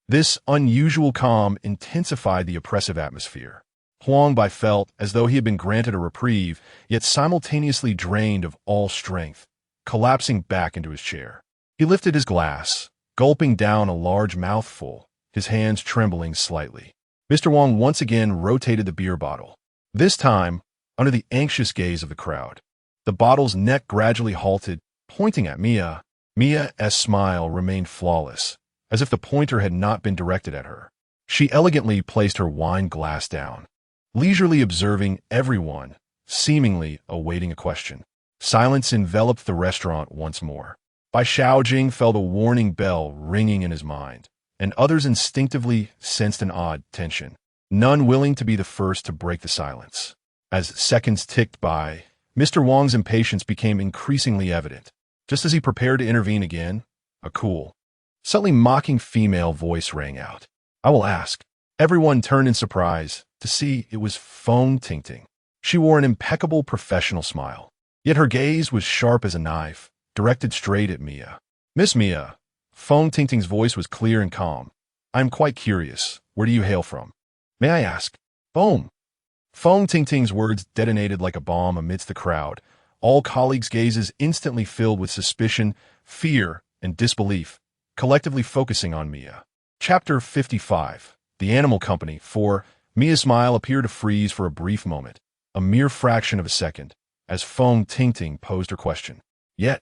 This unusual calm intensified the oppressive atmosphere. Huang Bai felt as though he had been granted a reprieve, yet simultaneously drained of all strength, collapsing back into his chair. He lifted his glass, gulping down a large mouthful, his hands trembling slightly. Mr. Wang once again rotated the beer bottle, this time under the anxious gaze of the crowd. The bottle's neck gradually halted, pointing at Mia. Mia's smile remained flawless, as if the pointer had not been directed at her. She elegantly placed her wine glass down, leisurely observing everyone, seemingly awaiting a question. Silence enveloped the restaurant once more. Bai Xiaojiang felt a warning bell ringing in his mind, and others instinctively sensed an odd tension, none willing to be the first to break the silence. As seconds ticked by, Mr. Wang's impatience became increasingly evident. Just as he prepared to intervene again, a cool, subtly mocking female voice rang out. I will ask. Everyone turned in surprise to see it was Feng Tingting. She wore an impeccable professional smile, yet her gaze was sharp as a knife, directed straight at Mia. Miss Mia, Feng Tingting's voice was clear and calm. I am quite curious. Where do you hail from? May I ask? Boom. Feng Tingting's words detonated like a bomb amidst the crowd. All colleagues' gazes instantly filled with suspicion, fear, and disbelief, collectively focusing on Mia. Chapter 55. The Animal Company. 4. Mia's smile appeared to freeze for a brief moment, a mere fraction of a second, as Feng Tingting posed her question. Yet,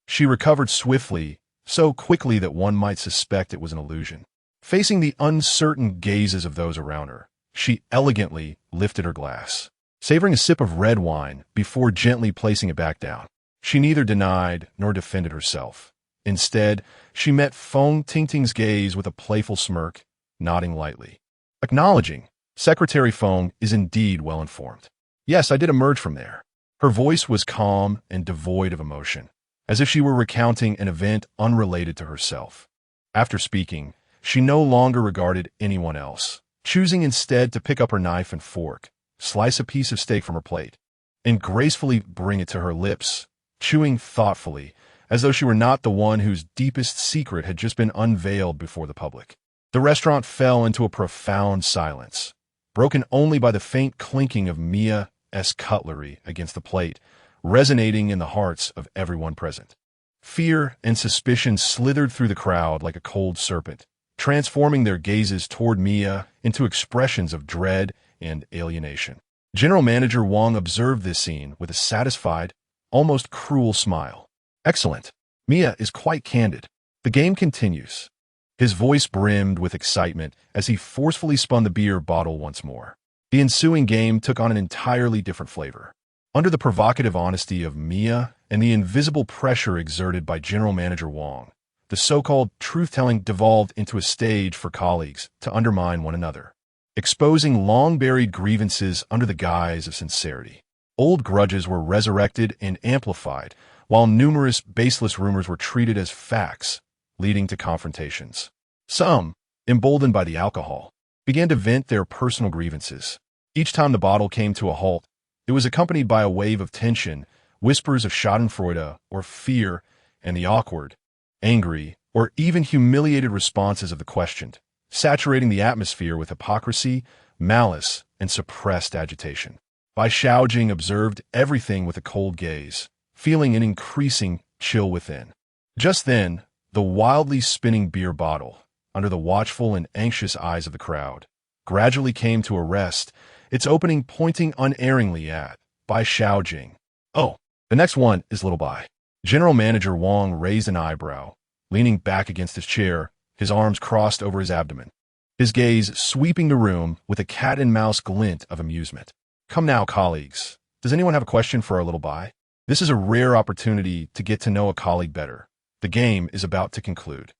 she recovered swiftly, so quickly that one might suspect it was an illusion. Facing the uncertain gazes of those around her, she elegantly lifted her glass, savoring a sip of red wine before gently placing it back down. She neither denied nor defended herself. Instead, she met Feng Tingting's gaze with a playful smirk, nodding lightly. Acknowledging, Secretary Feng is indeed well informed. Yes, I did emerge from there. Her voice was calm and devoid of emotion, as if she were recounting an event unrelated to herself. After speaking, She no longer regarded anyone else, choosing instead to pick up her knife and fork, slice a piece of steak from her plate, and gracefully bring it to her lips, chewing thoughtfully, as though she were not the one whose deepest secret had just been unveiled before the public. The restaurant fell into a profound silence, broken only by the faint clinking of Mia's cutlery against the plate, resonating in the hearts of everyone present. Fear and suspicion slithered through the crowd like a cold serpent, transforming their gazes toward Mia into expressions of dread and alienation. General Manager Wang observed this scene with a satisfied, almost cruel smile. Excellent. Mia is quite candid. The game continues. His voice brimmed with excitement as he forcefully spun the beer bottle once more. The ensuing game took on an entirely different flavor. Under the provocative honesty of Mia and the invisible pressure exerted by General Manager Wang, the so-called truth-telling devolved into a stage for colleagues to undermine one another, exposing long-buried grievances under the guise of sincerity. Old grudges were resurrected and amplified, while numerous baseless rumors were treated as facts, leading to confrontations. Some, emboldened by the alcohol, began to vent their personal grievances. Each time the bottle came to a halt, it was accompanied by a wave of tension, whispers of schadenfreude or fear, and the awkward, angry, or even humiliated responses of the questioned, saturating the atmosphere with hypocrisy, malice, and suppressed agitation. Bai Xiaojiang observed everything with a cold gaze, feeling an increasing chill within. Just then, the wildly spinning beer bottle, under the watchful and anxious eyes of the crowd, gradually came to a rest, its opening pointing unerringly at Bai Xiaojiang. Oh, the next one is Little Bai. General Manager Wang raised an eyebrow, leaning back against his chair, his arms crossed over his abdomen, his gaze sweeping the room with a cat-and-mouse glint of amusement. Come now, colleagues. Does anyone have a question for our Little Bai? This is a rare opportunity to get to know a colleague better. The game is about to conclude.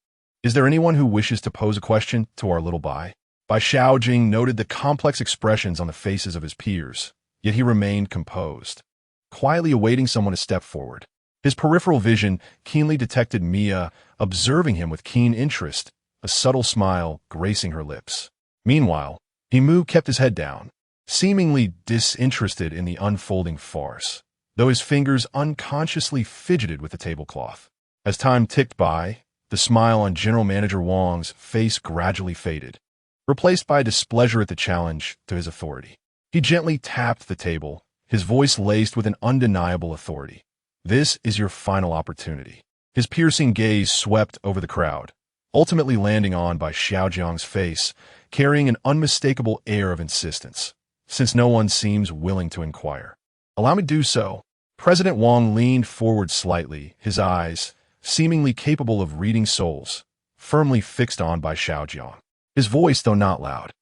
Is there anyone who wishes to pose a question to our Little Bai? Bai Xiaojiang noted the complex expressions on the faces of his peers, yet he remained composed, quietly awaiting someone to step forward. His peripheral vision keenly detected Mia, observing him with keen interest, a subtle smile gracing her lips. Meanwhile, Himu kept his head down, seemingly disinterested in the unfolding farce, though his fingers unconsciously fidgeted with the tablecloth. As time ticked by, the smile on General Manager Wang's face gradually faded, replaced by displeasure at the challenge to his authority. He gently tapped the table, his voice laced with an undeniable authority. This is your final opportunity. His piercing gaze swept over the crowd, ultimately landing on Bai Xiaojiang's face, carrying an unmistakable air of insistence, since no one seems willing to inquire. Allow me to do so. President Wang leaned forward slightly, his eyes, seemingly capable of reading souls, firmly fixed on Bai Xiaojiang. His voice, though not loud,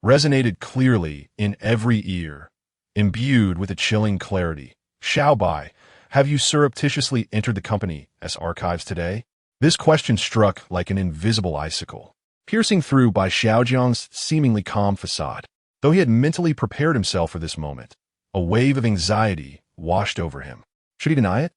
resonated clearly in every ear, imbued with a chilling clarity. Xiao Bai, have you surreptitiously entered the company's archives today? This question struck like an invisible icicle, piercing through Bai Xiaojiang's seemingly calm facade. Though he had mentally prepared himself for this moment, a wave of anxiety washed over him. Should he deny it?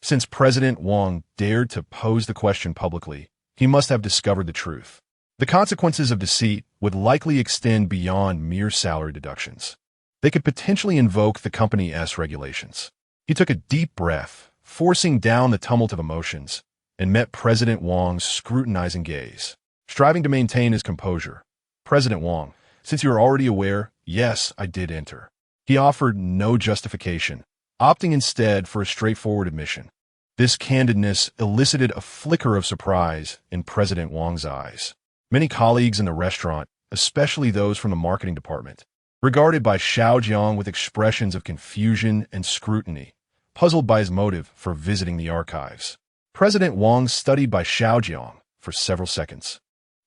Since President Wang dared to pose the question publicly, he must have discovered the truth. The consequences of deceit would likely extend beyond mere salary deductions. They could potentially invoke the company's regulations. He took a deep breath, forcing down the tumult of emotions, and met President Wang's scrutinizing gaze. Striving to maintain his composure, President Wang, since you are already aware, yes, I did enter. He offered no justification, opting instead for a straightforward admission. This candidness elicited a flicker of surprise in President Wang's eyes. Many colleagues in the restaurant, especially those from the marketing department, regarded Bai Xiaojiang with expressions of confusion and scrutiny, puzzled by his motive for visiting the archives. President Wang studied Bai Xiaojiang for several seconds,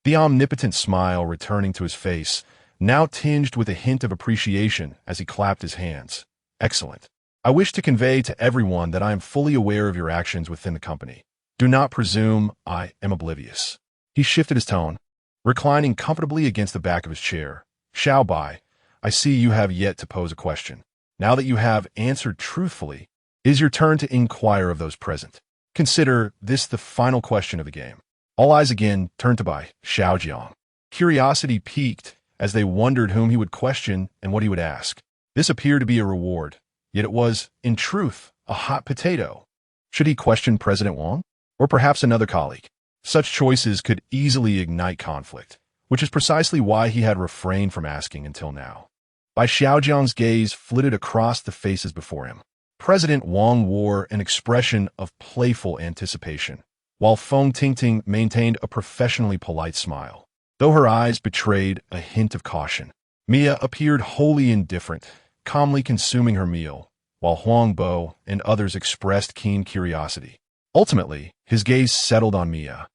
the omnipotent smile returning to his face, now tinged with a hint of appreciation as he clapped his hands. Excellent. I wish to convey to everyone that I am fully aware of your actions within the company. Do not presume I am oblivious. He shifted his tone, reclining comfortably against the back of his chair. Xiao Bai, I see you have yet to pose a question. Now that you have answered truthfully, it is your turn to inquire of those present. Consider this the final question of the game. All eyes again turned to Bai Xiaojiang. Curiosity piqued as they wondered whom he would question and what he would ask. This appeared to be a reward, yet it was, in truth, a hot potato. Should he question President Wang? Or perhaps another colleague? Such choices could easily ignite conflict, which is precisely why he had refrained from asking until now. Bai Xiaojiang's gaze flitted across the faces before him. President Wang wore an expression of playful anticipation, while Feng Tingting maintained a professionally polite smile, though her eyes betrayed a hint of caution. Mia appeared wholly indifferent, calmly consuming her meal, while Huang Bo and others expressed keen curiosity. Ultimately, his gaze settled on Mia.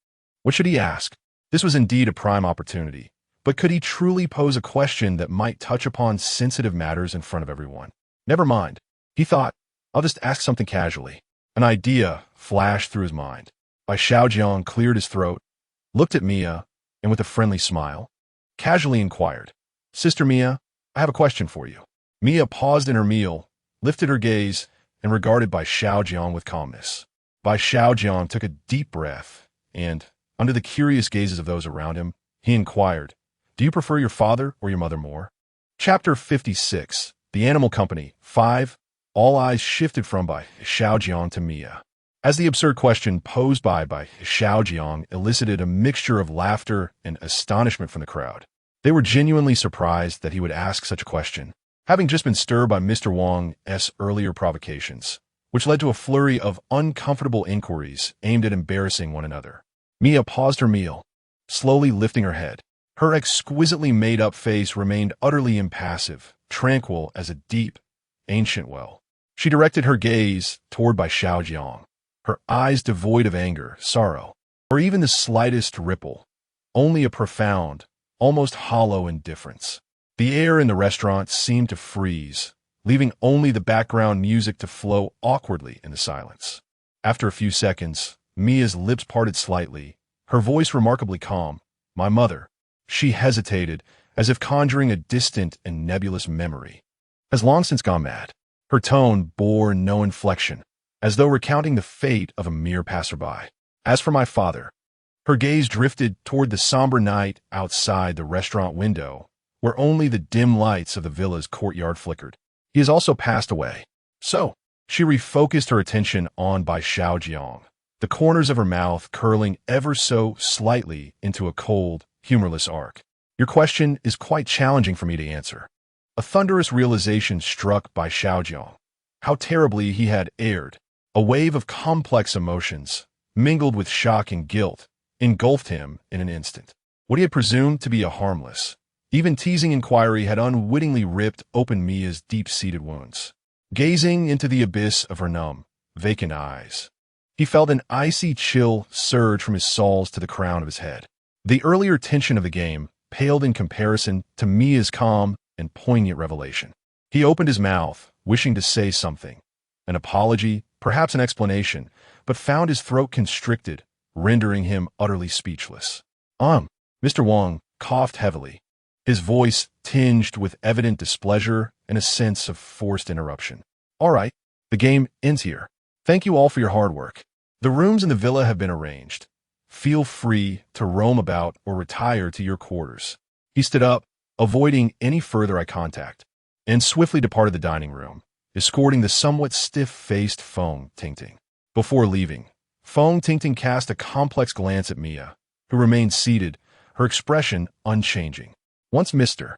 What should he ask? This was indeed a prime opportunity, but could he truly pose a question that might touch upon sensitive matters in front of everyone? Never mind, he thought. I'll just ask something casually. An idea flashed through his mind. Bai Xiaojiang cleared his throat, looked at Mia, and with a friendly smile, casually inquired, "Sister Mia, I have a question for you." Mia paused in her meal, lifted her gaze, and regarded Bai Xiaojiang with calmness. Bai Xiaojiang took a deep breath, and, under the curious gazes of those around him, he inquired, "Do you prefer your father or your mother more?" Chapter 56, The Animal Company, 5. All eyes shifted from Bai Xiaojiang to Mia, as the absurd question posed by Bai Xiaojiang elicited a mixture of laughter and astonishment from the crowd. They were genuinely surprised that he would ask such a question, having just been stirred by Mr. Wang's earlier provocations, which led to a flurry of uncomfortable inquiries aimed at embarrassing one another. Mia paused her meal, slowly lifting her head. Her exquisitely made-up face remained utterly impassive, tranquil as a deep, ancient well. She directed her gaze toward Bai Xiaojiang, her eyes devoid of anger, sorrow, or even the slightest ripple, only a profound, almost hollow indifference. The air in the restaurant seemed to freeze, leaving only the background music to flow awkwardly in the silence. After a few seconds, Mia's lips parted slightly, her voice remarkably calm. "My mother." She hesitated, as if conjuring a distant and nebulous memory. "Has long since gone mad." Her tone bore no inflection, as though recounting the fate of a mere passerby. "As for my father," her gaze drifted toward the somber night outside the restaurant window, where only the dim lights of the villa's courtyard flickered. "He has also passed away." "So?" She refocused her attention on Bai Xiaojiang, the corners of her mouth curling ever so slightly into a cold, humorless arc. "Your question is quite challenging for me to answer." A thunderous realization struck Bai Xiaojiang. How terribly he had erred. A wave of complex emotions, mingled with shock and guilt, engulfed him in an instant. What he had presumed to be a harmless, even teasing inquiry had unwittingly ripped open Mia's deep-seated wounds. Gazing into the abyss of her numb, vacant eyes, he felt an icy chill surge from his soles to the crown of his head. The earlier tension of the game paled in comparison to Mia's calm and poignant revelation. He opened his mouth, wishing to say something, an apology, perhaps an explanation, but found his throat constricted, rendering him utterly speechless. Mr. Wang coughed heavily, his voice tinged with evident displeasure and a sense of forced interruption. "All right, the game ends here. Thank you all for your hard work. The rooms in the villa have been arranged. Feel free to roam about or retire to your quarters." He stood up, avoiding any further eye contact, and swiftly departed the dining room, escorting the somewhat stiff-faced Feng Tingting. Before leaving, Feng Tingting cast a complex glance at Mia, who remained seated, her expression unchanging. Once Mr.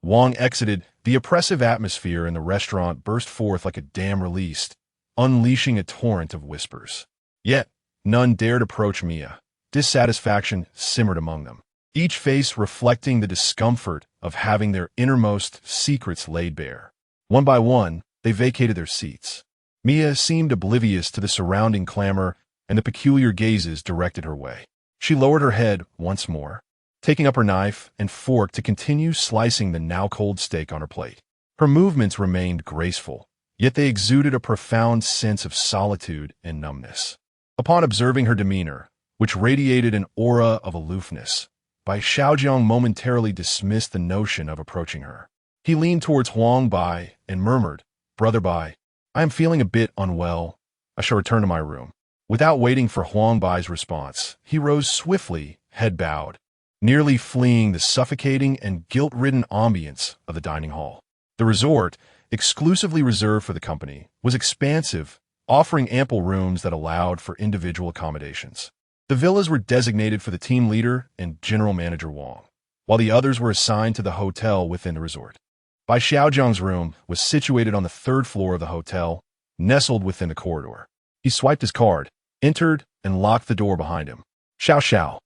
Wang exited, the oppressive atmosphere in the restaurant burst forth like a dam released, unleashing a torrent of whispers. Yet, none dared approach Mia. Dissatisfaction simmered among them, each face reflecting the discomfort of having their innermost secrets laid bare. One by one, they vacated their seats. Mia seemed oblivious to the surrounding clamor and the peculiar gazes directed her way. She lowered her head once more, taking up her knife and fork to continue slicing the now-cold steak on her plate. Her movements remained graceful, yet they exuded a profound sense of solitude and numbness. Upon observing her demeanor, which radiated an aura of aloofness, Bai Xiaojiang momentarily dismissed the notion of approaching her. He leaned towards Huang Bai and murmured, "Brother Bai, I am feeling a bit unwell. I shall return to my room." Without waiting for Huang Bai's response, he rose swiftly, head bowed, nearly fleeing the suffocating and guilt-ridden ambience of the dining hall. The resort, exclusively reserved for the company, was expansive, offering ample rooms that allowed for individual accommodations. The villas were designated for the team leader and general manager Wang, while the others were assigned to the hotel within the resort. Bai Xiaojiang's room was situated on the third floor of the hotel, nestled within the corridor. He swiped his card, entered, and locked the door behind him. "Xiao Xiao,"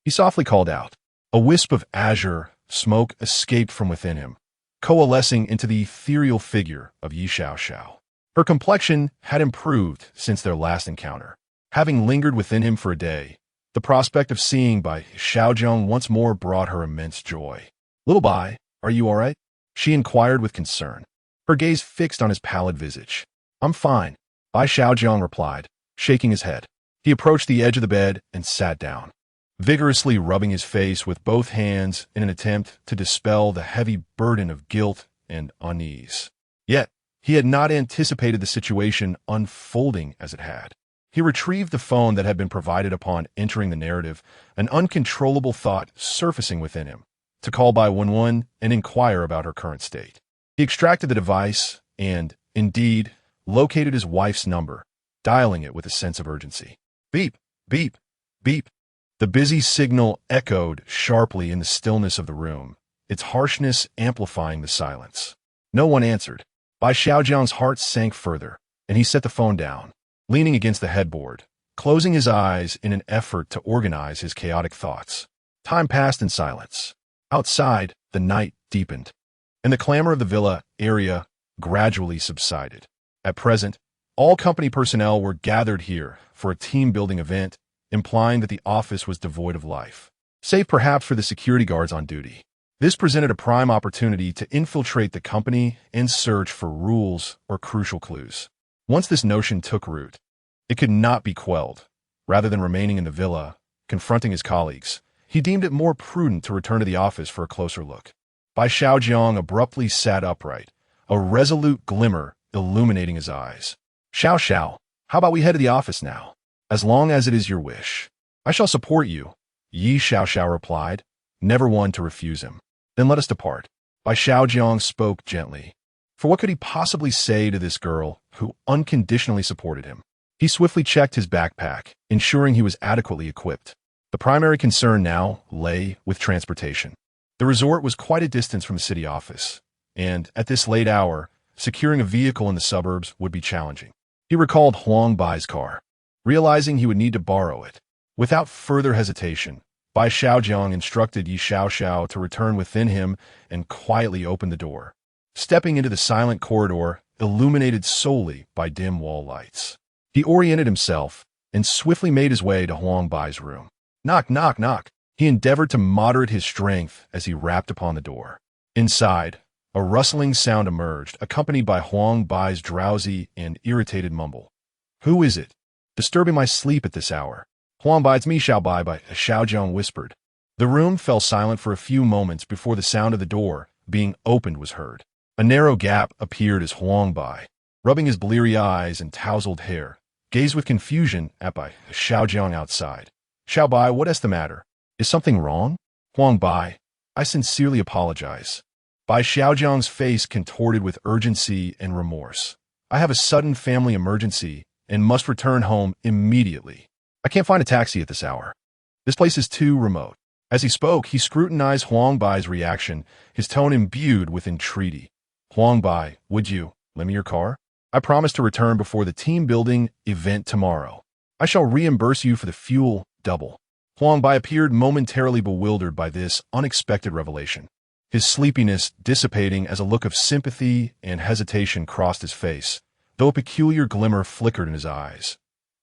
he softly called out. A wisp of azure smoke escaped from within him, coalescing into the ethereal figure of Yi Xiaoxiao. Her complexion had improved since their last encounter. Having lingered within him for a day, the prospect of seeing Bai Xiaojiang once more brought her immense joy. "Little Bai, are you all right?" she inquired with concern, her gaze fixed on his pallid visage. "I'm fine," Bai Xiaojiang replied, shaking his head. He approached the edge of the bed and sat down, vigorously rubbing his face with both hands in an attempt to dispel the heavy burden of guilt and unease. Yet, he had not anticipated the situation unfolding as it had. He retrieved the phone that had been provided upon entering the narrative, an uncontrollable thought surfacing within him, to call Bai Wenwen and inquire about her current state. He extracted the device and, indeed, located his wife's number, dialing it with a sense of urgency. Beep, beep, beep. The busy signal echoed sharply in the stillness of the room, its harshness amplifying the silence. No one answered. Bai Xiaojiang's heart sank further, and he set the phone down, leaning against the headboard, closing his eyes in an effort to organize his chaotic thoughts. Time passed in silence. Outside, the night deepened, and the clamor of the villa area gradually subsided. At present, all company personnel were gathered here for a team-building event, implying that the office was devoid of life, save perhaps for the security guards on duty. This presented a prime opportunity to infiltrate the company and search for rules or crucial clues. Once this notion took root, it could not be quelled. Rather than remaining in the villa, confronting his colleagues, he deemed it more prudent to return to the office for a closer look. Bai Xiaojiang abruptly sat upright, a resolute glimmer illuminating his eyes. "Xiao Xiao, how about we head to the office now? As long as it is your wish. I shall support you," Yi Xiaoxiao replied, never one to refuse him. "Then let us depart." Bai Xiaojiang spoke gently, for what could he possibly say to this girl who unconditionally supported him? He swiftly checked his backpack, ensuring he was adequately equipped. The primary concern now lay with transportation. The resort was quite a distance from the city office, and at this late hour, securing a vehicle in the suburbs would be challenging. He recalled Huang Bai's car, realizing he would need to borrow it. Without further hesitation, Bai Xiaojiang instructed Yi Xiaoxiao to return within him and quietly open the door, stepping into the silent corridor illuminated solely by dim wall lights. He oriented himself and swiftly made his way to Huang Bai's room. Knock, knock, knock. He endeavored to moderate his strength as he rapped upon the door. Inside, a rustling sound emerged, accompanied by Huang Bai's drowsy and irritated mumble. "Who is it? Disturbing my sleep at this hour?" "Huang Bai, it's me, Xiao Bai," Xiaojiang whispered. The room fell silent for a few moments before the sound of the door being opened was heard. A narrow gap appeared as Huang Bai, rubbing his bleary eyes and tousled hair, gazed with confusion at Bai Xiaojiang outside. "Xiao Bai, what is the matter? Is something wrong?" "Huang Bai, I sincerely apologize." Bai Xiaojiang's face contorted with urgency and remorse. "I have a sudden family emergency and must return home immediately. I can't find a taxi at this hour. This place is too remote." As he spoke, he scrutinized Huang Bai's reaction, his tone imbued with entreaty. "Huang Bai, would you lend me your car? I promise to return before the team-building event tomorrow. I shall reimburse you for the fuel double." Huang Bai appeared momentarily bewildered by this unexpected revelation, his sleepiness dissipating as a look of sympathy and hesitation crossed his face, though a peculiar glimmer flickered in his eyes.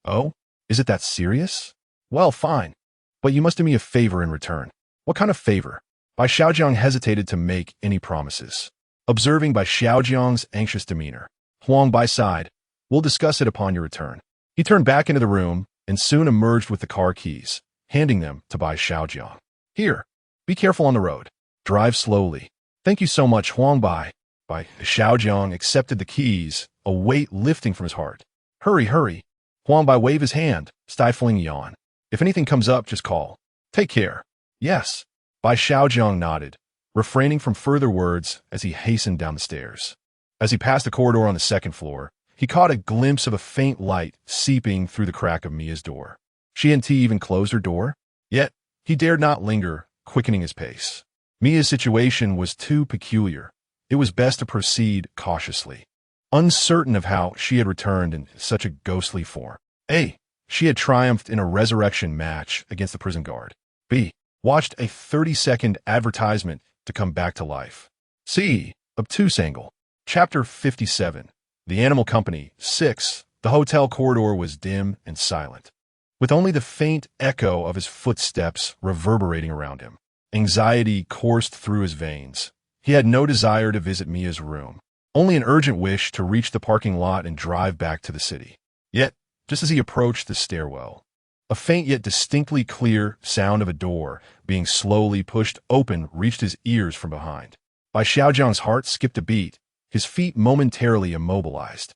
"Oh, is it that serious? Well, fine. But you must do me a favor in return." "What kind of favor?" Bai Xiaojiang hesitated to make any promises. Observing Bai Xiaojiang's anxious demeanor, Huang Bai sighed. "We'll discuss it upon your return." He turned back into the room and soon emerged with the car keys, handing them to Bai Xiaojiang. "Here, be careful on the road. Drive slowly." "Thank you so much, Huang Bai." Bai Xiaojiang accepted the keys, a weight lifting from his heart. "Hurry, hurry. Huang Bai waved his hand, stifling a yawn. If anything comes up, just call. Take care. Yes. Bai Xiaojiang nodded, refraining from further words as he hastened down the stairs. As he passed the corridor on the second floor, he caught a glimpse of a faint light seeping through the crack of Mia's door. She hadn't even closed her door, yet he dared not linger, quickening his pace. Mia's situation was too peculiar. It was best to proceed cautiously. Uncertain of how she had returned in such a ghostly form. A. She had triumphed in a resurrection match against the prison guard. B. Watched a 30-second advertisement to come back to life. C. Obtuse angle. Chapter 57. The Animal Company. 6. The hotel corridor was dim and silent, with only the faint echo of his footsteps reverberating around him. Anxiety coursed through his veins. He had no desire to visit Mia's room, only an urgent wish to reach the parking lot and drive back to the city. Yet, just as he approached the stairwell, a faint yet distinctly clear sound of a door being slowly pushed open reached his ears from behind. Bai Xiaojiang's heart skipped a beat, his feet momentarily immobilized.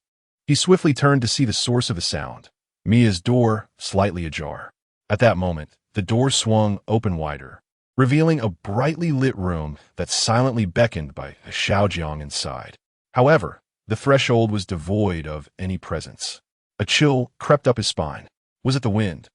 He swiftly turned to see the source of the sound, Mia's door slightly ajar. At that moment, the door swung open wider, revealing a brightly lit room that silently beckoned Bai Xiaojiang inside. However, the threshold was devoid of any presence. A chill crept up his spine. Was it the wind?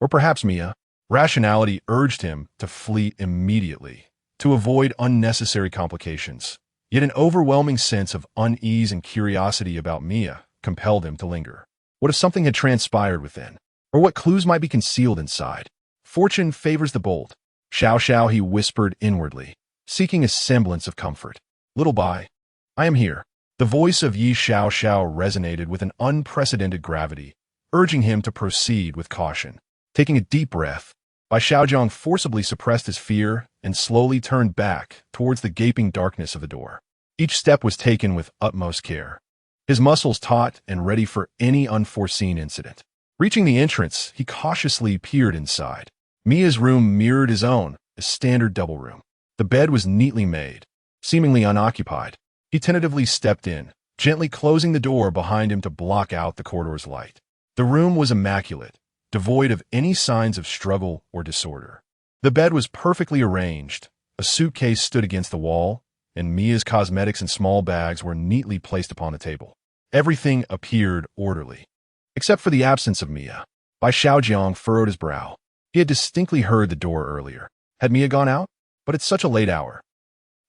Or perhaps Mia? Rationality urged him to flee immediately, to avoid unnecessary complications. Yet an overwhelming sense of unease and curiosity about Mia compelled him to linger. What if something had transpired within? Or what clues might be concealed inside? Fortune favors the bold. Xiao, he whispered inwardly, seeking a semblance of comfort. Little Bai, I am here. The voice of Yi Xiao resonated with an unprecedented gravity, urging him to proceed with caution. Taking a deep breath, Bai Xiaojiang forcibly suppressed his fear and slowly turned back towards the gaping darkness of the door. Each step was taken with utmost care, his muscles taut and ready for any unforeseen incident. Reaching the entrance, he cautiously peered inside. Mia's room mirrored his own, a standard double room. The bed was neatly made, seemingly unoccupied. He tentatively stepped in, gently closing the door behind him to block out the corridor's light. The room was immaculate, devoid of any signs of struggle or disorder. The bed was perfectly arranged, a suitcase stood against the wall, and Mia's cosmetics and small bags were neatly placed upon the table. Everything appeared orderly, except for the absence of Mia. Bai Xiaojiang furrowed his brow. He had distinctly heard the door earlier. Had Mia gone out? But it's such a late hour.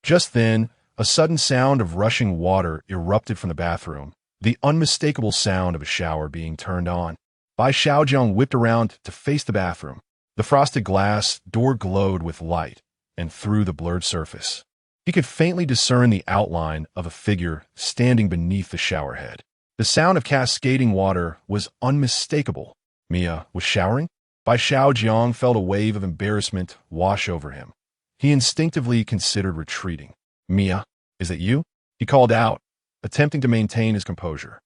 Just then, a sudden sound of rushing water erupted from the bathroom, the unmistakable sound of a shower being turned on. Bai Xiaojiang whipped around to face the bathroom. The frosted glass door glowed with light, and through the blurred surface, he could faintly discern the outline of a figure standing beneath the shower head. The sound of cascading water was unmistakable. Mia was showering? Bai Xiaojiang felt a wave of embarrassment wash over him. He instinctively considered retreating. Mia, is it you? He called out, attempting to maintain his composure.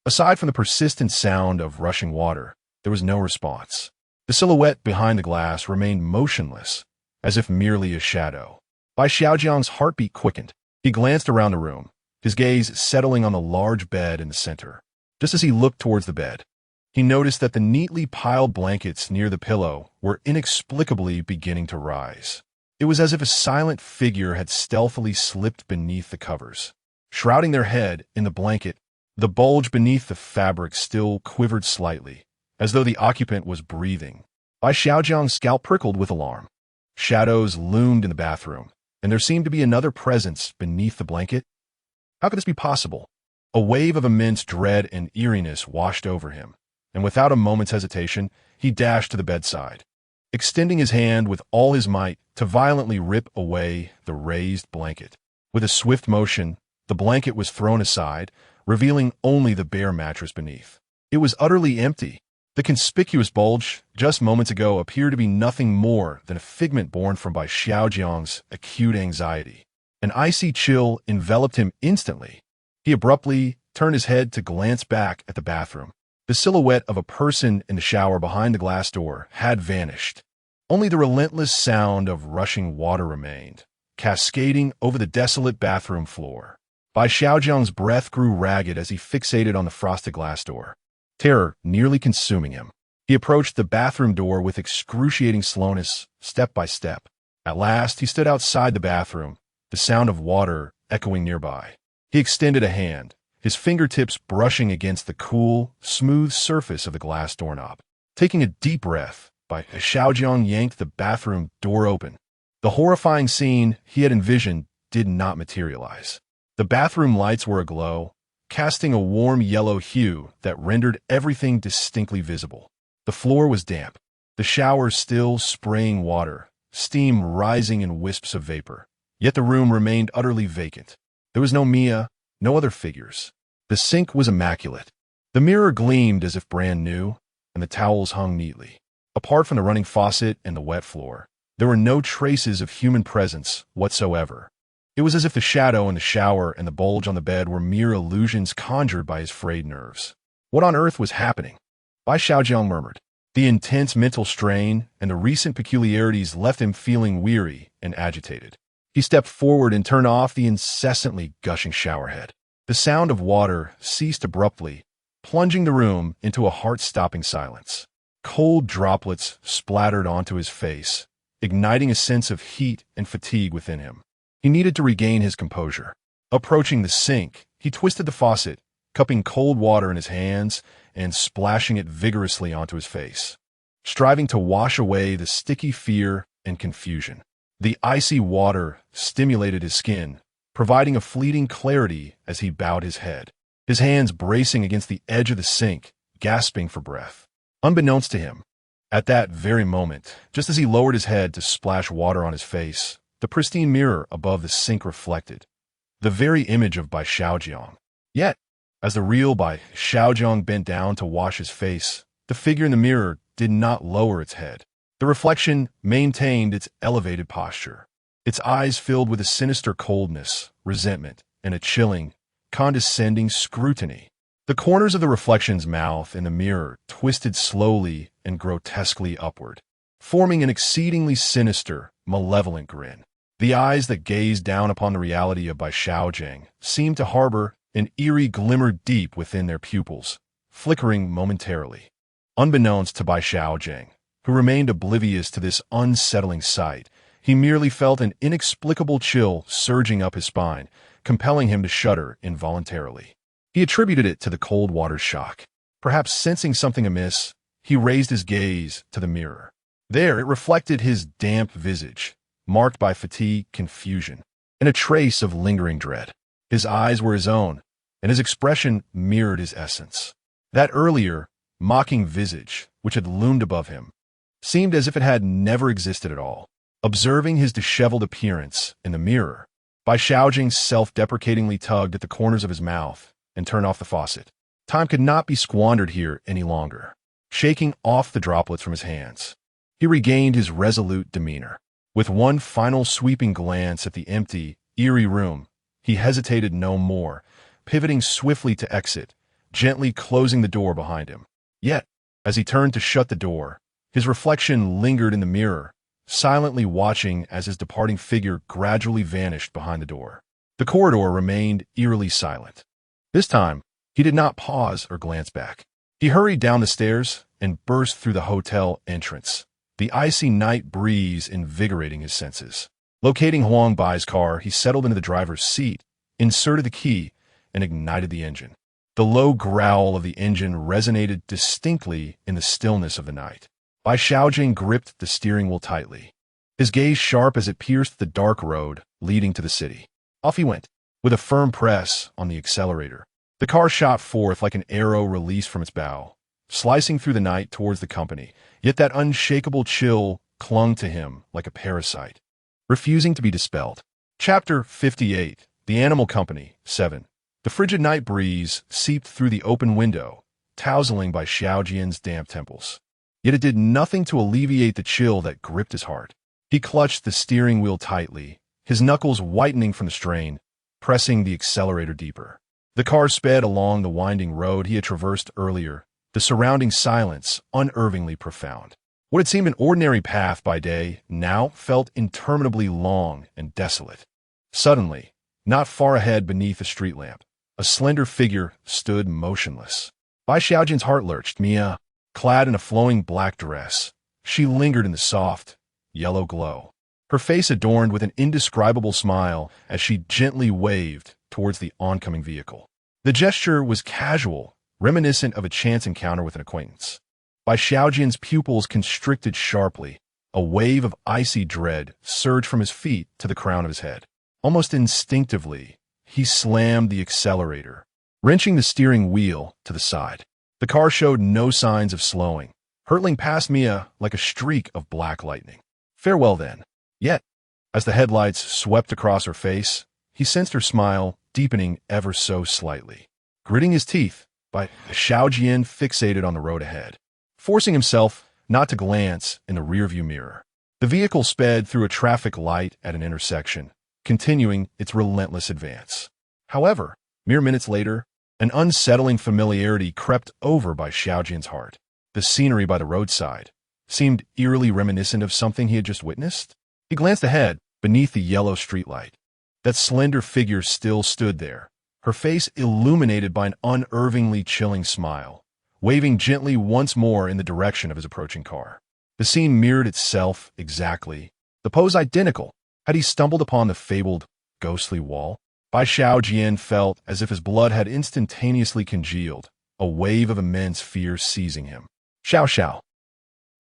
Aside from the persistent sound of rushing water, there was no response. The silhouette behind the glass remained motionless, as if merely a shadow. Bai Xiaojiang's heartbeat quickened. He glanced around the room, his gaze settling on the large bed in the center. Just as he looked towards the bed, he noticed that the neatly piled blankets near the pillow were inexplicably beginning to rise. It was as if a silent figure had stealthily slipped beneath the covers. Shrouding their head in the blanket, the bulge beneath the fabric still quivered slightly, as though the occupant was breathing. Bai Xiaojiang's scalp prickled with alarm. Shadows loomed in the bathroom, and there seemed to be another presence beneath the blanket. How could this be possible? A wave of immense dread and eeriness washed over him, and without a moment's hesitation, he dashed to the bedside, extending his hand with all his might to violently rip away the raised blanket. With a swift motion, the blanket was thrown aside, revealing only the bare mattress beneath. It was utterly empty. The conspicuous bulge, just moments ago, appeared to be nothing more than a figment born from Bai Xiaojiang's acute anxiety. An icy chill enveloped him instantly. He abruptly turned his head to glance back at the bathroom. The silhouette of a person in the shower behind the glass door had vanished. Only the relentless sound of rushing water remained, cascading over the desolate bathroom floor. Bai Xiaojiang's breath grew ragged as he fixated on the frosted glass door. terror nearly consuming him. He approached the bathroom door with excruciating slowness, step by step. At last, he stood outside the bathroom, the sound of water echoing nearby. He extended a hand, his fingertips brushing against the cool, smooth surface of the glass doorknob. Taking a deep breath, Bai Xiaojiang yanked the bathroom door open. The horrifying scene he had envisioned did not materialize. The bathroom lights were aglow, casting a warm yellow hue that rendered everything distinctly visible. The floor was damp, the shower still spraying water, steam rising in wisps of vapor. Yet the room remained utterly vacant. There was no Mia, no other figures. The sink was immaculate. The mirror gleamed as if brand new, and the towels hung neatly. Apart from the running faucet and the wet floor, there were no traces of human presence whatsoever. It was as if the shadow in the shower and the bulge on the bed were mere illusions conjured by his frayed nerves. What on earth was happening? Bai Xiaojiang murmured. The intense mental strain and the recent peculiarities left him feeling weary and agitated. He stepped forward and turned off the incessantly gushing showerhead. The sound of water ceased abruptly, plunging the room into a heart-stopping silence. Cold droplets splattered onto his face, igniting a sense of heat and fatigue within him. He needed to regain his composure. Approaching the sink, he twisted the faucet, cupping cold water in his hands and splashing it vigorously onto his face, striving to wash away the sticky fear and confusion. The icy water stimulated his skin, providing a fleeting clarity as he bowed his head, his hands bracing against the edge of the sink, gasping for breath. Unbeknownst to him, at that very moment, just as he lowered his head to splash water on his face, the pristine mirror above the sink reflected the very image of Bai Xiaojiang. Yet, as the real Bai Xiaojiang bent down to wash his face, the figure in the mirror did not lower its head. The reflection maintained its elevated posture, its eyes filled with a sinister coldness, resentment, and a chilling, condescending scrutiny. The corners of the reflection's mouth in the mirror twisted slowly and grotesquely upward, forming an exceedingly sinister, malevolent grin. The eyes that gazed down upon the reality of Bai Xiaojiang seemed to harbor an eerie glimmer deep within their pupils, flickering momentarily. Unbeknownst to Bai Xiaojiang, who remained oblivious to this unsettling sight, he merely felt an inexplicable chill surging up his spine, compelling him to shudder involuntarily. He attributed it to the cold water's shock. Perhaps sensing something amiss, he raised his gaze to the mirror. There it reflected his damp visage, marked by fatigue, confusion, and a trace of lingering dread. His eyes were his own, and his expression mirrored his essence. That earlier, mocking visage, which had loomed above him, seemed as if it had never existed at all. Observing his disheveled appearance in the mirror, Bai Xiaojiang self-deprecatingly tugged at the corners of his mouth and turned off the faucet. Time could not be squandered here any longer. Shaking off the droplets from his hands, he regained his resolute demeanor. With one final sweeping glance at the empty, eerie room, he hesitated no more, pivoting swiftly to exit, gently closing the door behind him. Yet, as he turned to shut the door, his reflection lingered in the mirror, silently watching as his departing figure gradually vanished behind the door. The corridor remained eerily silent. This time, he did not pause or glance back. He hurried down the stairs and burst through the hotel entrance, the icy night breeze invigorating his senses. Locating Huang Bai's car, he settled into the driver's seat, inserted the key, and ignited the engine. The low growl of the engine resonated distinctly in the stillness of the night. Bai Xiaojiang gripped the steering wheel tightly, his gaze sharp as it pierced the dark road leading to the city. Off he went, with a firm press on the accelerator. The car shot forth like an arrow released from its bow, slicing through the night towards the company, yet that unshakable chill clung to him like a parasite, refusing to be dispelled. Chapter 58, The Animal Company, 7. The frigid night breeze seeped through the open window, tousling Bai Xiaojiang's damp temples. Yet it did nothing to alleviate the chill that gripped his heart. He clutched the steering wheel tightly, his knuckles whitening from the strain, pressing the accelerator deeper. The car sped along the winding road he had traversed earlier, the surrounding silence unnervingly profound. What had seemed an ordinary path by day now felt interminably long and desolate. Suddenly, not far ahead beneath a street lamp, a slender figure stood motionless. Bai Xiaojiang's heart lurched. Mia, clad in a flowing black dress, she lingered in the soft, yellow glow, her face adorned with an indescribable smile as she gently waved towards the oncoming vehicle. The gesture was casual, reminiscent of a chance encounter with an acquaintance. Bai Xiaojian's pupils constricted sharply. A wave of icy dread surged from his feet to the crown of his head. Almost instinctively, he slammed the accelerator, wrenching the steering wheel to the side. The car showed no signs of slowing, hurtling past Mia like a streak of black lightning. Farewell, then. Yet, as the headlights swept across her face, he sensed her smile deepening ever so slightly. Gritting his teeth, Bai Xiaojiang fixated on the road ahead, forcing himself not to glance in the rearview mirror. The vehicle sped through a traffic light at an intersection, continuing its relentless advance. However, mere minutes later, an unsettling familiarity crept over Bai Xiaojian's heart. The scenery by the roadside seemed eerily reminiscent of something he had just witnessed. He glanced ahead, beneath the yellow streetlight. That slender figure still stood there, her face illuminated by an unnervingly chilling smile, waving gently once more in the direction of his approaching car. The scene mirrored itself exactly, the pose identical. Had he stumbled upon the fabled, ghostly wall? Bai Xiaojiang felt as if his blood had instantaneously congealed, a wave of immense fear seizing him. Xiao Xiao.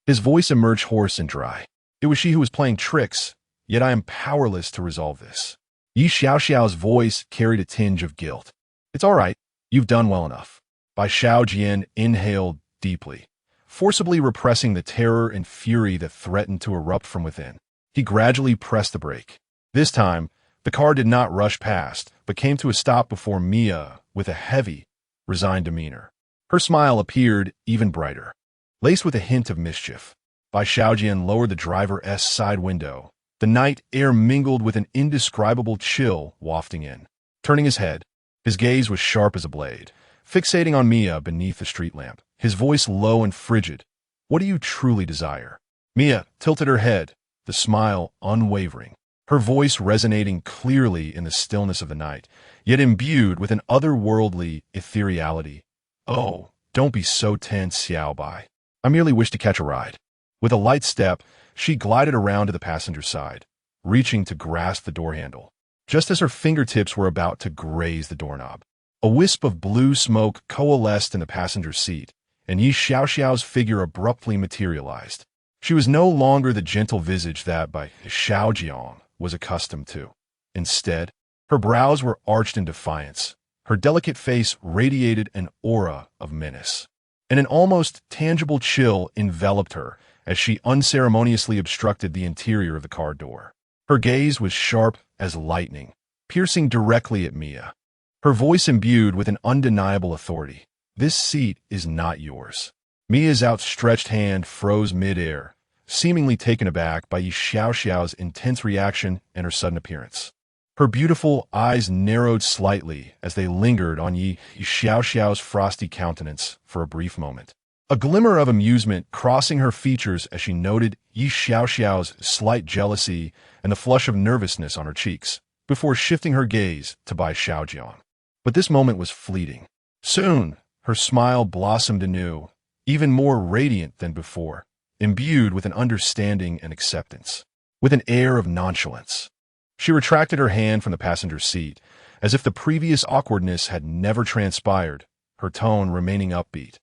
His voice emerged hoarse and dry. It was she who was playing tricks, yet I am powerless to resolve this. Yi Xiaoxiao's voice carried a tinge of guilt. It's all right. You've done well enough. Bai Xiaojiang inhaled deeply, forcibly repressing the terror and fury that threatened to erupt from within. He gradually pressed the brake. This time, the car did not rush past, but came to a stop before Mia with a heavy, resigned demeanor. Her smile appeared even brighter, laced with a hint of mischief. Bai Xiaojiang lowered the driver's side window. The night air mingled with an indescribable chill wafting in. Turning his head, his gaze was sharp as a blade, fixating on Mia beneath the street lamp, his voice low and frigid. What do you truly desire? Mia tilted her head, the smile unwavering, her voice resonating clearly in the stillness of the night, yet imbued with an otherworldly ethereality. Oh, don't be so tense, Xiao Bai. I merely wish to catch a ride. With a light step, she glided around to the passenger side, reaching to grasp the door handle. Just as her fingertips were about to graze the doorknob, a wisp of blue smoke coalesced in the passenger seat, and Yi Xiaoxiao's figure abruptly materialized. She was no longer the gentle visage that Bai Xiaojiang was accustomed to. Instead, her brows were arched in defiance. Her delicate face radiated an aura of menace, and an almost tangible chill enveloped her as she unceremoniously obstructed the interior of the car door. Her gaze was sharp as lightning, piercing directly at Mia, her voice imbued with an undeniable authority. This seat is not yours. Mia's outstretched hand froze mid-air, seemingly taken aback by Yi Xiaoxiao's intense reaction and her sudden appearance. Her beautiful eyes narrowed slightly as they lingered on Yi Xiaoxiao's frosty countenance for a brief moment. A glimmer of amusement crossing her features as she noted Yi Xiaoxiao's slight jealousy and the flush of nervousness on her cheeks, before shifting her gaze to Bai Xiaojiang. But this moment was fleeting. Soon, her smile blossomed anew, even more radiant than before, imbued with an understanding and acceptance. With an air of nonchalance, she retracted her hand from the passenger seat, as if the previous awkwardness had never transpired, her tone remaining upbeat.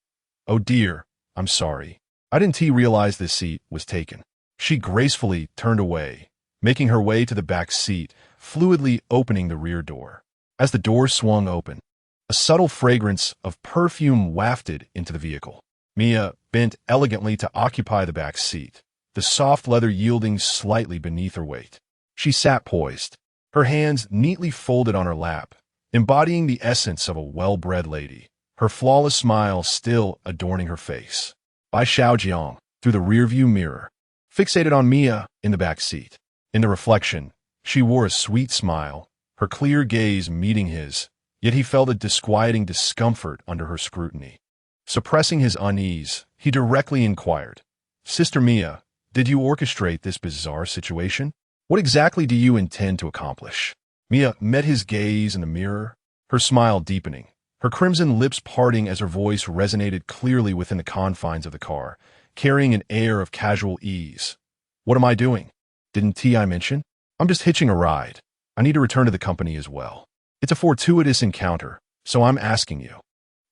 Oh dear, I'm sorry. I didn't realize this seat was taken. She gracefully turned away, making her way to the back seat, fluidly opening the rear door. As the door swung open, a subtle fragrance of perfume wafted into the vehicle. Mia bent elegantly to occupy the back seat, the soft leather yielding slightly beneath her weight. She sat poised, her hands neatly folded on her lap, embodying the essence of a well-bred lady, her flawless smile still adorning her face. Bai Xiaojiang, through the rearview mirror, fixated on Mia in the back seat. In the reflection, she wore a sweet smile, her clear gaze meeting his, yet he felt a disquieting discomfort under her scrutiny. Suppressing his unease, he directly inquired, Sister Mia, did you orchestrate this bizarre situation? What exactly do you intend to accomplish? Mia met his gaze in the mirror, her smile deepening, her crimson lips parting as her voice resonated clearly within the confines of the car, carrying an air of casual ease. "What am I doing? Didn't T.I. mention? I'm just hitching a ride. I need to return to the company as well. It's a fortuitous encounter, so I'm asking you,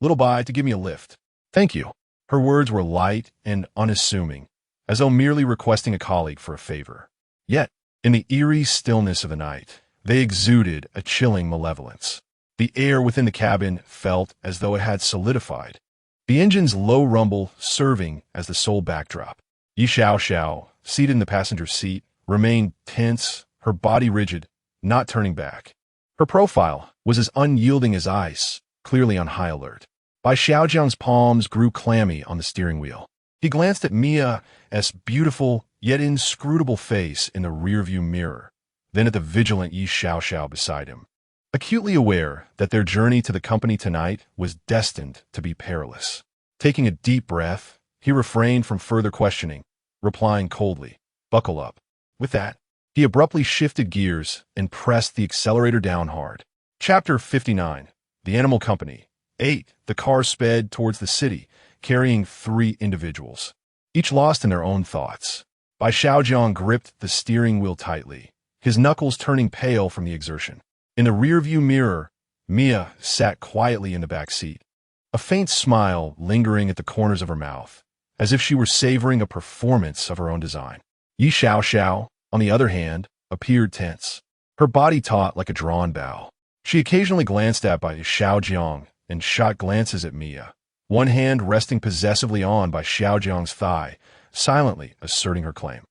little Bai, to give me a lift. Thank you." Her words were light and unassuming, as though merely requesting a colleague for a favor. Yet, in the eerie stillness of the night, they exuded a chilling malevolence. The air within the cabin felt as though it had solidified, the engine's low rumble serving as the sole backdrop. Yi Xiaoxiao, seated in the passenger seat, remained tense, her body rigid, not turning back. Her profile was as unyielding as ice, clearly on high alert. Bai Xiaojiang's palms grew clammy on the steering wheel. He glanced at Mia's beautiful yet inscrutable face in the rearview mirror, then at the vigilant Yi Xiaoxiao beside him. Acutely aware that their journey to the company tonight was destined to be perilous. Taking a deep breath, he refrained from further questioning, replying coldly, "Buckle up." With that, he abruptly shifted gears and pressed the accelerator down hard. Chapter 59. The Animal Company. 8. The car sped towards the city, carrying 3 individuals, each lost in their own thoughts. Bai Xiaojiang gripped the steering wheel tightly, his knuckles turning pale from the exertion. In the rearview mirror, Mia sat quietly in the back seat, a faint smile lingering at the corners of her mouth, as if she were savoring a performance of her own design. Yi Xiaoxiao, on the other hand, appeared tense, her body taut like a drawn bow. She occasionally glanced at Bai Xiaojiang and shot glances at Mia, one hand resting possessively on Bai Xiaojiang's thigh, silently asserting her claim.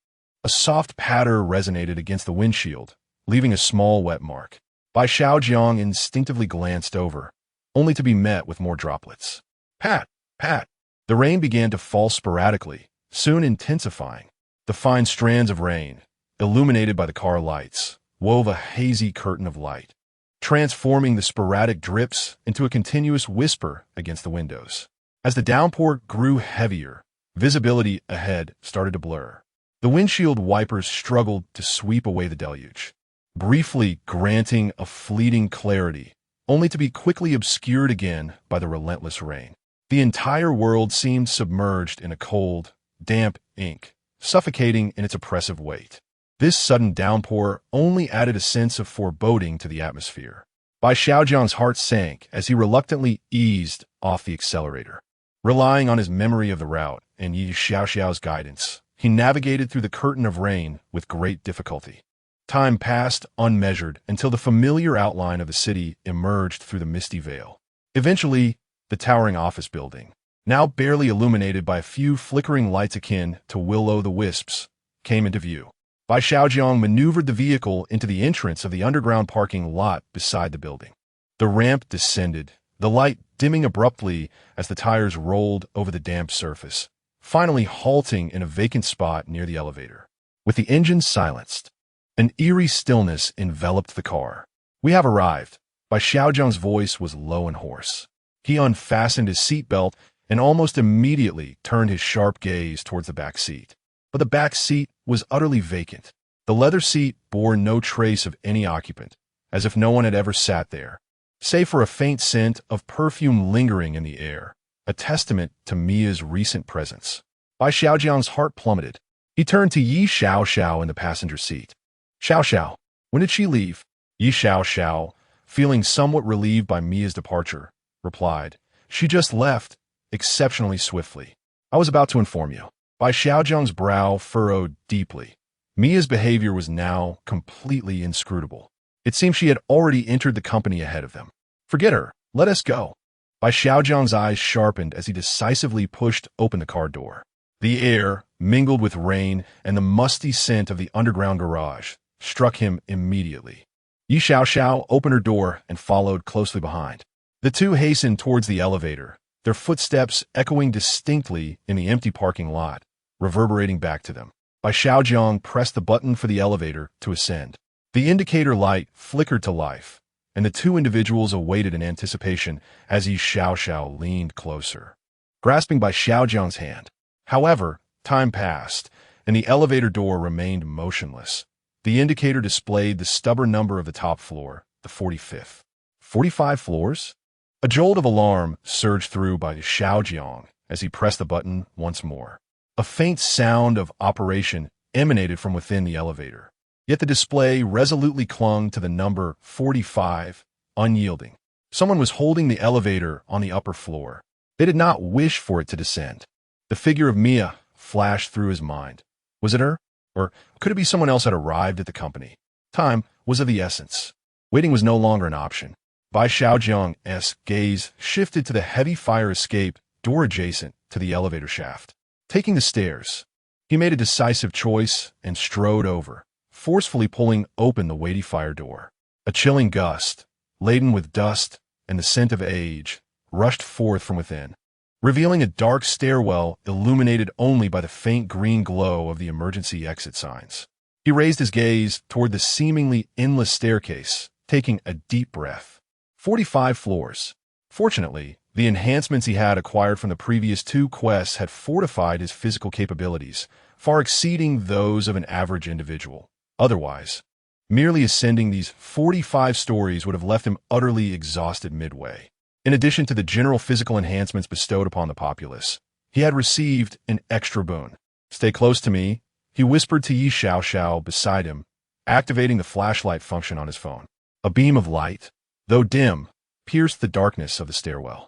A soft patter resonated against the windshield, leaving a small wet mark. Bai Xiaojiang instinctively glanced over, only to be met with more droplets. Pat, pat. The rain began to fall sporadically, soon intensifying. The fine strands of rain, illuminated by the car lights, wove a hazy curtain of light, transforming the sporadic drips into a continuous whisper against the windows. As the downpour grew heavier, visibility ahead started to blur. The windshield wipers struggled to sweep away the deluge, briefly granting a fleeting clarity, only to be quickly obscured again by the relentless rain. The entire world seemed submerged in a cold, damp ink, suffocating in its oppressive weight. This sudden downpour only added a sense of foreboding to the atmosphere. Bai Xiaojiang's heart sank as he reluctantly eased off the accelerator. Relying on his memory of the route and Yi Xiaoxiao's guidance, he navigated through the curtain of rain with great difficulty. Time passed unmeasured until the familiar outline of the city emerged through the misty veil. Eventually, the towering office building, now barely illuminated by a few flickering lights akin to will-o'-the-wisps, came into view. Bai Xiaojiang maneuvered the vehicle into the entrance of the underground parking lot beside the building. The ramp descended, the light dimming abruptly as the tires rolled over the damp surface, finally halting in a vacant spot near the elevator. With the engine silenced, an eerie stillness enveloped the car. "We have arrived." Bai Xiaojiang's voice was low and hoarse. He unfastened his seatbelt and almost immediately turned his sharp gaze towards the back seat. But the back seat was utterly vacant. The leather seat bore no trace of any occupant, as if no one had ever sat there, save for a faint scent of perfume lingering in the air, a testament to Mia's recent presence. Bai Xiaojiang's heart plummeted. He turned to Yi Xiaoxiao in the passenger seat. "Xiaoxiao, when did she leave?" Yi Xiaoxiao, feeling somewhat relieved by Mia's departure, replied, "She just left, exceptionally swiftly. I was about to inform you." Bai Xiaojiang's brow furrowed deeply. Mia's behavior was now completely inscrutable. It seemed she had already entered the company ahead of them. "Forget her. Let us go." Bai Xiaojiang's eyes sharpened as he decisively pushed open the car door. The air, mingled with rain and the musty scent of the underground garage, struck him immediately. Yi Xiaoxiao opened her door and followed closely behind. The two hastened towards the elevator, their footsteps echoing distinctly in the empty parking lot, reverberating back to them. Bai Xiaojiang pressed the button for the elevator to ascend. The indicator light flickered to life, and the two individuals awaited in anticipation as Yi Xiaoxiao leaned closer, grasping Bai Xiaojiang's hand. However, time passed, and the elevator door remained motionless. The indicator displayed the stubborn number of the top floor, the 45th. 45 floors? A jolt of alarm surged through Bai Xiaojiang as he pressed the button once more. A faint sound of operation emanated from within the elevator, yet the display resolutely clung to the number 45, unyielding. Someone was holding the elevator on the upper floor. They did not wish for it to descend. The figure of Mia flashed through his mind. Was it her? Or could it be someone else had arrived at the company? Time was of the essence. Waiting was no longer an option. Bai Xiaojiang's gaze shifted to the heavy fire escape door adjacent to the elevator shaft. Taking the stairs, he made a decisive choice and strode over, forcefully pulling open the weighty fire door. A chilling gust, laden with dust and the scent of age, rushed forth from within, revealing a dark stairwell illuminated only by the faint green glow of the emergency exit signs. He raised his gaze toward the seemingly endless staircase, taking a deep breath. 45 floors. Fortunately, the enhancements he had acquired from the previous 2 quests had fortified his physical capabilities, far exceeding those of an average individual. Otherwise, merely ascending these 45 stories would have left him utterly exhausted midway. In addition to the general physical enhancements bestowed upon the populace, he had received an extra boon. "Stay close to me," he whispered to Yi Xiaoxiao beside him, activating the flashlight function on his phone. A beam of light, though dim, pierced the darkness of the stairwell.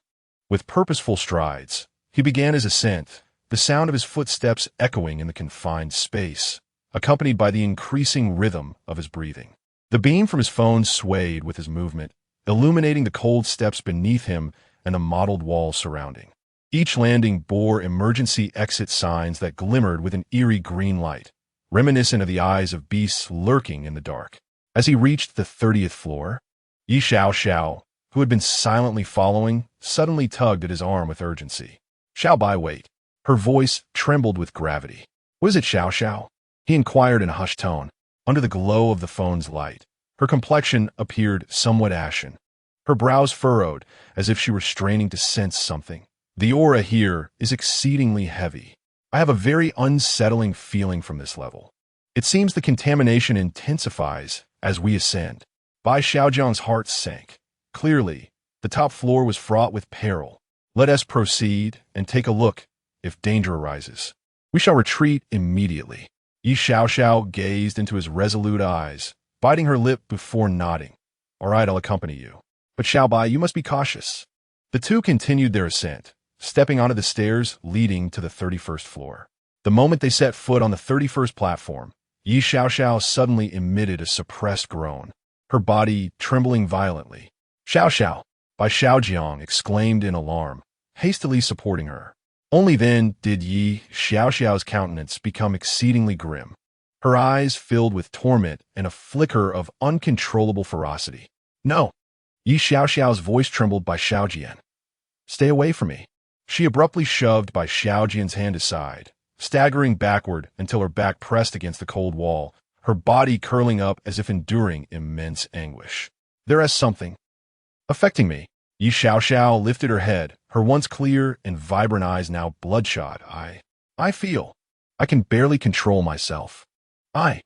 With purposeful strides, he began his ascent, the sound of his footsteps echoing in the confined space, accompanied by the increasing rhythm of his breathing. The beam from his phone swayed with his movement, illuminating the cold steps beneath him and the mottled walls surrounding. Each landing bore emergency exit signs that glimmered with an eerie green light, reminiscent of the eyes of beasts lurking in the dark. As he reached the 30th floor, Yi Xiaoxiao, who had been silently following, suddenly tugged at his arm with urgency. "Xiao Bai, wait." Her voice trembled with gravity. "What is it, Xiao?" He inquired in a hushed tone. Under the glow of the phone's light, her complexion appeared somewhat ashen. Her brows furrowed, as if she were straining to sense something. "The aura here is exceedingly heavy. I have a very unsettling feeling from this level. It seems the contamination intensifies as we ascend." Bai Xiaojiang's heart sank. Clearly, the top floor was fraught with peril. "Let us proceed and take a look if danger arises. We shall retreat immediately." Yi Xiaoxiao gazed into his resolute eyes, biting her lip before nodding. "All right, I'll accompany you. But Xiao Bai, you must be cautious." The two continued their ascent, stepping onto the stairs leading to the 31st floor. The moment they set foot on the 31st platform, Yi Xiaoxiao suddenly emitted a suppressed groan, her body trembling violently. "Xiao!" Bai Xiaojiang exclaimed in alarm, hastily supporting her. Only then did Yi Xiaoxiao's countenance become exceedingly grim. Her eyes filled with torment and a flicker of uncontrollable ferocity. "No!" Yi Xiaoxiao's voice trembled. "Bai Xiaojian, stay away from me." She abruptly shoved Bai Xiaojian's hand aside, staggering backward until her back pressed against the cold wall, her body curling up as if enduring immense anguish. "There is something affecting me." Yi Xiaoxiao lifted her head, her once clear and vibrant eyes now bloodshot. I feel. I can barely control myself. I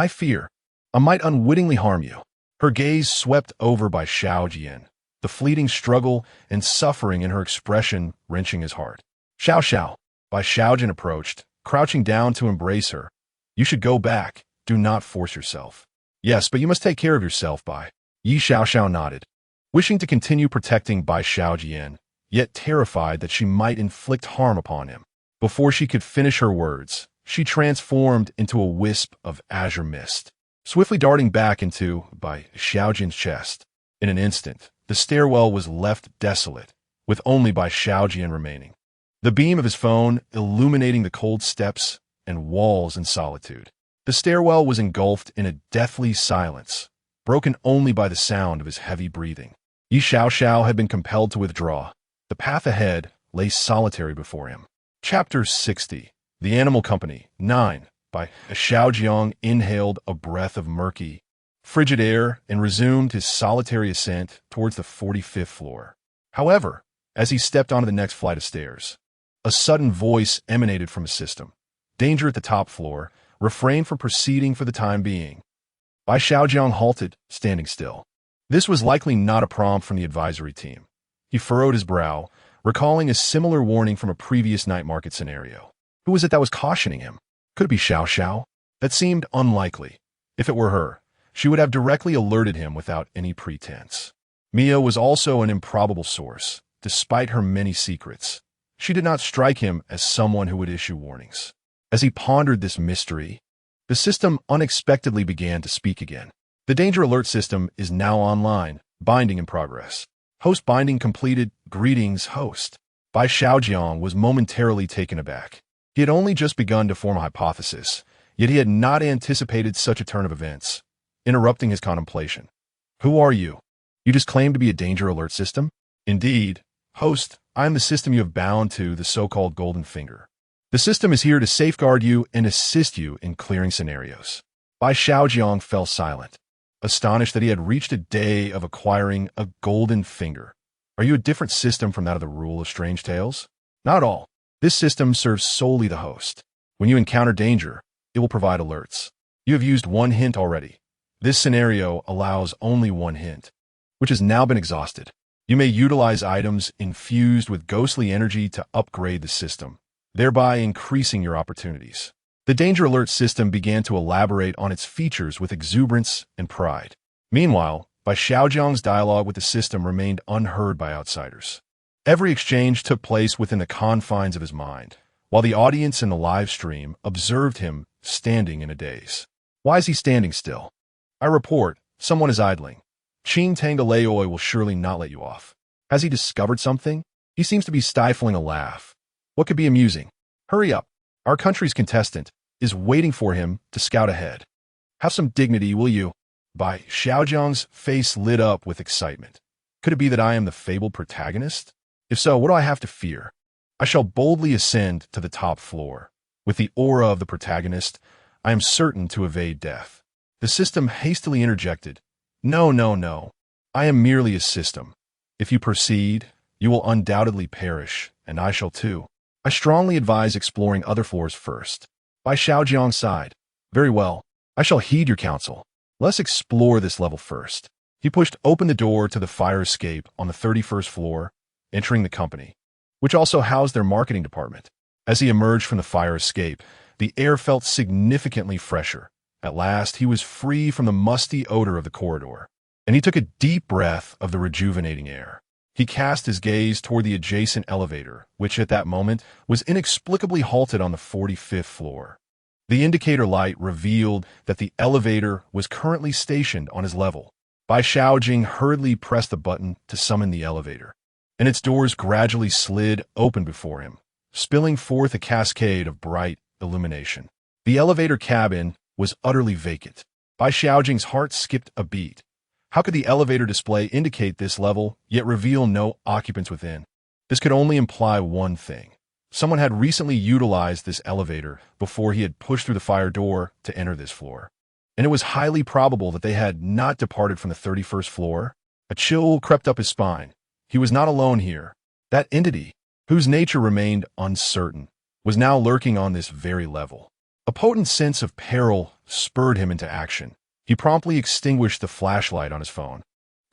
fear. I might unwittingly harm you." Her gaze swept over by Xiaojian, the fleeting struggle and suffering in her expression wrenching his heart. Xiao. Bai Xiaojian approached, crouching down to embrace her. "You should go back. Do not force yourself." "Yes, but you must take care of yourself, Bai." Yi Xiaoxiao nodded, wishing to continue protecting Bai Xiaojian, yet terrified that she might inflict harm upon him. Before she could finish her words, she transformed into a wisp of azure mist, swiftly darting back into Bai Xiaojian's chest. In an instant, the stairwell was left desolate, with only Bai Xiaojian remaining, the beam of his phone illuminating the cold steps and walls in solitude. The stairwell was engulfed in a deathly silence, broken only by the sound of his heavy breathing. Yi Xiaoxiao had been compelled to withdraw. The path ahead lay solitary before him. Chapter 60. The Animal Company. 9. Bai Xiaojiang inhaled a breath of murky, frigid air and resumed his solitary ascent towards the 45th floor. However, as he stepped onto the next flight of stairs, a sudden voice emanated from his system. "Danger at the top floor. Refrain from proceeding for the time being." Bai Xiaojiang halted, standing still. This was likely not a prompt from the advisory team. He furrowed his brow, recalling a similar warning from a previous night market scenario. Who was it that was cautioning him? Could it be Xiao? That seemed unlikely. If it were her, she would have directly alerted him without any pretense. Mia was also an improbable source, despite her many secrets. She did not strike him as someone who would issue warnings. As he pondered this mystery, the system unexpectedly began to speak again. The danger alert system is now online. Binding in progress. Host binding completed. Greetings, host. Bai Xiaojiang was momentarily taken aback. He had only just begun to form a hypothesis, yet he had not anticipated such a turn of events, interrupting his contemplation. Who are you? You just claim to be a danger alert system? Indeed. Host, I am the system you have bound to the so-called golden finger. The system is here to safeguard you and assist you in clearing scenarios. Bai Xiaojiang fell silent, astonished that he had reached a day of acquiring a golden finger. Are you a different system from that of the rule of strange tales? Not all. This system serves solely the host. When you encounter danger, it will provide alerts. You have used one hint already. This scenario allows only one hint, which has now been exhausted. You may utilize items infused with ghostly energy to upgrade the system, thereby increasing your opportunities. The danger alert system began to elaborate on its features with exuberance and pride. Meanwhile, Bai Xiaojiang's dialogue with the system remained unheard by outsiders. Every exchange took place within the confines of his mind, while the audience in the live stream observed him standing in a daze. Why is he standing still? I report, someone is idling. Qing Tangaleoi will surely not let you off. Has he discovered something? He seems to be stifling a laugh. What could be amusing? Hurry up. Our country's contestant is waiting for him to scout ahead. Have some dignity, will you? Bai Xiaojiang's face lit up with excitement. Could it be that I am the fabled protagonist? If so, what do I have to fear? I shall boldly ascend to the top floor. With the aura of the protagonist, I am certain to evade death. The system hastily interjected. No. I am merely a system. If you proceed, you will undoubtedly perish, and I shall too. I strongly advise exploring other floors first. Bai Xiaojiang sighed. Very well. I shall heed your counsel. Let's explore this level first. He pushed open the door to the fire escape on the 31st floor, entering the company, which also housed their marketing department. As he emerged from the fire escape, the air felt significantly fresher. At last, he was free from the musty odor of the corridor, and he took a deep breath of the rejuvenating air. He cast his gaze toward the adjacent elevator, which at that moment was inexplicably halted on the 45th floor. The indicator light revealed that the elevator was currently stationed on his level. Bai Xiaojing hurriedly pressed the button to summon the elevator, and its doors gradually slid open before him, spilling forth a cascade of bright illumination. The elevator cabin was utterly vacant. Bai Xiaojing's heart skipped a beat. How could the elevator display indicate this level, yet reveal no occupants within? This could only imply one thing. Someone had recently utilized this elevator before he had pushed through the fire door to enter this floor. And it was highly probable that they had not departed from the 31st floor. A chill crept up his spine. He was not alone here. That entity, whose nature remained uncertain, was now lurking on this very level. A potent sense of peril spurred him into action. He promptly extinguished the flashlight on his phone,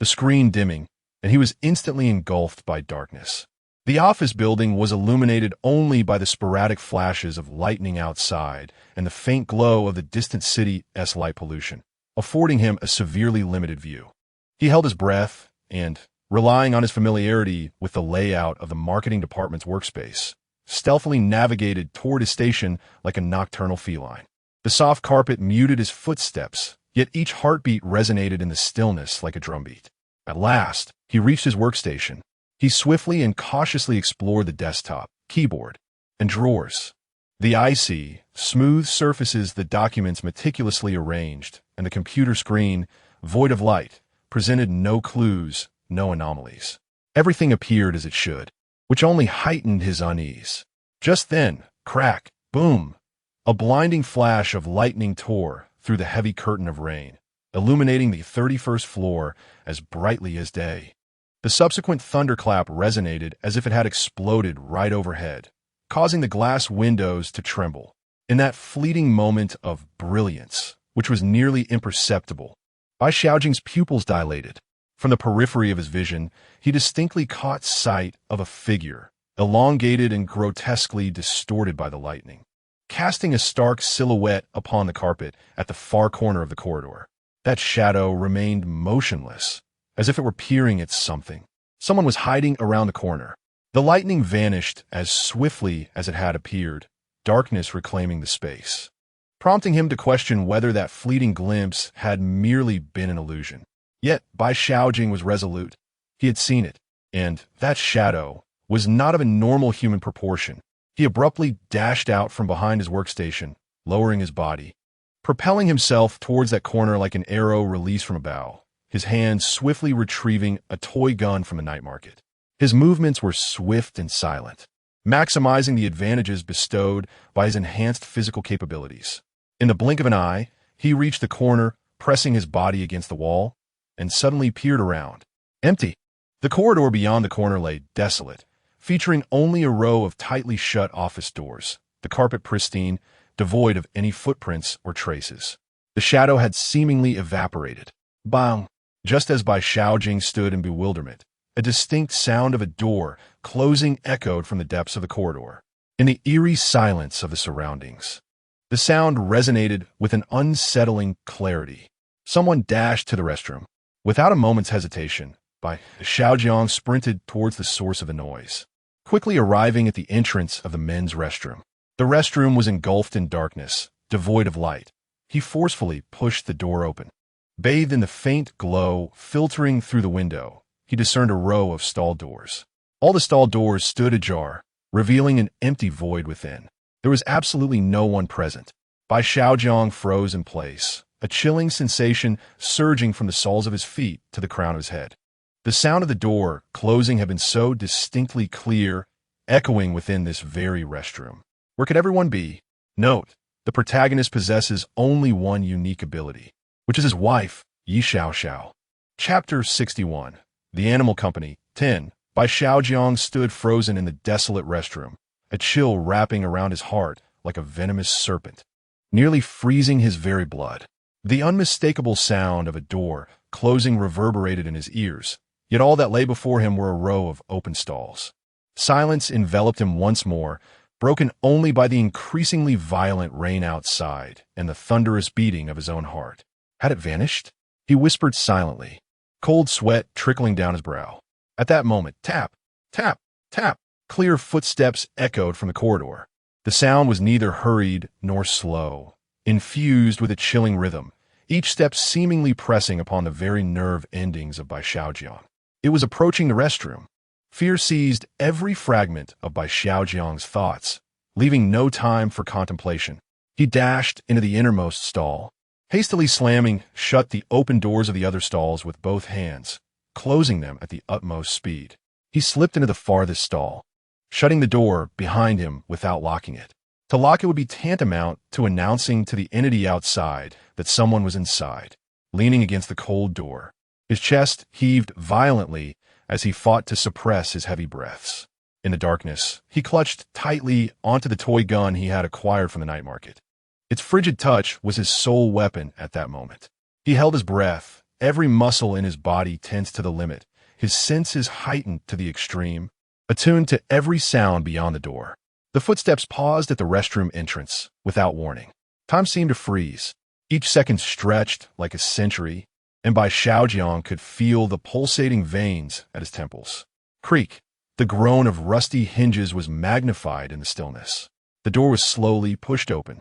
the screen dimming, and he was instantly engulfed by darkness. The office building was illuminated only by the sporadic flashes of lightning outside and the faint glow of the distant city's light pollution, affording him a severely limited view. He held his breath and, relying on his familiarity with the layout of the marketing department's workspace, stealthily navigated toward his station like a nocturnal feline. The soft carpet muted his footsteps, yet each heartbeat resonated in the stillness like a drumbeat. At last, he reached his workstation. He swiftly and cautiously explored the desktop, keyboard, and drawers. The icy, smooth surfaces the documents meticulously arranged, and the computer screen, void of light, presented no clues, no anomalies. Everything appeared as it should, which only heightened his unease. Just then, crack, boom, a blinding flash of lightning tore through the heavy curtain of rain, illuminating the 31st floor as brightly as day. The subsequent thunderclap resonated as if it had exploded right overhead, causing the glass windows to tremble. In that fleeting moment of brilliance, which was nearly imperceptible, Bai Xiaojing's pupils dilated. From the periphery of his vision, he distinctly caught sight of a figure, elongated and grotesquely distorted by the lightning, casting a stark silhouette upon the carpet at the far corner of the corridor. That shadow remained motionless, as if it were peering at something. Someone was hiding around the corner. The lightning vanished as swiftly as it had appeared, darkness reclaiming the space, prompting him to question whether that fleeting glimpse had merely been an illusion. Yet Bai Xiaojiang was resolute. He had seen it, and that shadow was not of a normal human proportion. He abruptly dashed out from behind his workstation, lowering his body, propelling himself towards that corner like an arrow released from a bow, his hand swiftly retrieving a toy gun from a night market. His movements were swift and silent, maximizing the advantages bestowed by his enhanced physical capabilities. In the blink of an eye, he reached the corner, pressing his body against the wall, and suddenly peered around. Empty. The corridor beyond the corner lay desolate, featuring only a row of tightly shut office doors, the carpet pristine, devoid of any footprints or traces. The shadow had seemingly evaporated. Bang! Just as Bai Xiaojiang stood in bewilderment, a distinct sound of a door closing echoed from the depths of the corridor. In the eerie silence of the surroundings, the sound resonated with an unsettling clarity. Someone dashed to the restroom. Without a moment's hesitation, Bai Xiaojiang sprinted towards the source of the noise, quickly arriving at the entrance of the men's restroom. The restroom was engulfed in darkness, devoid of light. He forcefully pushed the door open. Bathed in the faint glow filtering through the window, he discerned a row of stall doors. All the stall doors stood ajar, revealing an empty void within. There was absolutely no one present. Bai Xiaojiang froze in place, a chilling sensation surging from the soles of his feet to the crown of his head. The sound of the door closing had been so distinctly clear, echoing within this very restroom. Where could everyone be? Note, the protagonist possesses only one unique ability, which is his wife, Yi Xiaoxiao. Chapter 61. The Animal Company, 10. Bai Xiaojiang stood frozen in the desolate restroom, a chill wrapping around his heart like a venomous serpent, nearly freezing his very blood. The unmistakable sound of a door closing reverberated in his ears, yet all that lay before him were a row of open stalls. Silence enveloped him once more, broken only by the increasingly violent rain outside and the thunderous beating of his own heart. Had it vanished? He whispered silently, cold sweat trickling down his brow. At that moment, tap, tap, tap, clear footsteps echoed from the corridor. The sound was neither hurried nor slow, infused with a chilling rhythm, each step seemingly pressing upon the very nerve endings of Bai Xiaojiang. It was approaching the restroom. Fear seized every fragment of Bai Xiaojiang's thoughts, leaving no time for contemplation. He dashed into the innermost stall, hastily slamming shut the open doors of the other stalls with both hands, closing them at the utmost speed. He slipped into the farthest stall, shutting the door behind him without locking it. To lock it would be tantamount to announcing to the entity outside that someone was inside, leaning against the cold door. His chest heaved violently as he fought to suppress his heavy breaths. In the darkness, he clutched tightly onto the toy gun he had acquired from the night market. Its frigid touch was his sole weapon at that moment. He held his breath, every muscle in his body tense to the limit, his senses heightened to the extreme, attuned to every sound beyond the door. The footsteps paused at the restroom entrance, without warning. Time seemed to freeze. Each second stretched like a century, and Bai Xiaojiang could feel the pulsating veins at his temples. Creak. The groan of rusty hinges was magnified in the stillness. The door was slowly pushed open.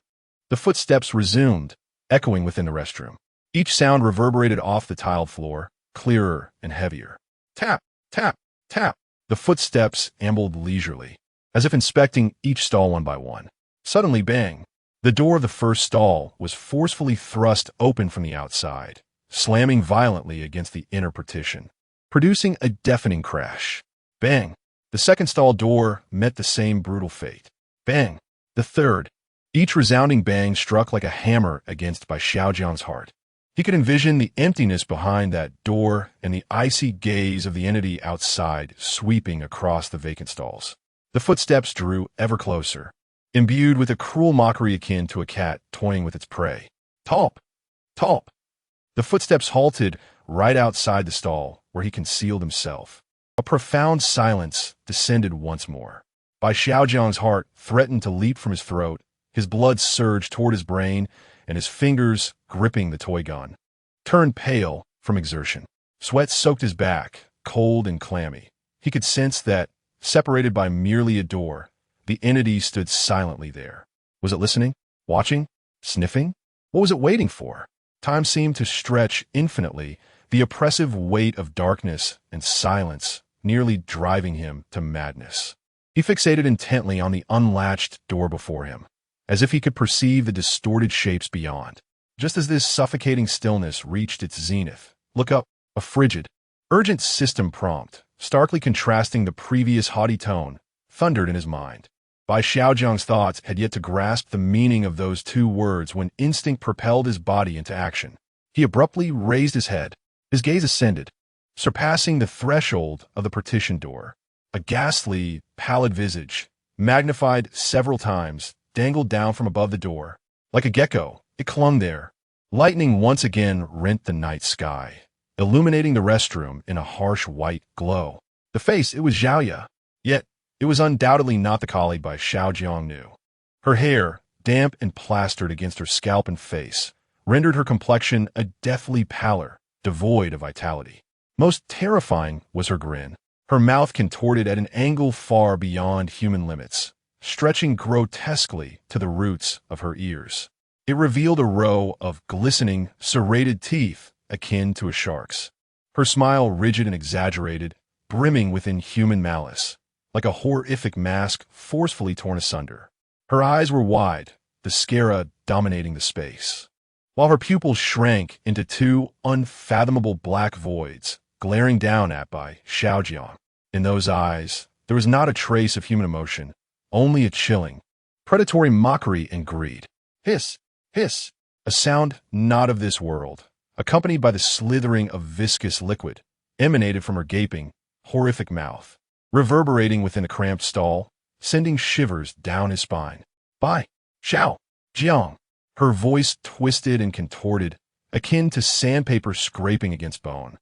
The footsteps resumed, echoing within the restroom. Each sound reverberated off the tiled floor, clearer and heavier. Tap, tap, tap. The footsteps ambled leisurely, as if inspecting each stall one by one. Suddenly, bang! The door of the first stall was forcefully thrust open from the outside, slamming violently against the inner partition, producing a deafening crash. Bang! The second stall door met the same brutal fate. Bang! The third. Each resounding bang struck like a hammer against Bai Xiaojiang's heart. He could envision the emptiness behind that door and the icy gaze of the entity outside sweeping across the vacant stalls. The footsteps drew ever closer, imbued with a cruel mockery akin to a cat toying with its prey. Talp! Talp! The footsteps halted, right outside the stall where he concealed himself. A profound silence descended once more. Bai Xiaojiang's heart threatened to leap from his throat, his blood surged toward his brain, and his fingers, gripping the toy gun, turned pale from exertion. Sweat soaked his back, cold and clammy. He could sense that, separated by merely a door, the entity stood silently there. Was it listening? Watching? Sniffing? What was it waiting for? Time seemed to stretch infinitely, the oppressive weight of darkness and silence nearly driving him to madness. He fixated intently on the unlatched door before him, as if he could perceive the distorted shapes beyond. Just as this suffocating stillness reached its zenith, look up, a frigid, urgent system prompt, starkly contrasting the previous haughty tone, thundered in his mind. Bai Xiaojiang's thoughts had yet to grasp the meaning of those two words when instinct propelled his body into action. He abruptly raised his head. His gaze ascended, surpassing the threshold of the partition door. A ghastly, pallid visage, magnified several times, dangled down from above the door. Like a gecko, it clung there. Lightning once again rent the night sky, illuminating the restroom in a harsh white glow. The face, it was Xiaoya. Yet, it was undoubtedly not the colleague Bai Xiaojiang knew. Her hair, damp and plastered against her scalp and face, rendered her complexion a deathly pallor, devoid of vitality. Most terrifying was her grin, her mouth contorted at an angle far beyond human limits, stretching grotesquely to the roots of her ears. It revealed a row of glistening, serrated teeth akin to a shark's. Her smile rigid and exaggerated, brimming with inhuman malice, like a horrific mask forcefully torn asunder. Her eyes were wide, the scara dominating the space, while her pupils shrank into two unfathomable black voids, glaring down at Bai Xiaojiang. In those eyes, there was not a trace of human emotion, only a chilling, predatory mockery and greed. Hiss, hiss, a sound not of this world, accompanied by the slithering of viscous liquid, emanated from her gaping, horrific mouth, reverberating within the cramped stall, sending shivers down his spine. Bai Xiaojiang, her voice twisted and contorted, akin to sandpaper scraping against bone.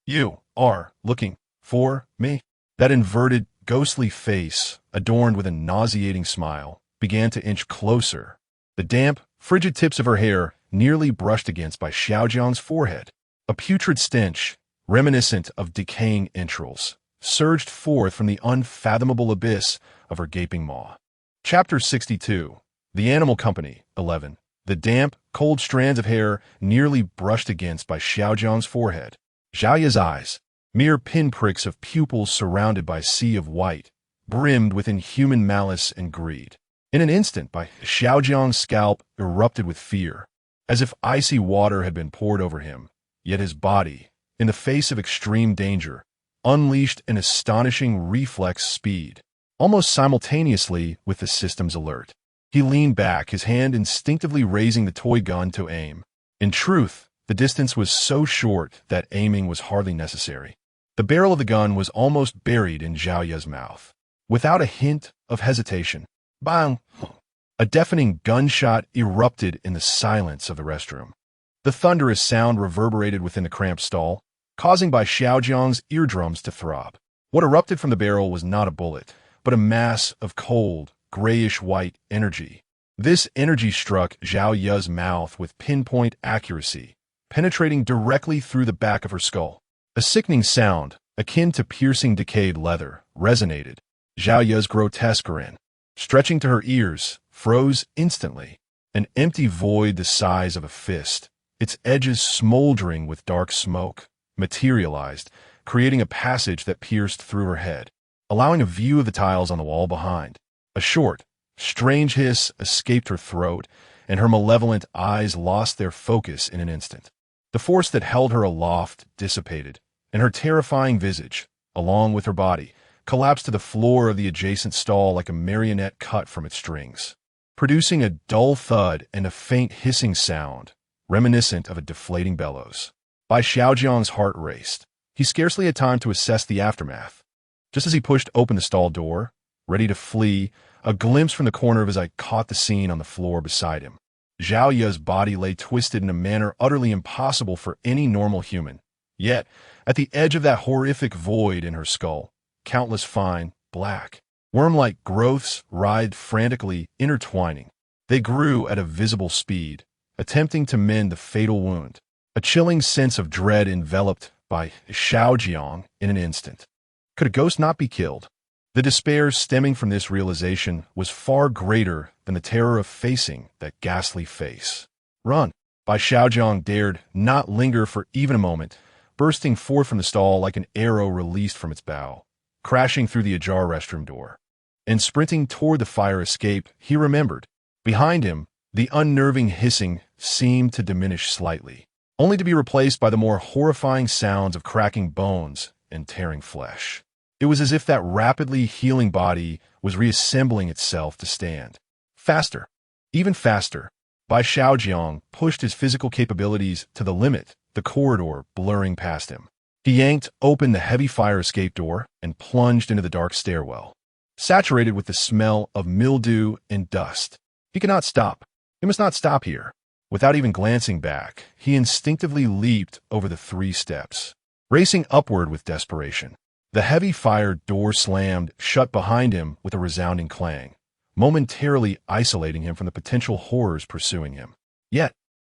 You are looking for me? That inverted, ghostly face, adorned with a nauseating smile, began to inch closer. The damp, frigid tips of her hair nearly brushed against Bai Xiaojiang's forehead. A putrid stench, reminiscent of decaying entrails, surged forth from the unfathomable abyss of her gaping maw. Chapter 62. The Animal Company, 11. The damp, cold strands of hair nearly brushed against Bai Xiaojiang's forehead. Xiaoya's eyes, mere pinpricks of pupils surrounded by a sea of white, brimmed with inhuman malice and greed. In an instant, Bai Xiaojiang's scalp erupted with fear, as if icy water had been poured over him, yet his body, in the face of extreme danger, unleashed an astonishing reflex speed, almost simultaneously with the system's alert. He leaned back, his hand instinctively raising the toy gun to aim. In truth, the distance was so short that aiming was hardly necessary. The barrel of the gun was almost buried in Xiaoya's mouth. Without a hint of hesitation, bang! A deafening gunshot erupted in the silence of the restroom. The thunderous sound reverberated within the cramped stall, causing Bai Xiaojiang's eardrums to throb. What erupted from the barrel was not a bullet, but a mass of cold, grayish-white energy. This energy struck Zhao Ya's mouth with pinpoint accuracy, penetrating directly through the back of her skull. A sickening sound, akin to piercing decayed leather, resonated. Zhao Ya's grotesque grin, stretching to her ears, froze instantly. An empty void the size of a fist, its edges smoldering with dark smoke, materialized, creating a passage that pierced through her head, allowing a view of the tiles on the wall behind. A short, strange hiss escaped her throat, and her malevolent eyes lost their focus in an instant. The force that held her aloft dissipated, and her terrifying visage, along with her body, collapsed to the floor of the adjacent stall like a marionette cut from its strings, producing a dull thud and a faint hissing sound, reminiscent of a deflating bellows. Bai Xiaojiang's heart raced. He scarcely had time to assess the aftermath. Just as he pushed open the stall door, ready to flee, a glimpse from the corner of his eye caught the scene on the floor beside him. Zhao Ya's body lay twisted in a manner utterly impossible for any normal human, Yet, at the edge of that horrific void in her skull, countless fine, black, worm-like growths writhed frantically, intertwining. They grew at a visible speed, attempting to mend the fatal wound. A chilling sense of dread enveloped Bai Xiaojiang in an instant. Could a ghost not be killed? The despair stemming from this realization was far greater than the terror of facing that ghastly face. Run! Bai Xiaojiang dared not linger for even a moment, bursting forth from the stall like an arrow released from its bow, crashing through the ajar restroom door. And sprinting toward the fire escape, he remembered. Behind him, the unnerving hissing seemed to diminish slightly, only to be replaced by the more horrifying sounds of cracking bones and tearing flesh. It was as if that rapidly healing body was reassembling itself to stand. Faster, even faster. Bai Xiaojiang pushed his physical capabilities to the limit, the corridor blurring past him. He yanked open the heavy fire escape door and plunged into the dark stairwell, saturated with the smell of mildew and dust. He could not stop. He must not stop here. Without even glancing back, he instinctively leaped over the 3 steps, racing upward with desperation. The heavy fire door slammed shut behind him with a resounding clang, momentarily isolating him from the potential horrors pursuing him. Yet,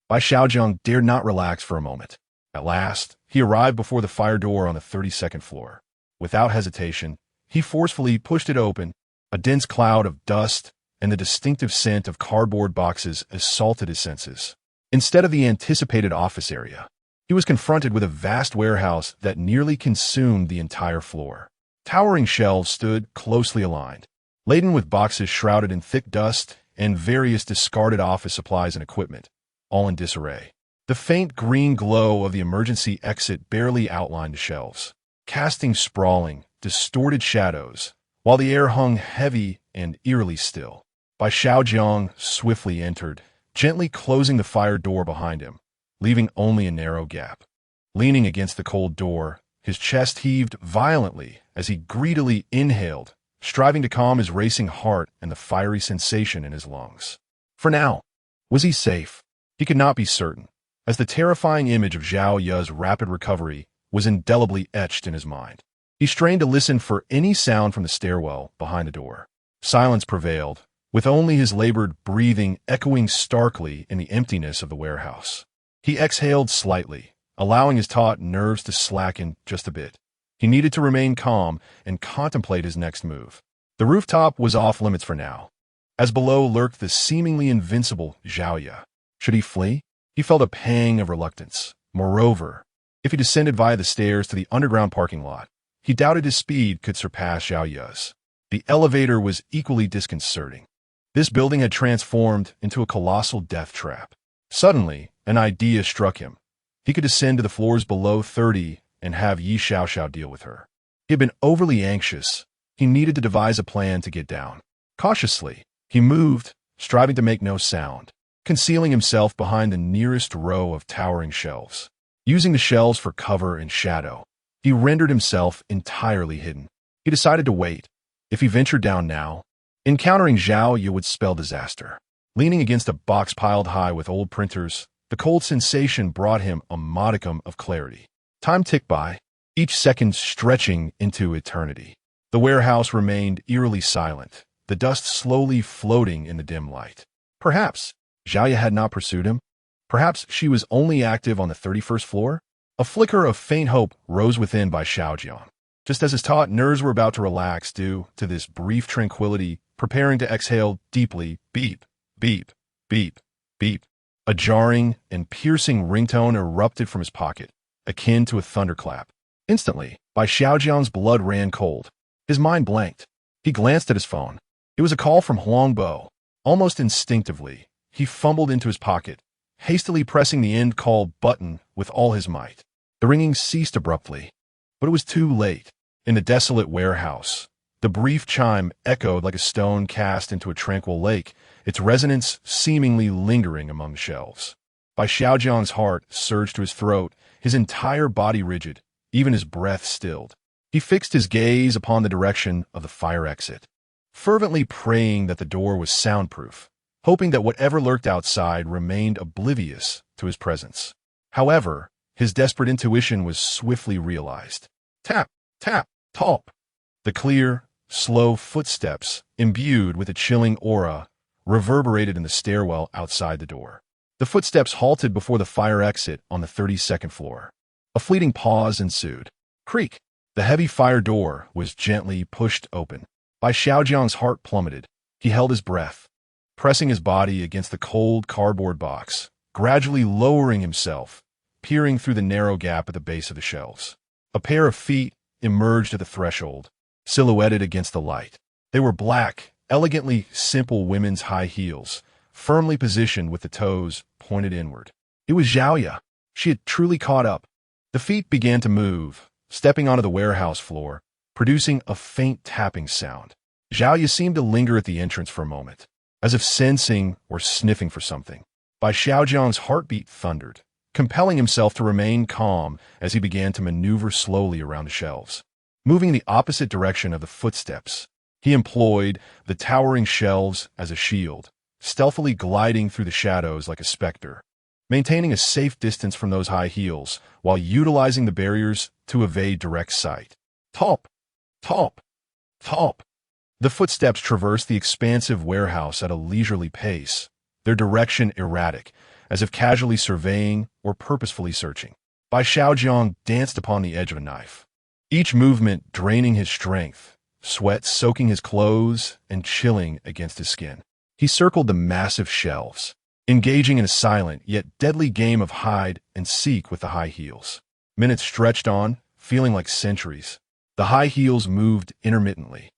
Bai Xiaojiang dared not relax for a moment. At last, he arrived before the fire door on the 32nd floor. Without hesitation, he forcefully pushed it open. A dense cloud of dust and the distinctive scent of cardboard boxes assaulted his senses. Instead of the anticipated office area, he was confronted with a vast warehouse that nearly consumed the entire floor. Towering shelves stood closely aligned, laden with boxes shrouded in thick dust and various discarded office supplies and equipment, all in disarray. The faint green glow of the emergency exit barely outlined the shelves, casting sprawling, distorted shadows, while the air hung heavy and eerily still. Bai Xiaojiang swiftly entered, gently closing the fire door behind him, leaving only a narrow gap. Leaning against the cold door, his chest heaved violently as he greedily inhaled, striving to calm his racing heart and the fiery sensation in his lungs. For now, was he safe? He could not be certain, as the terrifying image of Zhao Yu's rapid recovery was indelibly etched in his mind. He strained to listen for any sound from the stairwell behind the door. Silence prevailed, with only his labored breathing echoing starkly in the emptiness of the warehouse. He exhaled slightly, allowing his taut nerves to slacken just a bit. He needed to remain calm and contemplate his next move. The rooftop was off limits for now, as below lurked the seemingly invincible Zhao Yu. Should he flee? He felt a pang of reluctance. Moreover, if he descended via the stairs to the underground parking lot, he doubted his speed could surpass Zhao Yu's. The elevator was equally disconcerting. This building had transformed into a colossal death trap. Suddenly, an idea struck him. He could descend to the floors below 30 and have Yi Xiaoxiao deal with her. He had been overly anxious. He needed to devise a plan to get down. Cautiously, he moved, striving to make no sound, concealing himself behind the nearest row of towering shelves. Using the shelves for cover and shadow, he rendered himself entirely hidden. He decided to wait. If he ventured down now, encountering Zhao Yu would spell disaster. Leaning against a box piled high with old printers, the cold sensation brought him a modicum of clarity. Time ticked by, each second stretching into eternity. The warehouse remained eerily silent, the dust slowly floating in the dim light. Perhaps Zhao Yu had not pursued him. Perhaps she was only active on the 31st floor. A flicker of faint hope rose within Bai Xiaojiang. Just as his taut nerves were about to relax due to this brief tranquility, preparing to exhale deeply, beep, beep, beep, beep. A jarring and piercing ringtone erupted from his pocket, akin to a thunderclap. Instantly, Bai Xiaojiang's blood ran cold. His mind blanked. He glanced at his phone. It was a call from Huangbo. Almost instinctively, he fumbled into his pocket, hastily pressing the end call button with all his might. The ringing ceased abruptly, but it was too late. In the desolate warehouse, the brief chime echoed like a stone cast into a tranquil lake, its resonance seemingly lingering among the shelves. Bai Xiaojiang's heart surged to his throat, his entire body rigid, even his breath stilled. He fixed his gaze upon the direction of the fire exit, fervently praying that the door was soundproof, hoping that whatever lurked outside remained oblivious to his presence. However, His desperate intuition was swiftly realized. Tap, tap, top. The clear, slow footsteps, imbued with a chilling aura, reverberated in the stairwell outside the door. The footsteps halted before the fire exit on the 32nd floor. A fleeting pause ensued. Creak! The heavy fire door was gently pushed open. Bai Xiaojiang's heart plummeted. He held his breath, pressing his body against the cold cardboard box, gradually lowering himself, peering through the narrow gap at the base of the shelves. A pair of feet emerged at the threshold, silhouetted against the light. They were black, elegantly simple women's high heels, firmly positioned with the toes pointed inward. It was Xiaoya. She had truly caught up. The feet began to move, stepping onto the warehouse floor, producing a faint tapping sound. Xiaoya seemed to linger at the entrance for a moment, as if sensing or sniffing for something. Bai Xiaojiang's heartbeat thundered, compelling himself to remain calm as he began to maneuver slowly around the shelves. Moving in the opposite direction of the footsteps, he employed the towering shelves as a shield, stealthily gliding through the shadows like a specter, maintaining a safe distance from those high heels while utilizing the barriers to evade direct sight. Top, top, top. The footsteps traversed the expansive warehouse at a leisurely pace, their direction erratic, as if casually surveying or purposefully searching. Bai Xiaojiang danced upon the edge of a knife, each movement draining his strength, sweat soaking his clothes and chilling against his skin. He circled the massive shelves, engaging in a silent yet deadly game of hide and seek with the high heels. Minutes stretched on, feeling like centuries. The high heels moved intermittently,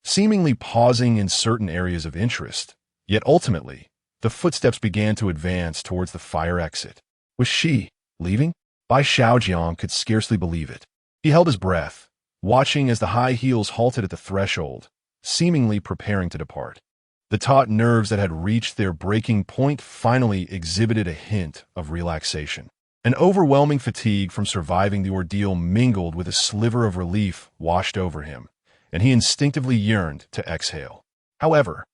seemingly pausing in certain areas of interest, yet ultimately, the footsteps began to advance towards the fire exit. Was she leaving? Bai Xiaojiang could scarcely believe it. He held his breath, watching as the high heels halted at the threshold, seemingly preparing to depart. The taut nerves that had reached their breaking point finally exhibited a hint of relaxation. An overwhelming fatigue from surviving the ordeal mingled with a sliver of relief washed over him, and he instinctively yearned to exhale. However,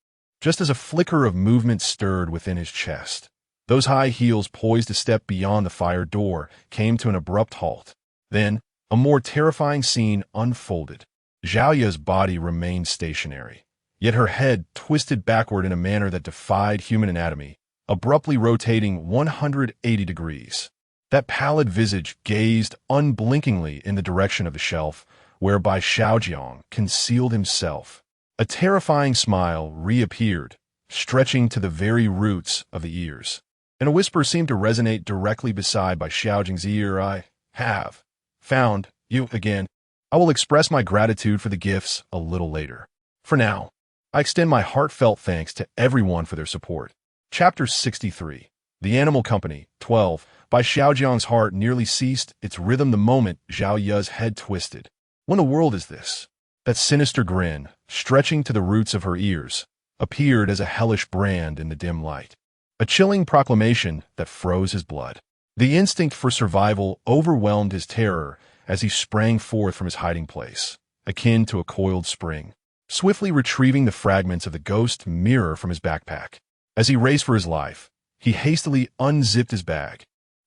just as a flicker of movement stirred within his chest, those high heels poised to step beyond the fire door came to an abrupt halt. Then, a more terrifying scene unfolded. Xiaoya's body remained stationary, yet her head twisted backward in a manner that defied human anatomy, abruptly rotating 180 degrees. That pallid visage gazed unblinkingly in the direction of the shelf, where Bai Xiaojiang concealed himself. A terrifying smile reappeared, stretching to the very roots of the ears, and a whisper seemed to resonate directly beside Bai Xiaojiang's ear. I have found you again. I will express my gratitude for the gifts a little later. For now, I extend my heartfelt thanks to everyone for their support. Chapter 63. The Animal Company, 12. Bai Xiaojiang's heart nearly ceased its rhythm the moment Zhao Ya's head twisted. What in the world is this? That sinister grin, stretching to the roots of her ears, appeared as a hellish brand in the dim light. A chilling proclamation that froze his blood. The instinct for survival overwhelmed his terror as he sprang forth from his hiding place, akin to a coiled spring, swiftly retrieving the fragments of the ghost mirror from his backpack. As he raced for his life, he hastily unzipped his bag,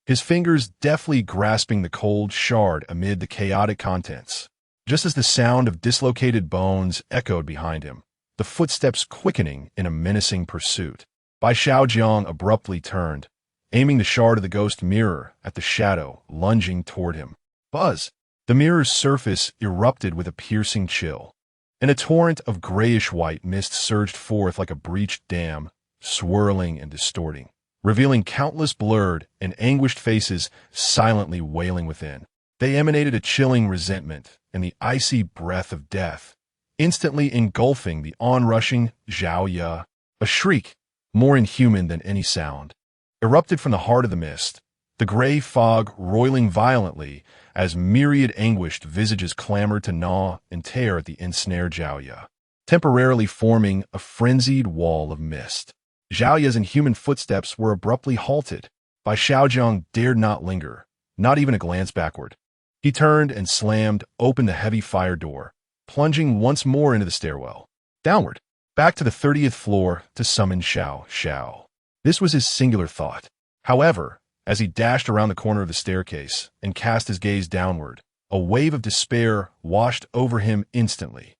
his fingers deftly grasping the cold shard amid the chaotic contents. Just as the sound of dislocated bones echoed behind him, the footsteps quickening in a menacing pursuit, Bai Xiaojiang abruptly turned, aiming the shard of the ghost mirror at the shadow lunging toward him. Buzz! The mirror's surface erupted with a piercing chill, and a torrent of grayish-white mist surged forth like a breached dam, swirling and distorting, revealing countless blurred and anguished faces silently wailing within. They emanated a chilling resentment and the icy breath of death, instantly engulfing the onrushing Zhao Ya. A shriek, more inhuman than any sound, erupted from the heart of the mist, the gray fog roiling violently as myriad anguished visages clamored to gnaw and tear at the ensnared Zhao Ya, temporarily forming a frenzied wall of mist. Zhao Ya's inhuman footsteps were abruptly halted. Bai Xiaojiang dared not linger, not even a glance backward. He turned and slammed open the heavy fire door, plunging once more into the stairwell. Downward, back to the 30th floor to summon Xiao Xiao. This was his singular thought. However, As he dashed around the corner of the staircase and cast his gaze downward, a wave of despair washed over him instantly.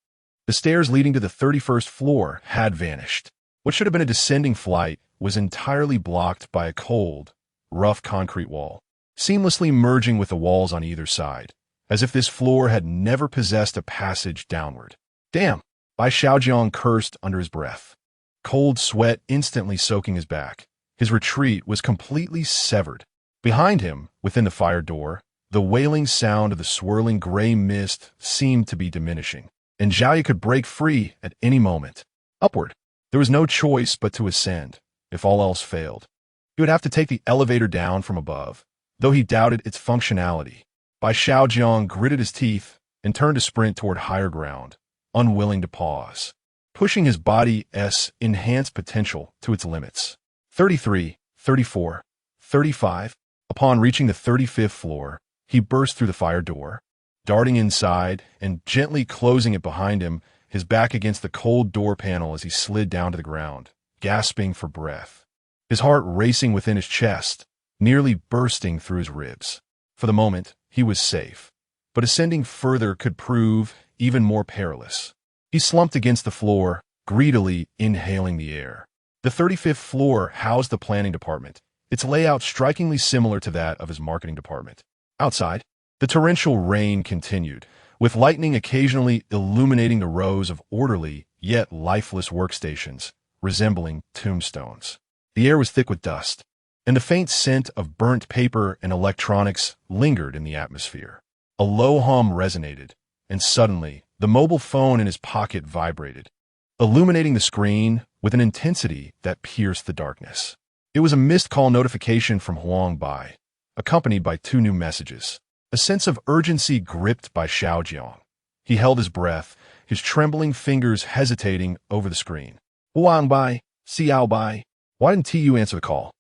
The stairs leading to the 31st floor had vanished. What should have been a descending flight was entirely blocked by a cold, rough concrete wall, seamlessly merging with the walls on either side, as if this floor had never possessed a passage downward. Damn! Bai Xiaojiang cursed under his breath, cold sweat instantly soaking his back. His retreat was completely severed. Behind him, within the fire door, the wailing sound of the swirling gray mist seemed to be diminishing, and Zhao could break free at any moment. Upward. There was no choice but to ascend. If all else failed, he would have to take the elevator down from above, though he doubted its functionality. Bai Xiaojiang gritted his teeth and turned to sprint toward higher ground, unwilling to pause, pushing his body's enhanced potential to its limits. 33, 34, 35. Upon reaching the 35th floor, he burst through the fire door, darting inside and gently closing it behind him, his back against the cold door panel as he slid down to the ground, gasping for breath, his heart racing within his chest, nearly bursting through his ribs. For the moment, he was safe, but ascending further could prove even more perilous. He slumped against the floor, greedily inhaling the air. The 35th floor housed the planning department, its layout strikingly similar to that of his marketing department. Outside, the torrential rain continued, with lightning occasionally illuminating the rows of orderly yet lifeless workstations, resembling tombstones. The air was thick with dust, and the faint scent of burnt paper and electronics lingered in the atmosphere. A low hum resonated, and suddenly, the mobile phone in his pocket vibrated, illuminating the screen with an intensity that pierced the darkness. It was a missed call notification from Huang Bai, accompanied by 2 new messages. A sense of urgency gripped Bai Xiaojiang. He held his breath, his trembling fingers hesitating over the screen. Huang Bai, Xiao Bai, why didn't you answer the call?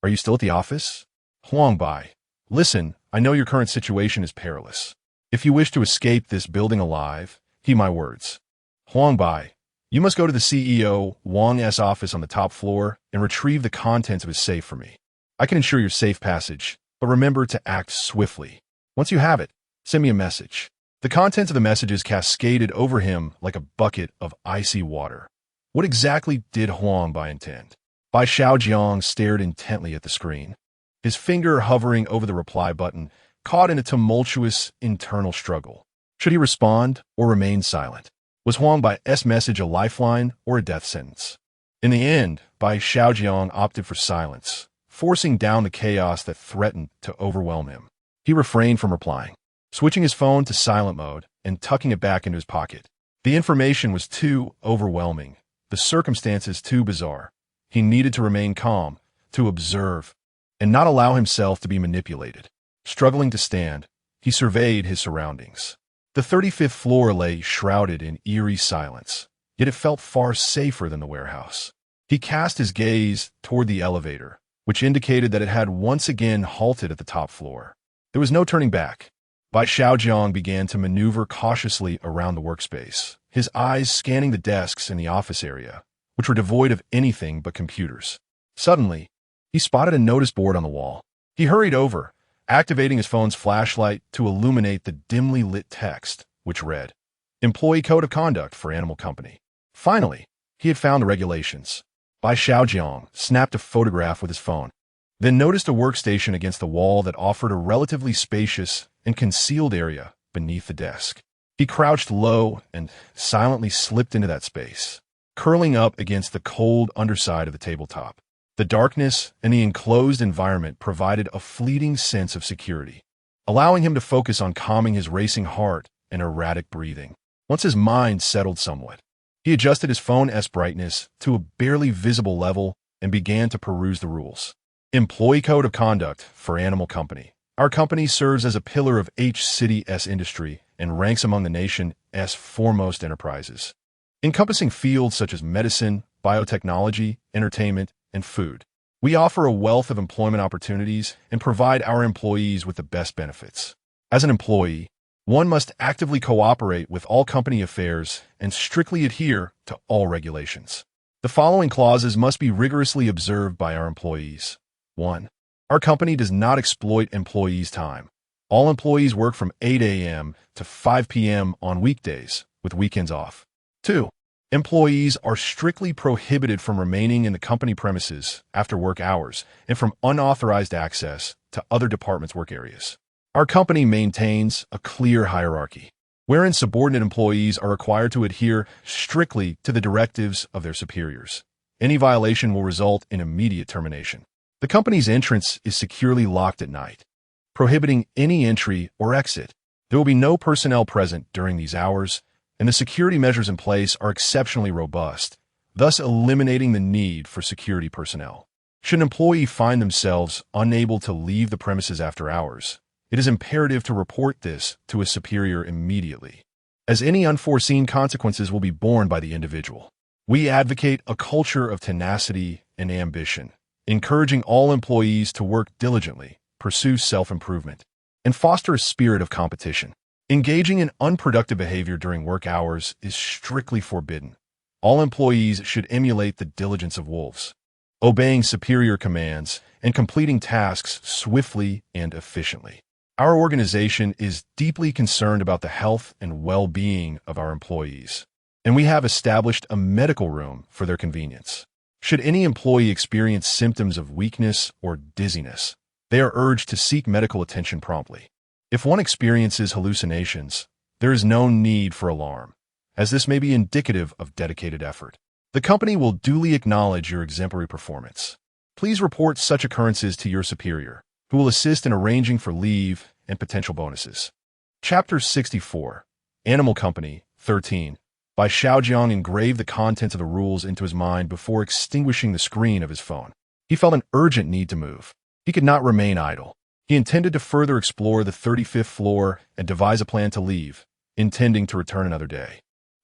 Are you still at the office? Huang Bai, listen, I know your current situation is perilous. If you wish to escape this building alive, heed my words. Huang Bai, you must go to the CEO Wang's office on the top floor and retrieve the contents of his safe for me. I can ensure your safe passage, but remember to act swiftly. Once you have it, send me a message. The contents of the messages cascaded over him like a bucket of icy water. What exactly did Huang Bai intend? Bai Xiaojiang stared intently at the screen, his finger hovering over the reply button, caught in a tumultuous internal struggle. Should he respond or remain silent? Was Huang Bai's message a lifeline or a death sentence? In the end, Bai Xiaojiang opted for silence, forcing down the chaos that threatened to overwhelm him. He refrained from replying, switching his phone to silent mode and tucking it back into his pocket. The information was too overwhelming, the circumstances too bizarre. He needed to remain calm, to observe, and not allow himself to be manipulated. Struggling to stand, he surveyed his surroundings. The 35th floor lay shrouded in eerie silence, yet it felt far safer than the warehouse. He cast his gaze toward the elevator, which indicated that it had once again halted at the top floor. There was no turning back. Bai Xiaojiang began to maneuver cautiously around the workspace, his eyes scanning the desks in the office area, which were devoid of anything but computers. Suddenly, he spotted a notice board on the wall. He hurried over, activating his phone's flashlight to illuminate the dimly lit text, which read, Employee Code of Conduct for Animal Company. Finally, he had found the regulations. Bai Xiaojiang snapped a photograph with his phone, then noticed a workstation against the wall that offered a relatively spacious and concealed area beneath the desk. He crouched low and silently slipped into that space, curling up against the cold underside of the tabletop. The darkness and the enclosed environment provided a fleeting sense of security, allowing him to focus on calming his racing heart and erratic breathing. Once his mind settled somewhat, he adjusted his phone's brightness to a barely visible level and began to peruse the rules. Employee Code of Conduct for Animal Company. Our company serves as a pillar of H-City's industry and ranks among the nation's foremost enterprises, encompassing fields such as medicine, biotechnology, entertainment, and food. We offer a wealth of employment opportunities and provide our employees with the best benefits. As an employee, one must actively cooperate with all company affairs and strictly adhere to all regulations. The following clauses must be rigorously observed by our employees. 1. Our company does not exploit employees' time. All employees work from 8 a.m. to 5 p.m. on weekdays, with weekends off. 2. Employees are strictly prohibited from remaining in the company premises after work hours and from unauthorized access to other departments' work areas. Our company maintains a clear hierarchy, wherein subordinate employees are required to adhere strictly to the directives of their superiors. Any violation will result in immediate termination. The company's entrance is securely locked at night, prohibiting any entry or exit. There will be no personnel present during these hours, and the security measures in place are exceptionally robust, thus eliminating the need for security personnel. Should an employee find themselves unable to leave the premises after hours, it is imperative to report this to a superior immediately, as any unforeseen consequences will be borne by the individual. We advocate a culture of tenacity and ambition, encouraging all employees to work diligently, pursue self-improvement, and foster a spirit of competition. Engaging in unproductive behavior during work hours is strictly forbidden. All employees should emulate the diligence of wolves, obeying superior commands and completing tasks swiftly and efficiently. Our organization is deeply concerned about the health and well-being of our employees, and we have established a medical room for their convenience. Should any employee experience symptoms of weakness or dizziness, they are urged to seek medical attention promptly. If one experiences hallucinations, there is no need for alarm, as this may be indicative of dedicated effort. The company will duly acknowledge your exemplary performance. Please report such occurrences to your superior, who will assist in arranging for leave and potential bonuses. Chapter 64, Animal Company, 13. Bai Xiaojiang engraved the contents of the rules into his mind before extinguishing the screen of his phone. He felt an urgent need to move. He could not remain idle. He intended to further explore the 35th floor and devise a plan to leave, intending to return another day.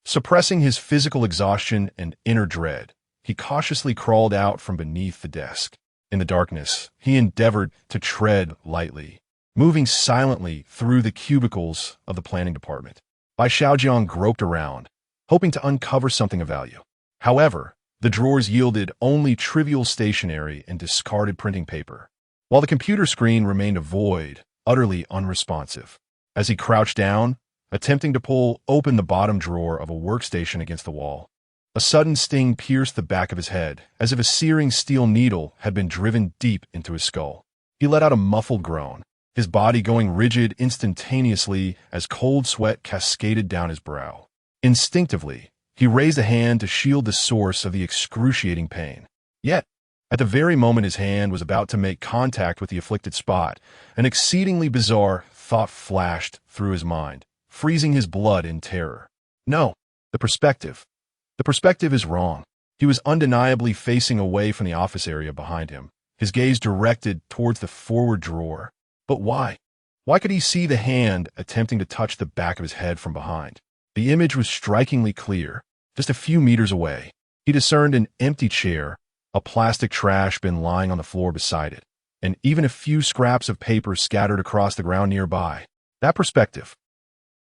Suppressing his physical exhaustion and inner dread, he cautiously crawled out from beneath the desk. In the darkness, he endeavored to tread lightly, moving silently through the cubicles of the planning department. Bai Xiaojiang groped around, hoping to uncover something of value. However, the drawers yielded only trivial stationery and discarded printing paper, while the computer screen remained a void, utterly unresponsive. As he crouched down, attempting to pull open the bottom drawer of a workstation against the wall, a sudden sting pierced the back of his head, as if a searing steel needle had been driven deep into his skull. He let out a muffled groan, his body going rigid instantaneously as cold sweat cascaded down his brow. Instinctively, he raised a hand to shield the source of the excruciating pain. Yet, at the very moment his hand was about to make contact with the afflicted spot, an exceedingly bizarre thought flashed through his mind, freezing his blood in terror. No, the perspective. The perspective is wrong. He was undeniably facing away from the office area behind him, his gaze directed towards the forward drawer. But why? Why could he see the hand attempting to touch the back of his head from behind? The image was strikingly clear. Just a few meters away, he discerned an empty chair, a plastic trash bin lying on the floor beside it, and even a few scraps of paper scattered across the ground nearby. That perspective.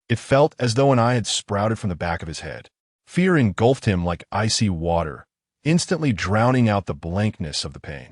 It felt as though an eye had sprouted from the back of his head. Fear engulfed him like icy water, instantly drowning out the blankness of the pain.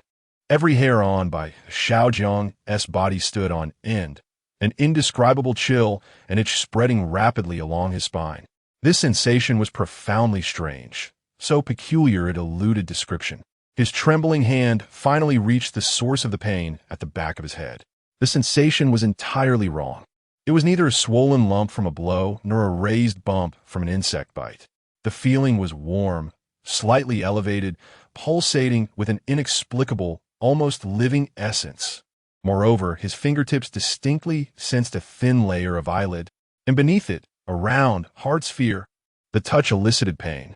Every hair on Bai Xiaojiang's body stood on end, an indescribable chill and itch spreading rapidly along his spine. This sensation was profoundly strange, so peculiar it eluded description. His trembling hand finally reached the source of the pain at the back of his head. The sensation was entirely wrong. It was neither a swollen lump from a blow nor a raised bump from an insect bite. The feeling was warm, slightly elevated, pulsating with an inexplicable, almost living essence. Moreover, his fingertips distinctly sensed a thin layer of eyelid, and beneath it, a round, hard sphere. The touch elicited pain,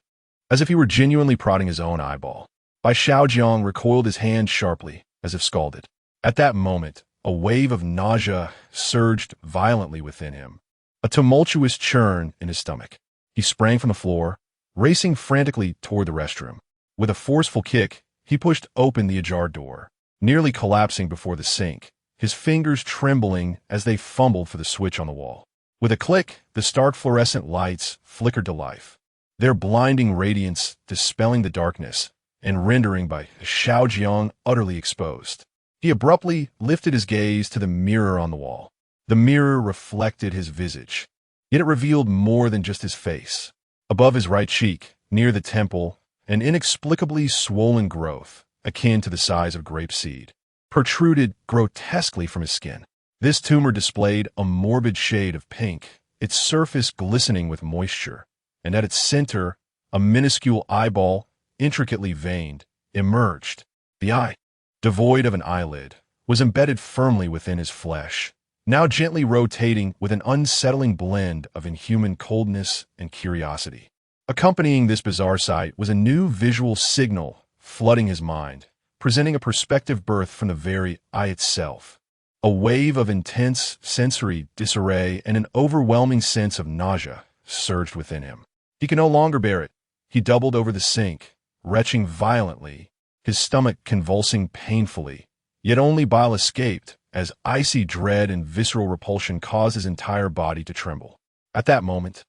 as if he were genuinely prodding his own eyeball. Bai Xiaojiang recoiled his hand sharply, as if scalded. At that moment, a wave of nausea surged violently within him, a tumultuous churn in his stomach. He sprang from the floor, racing frantically toward the restroom. With a forceful kick, he pushed open the ajar door, nearly collapsing before the sink, his fingers trembling as they fumbled for the switch on the wall. With a click, the stark fluorescent lights flickered to life, their blinding radiance dispelling the darkness and rendering Bai Xiaojiang utterly exposed. He abruptly lifted his gaze to the mirror on the wall. The mirror reflected his visage, yet it revealed more than just his face. Above his right cheek, near the temple, an inexplicably swollen growth, akin to the size of grapeseed, protruded grotesquely from his skin. This tumor displayed a morbid shade of pink, its surface glistening with moisture, and at its center, a minuscule eyeball, intricately veined, emerged. The eye, devoid of an eyelid, was embedded firmly within his flesh, now gently rotating with an unsettling blend of inhuman coldness and curiosity. Accompanying this bizarre sight was a new visual signal flooding his mind, presenting a perspective birthed from the very eye itself. A wave of intense sensory disarray and an overwhelming sense of nausea surged within him. He could no longer bear it. He doubled over the sink, retching violently, his stomach convulsing painfully. Yet only bile escaped, as icy dread and visceral repulsion caused his entire body to tremble. At that moment,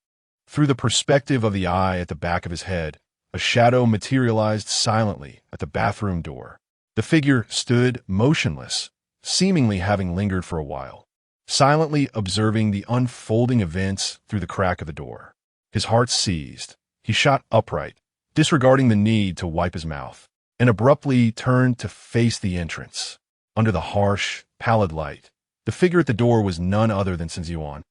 through the perspective of the eye at the back of his head, a shadow materialized silently at the bathroom door. The figure stood motionless, seemingly having lingered for a while, silently observing the unfolding events through the crack of the door. His heart seized. He shot upright, disregarding the need to wipe his mouth, and abruptly turned to face the entrance. Under the harsh, pallid light, the figure at the door was none other than Sun Ziyuan,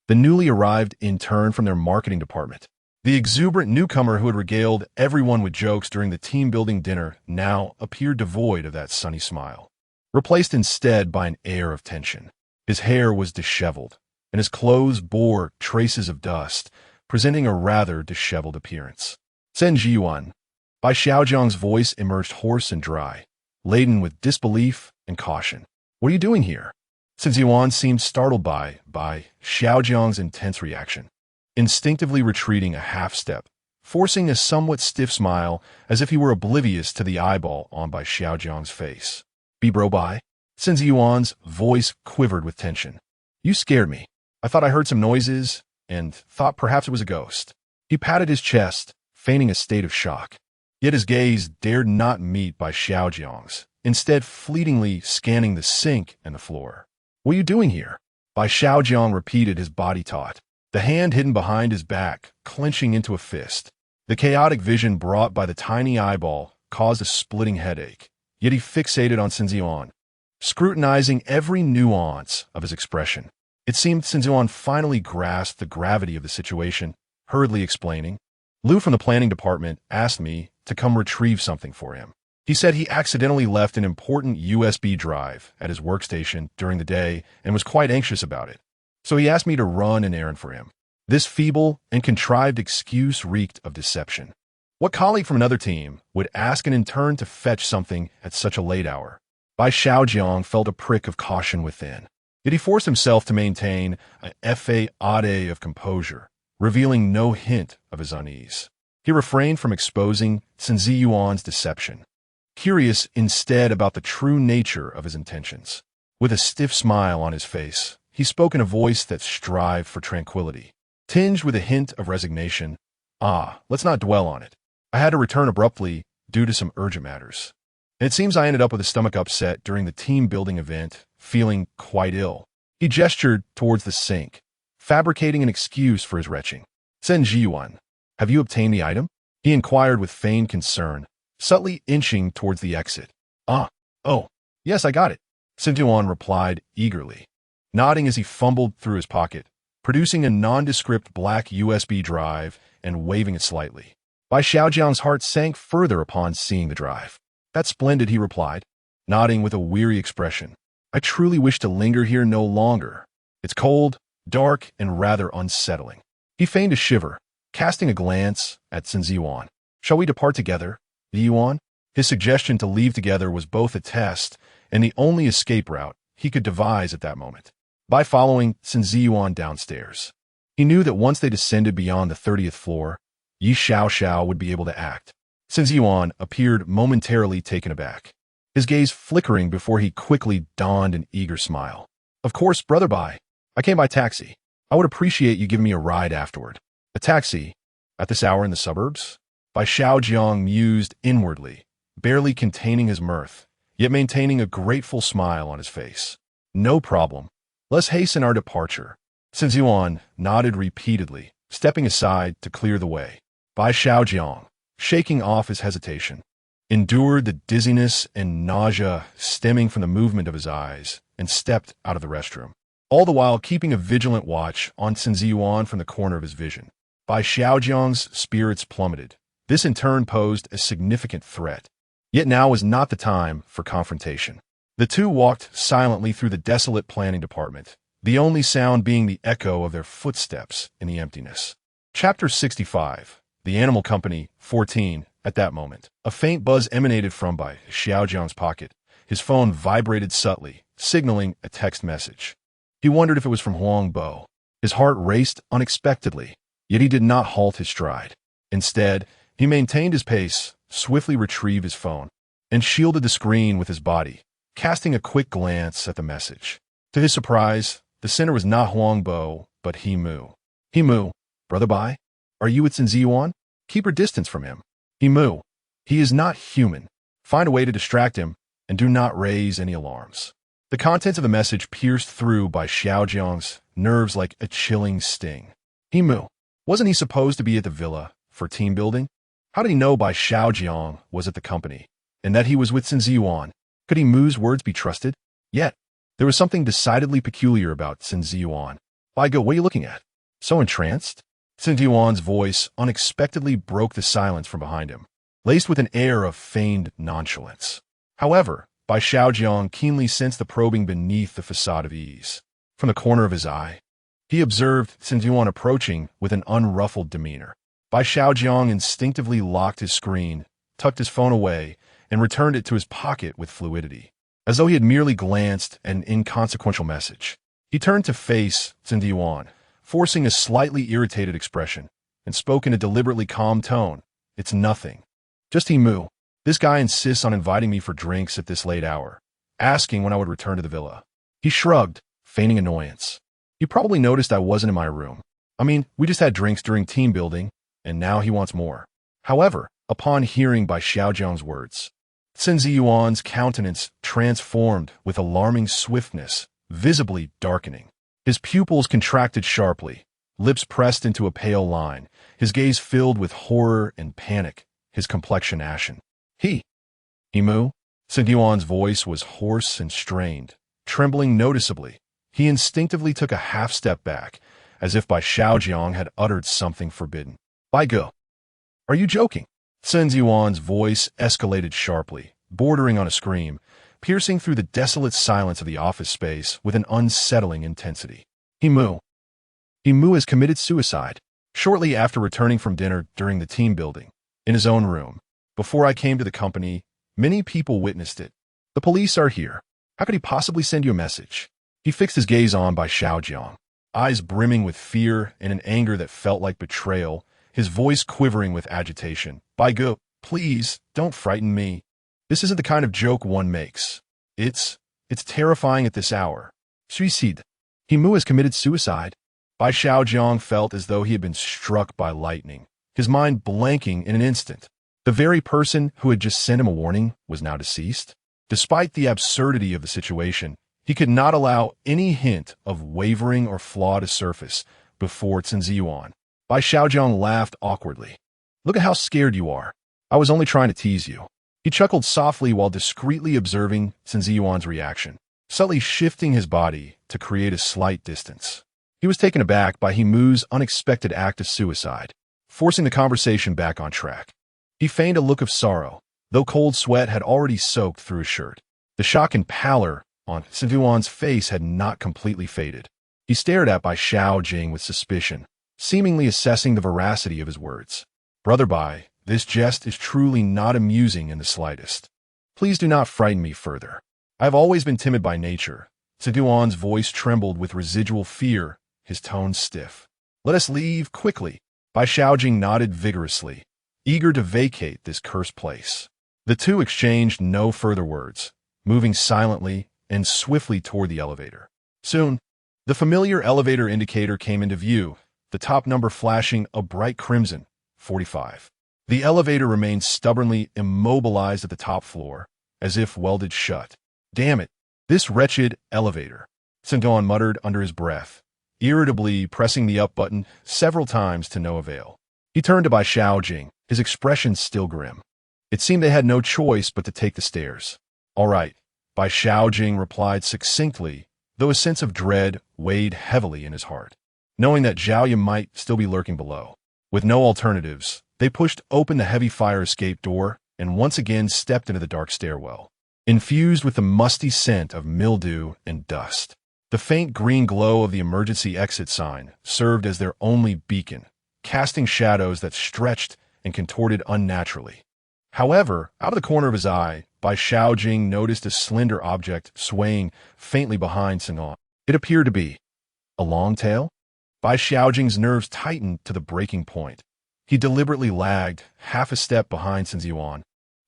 the newly arrived intern from their marketing department. The exuberant newcomer who had regaled everyone with jokes during the team-building dinner now appeared devoid of that sunny smile, replaced instead by an air of tension. His hair was disheveled, and his clothes bore traces of dust, presenting a rather disheveled appearance. Sun Ziyuan, Bai Xiaojiang's voice emerged hoarse and dry, laden with disbelief and caution. "What are you doing here?" Sun Ziyuan seemed startled by Bai Xiaojiang's intense reaction, instinctively retreating a half-step, forcing a somewhat stiff smile as if he were oblivious to the eyeball on Bai Xiaojiang's face. "Bro Bai?" Sun Ziyuan's voice quivered with tension. "You scared me. I thought I heard some noises and thought perhaps it was a ghost." He patted his chest, feigning a state of shock. Yet his gaze dared not meet Bai Xiaojiang's, instead fleetingly scanning the sink and the floor. "What are you doing here?" Bai Xiaojiang repeated, his body taut, the hand hidden behind his back, clenching into a fist. The chaotic vision brought by the tiny eyeball caused a splitting headache, yet he fixated on Sun Ziyuan, scrutinizing every nuance of his expression. It seemed Sun Ziyuan finally grasped the gravity of the situation, hurriedly explaining. "Lou from the planning department asked me to come retrieve something for him. He said he accidentally left an important USB drive at his workstation during the day and was quite anxious about it. So he asked me to run an errand for him." This feeble and contrived excuse reeked of deception. What colleague from another team would ask an intern to fetch something at such a late hour? Bai Xiaojiang felt a prick of caution within. Yet he forced himself to maintain an faade of composure, revealing no hint of his unease. He refrained from exposing Sun Ziyuan's deception, curious instead about the true nature of his intentions. With a stiff smile on his face, he spoke in a voice that strived for tranquility, tinged with a hint of resignation. Let's not dwell on it. I had to return abruptly due to some urgent matters. And it seems I ended up with a stomach upset during the team-building event, feeling quite ill." He gestured towards the sink, fabricating an excuse for his retching. "Sun Ziyuan, have you obtained the item?" he inquired with feigned concern, subtly inching towards the exit. Oh, yes, I got it," Sun Ziyuan replied eagerly, nodding as he fumbled through his pocket, producing a nondescript black USB drive and waving it slightly. Bai Xiaojiang's heart sank further upon seeing the drive. "That's splendid," he replied, nodding with a weary expression. "I truly wish to linger here no longer. It's cold, dark, and rather unsettling." He feigned a shiver, casting a glance at Sun Ziyuan. "Shall we depart together, Ziyuan?" His suggestion to leave together was both a test and the only escape route he could devise at that moment. By following Sun Ziyuan downstairs, he knew that once they descended beyond the 30th floor, Yi Xiaoxiao would be able to act. Sun Ziyuan appeared momentarily taken aback, his gaze flickering before he quickly donned an eager smile. "Of course, Brother Bai. I came by taxi. I would appreciate you giving me a ride afterward." "A taxi? At this hour in the suburbs?" Bai Xiaojiang mused inwardly, barely containing his mirth, yet maintaining a grateful smile on his face. No problem. Let's hasten our departure. Sun Ziyuan nodded repeatedly, stepping aside to clear the way. Bai Xiaojiang, shaking off his hesitation, endured the dizziness and nausea stemming from the movement of his eyes and stepped out of the restroom, all the while keeping a vigilant watch on Sun Ziyuan from the corner of his vision. Bai Xiaojiang's spirits plummeted. This in turn posed a significant threat. Yet now was not the time for confrontation. The two walked silently through the desolate planning department, the only sound being the echo of their footsteps in the emptiness. Chapter 65. The Animal Company, 14. At that moment, a faint buzz emanated from Bai Xiaojiang's pocket. His phone vibrated subtly, signaling a text message. He wondered if it was from Huang Bo. His heart raced unexpectedly, yet he did not halt his stride. Instead, he maintained his pace, swiftly retrieved his phone, and shielded the screen with his body, casting a quick glance at the message. To his surprise, the sender was not Huang Bo, but He Mu. He Mu, Brother Bai, are you with Sun Ziyuan? Keep your distance from him. He Mu, he is not human. Find a way to distract him, and do not raise any alarms. The contents of the message pierced through Bai Xiaojiang's nerves like a chilling sting. He Mu, wasn't he supposed to be at the villa for team building? How did he know Bai Xiaojiang was at the company, and that he was with Sun Ziyuan? Could He Mu's words be trusted? Yet, there was something decidedly peculiar about Sun Ziyuan. Bai Go, what are you looking at? So entranced? Sun Ziyuan's voice unexpectedly broke the silence from behind him, laced with an air of feigned nonchalance. However, Bai Xiaojiang keenly sensed the probing beneath the facade of ease. From the corner of his eye, he observed Sun Ziyuan approaching with an unruffled demeanor. Bai Xiaojiang instinctively locked his screen, tucked his phone away, and returned it to his pocket with fluidity, as though he had merely glanced at an inconsequential message. He turned to face Sun Ziyuan, forcing a slightly irritated expression, and spoke in a deliberately calm tone. It's nothing. Just He Mu. This guy insists on inviting me for drinks at this late hour, asking when I would return to the villa. He shrugged, feigning annoyance. You probably noticed I wasn't in my room. I mean, we just had drinks during team building, and now he wants more. However, upon hearing Bai Xiaojiang's words, Sun Ziyuan's countenance transformed with alarming swiftness, visibly darkening. His pupils contracted sharply, lips pressed into a pale line, his gaze filled with horror and panic, his complexion ashen. He Mu? Sun Ziyuan's voice was hoarse and strained, trembling noticeably. He instinctively took a half-step back, as if Bai Xiaojiang had uttered something forbidden. Bai Go, are you joking? Sun Ziyuan's voice escalated sharply, bordering on a scream, piercing through the desolate silence of the office space with an unsettling intensity. He Mu has committed suicide. Shortly after returning from dinner during the team building, in his own room, before I came to the company, many people witnessed it. The police are here. How could he possibly send you a message? He fixed his gaze on Bai Xiaojiang, eyes brimming with fear and an anger that felt like betrayal, his voice quivering with agitation. Bai Go, please, don't frighten me. This isn't the kind of joke one makes. It's terrifying at this hour. Suicide. He Mu has committed suicide. Bai Xiaojiang felt as though he had been struck by lightning, his mind blanking in an instant. The very person who had just sent him a warning was now deceased. Despite the absurdity of the situation, he could not allow any hint of wavering or flaw to surface before Sun Ziyuan. Bai Xiaojiang laughed awkwardly. Look at how scared you are. I was only trying to tease you. He chuckled softly while discreetly observing Sun Ziyuan's reaction, subtly shifting his body to create a slight distance. He was taken aback by He Mu's unexpected act of suicide, forcing the conversation back on track. He feigned a look of sorrow, though cold sweat had already soaked through his shirt. The shock and pallor on Sun Ziyuan's face had not completely faded. He stared at Bai Xiaojiang with suspicion, seemingly assessing the veracity of his words. Brother Bai, this jest is truly not amusing in the slightest. Please do not frighten me further. I have always been timid by nature. Sun Ziyuan's voice trembled with residual fear, his tone stiff. Let us leave quickly. Bai Xiaojiang nodded vigorously, eager to vacate this cursed place. The two exchanged no further words, moving silently and swiftly toward the elevator. Soon, the familiar elevator indicator came into view, the top number flashing a bright crimson, 45. The elevator remained stubbornly immobilized at the top floor, as if welded shut. Damn it, this wretched elevator, Sindong muttered under his breath, irritably pressing the up button several times to no avail. He turned to Bai Xiaojiang, his expression still grim. It seemed they had no choice but to take the stairs. All right, Bai Xiaojiang replied succinctly, though a sense of dread weighed heavily in his heart, knowing that Xiaoya might still be lurking below. With no alternatives, they pushed open the heavy fire escape door and once again stepped into the dark stairwell, infused with the musty scent of mildew and dust. The faint green glow of the emergency exit sign served as their only beacon, casting shadows that stretched and contorted unnaturally. However, out of the corner of his eye, Bai Xiaojiang noticed a slender object swaying faintly behind Sindong. It appeared to be a long tail. Bai Xiaojiang's nerves tightened to the breaking point. He deliberately lagged half a step behind Sindong,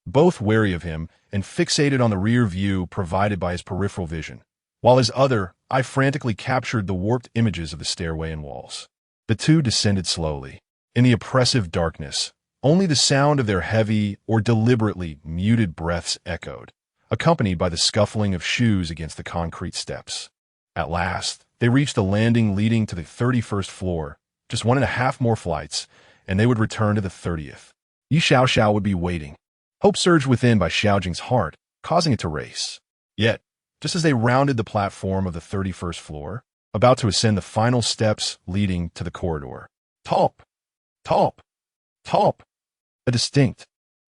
both wary of him and fixated on the rear view provided by his peripheral vision, while his other eye frantically captured the warped images of the stairway and walls. The two descended slowly. In the oppressive darkness, only the sound of their heavy or deliberately muted breaths echoed, accompanied by the scuffling of shoes against the concrete steps. At last, they reached a landing leading to the 31st floor, just 1.5 more flights, and they would return to the 30th. Yi Xiaoxiao would be waiting. Hope surged within Bai Xiaojiang's heart, causing it to race. Yet, just as they rounded the platform of the 31st floor, about to ascend the final steps leading to the corridor, top, top, top, a distinct,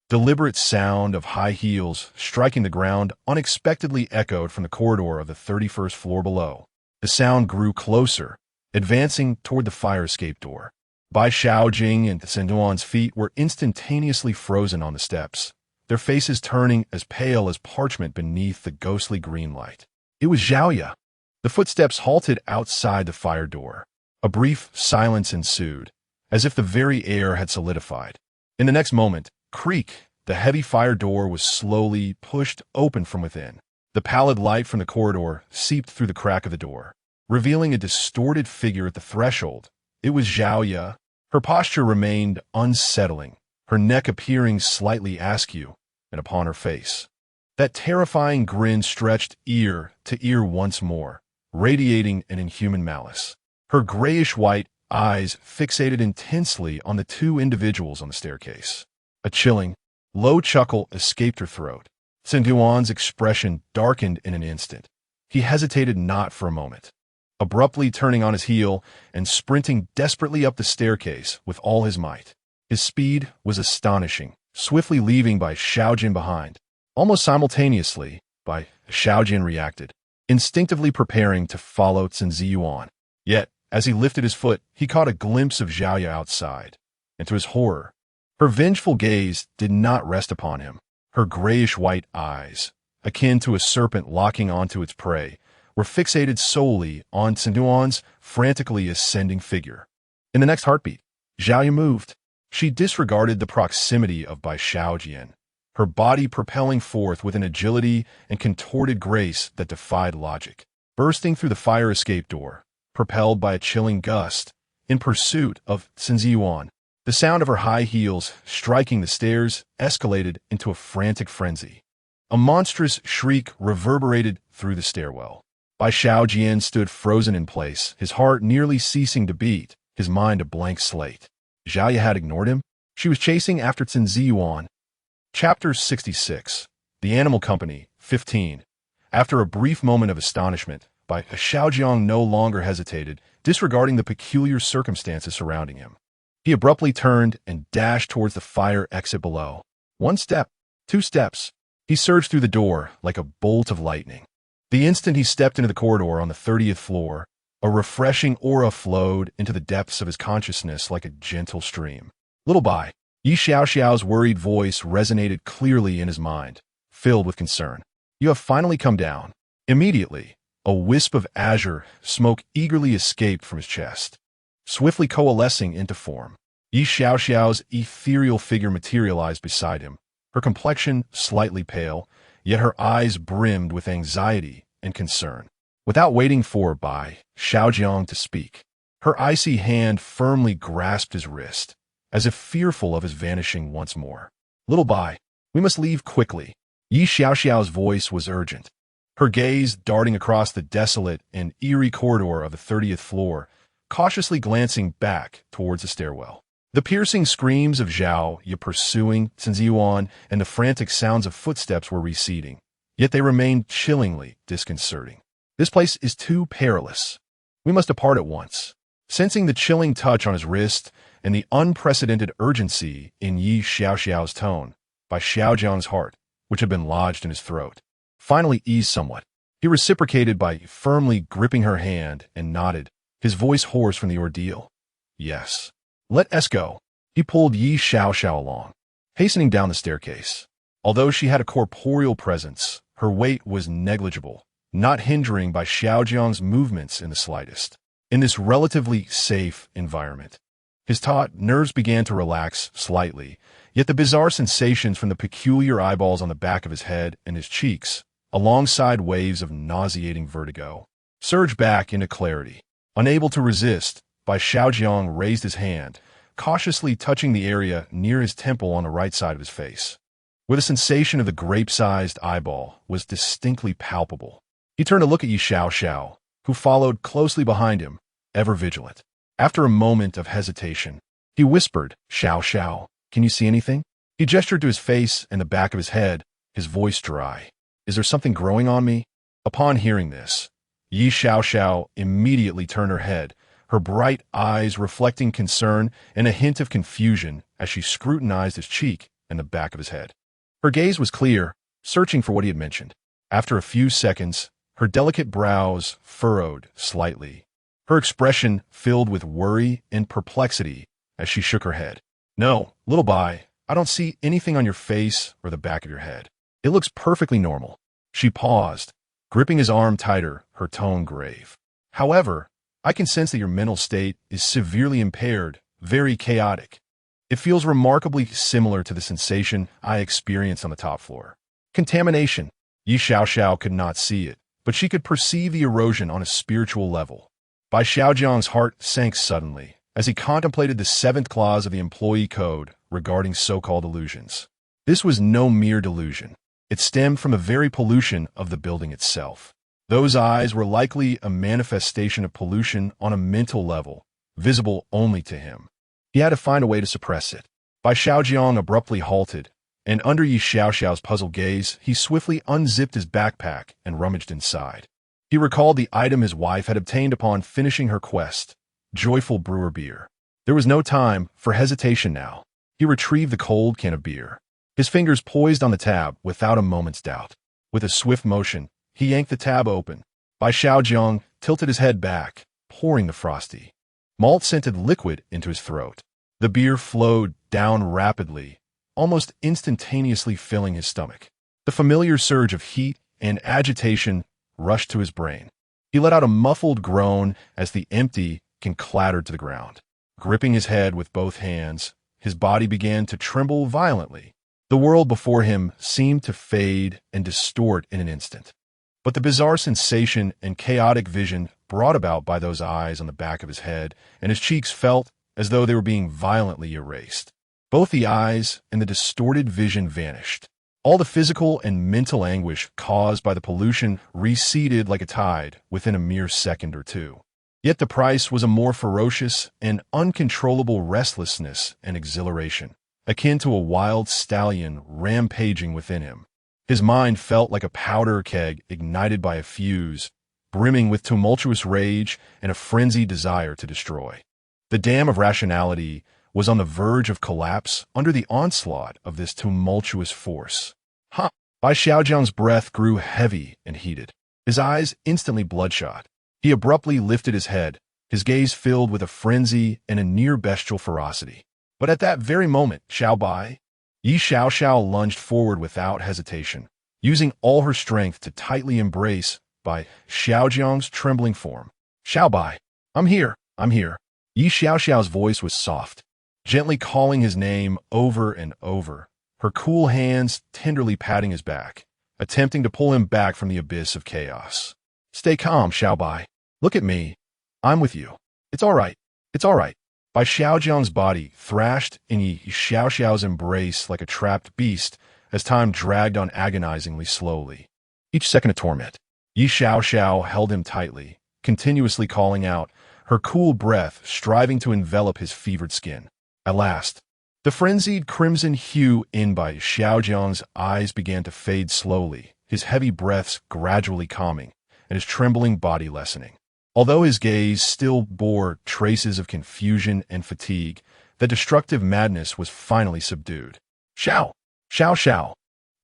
deliberate sound of high heels striking the ground unexpectedly echoed from the corridor of the 31st floor below. The sound grew closer, advancing toward the fire escape door. Bai Xiaojiang and Sindong's feet were instantaneously frozen on the steps, their faces turning as pale as parchment beneath the ghostly green light. It was Xiaoya. The footsteps halted outside the fire door. A brief silence ensued, as if the very air had solidified. In the next moment, creak, the heavy fire door was slowly pushed open from within. The pallid light from the corridor seeped through the crack of the door, revealing a distorted figure at the threshold. It was Xiaoya. Her posture remained unsettling, her neck appearing slightly askew, and upon her face, that terrifying grin stretched ear to ear once more, radiating an inhuman malice. Her grayish-white eyes fixated intensely on the two individuals on the staircase. A chilling, low chuckle escaped her throat. Sindong's expression darkened in an instant. He hesitated not for a moment, abruptly turning on his heel and sprinting desperately up the staircase with all his might. His speed was astonishing, swiftly leaving Bai Xiaojiang behind. Almost simultaneously, Bai Xiaojiang reacted, instinctively preparing to follow Sindong. Yet, as he lifted his foot, he caught a glimpse of Xiaoya outside, and to his horror, her vengeful gaze did not rest upon him. Her grayish-white eyes, akin to a serpent locking onto its prey, were fixated solely on Sindong's frantically ascending figure. In the next heartbeat, Xiaoya moved. She disregarded the proximity of Bai Xiaojiang, her body propelling forth with an agility and contorted grace that defied logic. Bursting through the fire escape door, propelled by a chilling gust, in pursuit of Sindong, the sound of her high heels striking the stairs escalated into a frantic frenzy. A monstrous shriek reverberated through the stairwell. Bai Xiaojiang stood frozen in place, his heart nearly ceasing to beat, his mind a blank slate. Xiaoya had ignored him. She was chasing after Sindong. Chapter 66. The Animal Company, 15. After a brief moment of astonishment, Bai Xiaojiang no longer hesitated, disregarding the peculiar circumstances surrounding him. He abruptly turned and dashed towards the fire exit below. 1 step, 2 steps. He surged through the door like a bolt of lightning. The instant he stepped into the corridor on the 30th floor, a refreshing aura flowed into the depths of his consciousness like a gentle stream. Little Bai, Yi Xiaoxiao's worried voice resonated clearly in his mind, filled with concern. You have finally come down. Immediately, a wisp of azure smoke eagerly escaped from his chest, swiftly coalescing into form. Yi Xiaoxiao's ethereal figure materialized beside him, her complexion slightly pale, yet her eyes brimmed with anxiety and concern. Without waiting for Bai Xiaojiang to speak, her icy hand firmly grasped his wrist, as if fearful of his vanishing once more. Little Bai, we must leave quickly. Yi Xiaoxiao's voice was urgent, her gaze darting across the desolate and eerie corridor of the 30th floor, cautiously glancing back towards the stairwell. The piercing screams of Zhao Ye pursuing Yuan and the frantic sounds of footsteps were receding, yet they remained chillingly disconcerting. This place is too perilous. We must depart at once. Sensing the chilling touch on his wrist and the unprecedented urgency in Yi Xiaoxiao's tone, Bai Xiaojiang's heart, which had been lodged in his throat, finally eased somewhat. He reciprocated by firmly gripping her hand and nodded, his voice hoarse from the ordeal. Yes. Let us go. He pulled Yi Xiaoxiao along, hastening down the staircase. Although she had a corporeal presence, her weight was negligible, not hindering Bai Xiaojiang's movements in the slightest. In this relatively safe environment, his taut nerves began to relax slightly, yet the bizarre sensations from the peculiar eyeballs on the back of his head and his cheeks, alongside waves of nauseating vertigo, surged back into clarity. Unable to resist, Bai Xiaojiang raised his hand, cautiously touching the area near his temple on the right side of his face, where the sensation of the grape-sized eyeball was distinctly palpable. He turned to look at Yi Xiaoxiao, who followed closely behind him, ever vigilant. After a moment of hesitation, he whispered, Xiaoxiao, can you see anything? He gestured to his face and the back of his head, his voice dry. Is there something growing on me? Upon hearing this, Yi Xiaoxiao immediately turned her head, her bright eyes reflecting concern and a hint of confusion as she scrutinized his cheek and the back of his head. Her gaze was clear, searching for what he had mentioned. After a few seconds, her delicate brows furrowed slightly, her expression filled with worry and perplexity as she shook her head. No, little Bai, I don't see anything on your face or the back of your head. It looks perfectly normal. She paused, gripping his arm tighter, her tone grave. However, I can sense that your mental state is severely impaired, very chaotic. It feels remarkably similar to the sensation I experienced on the top floor. Contamination. Yi Xiaoxiao could not see it, but she could perceive the erosion on a spiritual level. Bai Xiaojiang's heart sank suddenly as he contemplated the 7th clause of the employee code regarding so-called illusions. This was no mere delusion. It stemmed from the very pollution of the building itself. Those eyes were likely a manifestation of pollution on a mental level, visible only to him. He had to find a way to suppress it. Bai Xiaojiang abruptly halted, and under Yi Xiaoxiao's puzzled gaze, he swiftly unzipped his backpack and rummaged inside. He recalled the item his wife had obtained upon finishing her quest, joyful brewer beer. There was no time for hesitation now. He retrieved the cold can of beer, his fingers poised on the tab without a moment's doubt. With a swift motion, he yanked the tab open. Bai Xiaojiang tilted his head back, pouring the frosty, malt-scented liquid into his throat. The beer flowed down rapidly, almost instantaneously filling his stomach. The familiar surge of heat and agitation rushed to his brain. He let out a muffled groan as the empty can clattered to the ground. Gripping his head with both hands, his body began to tremble violently. The world before him seemed to fade and distort in an instant. But the bizarre sensation and chaotic vision brought about by those eyes on the back of his head and his cheeks felt as though they were being violently erased. Both the eyes and the distorted vision vanished. All the physical and mental anguish caused by the pollution receded like a tide within a mere second or two. Yet the price was a more ferocious and uncontrollable restlessness and exhilaration, akin to a wild stallion rampaging within him. His mind felt like a powder keg ignited by a fuse, brimming with tumultuous rage and a frenzied desire to destroy. The dam of rationality was on the verge of collapse under the onslaught of this tumultuous force. Bai Xiaojiang's breath grew heavy and heated, his eyes instantly bloodshot. He abruptly lifted his head, his gaze filled with a frenzy and a near-bestial ferocity. But at that very moment, Xiao Bai, Yi Xiaoxiao lunged forward without hesitation, using all her strength to tightly embrace Bai Xiaojiang's trembling form. Xiao Bai, I'm here. Yi Xiaoxiao's voice was soft, gently calling his name over and over, her cool hands tenderly patting his back, attempting to pull him back from the abyss of chaos. Stay calm, Xiao Bai. Look at me. I'm with you. It's all right. Bai Xiaojiang's body thrashed in Yi Xiaoxiao's embrace like a trapped beast, as time dragged on agonizingly slowly. Each second a torment. Yi Xiaoxiao held him tightly, continuously calling out, her cool breath striving to envelop his fevered skin. At last, the frenzied crimson hue in Bai Xiaojiang's eyes began to fade slowly, his heavy breaths gradually calming, and his trembling body lessening. Although his gaze still bore traces of confusion and fatigue, the destructive madness was finally subdued. Xiao! Xiao Xiao!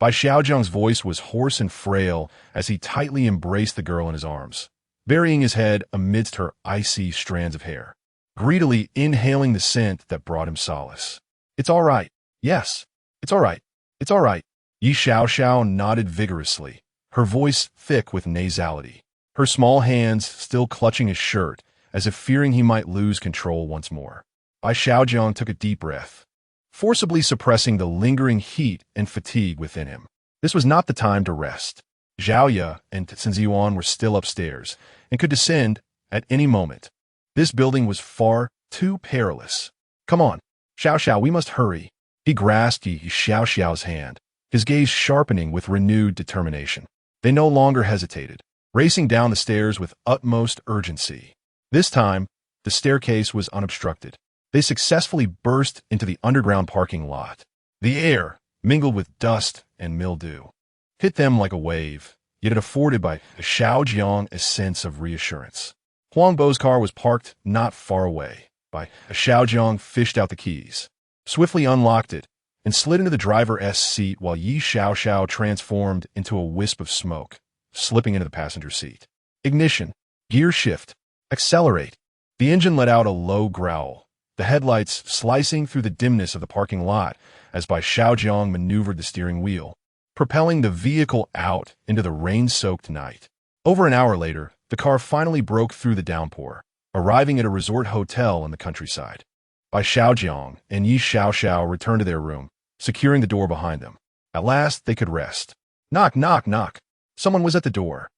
Bai Xiaojiang's voice was hoarse and frail as he tightly embraced the girl in his arms, burying his head amidst her icy strands of hair, greedily inhaling the scent that brought him solace. It's all right. Yes. It's all right. It's all right. Yi Xiaoxiao nodded vigorously, her voice thick with nasality, her small hands still clutching his shirt as if fearing he might lose control once more. Bai Xiaojiang took a deep breath, forcibly suppressing the lingering heat and fatigue within him. This was not the time to rest. Zhao and Yuan were still upstairs and could descend at any moment. This building was far too perilous. Come on, Xiao Xiao, we must hurry. He grasped Yi Xiaoxiao's hand, his gaze sharpening with renewed determination. They no longer hesitated, racing down the stairs with utmost urgency. This time, the staircase was unobstructed. They successfully burst into the underground parking lot. The air, mingled with dust and mildew, hit them like a wave, yet it afforded Bai Xiaojiang a sense of reassurance. Huang Bo's car was parked not far away. Bai Xiaojiang fished out the keys, swiftly unlocked it, and slid into the driver's seat while Yi Xiaoxiao transformed into a wisp of smoke, slipping into the passenger seat. Ignition, gear shift, accelerate. The engine let out a low growl, the headlights slicing through the dimness of the parking lot as Bai Xiaojiang maneuvered the steering wheel, propelling the vehicle out into the rain-soaked night. Over an hour later, the car finally broke through the downpour, arriving at a resort hotel in the countryside. Bai Xiaojiang and Yi Xiaoxiao returned to their room, securing the door behind them. At last, they could rest. Knock, knock, knock. Someone was at the door.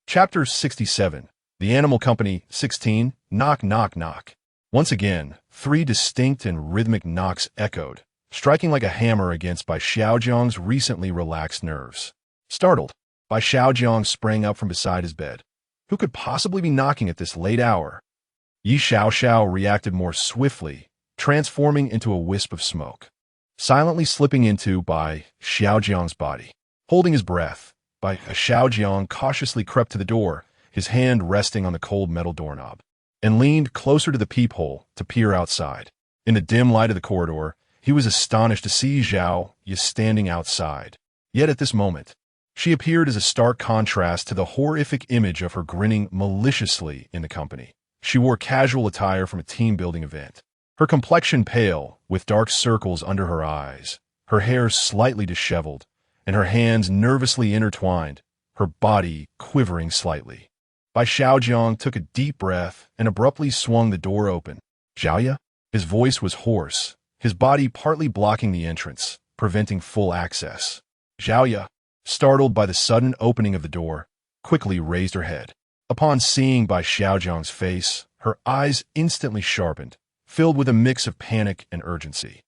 Chapter 67. The Animal Company 16. Knock, knock, knock. Once again, 3 distinct and rhythmic knocks echoed, striking like a hammer against Bai Xiaojiang's recently relaxed nerves. Startled, Bai Xiaojiang sprang up from beside his bed. Who could possibly be knocking at this late hour? Yi Xiaoxiao reacted more swiftly, transforming into a wisp of smoke, silently slipping into Bai Xiaojiang's body. Holding his breath, Bai Xiaojiang cautiously crept to the door, his hand resting on the cold metal doorknob, and leaned closer to the peephole to peer outside. In the dim light of the corridor, he was astonished to see Zhao Yi standing outside. Yet at this moment, she appeared as a stark contrast to the horrific image of her grinning maliciously in the company. She wore casual attire from a team-building event, her complexion pale, with dark circles under her eyes, her hair slightly disheveled, and her hands nervously intertwined, her body quivering slightly. Bai Xiaojiang took a deep breath and abruptly swung the door open. Zhao? His voice was hoarse, his body partly blocking the entrance, preventing full access. Zhao, startled by the sudden opening of the door, quickly raised her head. Upon seeing Bai Xiaojiang's face, her eyes instantly sharpened, filled with a mix of panic and urgency.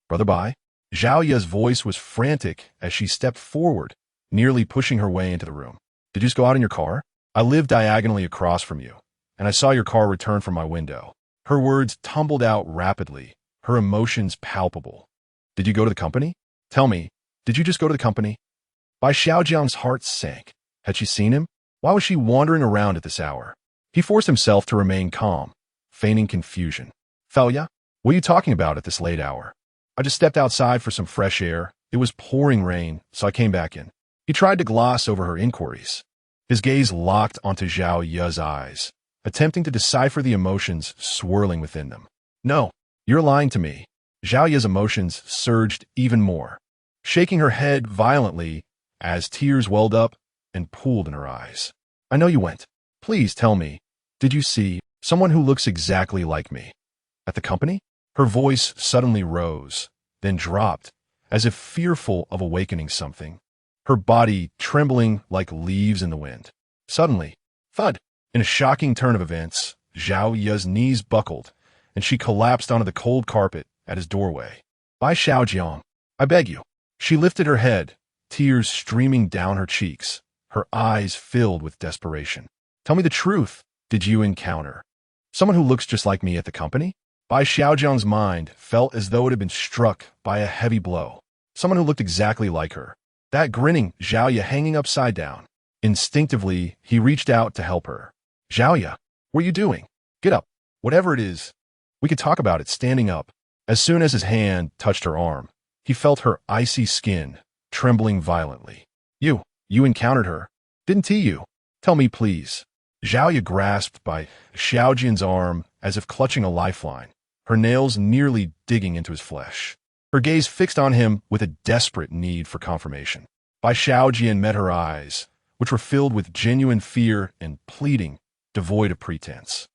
Brother Bai? Zhao Ya's voice was frantic as she stepped forward, nearly pushing her way into the room. Did you just go out in your car? I live diagonally across from you, and I saw your car return from my window. Her words tumbled out rapidly, her emotions palpable. Did you go to the company? Tell me, did you just go to the company? Bai Xiaojiang's heart sank. Had she seen him? Why was she wandering around at this hour? He forced himself to remain calm, feigning confusion. Felia, what are you talking about at this late hour? I just stepped outside for some fresh air. It was pouring rain, so I came back in. He tried to gloss over her inquiries. His gaze locked onto Zhao Ya's eyes, attempting to decipher the emotions swirling within them. No, you're lying to me. Zhao Ya's emotions surged even more, shaking her head violently as tears welled up and pooled in her eyes. I know you went. Please tell me, did you see someone who looks exactly like me? At the company? Her voice suddenly rose, then dropped, as if fearful of awakening something, her body trembling like leaves in the wind. Suddenly, thud! In a shocking turn of events, Zhao Ya's knees buckled, and she collapsed onto the cold carpet at his doorway. Bai Xiaojiang, I beg you. She lifted her head, tears streaming down her cheeks, her eyes filled with desperation. Tell me the truth. Did you encounter someone who looks just like me at the company? Bai Xiaojiang's mind felt as though it had been struck by a heavy blow. Someone who looked exactly like her. That grinning Xiaoya hanging upside down. Instinctively, he reached out to help her. Xiaoya, what are you doing? Get up. Whatever it is, we could talk about it standing up. As soon as his hand touched her arm, he felt her icy skin trembling violently. You encountered her, didn't you? Tell me, please. Xiaoya grasped by Xiaojian's arm as if clutching a lifeline, her nails nearly digging into his flesh. Her gaze fixed on him with a desperate need for confirmation. Bai Xiaojian met her eyes, which were filled with genuine fear and pleading, devoid of pretense.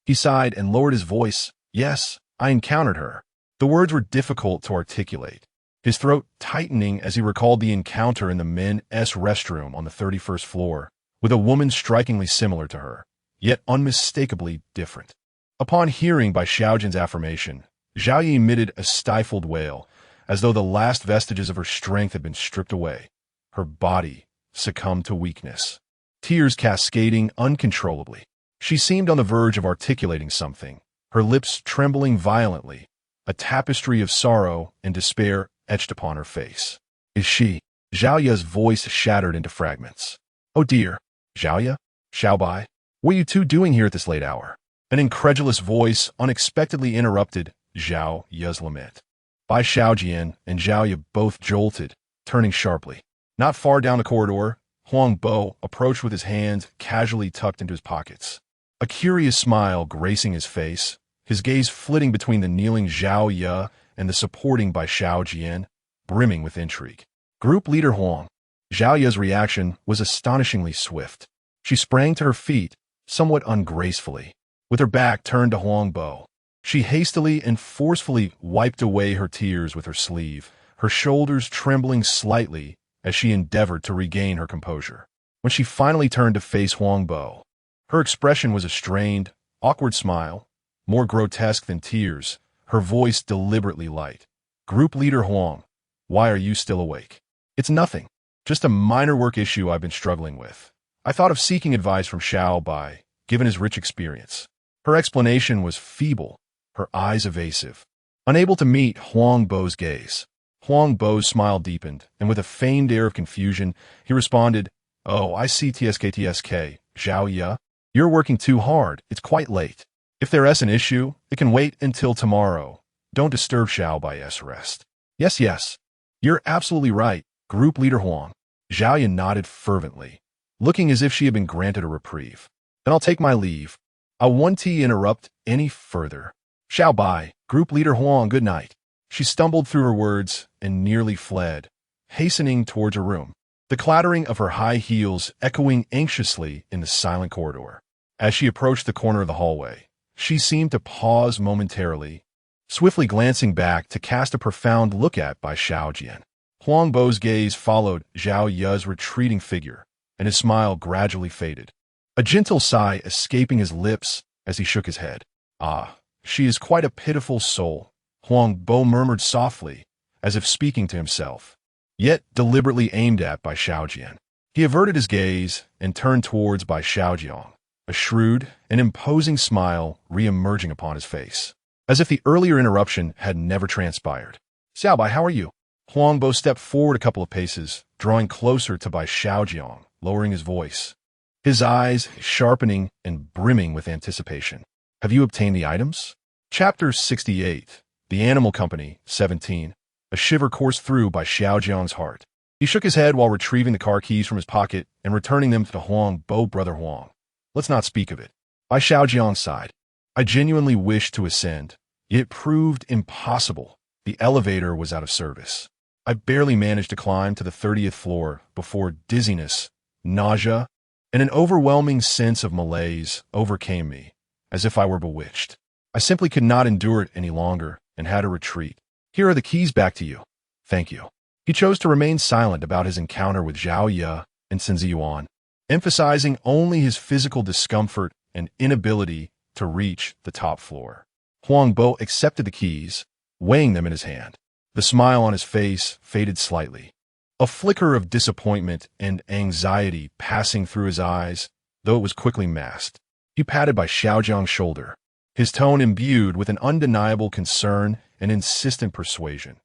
He sighed and lowered his voice. Yes, I encountered her. The words were difficult to articulate, his throat tightening as he recalled the encounter in the men's restroom on the 31st floor, with a woman strikingly similar to her, yet unmistakably different. Upon hearing Bai Xiaojian's affirmation, Zhao Yi emitted a stifled wail, as though the last vestiges of her strength had been stripped away. Her body succumbed to weakness, tears cascading uncontrollably. She seemed on the verge of articulating something, her lips trembling violently, a tapestry of sorrow and despair etched upon her face. Is she? Zhao Ya's voice shattered into fragments. Oh dear, Zhao Ya? Xiaobai? What are you two doing here at this late hour? An incredulous voice unexpectedly interrupted Zhao Ya's lament. Bai Xiaojian and Zhao Ya both jolted, turning sharply. Not far down the corridor, Huang Bo approached with his hands casually tucked into his pockets. A curious smile gracing his face, his gaze flitting between the kneeling Zhao Ya and the supporting Bai Xiaojian, brimming with intrigue. Group leader Huang. Zhao Ya's reaction was astonishingly swift. She sprang to her feet, somewhat ungracefully. With her back turned to Huang Bo, she hastily and forcefully wiped away her tears with her sleeve, her shoulders trembling slightly as she endeavored to regain her composure. When she finally turned to face Huang Bo, her expression was a strained, awkward smile, more grotesque than tears, her voice deliberately light. Group leader Huang, why are you still awake? It's nothing. Just a minor work issue I've been struggling with. I thought of seeking advice from Xiao Bai, given his rich experience. Her explanation was feeble, her eyes evasive. Unable to meet Huang Bo's gaze, Huang Bo's smile deepened, and with a feigned air of confusion, he responded, Oh, I see TSK, Zhao Ya. You're working too hard. It's quite late. If there's an issue, it can wait until tomorrow. Don't disturb Xiao Bai's rest. Yes. You're absolutely right, Group Leader Huang. Zhao Ya nodded fervently, looking as if she had been granted a reprieve. Then I'll take my leave. I won't interrupt any further. Xiao Bai, Group Leader Huang, good night. She stumbled through her words and nearly fled, hastening towards her room, the clattering of her high heels echoing anxiously in the silent corridor. As she approached the corner of the hallway, she seemed to pause momentarily, swiftly glancing back to cast a profound look at Bai Xiaojian. Huang Bo's gaze followed Zhao Ya's retreating figure, and his smile gradually faded, a gentle sigh escaping his lips as he shook his head. Ah, she is quite a pitiful soul, Huang Bo murmured softly, as if speaking to himself, yet deliberately aimed at Bai Xiaojian. He averted his gaze and turned towards Bai Xiaojiang, a shrewd and imposing smile re-emerging upon his face, as if the earlier interruption had never transpired. Xiao Bai, how are you? Huang Bo stepped forward a couple of paces, drawing closer to Bai Xiaojiang, lowering his voice, his eyes sharpening and brimming with anticipation. Have you obtained the items? Chapter 68. The Animal Company, 17. A shiver coursed through Bai Xiaojiang's heart. He shook his head while retrieving the car keys from his pocket and returning them to Huang Bo. Brother Huang. Let's not speak of it. Bai Xiaojiang sighed. I genuinely wished to ascend. It proved impossible. The elevator was out of service. I barely managed to climb to the 30th floor before dizziness, nausea, and an overwhelming sense of malaise overcame me, as if I were bewitched. I simply could not endure it any longer and had to retreat. Here are the keys back to you. Thank you. He chose to remain silent about his encounter with Zhao Ya and Yuan, emphasizing only his physical discomfort and inability to reach the top floor. Huang Bo accepted the keys, weighing them in his hand. The smile on his face faded slightly, a flicker of disappointment and anxiety passing through his eyes, though it was quickly masked. He patted Bai Xiaojiang's shoulder, his tone imbued with an undeniable concern and insistent persuasion.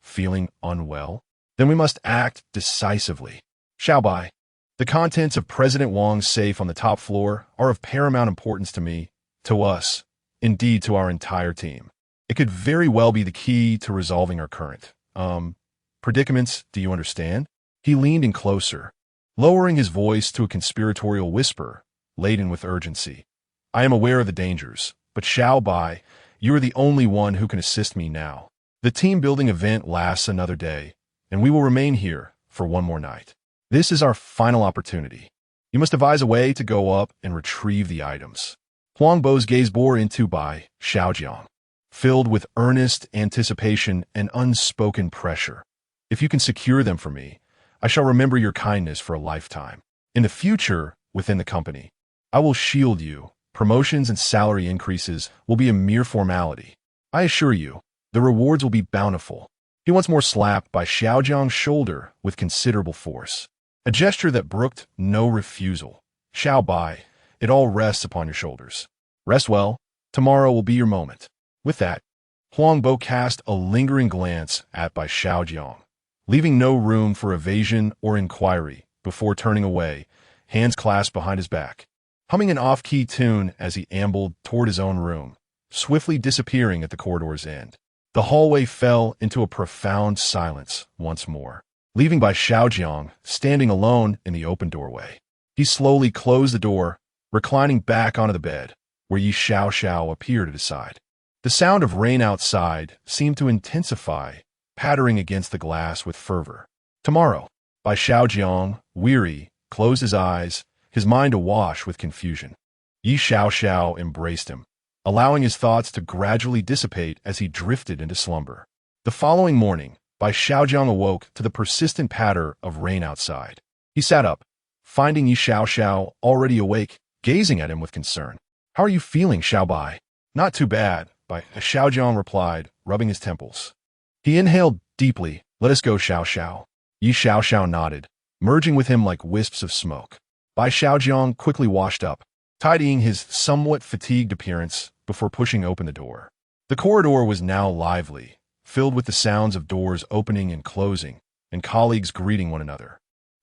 Feeling unwell? Then we must act decisively. Xiao Bai, the contents of President Wang's safe on the top floor are of paramount importance to me, to us, indeed to our entire team. It could very well be the key to resolving our current, predicaments, do you understand? He leaned in closer, lowering his voice to a conspiratorial whisper, laden with urgency. I am aware of the dangers, but Xiao Bai, you are the only one who can assist me now. The team-building event lasts another day, and we will remain here for one more night. This is our final opportunity. You must devise a way to go up and retrieve the items. Huang Bo's gaze bore into Bai Xiaojiang, filled with earnest anticipation and unspoken pressure. If you can secure them for me, I shall remember your kindness for a lifetime. In the future, within the company, I will shield you. Promotions and salary increases will be a mere formality. I assure you, the rewards will be bountiful. He once more slapped Bai Xiaojiang's shoulder with considerable force, a gesture that brooked no refusal. Xiao Bai, it all rests upon your shoulders. Rest well. Tomorrow will be your moment. With that, Huang Bo cast a lingering glance at Bai Xiaojiang, leaving no room for evasion or inquiry before turning away, hands clasped behind his back, humming an off-key tune as he ambled toward his own room, swiftly disappearing at the corridor's end. The hallway fell into a profound silence once more, leaving Bai Xiaojiang standing alone in the open doorway. He slowly closed the door, reclining back onto the bed, where Yi Xiao appeared at his side. The sound of rain outside seemed to intensify, pattering against the glass with fervor. Tomorrow, Bai Xiaojiang, weary, closed his eyes, his mind awash with confusion. Yi Xiao embraced him, allowing his thoughts to gradually dissipate as he drifted into slumber. The following morning, Bai Xiaojiang awoke to the persistent patter of rain outside. He sat up, finding Yi Xiao already awake, gazing at him with concern. How are you feeling, Xiao Bai? Not too bad, Bai Xiaojiang replied, rubbing his temples. He inhaled deeply. Let us go, Xiao. Yi Xiao nodded, merging with him like wisps of smoke. Bai Xiaojiang quickly washed up, tidying his somewhat fatigued appearance before pushing open the door. The corridor was now lively, filled with the sounds of doors opening and closing, and colleagues greeting one another.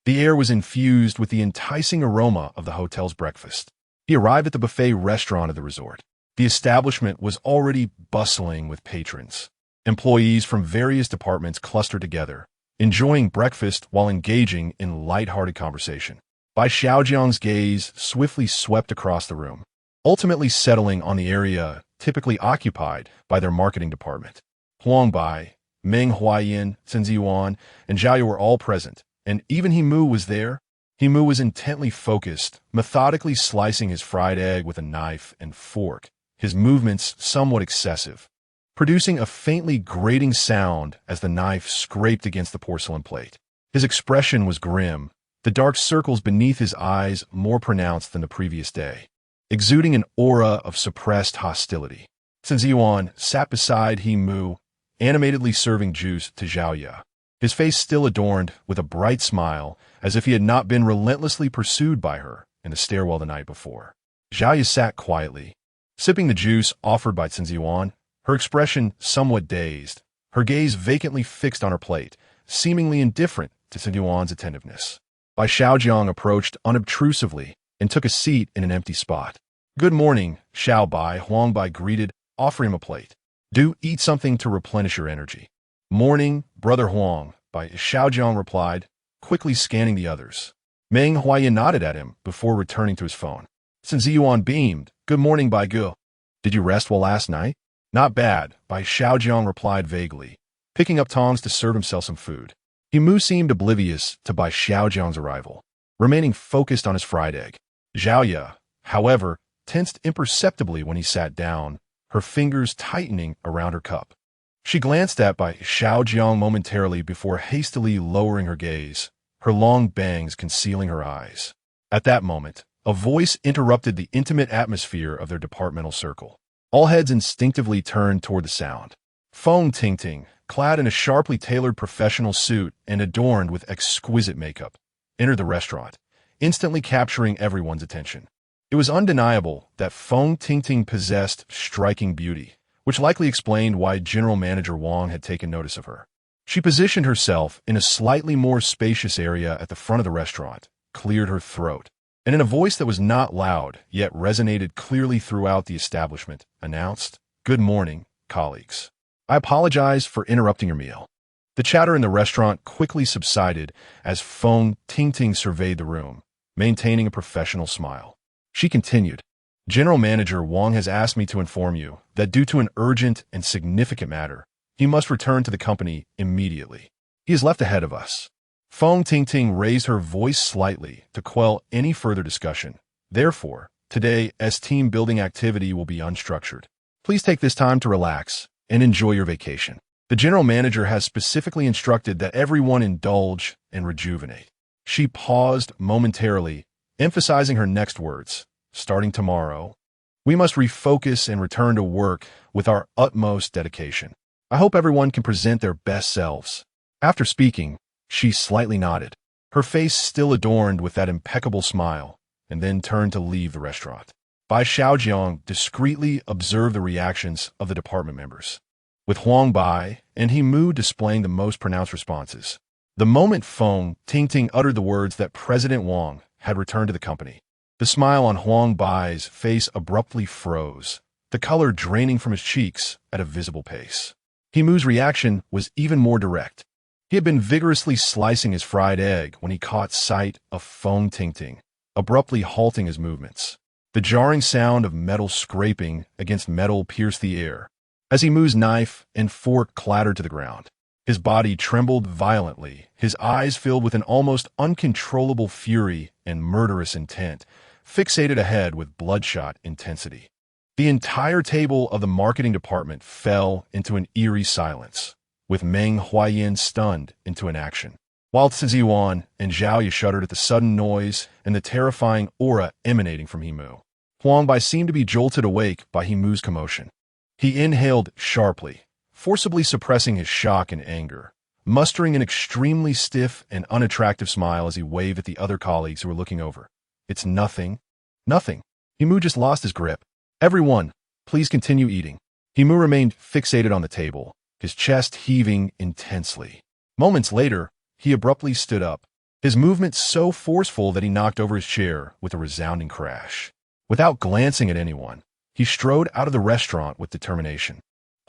The air was infused with the enticing aroma of the hotel's breakfast. He arrived at the buffet restaurant of the resort. The establishment was already bustling with patrons. Employees from various departments clustered together, enjoying breakfast while engaging in light-hearted conversation. Bai Xiaojiang's gaze swiftly swept across the room, ultimately settling on the area typically occupied by their marketing department. Huang Bai, Meng Huayan, Sun Ziwan, and Zhao Yu were all present, and even He Mu was there. He Mu was intently focused, methodically slicing his fried egg with a knife and fork, his movements somewhat excessive, producing a faintly grating sound as the knife scraped against the porcelain plate. His expression was grim, the dark circles beneath his eyes more pronounced than the previous day, exuding an aura of suppressed hostility. Sun Ziwan sat beside He Mu, animatedly serving juice to Zhao Yu, his face still adorned with a bright smile as if he had not been relentlessly pursued by her in the stairwell the night before. Zhao Yu sat quietly, sipping the juice offered by Sun Ziwan, her expression somewhat dazed, her gaze vacantly fixed on her plate, seemingly indifferent to Sun Ziwan's attentiveness. Bai Xiaojiang approached unobtrusively and took a seat in an empty spot. Good morning, Xiao Bai, Huang Bai greeted, offering him a plate. Do eat something to replenish your energy. Morning, Brother Huang, Bai Xiaojiang replied, quickly scanning the others. Meng Huayan nodded at him before returning to his phone. Sun Ziyuan beamed. Good morning, Bai Gu. Did you rest well last night? Not bad, Bai Xiaojiang replied vaguely, picking up tongs to serve himself some food. He Mu seemed oblivious to Bai Xiaojiang's arrival, remaining focused on his fried egg. Zhao Yu, however, tensed imperceptibly when he sat down, her fingers tightening around her cup. She glanced at Bai Xiaojiang momentarily before hastily lowering her gaze, her long bangs concealing her eyes. At that moment, a voice interrupted the intimate atmosphere of their departmental circle. All heads instinctively turned toward the sound. Phone ting-ting, clad in a sharply tailored professional suit and adorned with exquisite makeup, entered the restaurant, instantly capturing everyone's attention. It was undeniable that Feng Tingting possessed striking beauty, which likely explained why General Manager Wang had taken notice of her. She positioned herself in a slightly more spacious area at the front of the restaurant, cleared her throat, and in a voice that was not loud, yet resonated clearly throughout the establishment, announced, "Good morning, colleagues. I apologize for interrupting your meal." The chatter in the restaurant quickly subsided as Feng Tingting surveyed the room, maintaining a professional smile. She continued, "General Manager Wang has asked me to inform you that due to an urgent and significant matter, he must return to the company immediately. He is left ahead of us." Feng Tingting raised her voice slightly to quell any further discussion. "Therefore, today's team-building activity will be unstructured. Please take this time to relax and enjoy your vacation. The general manager has specifically instructed that everyone indulge and rejuvenate." She paused momentarily, emphasizing her next words. "Starting tomorrow, we must refocus and return to work with our utmost dedication. I hope everyone can present their best selves." After speaking, she slightly nodded, her face still adorned with that impeccable smile, and then turned to leave the restaurant. Bai Xiaojiang discreetly observed the reactions of the department members, with Huang Bai and He Mu displaying the most pronounced responses. The moment Feng Tingting uttered the words that President Wang had returned to the company, the smile on Huang Bai's face abruptly froze, the color draining from his cheeks at a visible pace. He Mu's reaction was even more direct. He had been vigorously slicing his fried egg when he caught sight of Feng Tingting, abruptly halting his movements. The jarring sound of metal scraping against metal pierced the air as He Mu's knife and fork clattered to the ground. His body trembled violently, his eyes filled with an almost uncontrollable fury and murderous intent, fixated ahead with bloodshot intensity. The entire table of the marketing department fell into an eerie silence, with Meng Huayan stunned into inaction, while Ziwan and Zhao shuddered at the sudden noise and the terrifying aura emanating from He Mu. Huang Bai seemed to be jolted awake by He Mu's commotion. He inhaled sharply, forcibly suppressing his shock and anger, mustering an extremely stiff and unattractive smile as he waved at the other colleagues who were looking over. "It's nothing. Nothing." He Mu just lost his grip. "Everyone, please continue eating." He Mu remained fixated on the table, his chest heaving intensely. Moments later, he abruptly stood up, his movement so forceful that he knocked over his chair with a resounding crash. Without glancing at anyone, he strode out of the restaurant with determination.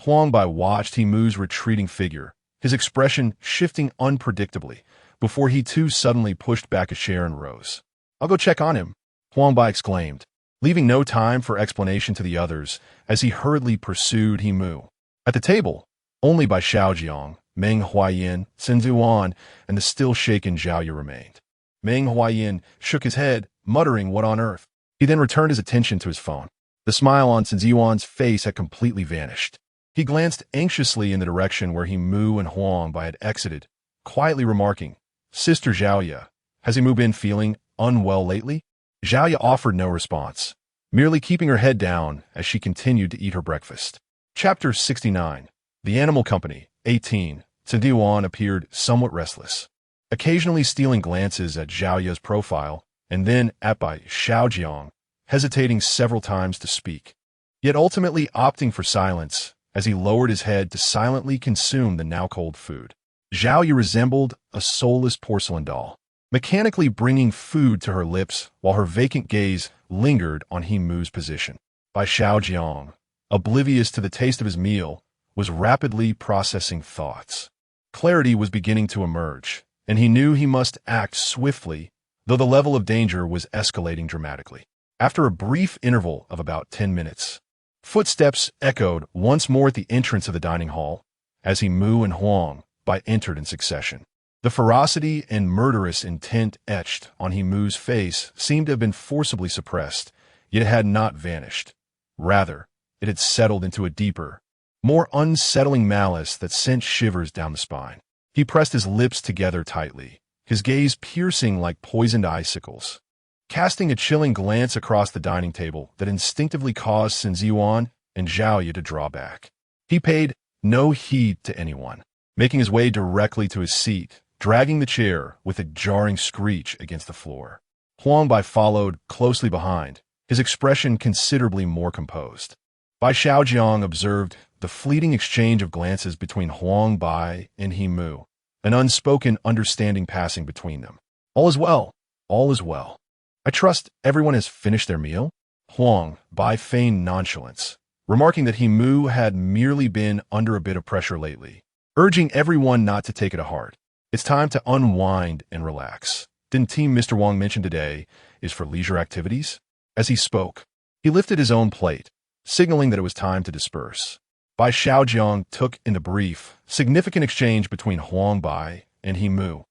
Huang Bai watched He Mu's retreating figure, his expression shifting unpredictably, before he too suddenly pushed back a chair and rose. "I'll go check on him," Huang Bai exclaimed, leaving no time for explanation to the others as he hurriedly pursued He Mu. At the table, only Bai Xiaojiang, Meng Huayan, Ziwan, and the still-shaken Zhao Yu remained. Meng Huayan shook his head, muttering, "What on earth?" He then returned his attention to his phone. The smile on Ziwan's face had completely vanished. He glanced anxiously in the direction where He Mu and Huang Bai had exited, quietly remarking, "Sister Zhao Yu, has He Mu been feeling unwell lately?" Zhao Yu offered no response, merely keeping her head down as she continued to eat her breakfast. Chapter 69. The Animal Company, 18. Ziwan appeared somewhat restless, occasionally stealing glances at Zhao Yu's profile and then at Bai Xiaojiang, hesitating several times to speak, yet ultimately opting for silence as he lowered his head to silently consume the now-cold food. Zhao Yu resembled a soulless porcelain doll, mechanically bringing food to her lips while her vacant gaze lingered on He Mu's position. Bai Xiaojiang, oblivious to the taste of his meal, was rapidly processing thoughts. Clarity was beginning to emerge, and he knew he must act swiftly, though the level of danger was escalating dramatically. After a brief interval of about 10 minutes, footsteps echoed once more at the entrance of the dining hall as He Mu and Huang Bai entered in succession. The ferocity and murderous intent etched on He Mu's face seemed to have been forcibly suppressed, yet it had not vanished. Rather, it had settled into a deeper, more unsettling malice that sent shivers down the spine. He pressed his lips together tightly, his gaze piercing like poisoned icicles, casting a chilling glance across the dining table that instinctively caused Ziwan and Zhao Yu to draw back. He paid no heed to anyone, making his way directly to his seat, dragging the chair with a jarring screech against the floor. Huang Bai followed closely behind, his expression considerably more composed. Bai Xiaojiang observed the fleeting exchange of glances between Huang Bai and He Mu, an unspoken understanding passing between them. All is well. All is well. I trust everyone has finished their meal? Huang Bai feigned nonchalance, remarking that He Mu had merely been under a bit of pressure lately, urging everyone not to take it to heart. It's time to unwind and relax. Didn't Team Mr. Wang mention today is for leisure activities? As he spoke, he lifted his own plate, signaling that it was time to disperse. Bai Xiaojiang took in the brief, significant exchange between Huang Bai and He Mu,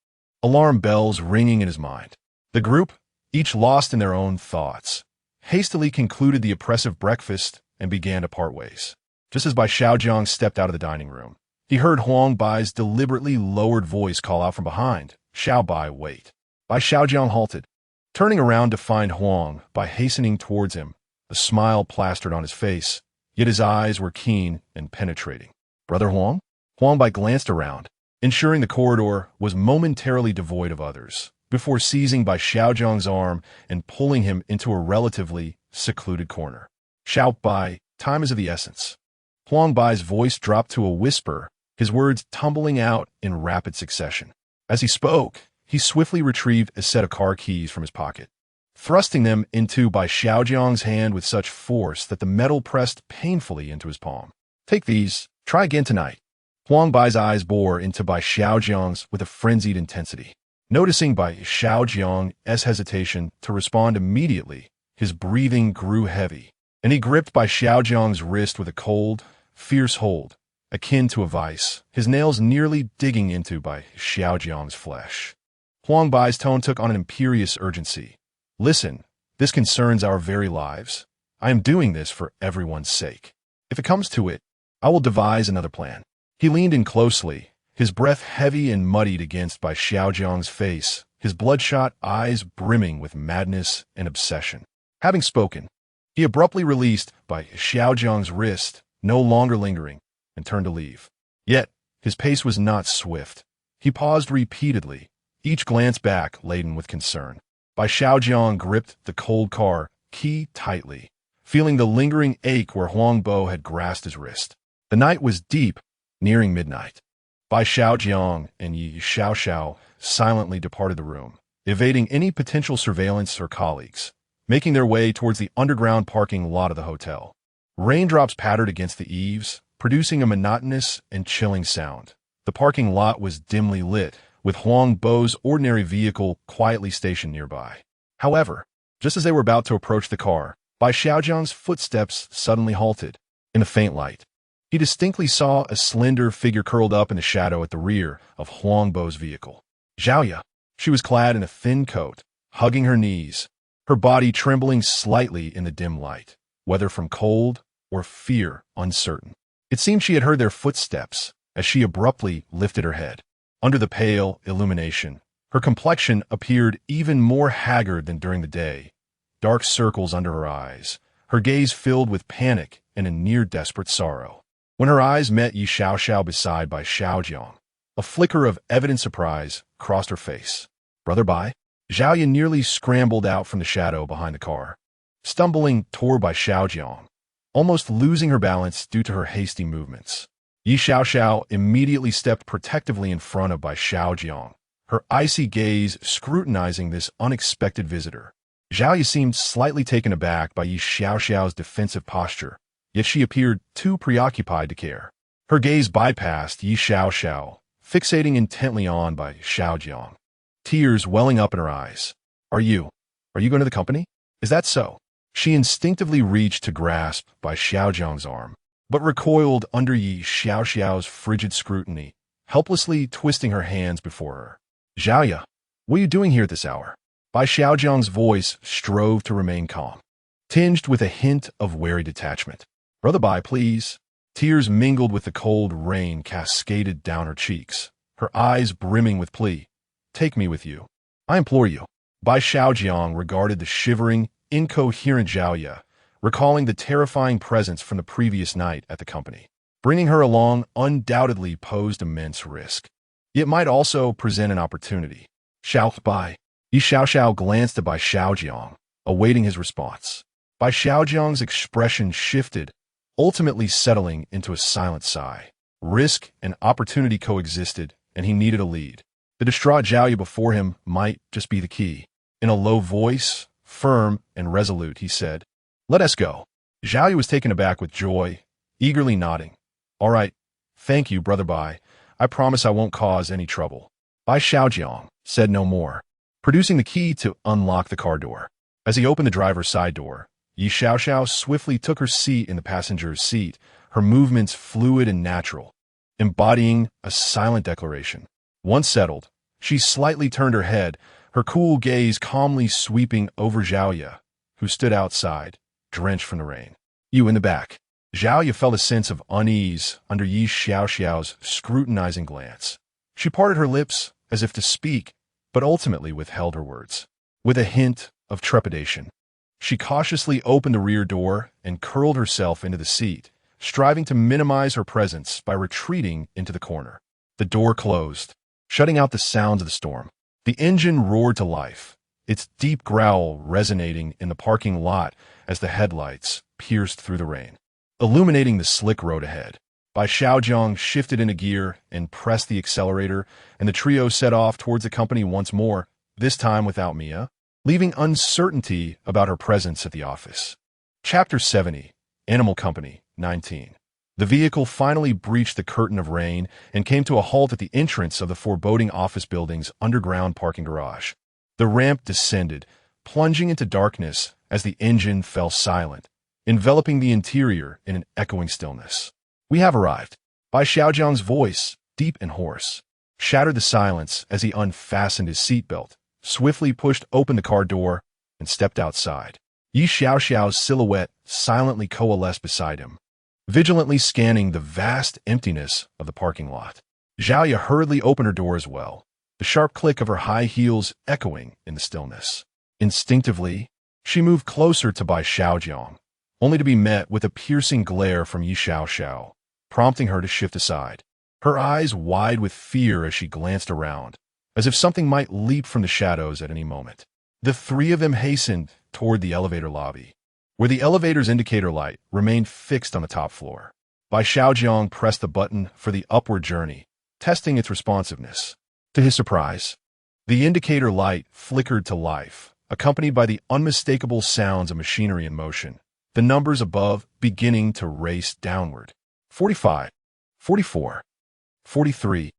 alarm bells ringing in his mind. The group, each lost in their own thoughts, hastily concluded the oppressive breakfast and began to part ways. Just as Bai Xiaojiang stepped out of the dining room, he heard Huang Bai's deliberately lowered voice call out from behind, "Xiao Bai, wait." Bai Xiaojiang halted, turning around to find Huang Bai hastening towards him, a smile plastered on his face, yet his eyes were keen and penetrating. "Brother Huang?" Huang Bai glanced around, ensuring the corridor was momentarily devoid of others, before seizing Bai Xiaojiang's arm and pulling him into a relatively secluded corner. "Xiao Bai, time is of the essence." Huang Bai's voice dropped to a whisper, his words tumbling out in rapid succession. As he spoke, he swiftly retrieved a set of car keys from his pocket, thrusting them into Bai Xiaojiang's hand with such force that the metal pressed painfully into his palm. "Take these. Try again tonight." Huang Bai's eyes bore into Bai Xiaojiang's with a frenzied intensity. Noticing Bai Xiaojiang's hesitation to respond immediately, his breathing grew heavy, and he gripped Bai Xiaojiang's wrist with a cold, fierce hold, akin to a vice, his nails nearly digging into Bai Xiaojiang's flesh. Huang Bai's tone took on an imperious urgency. "Listen, this concerns our very lives. I am doing this for everyone's sake. If it comes to it, I will devise another plan." He leaned in closely, his breath heavy and muddied against Bai Xiaojiang's face, his bloodshot eyes brimming with madness and obsession. Having spoken, he abruptly released Bai Xiaojiang's wrist, no longer lingering, and turned to leave. Yet, his pace was not swift. He paused repeatedly, each glance back laden with concern. Bai Xiaojiang gripped the cold car key tightly, feeling the lingering ache where Huang Bo had grasped his wrist. The night was deep, nearing midnight. Bai Xiaojiang and Yi Xiaoxiao silently departed the room, evading any potential surveillance or colleagues, making their way towards the underground parking lot of the hotel. Raindrops pattered against the eaves, producing a monotonous and chilling sound. The parking lot was dimly lit, with Huang Bo's ordinary vehicle quietly stationed nearby. However, just as they were about to approach the car, Bai Xiaojiang's footsteps suddenly halted. In the faint light, he distinctly saw a slender figure curled up in the shadow at the rear of Huang Bo's vehicle. Xiaoya. She was clad in a thin coat, hugging her knees, her body trembling slightly in the dim light, whether from cold or fear uncertain. It seemed she had heard their footsteps as she abruptly lifted her head. Under the pale illumination, her complexion appeared even more haggard than during the day, dark circles under her eyes, her gaze filled with panic and a near-desperate sorrow. When her eyes met Yi Xiaoxiao beside Bai Xiaojiang, a flicker of evident surprise crossed her face. "Brother Bai?" Xiaoya nearly scrambled out from the shadow behind the car, stumbling toward Bai Xiaojiang, almost losing her balance due to her hasty movements. Yi Xiaoxiao immediately stepped protectively in front of Bai Xiaojiang, her icy gaze scrutinizing this unexpected visitor. Xiaoya seemed slightly taken aback by Yi Xiaoxiao's defensive posture, yet she appeared too preoccupied to care. Her gaze bypassed Yi Xiaoxiao, fixating intently on Bai Xiaojiang, tears welling up in her eyes. Are you going to the company? Is that so?" She instinctively reached to grasp Bai Xiaojiang's arm, but recoiled under Yi Xiaoxiao's frigid scrutiny, helplessly twisting her hands before her. "Xiaoya, what are you doing here at this hour?" Bai Xiaojiang's voice strove to remain calm, tinged with a hint of wary detachment. "Brother Bai, please." Tears mingled with the cold rain cascaded down her cheeks, her eyes brimming with plea. "Take me with you. I implore you." Bai Xiaojiang regarded the shivering, incoherent Xiaoya, recalling the terrifying presence from the previous night at the company. Bringing her along undoubtedly posed immense risk. It might also present an opportunity. Bai Xiaoxiao glanced at Bai Xiaojiang, awaiting his response. Bai Xiaojiang's expression shifted, ultimately settling into a silent sigh. Risk and opportunity coexisted, and he needed a lead. The distraught Zhao Yu before him might just be the key. In a low voice, firm and resolute, he said, "Let us go." Zhao Yu was taken aback with joy, eagerly nodding. "All right. Thank you, Brother Bai. I promise I won't cause any trouble." Bai Xiaojiang said no more, producing the key to unlock the car door. As he opened the driver's side door, Yi Xiaoxiao swiftly took her seat in the passenger's seat, her movements fluid and natural, embodying a silent declaration. Once settled, she slightly turned her head, her cool gaze calmly sweeping over Zhao Yu, who stood outside, drenched from the rain. "You in the back." Zhao Yu felt a sense of unease under Yi Xiaoxiao's scrutinizing glance. She parted her lips as if to speak, but ultimately withheld her words. With a hint of trepidation, she cautiously opened the rear door and curled herself into the seat, striving to minimize her presence by retreating into the corner. The door closed, shutting out the sounds of the storm. The engine roared to life, its deep growl resonating in the parking lot as the headlights pierced through the rain, illuminating the slick road ahead. Bai Xiaojiang shifted into gear and pressed the accelerator, and the trio set off towards the company once more, this time without Mia, leaving uncertainty about her presence at the office. Chapter 70, Animal Company, 19. The vehicle finally breached the curtain of rain and came to a halt at the entrance of the foreboding office building's underground parking garage. The ramp descended, plunging into darkness as the engine fell silent, enveloping the interior in an echoing stillness. "We have arrived." Bai Xiaojiang's voice, deep and hoarse, shattered the silence as he unfastened his seatbelt, swiftly pushed open the car door, and stepped outside. Yi Xiaoxiao's silhouette silently coalesced beside him, vigilantly scanning the vast emptiness of the parking lot. Zhao Yu hurriedly opened her door as well, the sharp click of her high heels echoing in the stillness. Instinctively, she moved closer to Bai Xiaojiang, only to be met with a piercing glare from Yi Xiaoxiao, prompting her to shift aside, her eyes wide with fear as she glanced around, as if something might leap from the shadows at any moment. The three of them hastened toward the elevator lobby, where the elevator's indicator light remained fixed on the top floor. Bai Xiaojiang pressed the button for the upward journey, testing its responsiveness. To his surprise, the indicator light flickered to life, accompanied by the unmistakable sounds of machinery in motion, the numbers above beginning to race downward. 45, 44, 43.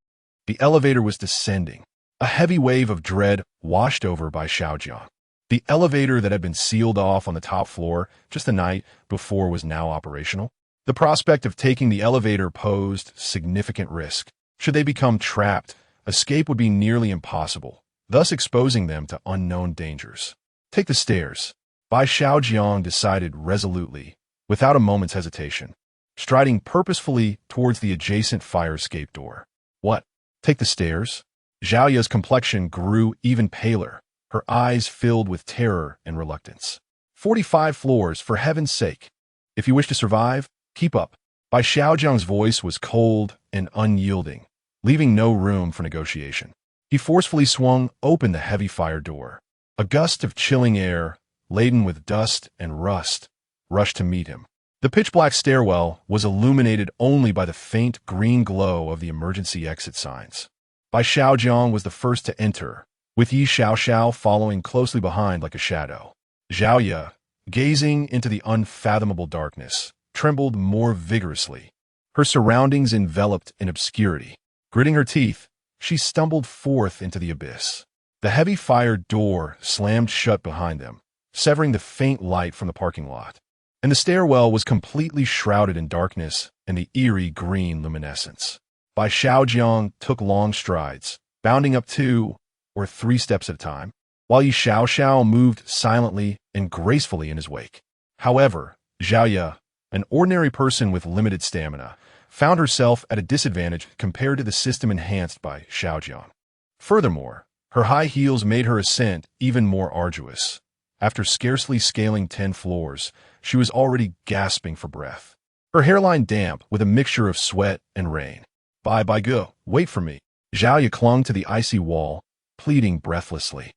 The elevator was descending. A heavy wave of dread washed over Bai Xiaojiang. The elevator that had been sealed off on the top floor just the night before was now operational. The prospect of taking the elevator posed significant risk. Should they become trapped, escape would be nearly impossible, thus exposing them to unknown dangers. "Take the stairs," Bai Xiaojiang decided resolutely, without a moment's hesitation, striding purposefully towards the adjacent fire escape door. "What? Take the stairs?" Zhao Yu's complexion grew even paler, her eyes filled with terror and reluctance. 45 floors, for heaven's sake. If you wish to survive, keep up." Bai Xiaojiang's voice was cold and unyielding, leaving no room for negotiation. He forcefully swung open the heavy fire door. A gust of chilling air, laden with dust and rust, rushed to meet him. The pitch-black stairwell was illuminated only by the faint green glow of the emergency exit signs. Bai Xiaojiang was the first to enter, with Yi Xiaoxiao following closely behind like a shadow. Zhao Yu, gazing into the unfathomable darkness, trembled more vigorously, her surroundings enveloped in obscurity. Gritting her teeth, she stumbled forth into the abyss. The heavy fire door slammed shut behind them, severing the faint light from the parking lot, and the stairwell was completely shrouded in darkness and the eerie green luminescence. Bai Xiaojiang took long strides, bounding up 2 or 3 steps at a time, while Yi Xiaoxiao moved silently and gracefully in his wake. However, Zhao Yu, an ordinary person with limited stamina, found herself at a disadvantage compared to the system enhanced by Xiaojiang. Furthermore, her high heels made her ascent even more arduous. After scarcely scaling 10 floors, she was already gasping for breath. her hairline damp with a mixture of sweat and rain. Bye, go. Wait for me. Xiaoya clung to the icy wall, pleading breathlessly.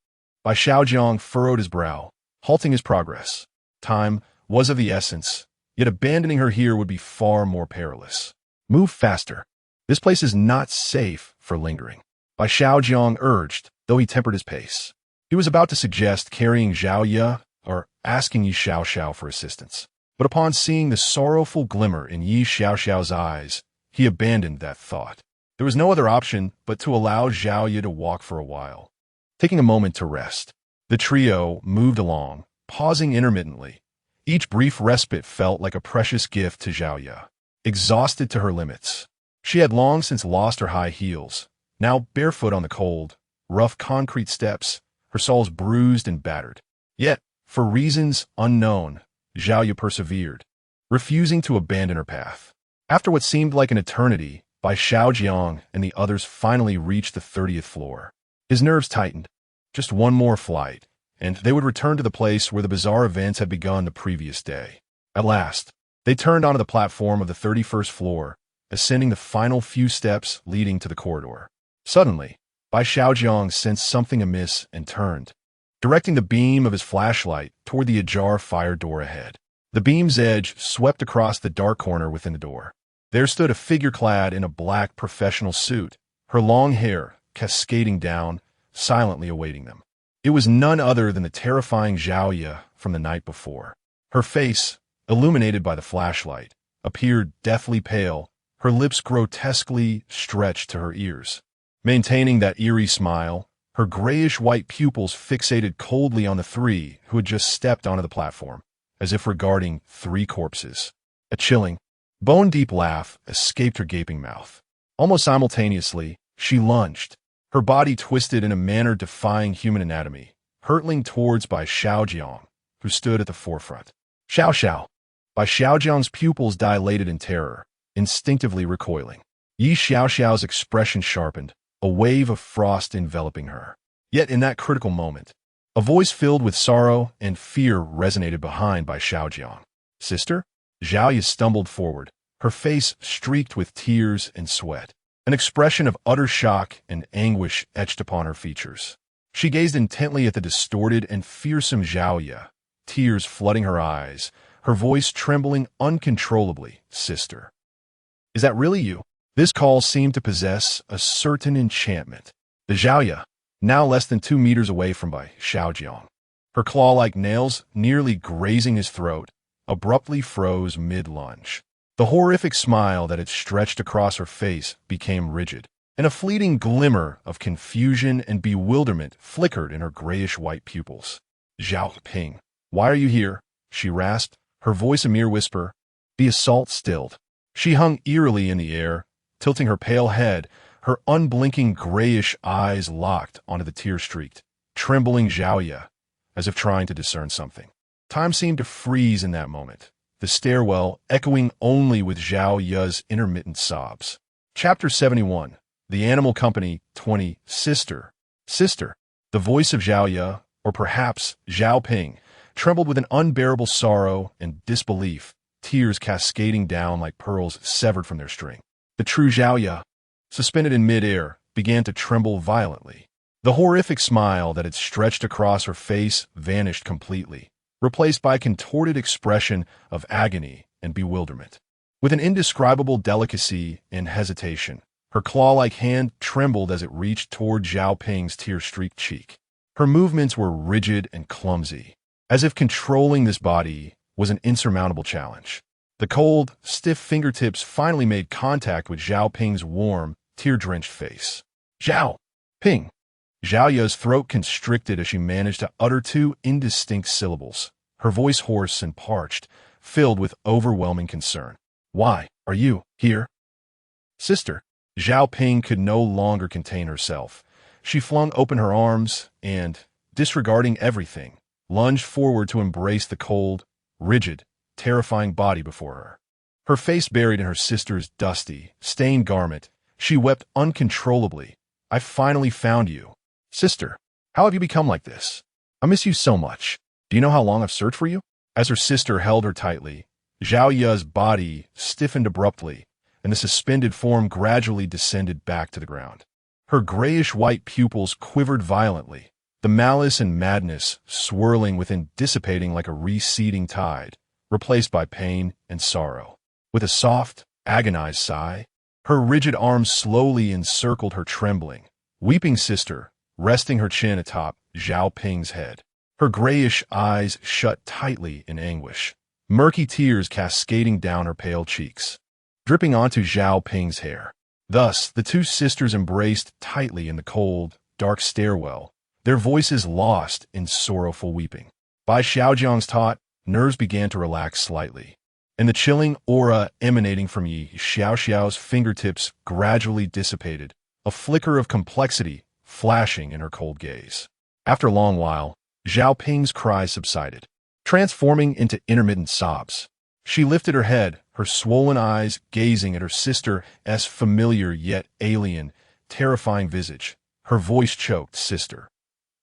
Bai Xiaojiang furrowed his brow, halting his progress. Time was of the essence, yet abandoning her here would be far more perilous. Move faster. This place is not safe for lingering. Bai Xiaojiang urged, though he tempered his pace. He was about to suggest carrying Xiaoya or asking Yi Xiaoxiao for assistance. But upon seeing the sorrowful glimmer in Yi Xiaoxiao's eyes, he abandoned that thought. There was no other option but to allow Xiaoya to walk for a while. Taking a moment to rest, the trio moved along, pausing intermittently. Each brief respite felt like a precious gift to Xiaoya. Exhausted to her limits, she had long since lost her high heels. Now barefoot on the cold, rough concrete steps, her soles bruised and battered. Yet, for reasons unknown, Xiaoya persevered, refusing to abandon her path. After what seemed like an eternity, Bai Xiaojiang and the others finally reached the 30th floor. His nerves tightened. Just one more flight, and they would return to the place where the bizarre events had begun the previous day. At last, they turned onto the platform of the 31st floor, ascending the final few steps leading to the corridor. Suddenly, Bai Xiaojiang sensed something amiss and turned, directing the beam of his flashlight toward the ajar fire door ahead. The beam's edge swept across the dark corner within the door. There stood a figure clad in a black professional suit, her long hair cascading down, silently awaiting them. It was none other than the terrifying Xiaoya from the night before. Her face, illuminated by the flashlight, appeared deathly pale, her lips grotesquely stretched to her ears. Maintaining that eerie smile, her grayish-white pupils fixated coldly on the three who had just stepped onto the platform, as if regarding three corpses. A chilling, bone-deep laugh escaped her gaping mouth. Almost simultaneously, she lunged, her body twisted in a manner defying human anatomy, hurtling towards Bai Xiaojiang, who stood at the forefront. Xiao! Bai Xiaojiang's pupils dilated in terror, instinctively recoiling. Yi Xiaoxiao's expression sharpened, a wave of frost enveloping her. Yet in that critical moment, a voice filled with sorrow and fear resonated behind Bai Xiaojiang. Sister? Xiaoya stumbled forward, her face streaked with tears and sweat. An expression of utter shock and anguish etched upon her features. She gazed intently at the distorted and fearsome Xiaoya, tears flooding her eyes, her voice trembling uncontrollably. Sister. Is that really you? This call seemed to possess a certain enchantment. The Xiaoya, now less than 2 meters away from Bai Xiaojiang, her claw-like nails nearly grazing his throat, abruptly froze mid-lunge. The horrific smile that had stretched across her face became rigid, and a fleeting glimmer of confusion and bewilderment flickered in her grayish-white pupils. Zhao Ping, why are you here? She rasped, her voice a mere whisper. The assault stilled. She hung eerily in the air, tilting her pale head, her unblinking grayish eyes locked onto the tear-streaked, trembling Xiaoya, as if trying to discern something. Time seemed to freeze in that moment, the stairwell echoing only with Xiaoya's intermittent sobs. Chapter 71. The Animal Company 20. Sister. The voice of Xiaoya, or perhaps Zhao Ping, trembled with an unbearable sorrow and disbelief, tears cascading down like pearls severed from their string. The true Xiaoya, suspended in mid-air, began to tremble violently. The horrific smile that had stretched across her face vanished completely, replaced by a contorted expression of agony and bewilderment. With an indescribable delicacy and hesitation, her claw-like hand trembled as it reached toward Zhao Ping's tear-streaked cheek. Her movements were rigid and clumsy, as if controlling this body was an insurmountable challenge. The cold, stiff fingertips finally made contact with Zhao Ping's warm, tear-drenched face. Zhao Ping! Xiaoya's throat constricted as she managed to utter 2 indistinct syllables, her voice hoarse and parched, filled with overwhelming concern. Why are you here? Sister. Zhao Ping could no longer contain herself. She flung open her arms and, disregarding everything, lunged forward to embrace the cold, rigid, terrifying body before her. Her face buried in her sister's dusty, stained garment, she wept uncontrollably. I finally found you. Sister, how have you become like this? I miss you so much. Do you know how long I've searched for you? As her sister held her tightly, Zhao Ya's body stiffened abruptly, and the suspended form gradually descended back to the ground. Her grayish-white pupils quivered violently, the malice and madness swirling within dissipating like a receding tide, replaced by pain and sorrow. With a soft, agonized sigh, her rigid arms slowly encircled her trembling, weeping sister, resting her chin atop Zhao Ping's head. Her grayish eyes shut tightly in anguish, murky tears cascading down her pale cheeks, dripping onto Zhao Ping's hair. Thus, the two sisters embraced tightly in the cold, dark stairwell, their voices lost in sorrowful weeping. Bai Xiaojiang's taut nerves began to relax slightly, and the chilling aura emanating from Yi Xiaoxiao's fingertips gradually dissipated, a flicker of complexity flashing in her cold gaze. After a long while, Zhao Ping's cries subsided, transforming into intermittent sobs. She lifted her head, her swollen eyes gazing at her sister's familiar yet alien, terrifying visage. Her voice choked, "Sister,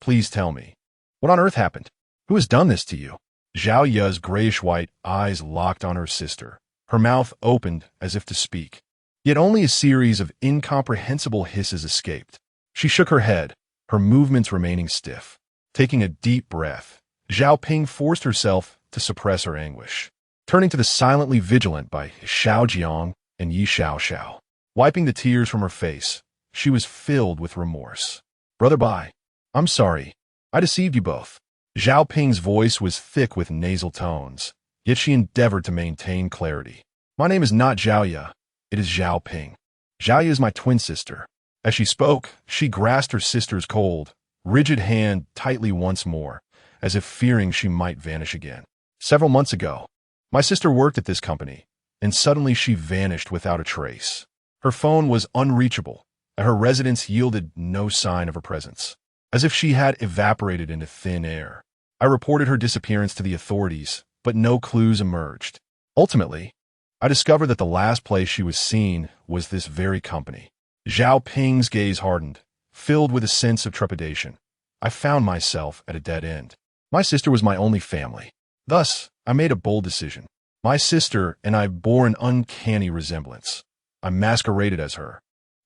please tell me. What on earth happened? Who has done this to you?" Zhao Ya's grayish-white eyes locked on her sister, her mouth opened as if to speak. Yet only a series of incomprehensible hisses escaped. She shook her head, her movements remaining stiff. Taking a deep breath, Zhao Ping forced herself to suppress her anguish. Turning to the silently vigilant Bai Xiaojiang and Yi Xiaoxiao. Wiping the tears from her face, she was filled with remorse. "Brother Bai, I'm sorry. I deceived you both." Zhao Ping's voice was thick with nasal tones, yet she endeavored to maintain clarity. "My name is not Zhao Ya. It is Zhao Ping. Zhao Ya is my twin sister." As she spoke, she grasped her sister's cold, rigid hand tightly once more, as if fearing she might vanish again. "Several months ago, my sister worked at this company, and suddenly she vanished without a trace. Her phone was unreachable, and her residence yielded no sign of her presence, as if she had evaporated into thin air. I reported her disappearance to the authorities, but no clues emerged. Ultimately, I discovered that the last place she was seen was this very company." Zhao Ping's gaze hardened, filled with a sense of trepidation. "I found myself at a dead end. My sister was my only family. Thus, I made a bold decision. My sister and I bore an uncanny resemblance. I masqueraded as her,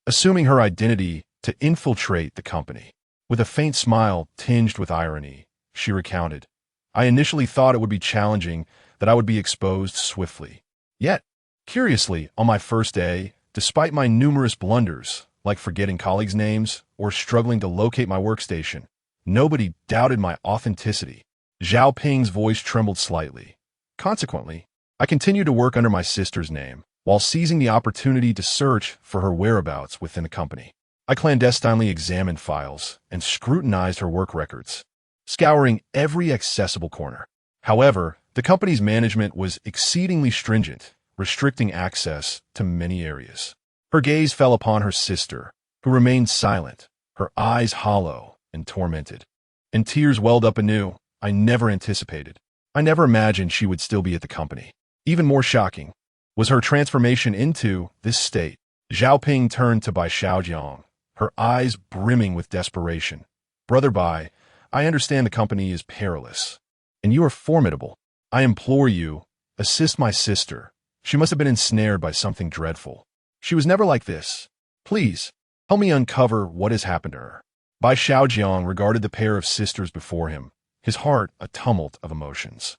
assuming her identity to infiltrate the company." With a faint smile tinged with irony, she recounted, "I initially thought it would be challenging, that I would be exposed swiftly. Yet, curiously, on my first day, despite my numerous blunders, like forgetting colleagues' names or struggling to locate my workstation, nobody doubted my authenticity." Zhao Ping's voice trembled slightly. "Consequently, I continued to work under my sister's name, while seizing the opportunity to search for her whereabouts within the company. I clandestinely examined files and scrutinized her work records, scouring every accessible corner. However, the company's management was exceedingly stringent, restricting access to many areas. Her gaze fell upon her sister, who remained silent, her eyes hollow and tormented. And tears welled up anew. I never anticipated. I never imagined she would still be at the company. Even more shocking was her transformation into this state." Zhao Ping turned to Bai Xiaojiang, her eyes brimming with desperation. "Brother Bai, I understand the company is perilous, and you are formidable. I implore you, assist my sister. She must have been ensnared by something dreadful. She was never like this. Please, help me uncover what has happened to her." Bai Xiaojiang regarded the pair of sisters before him, his heart a tumult of emotions.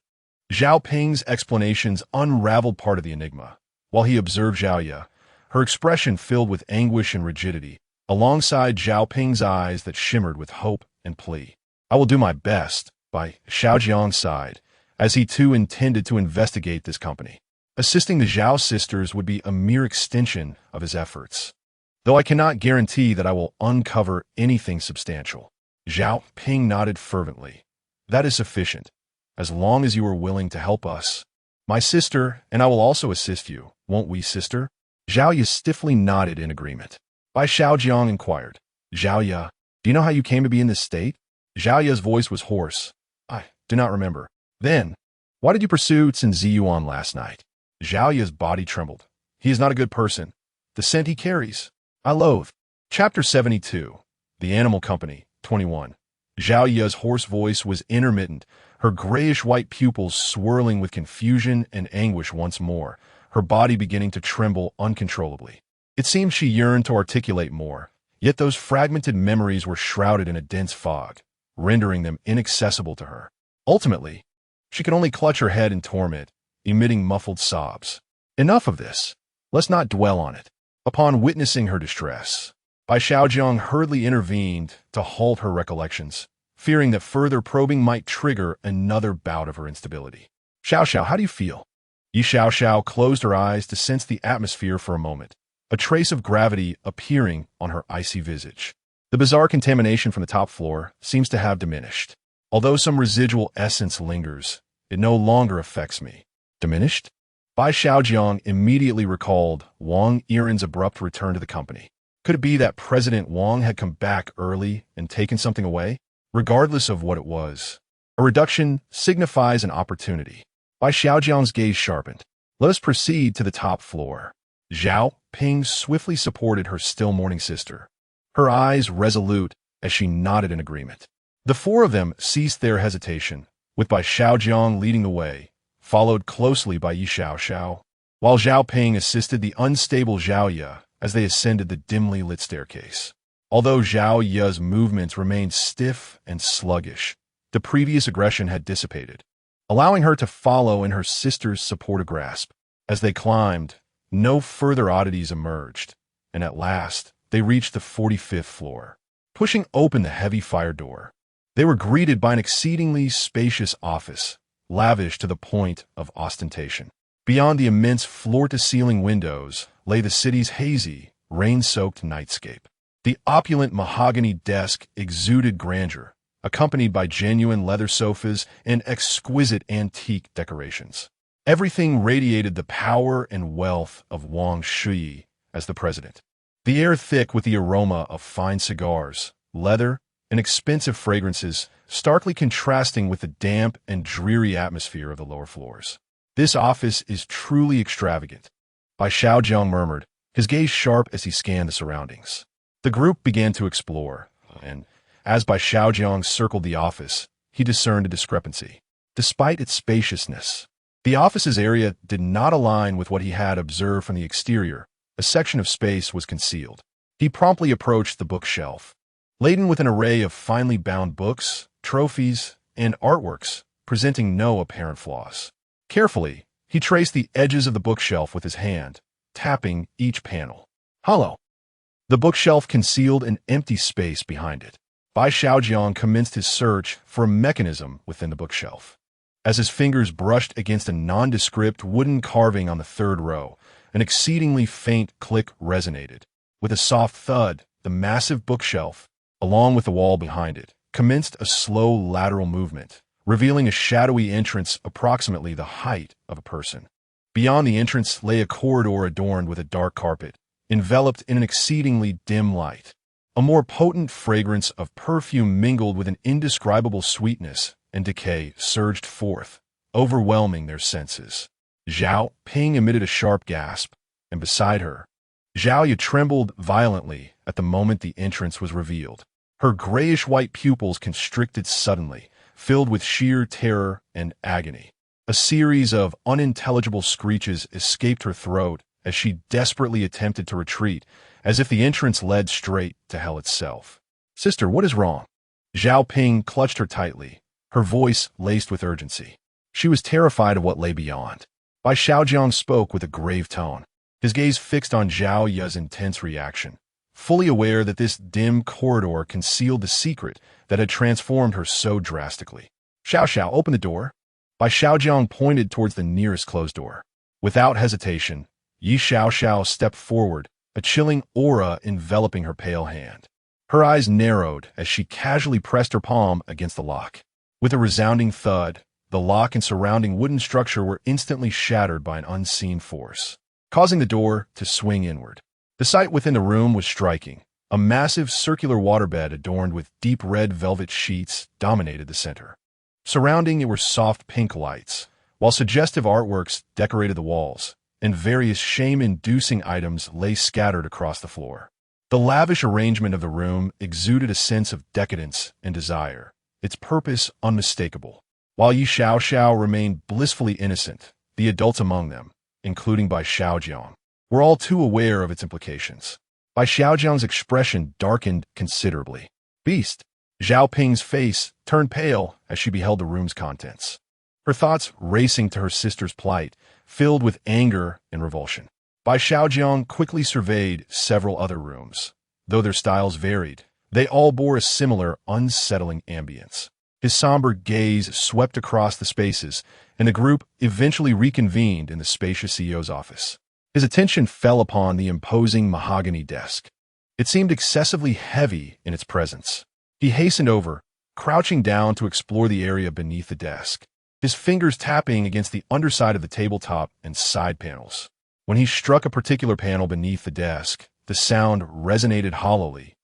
Zhao Ping's explanations unraveled part of the enigma. While he observed Zhao Ya, her expression filled with anguish and rigidity, alongside Zhao Ping's eyes that shimmered with hope and plea. "I will do my best," Bai Xiaojiang sighed, as he too intended to investigate this company. Assisting the Zhao sisters would be a mere extension of his efforts, though I cannot guarantee that I will uncover anything substantial. Zhao Ping nodded fervently. "That is sufficient, as long as you are willing to help us. My sister and I will also assist you, won't we, sister?" Zhao Ya stiffly nodded in agreement. Bai Xiaojiang inquired, "Zhao Ya, do you know how you came to be in this state?" Zhao Ya's voice was hoarse. "I do not remember." "Then, why did you pursue Cin Ziyuan last night?" Zhao Ya's body trembled. "He is not a good person. The scent he carries, I loathe." Chapter 72. The Animal Company, 21. Zhao Ya's hoarse voice was intermittent, her grayish-white pupils swirling with confusion and anguish once more, her body beginning to tremble uncontrollably. It seemed she yearned to articulate more, yet those fragmented memories were shrouded in a dense fog, rendering them inaccessible to her. Ultimately, she could only clutch her head in torment, emitting muffled sobs. Enough of this. Let's not dwell on it. Upon witnessing her distress, Bai Xiaojiang hurriedly intervened to halt her recollections, fearing that further probing might trigger another bout of her instability. Xiao, how do you feel? Yi Xiao closed her eyes to sense the atmosphere for a moment, a trace of gravity appearing on her icy visage. The bizarre contamination from the top floor seems to have diminished. Although some residual essence lingers, it no longer affects me. Diminished? Bai Xiaojiang immediately recalled Wang Yiren's abrupt return to the company. Could it be that President Wang had come back early and taken something away? Regardless of what it was, a reduction signifies an opportunity. Bai Xiaojiang's gaze sharpened. Let us proceed to the top floor. Zhao Ping swiftly supported her still mourning sister, her eyes resolute as she nodded in agreement. The four of them ceased their hesitation, with Bai Xiaojiang leading the way, followed closely by Yi Xiao, while Zhao Ping assisted the unstable Zhao Ye as they ascended the dimly lit staircase. Although Zhao Ye's movements remained stiff and sluggish, the previous aggression had dissipated, allowing her to follow in her sister's supportive grasp. As they climbed, no further oddities emerged, and at last they reached the 45th floor. Pushing open the heavy fire door, they were greeted by an exceedingly spacious office, lavish to the point of ostentation. Beyond the immense floor-to-ceiling windows lay the city's hazy, rain-soaked nightscape. The opulent mahogany desk exuded grandeur, accompanied by genuine leather sofas and exquisite antique decorations. Everything radiated the power and wealth of Wang Shui as the president. The air thick with the aroma of fine cigars, leather, and expensive fragrances, starkly contrasting with the damp and dreary atmosphere of the lower floors. This office is truly extravagant, Bai Xiaojiang murmured, his gaze sharp as he scanned the surroundings. The group began to explore, and as Bai Xiaojiang circled the office, he discerned a discrepancy. Despite its spaciousness, the office's area did not align with what he had observed from the exterior. A section of space was concealed. He promptly approached the bookshelf, laden with an array of finely bound books, trophies, and artworks, presenting no apparent flaws. Carefully, he traced the edges of the bookshelf with his hand, tapping each panel. Hollow. The bookshelf concealed an empty space behind it. Bai Xiaojiang commenced his search for a mechanism within the bookshelf. As his fingers brushed against a nondescript wooden carving on the third row, an exceedingly faint click resonated. With a soft thud, the massive bookshelf, along with the wall behind it, commenced a slow lateral movement, revealing a shadowy entrance approximately the height of a person. Beyond the entrance lay a corridor adorned with a dark carpet, enveloped in an exceedingly dim light. A more potent fragrance of perfume mingled with an indescribable sweetness and decay surged forth, overwhelming their senses. Zhao Ping emitted a sharp gasp, and beside her, Zhao Ye trembled violently at the moment the entrance was revealed. Her grayish-white pupils constricted suddenly, filled with sheer terror and agony. A series of unintelligible screeches escaped her throat as she desperately attempted to retreat, as if the entrance led straight to hell itself. "Sister, what is wrong?" Zhao Ping clutched her tightly, her voice laced with urgency. She was terrified of what lay beyond. Bai Xiaojiang spoke with a grave tone, his gaze fixed on Zhao Ye's intense reaction, fully aware that this dim corridor concealed the secret that had transformed her so drastically. Xiao, open the door." Bai Xiaojiang pointed towards the nearest closed door. Without hesitation, Yi Xiao stepped forward, a chilling aura enveloping her pale hand. Her eyes narrowed as she casually pressed her palm against the lock. With a resounding thud, the lock and surrounding wooden structure were instantly shattered by an unseen force, causing the door to swing inward. The sight within the room was striking. A massive circular waterbed adorned with deep red velvet sheets dominated the center. Surrounding it were soft pink lights, while suggestive artworks decorated the walls, and various shame-inducing items lay scattered across the floor. The lavish arrangement of the room exuded a sense of decadence and desire, its purpose unmistakable. while Yi Xiaoxiao remained blissfully innocent. The adults among them, including Bai Xiaojiang, were all too aware of its implications. Bai Xiaojiang's expression darkened considerably. Beast! Zhao Ping's face turned pale as she beheld the room's contents. Her thoughts racing to her sister's plight, filled with anger and revulsion. Bai Xiaojiang quickly surveyed several other rooms. Though their styles varied, they all bore a similar, unsettling ambience. His somber gaze swept across the spaces, and the group eventually reconvened in the spacious CEO's office. His attention fell upon the imposing mahogany desk. It seemed excessively heavy in its presence. He hastened over, crouching down to explore the area beneath the desk, his fingers tapping against the underside of the tabletop and side panels. When he struck a particular panel beneath the desk, the sound resonated hollowly,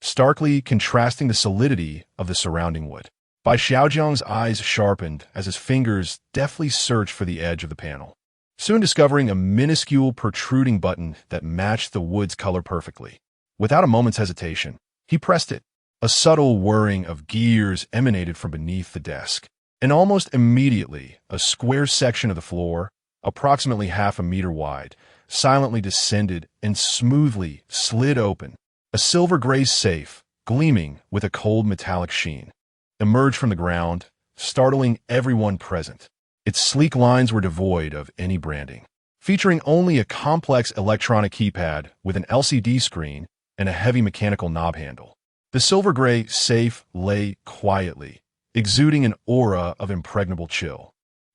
starkly contrasting the solidity of the surrounding wood. Bai Xiaojiang's eyes sharpened as his fingers deftly searched for the edge of the panel, soon discovering a minuscule protruding button that matched the wood's color perfectly. Without a moment's hesitation, he pressed it. A subtle whirring of gears emanated from beneath the desk, and almost immediately, a square section of the floor, approximately half a meter wide, silently descended and smoothly slid open. A silver-gray safe, gleaming with a cold metallic sheen, emerged from the ground, startling everyone present. Its sleek lines were devoid of any branding, featuring only a complex electronic keypad with an LCD screen and a heavy mechanical knob handle. The silver-gray safe lay quietly, exuding an aura of impregnable chill.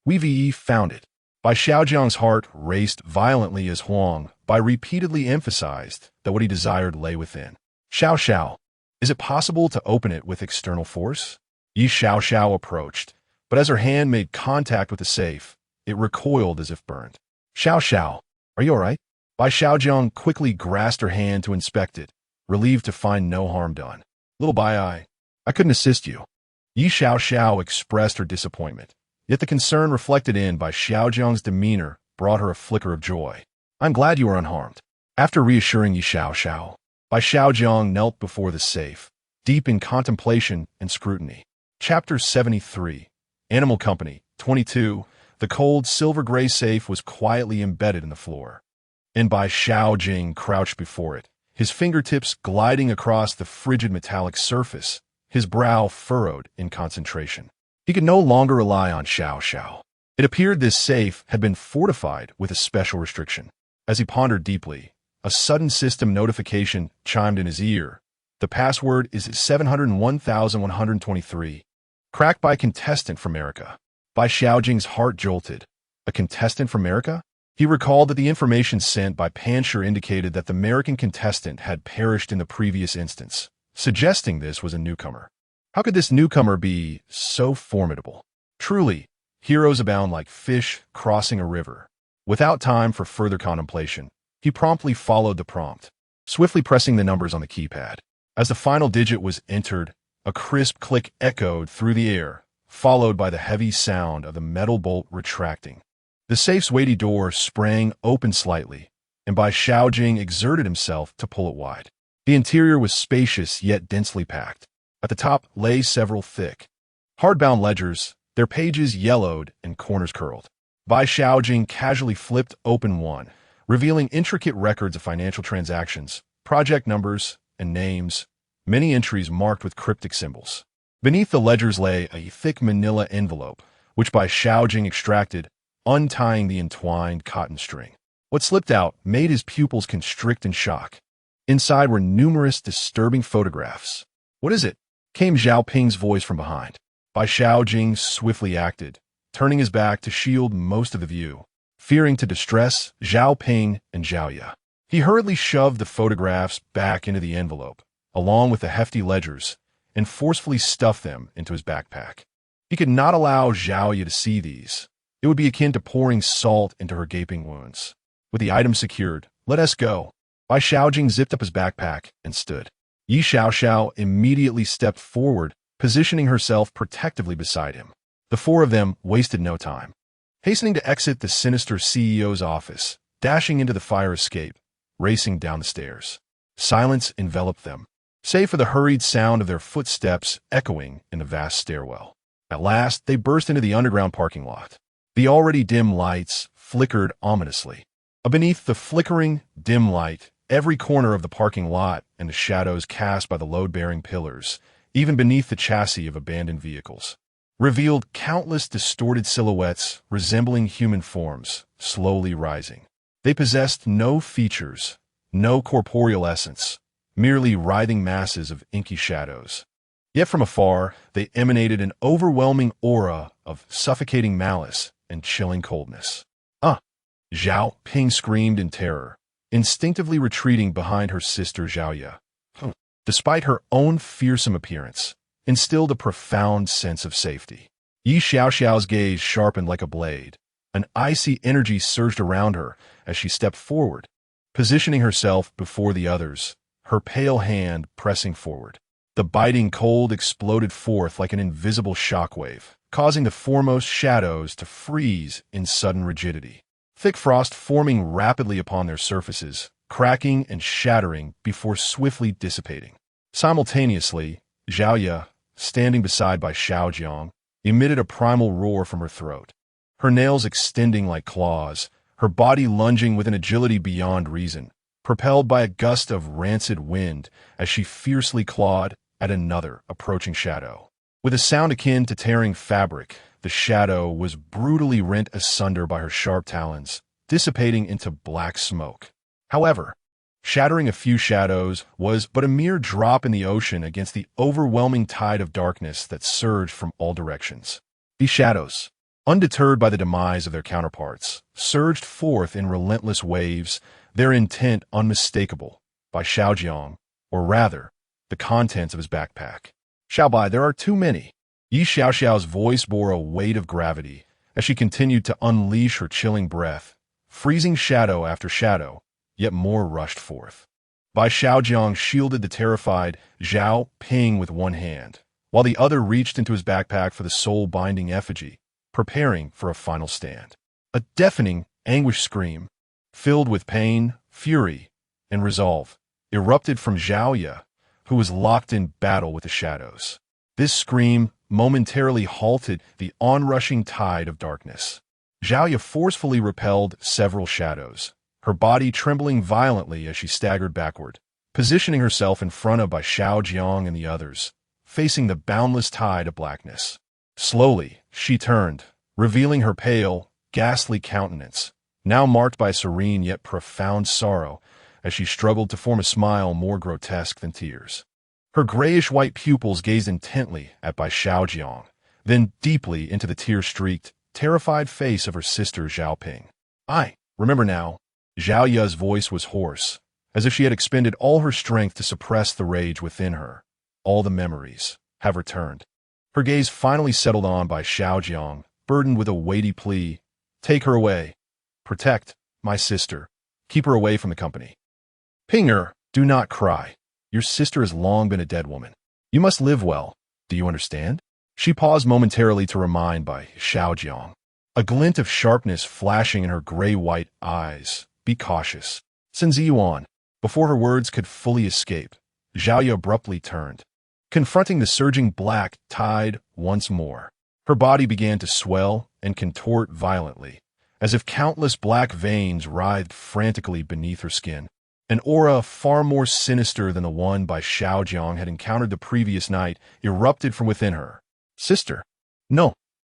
We found it. Bai Xiaojiang's heart raced violently as Huang Bai repeatedly emphasized that what he desired lay within. Xiao, is it possible to open it with external force? Yi Xiaoxiao approached, but as her hand made contact with the safe, it recoiled as if burned. Xiao, are you all right? Bai Xiaojiang quickly grasped her hand to inspect it, relieved to find no harm done. Little Bai, I couldn't assist you. Yi Xiaoxiao expressed her disappointment, yet the concern reflected in Bai Xiaojiang's demeanor brought her a flicker of joy. I'm glad you are unharmed. After reassuring Yi Xiaoxiao, Bai Xiaojiang knelt before the safe, deep in contemplation and scrutiny. Chapter 73. Animal Company, 22. The cold silver-gray safe was quietly embedded in the floor, and Bai Xiaojing crouched before it, his fingertips gliding across the frigid metallic surface, his brow furrowed in concentration. He could no longer rely on Xiao. It appeared this safe had been fortified with a special restriction. As he pondered deeply, a sudden system notification chimed in his ear. The password is 701,123. Cracked by a contestant from America. Bai Xiaojing's heart jolted. A contestant from America? He recalled that the information sent by Pancher indicated that the American contestant had perished in the previous instance, suggesting this was a newcomer. How could this newcomer be so formidable? Truly, heroes abound like fish crossing a river. Without time for further contemplation, he promptly followed the prompt, swiftly pressing the numbers on the keypad. As the final digit was entered, a crisp click echoed through the air, followed by the heavy sound of the metal bolt retracting. The safe's weighty door sprang open slightly, and Bai Xiaojing exerted himself to pull it wide. The interior was spacious yet densely packed. At the top lay several thick, hardbound ledgers, their pages yellowed and corners curled. Bai Xiaojing casually flipped open one, revealing intricate records of financial transactions, project numbers, and names, many entries marked with cryptic symbols. Beneath the ledgers lay a thick manila envelope, which Bai Xiaojing extracted, untying the entwined cotton string. What slipped out made his pupils constrict in shock. Inside were numerous disturbing photographs. What is it? Came Zhao Ping's voice from behind. Bai Xiaojing swiftly acted, turning his back to shield most of the view, fearing to distress Zhao Ping and Zhao Ya. He hurriedly shoved the photographs back into the envelope, along with the hefty ledgers, and forcefully stuffed them into his backpack. He could not allow Zhao Ya to see these. It would be akin to pouring salt into her gaping wounds. With the items secured, let us go. Bai Xiaojing zipped up his backpack and stood. Yi Xiaoxiao immediately stepped forward, positioning herself protectively beside him. The four of them wasted no time. Hastening to exit the sinister CEO's office, dashing into the fire escape, racing down the stairs. Silence enveloped them, save for the hurried sound of their footsteps echoing in the vast stairwell. At last, they burst into the underground parking lot. The already dim lights flickered ominously. Beneath the flickering, dim light, every corner of the parking lot and the shadows cast by the load-bearing pillars, even beneath the chassis of abandoned vehicles, revealed countless distorted silhouettes resembling human forms, slowly rising. They possessed no features, no corporeal essence, merely writhing masses of inky shadows. Yet from afar, they emanated an overwhelming aura of suffocating malice and chilling coldness. "Ah!" Zhao Ping screamed in terror, instinctively retreating behind her sister Xiaoya. Despite her own fearsome appearance, instilled a profound sense of safety. Yi Xiaoxiao's gaze sharpened like a blade. An icy energy surged around her as she stepped forward, positioning herself before the others, her pale hand pressing forward. The biting cold exploded forth like an invisible shockwave, causing the foremost shadows to freeze in sudden rigidity. Thick frost forming rapidly upon their surfaces, cracking and shattering before swiftly dissipating. Simultaneously, Xiaoya, standing beside Bai Xiaojiang, emitted a primal roar from her throat. Her nails extending like claws, her body lunging with an agility beyond reason, propelled by a gust of rancid wind as she fiercely clawed at another approaching shadow. With a sound akin to tearing fabric, the shadow was brutally rent asunder by her sharp talons, dissipating into black smoke. However, shattering a few shadows was but a mere drop in the ocean against the overwhelming tide of darkness that surged from all directions. These shadows, undeterred by the demise of their counterparts, surged forth in relentless waves, their intent unmistakable. Bai Xiaojiang, or rather, the contents of his backpack. "Xiaobai, there are too many." Yi Xiaoxiao's voice bore a weight of gravity as she continued to unleash her chilling breath, freezing shadow after shadow, yet more rushed forth. Bai Xiaojiang shielded the terrified Zhao Ping with one hand, while the other reached into his backpack for the soul-binding effigy, preparing for a final stand. A deafening, anguished scream, filled with pain, fury, and resolve, erupted from Xiaoya, who was locked in battle with the shadows. This scream momentarily halted the onrushing tide of darkness. Xiaoya forcefully repelled several shadows, her body trembling violently as she staggered backward, positioning herself in front of Bai Xiaojiang and the others, facing the boundless tide of blackness. Slowly, she turned, revealing her pale, ghastly countenance, now marked by serene yet profound sorrow, as she struggled to form a smile more grotesque than tears. Her grayish-white pupils gazed intently at Bai Xiaojiang, then deeply into the tear-streaked, terrified face of her sister Zhao Ping. "I remember now." Zhao Ya's voice was hoarse, as if she had expended all her strength to suppress the rage within her. All the memories have returned. Her gaze finally settled on Bai Xiaojiang, burdened with a weighty plea. "Take her away. Protect my sister. Keep her away from the company." "Pinger, do not cry. Your sister has long been a dead woman. You must live well. Do you understand?" She paused momentarily to remind Bai Xiaojiang, a glint of sharpness flashing in her gray-white eyes. "Be cautious." Sun Ziyuan. Before her words could fully escape, Xiaoya abruptly turned, confronting the surging black tide once more. Her body began to swell and contort violently, as if countless black veins writhed frantically beneath her skin. An aura far more sinister than the one Bai Xiaojiang had encountered the previous night erupted from within her. "Sister!" "No!"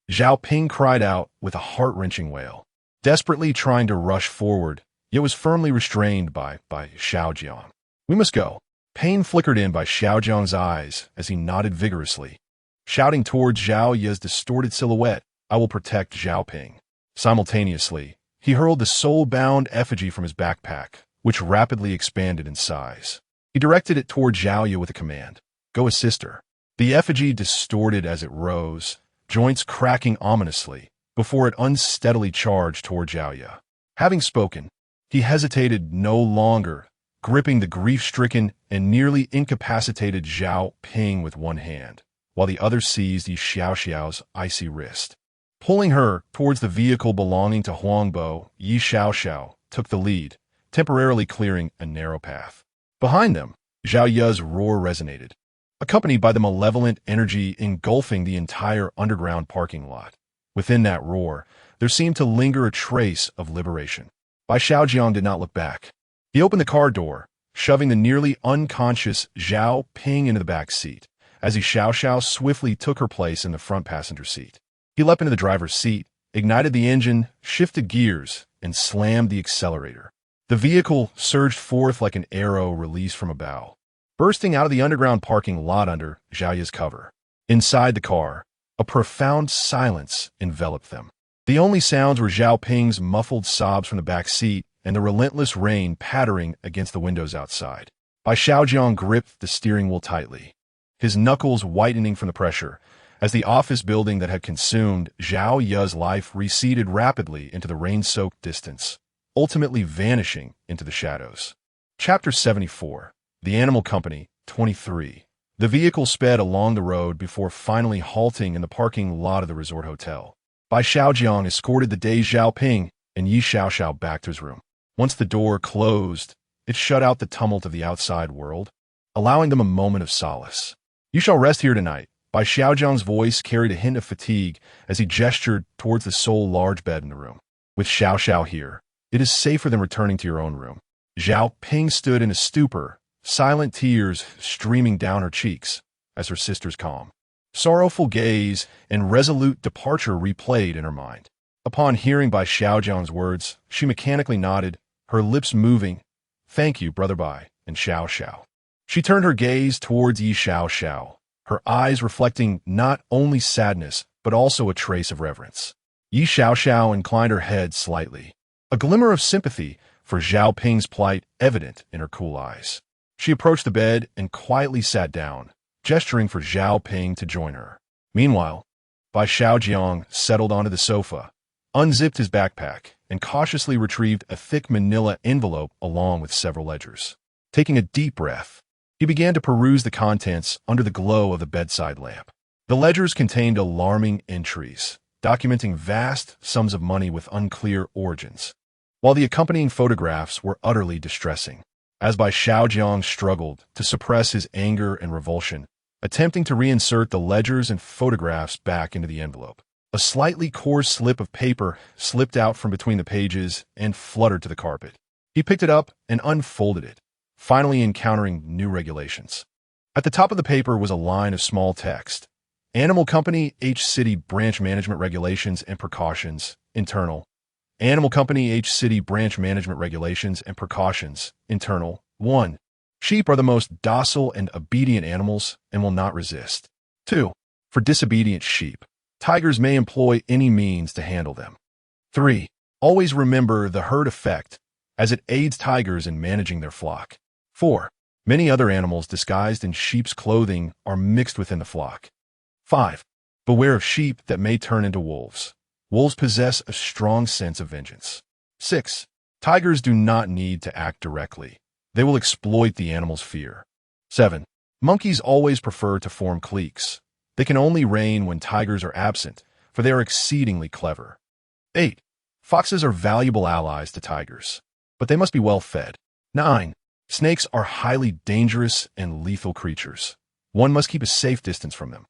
Zhao Ping cried out with a heart-wrenching wail, desperately trying to rush forward, yet was firmly restrained by Xiaojiang. "We must go." Pain flickered in Bai Xiaojiang's eyes as he nodded vigorously, shouting towards Zhao Ya's distorted silhouette, "I will protect Zhao Ping." Simultaneously, he hurled the soul-bound effigy from his backpack, which rapidly expanded in size. He directed it toward Xiaoya with a command, "Go assist her." The effigy distorted as it rose, joints cracking ominously, before it unsteadily charged toward Xiaoya. Having spoken, he hesitated no longer, gripping the grief-stricken and nearly incapacitated Zhao Ping with one hand, while the other seized Yi Xiaoxiao's icy wrist. Pulling her towards the vehicle belonging to Huangbo, Yi Xiaoxiao took the lead, temporarily clearing a narrow path. Behind them, Zhao Ya's roar resonated. accompanied by the malevolent energy engulfing the entire underground parking lot. Within that roar, there seemed to linger a trace of liberation. Bai Xiaojiang did not look back. He opened the car door, shoving the nearly unconscious Zhao Ping into the back seat, as he Xiao swiftly took her place in the front passenger seat. He leapt into the driver's seat, ignited the engine, shifted gears, and slammed the accelerator. The vehicle surged forth like an arrow released from a bow, bursting out of the underground parking lot under Zhao's cover. Inside the car, a profound silence enveloped them. The only sounds were Zhao Ping's muffled sobs from the back seat and the relentless rain pattering against the windows outside. Bai Xiaojiang gripped the steering wheel tightly, his knuckles whitening from the pressure, as the office building that had consumed Zhao Ye's life receded rapidly into the rain-soaked distance, ultimately vanishing into the shadows. Chapter 74. The Animal Company, 23. The vehicle sped along the road before finally halting in the parking lot of the resort hotel. Bai Xiaojiang escorted the dazed Zhao Ping and Yi Xiao back to his room. Once the door closed, it shut out the tumult of the outside world, allowing them a moment of solace. "You shall rest here tonight." Bai Xiaojiang's voice carried a hint of fatigue as he gestured towards the sole large bed in the room. "With Xiao here, it is safer than returning to your own room." Zhao Ping stood in a stupor, silent tears streaming down her cheeks as her sister's calm, sorrowful gaze and resolute departure replayed in her mind. Upon hearing Bai Xiaojiang's words, she mechanically nodded, her lips moving, "Thank you, Brother Bai," and Xiao. She turned her gaze towards Yi Xiao, her eyes reflecting not only sadness, but also a trace of reverence. Yi Xiao inclined her head slightly, a glimmer of sympathy for Zhao Ping's plight evident in her cool eyes. She approached the bed and quietly sat down, gesturing for Zhao Ping to join her. Meanwhile, Bai Xiaojiang settled onto the sofa, unzipped his backpack, and cautiously retrieved a thick manila envelope along with several ledgers. Taking a deep breath, he began to peruse the contents under the glow of the bedside lamp. The ledgers contained alarming entries, documenting vast sums of money with unclear origins, while the accompanying photographs were utterly distressing. As Bai Xiaojiang struggled to suppress his anger and revulsion, attempting to reinsert the ledgers and photographs back into the envelope, a slightly coarse slip of paper slipped out from between the pages and fluttered to the carpet. He picked it up and unfolded it, finally encountering new regulations. At the top of the paper was a line of small text. Animal Company H City Branch Management Regulations and Precautions, Internal. Animal Company H City Branch Management Regulations and Precautions, Internal. 1. Sheep are the most docile and obedient animals and will not resist. 2. For disobedient sheep, tigers may employ any means to handle them. 3. Always remember the herd effect, as it aids tigers in managing their flock. 4. Many other animals disguised in sheep's clothing are mixed within the flock. 5. Beware of sheep that may turn into wolves. Wolves possess a strong sense of vengeance. 6. Tigers do not need to act directly. They will exploit the animal's fear. 7. Monkeys always prefer to form cliques. They can only reign when tigers are absent, for they are exceedingly clever. 8. Foxes are valuable allies to tigers, but they must be well fed. 9. Snakes are highly dangerous and lethal creatures. One must keep a safe distance from them.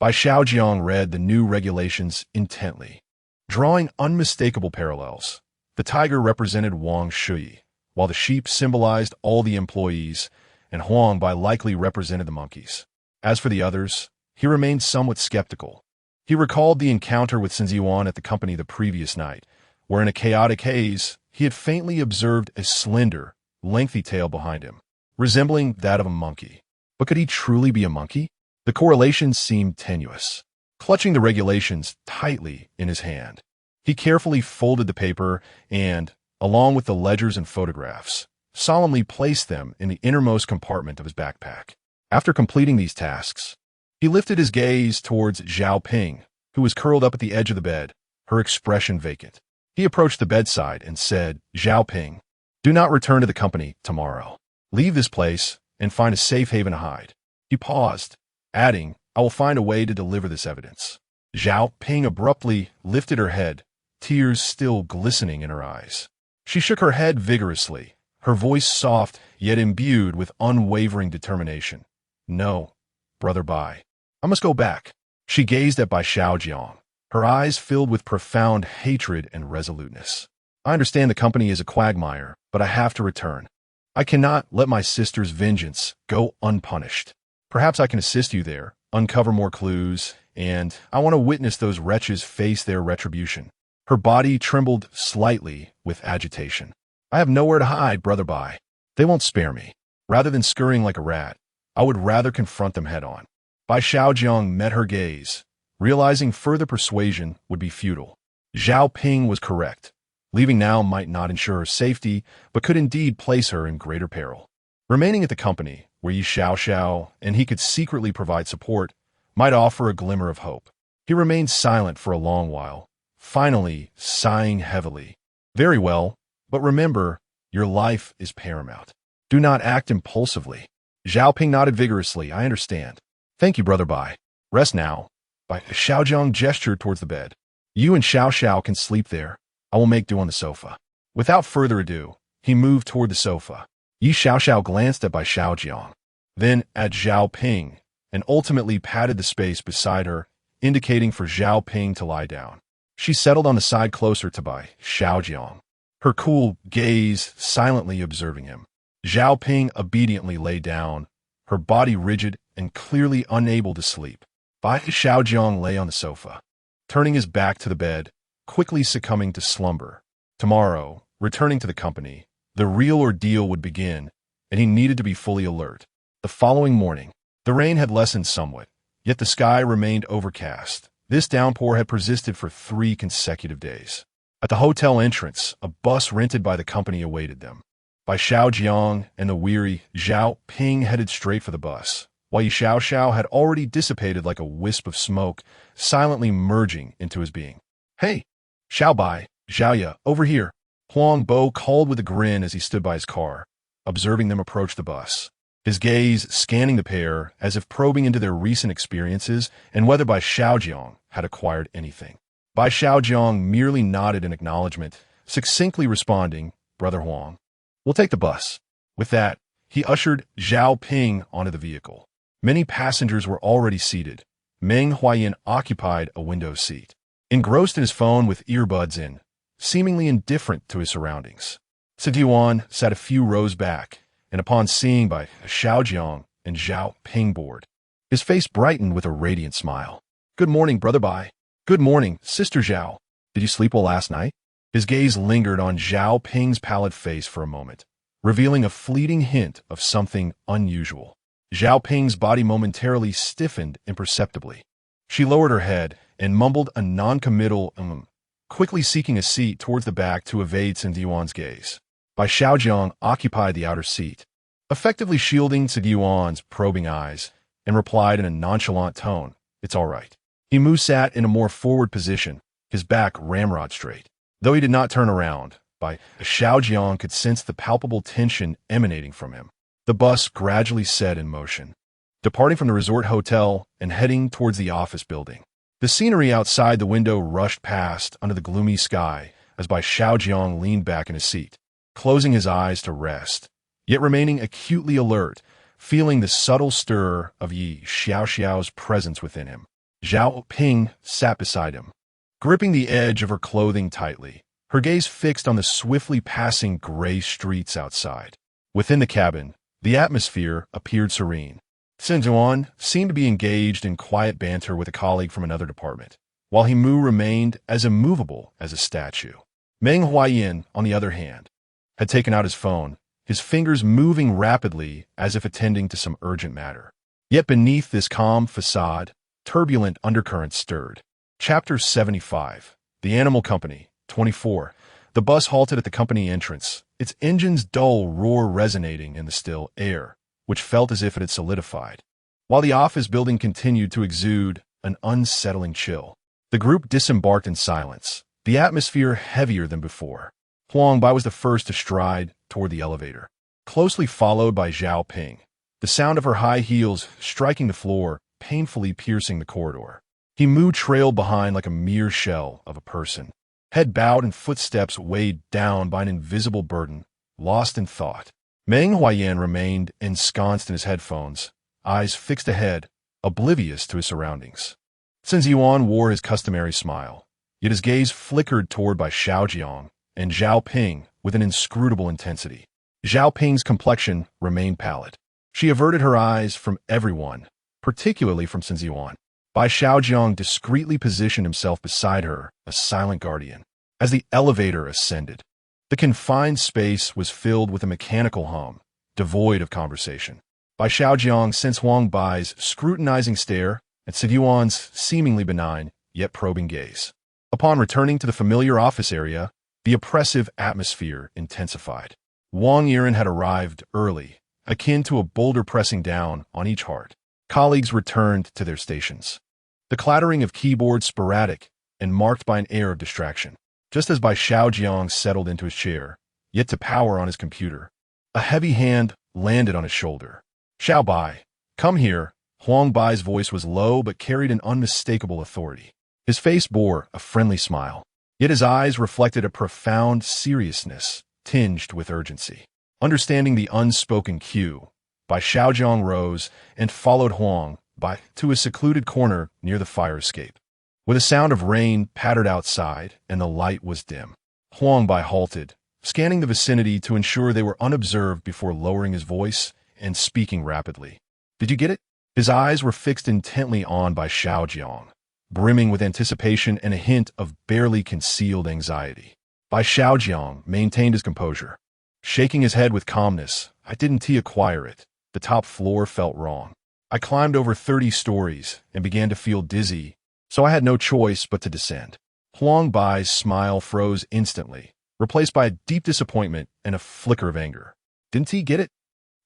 Bai Xiaojiang read the new regulations intently, drawing unmistakable parallels. The tiger represented Wang Shui, while the sheep symbolized all the employees, and Huang Bai likely represented the monkeys. As for the others, he remained somewhat skeptical. He recalled the encounter with Sun Ziwan at the company the previous night, where in a chaotic haze, he had faintly observed a slender, lengthy tail behind him, resembling that of a monkey. But could he truly be a monkey? The correlation seemed tenuous. Clutching the regulations tightly in his hand, he carefully folded the paper and, along with the ledgers and photographs, solemnly placed them in the innermost compartment of his backpack. After completing these tasks, he lifted his gaze towards Zhao Ping, who was curled up at the edge of the bed, her expression vacant. He approached the bedside and said, "Zhao Ping, do not return to the company tomorrow. Leave this place and find a safe haven to hide." He paused, adding, "I will find a way to deliver this evidence." Zhao Ping abruptly lifted her head, tears still glistening in her eyes. She shook her head vigorously, her voice soft yet imbued with unwavering determination. "No, Brother Bai. I must go back. She gazed at Bai Xiaojiang, her eyes filled with profound hatred and resoluteness. I understand the company is a quagmire, but I have to return. I cannot let my sister's vengeance go unpunished. Perhaps I can assist you there, uncover more clues, and I want to witness those wretches face their retribution. Her body trembled slightly with agitation. I have nowhere to hide, Brother Bai. They won't spare me. Rather than scurrying like a rat, I would rather confront them head-on. Bai Xiaojiang met her gaze, realizing further persuasion would be futile. Zhao Ping was correct. Leaving now might not ensure her safety, but could indeed place her in greater peril. Remaining at the company, where Yi Xiao and he could secretly provide support, might offer a glimmer of hope. He remained silent for a long while, finally sighing heavily. Very well, but remember, your life is paramount. Do not act impulsively. Zhao Ping nodded vigorously. I understand. Thank you, Brother Bai. Rest now. Bai Xiaojiang gestured towards the bed. You and Xiao can sleep there. I will make do on the sofa. Without further ado, he moved toward the sofa. Yi Xiao glanced at Bai Xiaojiang, then at Zhao Ping, and ultimately patted the space beside her, indicating for Zhao Ping to lie down. She settled on the side closer to Bai Xiaojiang, her cool gaze silently observing him. Zhao Ping obediently lay down, her body rigid and clearly unable to sleep. Bai Xiaojiang lay on the sofa, turning his back to the bed, quickly succumbing to slumber. Tomorrow, returning to the company, the real ordeal would begin, and he needed to be fully alert. The following morning, the rain had lessened somewhat, yet the sky remained overcast. This downpour had persisted for 3 consecutive days. At the hotel entrance, a bus rented by the company awaited them. Bai Xiaojiang and the weary Zhao Ping headed straight for the bus, while Yi Xiao had already dissipated like a wisp of smoke, silently merging into his being. Hey, Xiao Bai, Xiaoya, over here. Huang Bo called with a grin as he stood by his car, observing them approach the bus. His gaze scanning the pair as if probing into their recent experiences and whether Bai Xiaojiang had acquired anything. Bai Xiaojiang merely nodded in acknowledgement, succinctly responding, Brother Huang. We'll take the bus. With that, he ushered Zhao Ping onto the vehicle. Many passengers were already seated. Meng Huayan occupied a window seat, engrossed in his phone with earbuds in, seemingly indifferent to his surroundings. Sidiwan sat a few rows back, and upon seeing Bai Xiaojiang and Zhao Ping board, his face brightened with a radiant smile. Good morning, Brother Bai. Good morning, Sister Zhao. Did you sleep well last night? His gaze lingered on Zhao Ping's pallid face for a moment, revealing a fleeting hint of something unusual. Zhao Ping's body momentarily stiffened imperceptibly. She lowered her head and mumbled a non-committal quickly seeking a seat towards the back to evade Sidiwan's gaze. Bai Xiaojiang occupied the outer seat, effectively shielding Sidiwan's probing eyes, and replied in a nonchalant tone, It's all right. He sat in a more forward position, his back ramrod straight. Though he did not turn around, Bai Xiaojiang could sense the palpable tension emanating from him. The bus gradually set in motion, departing from the resort hotel and heading towards the office building. The scenery outside the window rushed past under the gloomy sky as Bai Xiaojiang leaned back in his seat, closing his eyes to rest, yet remaining acutely alert, feeling the subtle stir of Yi Xiao's presence within him. Zhao Ping sat beside him, gripping the edge of her clothing tightly, her gaze fixed on the swiftly passing gray streets outside. Within the cabin, the atmosphere appeared serene. Sidiwan seemed to be engaged in quiet banter with a colleague from another department, while Mu remained as immovable as a statue. Meng Huayan, on the other hand, had taken out his phone, his fingers moving rapidly as if attending to some urgent matter. Yet beneath this calm facade, turbulent undercurrents stirred. Chapter 75. The Animal Company, 24. The bus halted at the company entrance, its engine's dull roar resonating in the still air, which felt as if it had solidified. While the office building continued to exude an unsettling chill, the group disembarked in silence, the atmosphere heavier than before. Huang Bai was the first to stride toward the elevator, closely followed by Zhao Ping, the sound of her high heels striking the floor painfully piercing the corridor. Mu trailed behind like a mere shell of a person, head bowed and footsteps weighed down by an invisible burden, lost in thought. Meng Huayan remained ensconced in his headphones, eyes fixed ahead, oblivious to his surroundings. Sun Ziyuan wore his customary smile, yet his gaze flickered toward Bai Xiaojiang and Zhao Ping with an inscrutable intensity. Zhao Ping's complexion remained pallid. She averted her eyes from everyone, particularly from Sun Ziyuan. Bai Xiaojiang discreetly positioned himself beside her, a silent guardian. As the elevator ascended, the confined space was filled with a mechanical hum, devoid of conversation. Bai Xiaojiang sensed Huang Bai's scrutinizing stare and Sun Ziyuan's seemingly benign, yet probing gaze. Upon returning to the familiar office area, the oppressive atmosphere intensified. Wang Yiren had arrived early, akin to a boulder pressing down on each heart. Colleagues returned to their stations. The clattering of keyboards sporadic and marked by an air of distraction. Just as Bai Xiaojiang settled into his chair, yet to power on his computer, a heavy hand landed on his shoulder. "Xiao Bai, come here." Huang Bai's voice was low but carried an unmistakable authority. His face bore a friendly smile, yet his eyes reflected a profound seriousness tinged with urgency. Understanding the unspoken cue, Bai Xiaojiang rose and followed Huang Bai to a secluded corner near the fire escape. With a sound of rain pattered outside and the light was dim, Huang Bai halted, scanning the vicinity to ensure they were unobserved before lowering his voice and speaking rapidly. "Did you get it?" His eyes were fixed intently on Bai Xiaojiang, brimming with anticipation and a hint of barely concealed anxiety. Bai Xiaojiang maintained his composure, shaking his head with calmness. "I didn't acquire it. The top floor felt wrong. I climbed over 30 stories and began to feel dizzy, so I had no choice but to descend." Huang Bai's smile froze instantly, replaced by a deep disappointment and a flicker of anger. "Didn't he get it?"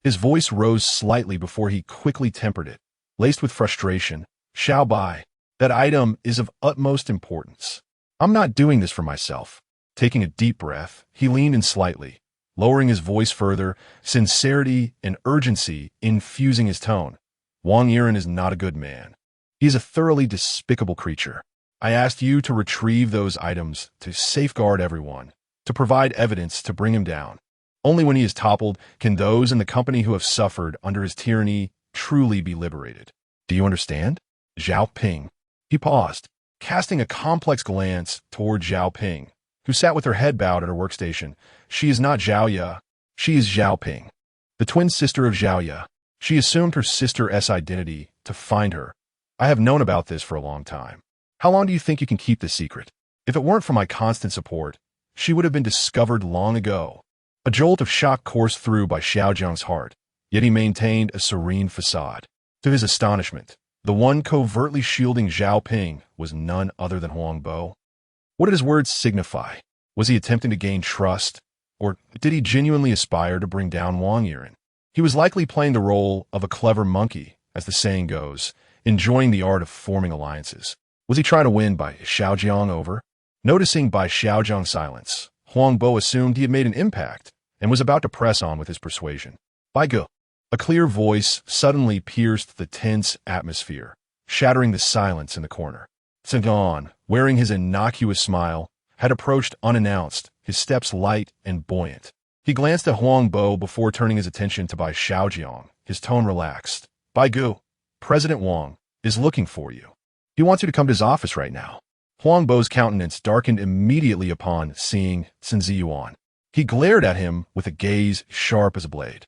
His voice rose slightly before he quickly tempered it, laced with frustration. "Xiao Bai, that item is of utmost importance. I'm not doing this for myself." Taking a deep breath, he leaned in slightly, lowering his voice further, sincerity and urgency infusing his tone. "Wang Yiren is not a good man. He is a thoroughly despicable creature. I asked you to retrieve those items, to safeguard everyone, to provide evidence to bring him down. Only when he is toppled can those in the company who have suffered under his tyranny truly be liberated. Do you understand?" Zhao Ping. He paused, casting a complex glance toward Zhao Ping, who sat with her head bowed at her workstation. "She is not Zhao Ya. She is Zhao Ping, the twin sister of Zhao Ya. She assumed her sister's identity to find her. I have known about this for a long time. How long do you think you can keep this secret? If it weren't for my constant support, she would have been discovered long ago." A jolt of shock coursed through Bai Xiaojiang's heart, yet he maintained a serene facade. To his astonishment, the one covertly shielding Zhao Ping was none other than Huang Bo. What did his words signify? Was he attempting to gain trust, or did he genuinely aspire to bring down Wang Yiren? He was likely playing the role of a clever monkey, as the saying goes, enjoying the art of forming alliances. Was he trying to win Bai Xiaojiang over? Noticing Bai Xiaojiang's silence, Huang Bo assumed he had made an impact and was about to press on with his persuasion. "Bai Ge." A clear voice suddenly pierced the tense atmosphere, shattering the silence in the corner. Zhang, wearing his innocuous smile, had approached unannounced, his steps light and buoyant. He glanced at Huang Bo before turning his attention to Bai Xiaojiang, his tone relaxed. "Bai Ge, President Wang is looking for you. He wants you to come to his office right now." Huang Bo's countenance darkened immediately upon seeing Sun Ziyuan. He glared at him with a gaze sharp as a blade,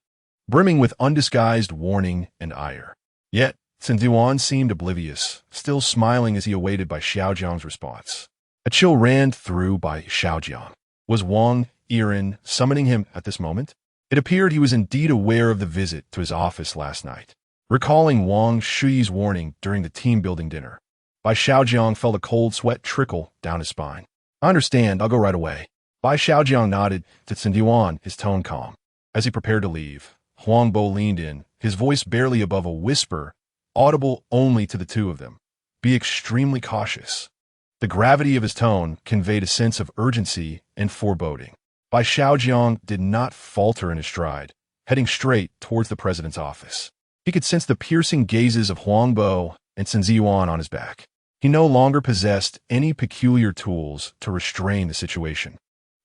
brimming with undisguised warning and ire. Yet, Sun Ziyuan seemed oblivious, still smiling as he awaited Bai Xiaojiang's response. A chill ran through Bai Xiaojiang. Was Wang Yiren summoning him at this moment? It appeared he was indeed aware of the visit to his office last night, recalling Wang Shui's warning during the team-building dinner. Bai Xiaojiang felt a cold sweat trickle down his spine. "I understand, I'll go right away." Bai Xiaojiang nodded to Sun Ziyuan, his tone calm. As he prepared to leave, Huang Bo leaned in, his voice barely above a whisper, audible only to the two of them. "Be extremely cautious." The gravity of his tone conveyed a sense of urgency and foreboding. Bai Xiaojiang did not falter in his stride, heading straight towards the president's office. He could sense the piercing gazes of Huang Bo and Sun Ziyuan on his back. He no longer possessed any peculiar tools to restrain the situation.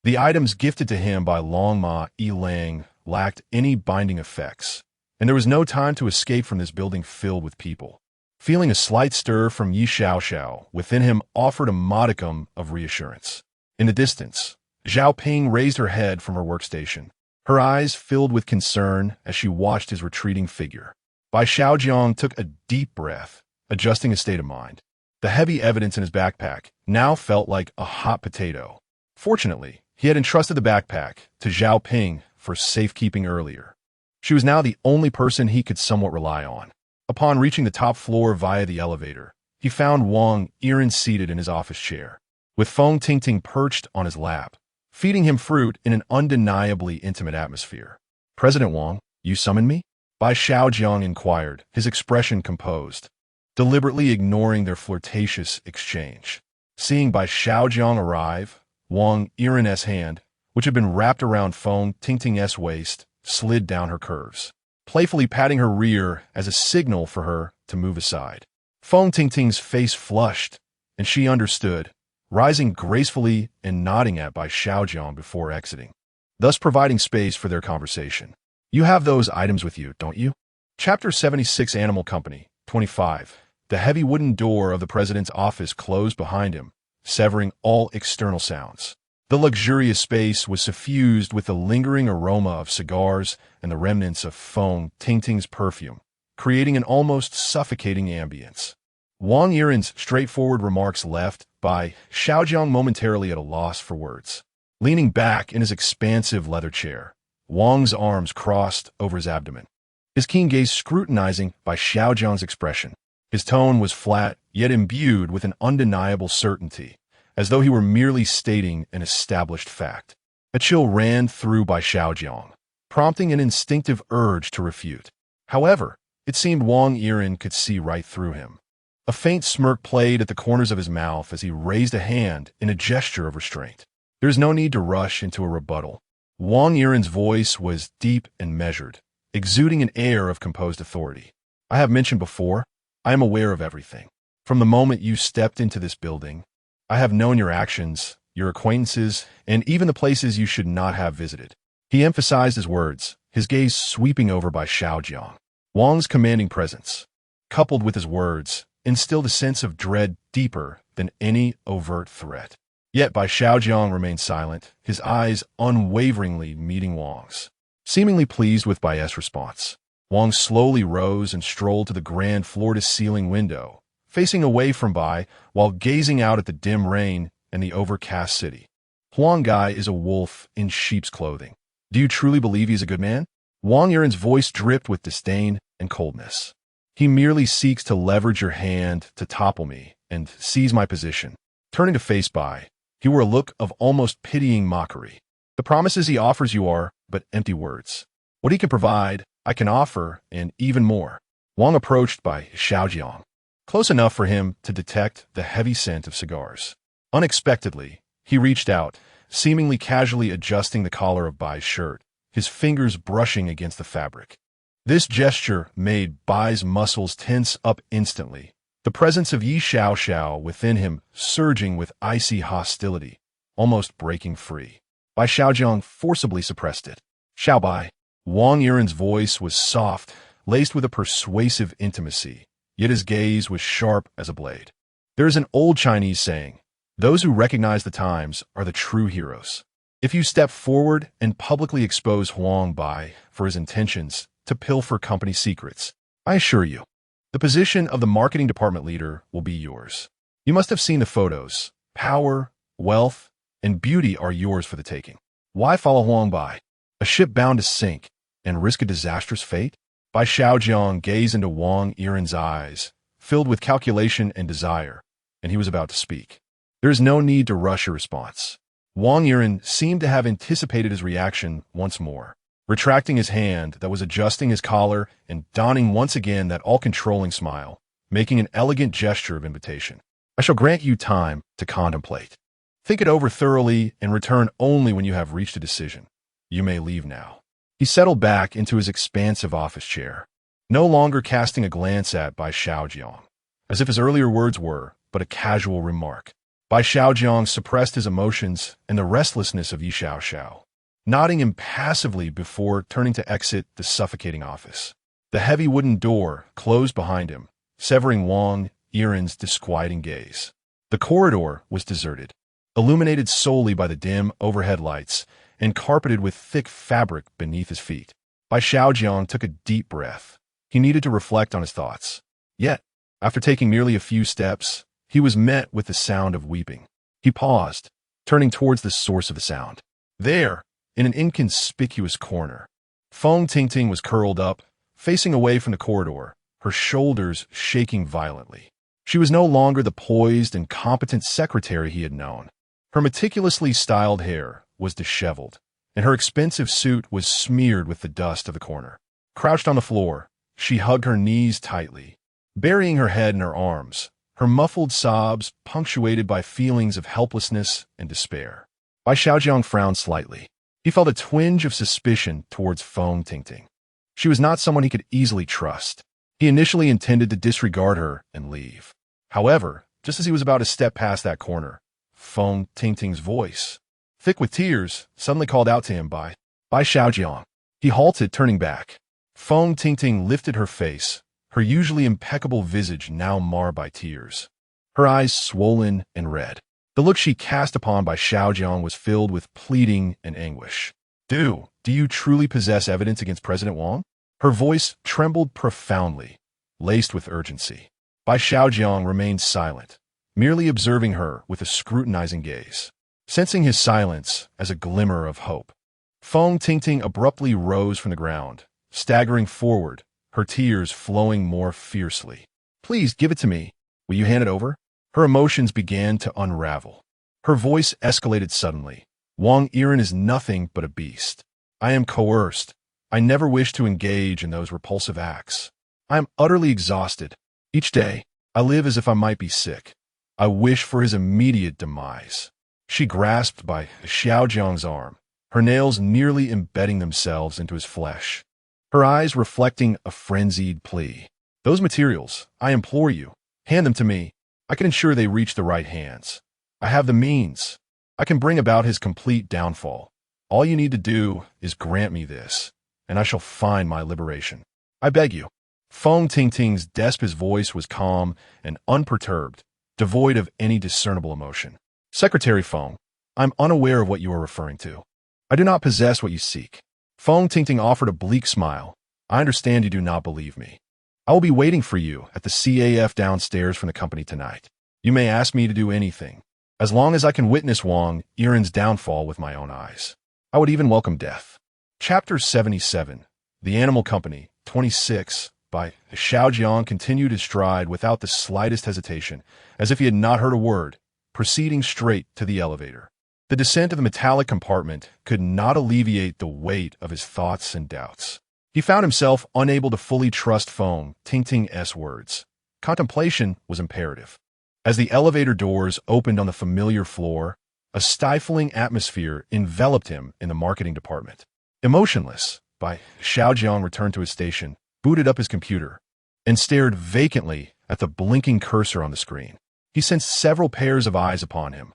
The items gifted to him by Long Ma Yilang lacked any binding effects, and there was no time to escape from this building filled with people. Feeling a slight stir from Yi Xiaoxiao within him offered a modicum of reassurance. In the distance, Zhao Ping raised her head from her workstation, her eyes filled with concern as she watched his retreating figure. Bai Xiaojiang took a deep breath, adjusting his state of mind. The heavy evidence in his backpack now felt like a hot potato. Fortunately, he had entrusted the backpack to Zhao Ping for safekeeping earlier. She was now the only person he could somewhat rely on. Upon reaching the top floor via the elevator, he found Wang Yiren seated in his office chair, with Feng Tingting perched on his lap, feeding him fruit in an undeniably intimate atmosphere. "President Wang, you summoned me?" Bai Xiaojiang inquired, his expression composed, deliberately ignoring their flirtatious exchange. Seeing Bai Xiaojiang arrive, Wang Yiren's hand, which had been wrapped around Feng Tingting's waist, slid down her curves, playfully patting her rear as a signal for her to move aside. Feng Tingting's face flushed, and she understood, rising gracefully and nodding at Bai Xiaojiang before exiting, thus providing space for their conversation. "You have those items with you, don't you?" Chapter 76 Animal Company, 25. The heavy wooden door of the president's office closed behind him, severing all external sounds. The luxurious space was suffused with the lingering aroma of cigars and the remnants of Feng Tingting's perfume, creating an almost suffocating ambience. Wang Yiren's straightforward remarks left Bai Xiaojiang momentarily at a loss for words. Leaning back in his expansive leather chair, Wang's arms crossed over his abdomen, his keen gaze scrutinizing Bai Xiaojiang's expression. His tone was flat, yet imbued with an undeniable certainty, as though he were merely stating an established fact. A chill ran through Bai Xiaojiang, prompting an instinctive urge to refute. However, it seemed Wang Yiren could see right through him. A faint smirk played at the corners of his mouth as he raised a hand in a gesture of restraint. There is no need to rush into a rebuttal. Wang Yiren's voice was deep and measured, exuding an air of composed authority. "I have mentioned before, I am aware of everything. From the moment you stepped into this building, I have known your actions, your acquaintances, and even the places you should not have visited." He emphasized his words, his gaze sweeping over Bai Xiaojiang. Wang's commanding presence, coupled with his words, instilled a sense of dread deeper than any overt threat. Yet Bai Xiaojiang remained silent, his eyes unwaveringly meeting Wang's. Seemingly pleased with Bai's response, Wang slowly rose and strolled to the grand floor-to-ceiling window, facing away from Bai while gazing out at the dim rain and the overcast city. "Huanggai is a wolf in sheep's clothing. Do you truly believe he's a good man?" Wang Yiren's voice dripped with disdain and coldness. "He merely seeks to leverage your hand to topple me and seize my position." Turning to face Bai, he wore a look of almost pitying mockery. "The promises he offers you are but empty words. What he can provide, I can offer, and even more." Wang approached Bai Xiaojiang, close enough for him to detect the heavy scent of cigars. Unexpectedly, he reached out, seemingly casually adjusting the collar of Bai's shirt, his fingers brushing against the fabric. This gesture made Bai's muscles tense up instantly, the presence of Yi Xiaoxiao within him surging with icy hostility, almost breaking free. Bai Xiaojiang forcibly suppressed it. "Xiao Bai." Wang Yiren's voice was soft, laced with a persuasive intimacy, yet his gaze was sharp as a blade. There is an old Chinese saying, "Those who recognize the times are the true heroes." If you step forward and publicly expose Huang Bai for his intentions to pilfer company secrets, I assure you, the position of the marketing department leader will be yours. You must have seen the photos. Power, wealth, and beauty are yours for the taking. Why follow Huang Bai, a ship bound to sink, and risk a disastrous fate? Bai Xiaojiang gazed into Wang Yiren's eyes, filled with calculation and desire, and he was about to speak. There is no need to rush a response. Wang Yiren seemed to have anticipated his reaction once more, retracting his hand that was adjusting his collar and donning once again that all-controlling smile, making an elegant gesture of invitation. "I shall grant you time to contemplate. Think it over thoroughly and return only when you have reached a decision. You may leave now." He settled back into his expansive office chair, no longer casting a glance at Bai Xiaojiang, as if his earlier words were but a casual remark. Bai Xiaojiang suppressed his emotions and the restlessness of Yi Xiaoxiao, nodding impassively before turning to exit the suffocating office. The heavy wooden door closed behind him, severing Wang Yiren's disquieting gaze. The corridor was deserted, illuminated solely by the dim overhead lights and carpeted with thick fabric beneath his feet. Bai Xiaojiang took a deep breath. He needed to reflect on his thoughts. Yet, after taking merely a few steps, he was met with the sound of weeping. He paused, turning towards the source of the sound. There, in an inconspicuous corner, Feng Tingting was curled up, facing away from the corridor, her shoulders shaking violently. She was no longer the poised and competent secretary he had known. Her meticulously styled hair was disheveled, and her expensive suit was smeared with the dust of the corner. Crouched on the floor, she hugged her knees tightly, burying her head in her arms, her muffled sobs punctuated by feelings of helplessness and despair. Bai Xiaojiang frowned slightly. He felt a twinge of suspicion towards Feng Tingting. She was not someone he could easily trust. He initially intended to disregard her and leave. However, just as he was about to step past that corner, Feng Tingting's voice, thick with tears, suddenly called out to him by Bai Xiaojiang. He halted, turning back. Feng Tingting lifted her face, her usually impeccable visage now marred by tears. Her eyes swollen and red. The look she cast upon Bai Xiaojiang was filled with pleading and anguish. Do you truly possess evidence against President Wang? Her voice trembled profoundly, laced with urgency. Bai Xiaojiang remained silent, merely observing her with a scrutinizing gaze. Sensing his silence as a glimmer of hope, Feng Tingting abruptly rose from the ground, staggering forward, her tears flowing more fiercely. Please give it to me. Will you hand it over? Her emotions began to unravel. Her voice escalated suddenly. Wang Yiren is nothing but a beast. I am coerced. I never wish to engage in those repulsive acts. I am utterly exhausted. Each day, I live as if I might be sick. I wish for his immediate demise. She grasped Bai Xiaojiang's arm, her nails nearly embedding themselves into his flesh, her eyes reflecting a frenzied plea. Those materials, I implore you, hand them to me. I can ensure they reach the right hands. I have the means. I can bring about his complete downfall. All you need to do is grant me this, and I shall find my liberation. I beg you. Feng Tingting's despot's voice was calm and unperturbed, devoid of any discernible emotion. Secretary Feng, I'm unaware of what you are referring to. I do not possess what you seek. Feng Tingting offered a bleak smile. I understand you do not believe me. I will be waiting for you at the CAF downstairs from the company tonight. You may ask me to do anything, as long as I can witness Wang Yiren's downfall with my own eyes. I would even welcome death. Chapter 77, The Animal Company, 26, Bai Xiaojiang continued his stride without the slightest hesitation, as if he had not heard a word, proceeding straight to the elevator. The descent of the metallic compartment could not alleviate the weight of his thoughts and doubts. He found himself unable to fully trust Feng Tingting's words. Contemplation was imperative. As the elevator doors opened on the familiar floor, a stifling atmosphere enveloped him in the marketing department. Emotionless, Bai Xiaojiang returned to his station, booted up his computer, and stared vacantly at the blinking cursor on the screen. He sensed several pairs of eyes upon him.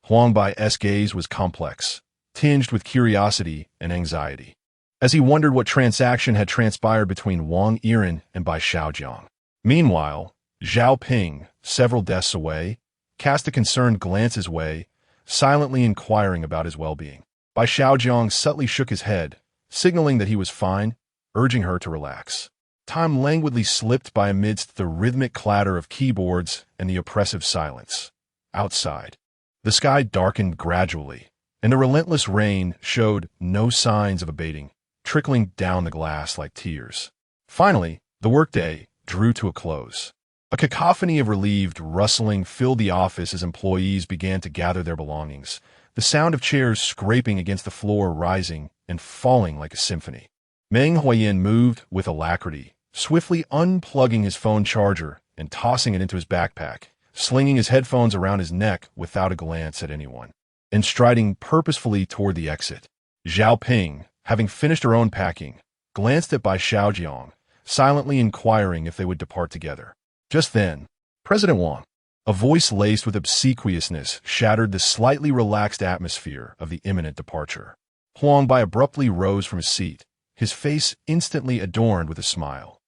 Huang Bai's gaze was complex, tinged with curiosity and anxiety, as he wondered what transaction had transpired between Wang Yiren and Bai Xiaojiang. Meanwhile, Zhao Ping, several desks away, cast a concerned glance his way, silently inquiring about his well-being. Bai Xiaojiang subtly shook his head, signaling that he was fine, urging her to relax. Time languidly slipped by amidst the rhythmic clatter of keyboards and the oppressive silence. Outside, the sky darkened gradually, and the relentless rain showed no signs of abating, trickling down the glass like tears. Finally, the workday drew to a close. A cacophony of relieved rustling filled the office as employees began to gather their belongings, the sound of chairs scraping against the floor rising and falling like a symphony. Meng Huiyin moved with alacrity, swiftly unplugging his phone charger and tossing it into his backpack, slinging his headphones around his neck without a glance at anyone, and striding purposefully toward the exit. Zhao Ping, having finished her own packing, glanced at Bai Xiaojiang, silently inquiring if they would depart together. Just then, President Wang, a voice laced with obsequiousness, shattered the slightly relaxed atmosphere of the imminent departure. Huang Bai abruptly rose from his seat, his face instantly adorned with a smile.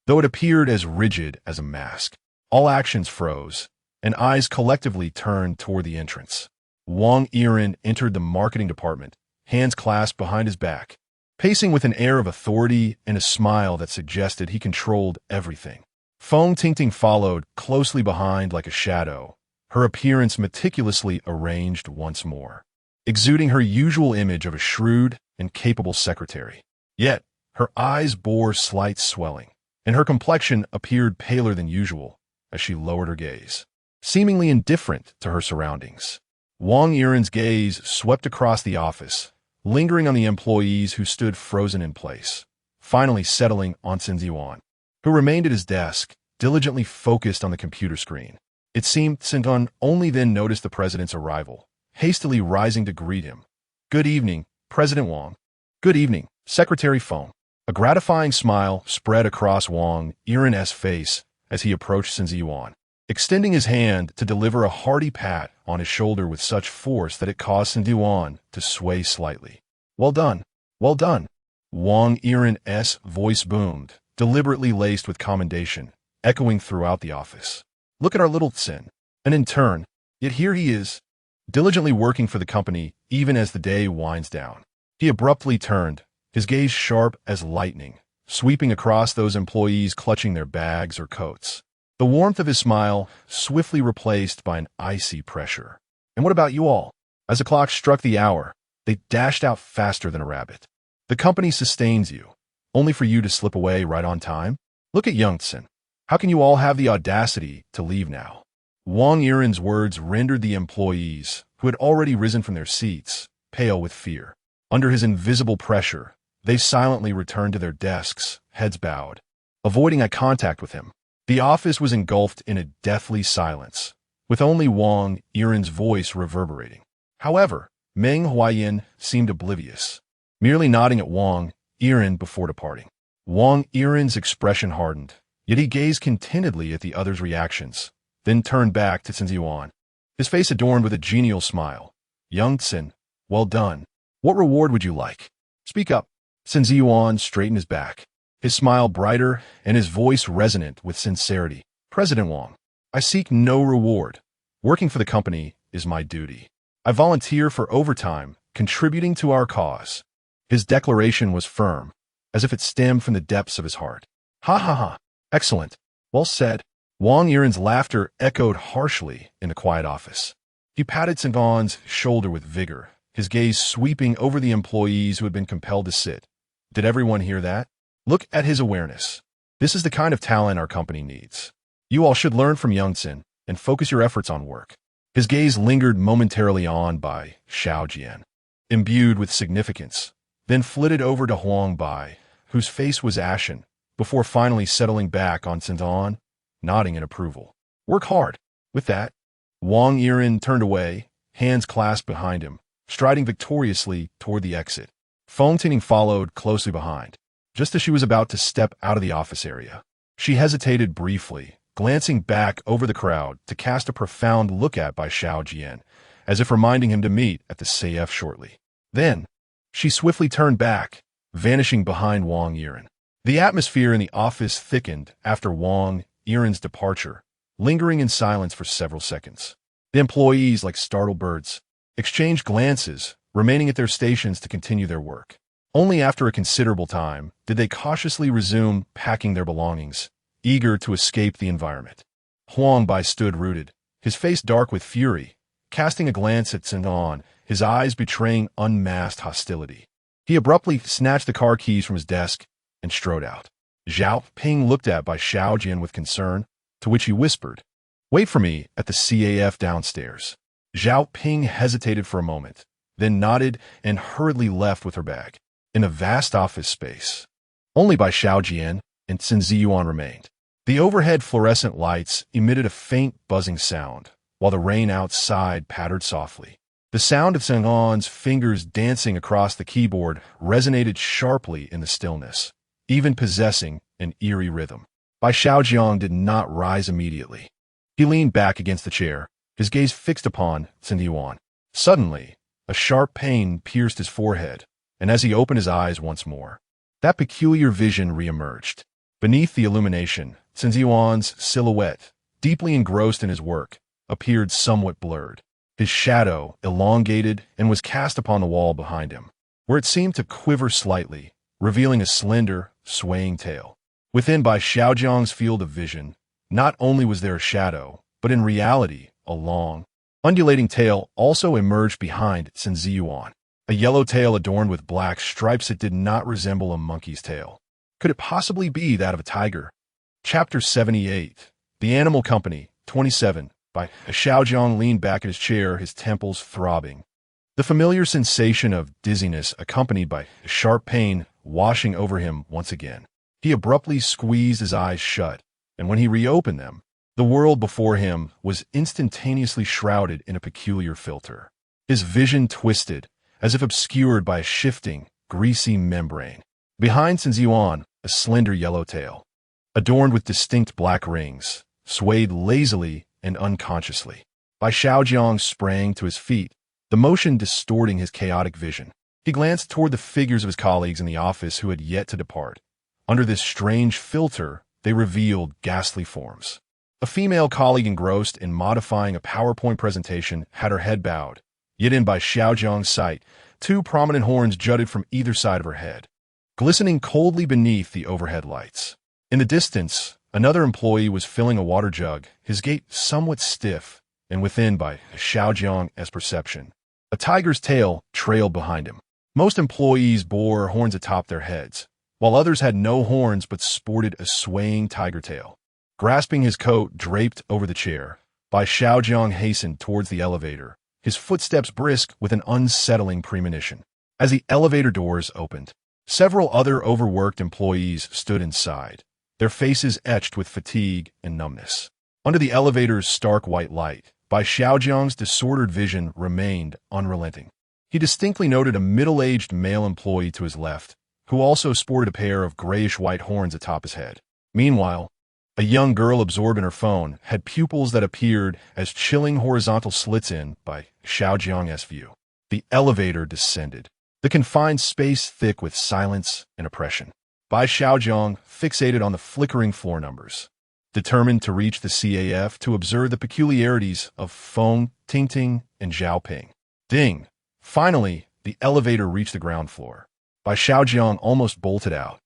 though it appeared as rigid as a mask. All actions froze, and eyes collectively turned toward the entrance. Wang Yiren entered the marketing department, hands clasped behind his back, pacing with an air of authority and a smile that suggested he controlled everything. Feng Tingting followed closely behind like a shadow, her appearance meticulously arranged once more, exuding her usual image of a shrewd and capable secretary. Yet, her eyes bore slight swelling, and her complexion appeared paler than usual as she lowered her gaze, seemingly indifferent to her surroundings. Wang Yiren's gaze swept across the office, lingering on the employees who stood frozen in place, finally settling on Sun Ziyuan, who remained at his desk, diligently focused on the computer screen. It seemed Sun only then noticed the president's arrival, hastily rising to greet him. "Good evening, President Wang." "Good evening, Secretary Feng." A gratifying smile spread across Wang Yiren's face as he approached Sun Ziyuan, extending his hand to deliver a hearty pat on his shoulder with such force that it caused Sun Ziyuan to sway slightly. "Well done, well done." Wang Yiren's voice boomed, deliberately laced with commendation, echoing throughout the office. "Look at our little Sun, an intern, yet here he is, diligently working for the company even as the day winds down." He abruptly turned, his gaze sharp as lightning, sweeping across those employees clutching their bags or coats. The warmth of his smile swiftly replaced by an icy pressure. "And what about you all?" As the clock struck the hour, they dashed out faster than a rabbit. "The company sustains you, only for you to slip away right on time? Look at Youngtsen. How can you all have the audacity to leave now?" Wang Yiren's words rendered the employees, who had already risen from their seats, pale with fear. Under his invisible pressure, they silently returned to their desks, heads bowed, avoiding eye contact with him. The office was engulfed in a deathly silence, with only Wang Yiren's voice reverberating. However, Meng Huayan seemed oblivious, merely nodding at Wang Yiren before departing. Wang Yiren's expression hardened, yet he gazed contentedly at the others' reactions, then turned back to Sun Ziyuan, his face adorned with a genial smile. "Young Sun, well done. What reward would you like? Speak up." Sun Ziyuan straightened his back, his smile brighter and his voice resonant with sincerity. "President Wang, I seek no reward. Working for the company is my duty. I volunteer for overtime, contributing to our cause." His declaration was firm, as if it stemmed from the depths of his heart. "Ha ha ha. Excellent. Well said." Wang Yiren's laughter echoed harshly in the quiet office. He patted Sun Ziyuan's shoulder with vigor, his gaze sweeping over the employees who had been compelled to sit. "Did everyone hear that? Look at his awareness. This is the kind of talent our company needs. You all should learn from Youngtsen and focus your efforts on work." His gaze lingered momentarily on Bai Xiaojiang, imbued with significance, then flitted over to Huang Bai, whose face was ashen, before finally settling back on Sun Ziyuan, nodding in approval. "Work hard." With that, Wang Yiren turned away, hands clasped behind him, striding victoriously toward the exit. Feng Tingting followed closely behind. Just as she was about to step out of the office area, she hesitated briefly, glancing back over the crowd to cast a profound look at Bai Xiaojiang, as if reminding him to meet at the CF shortly. Then, she swiftly turned back, vanishing behind Wang Yiren. The atmosphere in the office thickened after Wang Yiren's departure, lingering in silence for several seconds. The employees, like startled birds, exchanged glances, remaining at their stations to continue their work. Only after a considerable time did they cautiously resume packing their belongings, eager to escape the environment. Huang Bai stood rooted, his face dark with fury, casting a glance at Sun Ziyuan, his eyes betraying unmasked hostility. He abruptly snatched the car keys from his desk and strode out. Zhao Ping looked at Bai Xiaojiang with concern, to which he whispered, "Wait for me at the CAF downstairs." Zhao Ping hesitated for a moment, then nodded and hurriedly left with her bag. In a vast office space, only Bai Xiaojiang and Sun Ziyuan remained. The overhead fluorescent lights emitted a faint buzzing sound, while the rain outside pattered softly. The sound of Sun Ziyuan's fingers dancing across the keyboard resonated sharply in the stillness, even possessing an eerie rhythm. Bai Xiaojiang did not rise immediately. He leaned back against the chair, his gaze fixed upon Sun Ziyuan. Suddenly, a sharp pain pierced his forehead, and as he opened his eyes once more, that peculiar vision reemerged. Beneath the illumination, Yuan's silhouette, deeply engrossed in his work, appeared somewhat blurred. His shadow elongated and was cast upon the wall behind him, where it seemed to quiver slightly, revealing a slender, swaying tail. Within Bai Xiaojiang's field of vision, not only was there a shadow, but in reality, a long, undulating tail also emerged behind Yuan. A yellow tail adorned with black stripes that did not resemble a monkey's tail. Could it possibly be that of a tiger? Chapter 78. The Animal Company, 27. Bai Xiaojiang leaned back in his chair, his temples throbbing. The familiar sensation of dizziness accompanied by sharp pain washing over him once again. He abruptly squeezed his eyes shut, and when he reopened them, the world before him was instantaneously shrouded in a peculiar filter. His vision twisted, as if obscured by a shifting, greasy membrane. Behind Yuan, a slender yellow tail, adorned with distinct black rings, swayed lazily and unconsciously. Bai Xiaojiang sprang to his feet, the motion distorting his chaotic vision. He glanced toward the figures of his colleagues in the office who had yet to depart. Under this strange filter, they revealed ghastly forms. A female colleague engrossed in modifying a PowerPoint presentation had her head bowed, yet in Bai Xiaojiang's sight, two prominent horns jutted from either side of her head, glistening coldly beneath the overhead lights. In the distance, another employee was filling a water jug, his gait somewhat stiff, and within Bai Xiaojiang's perception, a tiger's tail trailed behind him. Most employees bore horns atop their heads, while others had no horns but sported a swaying tiger tail. Grasping his coat draped over the chair, Bai Xiaojiang hastened towards the elevator, his footsteps brisk with an unsettling premonition. As the elevator doors opened, several other overworked employees stood inside, their faces etched with fatigue and numbness. Under the elevator's stark white light, Bai Xiaojiang's disordered vision remained unrelenting. He distinctly noted a middle-aged male employee to his left, who also sported a pair of grayish-white horns atop his head. Meanwhile, a young girl absorbed in her phone had pupils that appeared as chilling horizontal slits in Bai Xiaojiang's view. The elevator descended, the confined space thick with silence and oppression. Bai Xiaojiang fixated on the flickering floor numbers, determined to reach the CAF to observe the peculiarities of Feng, Tingting, and Zhaoping. Ding! Finally, the elevator reached the ground floor. Bai Xiaojiang almost bolted out,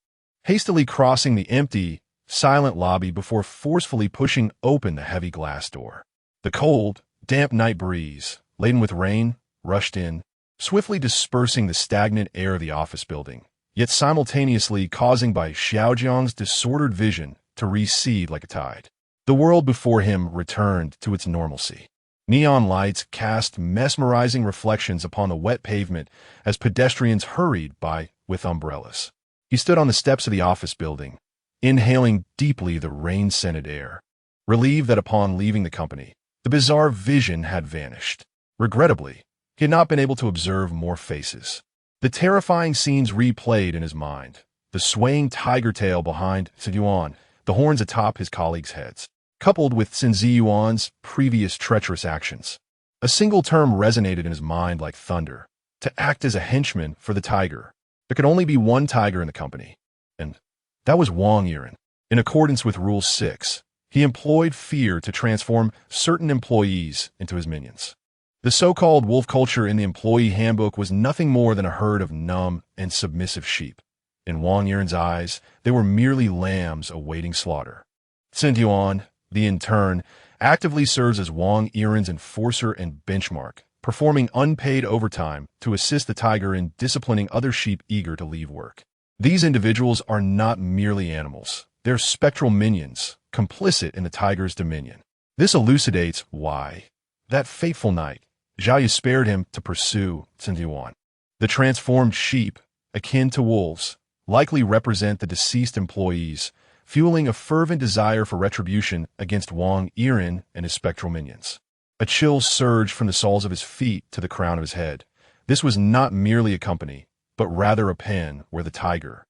hastily crossing the empty, silent lobby before forcefully pushing open the heavy glass door. The cold, damp night breeze, laden with rain, rushed in, swiftly dispersing the stagnant air of the office building, yet simultaneously causing Bai Xiaojiang's disordered vision to recede like a tide. The world before him returned to its normalcy. Neon lights cast mesmerizing reflections upon the wet pavement as pedestrians hurried by with umbrellas. He stood on the steps of the office building, inhaling deeply the rain-scented air, relieved that upon leaving the company, the bizarre vision had vanished. Regrettably, he had not been able to observe more faces. The terrifying scenes replayed in his mind, the swaying tiger tail behind Yuan, the horns atop his colleagues' heads, coupled with Yuan's previous treacherous actions. A single term resonated in his mind like thunder: to act as a henchman for the tiger. There could only be one tiger in the company, and that was Wang Yiren. In accordance with Rule 6, he employed fear to transform certain employees into his minions. The so-called wolf culture in the employee handbook was nothing more than a herd of numb and submissive sheep. In Wang Yiren's eyes, they were merely lambs awaiting slaughter. Yuan, the intern, actively serves as Wang Yiren's enforcer and benchmark, performing unpaid overtime to assist the tiger in disciplining other sheep eager to leave work. These individuals are not merely animals. They're spectral minions, complicit in the tiger's dominion. This elucidates why, that fateful night, Zhao spared him to pursue Yuan. The transformed sheep, akin to wolves, likely represent the deceased employees, fueling a fervent desire for retribution against Wang Yiren and his spectral minions. A chill surged from the soles of his feet to the crown of his head. This was not merely a company, but rather a pen where the tiger,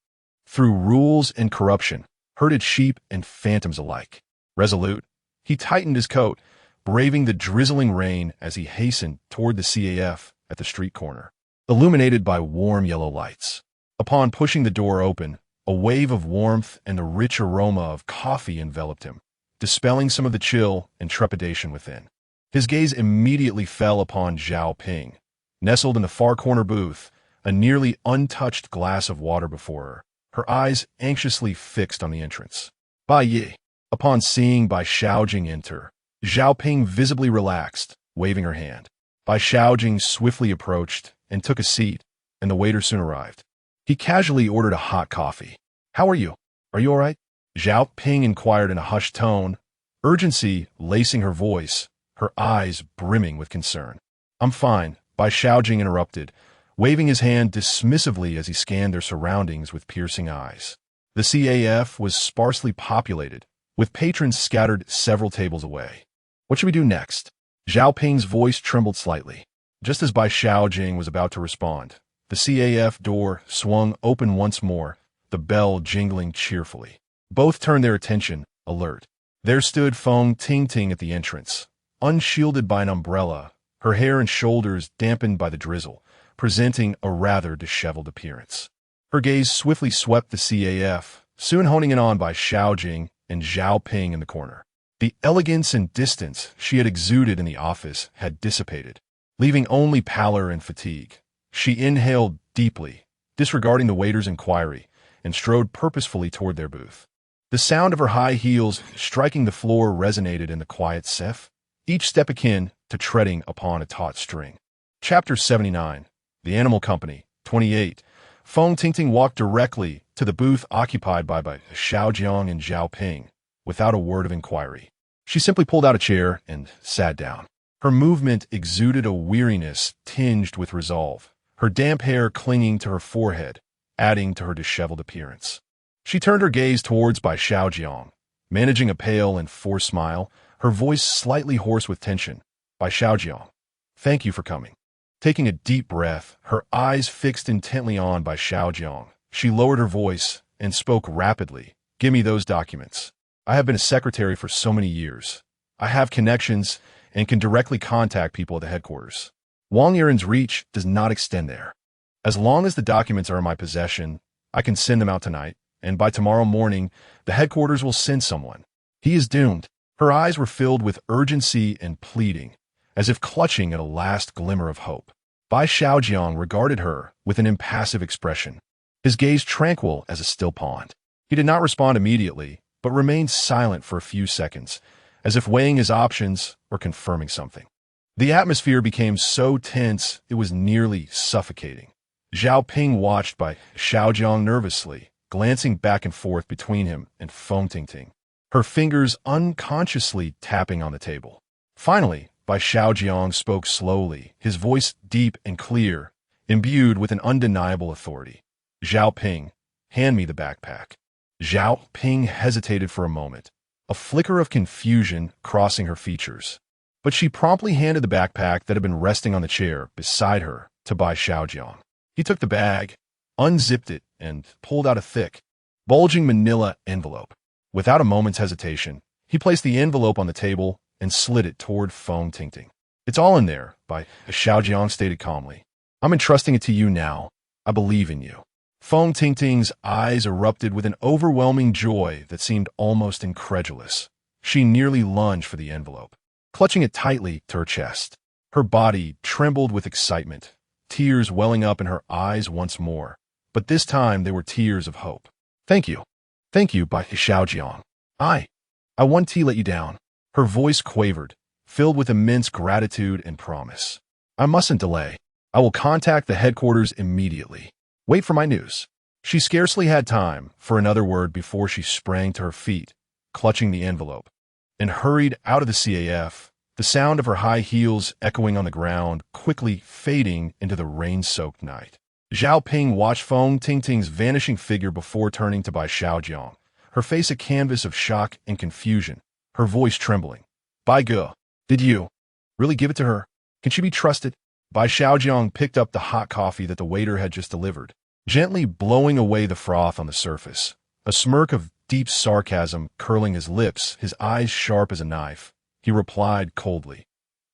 through rules and corruption, herded sheep and phantoms alike. Resolute, he tightened his coat, braving the drizzling rain as he hastened toward the CAF at the street corner, illuminated by warm yellow lights. Upon pushing the door open, A wave of warmth and the rich aroma of coffee enveloped him, dispelling some of the chill and trepidation within. His gaze immediately fell upon Zhao Ping, nestled in the far corner booth, a nearly untouched glass of water before her eyes anxiously fixed on the entrance. Bai Yi. Upon seeing Bai Xiaojiang enter, Zhao Ping visibly relaxed, waving her hand. Bai Xiaojiang swiftly approached and took a seat, and the waiter soon arrived. He casually ordered a hot coffee. "How are you? Are you all right?" Zhao Ping inquired in a hushed tone, urgency lacing her voice, her eyes brimming with concern. "I'm fine," Bai Xiaojiang interrupted, waving his hand dismissively as he scanned their surroundings with piercing eyes. The CAF was sparsely populated, with patrons scattered several tables away. "What should we do next?" Zhao Ping's voice trembled slightly. Just as Bai Xiaojiang was about to respond, the CAF door swung open once more, the bell jingling cheerfully. Both turned their attention, alert. There stood Feng Tingting at the entrance, unshielded by an umbrella, her hair and shoulders dampened by the drizzle, presenting a rather disheveled appearance. Her gaze swiftly swept the CAF, soon honing in on Bai Xiaojiang and Zhao Ping in the corner. The elegance and distance she had exuded in the office had dissipated, leaving only pallor and fatigue. She inhaled deeply, disregarding the waiter's inquiry, and strode purposefully toward their booth. The sound of her high heels striking the floor resonated in the quiet CEF, each step akin to treading upon a taut string. Chapter 79. The Animal Company, 28. Feng Tingting walked directly to the booth occupied by Bai Xiaojiang and Zhao Ping, without a word of inquiry. She simply pulled out a chair and sat down. Her movement exuded a weariness tinged with resolve, her damp hair clinging to her forehead, adding to her disheveled appearance. She turned her gaze towards Bai Xiaojiang, managing a pale and forced smile, her voice slightly hoarse with tension. "Bai Xiaojiang, thank you for coming." Taking a deep breath, her eyes fixed intently on Bai Xiaojiang, she lowered her voice and spoke rapidly. "Give me those documents. I have been a secretary for so many years. I have connections and can directly contact people at the headquarters. Wang Yiren's reach does not extend there. As long as the documents are in my possession, I can send them out tonight, and by tomorrow morning, the headquarters will send someone. He is doomed." Her eyes were filled with urgency and pleading, as if clutching at a last glimmer of hope. Bai Xiaojiang regarded her with an impassive expression, his gaze tranquil as a still pond. He did not respond immediately, but remained silent for a few seconds, as if weighing his options or confirming something. The atmosphere became so tense it was nearly suffocating. Zhao Ping watched Bai Xiaojiang nervously, glancing back and forth between him and Feng Tingting, her fingers unconsciously tapping on the table. Finally, Bai Xiaojiang spoke slowly, his voice deep and clear, imbued with an undeniable authority. "Zhao Ping, hand me the backpack." Zhao Ping hesitated for a moment, a flicker of confusion crossing her features. But she promptly handed the backpack that had been resting on the chair beside her to Bai Xiaojiang. He took the bag, unzipped it, and pulled out a thick, bulging manila envelope. Without a moment's hesitation, he placed the envelope on the table and slid it toward Feng Tingting. "It's all in there," Bai Xiaojiang stated calmly. "I'm entrusting it to you now. I believe in you." Feng Tingting's eyes erupted with an overwhelming joy that seemed almost incredulous. She nearly lunged for the envelope, clutching it tightly to her chest. Her body trembled with excitement, tears welling up in her eyes once more, but this time they were tears of hope. Thank you, Bai Xiaojiang. I want to let you down." Her voice quavered, filled with immense gratitude and promise. "I mustn't delay. I will contact the headquarters immediately. Wait for my news." She scarcely had time for another word before she sprang to her feet, clutching the envelope, and hurried out of the CAF, the sound of her high heels echoing on the ground, quickly fading into the rain-soaked night. Zhao Ping watched Feng Tingting's vanishing figure before turning to Bai Xiaojiang, her face a canvas of shock and confusion, her voice trembling. "Bai Ge, did you really give it to her? Can she be trusted?" Bai Xiaojiang picked up the hot coffee that the waiter had just delivered, gently blowing away the froth on the surface, a smirk of deep sarcasm curling his lips, his eyes sharp as a knife. He replied coldly,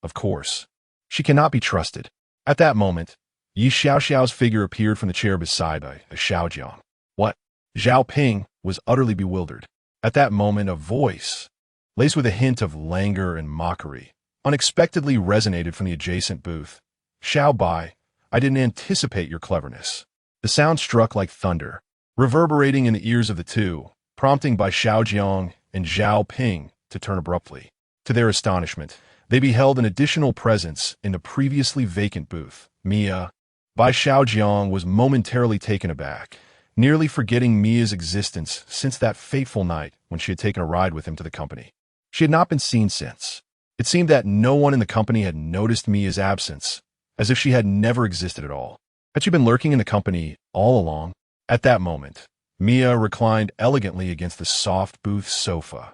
"Of course. She cannot be trusted." At that moment, Yi Xiaoxiao's figure appeared from the chair beside Bai Xiaojiang. "What? Zhao Ping was utterly bewildered. At that moment, a voice, laced with a hint of languor and mockery, unexpectedly resonated from the adjacent booth. "Xiao Bai, I didn't anticipate your cleverness." The sound struck like thunder, reverberating in the ears of the two, prompting Bai Xiaojiang and Zhao Ping to turn abruptly. To their astonishment, they beheld an additional presence in the previously vacant booth. Mia. Bai Xiaojiang was momentarily taken aback, nearly forgetting Mia's existence since that fateful night when she had taken a ride with him to the company. She had not been seen since. It seemed that no one in the company had noticed Mia's absence, as if she had never existed at all. Had she been lurking in the company all along? At that moment, Mia reclined elegantly against the soft booth sofa,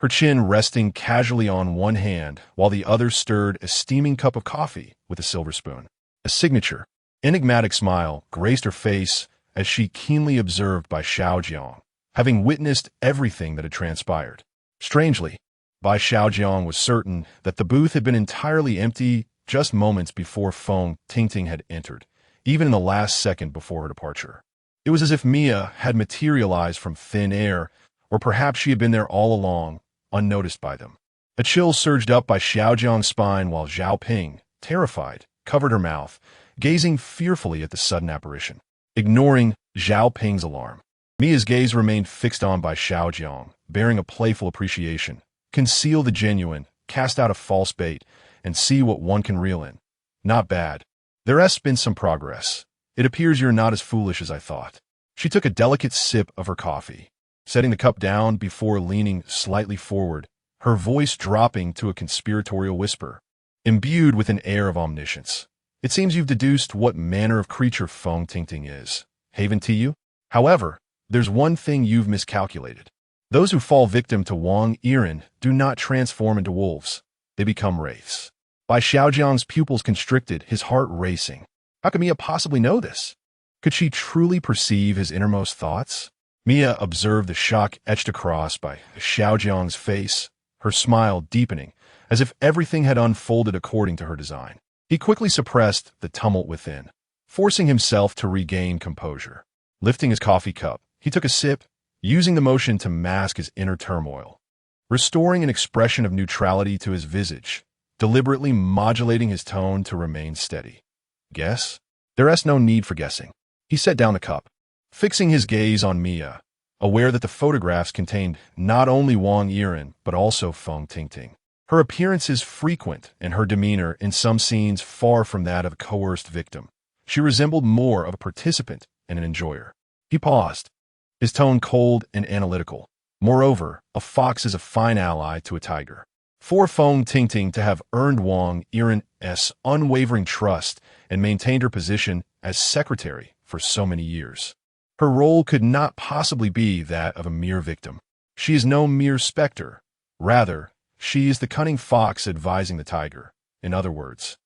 her chin resting casually on one hand while the other stirred a steaming cup of coffee with a silver spoon. A signature, enigmatic smile graced her face as she keenly observed Bai Xiaojiang, having witnessed everything that had transpired. Strangely, Bai Xiaojiang was certain that the booth had been entirely empty just moments before Feng Tingting had entered, even in the last second before her departure. It was as if Mia had materialized from thin air, or perhaps she had been there all along, unnoticed by them. A chill surged up Bai Xiaojiang's spine while Zhao Ping, terrified, covered her mouth, gazing fearfully at the sudden apparition. Ignoring Zhao Ping's alarm, Mia's gaze remained fixed on Bai Xiaojiang, bearing a playful appreciation. Conceal the genuine, cast out a false bait, and see what one can reel in. Not bad. There has been some progress. It appears you're not as foolish as I thought. She took a delicate sip of her coffee, setting the cup down before leaning slightly forward, her voice dropping to a conspiratorial whisper, imbued with an air of omniscience. "It seems you've deduced what manner of creature Feng Tingting is. Haven to you? However, there's one thing you've miscalculated. Those who fall victim to Wang Eerie do not transform into wolves. They become wraiths." Bai Xiaojiang's pupils constricted, his heart racing. How could Mia possibly know this? Could she truly perceive his innermost thoughts? Mia observed the shock etched across Bai Xiaojiang's face, her smile deepening, as if everything had unfolded according to her design. He quickly suppressed the tumult within, forcing himself to regain composure. Lifting his coffee cup, he took a sip, using the motion to mask his inner turmoil, restoring an expression of neutrality to his visage, deliberately modulating his tone to remain steady. "Guess? There is no need for guessing." He set down the cup, fixing his gaze on Mia, aware that the photographs contained not only Wang Eerie but also Feng Tingting. Her appearance is frequent and her demeanor in some scenes far from that of a coerced victim. She resembled more of a participant and an enjoyer. He paused, his tone cold and analytical. Moreover, a fox is a fine ally to a tiger. For Feng Tingting to have earned Wang Eerie's unwavering trust and maintained her position as secretary for so many years, her role could not possibly be that of a mere victim. She is no mere specter. Rather, she is the cunning fox advising the tiger. In other words,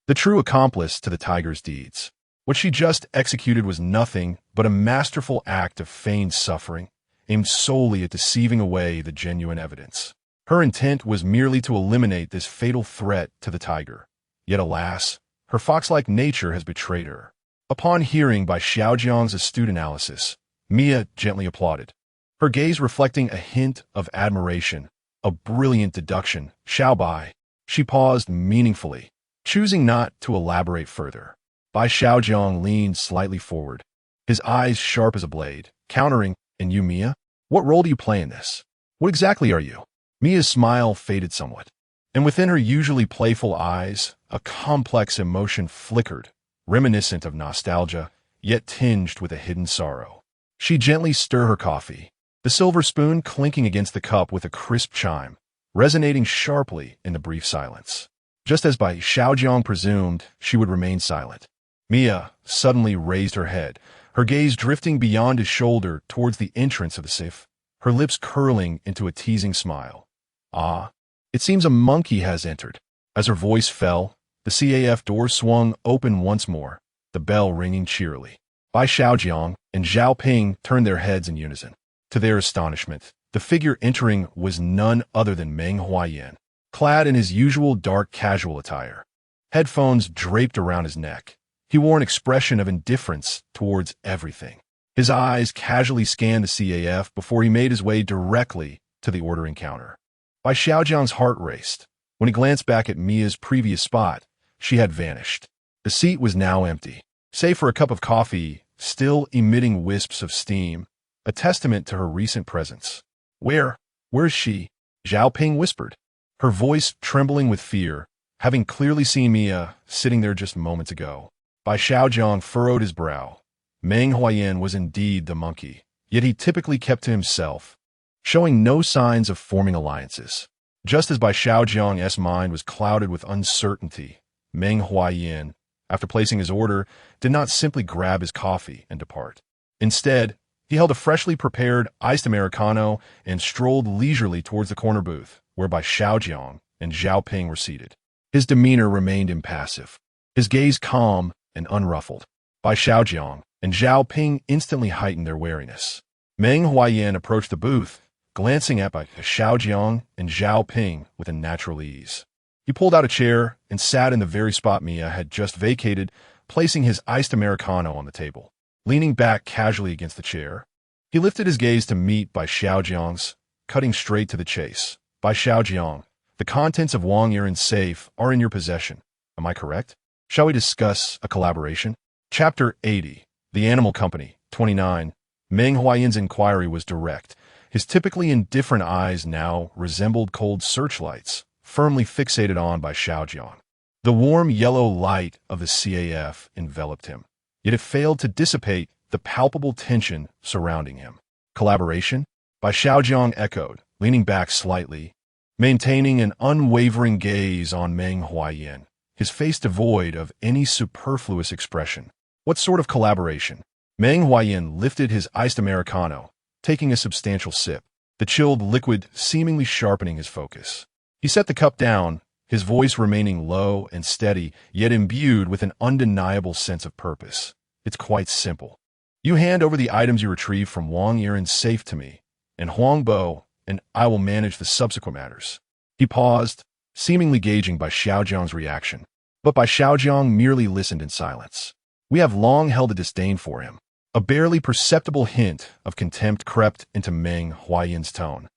the true accomplice to the tiger's deeds. What she just executed was nothing but a masterful act of feigned suffering, aimed solely at deceiving away the genuine evidence. Her intent was merely to eliminate this fatal threat to the tiger. Yet alas, her fox-like nature has betrayed her. Upon hearing Bai Xiaojiang's astute analysis, Mia gently applauded, her gaze reflecting a hint of admiration. A brilliant deduction, Xiao Bai. She paused meaningfully, choosing not to elaborate further. Bai Xiaojiang leaned slightly forward, his eyes sharp as a blade, countering, "And you, Mia? What role do you play in this? What exactly are you?" Mia's smile faded somewhat, and within her usually playful eyes, a complex emotion flickered, reminiscent of nostalgia, yet tinged with a hidden sorrow. She gently stirred her coffee, the silver spoon clinking against the cup with a crisp chime, resonating sharply in the brief silence. Just as Bai Xiaojiang presumed, she would remain silent. Mia suddenly raised her head, her gaze drifting beyond his shoulder towards the entrance of the safe, her lips curling into a teasing smile. "Ah, it seems a monkey has entered." As her voice fell, the CAF door swung open once more, the bell ringing cheerily. Bai Xiaojiang and Zhao Ping turned their heads in unison. To their astonishment, the figure entering was none other than Meng Huayan, clad in his usual dark casual attire, headphones draped around his neck. He wore an expression of indifference towards everything, His eyes casually scanned the CAF before he made his way directly to the ordering counter. Bai Xiaojiang's heart raced. When he glanced back at Mia's previous spot, she had vanished. The seat was now empty, save for a cup of coffee, still emitting wisps of steam, a testament to her recent presence. Where's she? Zhao Ping whispered, her voice trembling with fear, having clearly seen Mia sitting there just moments ago. Bai Xiaojiang furrowed his brow. Meng Huayan was indeed the monkey, yet he typically kept to himself, showing no signs of forming alliances. Just as Bai Xiaojiang's mind was clouded with uncertainty, Meng Huayan, after placing his order, did not simply grab his coffee and depart. Instead, he held a freshly prepared iced Americano and strolled leisurely towards the corner booth, where Bai Xiaojiang and Zhao Ping were seated. His demeanor remained impassive, his gaze calm and unruffled. Bai Xiaojiang and Zhao Ping instantly heightened their wariness. Meng Huayan approached the booth, glancing at Bai Xiaojiang and Zhao Ping with a natural ease. He pulled out a chair and sat in the very spot Mia had just vacated, placing his iced Americano on the table. Leaning back casually against the chair, he lifted his gaze to meet Bai Xiaojiang's, cutting straight to the chase. Bai Xiaojiang, the contents of Wang Yiren's safe are in your possession. Am I correct? Shall we discuss a collaboration? Chapter 80. The Animal Company. 29. Meng Huayan's inquiry was direct. His typically indifferent eyes now resembled cold searchlights, firmly fixated on Bai Xiaojiang. The warm yellow light of the CAF enveloped him, yet it failed to dissipate the palpable tension surrounding him. Collaboration? Bai Xiaojiang echoed, leaning back slightly, maintaining an unwavering gaze on Meng Huayan, his face devoid of any superfluous expression. What sort of collaboration? Meng Huayan lifted his iced Americano, taking a substantial sip, the chilled liquid seemingly sharpening his focus. He set the cup down, his voice remaining low and steady, yet imbued with an undeniable sense of purpose. It's quite simple. You hand over the items you retrieve from Wang Yiren's safe to me, and Huangbo, and I will manage the subsequent matters. He paused, seemingly gauging Bai Xiaojiang's reaction, but Bai Xiaojiang merely listened in silence. We have long held a disdain for him. A barely perceptible hint of contempt crept into Meng Huayan's tone.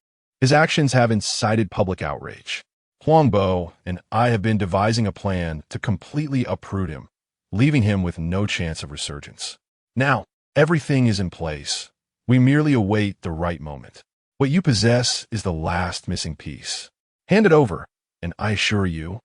His actions have incited public outrage. Huangbo and I have been devising a plan to completely uproot him, leaving him with no chance of resurgence. Now, everything is in place. We merely await the right moment. What you possess is the last missing piece. Hand it over, and I assure you,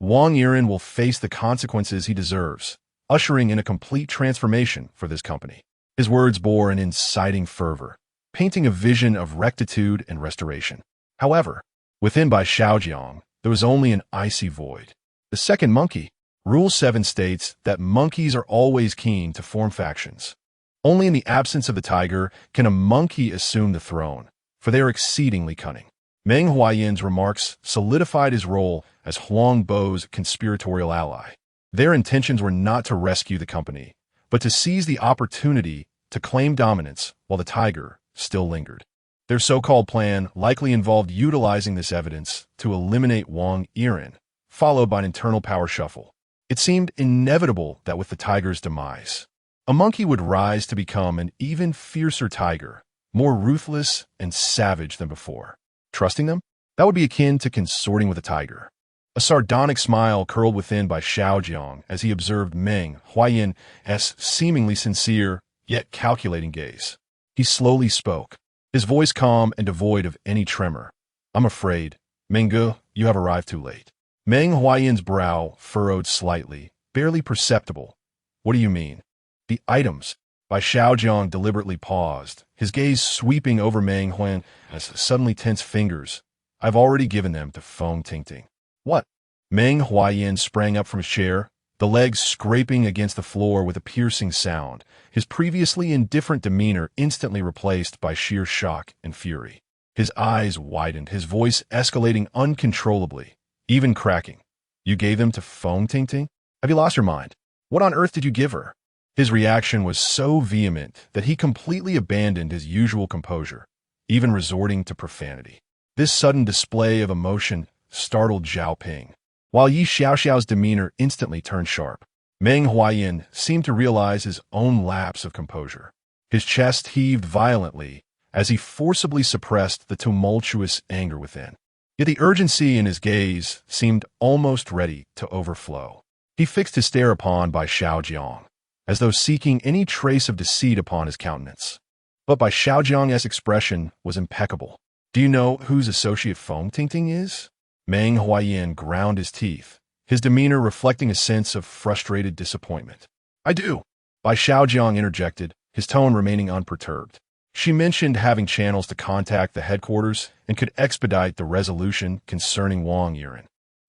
Wang Yiren will face the consequences he deserves, ushering in a complete transformation for this company. His words bore an inciting fervor, painting a vision of rectitude and restoration. However, within Bai Xiaojiang, there was only an icy void. The second monkey. Rule 7 states that monkeys are always keen to form factions. Only in the absence of the tiger can a monkey assume the throne, for they are exceedingly cunning. Meng Huayan's remarks solidified his role as Huangbo's conspiratorial ally. Their intentions were not to rescue the company, but to seize the opportunity to claim dominance while the tiger still lingered. Their so-called plan likely involved utilizing this evidence to eliminate Wang Yiren, followed by an internal power shuffle. It seemed inevitable that with the tiger's demise, a monkey would rise to become an even fiercer tiger, more ruthless and savage than before. Trusting them? That would be akin to consorting with a tiger. A sardonic smile curled within Bai Xiaojiang as he observed Meng Huayan's seemingly sincere, yet calculating gaze. He slowly spoke, his voice calm and devoid of any tremor. I'm afraid, Mengge, you have arrived too late. Meng Huayan's brow furrowed slightly, barely perceptible. What do you mean? The items. Bai Xiaojiang deliberately paused, his gaze sweeping over Meng Huayan's suddenly tense fingers. I've already given them to Feng Tingting. What? Meng Huayan sprang up from his chair, the legs scraping against the floor with a piercing sound, his previously indifferent demeanor instantly replaced by sheer shock and fury. His eyes widened, his voice escalating uncontrollably, even cracking. You gave them to Feng Tingting? Have you lost your mind? What on earth did you give her? His reaction was so vehement that he completely abandoned his usual composure, even resorting to profanity. This sudden display of emotion startled Zhao Ping. While Yi Xiaoxiao's demeanor instantly turned sharp, Meng Huayan seemed to realize his own lapse of composure. His chest heaved violently as he forcibly suppressed the tumultuous anger within. Yet the urgency in his gaze seemed almost ready to overflow. He fixed his stare upon Bai Xiaojiang, as though seeking any trace of deceit upon his countenance. But Bai Xiaojiang's expression was impeccable. "Do you know whose associate Feng Tingting is?" Meng Huayan ground his teeth, his demeanor reflecting a sense of frustrated disappointment. "I do," Bai Xiaojiang interjected, his tone remaining unperturbed. "She mentioned having channels to contact the headquarters and could expedite the resolution concerning Wang Yiren.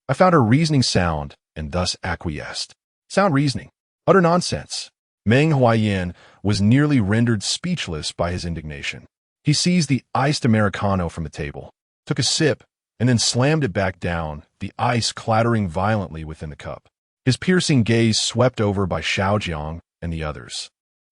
I found her reasoning sound and thus acquiesced." "Sound reasoning? Utter nonsense." Meng Huayan was nearly rendered speechless by his indignation. He seized the iced Americano from the table, took a sip, and then slammed it back down, the ice clattering violently within the cup. His piercing gaze swept over by Xiaojiang and the others,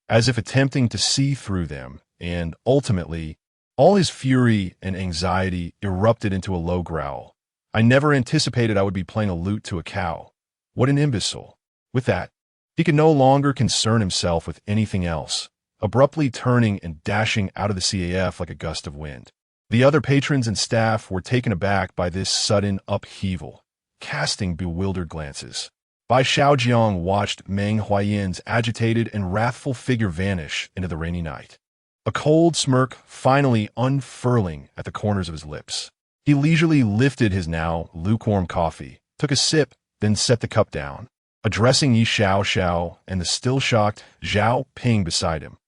as if attempting to see through them, and ultimately, all his fury and anxiety erupted into a low growl. "I never anticipated I would be playing a lute to a cow. What an imbecile." With that, he could no longer concern himself with anything else, abruptly turning and dashing out of the CAF like a gust of wind. The other patrons and staff were taken aback by this sudden upheaval, casting bewildered glances. Bai Xiaojiang watched Meng Huayan's agitated and wrathful figure vanish into the rainy night, a cold smirk finally unfurling at the corners of his lips. He leisurely lifted his now lukewarm coffee, took a sip, then set the cup down, addressing Yi Xiao and the still-shocked Zhao Ping beside him.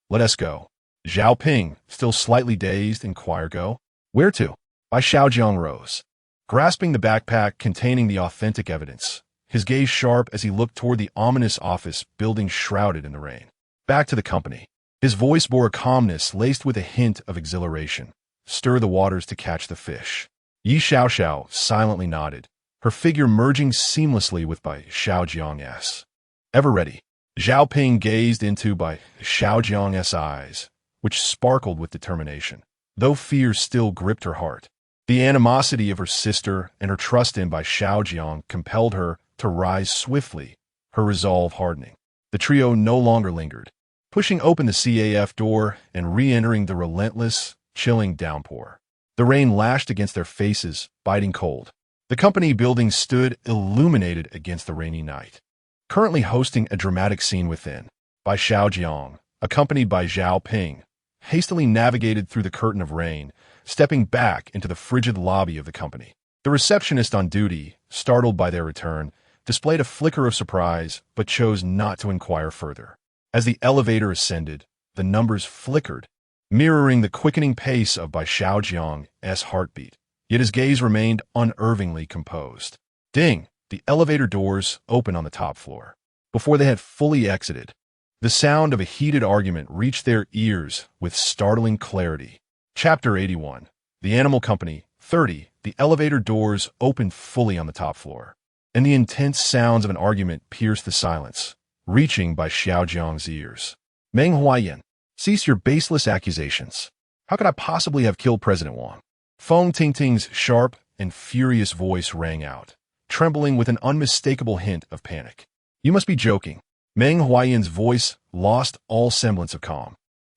"Let us go." Zhao Ping, still slightly dazed, inquired, "Go? Where to?" Bai Xiaojiang rose, grasping the backpack containing the authentic evidence, his gaze sharp as he looked toward the ominous office building shrouded in the rain. "Back to the company." His voice bore a calmness laced with a hint of exhilaration. "Stir the waters to catch the fish." Yi Xiao silently nodded, her figure merging seamlessly with Bai Xiaojiang's. "Ever ready." Zhao Ping gazed into Bai Xiaojiang's eyes, which sparkled with determination, though fear still gripped her heart. The animosity of her sister and her trust in Bai Xiaojiang compelled her to rise swiftly, her resolve hardening. The trio no longer lingered, pushing open the CAF door and re-entering the relentless, chilling downpour. The rain lashed against their faces, biting cold. The company building stood illuminated against the rainy night, currently hosting a dramatic scene within. Bai Xiaojiang, accompanied by Zhao Ping, hastily navigated through the curtain of rain, stepping back into the frigid lobby of the company. The receptionist on duty, startled by their return, displayed a flicker of surprise but chose not to inquire further. As the elevator ascended, the numbers flickered, mirroring the quickening pace of Bai Xiaojiang's heartbeat, yet his gaze remained unervingly composed. Ding! The elevator doors opened on the top floor. Before they had fully exited, the sound of a heated argument reached their ears with startling clarity. Chapter 81. The Animal Company, 30. The elevator doors opened fully on the top floor, and the intense sounds of an argument pierced the silence, reaching Bai Xiaojiang's ears. "Meng Huayan, cease your baseless accusations. How could I possibly have killed President Wang?" Feng Tingting's sharp and furious voice rang out, trembling with an unmistakable hint of panic. "You must be joking." Meng Huayan's voice lost all semblance of calm,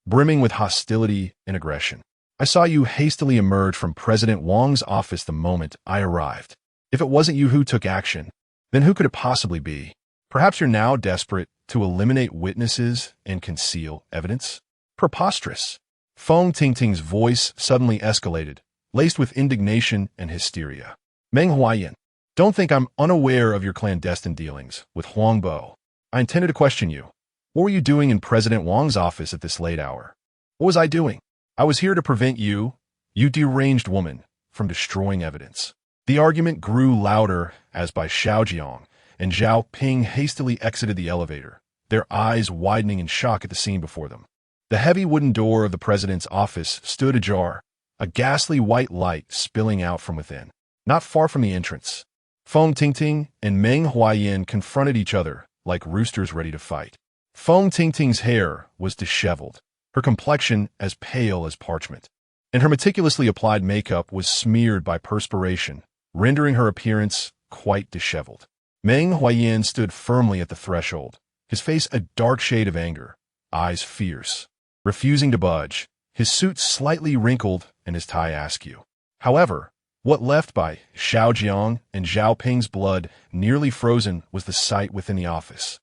brimming with hostility and aggression. "I saw you hastily emerge from President Wang's office the moment I arrived. If it wasn't you who took action, then who could it possibly be? Perhaps you're now desperate to eliminate witnesses and conceal evidence? Preposterous." Feng Tingting's voice suddenly escalated, laced with indignation and hysteria. "Meng Huayan, don't think I'm unaware of your clandestine dealings with Huang Bo. I intended to question you. What were you doing in President Wang's office at this late hour?" "What was I doing? I was here to prevent you, you deranged woman, from destroying evidence." The argument grew louder as Bai Xiaojiang and Zhao Ping hastily exited the elevator, their eyes widening in shock at the scene before them. The heavy wooden door of the president's office stood ajar, a ghastly white light spilling out from within. Not far from the entrance, Feng Tingting and Meng Huayan confronted each other like roosters ready to fight. Feng Tingting's hair was disheveled, her complexion as pale as parchment, and her meticulously applied makeup was smeared by perspiration, rendering her appearance quite disheveled. Meng Huayan stood firmly at the threshold, his face a dark shade of anger, eyes fierce. refusing to budge, his suit slightly wrinkled and his tie askew. However, what left Bai Xiaojiang and Zhao Ping's blood nearly frozen was the sight within the office.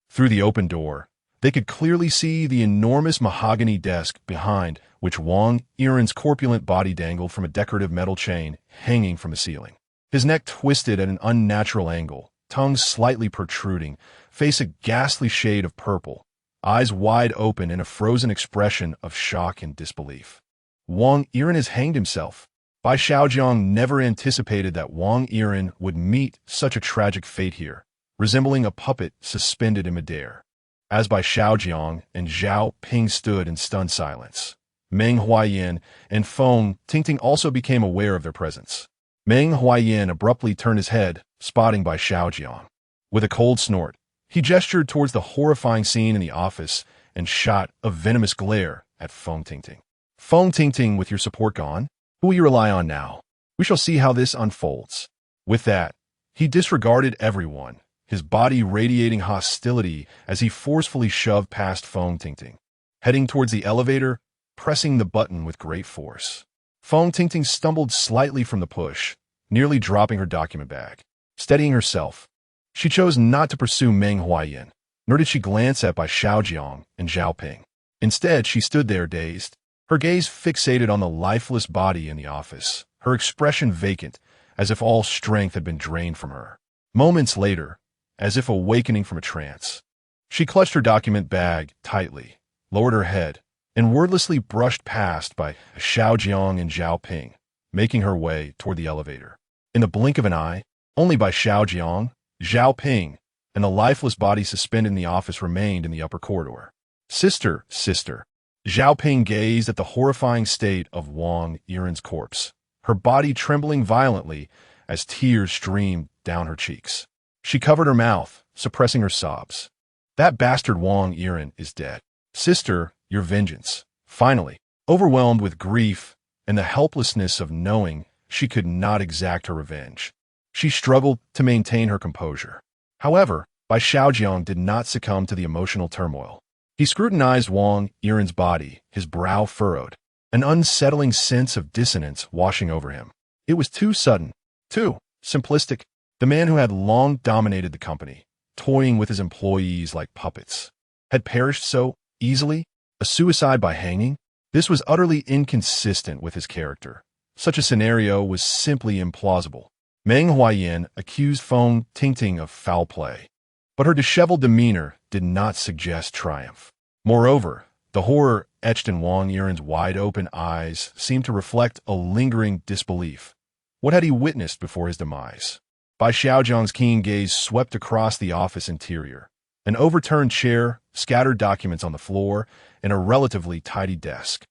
Through the open door, they could clearly see the enormous mahogany desk behind which Wang Yiren's corpulent body dangled from a decorative metal chain hanging from the ceiling. His neck twisted at an unnatural angle, tongue slightly protruding, face a ghastly shade of purple, eyes wide open in a frozen expression of shock and disbelief. Wang Yiren has hanged himself. Bai Xiaojiang never anticipated that Wang Yiren would meet such a tragic fate here, resembling a puppet suspended in midair. As Bai Xiaojiang and Zhao Ping stood in stunned silence, Meng Huayan and Feng Tingting also became aware of their presence. Meng Huayan abruptly turned his head, spotting Bai Xiaojiang. With a cold snort, he gestured towards the horrifying scene in the office and shot a venomous glare at Feng Tingting. Feng Tingting, with your support gone, who will you rely on now? We shall see how this unfolds. With that, he disregarded everyone, his body radiating hostility as he forcefully shoved past Feng Tingting, heading towards the elevator, pressing the button with great force. Feng Tingting stumbled slightly from the push, nearly dropping her document bag. Steadying herself, she chose not to pursue Meng Huayan, nor did she glance at Bai Xiaojiang and Zhao Ping. Instead, she stood there dazed, her gaze fixated on the lifeless body in the office, her expression vacant, as if all strength had been drained from her. Moments later, as if awakening from a trance, she clutched her document bag tightly, lowered her head, and wordlessly brushed past Bai Xiaojiang and Zhao Ping, making her way toward the elevator. In the blink of an eye, only Bai Xiaojiang, Zhao Ping, and the lifeless body suspended in the office remained in the upper corridor. Sister, sister. Zhao Ping gazed at the horrifying state of Wang Yiren's corpse, her body trembling violently as tears streamed down her cheeks. She covered her mouth, suppressing her sobs. That bastard Wang Yiren is dead. Sister, your vengeance. Finally, overwhelmed with grief and the helplessness of knowing she could not exact her revenge, she struggled to maintain her composure. However, Bai Xiaojiang did not succumb to the emotional turmoil. He scrutinized Wang Yiren's body, his brow furrowed, an unsettling sense of dissonance washing over him. It was too sudden, too simplistic. The man who had long dominated the company, toying with his employees like puppets, had perished so easily. A suicide by hanging? This was utterly inconsistent with his character. Such a scenario was simply implausible. Meng Huayan accused Feng Tingting of foul play, but her disheveled demeanor did not suggest triumph. Moreover, the horror etched in Wang Yiren's wide-open eyes seemed to reflect a lingering disbelief. What had he witnessed before his demise? Bai Xiaojiang's keen gaze swept across the office interior. An overturned chair, scattered documents on the floor, and a relatively tidy desk.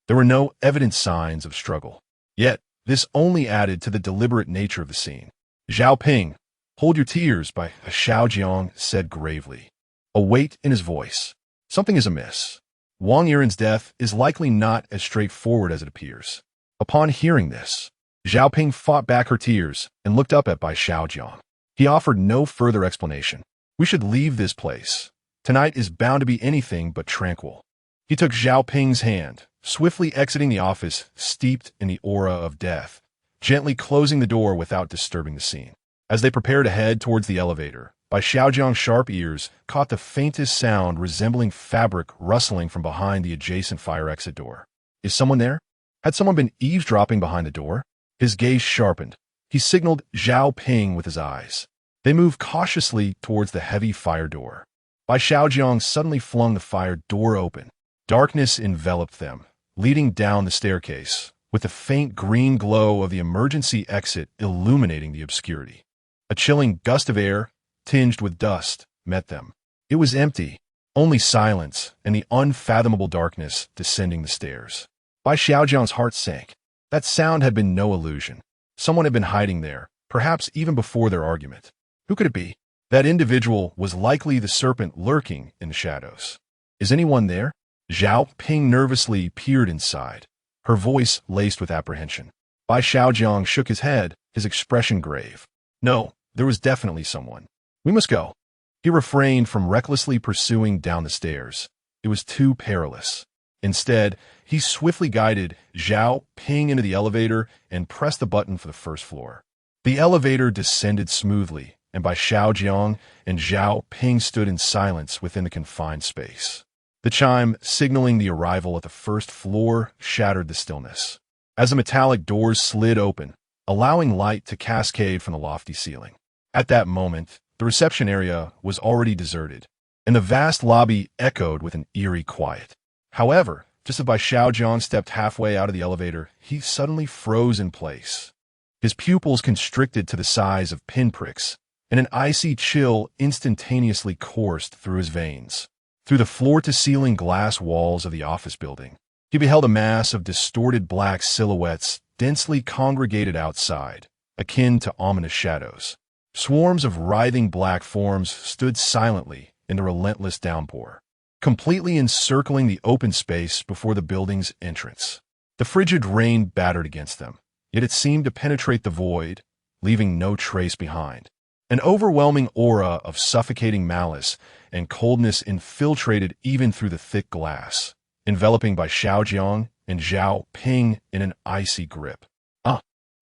There were no evident signs of struggle. Yet, this only added to the deliberate nature of the scene. Zhao Ping, hold your tears, Bai Xiaojiang said gravely, a weight in his voice. Something is amiss. Wang Yiren's death is likely not as straightforward as it appears. Upon hearing this, Zhao Ping fought back her tears and looked up at Bai Xiaojiang. He offered no further explanation. We should leave this place. Tonight is bound to be anything but tranquil. He took Zhao Ping's hand, swiftly exiting the office steeped in the aura of death, gently closing the door without disturbing the scene. As they prepared to head towards the elevator, Bai Xiaojiang's sharp ears caught the faintest sound resembling fabric rustling from behind the adjacent fire exit door. Is someone there? Had someone been eavesdropping behind the door? His gaze sharpened. He signaled Zhao Ping with his eyes. They moved cautiously towards the heavy fire door. Bai Xiaojiang suddenly flung the fire door open. Darkness enveloped them, leading down the staircase, with the faint green glow of the emergency exit illuminating the obscurity. A chilling gust of air, tinged with dust, met them. It was empty, only silence and the unfathomable darkness descending the stairs. Bai Xiaojiang's heart sank. That sound had been no illusion. Someone had been hiding there, perhaps even before their argument. Who could it be? That individual was likely the serpent lurking in the shadows. Is anyone there? Zhao Ping nervously peered inside, her voice laced with apprehension. Bai Xiaojiang shook his head, his expression grave. No, there was definitely someone. We must go. He refrained from recklessly pursuing down the stairs. It was too perilous. Instead, he swiftly guided Zhao Ping into the elevator and pressed the button for the first floor. The elevator descended smoothly, and Bai Xiaojiang and Zhao Ping stood in silence within the confined space. The chime, signaling the arrival at the first floor, shattered the stillness. As the metallic doors slid open, allowing light to cascade from the lofty ceiling. At that moment, the reception area was already deserted, and the vast lobby echoed with an eerie quiet. However, just as Bai Xiaojiang stepped halfway out of the elevator, he suddenly froze in place. His pupils constricted to the size of pinpricks, and an icy chill instantaneously coursed through his veins. Through the floor-to-ceiling glass walls of the office building, he beheld a mass of distorted black silhouettes densely congregated outside, akin to ominous shadows. Swarms of writhing black forms stood silently in the relentless downpour, completely encircling the open space before the building's entrance. The frigid rain battered against them, yet it seemed to penetrate the void, leaving no trace behind. An overwhelming aura of suffocating malice and coldness infiltrated even through the thick glass, enveloping Bai Xiaojiang and Zhao Ping in an icy grip.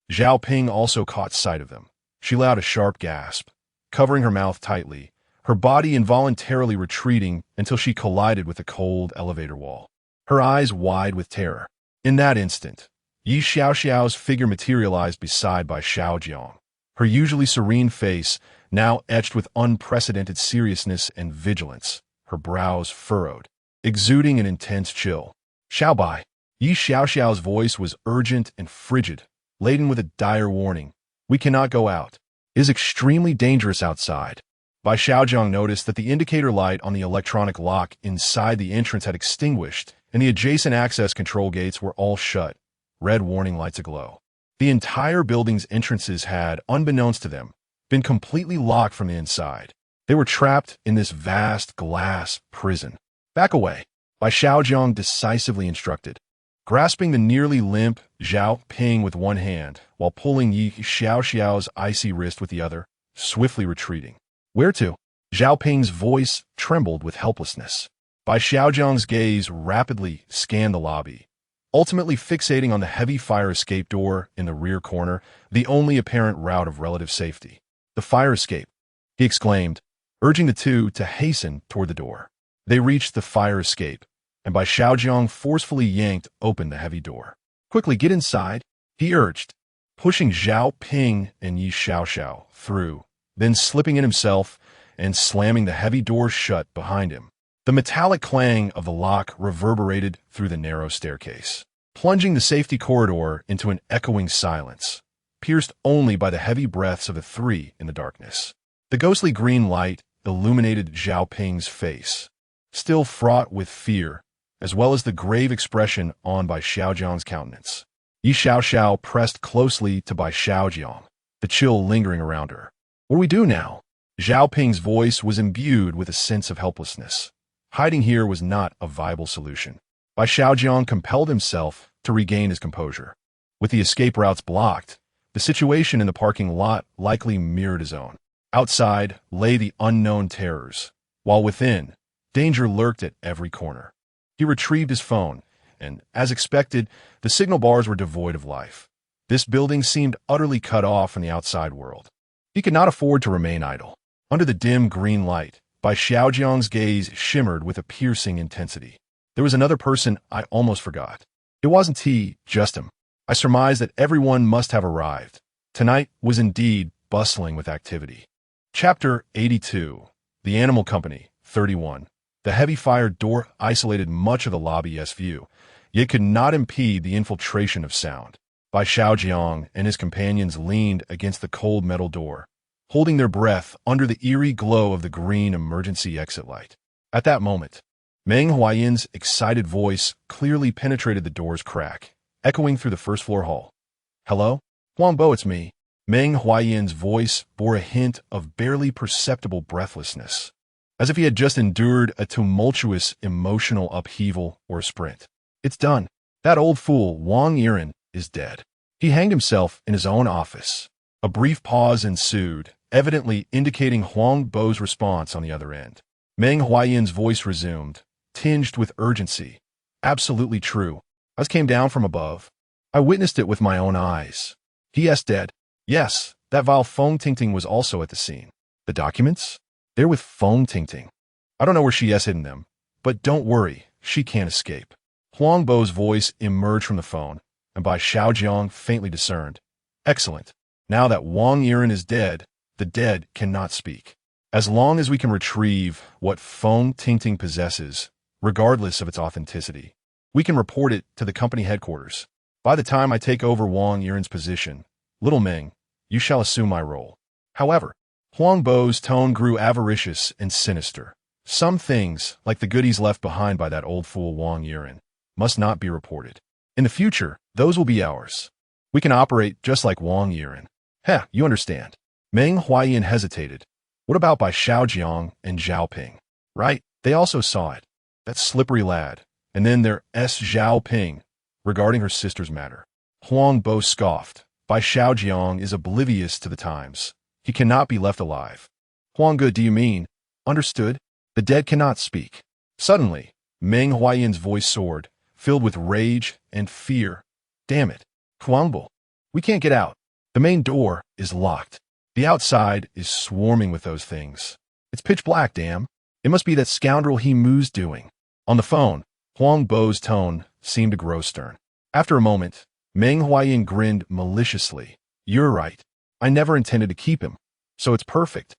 Zhao Ping also caught sight of them. She let out a sharp gasp, covering her mouth tightly, her body involuntarily retreating until she collided with the cold elevator wall, her eyes wide with terror. In that instant, Yi Xiaoxiao's figure materialized beside Bai Xiaojiang, her usually serene face now etched with unprecedented seriousness and vigilance, her brows furrowed, exuding an intense chill. "Xiaobai." Yi Xiaoxiao's voice was urgent and frigid, laden with a dire warning. "We cannot go out. It is extremely dangerous outside." Bai Xiaojiang noticed that the indicator light on the electronic lock inside the entrance had extinguished, and the adjacent access control gates were all shut, red warning lights aglow. The entire building's entrances had, unbeknownst to them, been completely locked from the inside. They were trapped in this vast glass prison. "Back away," Bai Xiaojiang decisively instructed, grasping the nearly limp Zhao Ping with one hand while pulling Yi Xiaoxiao's icy wrist with the other, swiftly retreating. "Where to?" Zhao Ping's voice trembled with helplessness. Bai Xiaojiang's gaze rapidly scanned the lobby, ultimately fixating on the heavy fire escape door in the rear corner, the only apparent route of relative safety. "The fire escape," he exclaimed, urging the two to hasten toward the door. They reached the fire escape, and Bai Xiaojiang forcefully yanked open the heavy door. "Quickly get inside," he urged, pushing Zhao Ping and Yi Xiaoxiao through, then slipping in himself and slamming the heavy door shut behind him. The metallic clang of the lock reverberated through the narrow staircase, plunging the safety corridor into an echoing silence, pierced only by the heavy breaths of the three in the darkness. The ghostly green light illuminated Zhao Ping's face, still fraught with fear, as well as the grave expression on Bai Xiaojiang's countenance. Yi Xiaoxiao pressed closely to Bai Xiaojiang, the chill lingering around her. "What do we do now?" Zhao Ping's voice was imbued with a sense of helplessness. Hiding here was not a viable solution. Bai Xiaojiang compelled himself to regain his composure. With the escape routes blocked, the situation in the parking lot likely mirrored his own. Outside lay the unknown terrors, while within, danger lurked at every corner. He retrieved his phone, and, as expected, the signal bars were devoid of life. This building seemed utterly cut off from the outside world. He could not afford to remain idle. Under the dim green light, Bai Xiaojiang's gaze shimmered with a piercing intensity. "There was another person I almost forgot. It wasn't he, just him. I surmised that everyone must have arrived. Tonight was indeed bustling with activity." Chapter 82. The Animal Company, 31. The heavy fire door isolated much of the lobby's view, yet could not impede the infiltration of sound. Bai Xiaojiang and his companions leaned against the cold metal door, holding their breath under the eerie glow of the green emergency exit light. At that moment, Meng Huayan's excited voice clearly penetrated the door's crack, echoing through the first-floor hall. "Hello? Huangbo, it's me." Meng Huayan's voice bore a hint of barely perceptible breathlessness, as if he had just endured a tumultuous emotional upheaval or sprint. "It's done. That old fool, Wang Yiren, is dead. He hanged himself in his own office." A brief pause ensued, evidently indicating Huang Bo's response on the other end. Meng Huayan's voice resumed, tinged with urgency. Absolutely true. I came down from above. I witnessed it with my own eyes. P.S. Dead. Yes, that vile Feng Tingting was also at the scene. The documents? They're with Feng Tingting. I don't know where she has hidden them, but don't worry, she can't escape. Huang Bo's voice emerged from the phone, and Bai Xiaojiang faintly discerned. Excellent. Now that Wang Yiren is dead, the dead cannot speak. As long as we can retrieve what Feng Tingting possesses, regardless of its authenticity, we can report it to the company headquarters. By the time I take over Wang Yiren's position, Little Meng, you shall assume my role. However, Huang Bo's tone grew avaricious and sinister. Some things, like the goodies left behind by that old fool Wang Yiren, must not be reported. In the future, those will be ours. We can operate just like Wang Yiren. Heh, you understand. Meng Huaiyan hesitated. What about Bai Xiaojiang and Zhao Ping? Right, they also saw it. That slippery lad. And then their Zhao Ping, regarding her sister's matter. Huang Bo scoffed. Bai Xiaojiang is oblivious to the times. He cannot be left alive. Huang Ge, do you mean? Understood? The dead cannot speak. Suddenly, Meng Huaiyan's voice soared, filled with rage and fear. Damn it. Huang Bo, we can't get out. The main door is locked. The outside is swarming with those things. It's pitch black, damn. It must be that scoundrel He Mu's doing. On the phone, Huang Bo's tone seemed to grow stern. After a moment, Meng Huaiyan grinned maliciously. You're right. I never intended to keep him. So it's perfect.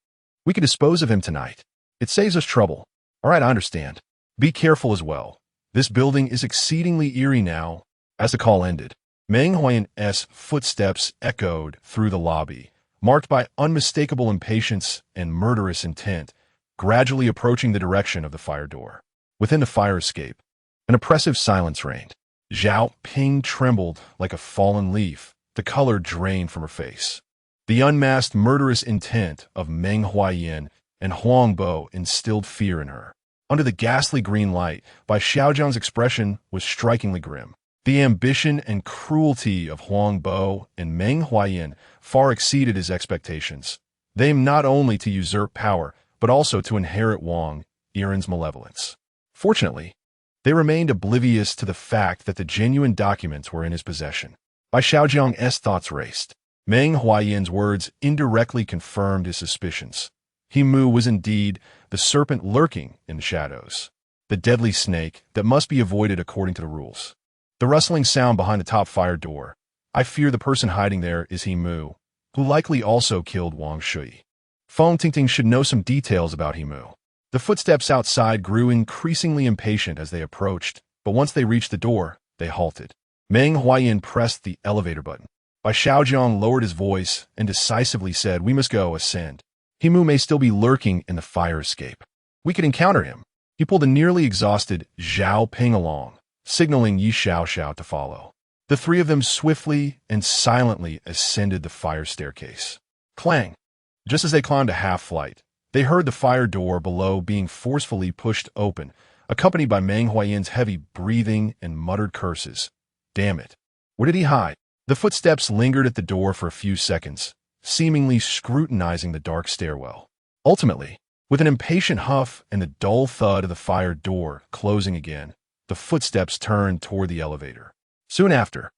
We can dispose of him tonight. It saves us trouble. All right, I understand. Be careful as well. This building is exceedingly eerie now. As the call ended, Meng Huaiyan's footsteps echoed through the lobby, marked by unmistakable impatience and murderous intent, gradually approaching the direction of the fire door. Within the fire escape, an oppressive silence reigned. Zhao Ping trembled like a fallen leaf, the color drained from her face. The unmasked murderous intent of Meng Huaiyan and Huang Bo instilled fear in her. Under the ghastly green light, Bai Xiaojiang's expression was strikingly grim. The ambition and cruelty of Huang Bo and Meng Huaiyan far exceeded his expectations. They aimed not only to usurp power, but also to inherit Wang Yiren's malevolence. Fortunately, they remained oblivious to the fact that the genuine documents were in his possession. Bai Xiaojiang's thoughts raced. Meng Huaiyan's words indirectly confirmed his suspicions. He Mu was indeed the serpent lurking in the shadows, the deadly snake that must be avoided according to the rules. The rustling sound behind the top fire door. I fear the person hiding there is He Mu, who likely also killed Wang Shui. Feng Tingting should know some details about He Mu. The footsteps outside grew increasingly impatient as they approached, but once they reached the door, they halted. Meng Huaiyan pressed the elevator button. Bai Xiaojiang lowered his voice and decisively said, we must go, ascend. He Mu may still be lurking in the fire escape. We could encounter him. He pulled the nearly exhausted Zhao Ping along, signaling Yi Xiaoxiao to follow. The three of them swiftly and silently ascended the fire staircase. Clang! Just as they climbed a half-flight, they heard the fire door below being forcefully pushed open, accompanied by Meng Huaiyan's heavy breathing and muttered curses. Damn it. Where did he hide? The footsteps lingered at the door for a few seconds, seemingly scrutinizing the dark stairwell. Ultimately, with an impatient huff and the dull thud of the fire door closing again, the footsteps turned toward the elevator. Soon after,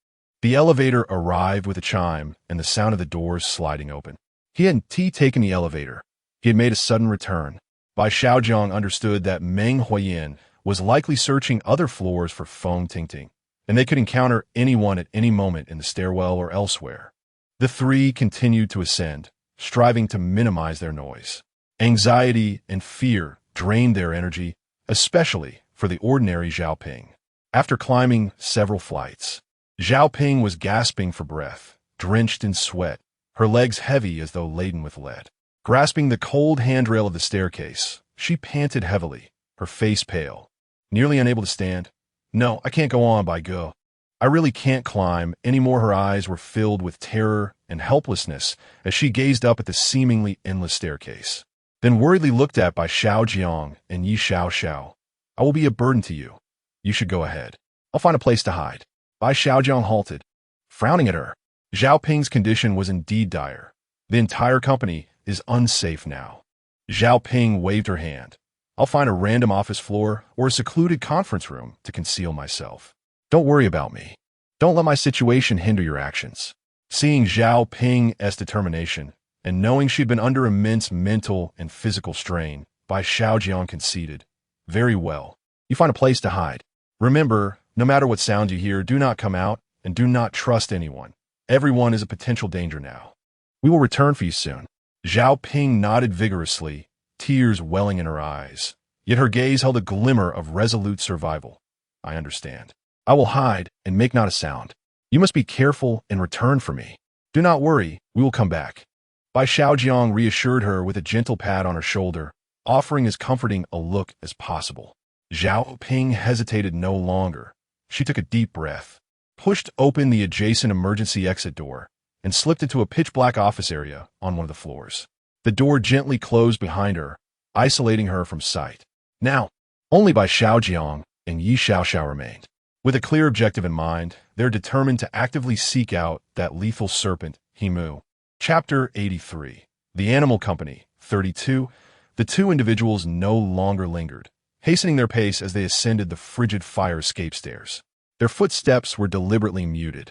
the elevator arrived with a chime and the sound of the doors sliding open. He hadn't taken the elevator. He had made a sudden return. Bai Xiaojiang understood that Meng Huaiyan was likely searching other floors for Feng Tingting, and they could encounter anyone at any moment in the stairwell or elsewhere. The three continued to ascend, striving to minimize their noise. Anxiety and fear drained their energy, especially for the ordinary Zhao Ping. After climbing several flights, Zhao Ping was gasping for breath, drenched in sweat, her legs heavy as though laden with lead. Grasping the cold handrail of the staircase, she panted heavily, her face pale. Nearly unable to stand. No, I can't go on, Bai Ge. I really can't climb anymore. Her eyes were filled with terror and helplessness as she gazed up at the seemingly endless staircase. Then worriedly looked at Bai Xiaojiang and Yi Xiaoxiao. I will be a burden to you. You should go ahead. I'll find a place to hide. Bai Xiaojiang halted, frowning at her. Zhao Ping's condition was indeed dire. The entire company is unsafe now. Zhao Ping waved her hand. I'll find a random office floor or a secluded conference room to conceal myself. Don't worry about me. Don't let my situation hinder your actions. Seeing Zhao Ping's determination, and knowing she'd been under immense mental and physical strain, Bai Xiaojiang conceded. Very well. You find a place to hide. Remember, no matter what sound you hear, do not come out and do not trust anyone. Everyone is a potential danger now. We will return for you soon. Zhao Ping nodded vigorously, tears welling in her eyes. Yet her gaze held a glimmer of resolute survival. I understand. I will hide and make not a sound. You must be careful and return for me. Do not worry, we will come back. Bai Xiaojiang reassured her with a gentle pat on her shoulder, offering as comforting a look as possible. Zhao Ping hesitated no longer. She took a deep breath, pushed open the adjacent emergency exit door, and slipped into a pitch-black office area on one of the floors. The door gently closed behind her, isolating her from sight. Now, only Bai Xiaojiang and Yi Xiaoxiao remained. With a clear objective in mind, they're determined to actively seek out that lethal serpent, Himu. Chapter 83. The Animal Company, 32. The two individuals no longer lingered, hastening their pace as they ascended the frigid fire escape stairs. Their footsteps were deliberately muted.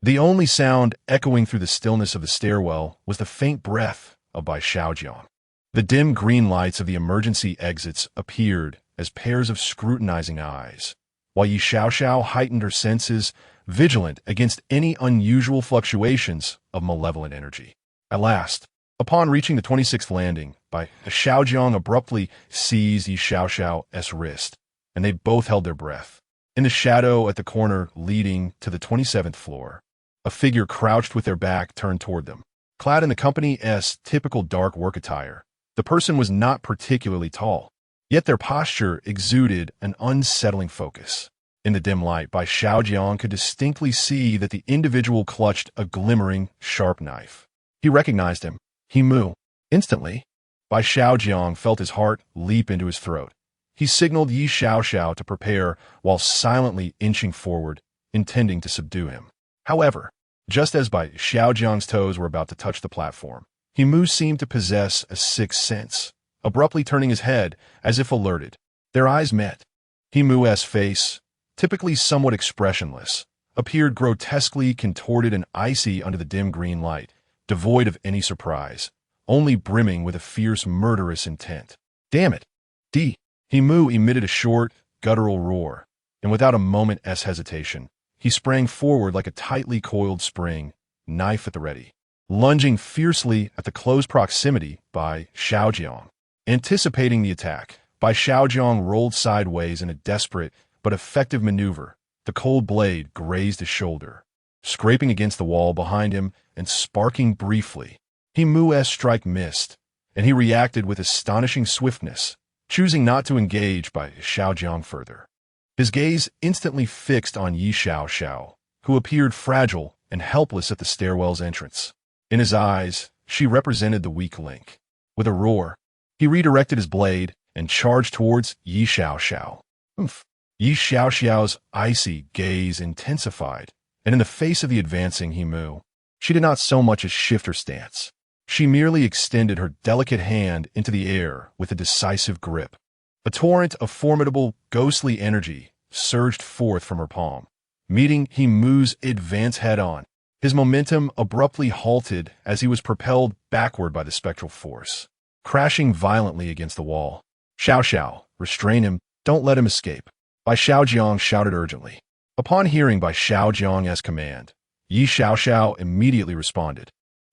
The only sound echoing through the stillness of the stairwell was the faint breath of Bai Xiaojiang. The dim green lights of the emergency exits appeared as pairs of scrutinizing eyes, while Yi Xiaoxiao heightened her senses, vigilant against any unusual fluctuations of malevolent energy. At last, upon reaching the 26th landing, Bai Xiaojiang abruptly seized Yi Xiaoxiao's wrist, and they both held their breath. In the shadow at the corner leading to the 27th floor, a figure crouched with their back turned toward them. Clad in the company's typical dark work attire, the person was not particularly tall, yet their posture exuded an unsettling focus. In the dim light, Bai Xiaojiang could distinctly see that the individual clutched a glimmering, sharp knife. He recognized him. Himu. Instantly, Bai Xiaojiang felt his heart leap into his throat. He signaled Yi Xiaoxiao to prepare while silently inching forward, intending to subdue him. However, just as Bai Xiaojiang's toes were about to touch the platform, Himu seemed to possess a sixth sense, abruptly turning his head as if alerted. Their eyes met. Himu's face, typically somewhat expressionless, appeared grotesquely contorted and icy under the dim green light, devoid of any surprise, only brimming with a fierce murderous intent. Damn it! Himu emitted a short, guttural roar, and without a moment's hesitation, he sprang forward like a tightly coiled spring, knife at the ready, lunging fiercely at the close proximity Bai Xiaojiang. Anticipating the attack, Bai Xiaojiang rolled sideways in a desperate but effective maneuver. The cold blade grazed his shoulder, scraping against the wall behind him and sparking briefly. Himu's strike missed, and he reacted with astonishing swiftness, choosing not to engage Bai Xiaojiang further. His gaze instantly fixed on Yi Xiaoxiao, who appeared fragile and helpless at the stairwell's entrance. In his eyes, she represented the weak link. With a roar, he redirected his blade and charged towards Yi Xiaoxiao. Yi Xiaoxiao's icy gaze intensified, and in the face of the advancing Himu, she did not so much as shift her stance. She merely extended her delicate hand into the air with a decisive grip. A torrent of formidable, ghostly energy surged forth from her palm, meeting Himu's advance head-on. His momentum abruptly halted as he was propelled backward by the spectral force, crashing violently against the wall. Xiaoxiao, restrain him, don't let him escape. Bai Xiaojiang shouted urgently. Upon hearing Bai Xiaojiang's command, Yi Xiaoxiao immediately responded,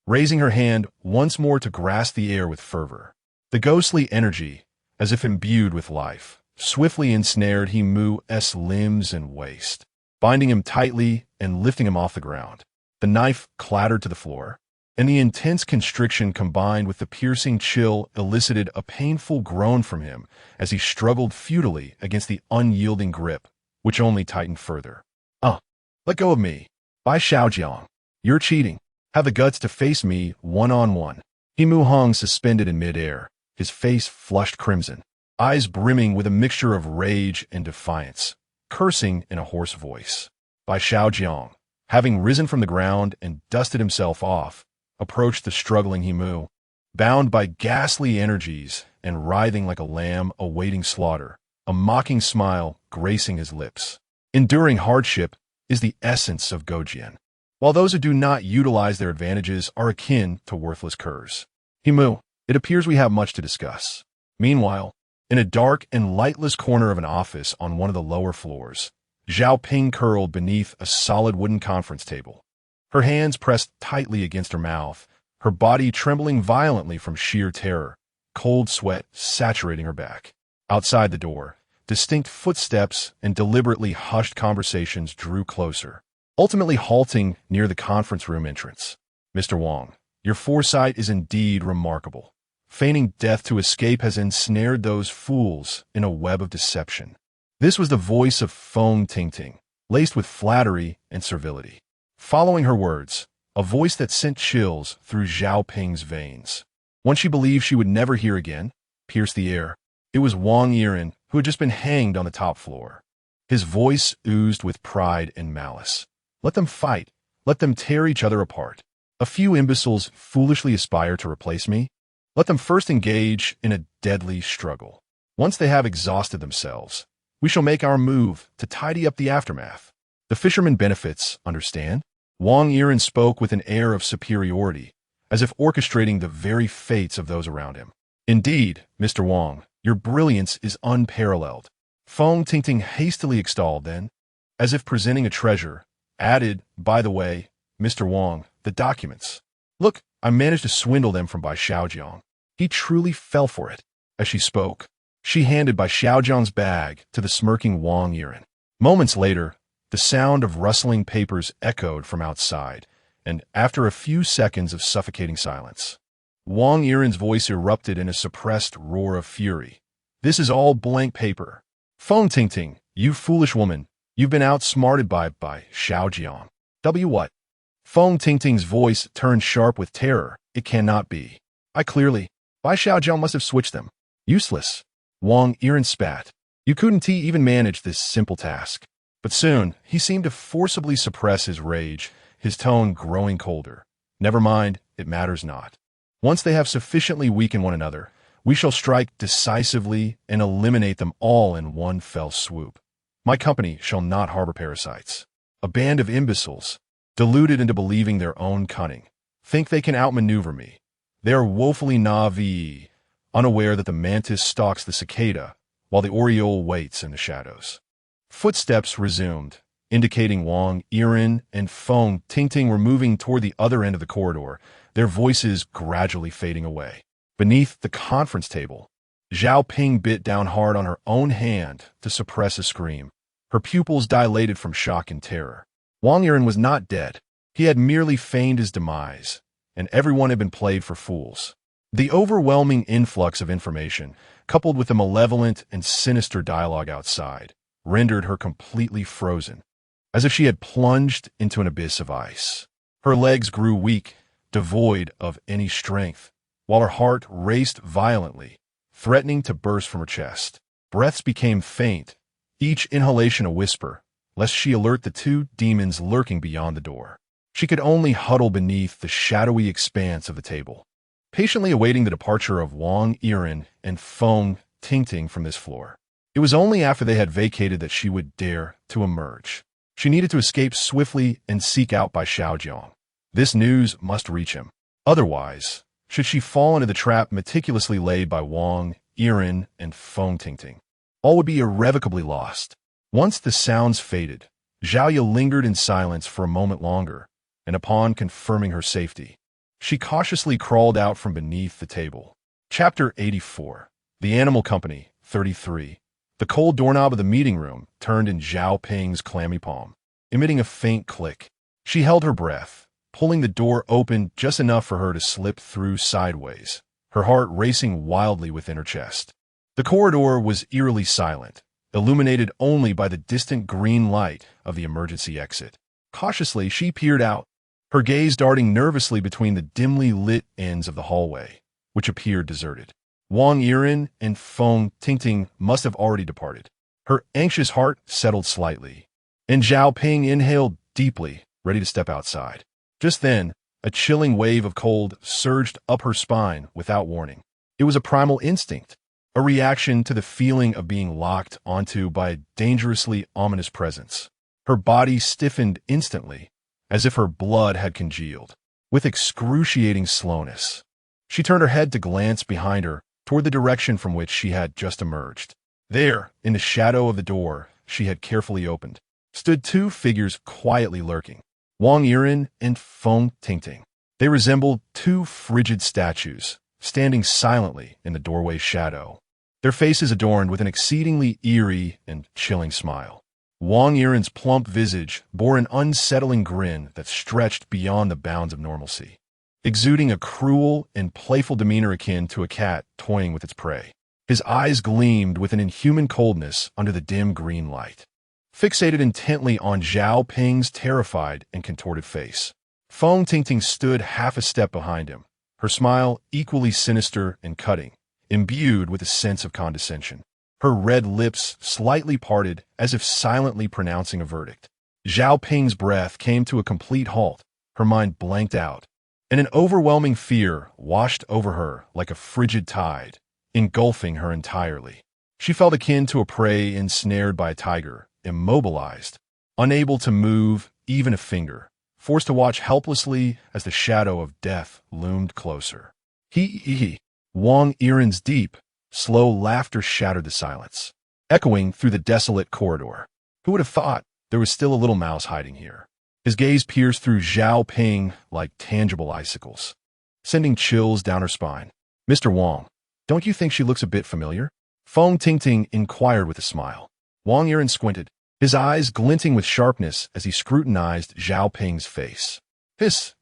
raising her hand once more to grasp the air with fervor. The ghostly energy, as if imbued with life, swiftly ensnared Himu's limbs and waist, binding him tightly and lifting him off the ground. The knife clattered to the floor, and the intense constriction combined with the piercing chill elicited a painful groan from him as he struggled futilely against the unyielding grip, which only tightened further. Let go of me. Bai Xiaojiang, you're cheating. Have the guts to face me one-on-one. Himu hung suspended in midair, his face flushed crimson, eyes brimming with a mixture of rage and defiance, cursing in a hoarse voice. Bai Xiaojiang, having risen from the ground and dusted himself off, approached the struggling Himu. Bound by ghastly energies and writhing like a lamb awaiting slaughter, a mocking smile gracing his lips. Enduring hardship is the essence of Gojian, while those who do not utilize their advantages are akin to worthless curs. Himu, it appears we have much to discuss. Meanwhile, in a dark and lightless corner of an office on one of the lower floors, Zhao Ping curled beneath a solid wooden conference table. Her hands pressed tightly against her mouth, her body trembling violently from sheer terror, cold sweat saturating her back. Outside the door, distinct footsteps and deliberately hushed conversations drew closer, ultimately halting near the conference room entrance. Mr. Wang, your foresight is indeed remarkable. Feigning death to escape has ensnared those fools in a web of deception. This was the voice of Feng Tingting, laced with flattery and servility. Following her words, a voice that sent chills through Zhao Ping's veins. One she believed she would never hear again, pierced the air. It was Wang Yiren, who had just been hanged on the top floor. His voice oozed with pride and malice. Let them fight. Let them tear each other apart. A few imbeciles foolishly aspire to replace me. Let them first engage in a deadly struggle. Once they have exhausted themselves, we shall make our move to tidy up the aftermath. The fisherman benefits, understand? Wang Yiren spoke with an air of superiority, as if orchestrating the very fates of those around him. Indeed, Mr. Wang, your brilliance is unparalleled. Feng Tingting hastily extolled then, as if presenting a treasure, added, by the way, Mr. Wang, the documents. Look, I managed to swindle them from Bai Xiaojiang. He truly fell for it. As she spoke, she handed Bai Xiaojiang's bag to the smirking Wang Yiren. Moments later, the sound of rustling papers echoed from outside, and after a few seconds of suffocating silence, Wang Yiren's voice erupted in a suppressed roar of fury. This is all blank paper. Feng Tingting, you foolish woman, you've been outsmarted by Xiaojiang. What? Feng Tingting's voice turned sharp with terror. It cannot be. Bai Xiaojiang must have switched them. Useless. Wang Yiren spat. You couldn't even manage this simple task. But soon, he seemed to forcibly suppress his rage, his tone growing colder. Never mind, it matters not. Once they have sufficiently weakened one another, we shall strike decisively and eliminate them all in one fell swoop. My company shall not harbor parasites. A band of imbeciles, deluded into believing their own cunning, think they can outmaneuver me. They are woefully naive, unaware that the mantis stalks the cicada, while the oriole waits in the shadows. Footsteps resumed, indicating Wang Yiren and Feng Tingting were moving toward the other end of the corridor, their voices gradually fading away. Beneath the conference table, Zhao Ping bit down hard on her own hand to suppress a scream. Her pupils dilated from shock and terror. Wang Yiren was not dead. He had merely feigned his demise, and everyone had been played for fools. The overwhelming influx of information, coupled with the malevolent and sinister dialogue outside, rendered her completely frozen, as if she had plunged into an abyss of ice. Her legs grew weak, devoid of any strength, while her heart raced violently, threatening to burst from her chest. Breaths became faint, each inhalation a whisper, lest she alert the two demons lurking beyond the door. She could only huddle beneath the shadowy expanse of the table, patiently awaiting the departure of Wang Yiren and Feng Tingting from this floor. It was only after they had vacated that she would dare to emerge. She needed to escape swiftly and seek out Bai Xiaojiang. This news must reach him. Otherwise, should she fall into the trap meticulously laid by Wang Yiren and Feng Tingting, all would be irrevocably lost. Once the sounds faded, Zhao lingered in silence for a moment longer, and upon confirming her safety, she cautiously crawled out from beneath the table. Chapter 84. The Animal Company, 33. The cold doorknob of the meeting room turned in Zhao Ping's clammy palm, emitting a faint click. She held her breath, pulling the door open just enough for her to slip through sideways, her heart racing wildly within her chest. The corridor was eerily silent, illuminated only by the distant green light of the emergency exit. Cautiously, she peered out, her gaze darting nervously between the dimly lit ends of the hallway, which appeared deserted. Wang Yiren and Feng Tingting must have already departed. Her anxious heart settled slightly, and Zhao Ping inhaled deeply, ready to step outside. Just then, a chilling wave of cold surged up her spine without warning. It was a primal instinct, a reaction to the feeling of being locked onto by a dangerously ominous presence. Her body stiffened instantly, as if her blood had congealed. With excruciating slowness, she turned her head to glance behind her toward the direction from which she had just emerged. There, in the shadow of the door she had carefully opened, stood two figures quietly lurking, Wang Yiren and Feng Tingting. They resembled two frigid statues, standing silently in the doorway's shadow, their faces adorned with an exceedingly eerie and chilling smile. Wang Yiren's plump visage bore an unsettling grin that stretched beyond the bounds of normalcy, exuding a cruel and playful demeanor akin to a cat toying with its prey. His eyes gleamed with an inhuman coldness under the dim green light, fixated intently on Zhao Ping's terrified and contorted face. Feng Tingting stood half a step behind him, her smile equally sinister and cutting, imbued with a sense of condescension. Her red lips slightly parted as if silently pronouncing a verdict. Zhao Ping's breath came to a complete halt, her mind blanked out, and an overwhelming fear washed over her like a frigid tide, engulfing her entirely. She felt akin to a prey ensnared by a tiger, immobilized, unable to move even a finger, forced to watch helplessly as the shadow of death loomed closer. He. Wang Yiren's deep, slow laughter shattered the silence, echoing through the desolate corridor. Who would have thought there was still a little mouse hiding here? His gaze pierced through Zhao Ping like tangible icicles, sending chills down her spine. Mr. Wang, don't you think she looks a bit familiar? Feng Tingting inquired with a smile. Wang Yiren squinted, his eyes glinting with sharpness as he scrutinized Zhao Ping's face.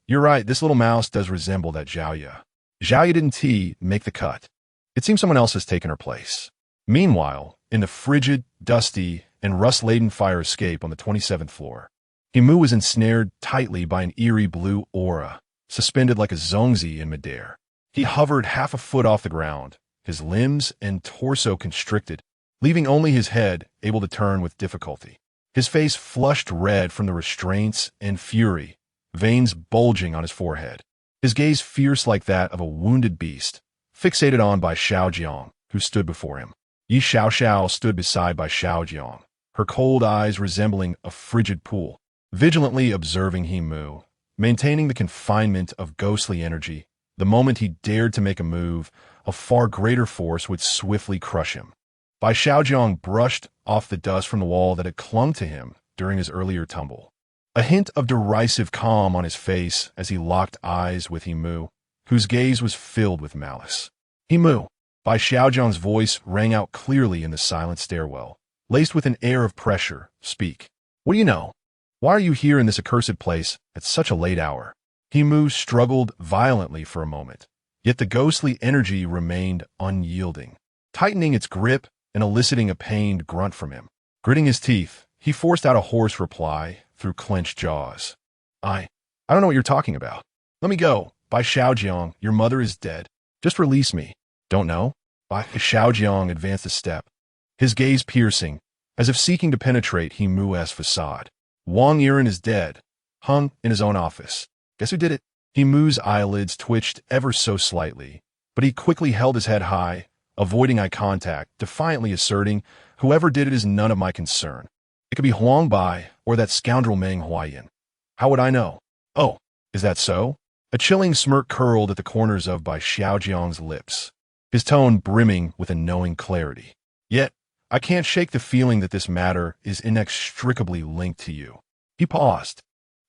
You're right, this little mouse does resemble that Zhaoya. Zhaoya didn't make the cut. It seems someone else has taken her place. Meanwhile, in the frigid, dusty, and rust-laden fire escape on the 27th floor, Himu was ensnared tightly by an eerie blue aura, suspended like a zongzi in midair. He hovered half a foot off the ground, his limbs and torso constricted, leaving only his head able to turn with difficulty. His face flushed red from the restraints and fury, veins bulging on his forehead. His gaze fierce like that of a wounded beast, fixated on Bai Xiaojiang, who stood before him. Yi Xiaoxiao stood beside Bai Xiaojiang, her cold eyes resembling a frigid pool, vigilantly observing Himu, maintaining the confinement of ghostly energy. The moment he dared to make a move, a far greater force would swiftly crush him. Bai Xiaojiang brushed off the dust from the wall that had clung to him during his earlier tumble, a hint of derisive calm on his face as he locked eyes with Himu, whose gaze was filled with malice. Himu, Bai Xiaojiang's voice rang out clearly in the silent stairwell, laced with an air of pressure. Speak. What do you know? Why are you here in this accursed place at such a late hour? Himu struggled violently for a moment, yet the ghostly energy remained unyielding, tightening its grip and eliciting a pained grunt from him. Gritting his teeth, he forced out a hoarse reply through clenched jaws. I don't know what you're talking about. Let me go. Bai Xiaojiang, your mother is dead. Just release me. Don't know? Bai Xiaojiang advanced a step, his gaze piercing, as if seeking to penetrate Himu's facade. Wang Yiren is dead, hung in his own office. Guess who did it? Himu's eyelids twitched ever so slightly, but he quickly held his head high, avoiding eye contact, defiantly asserting, whoever did it is none of my concern. It could be Huang Bai or that scoundrel Meng Huayan. How would I know? Oh, is that so? A chilling smirk curled at the corners of Bai Xiaojiang's lips, his tone brimming with a knowing clarity. Yet, I can't shake the feeling that this matter is inextricably linked to you. He paused,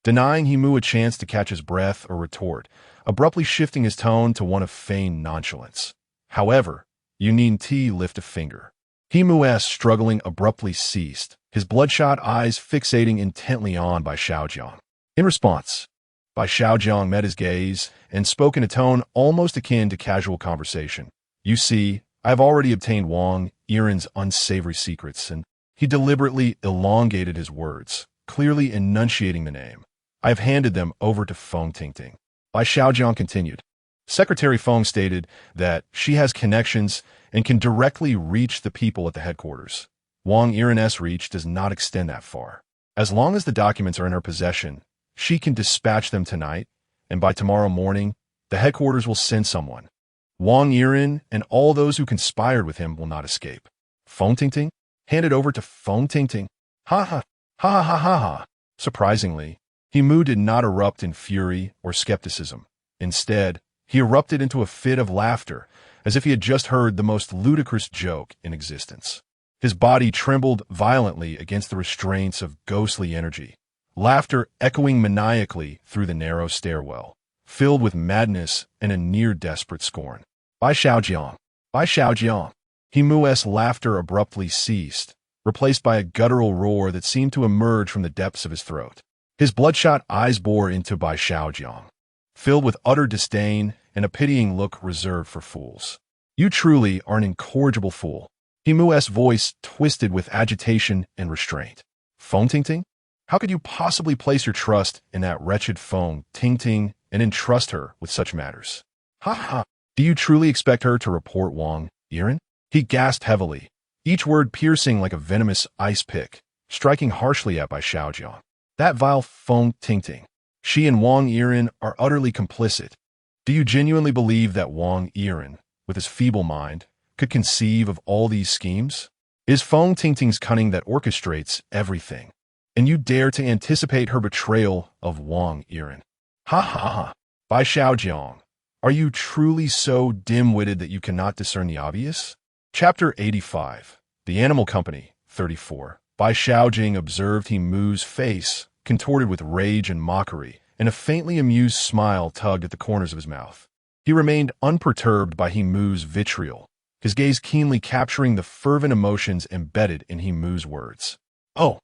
denying Himu a chance to catch his breath or retort, abruptly shifting his tone to one of feigned nonchalance. However, you needn't lift a finger. Himu's struggling abruptly ceased, his bloodshot eyes fixating intently on Bai Xiaojiang. In response, Bai Xiaojiang met his gaze and spoke in a tone almost akin to casual conversation. You see, I have already obtained Wang Yiren's unsavory secrets, and he deliberately elongated his words, clearly enunciating the name. I have handed them over to Feng Tingting. Bai Xiaojiang continued. Secretary Feng stated that she has connections and can directly reach the people at the headquarters. Wang Yiren's reach does not extend that far. As long as the documents are in her possession, she can dispatch them tonight, and by tomorrow morning, the headquarters will send someone. Wang Yiren and all those who conspired with him will not escape. Feng Tingting? Handed over to Feng Tingting? Ha ha, ha ha ha ha ha. Surprisingly, He Mu did not erupt in fury or skepticism. Instead, he erupted into a fit of laughter, as if he had just heard the most ludicrous joke in existence. His body trembled violently against the restraints of ghostly energy, laughter echoing maniacally through the narrow stairwell, filled with madness and a near-desperate scorn. Bai Xiaojiang, Bai Xiaojiang. He Mu's laughter abruptly ceased, replaced by a guttural roar that seemed to emerge from the depths of his throat. His bloodshot eyes bore into Bai Xiaojiang, filled with utter disdain and a pitying look reserved for fools. You truly are an incorrigible fool. He Mu's voice twisted with agitation and restraint. Feng Tingting? How could you possibly place your trust in that wretched Feng Tingting and entrust her with such matters? Ha ha! Do you truly expect her to report Wang Yiren? He gasped heavily, each word piercing like a venomous ice pick, striking harshly at Bai Xiaojiang. That vile Feng Tingting. She and Wang Yiren are utterly complicit. Do you genuinely believe that Wang Yiren, with his feeble mind, could conceive of all these schemes? It is Feng Tingting's cunning that orchestrates everything, and you dare to anticipate her betrayal of Wang Yiren. Ha ha ha! Bai Xiaojiang, are you truly so dim-witted that you cannot discern the obvious? Chapter 85. The Animal Company, 34. Bai Xiaojiang observed He Mu's face, contorted with rage and mockery, and a faintly amused smile tugged at the corners of his mouth. He remained unperturbed by He Mu's vitriol, his gaze keenly capturing the fervent emotions embedded in He Mu's words. Oh!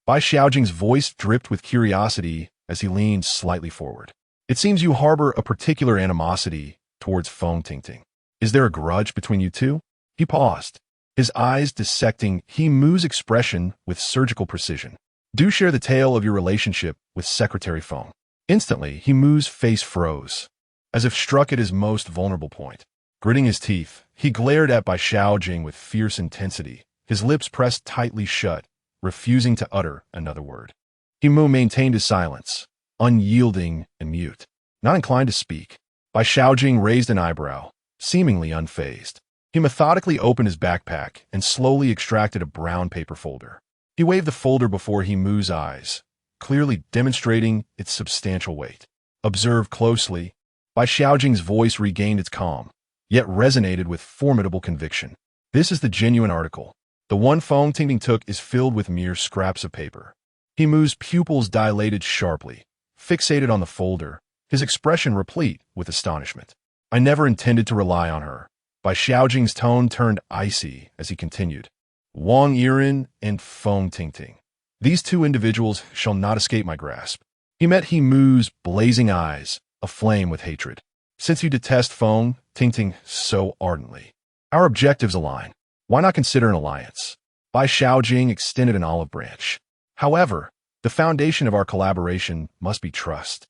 Bai Xiaojiang's voice dripped with curiosity as he leaned slightly forward. It seems you harbor a particular animosity towards Feng Tingting. Is there a grudge between you two? He paused, his eyes dissecting He Mu's expression with surgical precision. Do share the tale of your relationship with Secretary Feng. Instantly, He Mu's face froze, as if struck at his most vulnerable point. Gritting his teeth, he glared at Bai Xiaojiang with fierce intensity, his lips pressed tightly shut, refusing to utter another word. He Mu maintained his silence, unyielding and mute, not inclined to speak. Bai Xiaojiang raised an eyebrow, seemingly unfazed. He methodically opened his backpack and slowly extracted a brown paper folder. He waved the folder before He Mu's eyes, clearly demonstrating its substantial weight. Observed closely, Bai Xiaojiang's voice regained its calm, yet resonated with formidable conviction. This is the genuine article. The one Feng Tingting took is filled with mere scraps of paper. He Mu's pupils dilated sharply, fixated on the folder, his expression replete with astonishment. I never intended to rely on her. Bai Xiaojiang's tone turned icy as he continued. Wang Yiren and Feng Tingting. These two individuals shall not escape my grasp. He met He Mu's blazing eyes, aflame with hatred. Since you detest Feng Tingting so ardently, our objectives align. Why not consider an alliance? Bai Xiaojiang extended an olive branch. However, the foundation of our collaboration must be trust.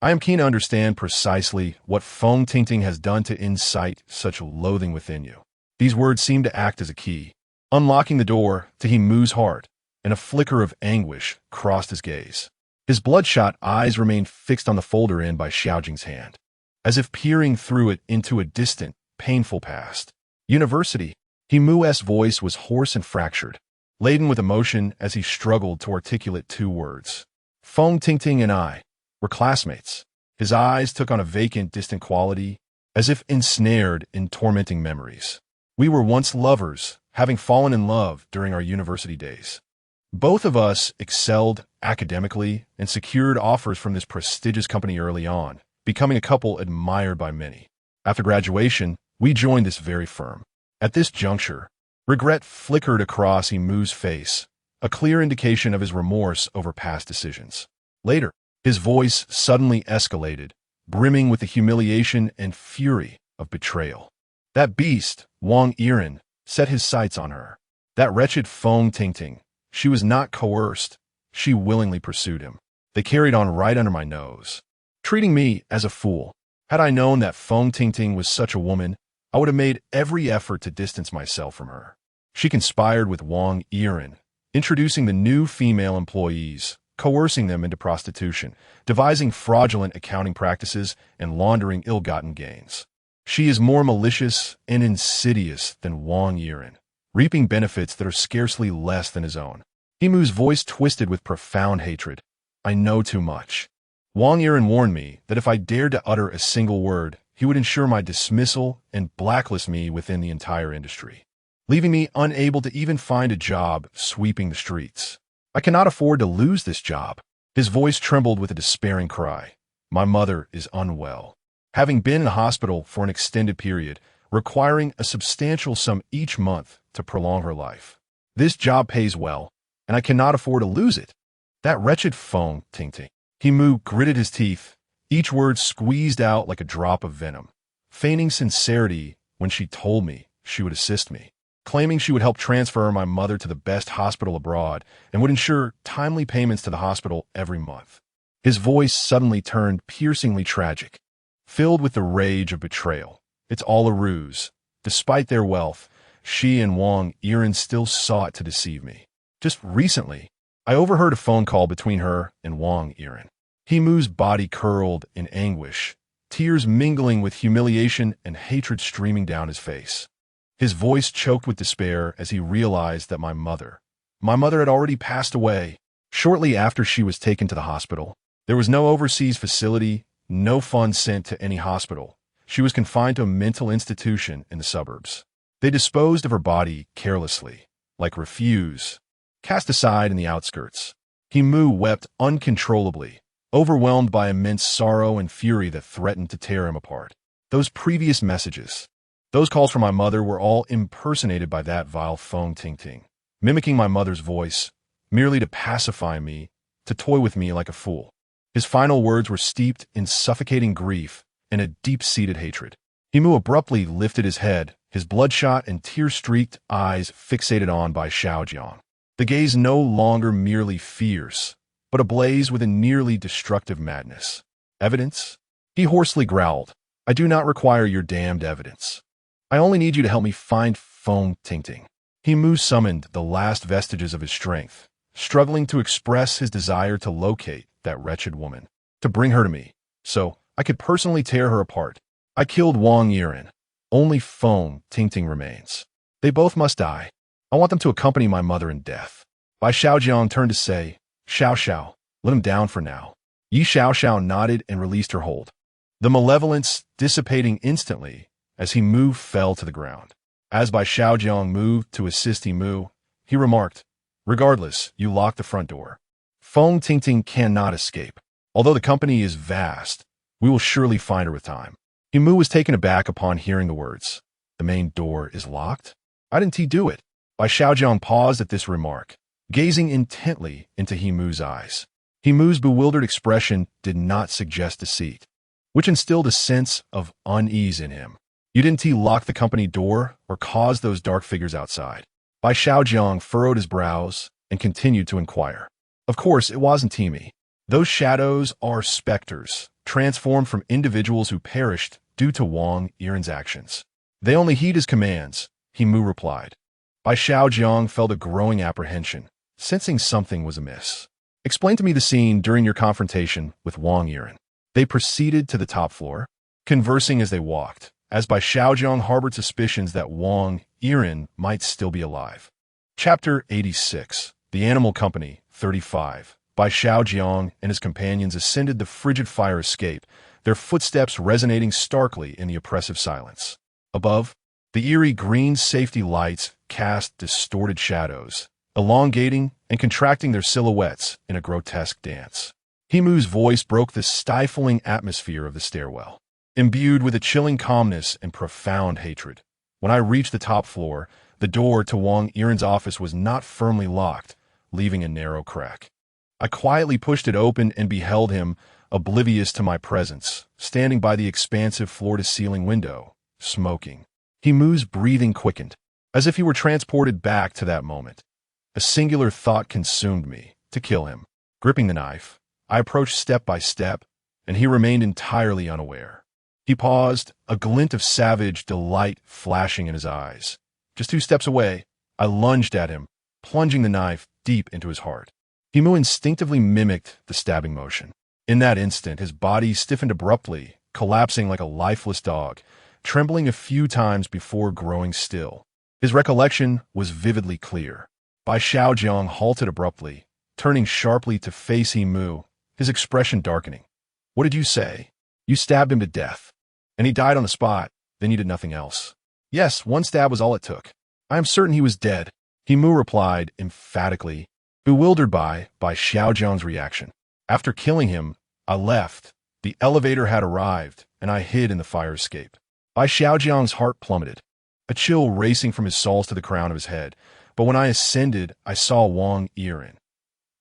I am keen to understand precisely what Feng Tingting has done to incite such loathing within you. These words seem to act as a key, unlocking the door to He Mu's heart, and a flicker of anguish crossed his gaze. His bloodshot eyes remained fixed on the folder in Bai Xiaojiang's hand, as if peering through it into a distant, painful past. University. He Mu's voice was hoarse and fractured, laden with emotion as he struggled to articulate two words. Feng Tingting and I were classmates. His eyes took on a vacant, distant quality, as if ensnared in tormenting memories. We were once lovers, having fallen in love during our university days. Both of us excelled academically and secured offers from this prestigious company early on, becoming a couple admired by many. After graduation, we joined this very firm. At this juncture, regret flickered across He Mu's face, a clear indication of his remorse over past decisions. Later, his voice suddenly escalated, brimming with the humiliation and fury of betrayal. That beast, Wang Yiren, set his sights on her. That wretched Feng Tingting. She was not coerced. She willingly pursued him. They carried on right under my nose, treating me as a fool. Had I known that Feng Tingting was such a woman, I would have made every effort to distance myself from her. She conspired with Wang Yiren, introducing the new female employees, coercing them into prostitution, devising fraudulent accounting practices, and laundering ill-gotten gains. She is more malicious and insidious than Wang Yiren, reaping benefits that are scarcely less than his own. Himu's voice twisted with profound hatred. I know too much. Wang Yiren warned me that if I dared to utter a single word, he would ensure my dismissal and blacklist me within the entire industry, leaving me unable to even find a job sweeping the streets. I cannot afford to lose this job. His voice trembled with a despairing cry. My mother is unwell, having been in the hospital for an extended period, requiring a substantial sum each month to prolong her life. This job pays well, and I cannot afford to lose it. That wretched phone, Ting-Ting. Himu gritted his teeth, each word squeezed out like a drop of venom, feigning sincerity when she told me she would assist me, claiming she would help transfer my mother to the best hospital abroad and would ensure timely payments to the hospital every month. His voice suddenly turned piercingly tragic, filled with the rage of betrayal. It's all a ruse. Despite their wealth, she and Wang Yiren still sought to deceive me. Just recently, I overheard a phone call between her and Wang Yiren. Himu's body curled in anguish, tears mingling with humiliation and hatred streaming down his face. His voice choked with despair as he realized that my mother had already passed away. Shortly after she was taken to the hospital, there was no overseas facility, no funds sent to any hospital. She was confined to a mental institution in the suburbs. They disposed of her body carelessly, like refuse, cast aside in the outskirts. Himu wept uncontrollably, overwhelmed by immense sorrow and fury that threatened to tear him apart. Those previous messages, those calls from my mother were all impersonated by that vile phone Ting-Ting, mimicking my mother's voice, merely to pacify me, to toy with me like a fool. His final words were steeped in suffocating grief and a deep-seated hatred. Himu abruptly lifted his head, his bloodshot and tear-streaked eyes fixated on Bai Xiaojiang. The gaze no longer merely fierce, but ablaze with a nearly destructive madness. Evidence? He hoarsely growled. I do not require your damned evidence. I only need you to help me find Feng Ting-Ting. Himu summoned the last vestiges of his strength, struggling to express his desire to locate that wretched woman, to bring her to me, so I could personally tear her apart. I killed Wang Yiren. Only Feng Ting-Ting remains. They both must die. I want them to accompany my mother in death. Bai Xiaojiang turned to say, Xiao Xiao, let him down for now. Yi Xiao Xiao nodded and released her hold, the malevolence dissipating instantly as Himu fell to the ground. As Bai Xiaojiang moved to assist Himu, he remarked, regardless, you lock the front door. Feng Ting-Ting cannot escape. Although the company is vast, we will surely find her with time. Himu was taken aback upon hearing the words. The main door is locked? Why didn't he do it? Bai Xiaojiang paused at this remark, gazing intently into Himu's eyes. Himu's bewildered expression did not suggest deceit, which instilled a sense of unease in him. You didn't lock the company door or cause those dark figures outside? Bai Xiaojiang furrowed his brows and continued to inquire. Of course, it wasn't me. Those shadows are specters, transformed from individuals who perished due to Wang Yiren's actions. They only heed his commands, Himu replied. Bai Xiaojiang felt a growing apprehension, sensing something was amiss. Explain to me the scene during your confrontation with Wang Yiren. They proceeded to the top floor, conversing as they walked, as Bai Xiaojiang harbored suspicions that Wang Yiren might still be alive. Chapter 86. The Animal Company, 35. Bai Xiaojiang and his companions ascended the frigid fire escape, their footsteps resonating starkly in the oppressive silence. Above, the eerie green safety lights cast distorted shadows, elongating and contracting their silhouettes in a grotesque dance. Himu's voice broke the stifling atmosphere of the stairwell, imbued with a chilling calmness and profound hatred. When I reached the top floor, the door to Wang Yiren's office was not firmly locked, leaving a narrow crack. I quietly pushed it open and beheld him, oblivious to my presence, standing by the expansive floor-to-ceiling window, smoking. Himu's breathing quickened, as if he were transported back to that moment. A singular thought consumed me, to kill him. Gripping the knife, I approached step by step, and he remained entirely unaware. He paused, a glint of savage delight flashing in his eyes. Just 2 steps away, I lunged at him, plunging the knife deep into his heart. Himu instinctively mimicked the stabbing motion. In that instant, his body stiffened abruptly, collapsing like a lifeless dog, trembling a few times before growing still. His recollection was vividly clear. Bai Xiaojiang halted abruptly, turning sharply to face He Mu, his expression darkening. "What did you say?" "You stabbed him to death. And he died on the spot, then you did nothing else." "Yes, one stab was all it took. I am certain he was dead," He Mu replied emphatically, bewildered by Xiaojiang's reaction. "After killing him, I left. The elevator had arrived, and I hid in the fire escape." Bai Xiaojiang's heart plummeted, a chill racing from his soles to the crown of his head. "But when I ascended, I saw Wang Yiren.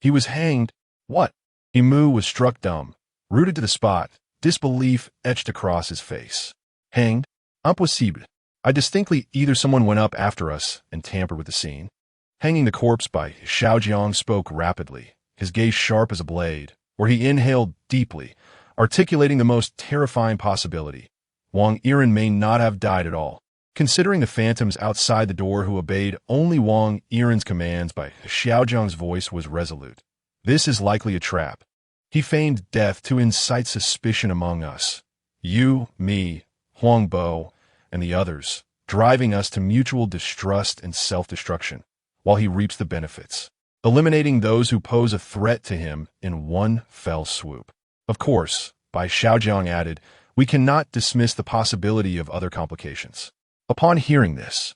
He was hanged." "What?" He Mu was struck dumb, rooted to the spot, disbelief etched across his face. "Hanged? Impossible. I distinctly either someone went up after us and tampered with the scene." Hanging the corpse, Bai Xiaojiang spoke rapidly, his gaze sharp as a blade, where he inhaled deeply, articulating the most terrifying possibility. Wang Yiren may not have died at all. Considering the phantoms outside the door who obeyed only Wang Yiren's commands, Bai Xiaojiang's voice was resolute. "This is likely a trap. He feigned death to incite suspicion among us. You, me, Huang Bo, and the others, driving us to mutual distrust and self-destruction, while he reaps the benefits, eliminating those who pose a threat to him in one fell swoop." "Of course," Bai Xiaojiang added, "we cannot dismiss the possibility of other complications." Upon hearing this,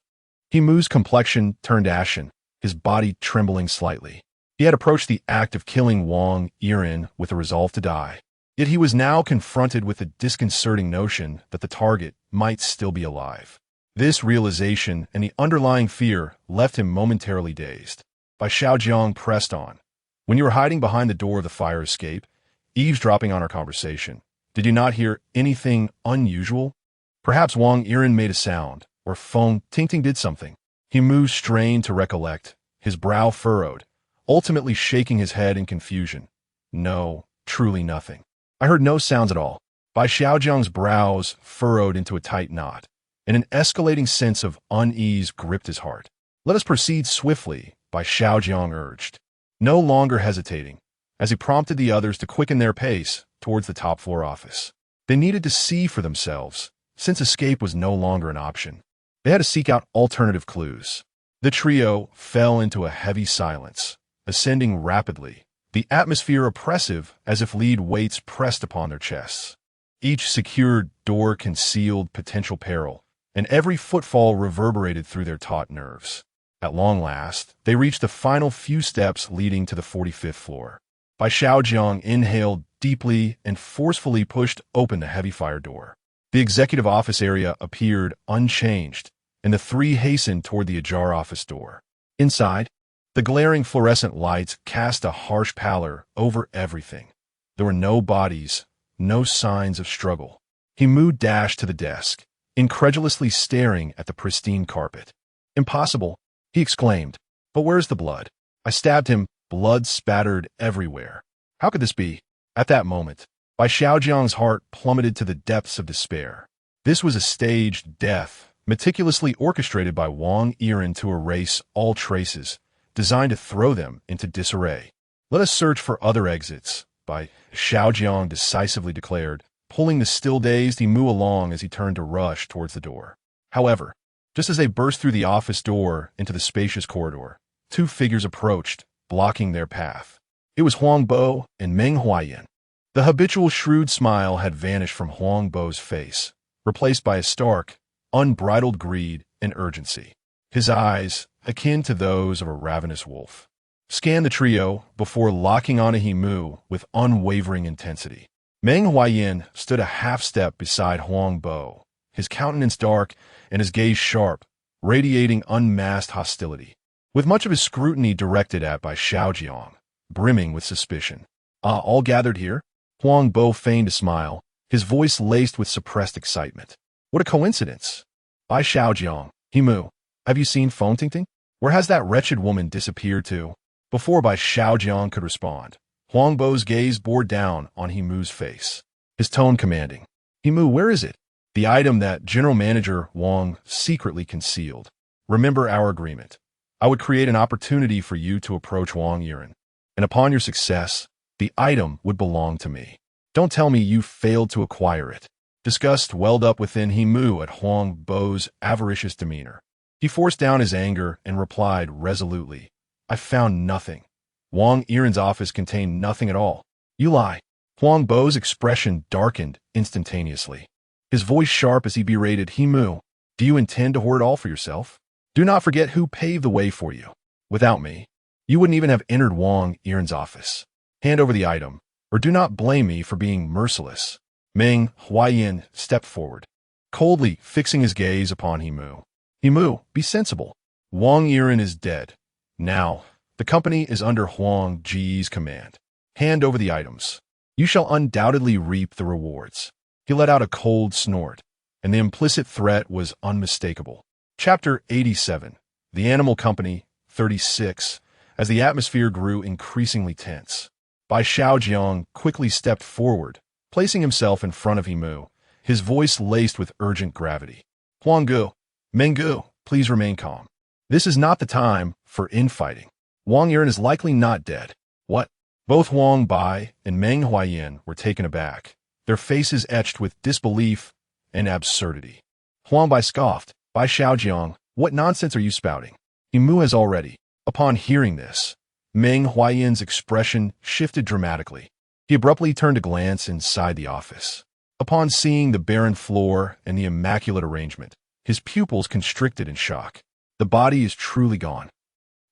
He Mu's complexion turned ashen, his body trembling slightly. He had approached the act of killing Wang Yiren with a resolve to die. Yet he was now confronted with the disconcerting notion that the target might still be alive. This realization and the underlying fear left him momentarily dazed. Bai Xiaojiang pressed on. "When you were hiding behind the door of the fire escape, eavesdropping on our conversation, did you not hear anything unusual? Perhaps Wang Yiren made a sound, or phone ting-ting did something." He Mu strained to recollect, his brow furrowed, ultimately shaking his head in confusion. "No, truly nothing. I heard no sounds at all." Bai Xiaojiang's brows furrowed into a tight knot, and an escalating sense of unease gripped his heart. "Let us proceed swiftly," Bai Xiaojiang urged, no longer hesitating, as he prompted the others to quicken their pace towards the top-floor office. They needed to see for themselves, since escape was no longer an option. They had to seek out alternative clues. The trio fell into a heavy silence, ascending rapidly, the atmosphere oppressive as if lead weights pressed upon their chests. Each secured door concealed potential peril, and every footfall reverberated through their taut nerves. At long last, they reached the final few steps leading to the 45th floor. Bai Xiaojiang inhaled deeply and forcefully pushed open the heavy fire door. The executive office area appeared unchanged, and the three hastened toward the ajar office door. Inside, the glaring fluorescent lights cast a harsh pallor over everything. There were no bodies, no signs of struggle. He Mu dashed to the desk, incredulously staring at the pristine carpet. "Impossible," he exclaimed. "But where's the blood? I stabbed him, blood spattered everywhere. How could this be?" At that moment, Bai Xiaojiang's heart plummeted to the depths of despair. This was a staged death, meticulously orchestrated by Wang Yiren to erase all traces, designed to throw them into disarray. "Let us search for other exits," Bai Xiaojiang decisively declared, pulling the still-dazed He Mu along as he turned to rush towards the door. However, just as they burst through the office door into the spacious corridor, two figures approached, blocking their path. It was Huang Bo and Meng Huayan. The habitual shrewd smile had vanished from Huang Bo's face, replaced by a stark, unbridled greed and urgency. His eyes, akin to those of a ravenous wolf, scanned the trio before locking onto He Mu with unwavering intensity. Meng Huayan stood a half-step beside Huang Bo, his countenance dark and his gaze sharp, radiating unmasked hostility, with much of his scrutiny directed at Bai Xiaojiang, brimming with suspicion. "Ah, all gathered here?" Huang Bo feigned a smile, his voice laced with suppressed excitement. "What a coincidence! Bai Xiaojiang, He Mu, have you seen Feng Tingting? Where has that wretched woman disappeared to?" Before Bai Xiaojiang could respond, Huang Bo's gaze bore down on He Mu's face, his tone commanding. "He Mu, where is it? The item that General Manager Wang secretly concealed. Remember our agreement. I would create an opportunity for you to approach Wang Yiren, and upon your success, the item would belong to me. Don't tell me you failed to acquire it." Disgust welled up within He-Mu at Huang Bo's avaricious demeanor. He forced down his anger and replied resolutely, I found nothing. Wang Yiren's office contained nothing at all. You lie. Huang Bo's expression darkened instantaneously. His voice sharp as he berated He-Mu, do you intend to hoard it all for yourself? Do not forget who paved the way for you. Without me, you wouldn't even have entered Wang Yiren's office. Hand over the item, or do not blame me for being merciless. Meng Huayan stepped forward, coldly fixing his gaze upon He-Mu. He-Mu, be sensible. Wang Yiren is dead. Now, the company is under Huang Ji's command. Hand over the items. You shall undoubtedly reap the rewards. He let out a cold snort, and the implicit threat was unmistakable. Chapter 87. The Animal Company, 36. As the atmosphere grew increasingly tense, Bai Xiaojiang quickly stepped forward, placing himself in front of He-Mu, his voice laced with urgent gravity. Huanggu, Menggu, please remain calm. This is not the time for infighting. Wang Yiren is likely not dead. What? Both Huang Bai and Meng Huayan were taken aback, their faces etched with disbelief and absurdity. Huang Bai scoffed. Bai Xiaojiang, what nonsense are you spouting? He-Mu has already. Upon hearing this, Meng Huayan's expression shifted dramatically. He abruptly turned to glance inside the office. Upon seeing the barren floor and the immaculate arrangement, his pupils constricted in shock. The body is truly gone.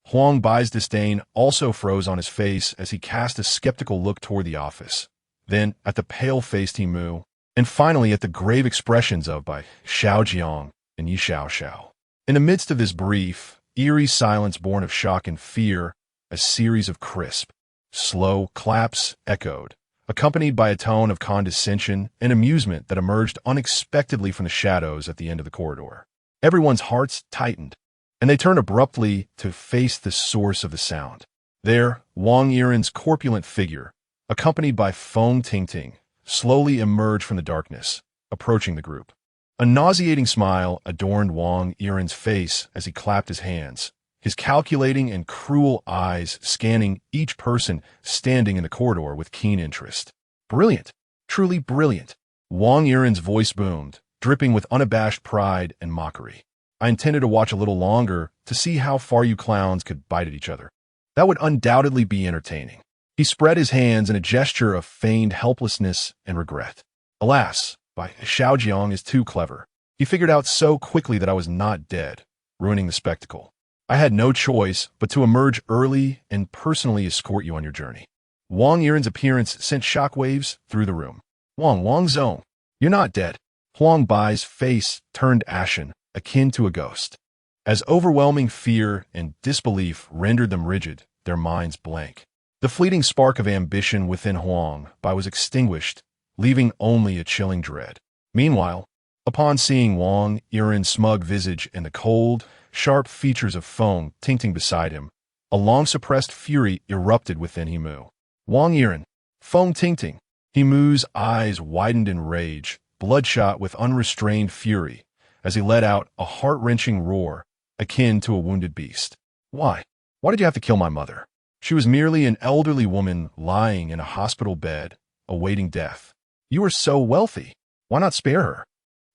Huang Bai's disdain also froze on his face as he cast a skeptical look toward the office, then at the pale-faced He-Mu, and finally at the grave expressions of Bai Xiaojiang and Yi Xiaoxiao. In the midst of this brief, eerie silence born of shock and fear, a series of crisp, slow claps echoed, accompanied by a tone of condescension and amusement that emerged unexpectedly from the shadows at the end of the corridor. Everyone's hearts tightened, and they turned abruptly to face the source of the sound. There, Wang Yiren's corpulent figure, accompanied by Feng Tingting, slowly emerged from the darkness, approaching the group. A nauseating smile adorned Wang Yiren's face as he clapped his hands, his calculating and cruel eyes scanning each person standing in the corridor with keen interest. Brilliant! Truly brilliant! Wang Yiren's voice boomed, dripping with unabashed pride and mockery. I intended to watch a little longer to see how far you clowns could bite at each other. That would undoubtedly be entertaining. He spread his hands in a gesture of feigned helplessness and regret. Alas, Bai Xiaojiang is too clever. He figured out so quickly that I was not dead, ruining the spectacle. I had no choice but to emerge early and personally escort you on your journey. Wang Yiren's appearance sent shockwaves through the room. Wang Zong, you're not dead. Huang Bai's face turned ashen, akin to a ghost. As overwhelming fear and disbelief rendered them rigid, their minds blank. The fleeting spark of ambition within Huang Bai was extinguished, leaving only a chilling dread. Meanwhile, upon seeing Wang Yiren's smug visage and the cold, sharp features of Feng Tingting beside him, a long-suppressed fury erupted within He-Mu. Wang Yiren, Feng Tingting. He-Mu's eyes widened in rage, bloodshot with unrestrained fury, as he let out a heart-wrenching roar, akin to a wounded beast. Why? Why did you have to kill my mother? She was merely an elderly woman lying in a hospital bed, awaiting death. You are so wealthy. Why not spare her?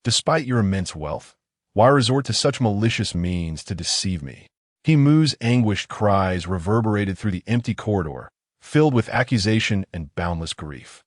Despite your immense wealth, why resort to such malicious means to deceive me? He-Mu's anguished cries reverberated through the empty corridor, filled with accusation and boundless grief.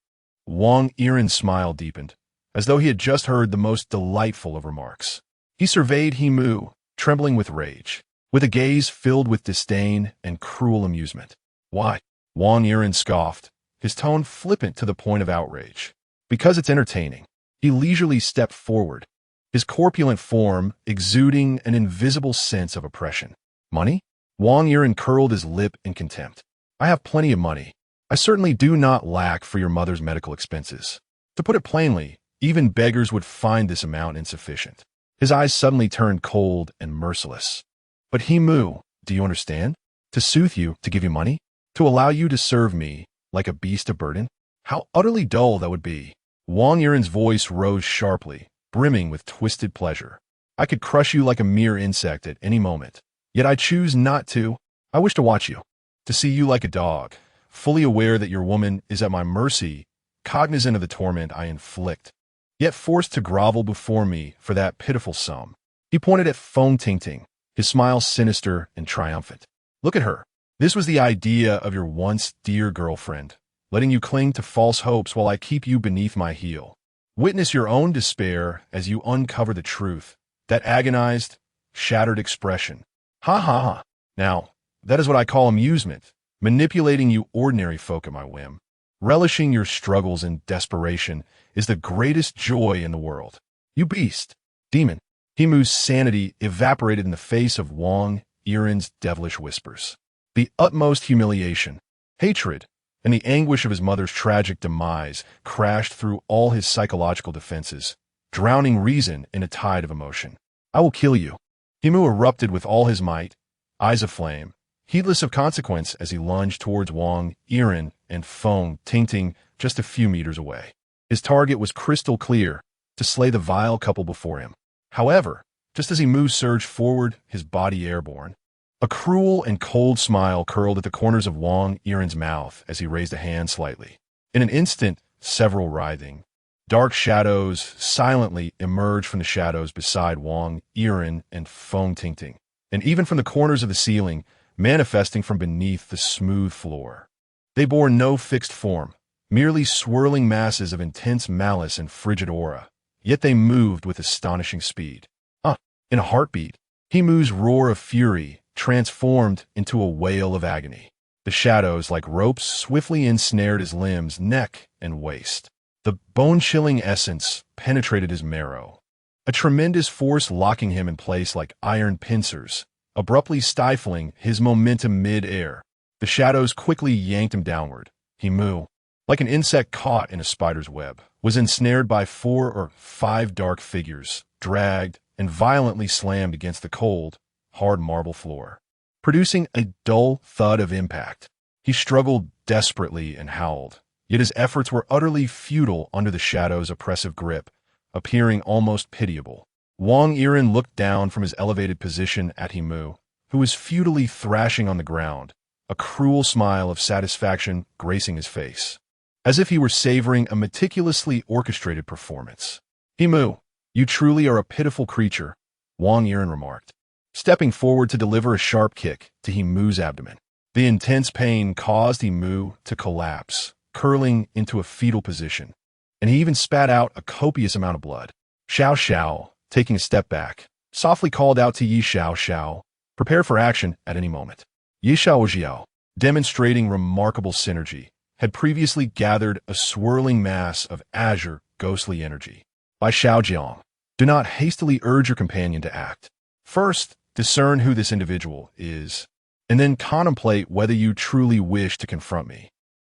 Wang Yiren's smile deepened, as though he had just heard the most delightful of remarks. He surveyed He-Mu, trembling with rage, with a gaze filled with disdain and cruel amusement. Why? Wang Yiren scoffed, his tone flippant to the point of outrage. Because it's entertaining. He leisurely stepped forward, his corpulent form exuding an invisible sense of oppression. Money? Wang Yiren curled his lip in contempt. I have plenty of money. I certainly do not lack for your mother's medical expenses. To put it plainly, even beggars would find this amount insufficient. His eyes suddenly turned cold and merciless. But He-Mu, do you understand? To soothe you, to give you money? To allow you to serve me like a beast of burden? How utterly dull that would be. Wang Yiren's voice rose sharply, brimming with twisted pleasure. I could crush you like a mere insect at any moment. Yet I choose not to. I wish to watch you, to see you like a dog, fully aware that your woman is at my mercy, cognizant of the torment I inflict. yet forced to grovel before me for that pitiful sum. He pointed at Feng Tingting, his smile sinister and triumphant. Look at her. This was the idea of your once dear girlfriend, letting you cling to false hopes while I keep you beneath my heel. Witness your own despair as you uncover the truth, that agonized, shattered expression. Ha ha ha. Now, that is what I call amusement, manipulating you ordinary folk at my whim. Relishing your struggles and desperation is the greatest joy in the world. You beast. Demon. Himu's sanity evaporated in the face of Wang Yiren's devilish whispers. The utmost humiliation, hatred, and the anguish of his mother's tragic demise crashed through all his psychological defenses, drowning reason in a tide of emotion. I will kill you. Himu erupted with all his might, eyes aflame, heedless of consequence as he lunged towards Wang Yiren and Feng Tingting just a few meters away. His target was crystal clear, to slay the vile couple before him. However, just as Himu surged forward, his body airborne, a cruel and cold smile curled at the corners of Wang Yiren's mouth as he raised a hand slightly. In an instant, several writhing, dark shadows silently emerged from the shadows beside Wang Yiren and Feng Tingting, and even from the corners of the ceiling, manifesting from beneath the smooth floor. They bore no fixed form, merely swirling masses of intense malice and frigid aura, yet they moved with astonishing speed. In a heartbeat, Himu's roar of fury transformed into a wail of agony. The shadows, like ropes, swiftly ensnared his limbs, neck, and waist. The bone-chilling essence penetrated his marrow, a tremendous force locking him in place like iron pincers, abruptly stifling his momentum mid-air. The shadows quickly yanked him downward. Himu, like an insect caught in a spider's web, was ensnared by 4 or 5 dark figures, dragged and violently slammed against the cold, hard marble floor, producing a dull thud of impact. He struggled desperately and howled, yet his efforts were utterly futile under the shadow's oppressive grip, appearing almost pitiable. Wang Yiren looked down from his elevated position at Himu, who was futilely thrashing on the ground, a cruel smile of satisfaction gracing his face, as if he were savoring a meticulously orchestrated performance. Himu, you truly are a pitiful creature, Wang Yiren remarked, stepping forward to deliver a sharp kick to Himu's abdomen. The intense pain caused Himu to collapse, curling into a fetal position, and he even spat out a copious amount of blood. Xiao Xiao, taking a step back, softly called out to Yi Xiao Xiao, prepare for action at any moment. Yi Xiaojiang, demonstrating remarkable synergy, had previously gathered a swirling mass of azure, ghostly energy. Bai Xiaojiang, do not hastily urge your companion to act. First, discern who this individual is, and then contemplate whether you truly wish to confront me.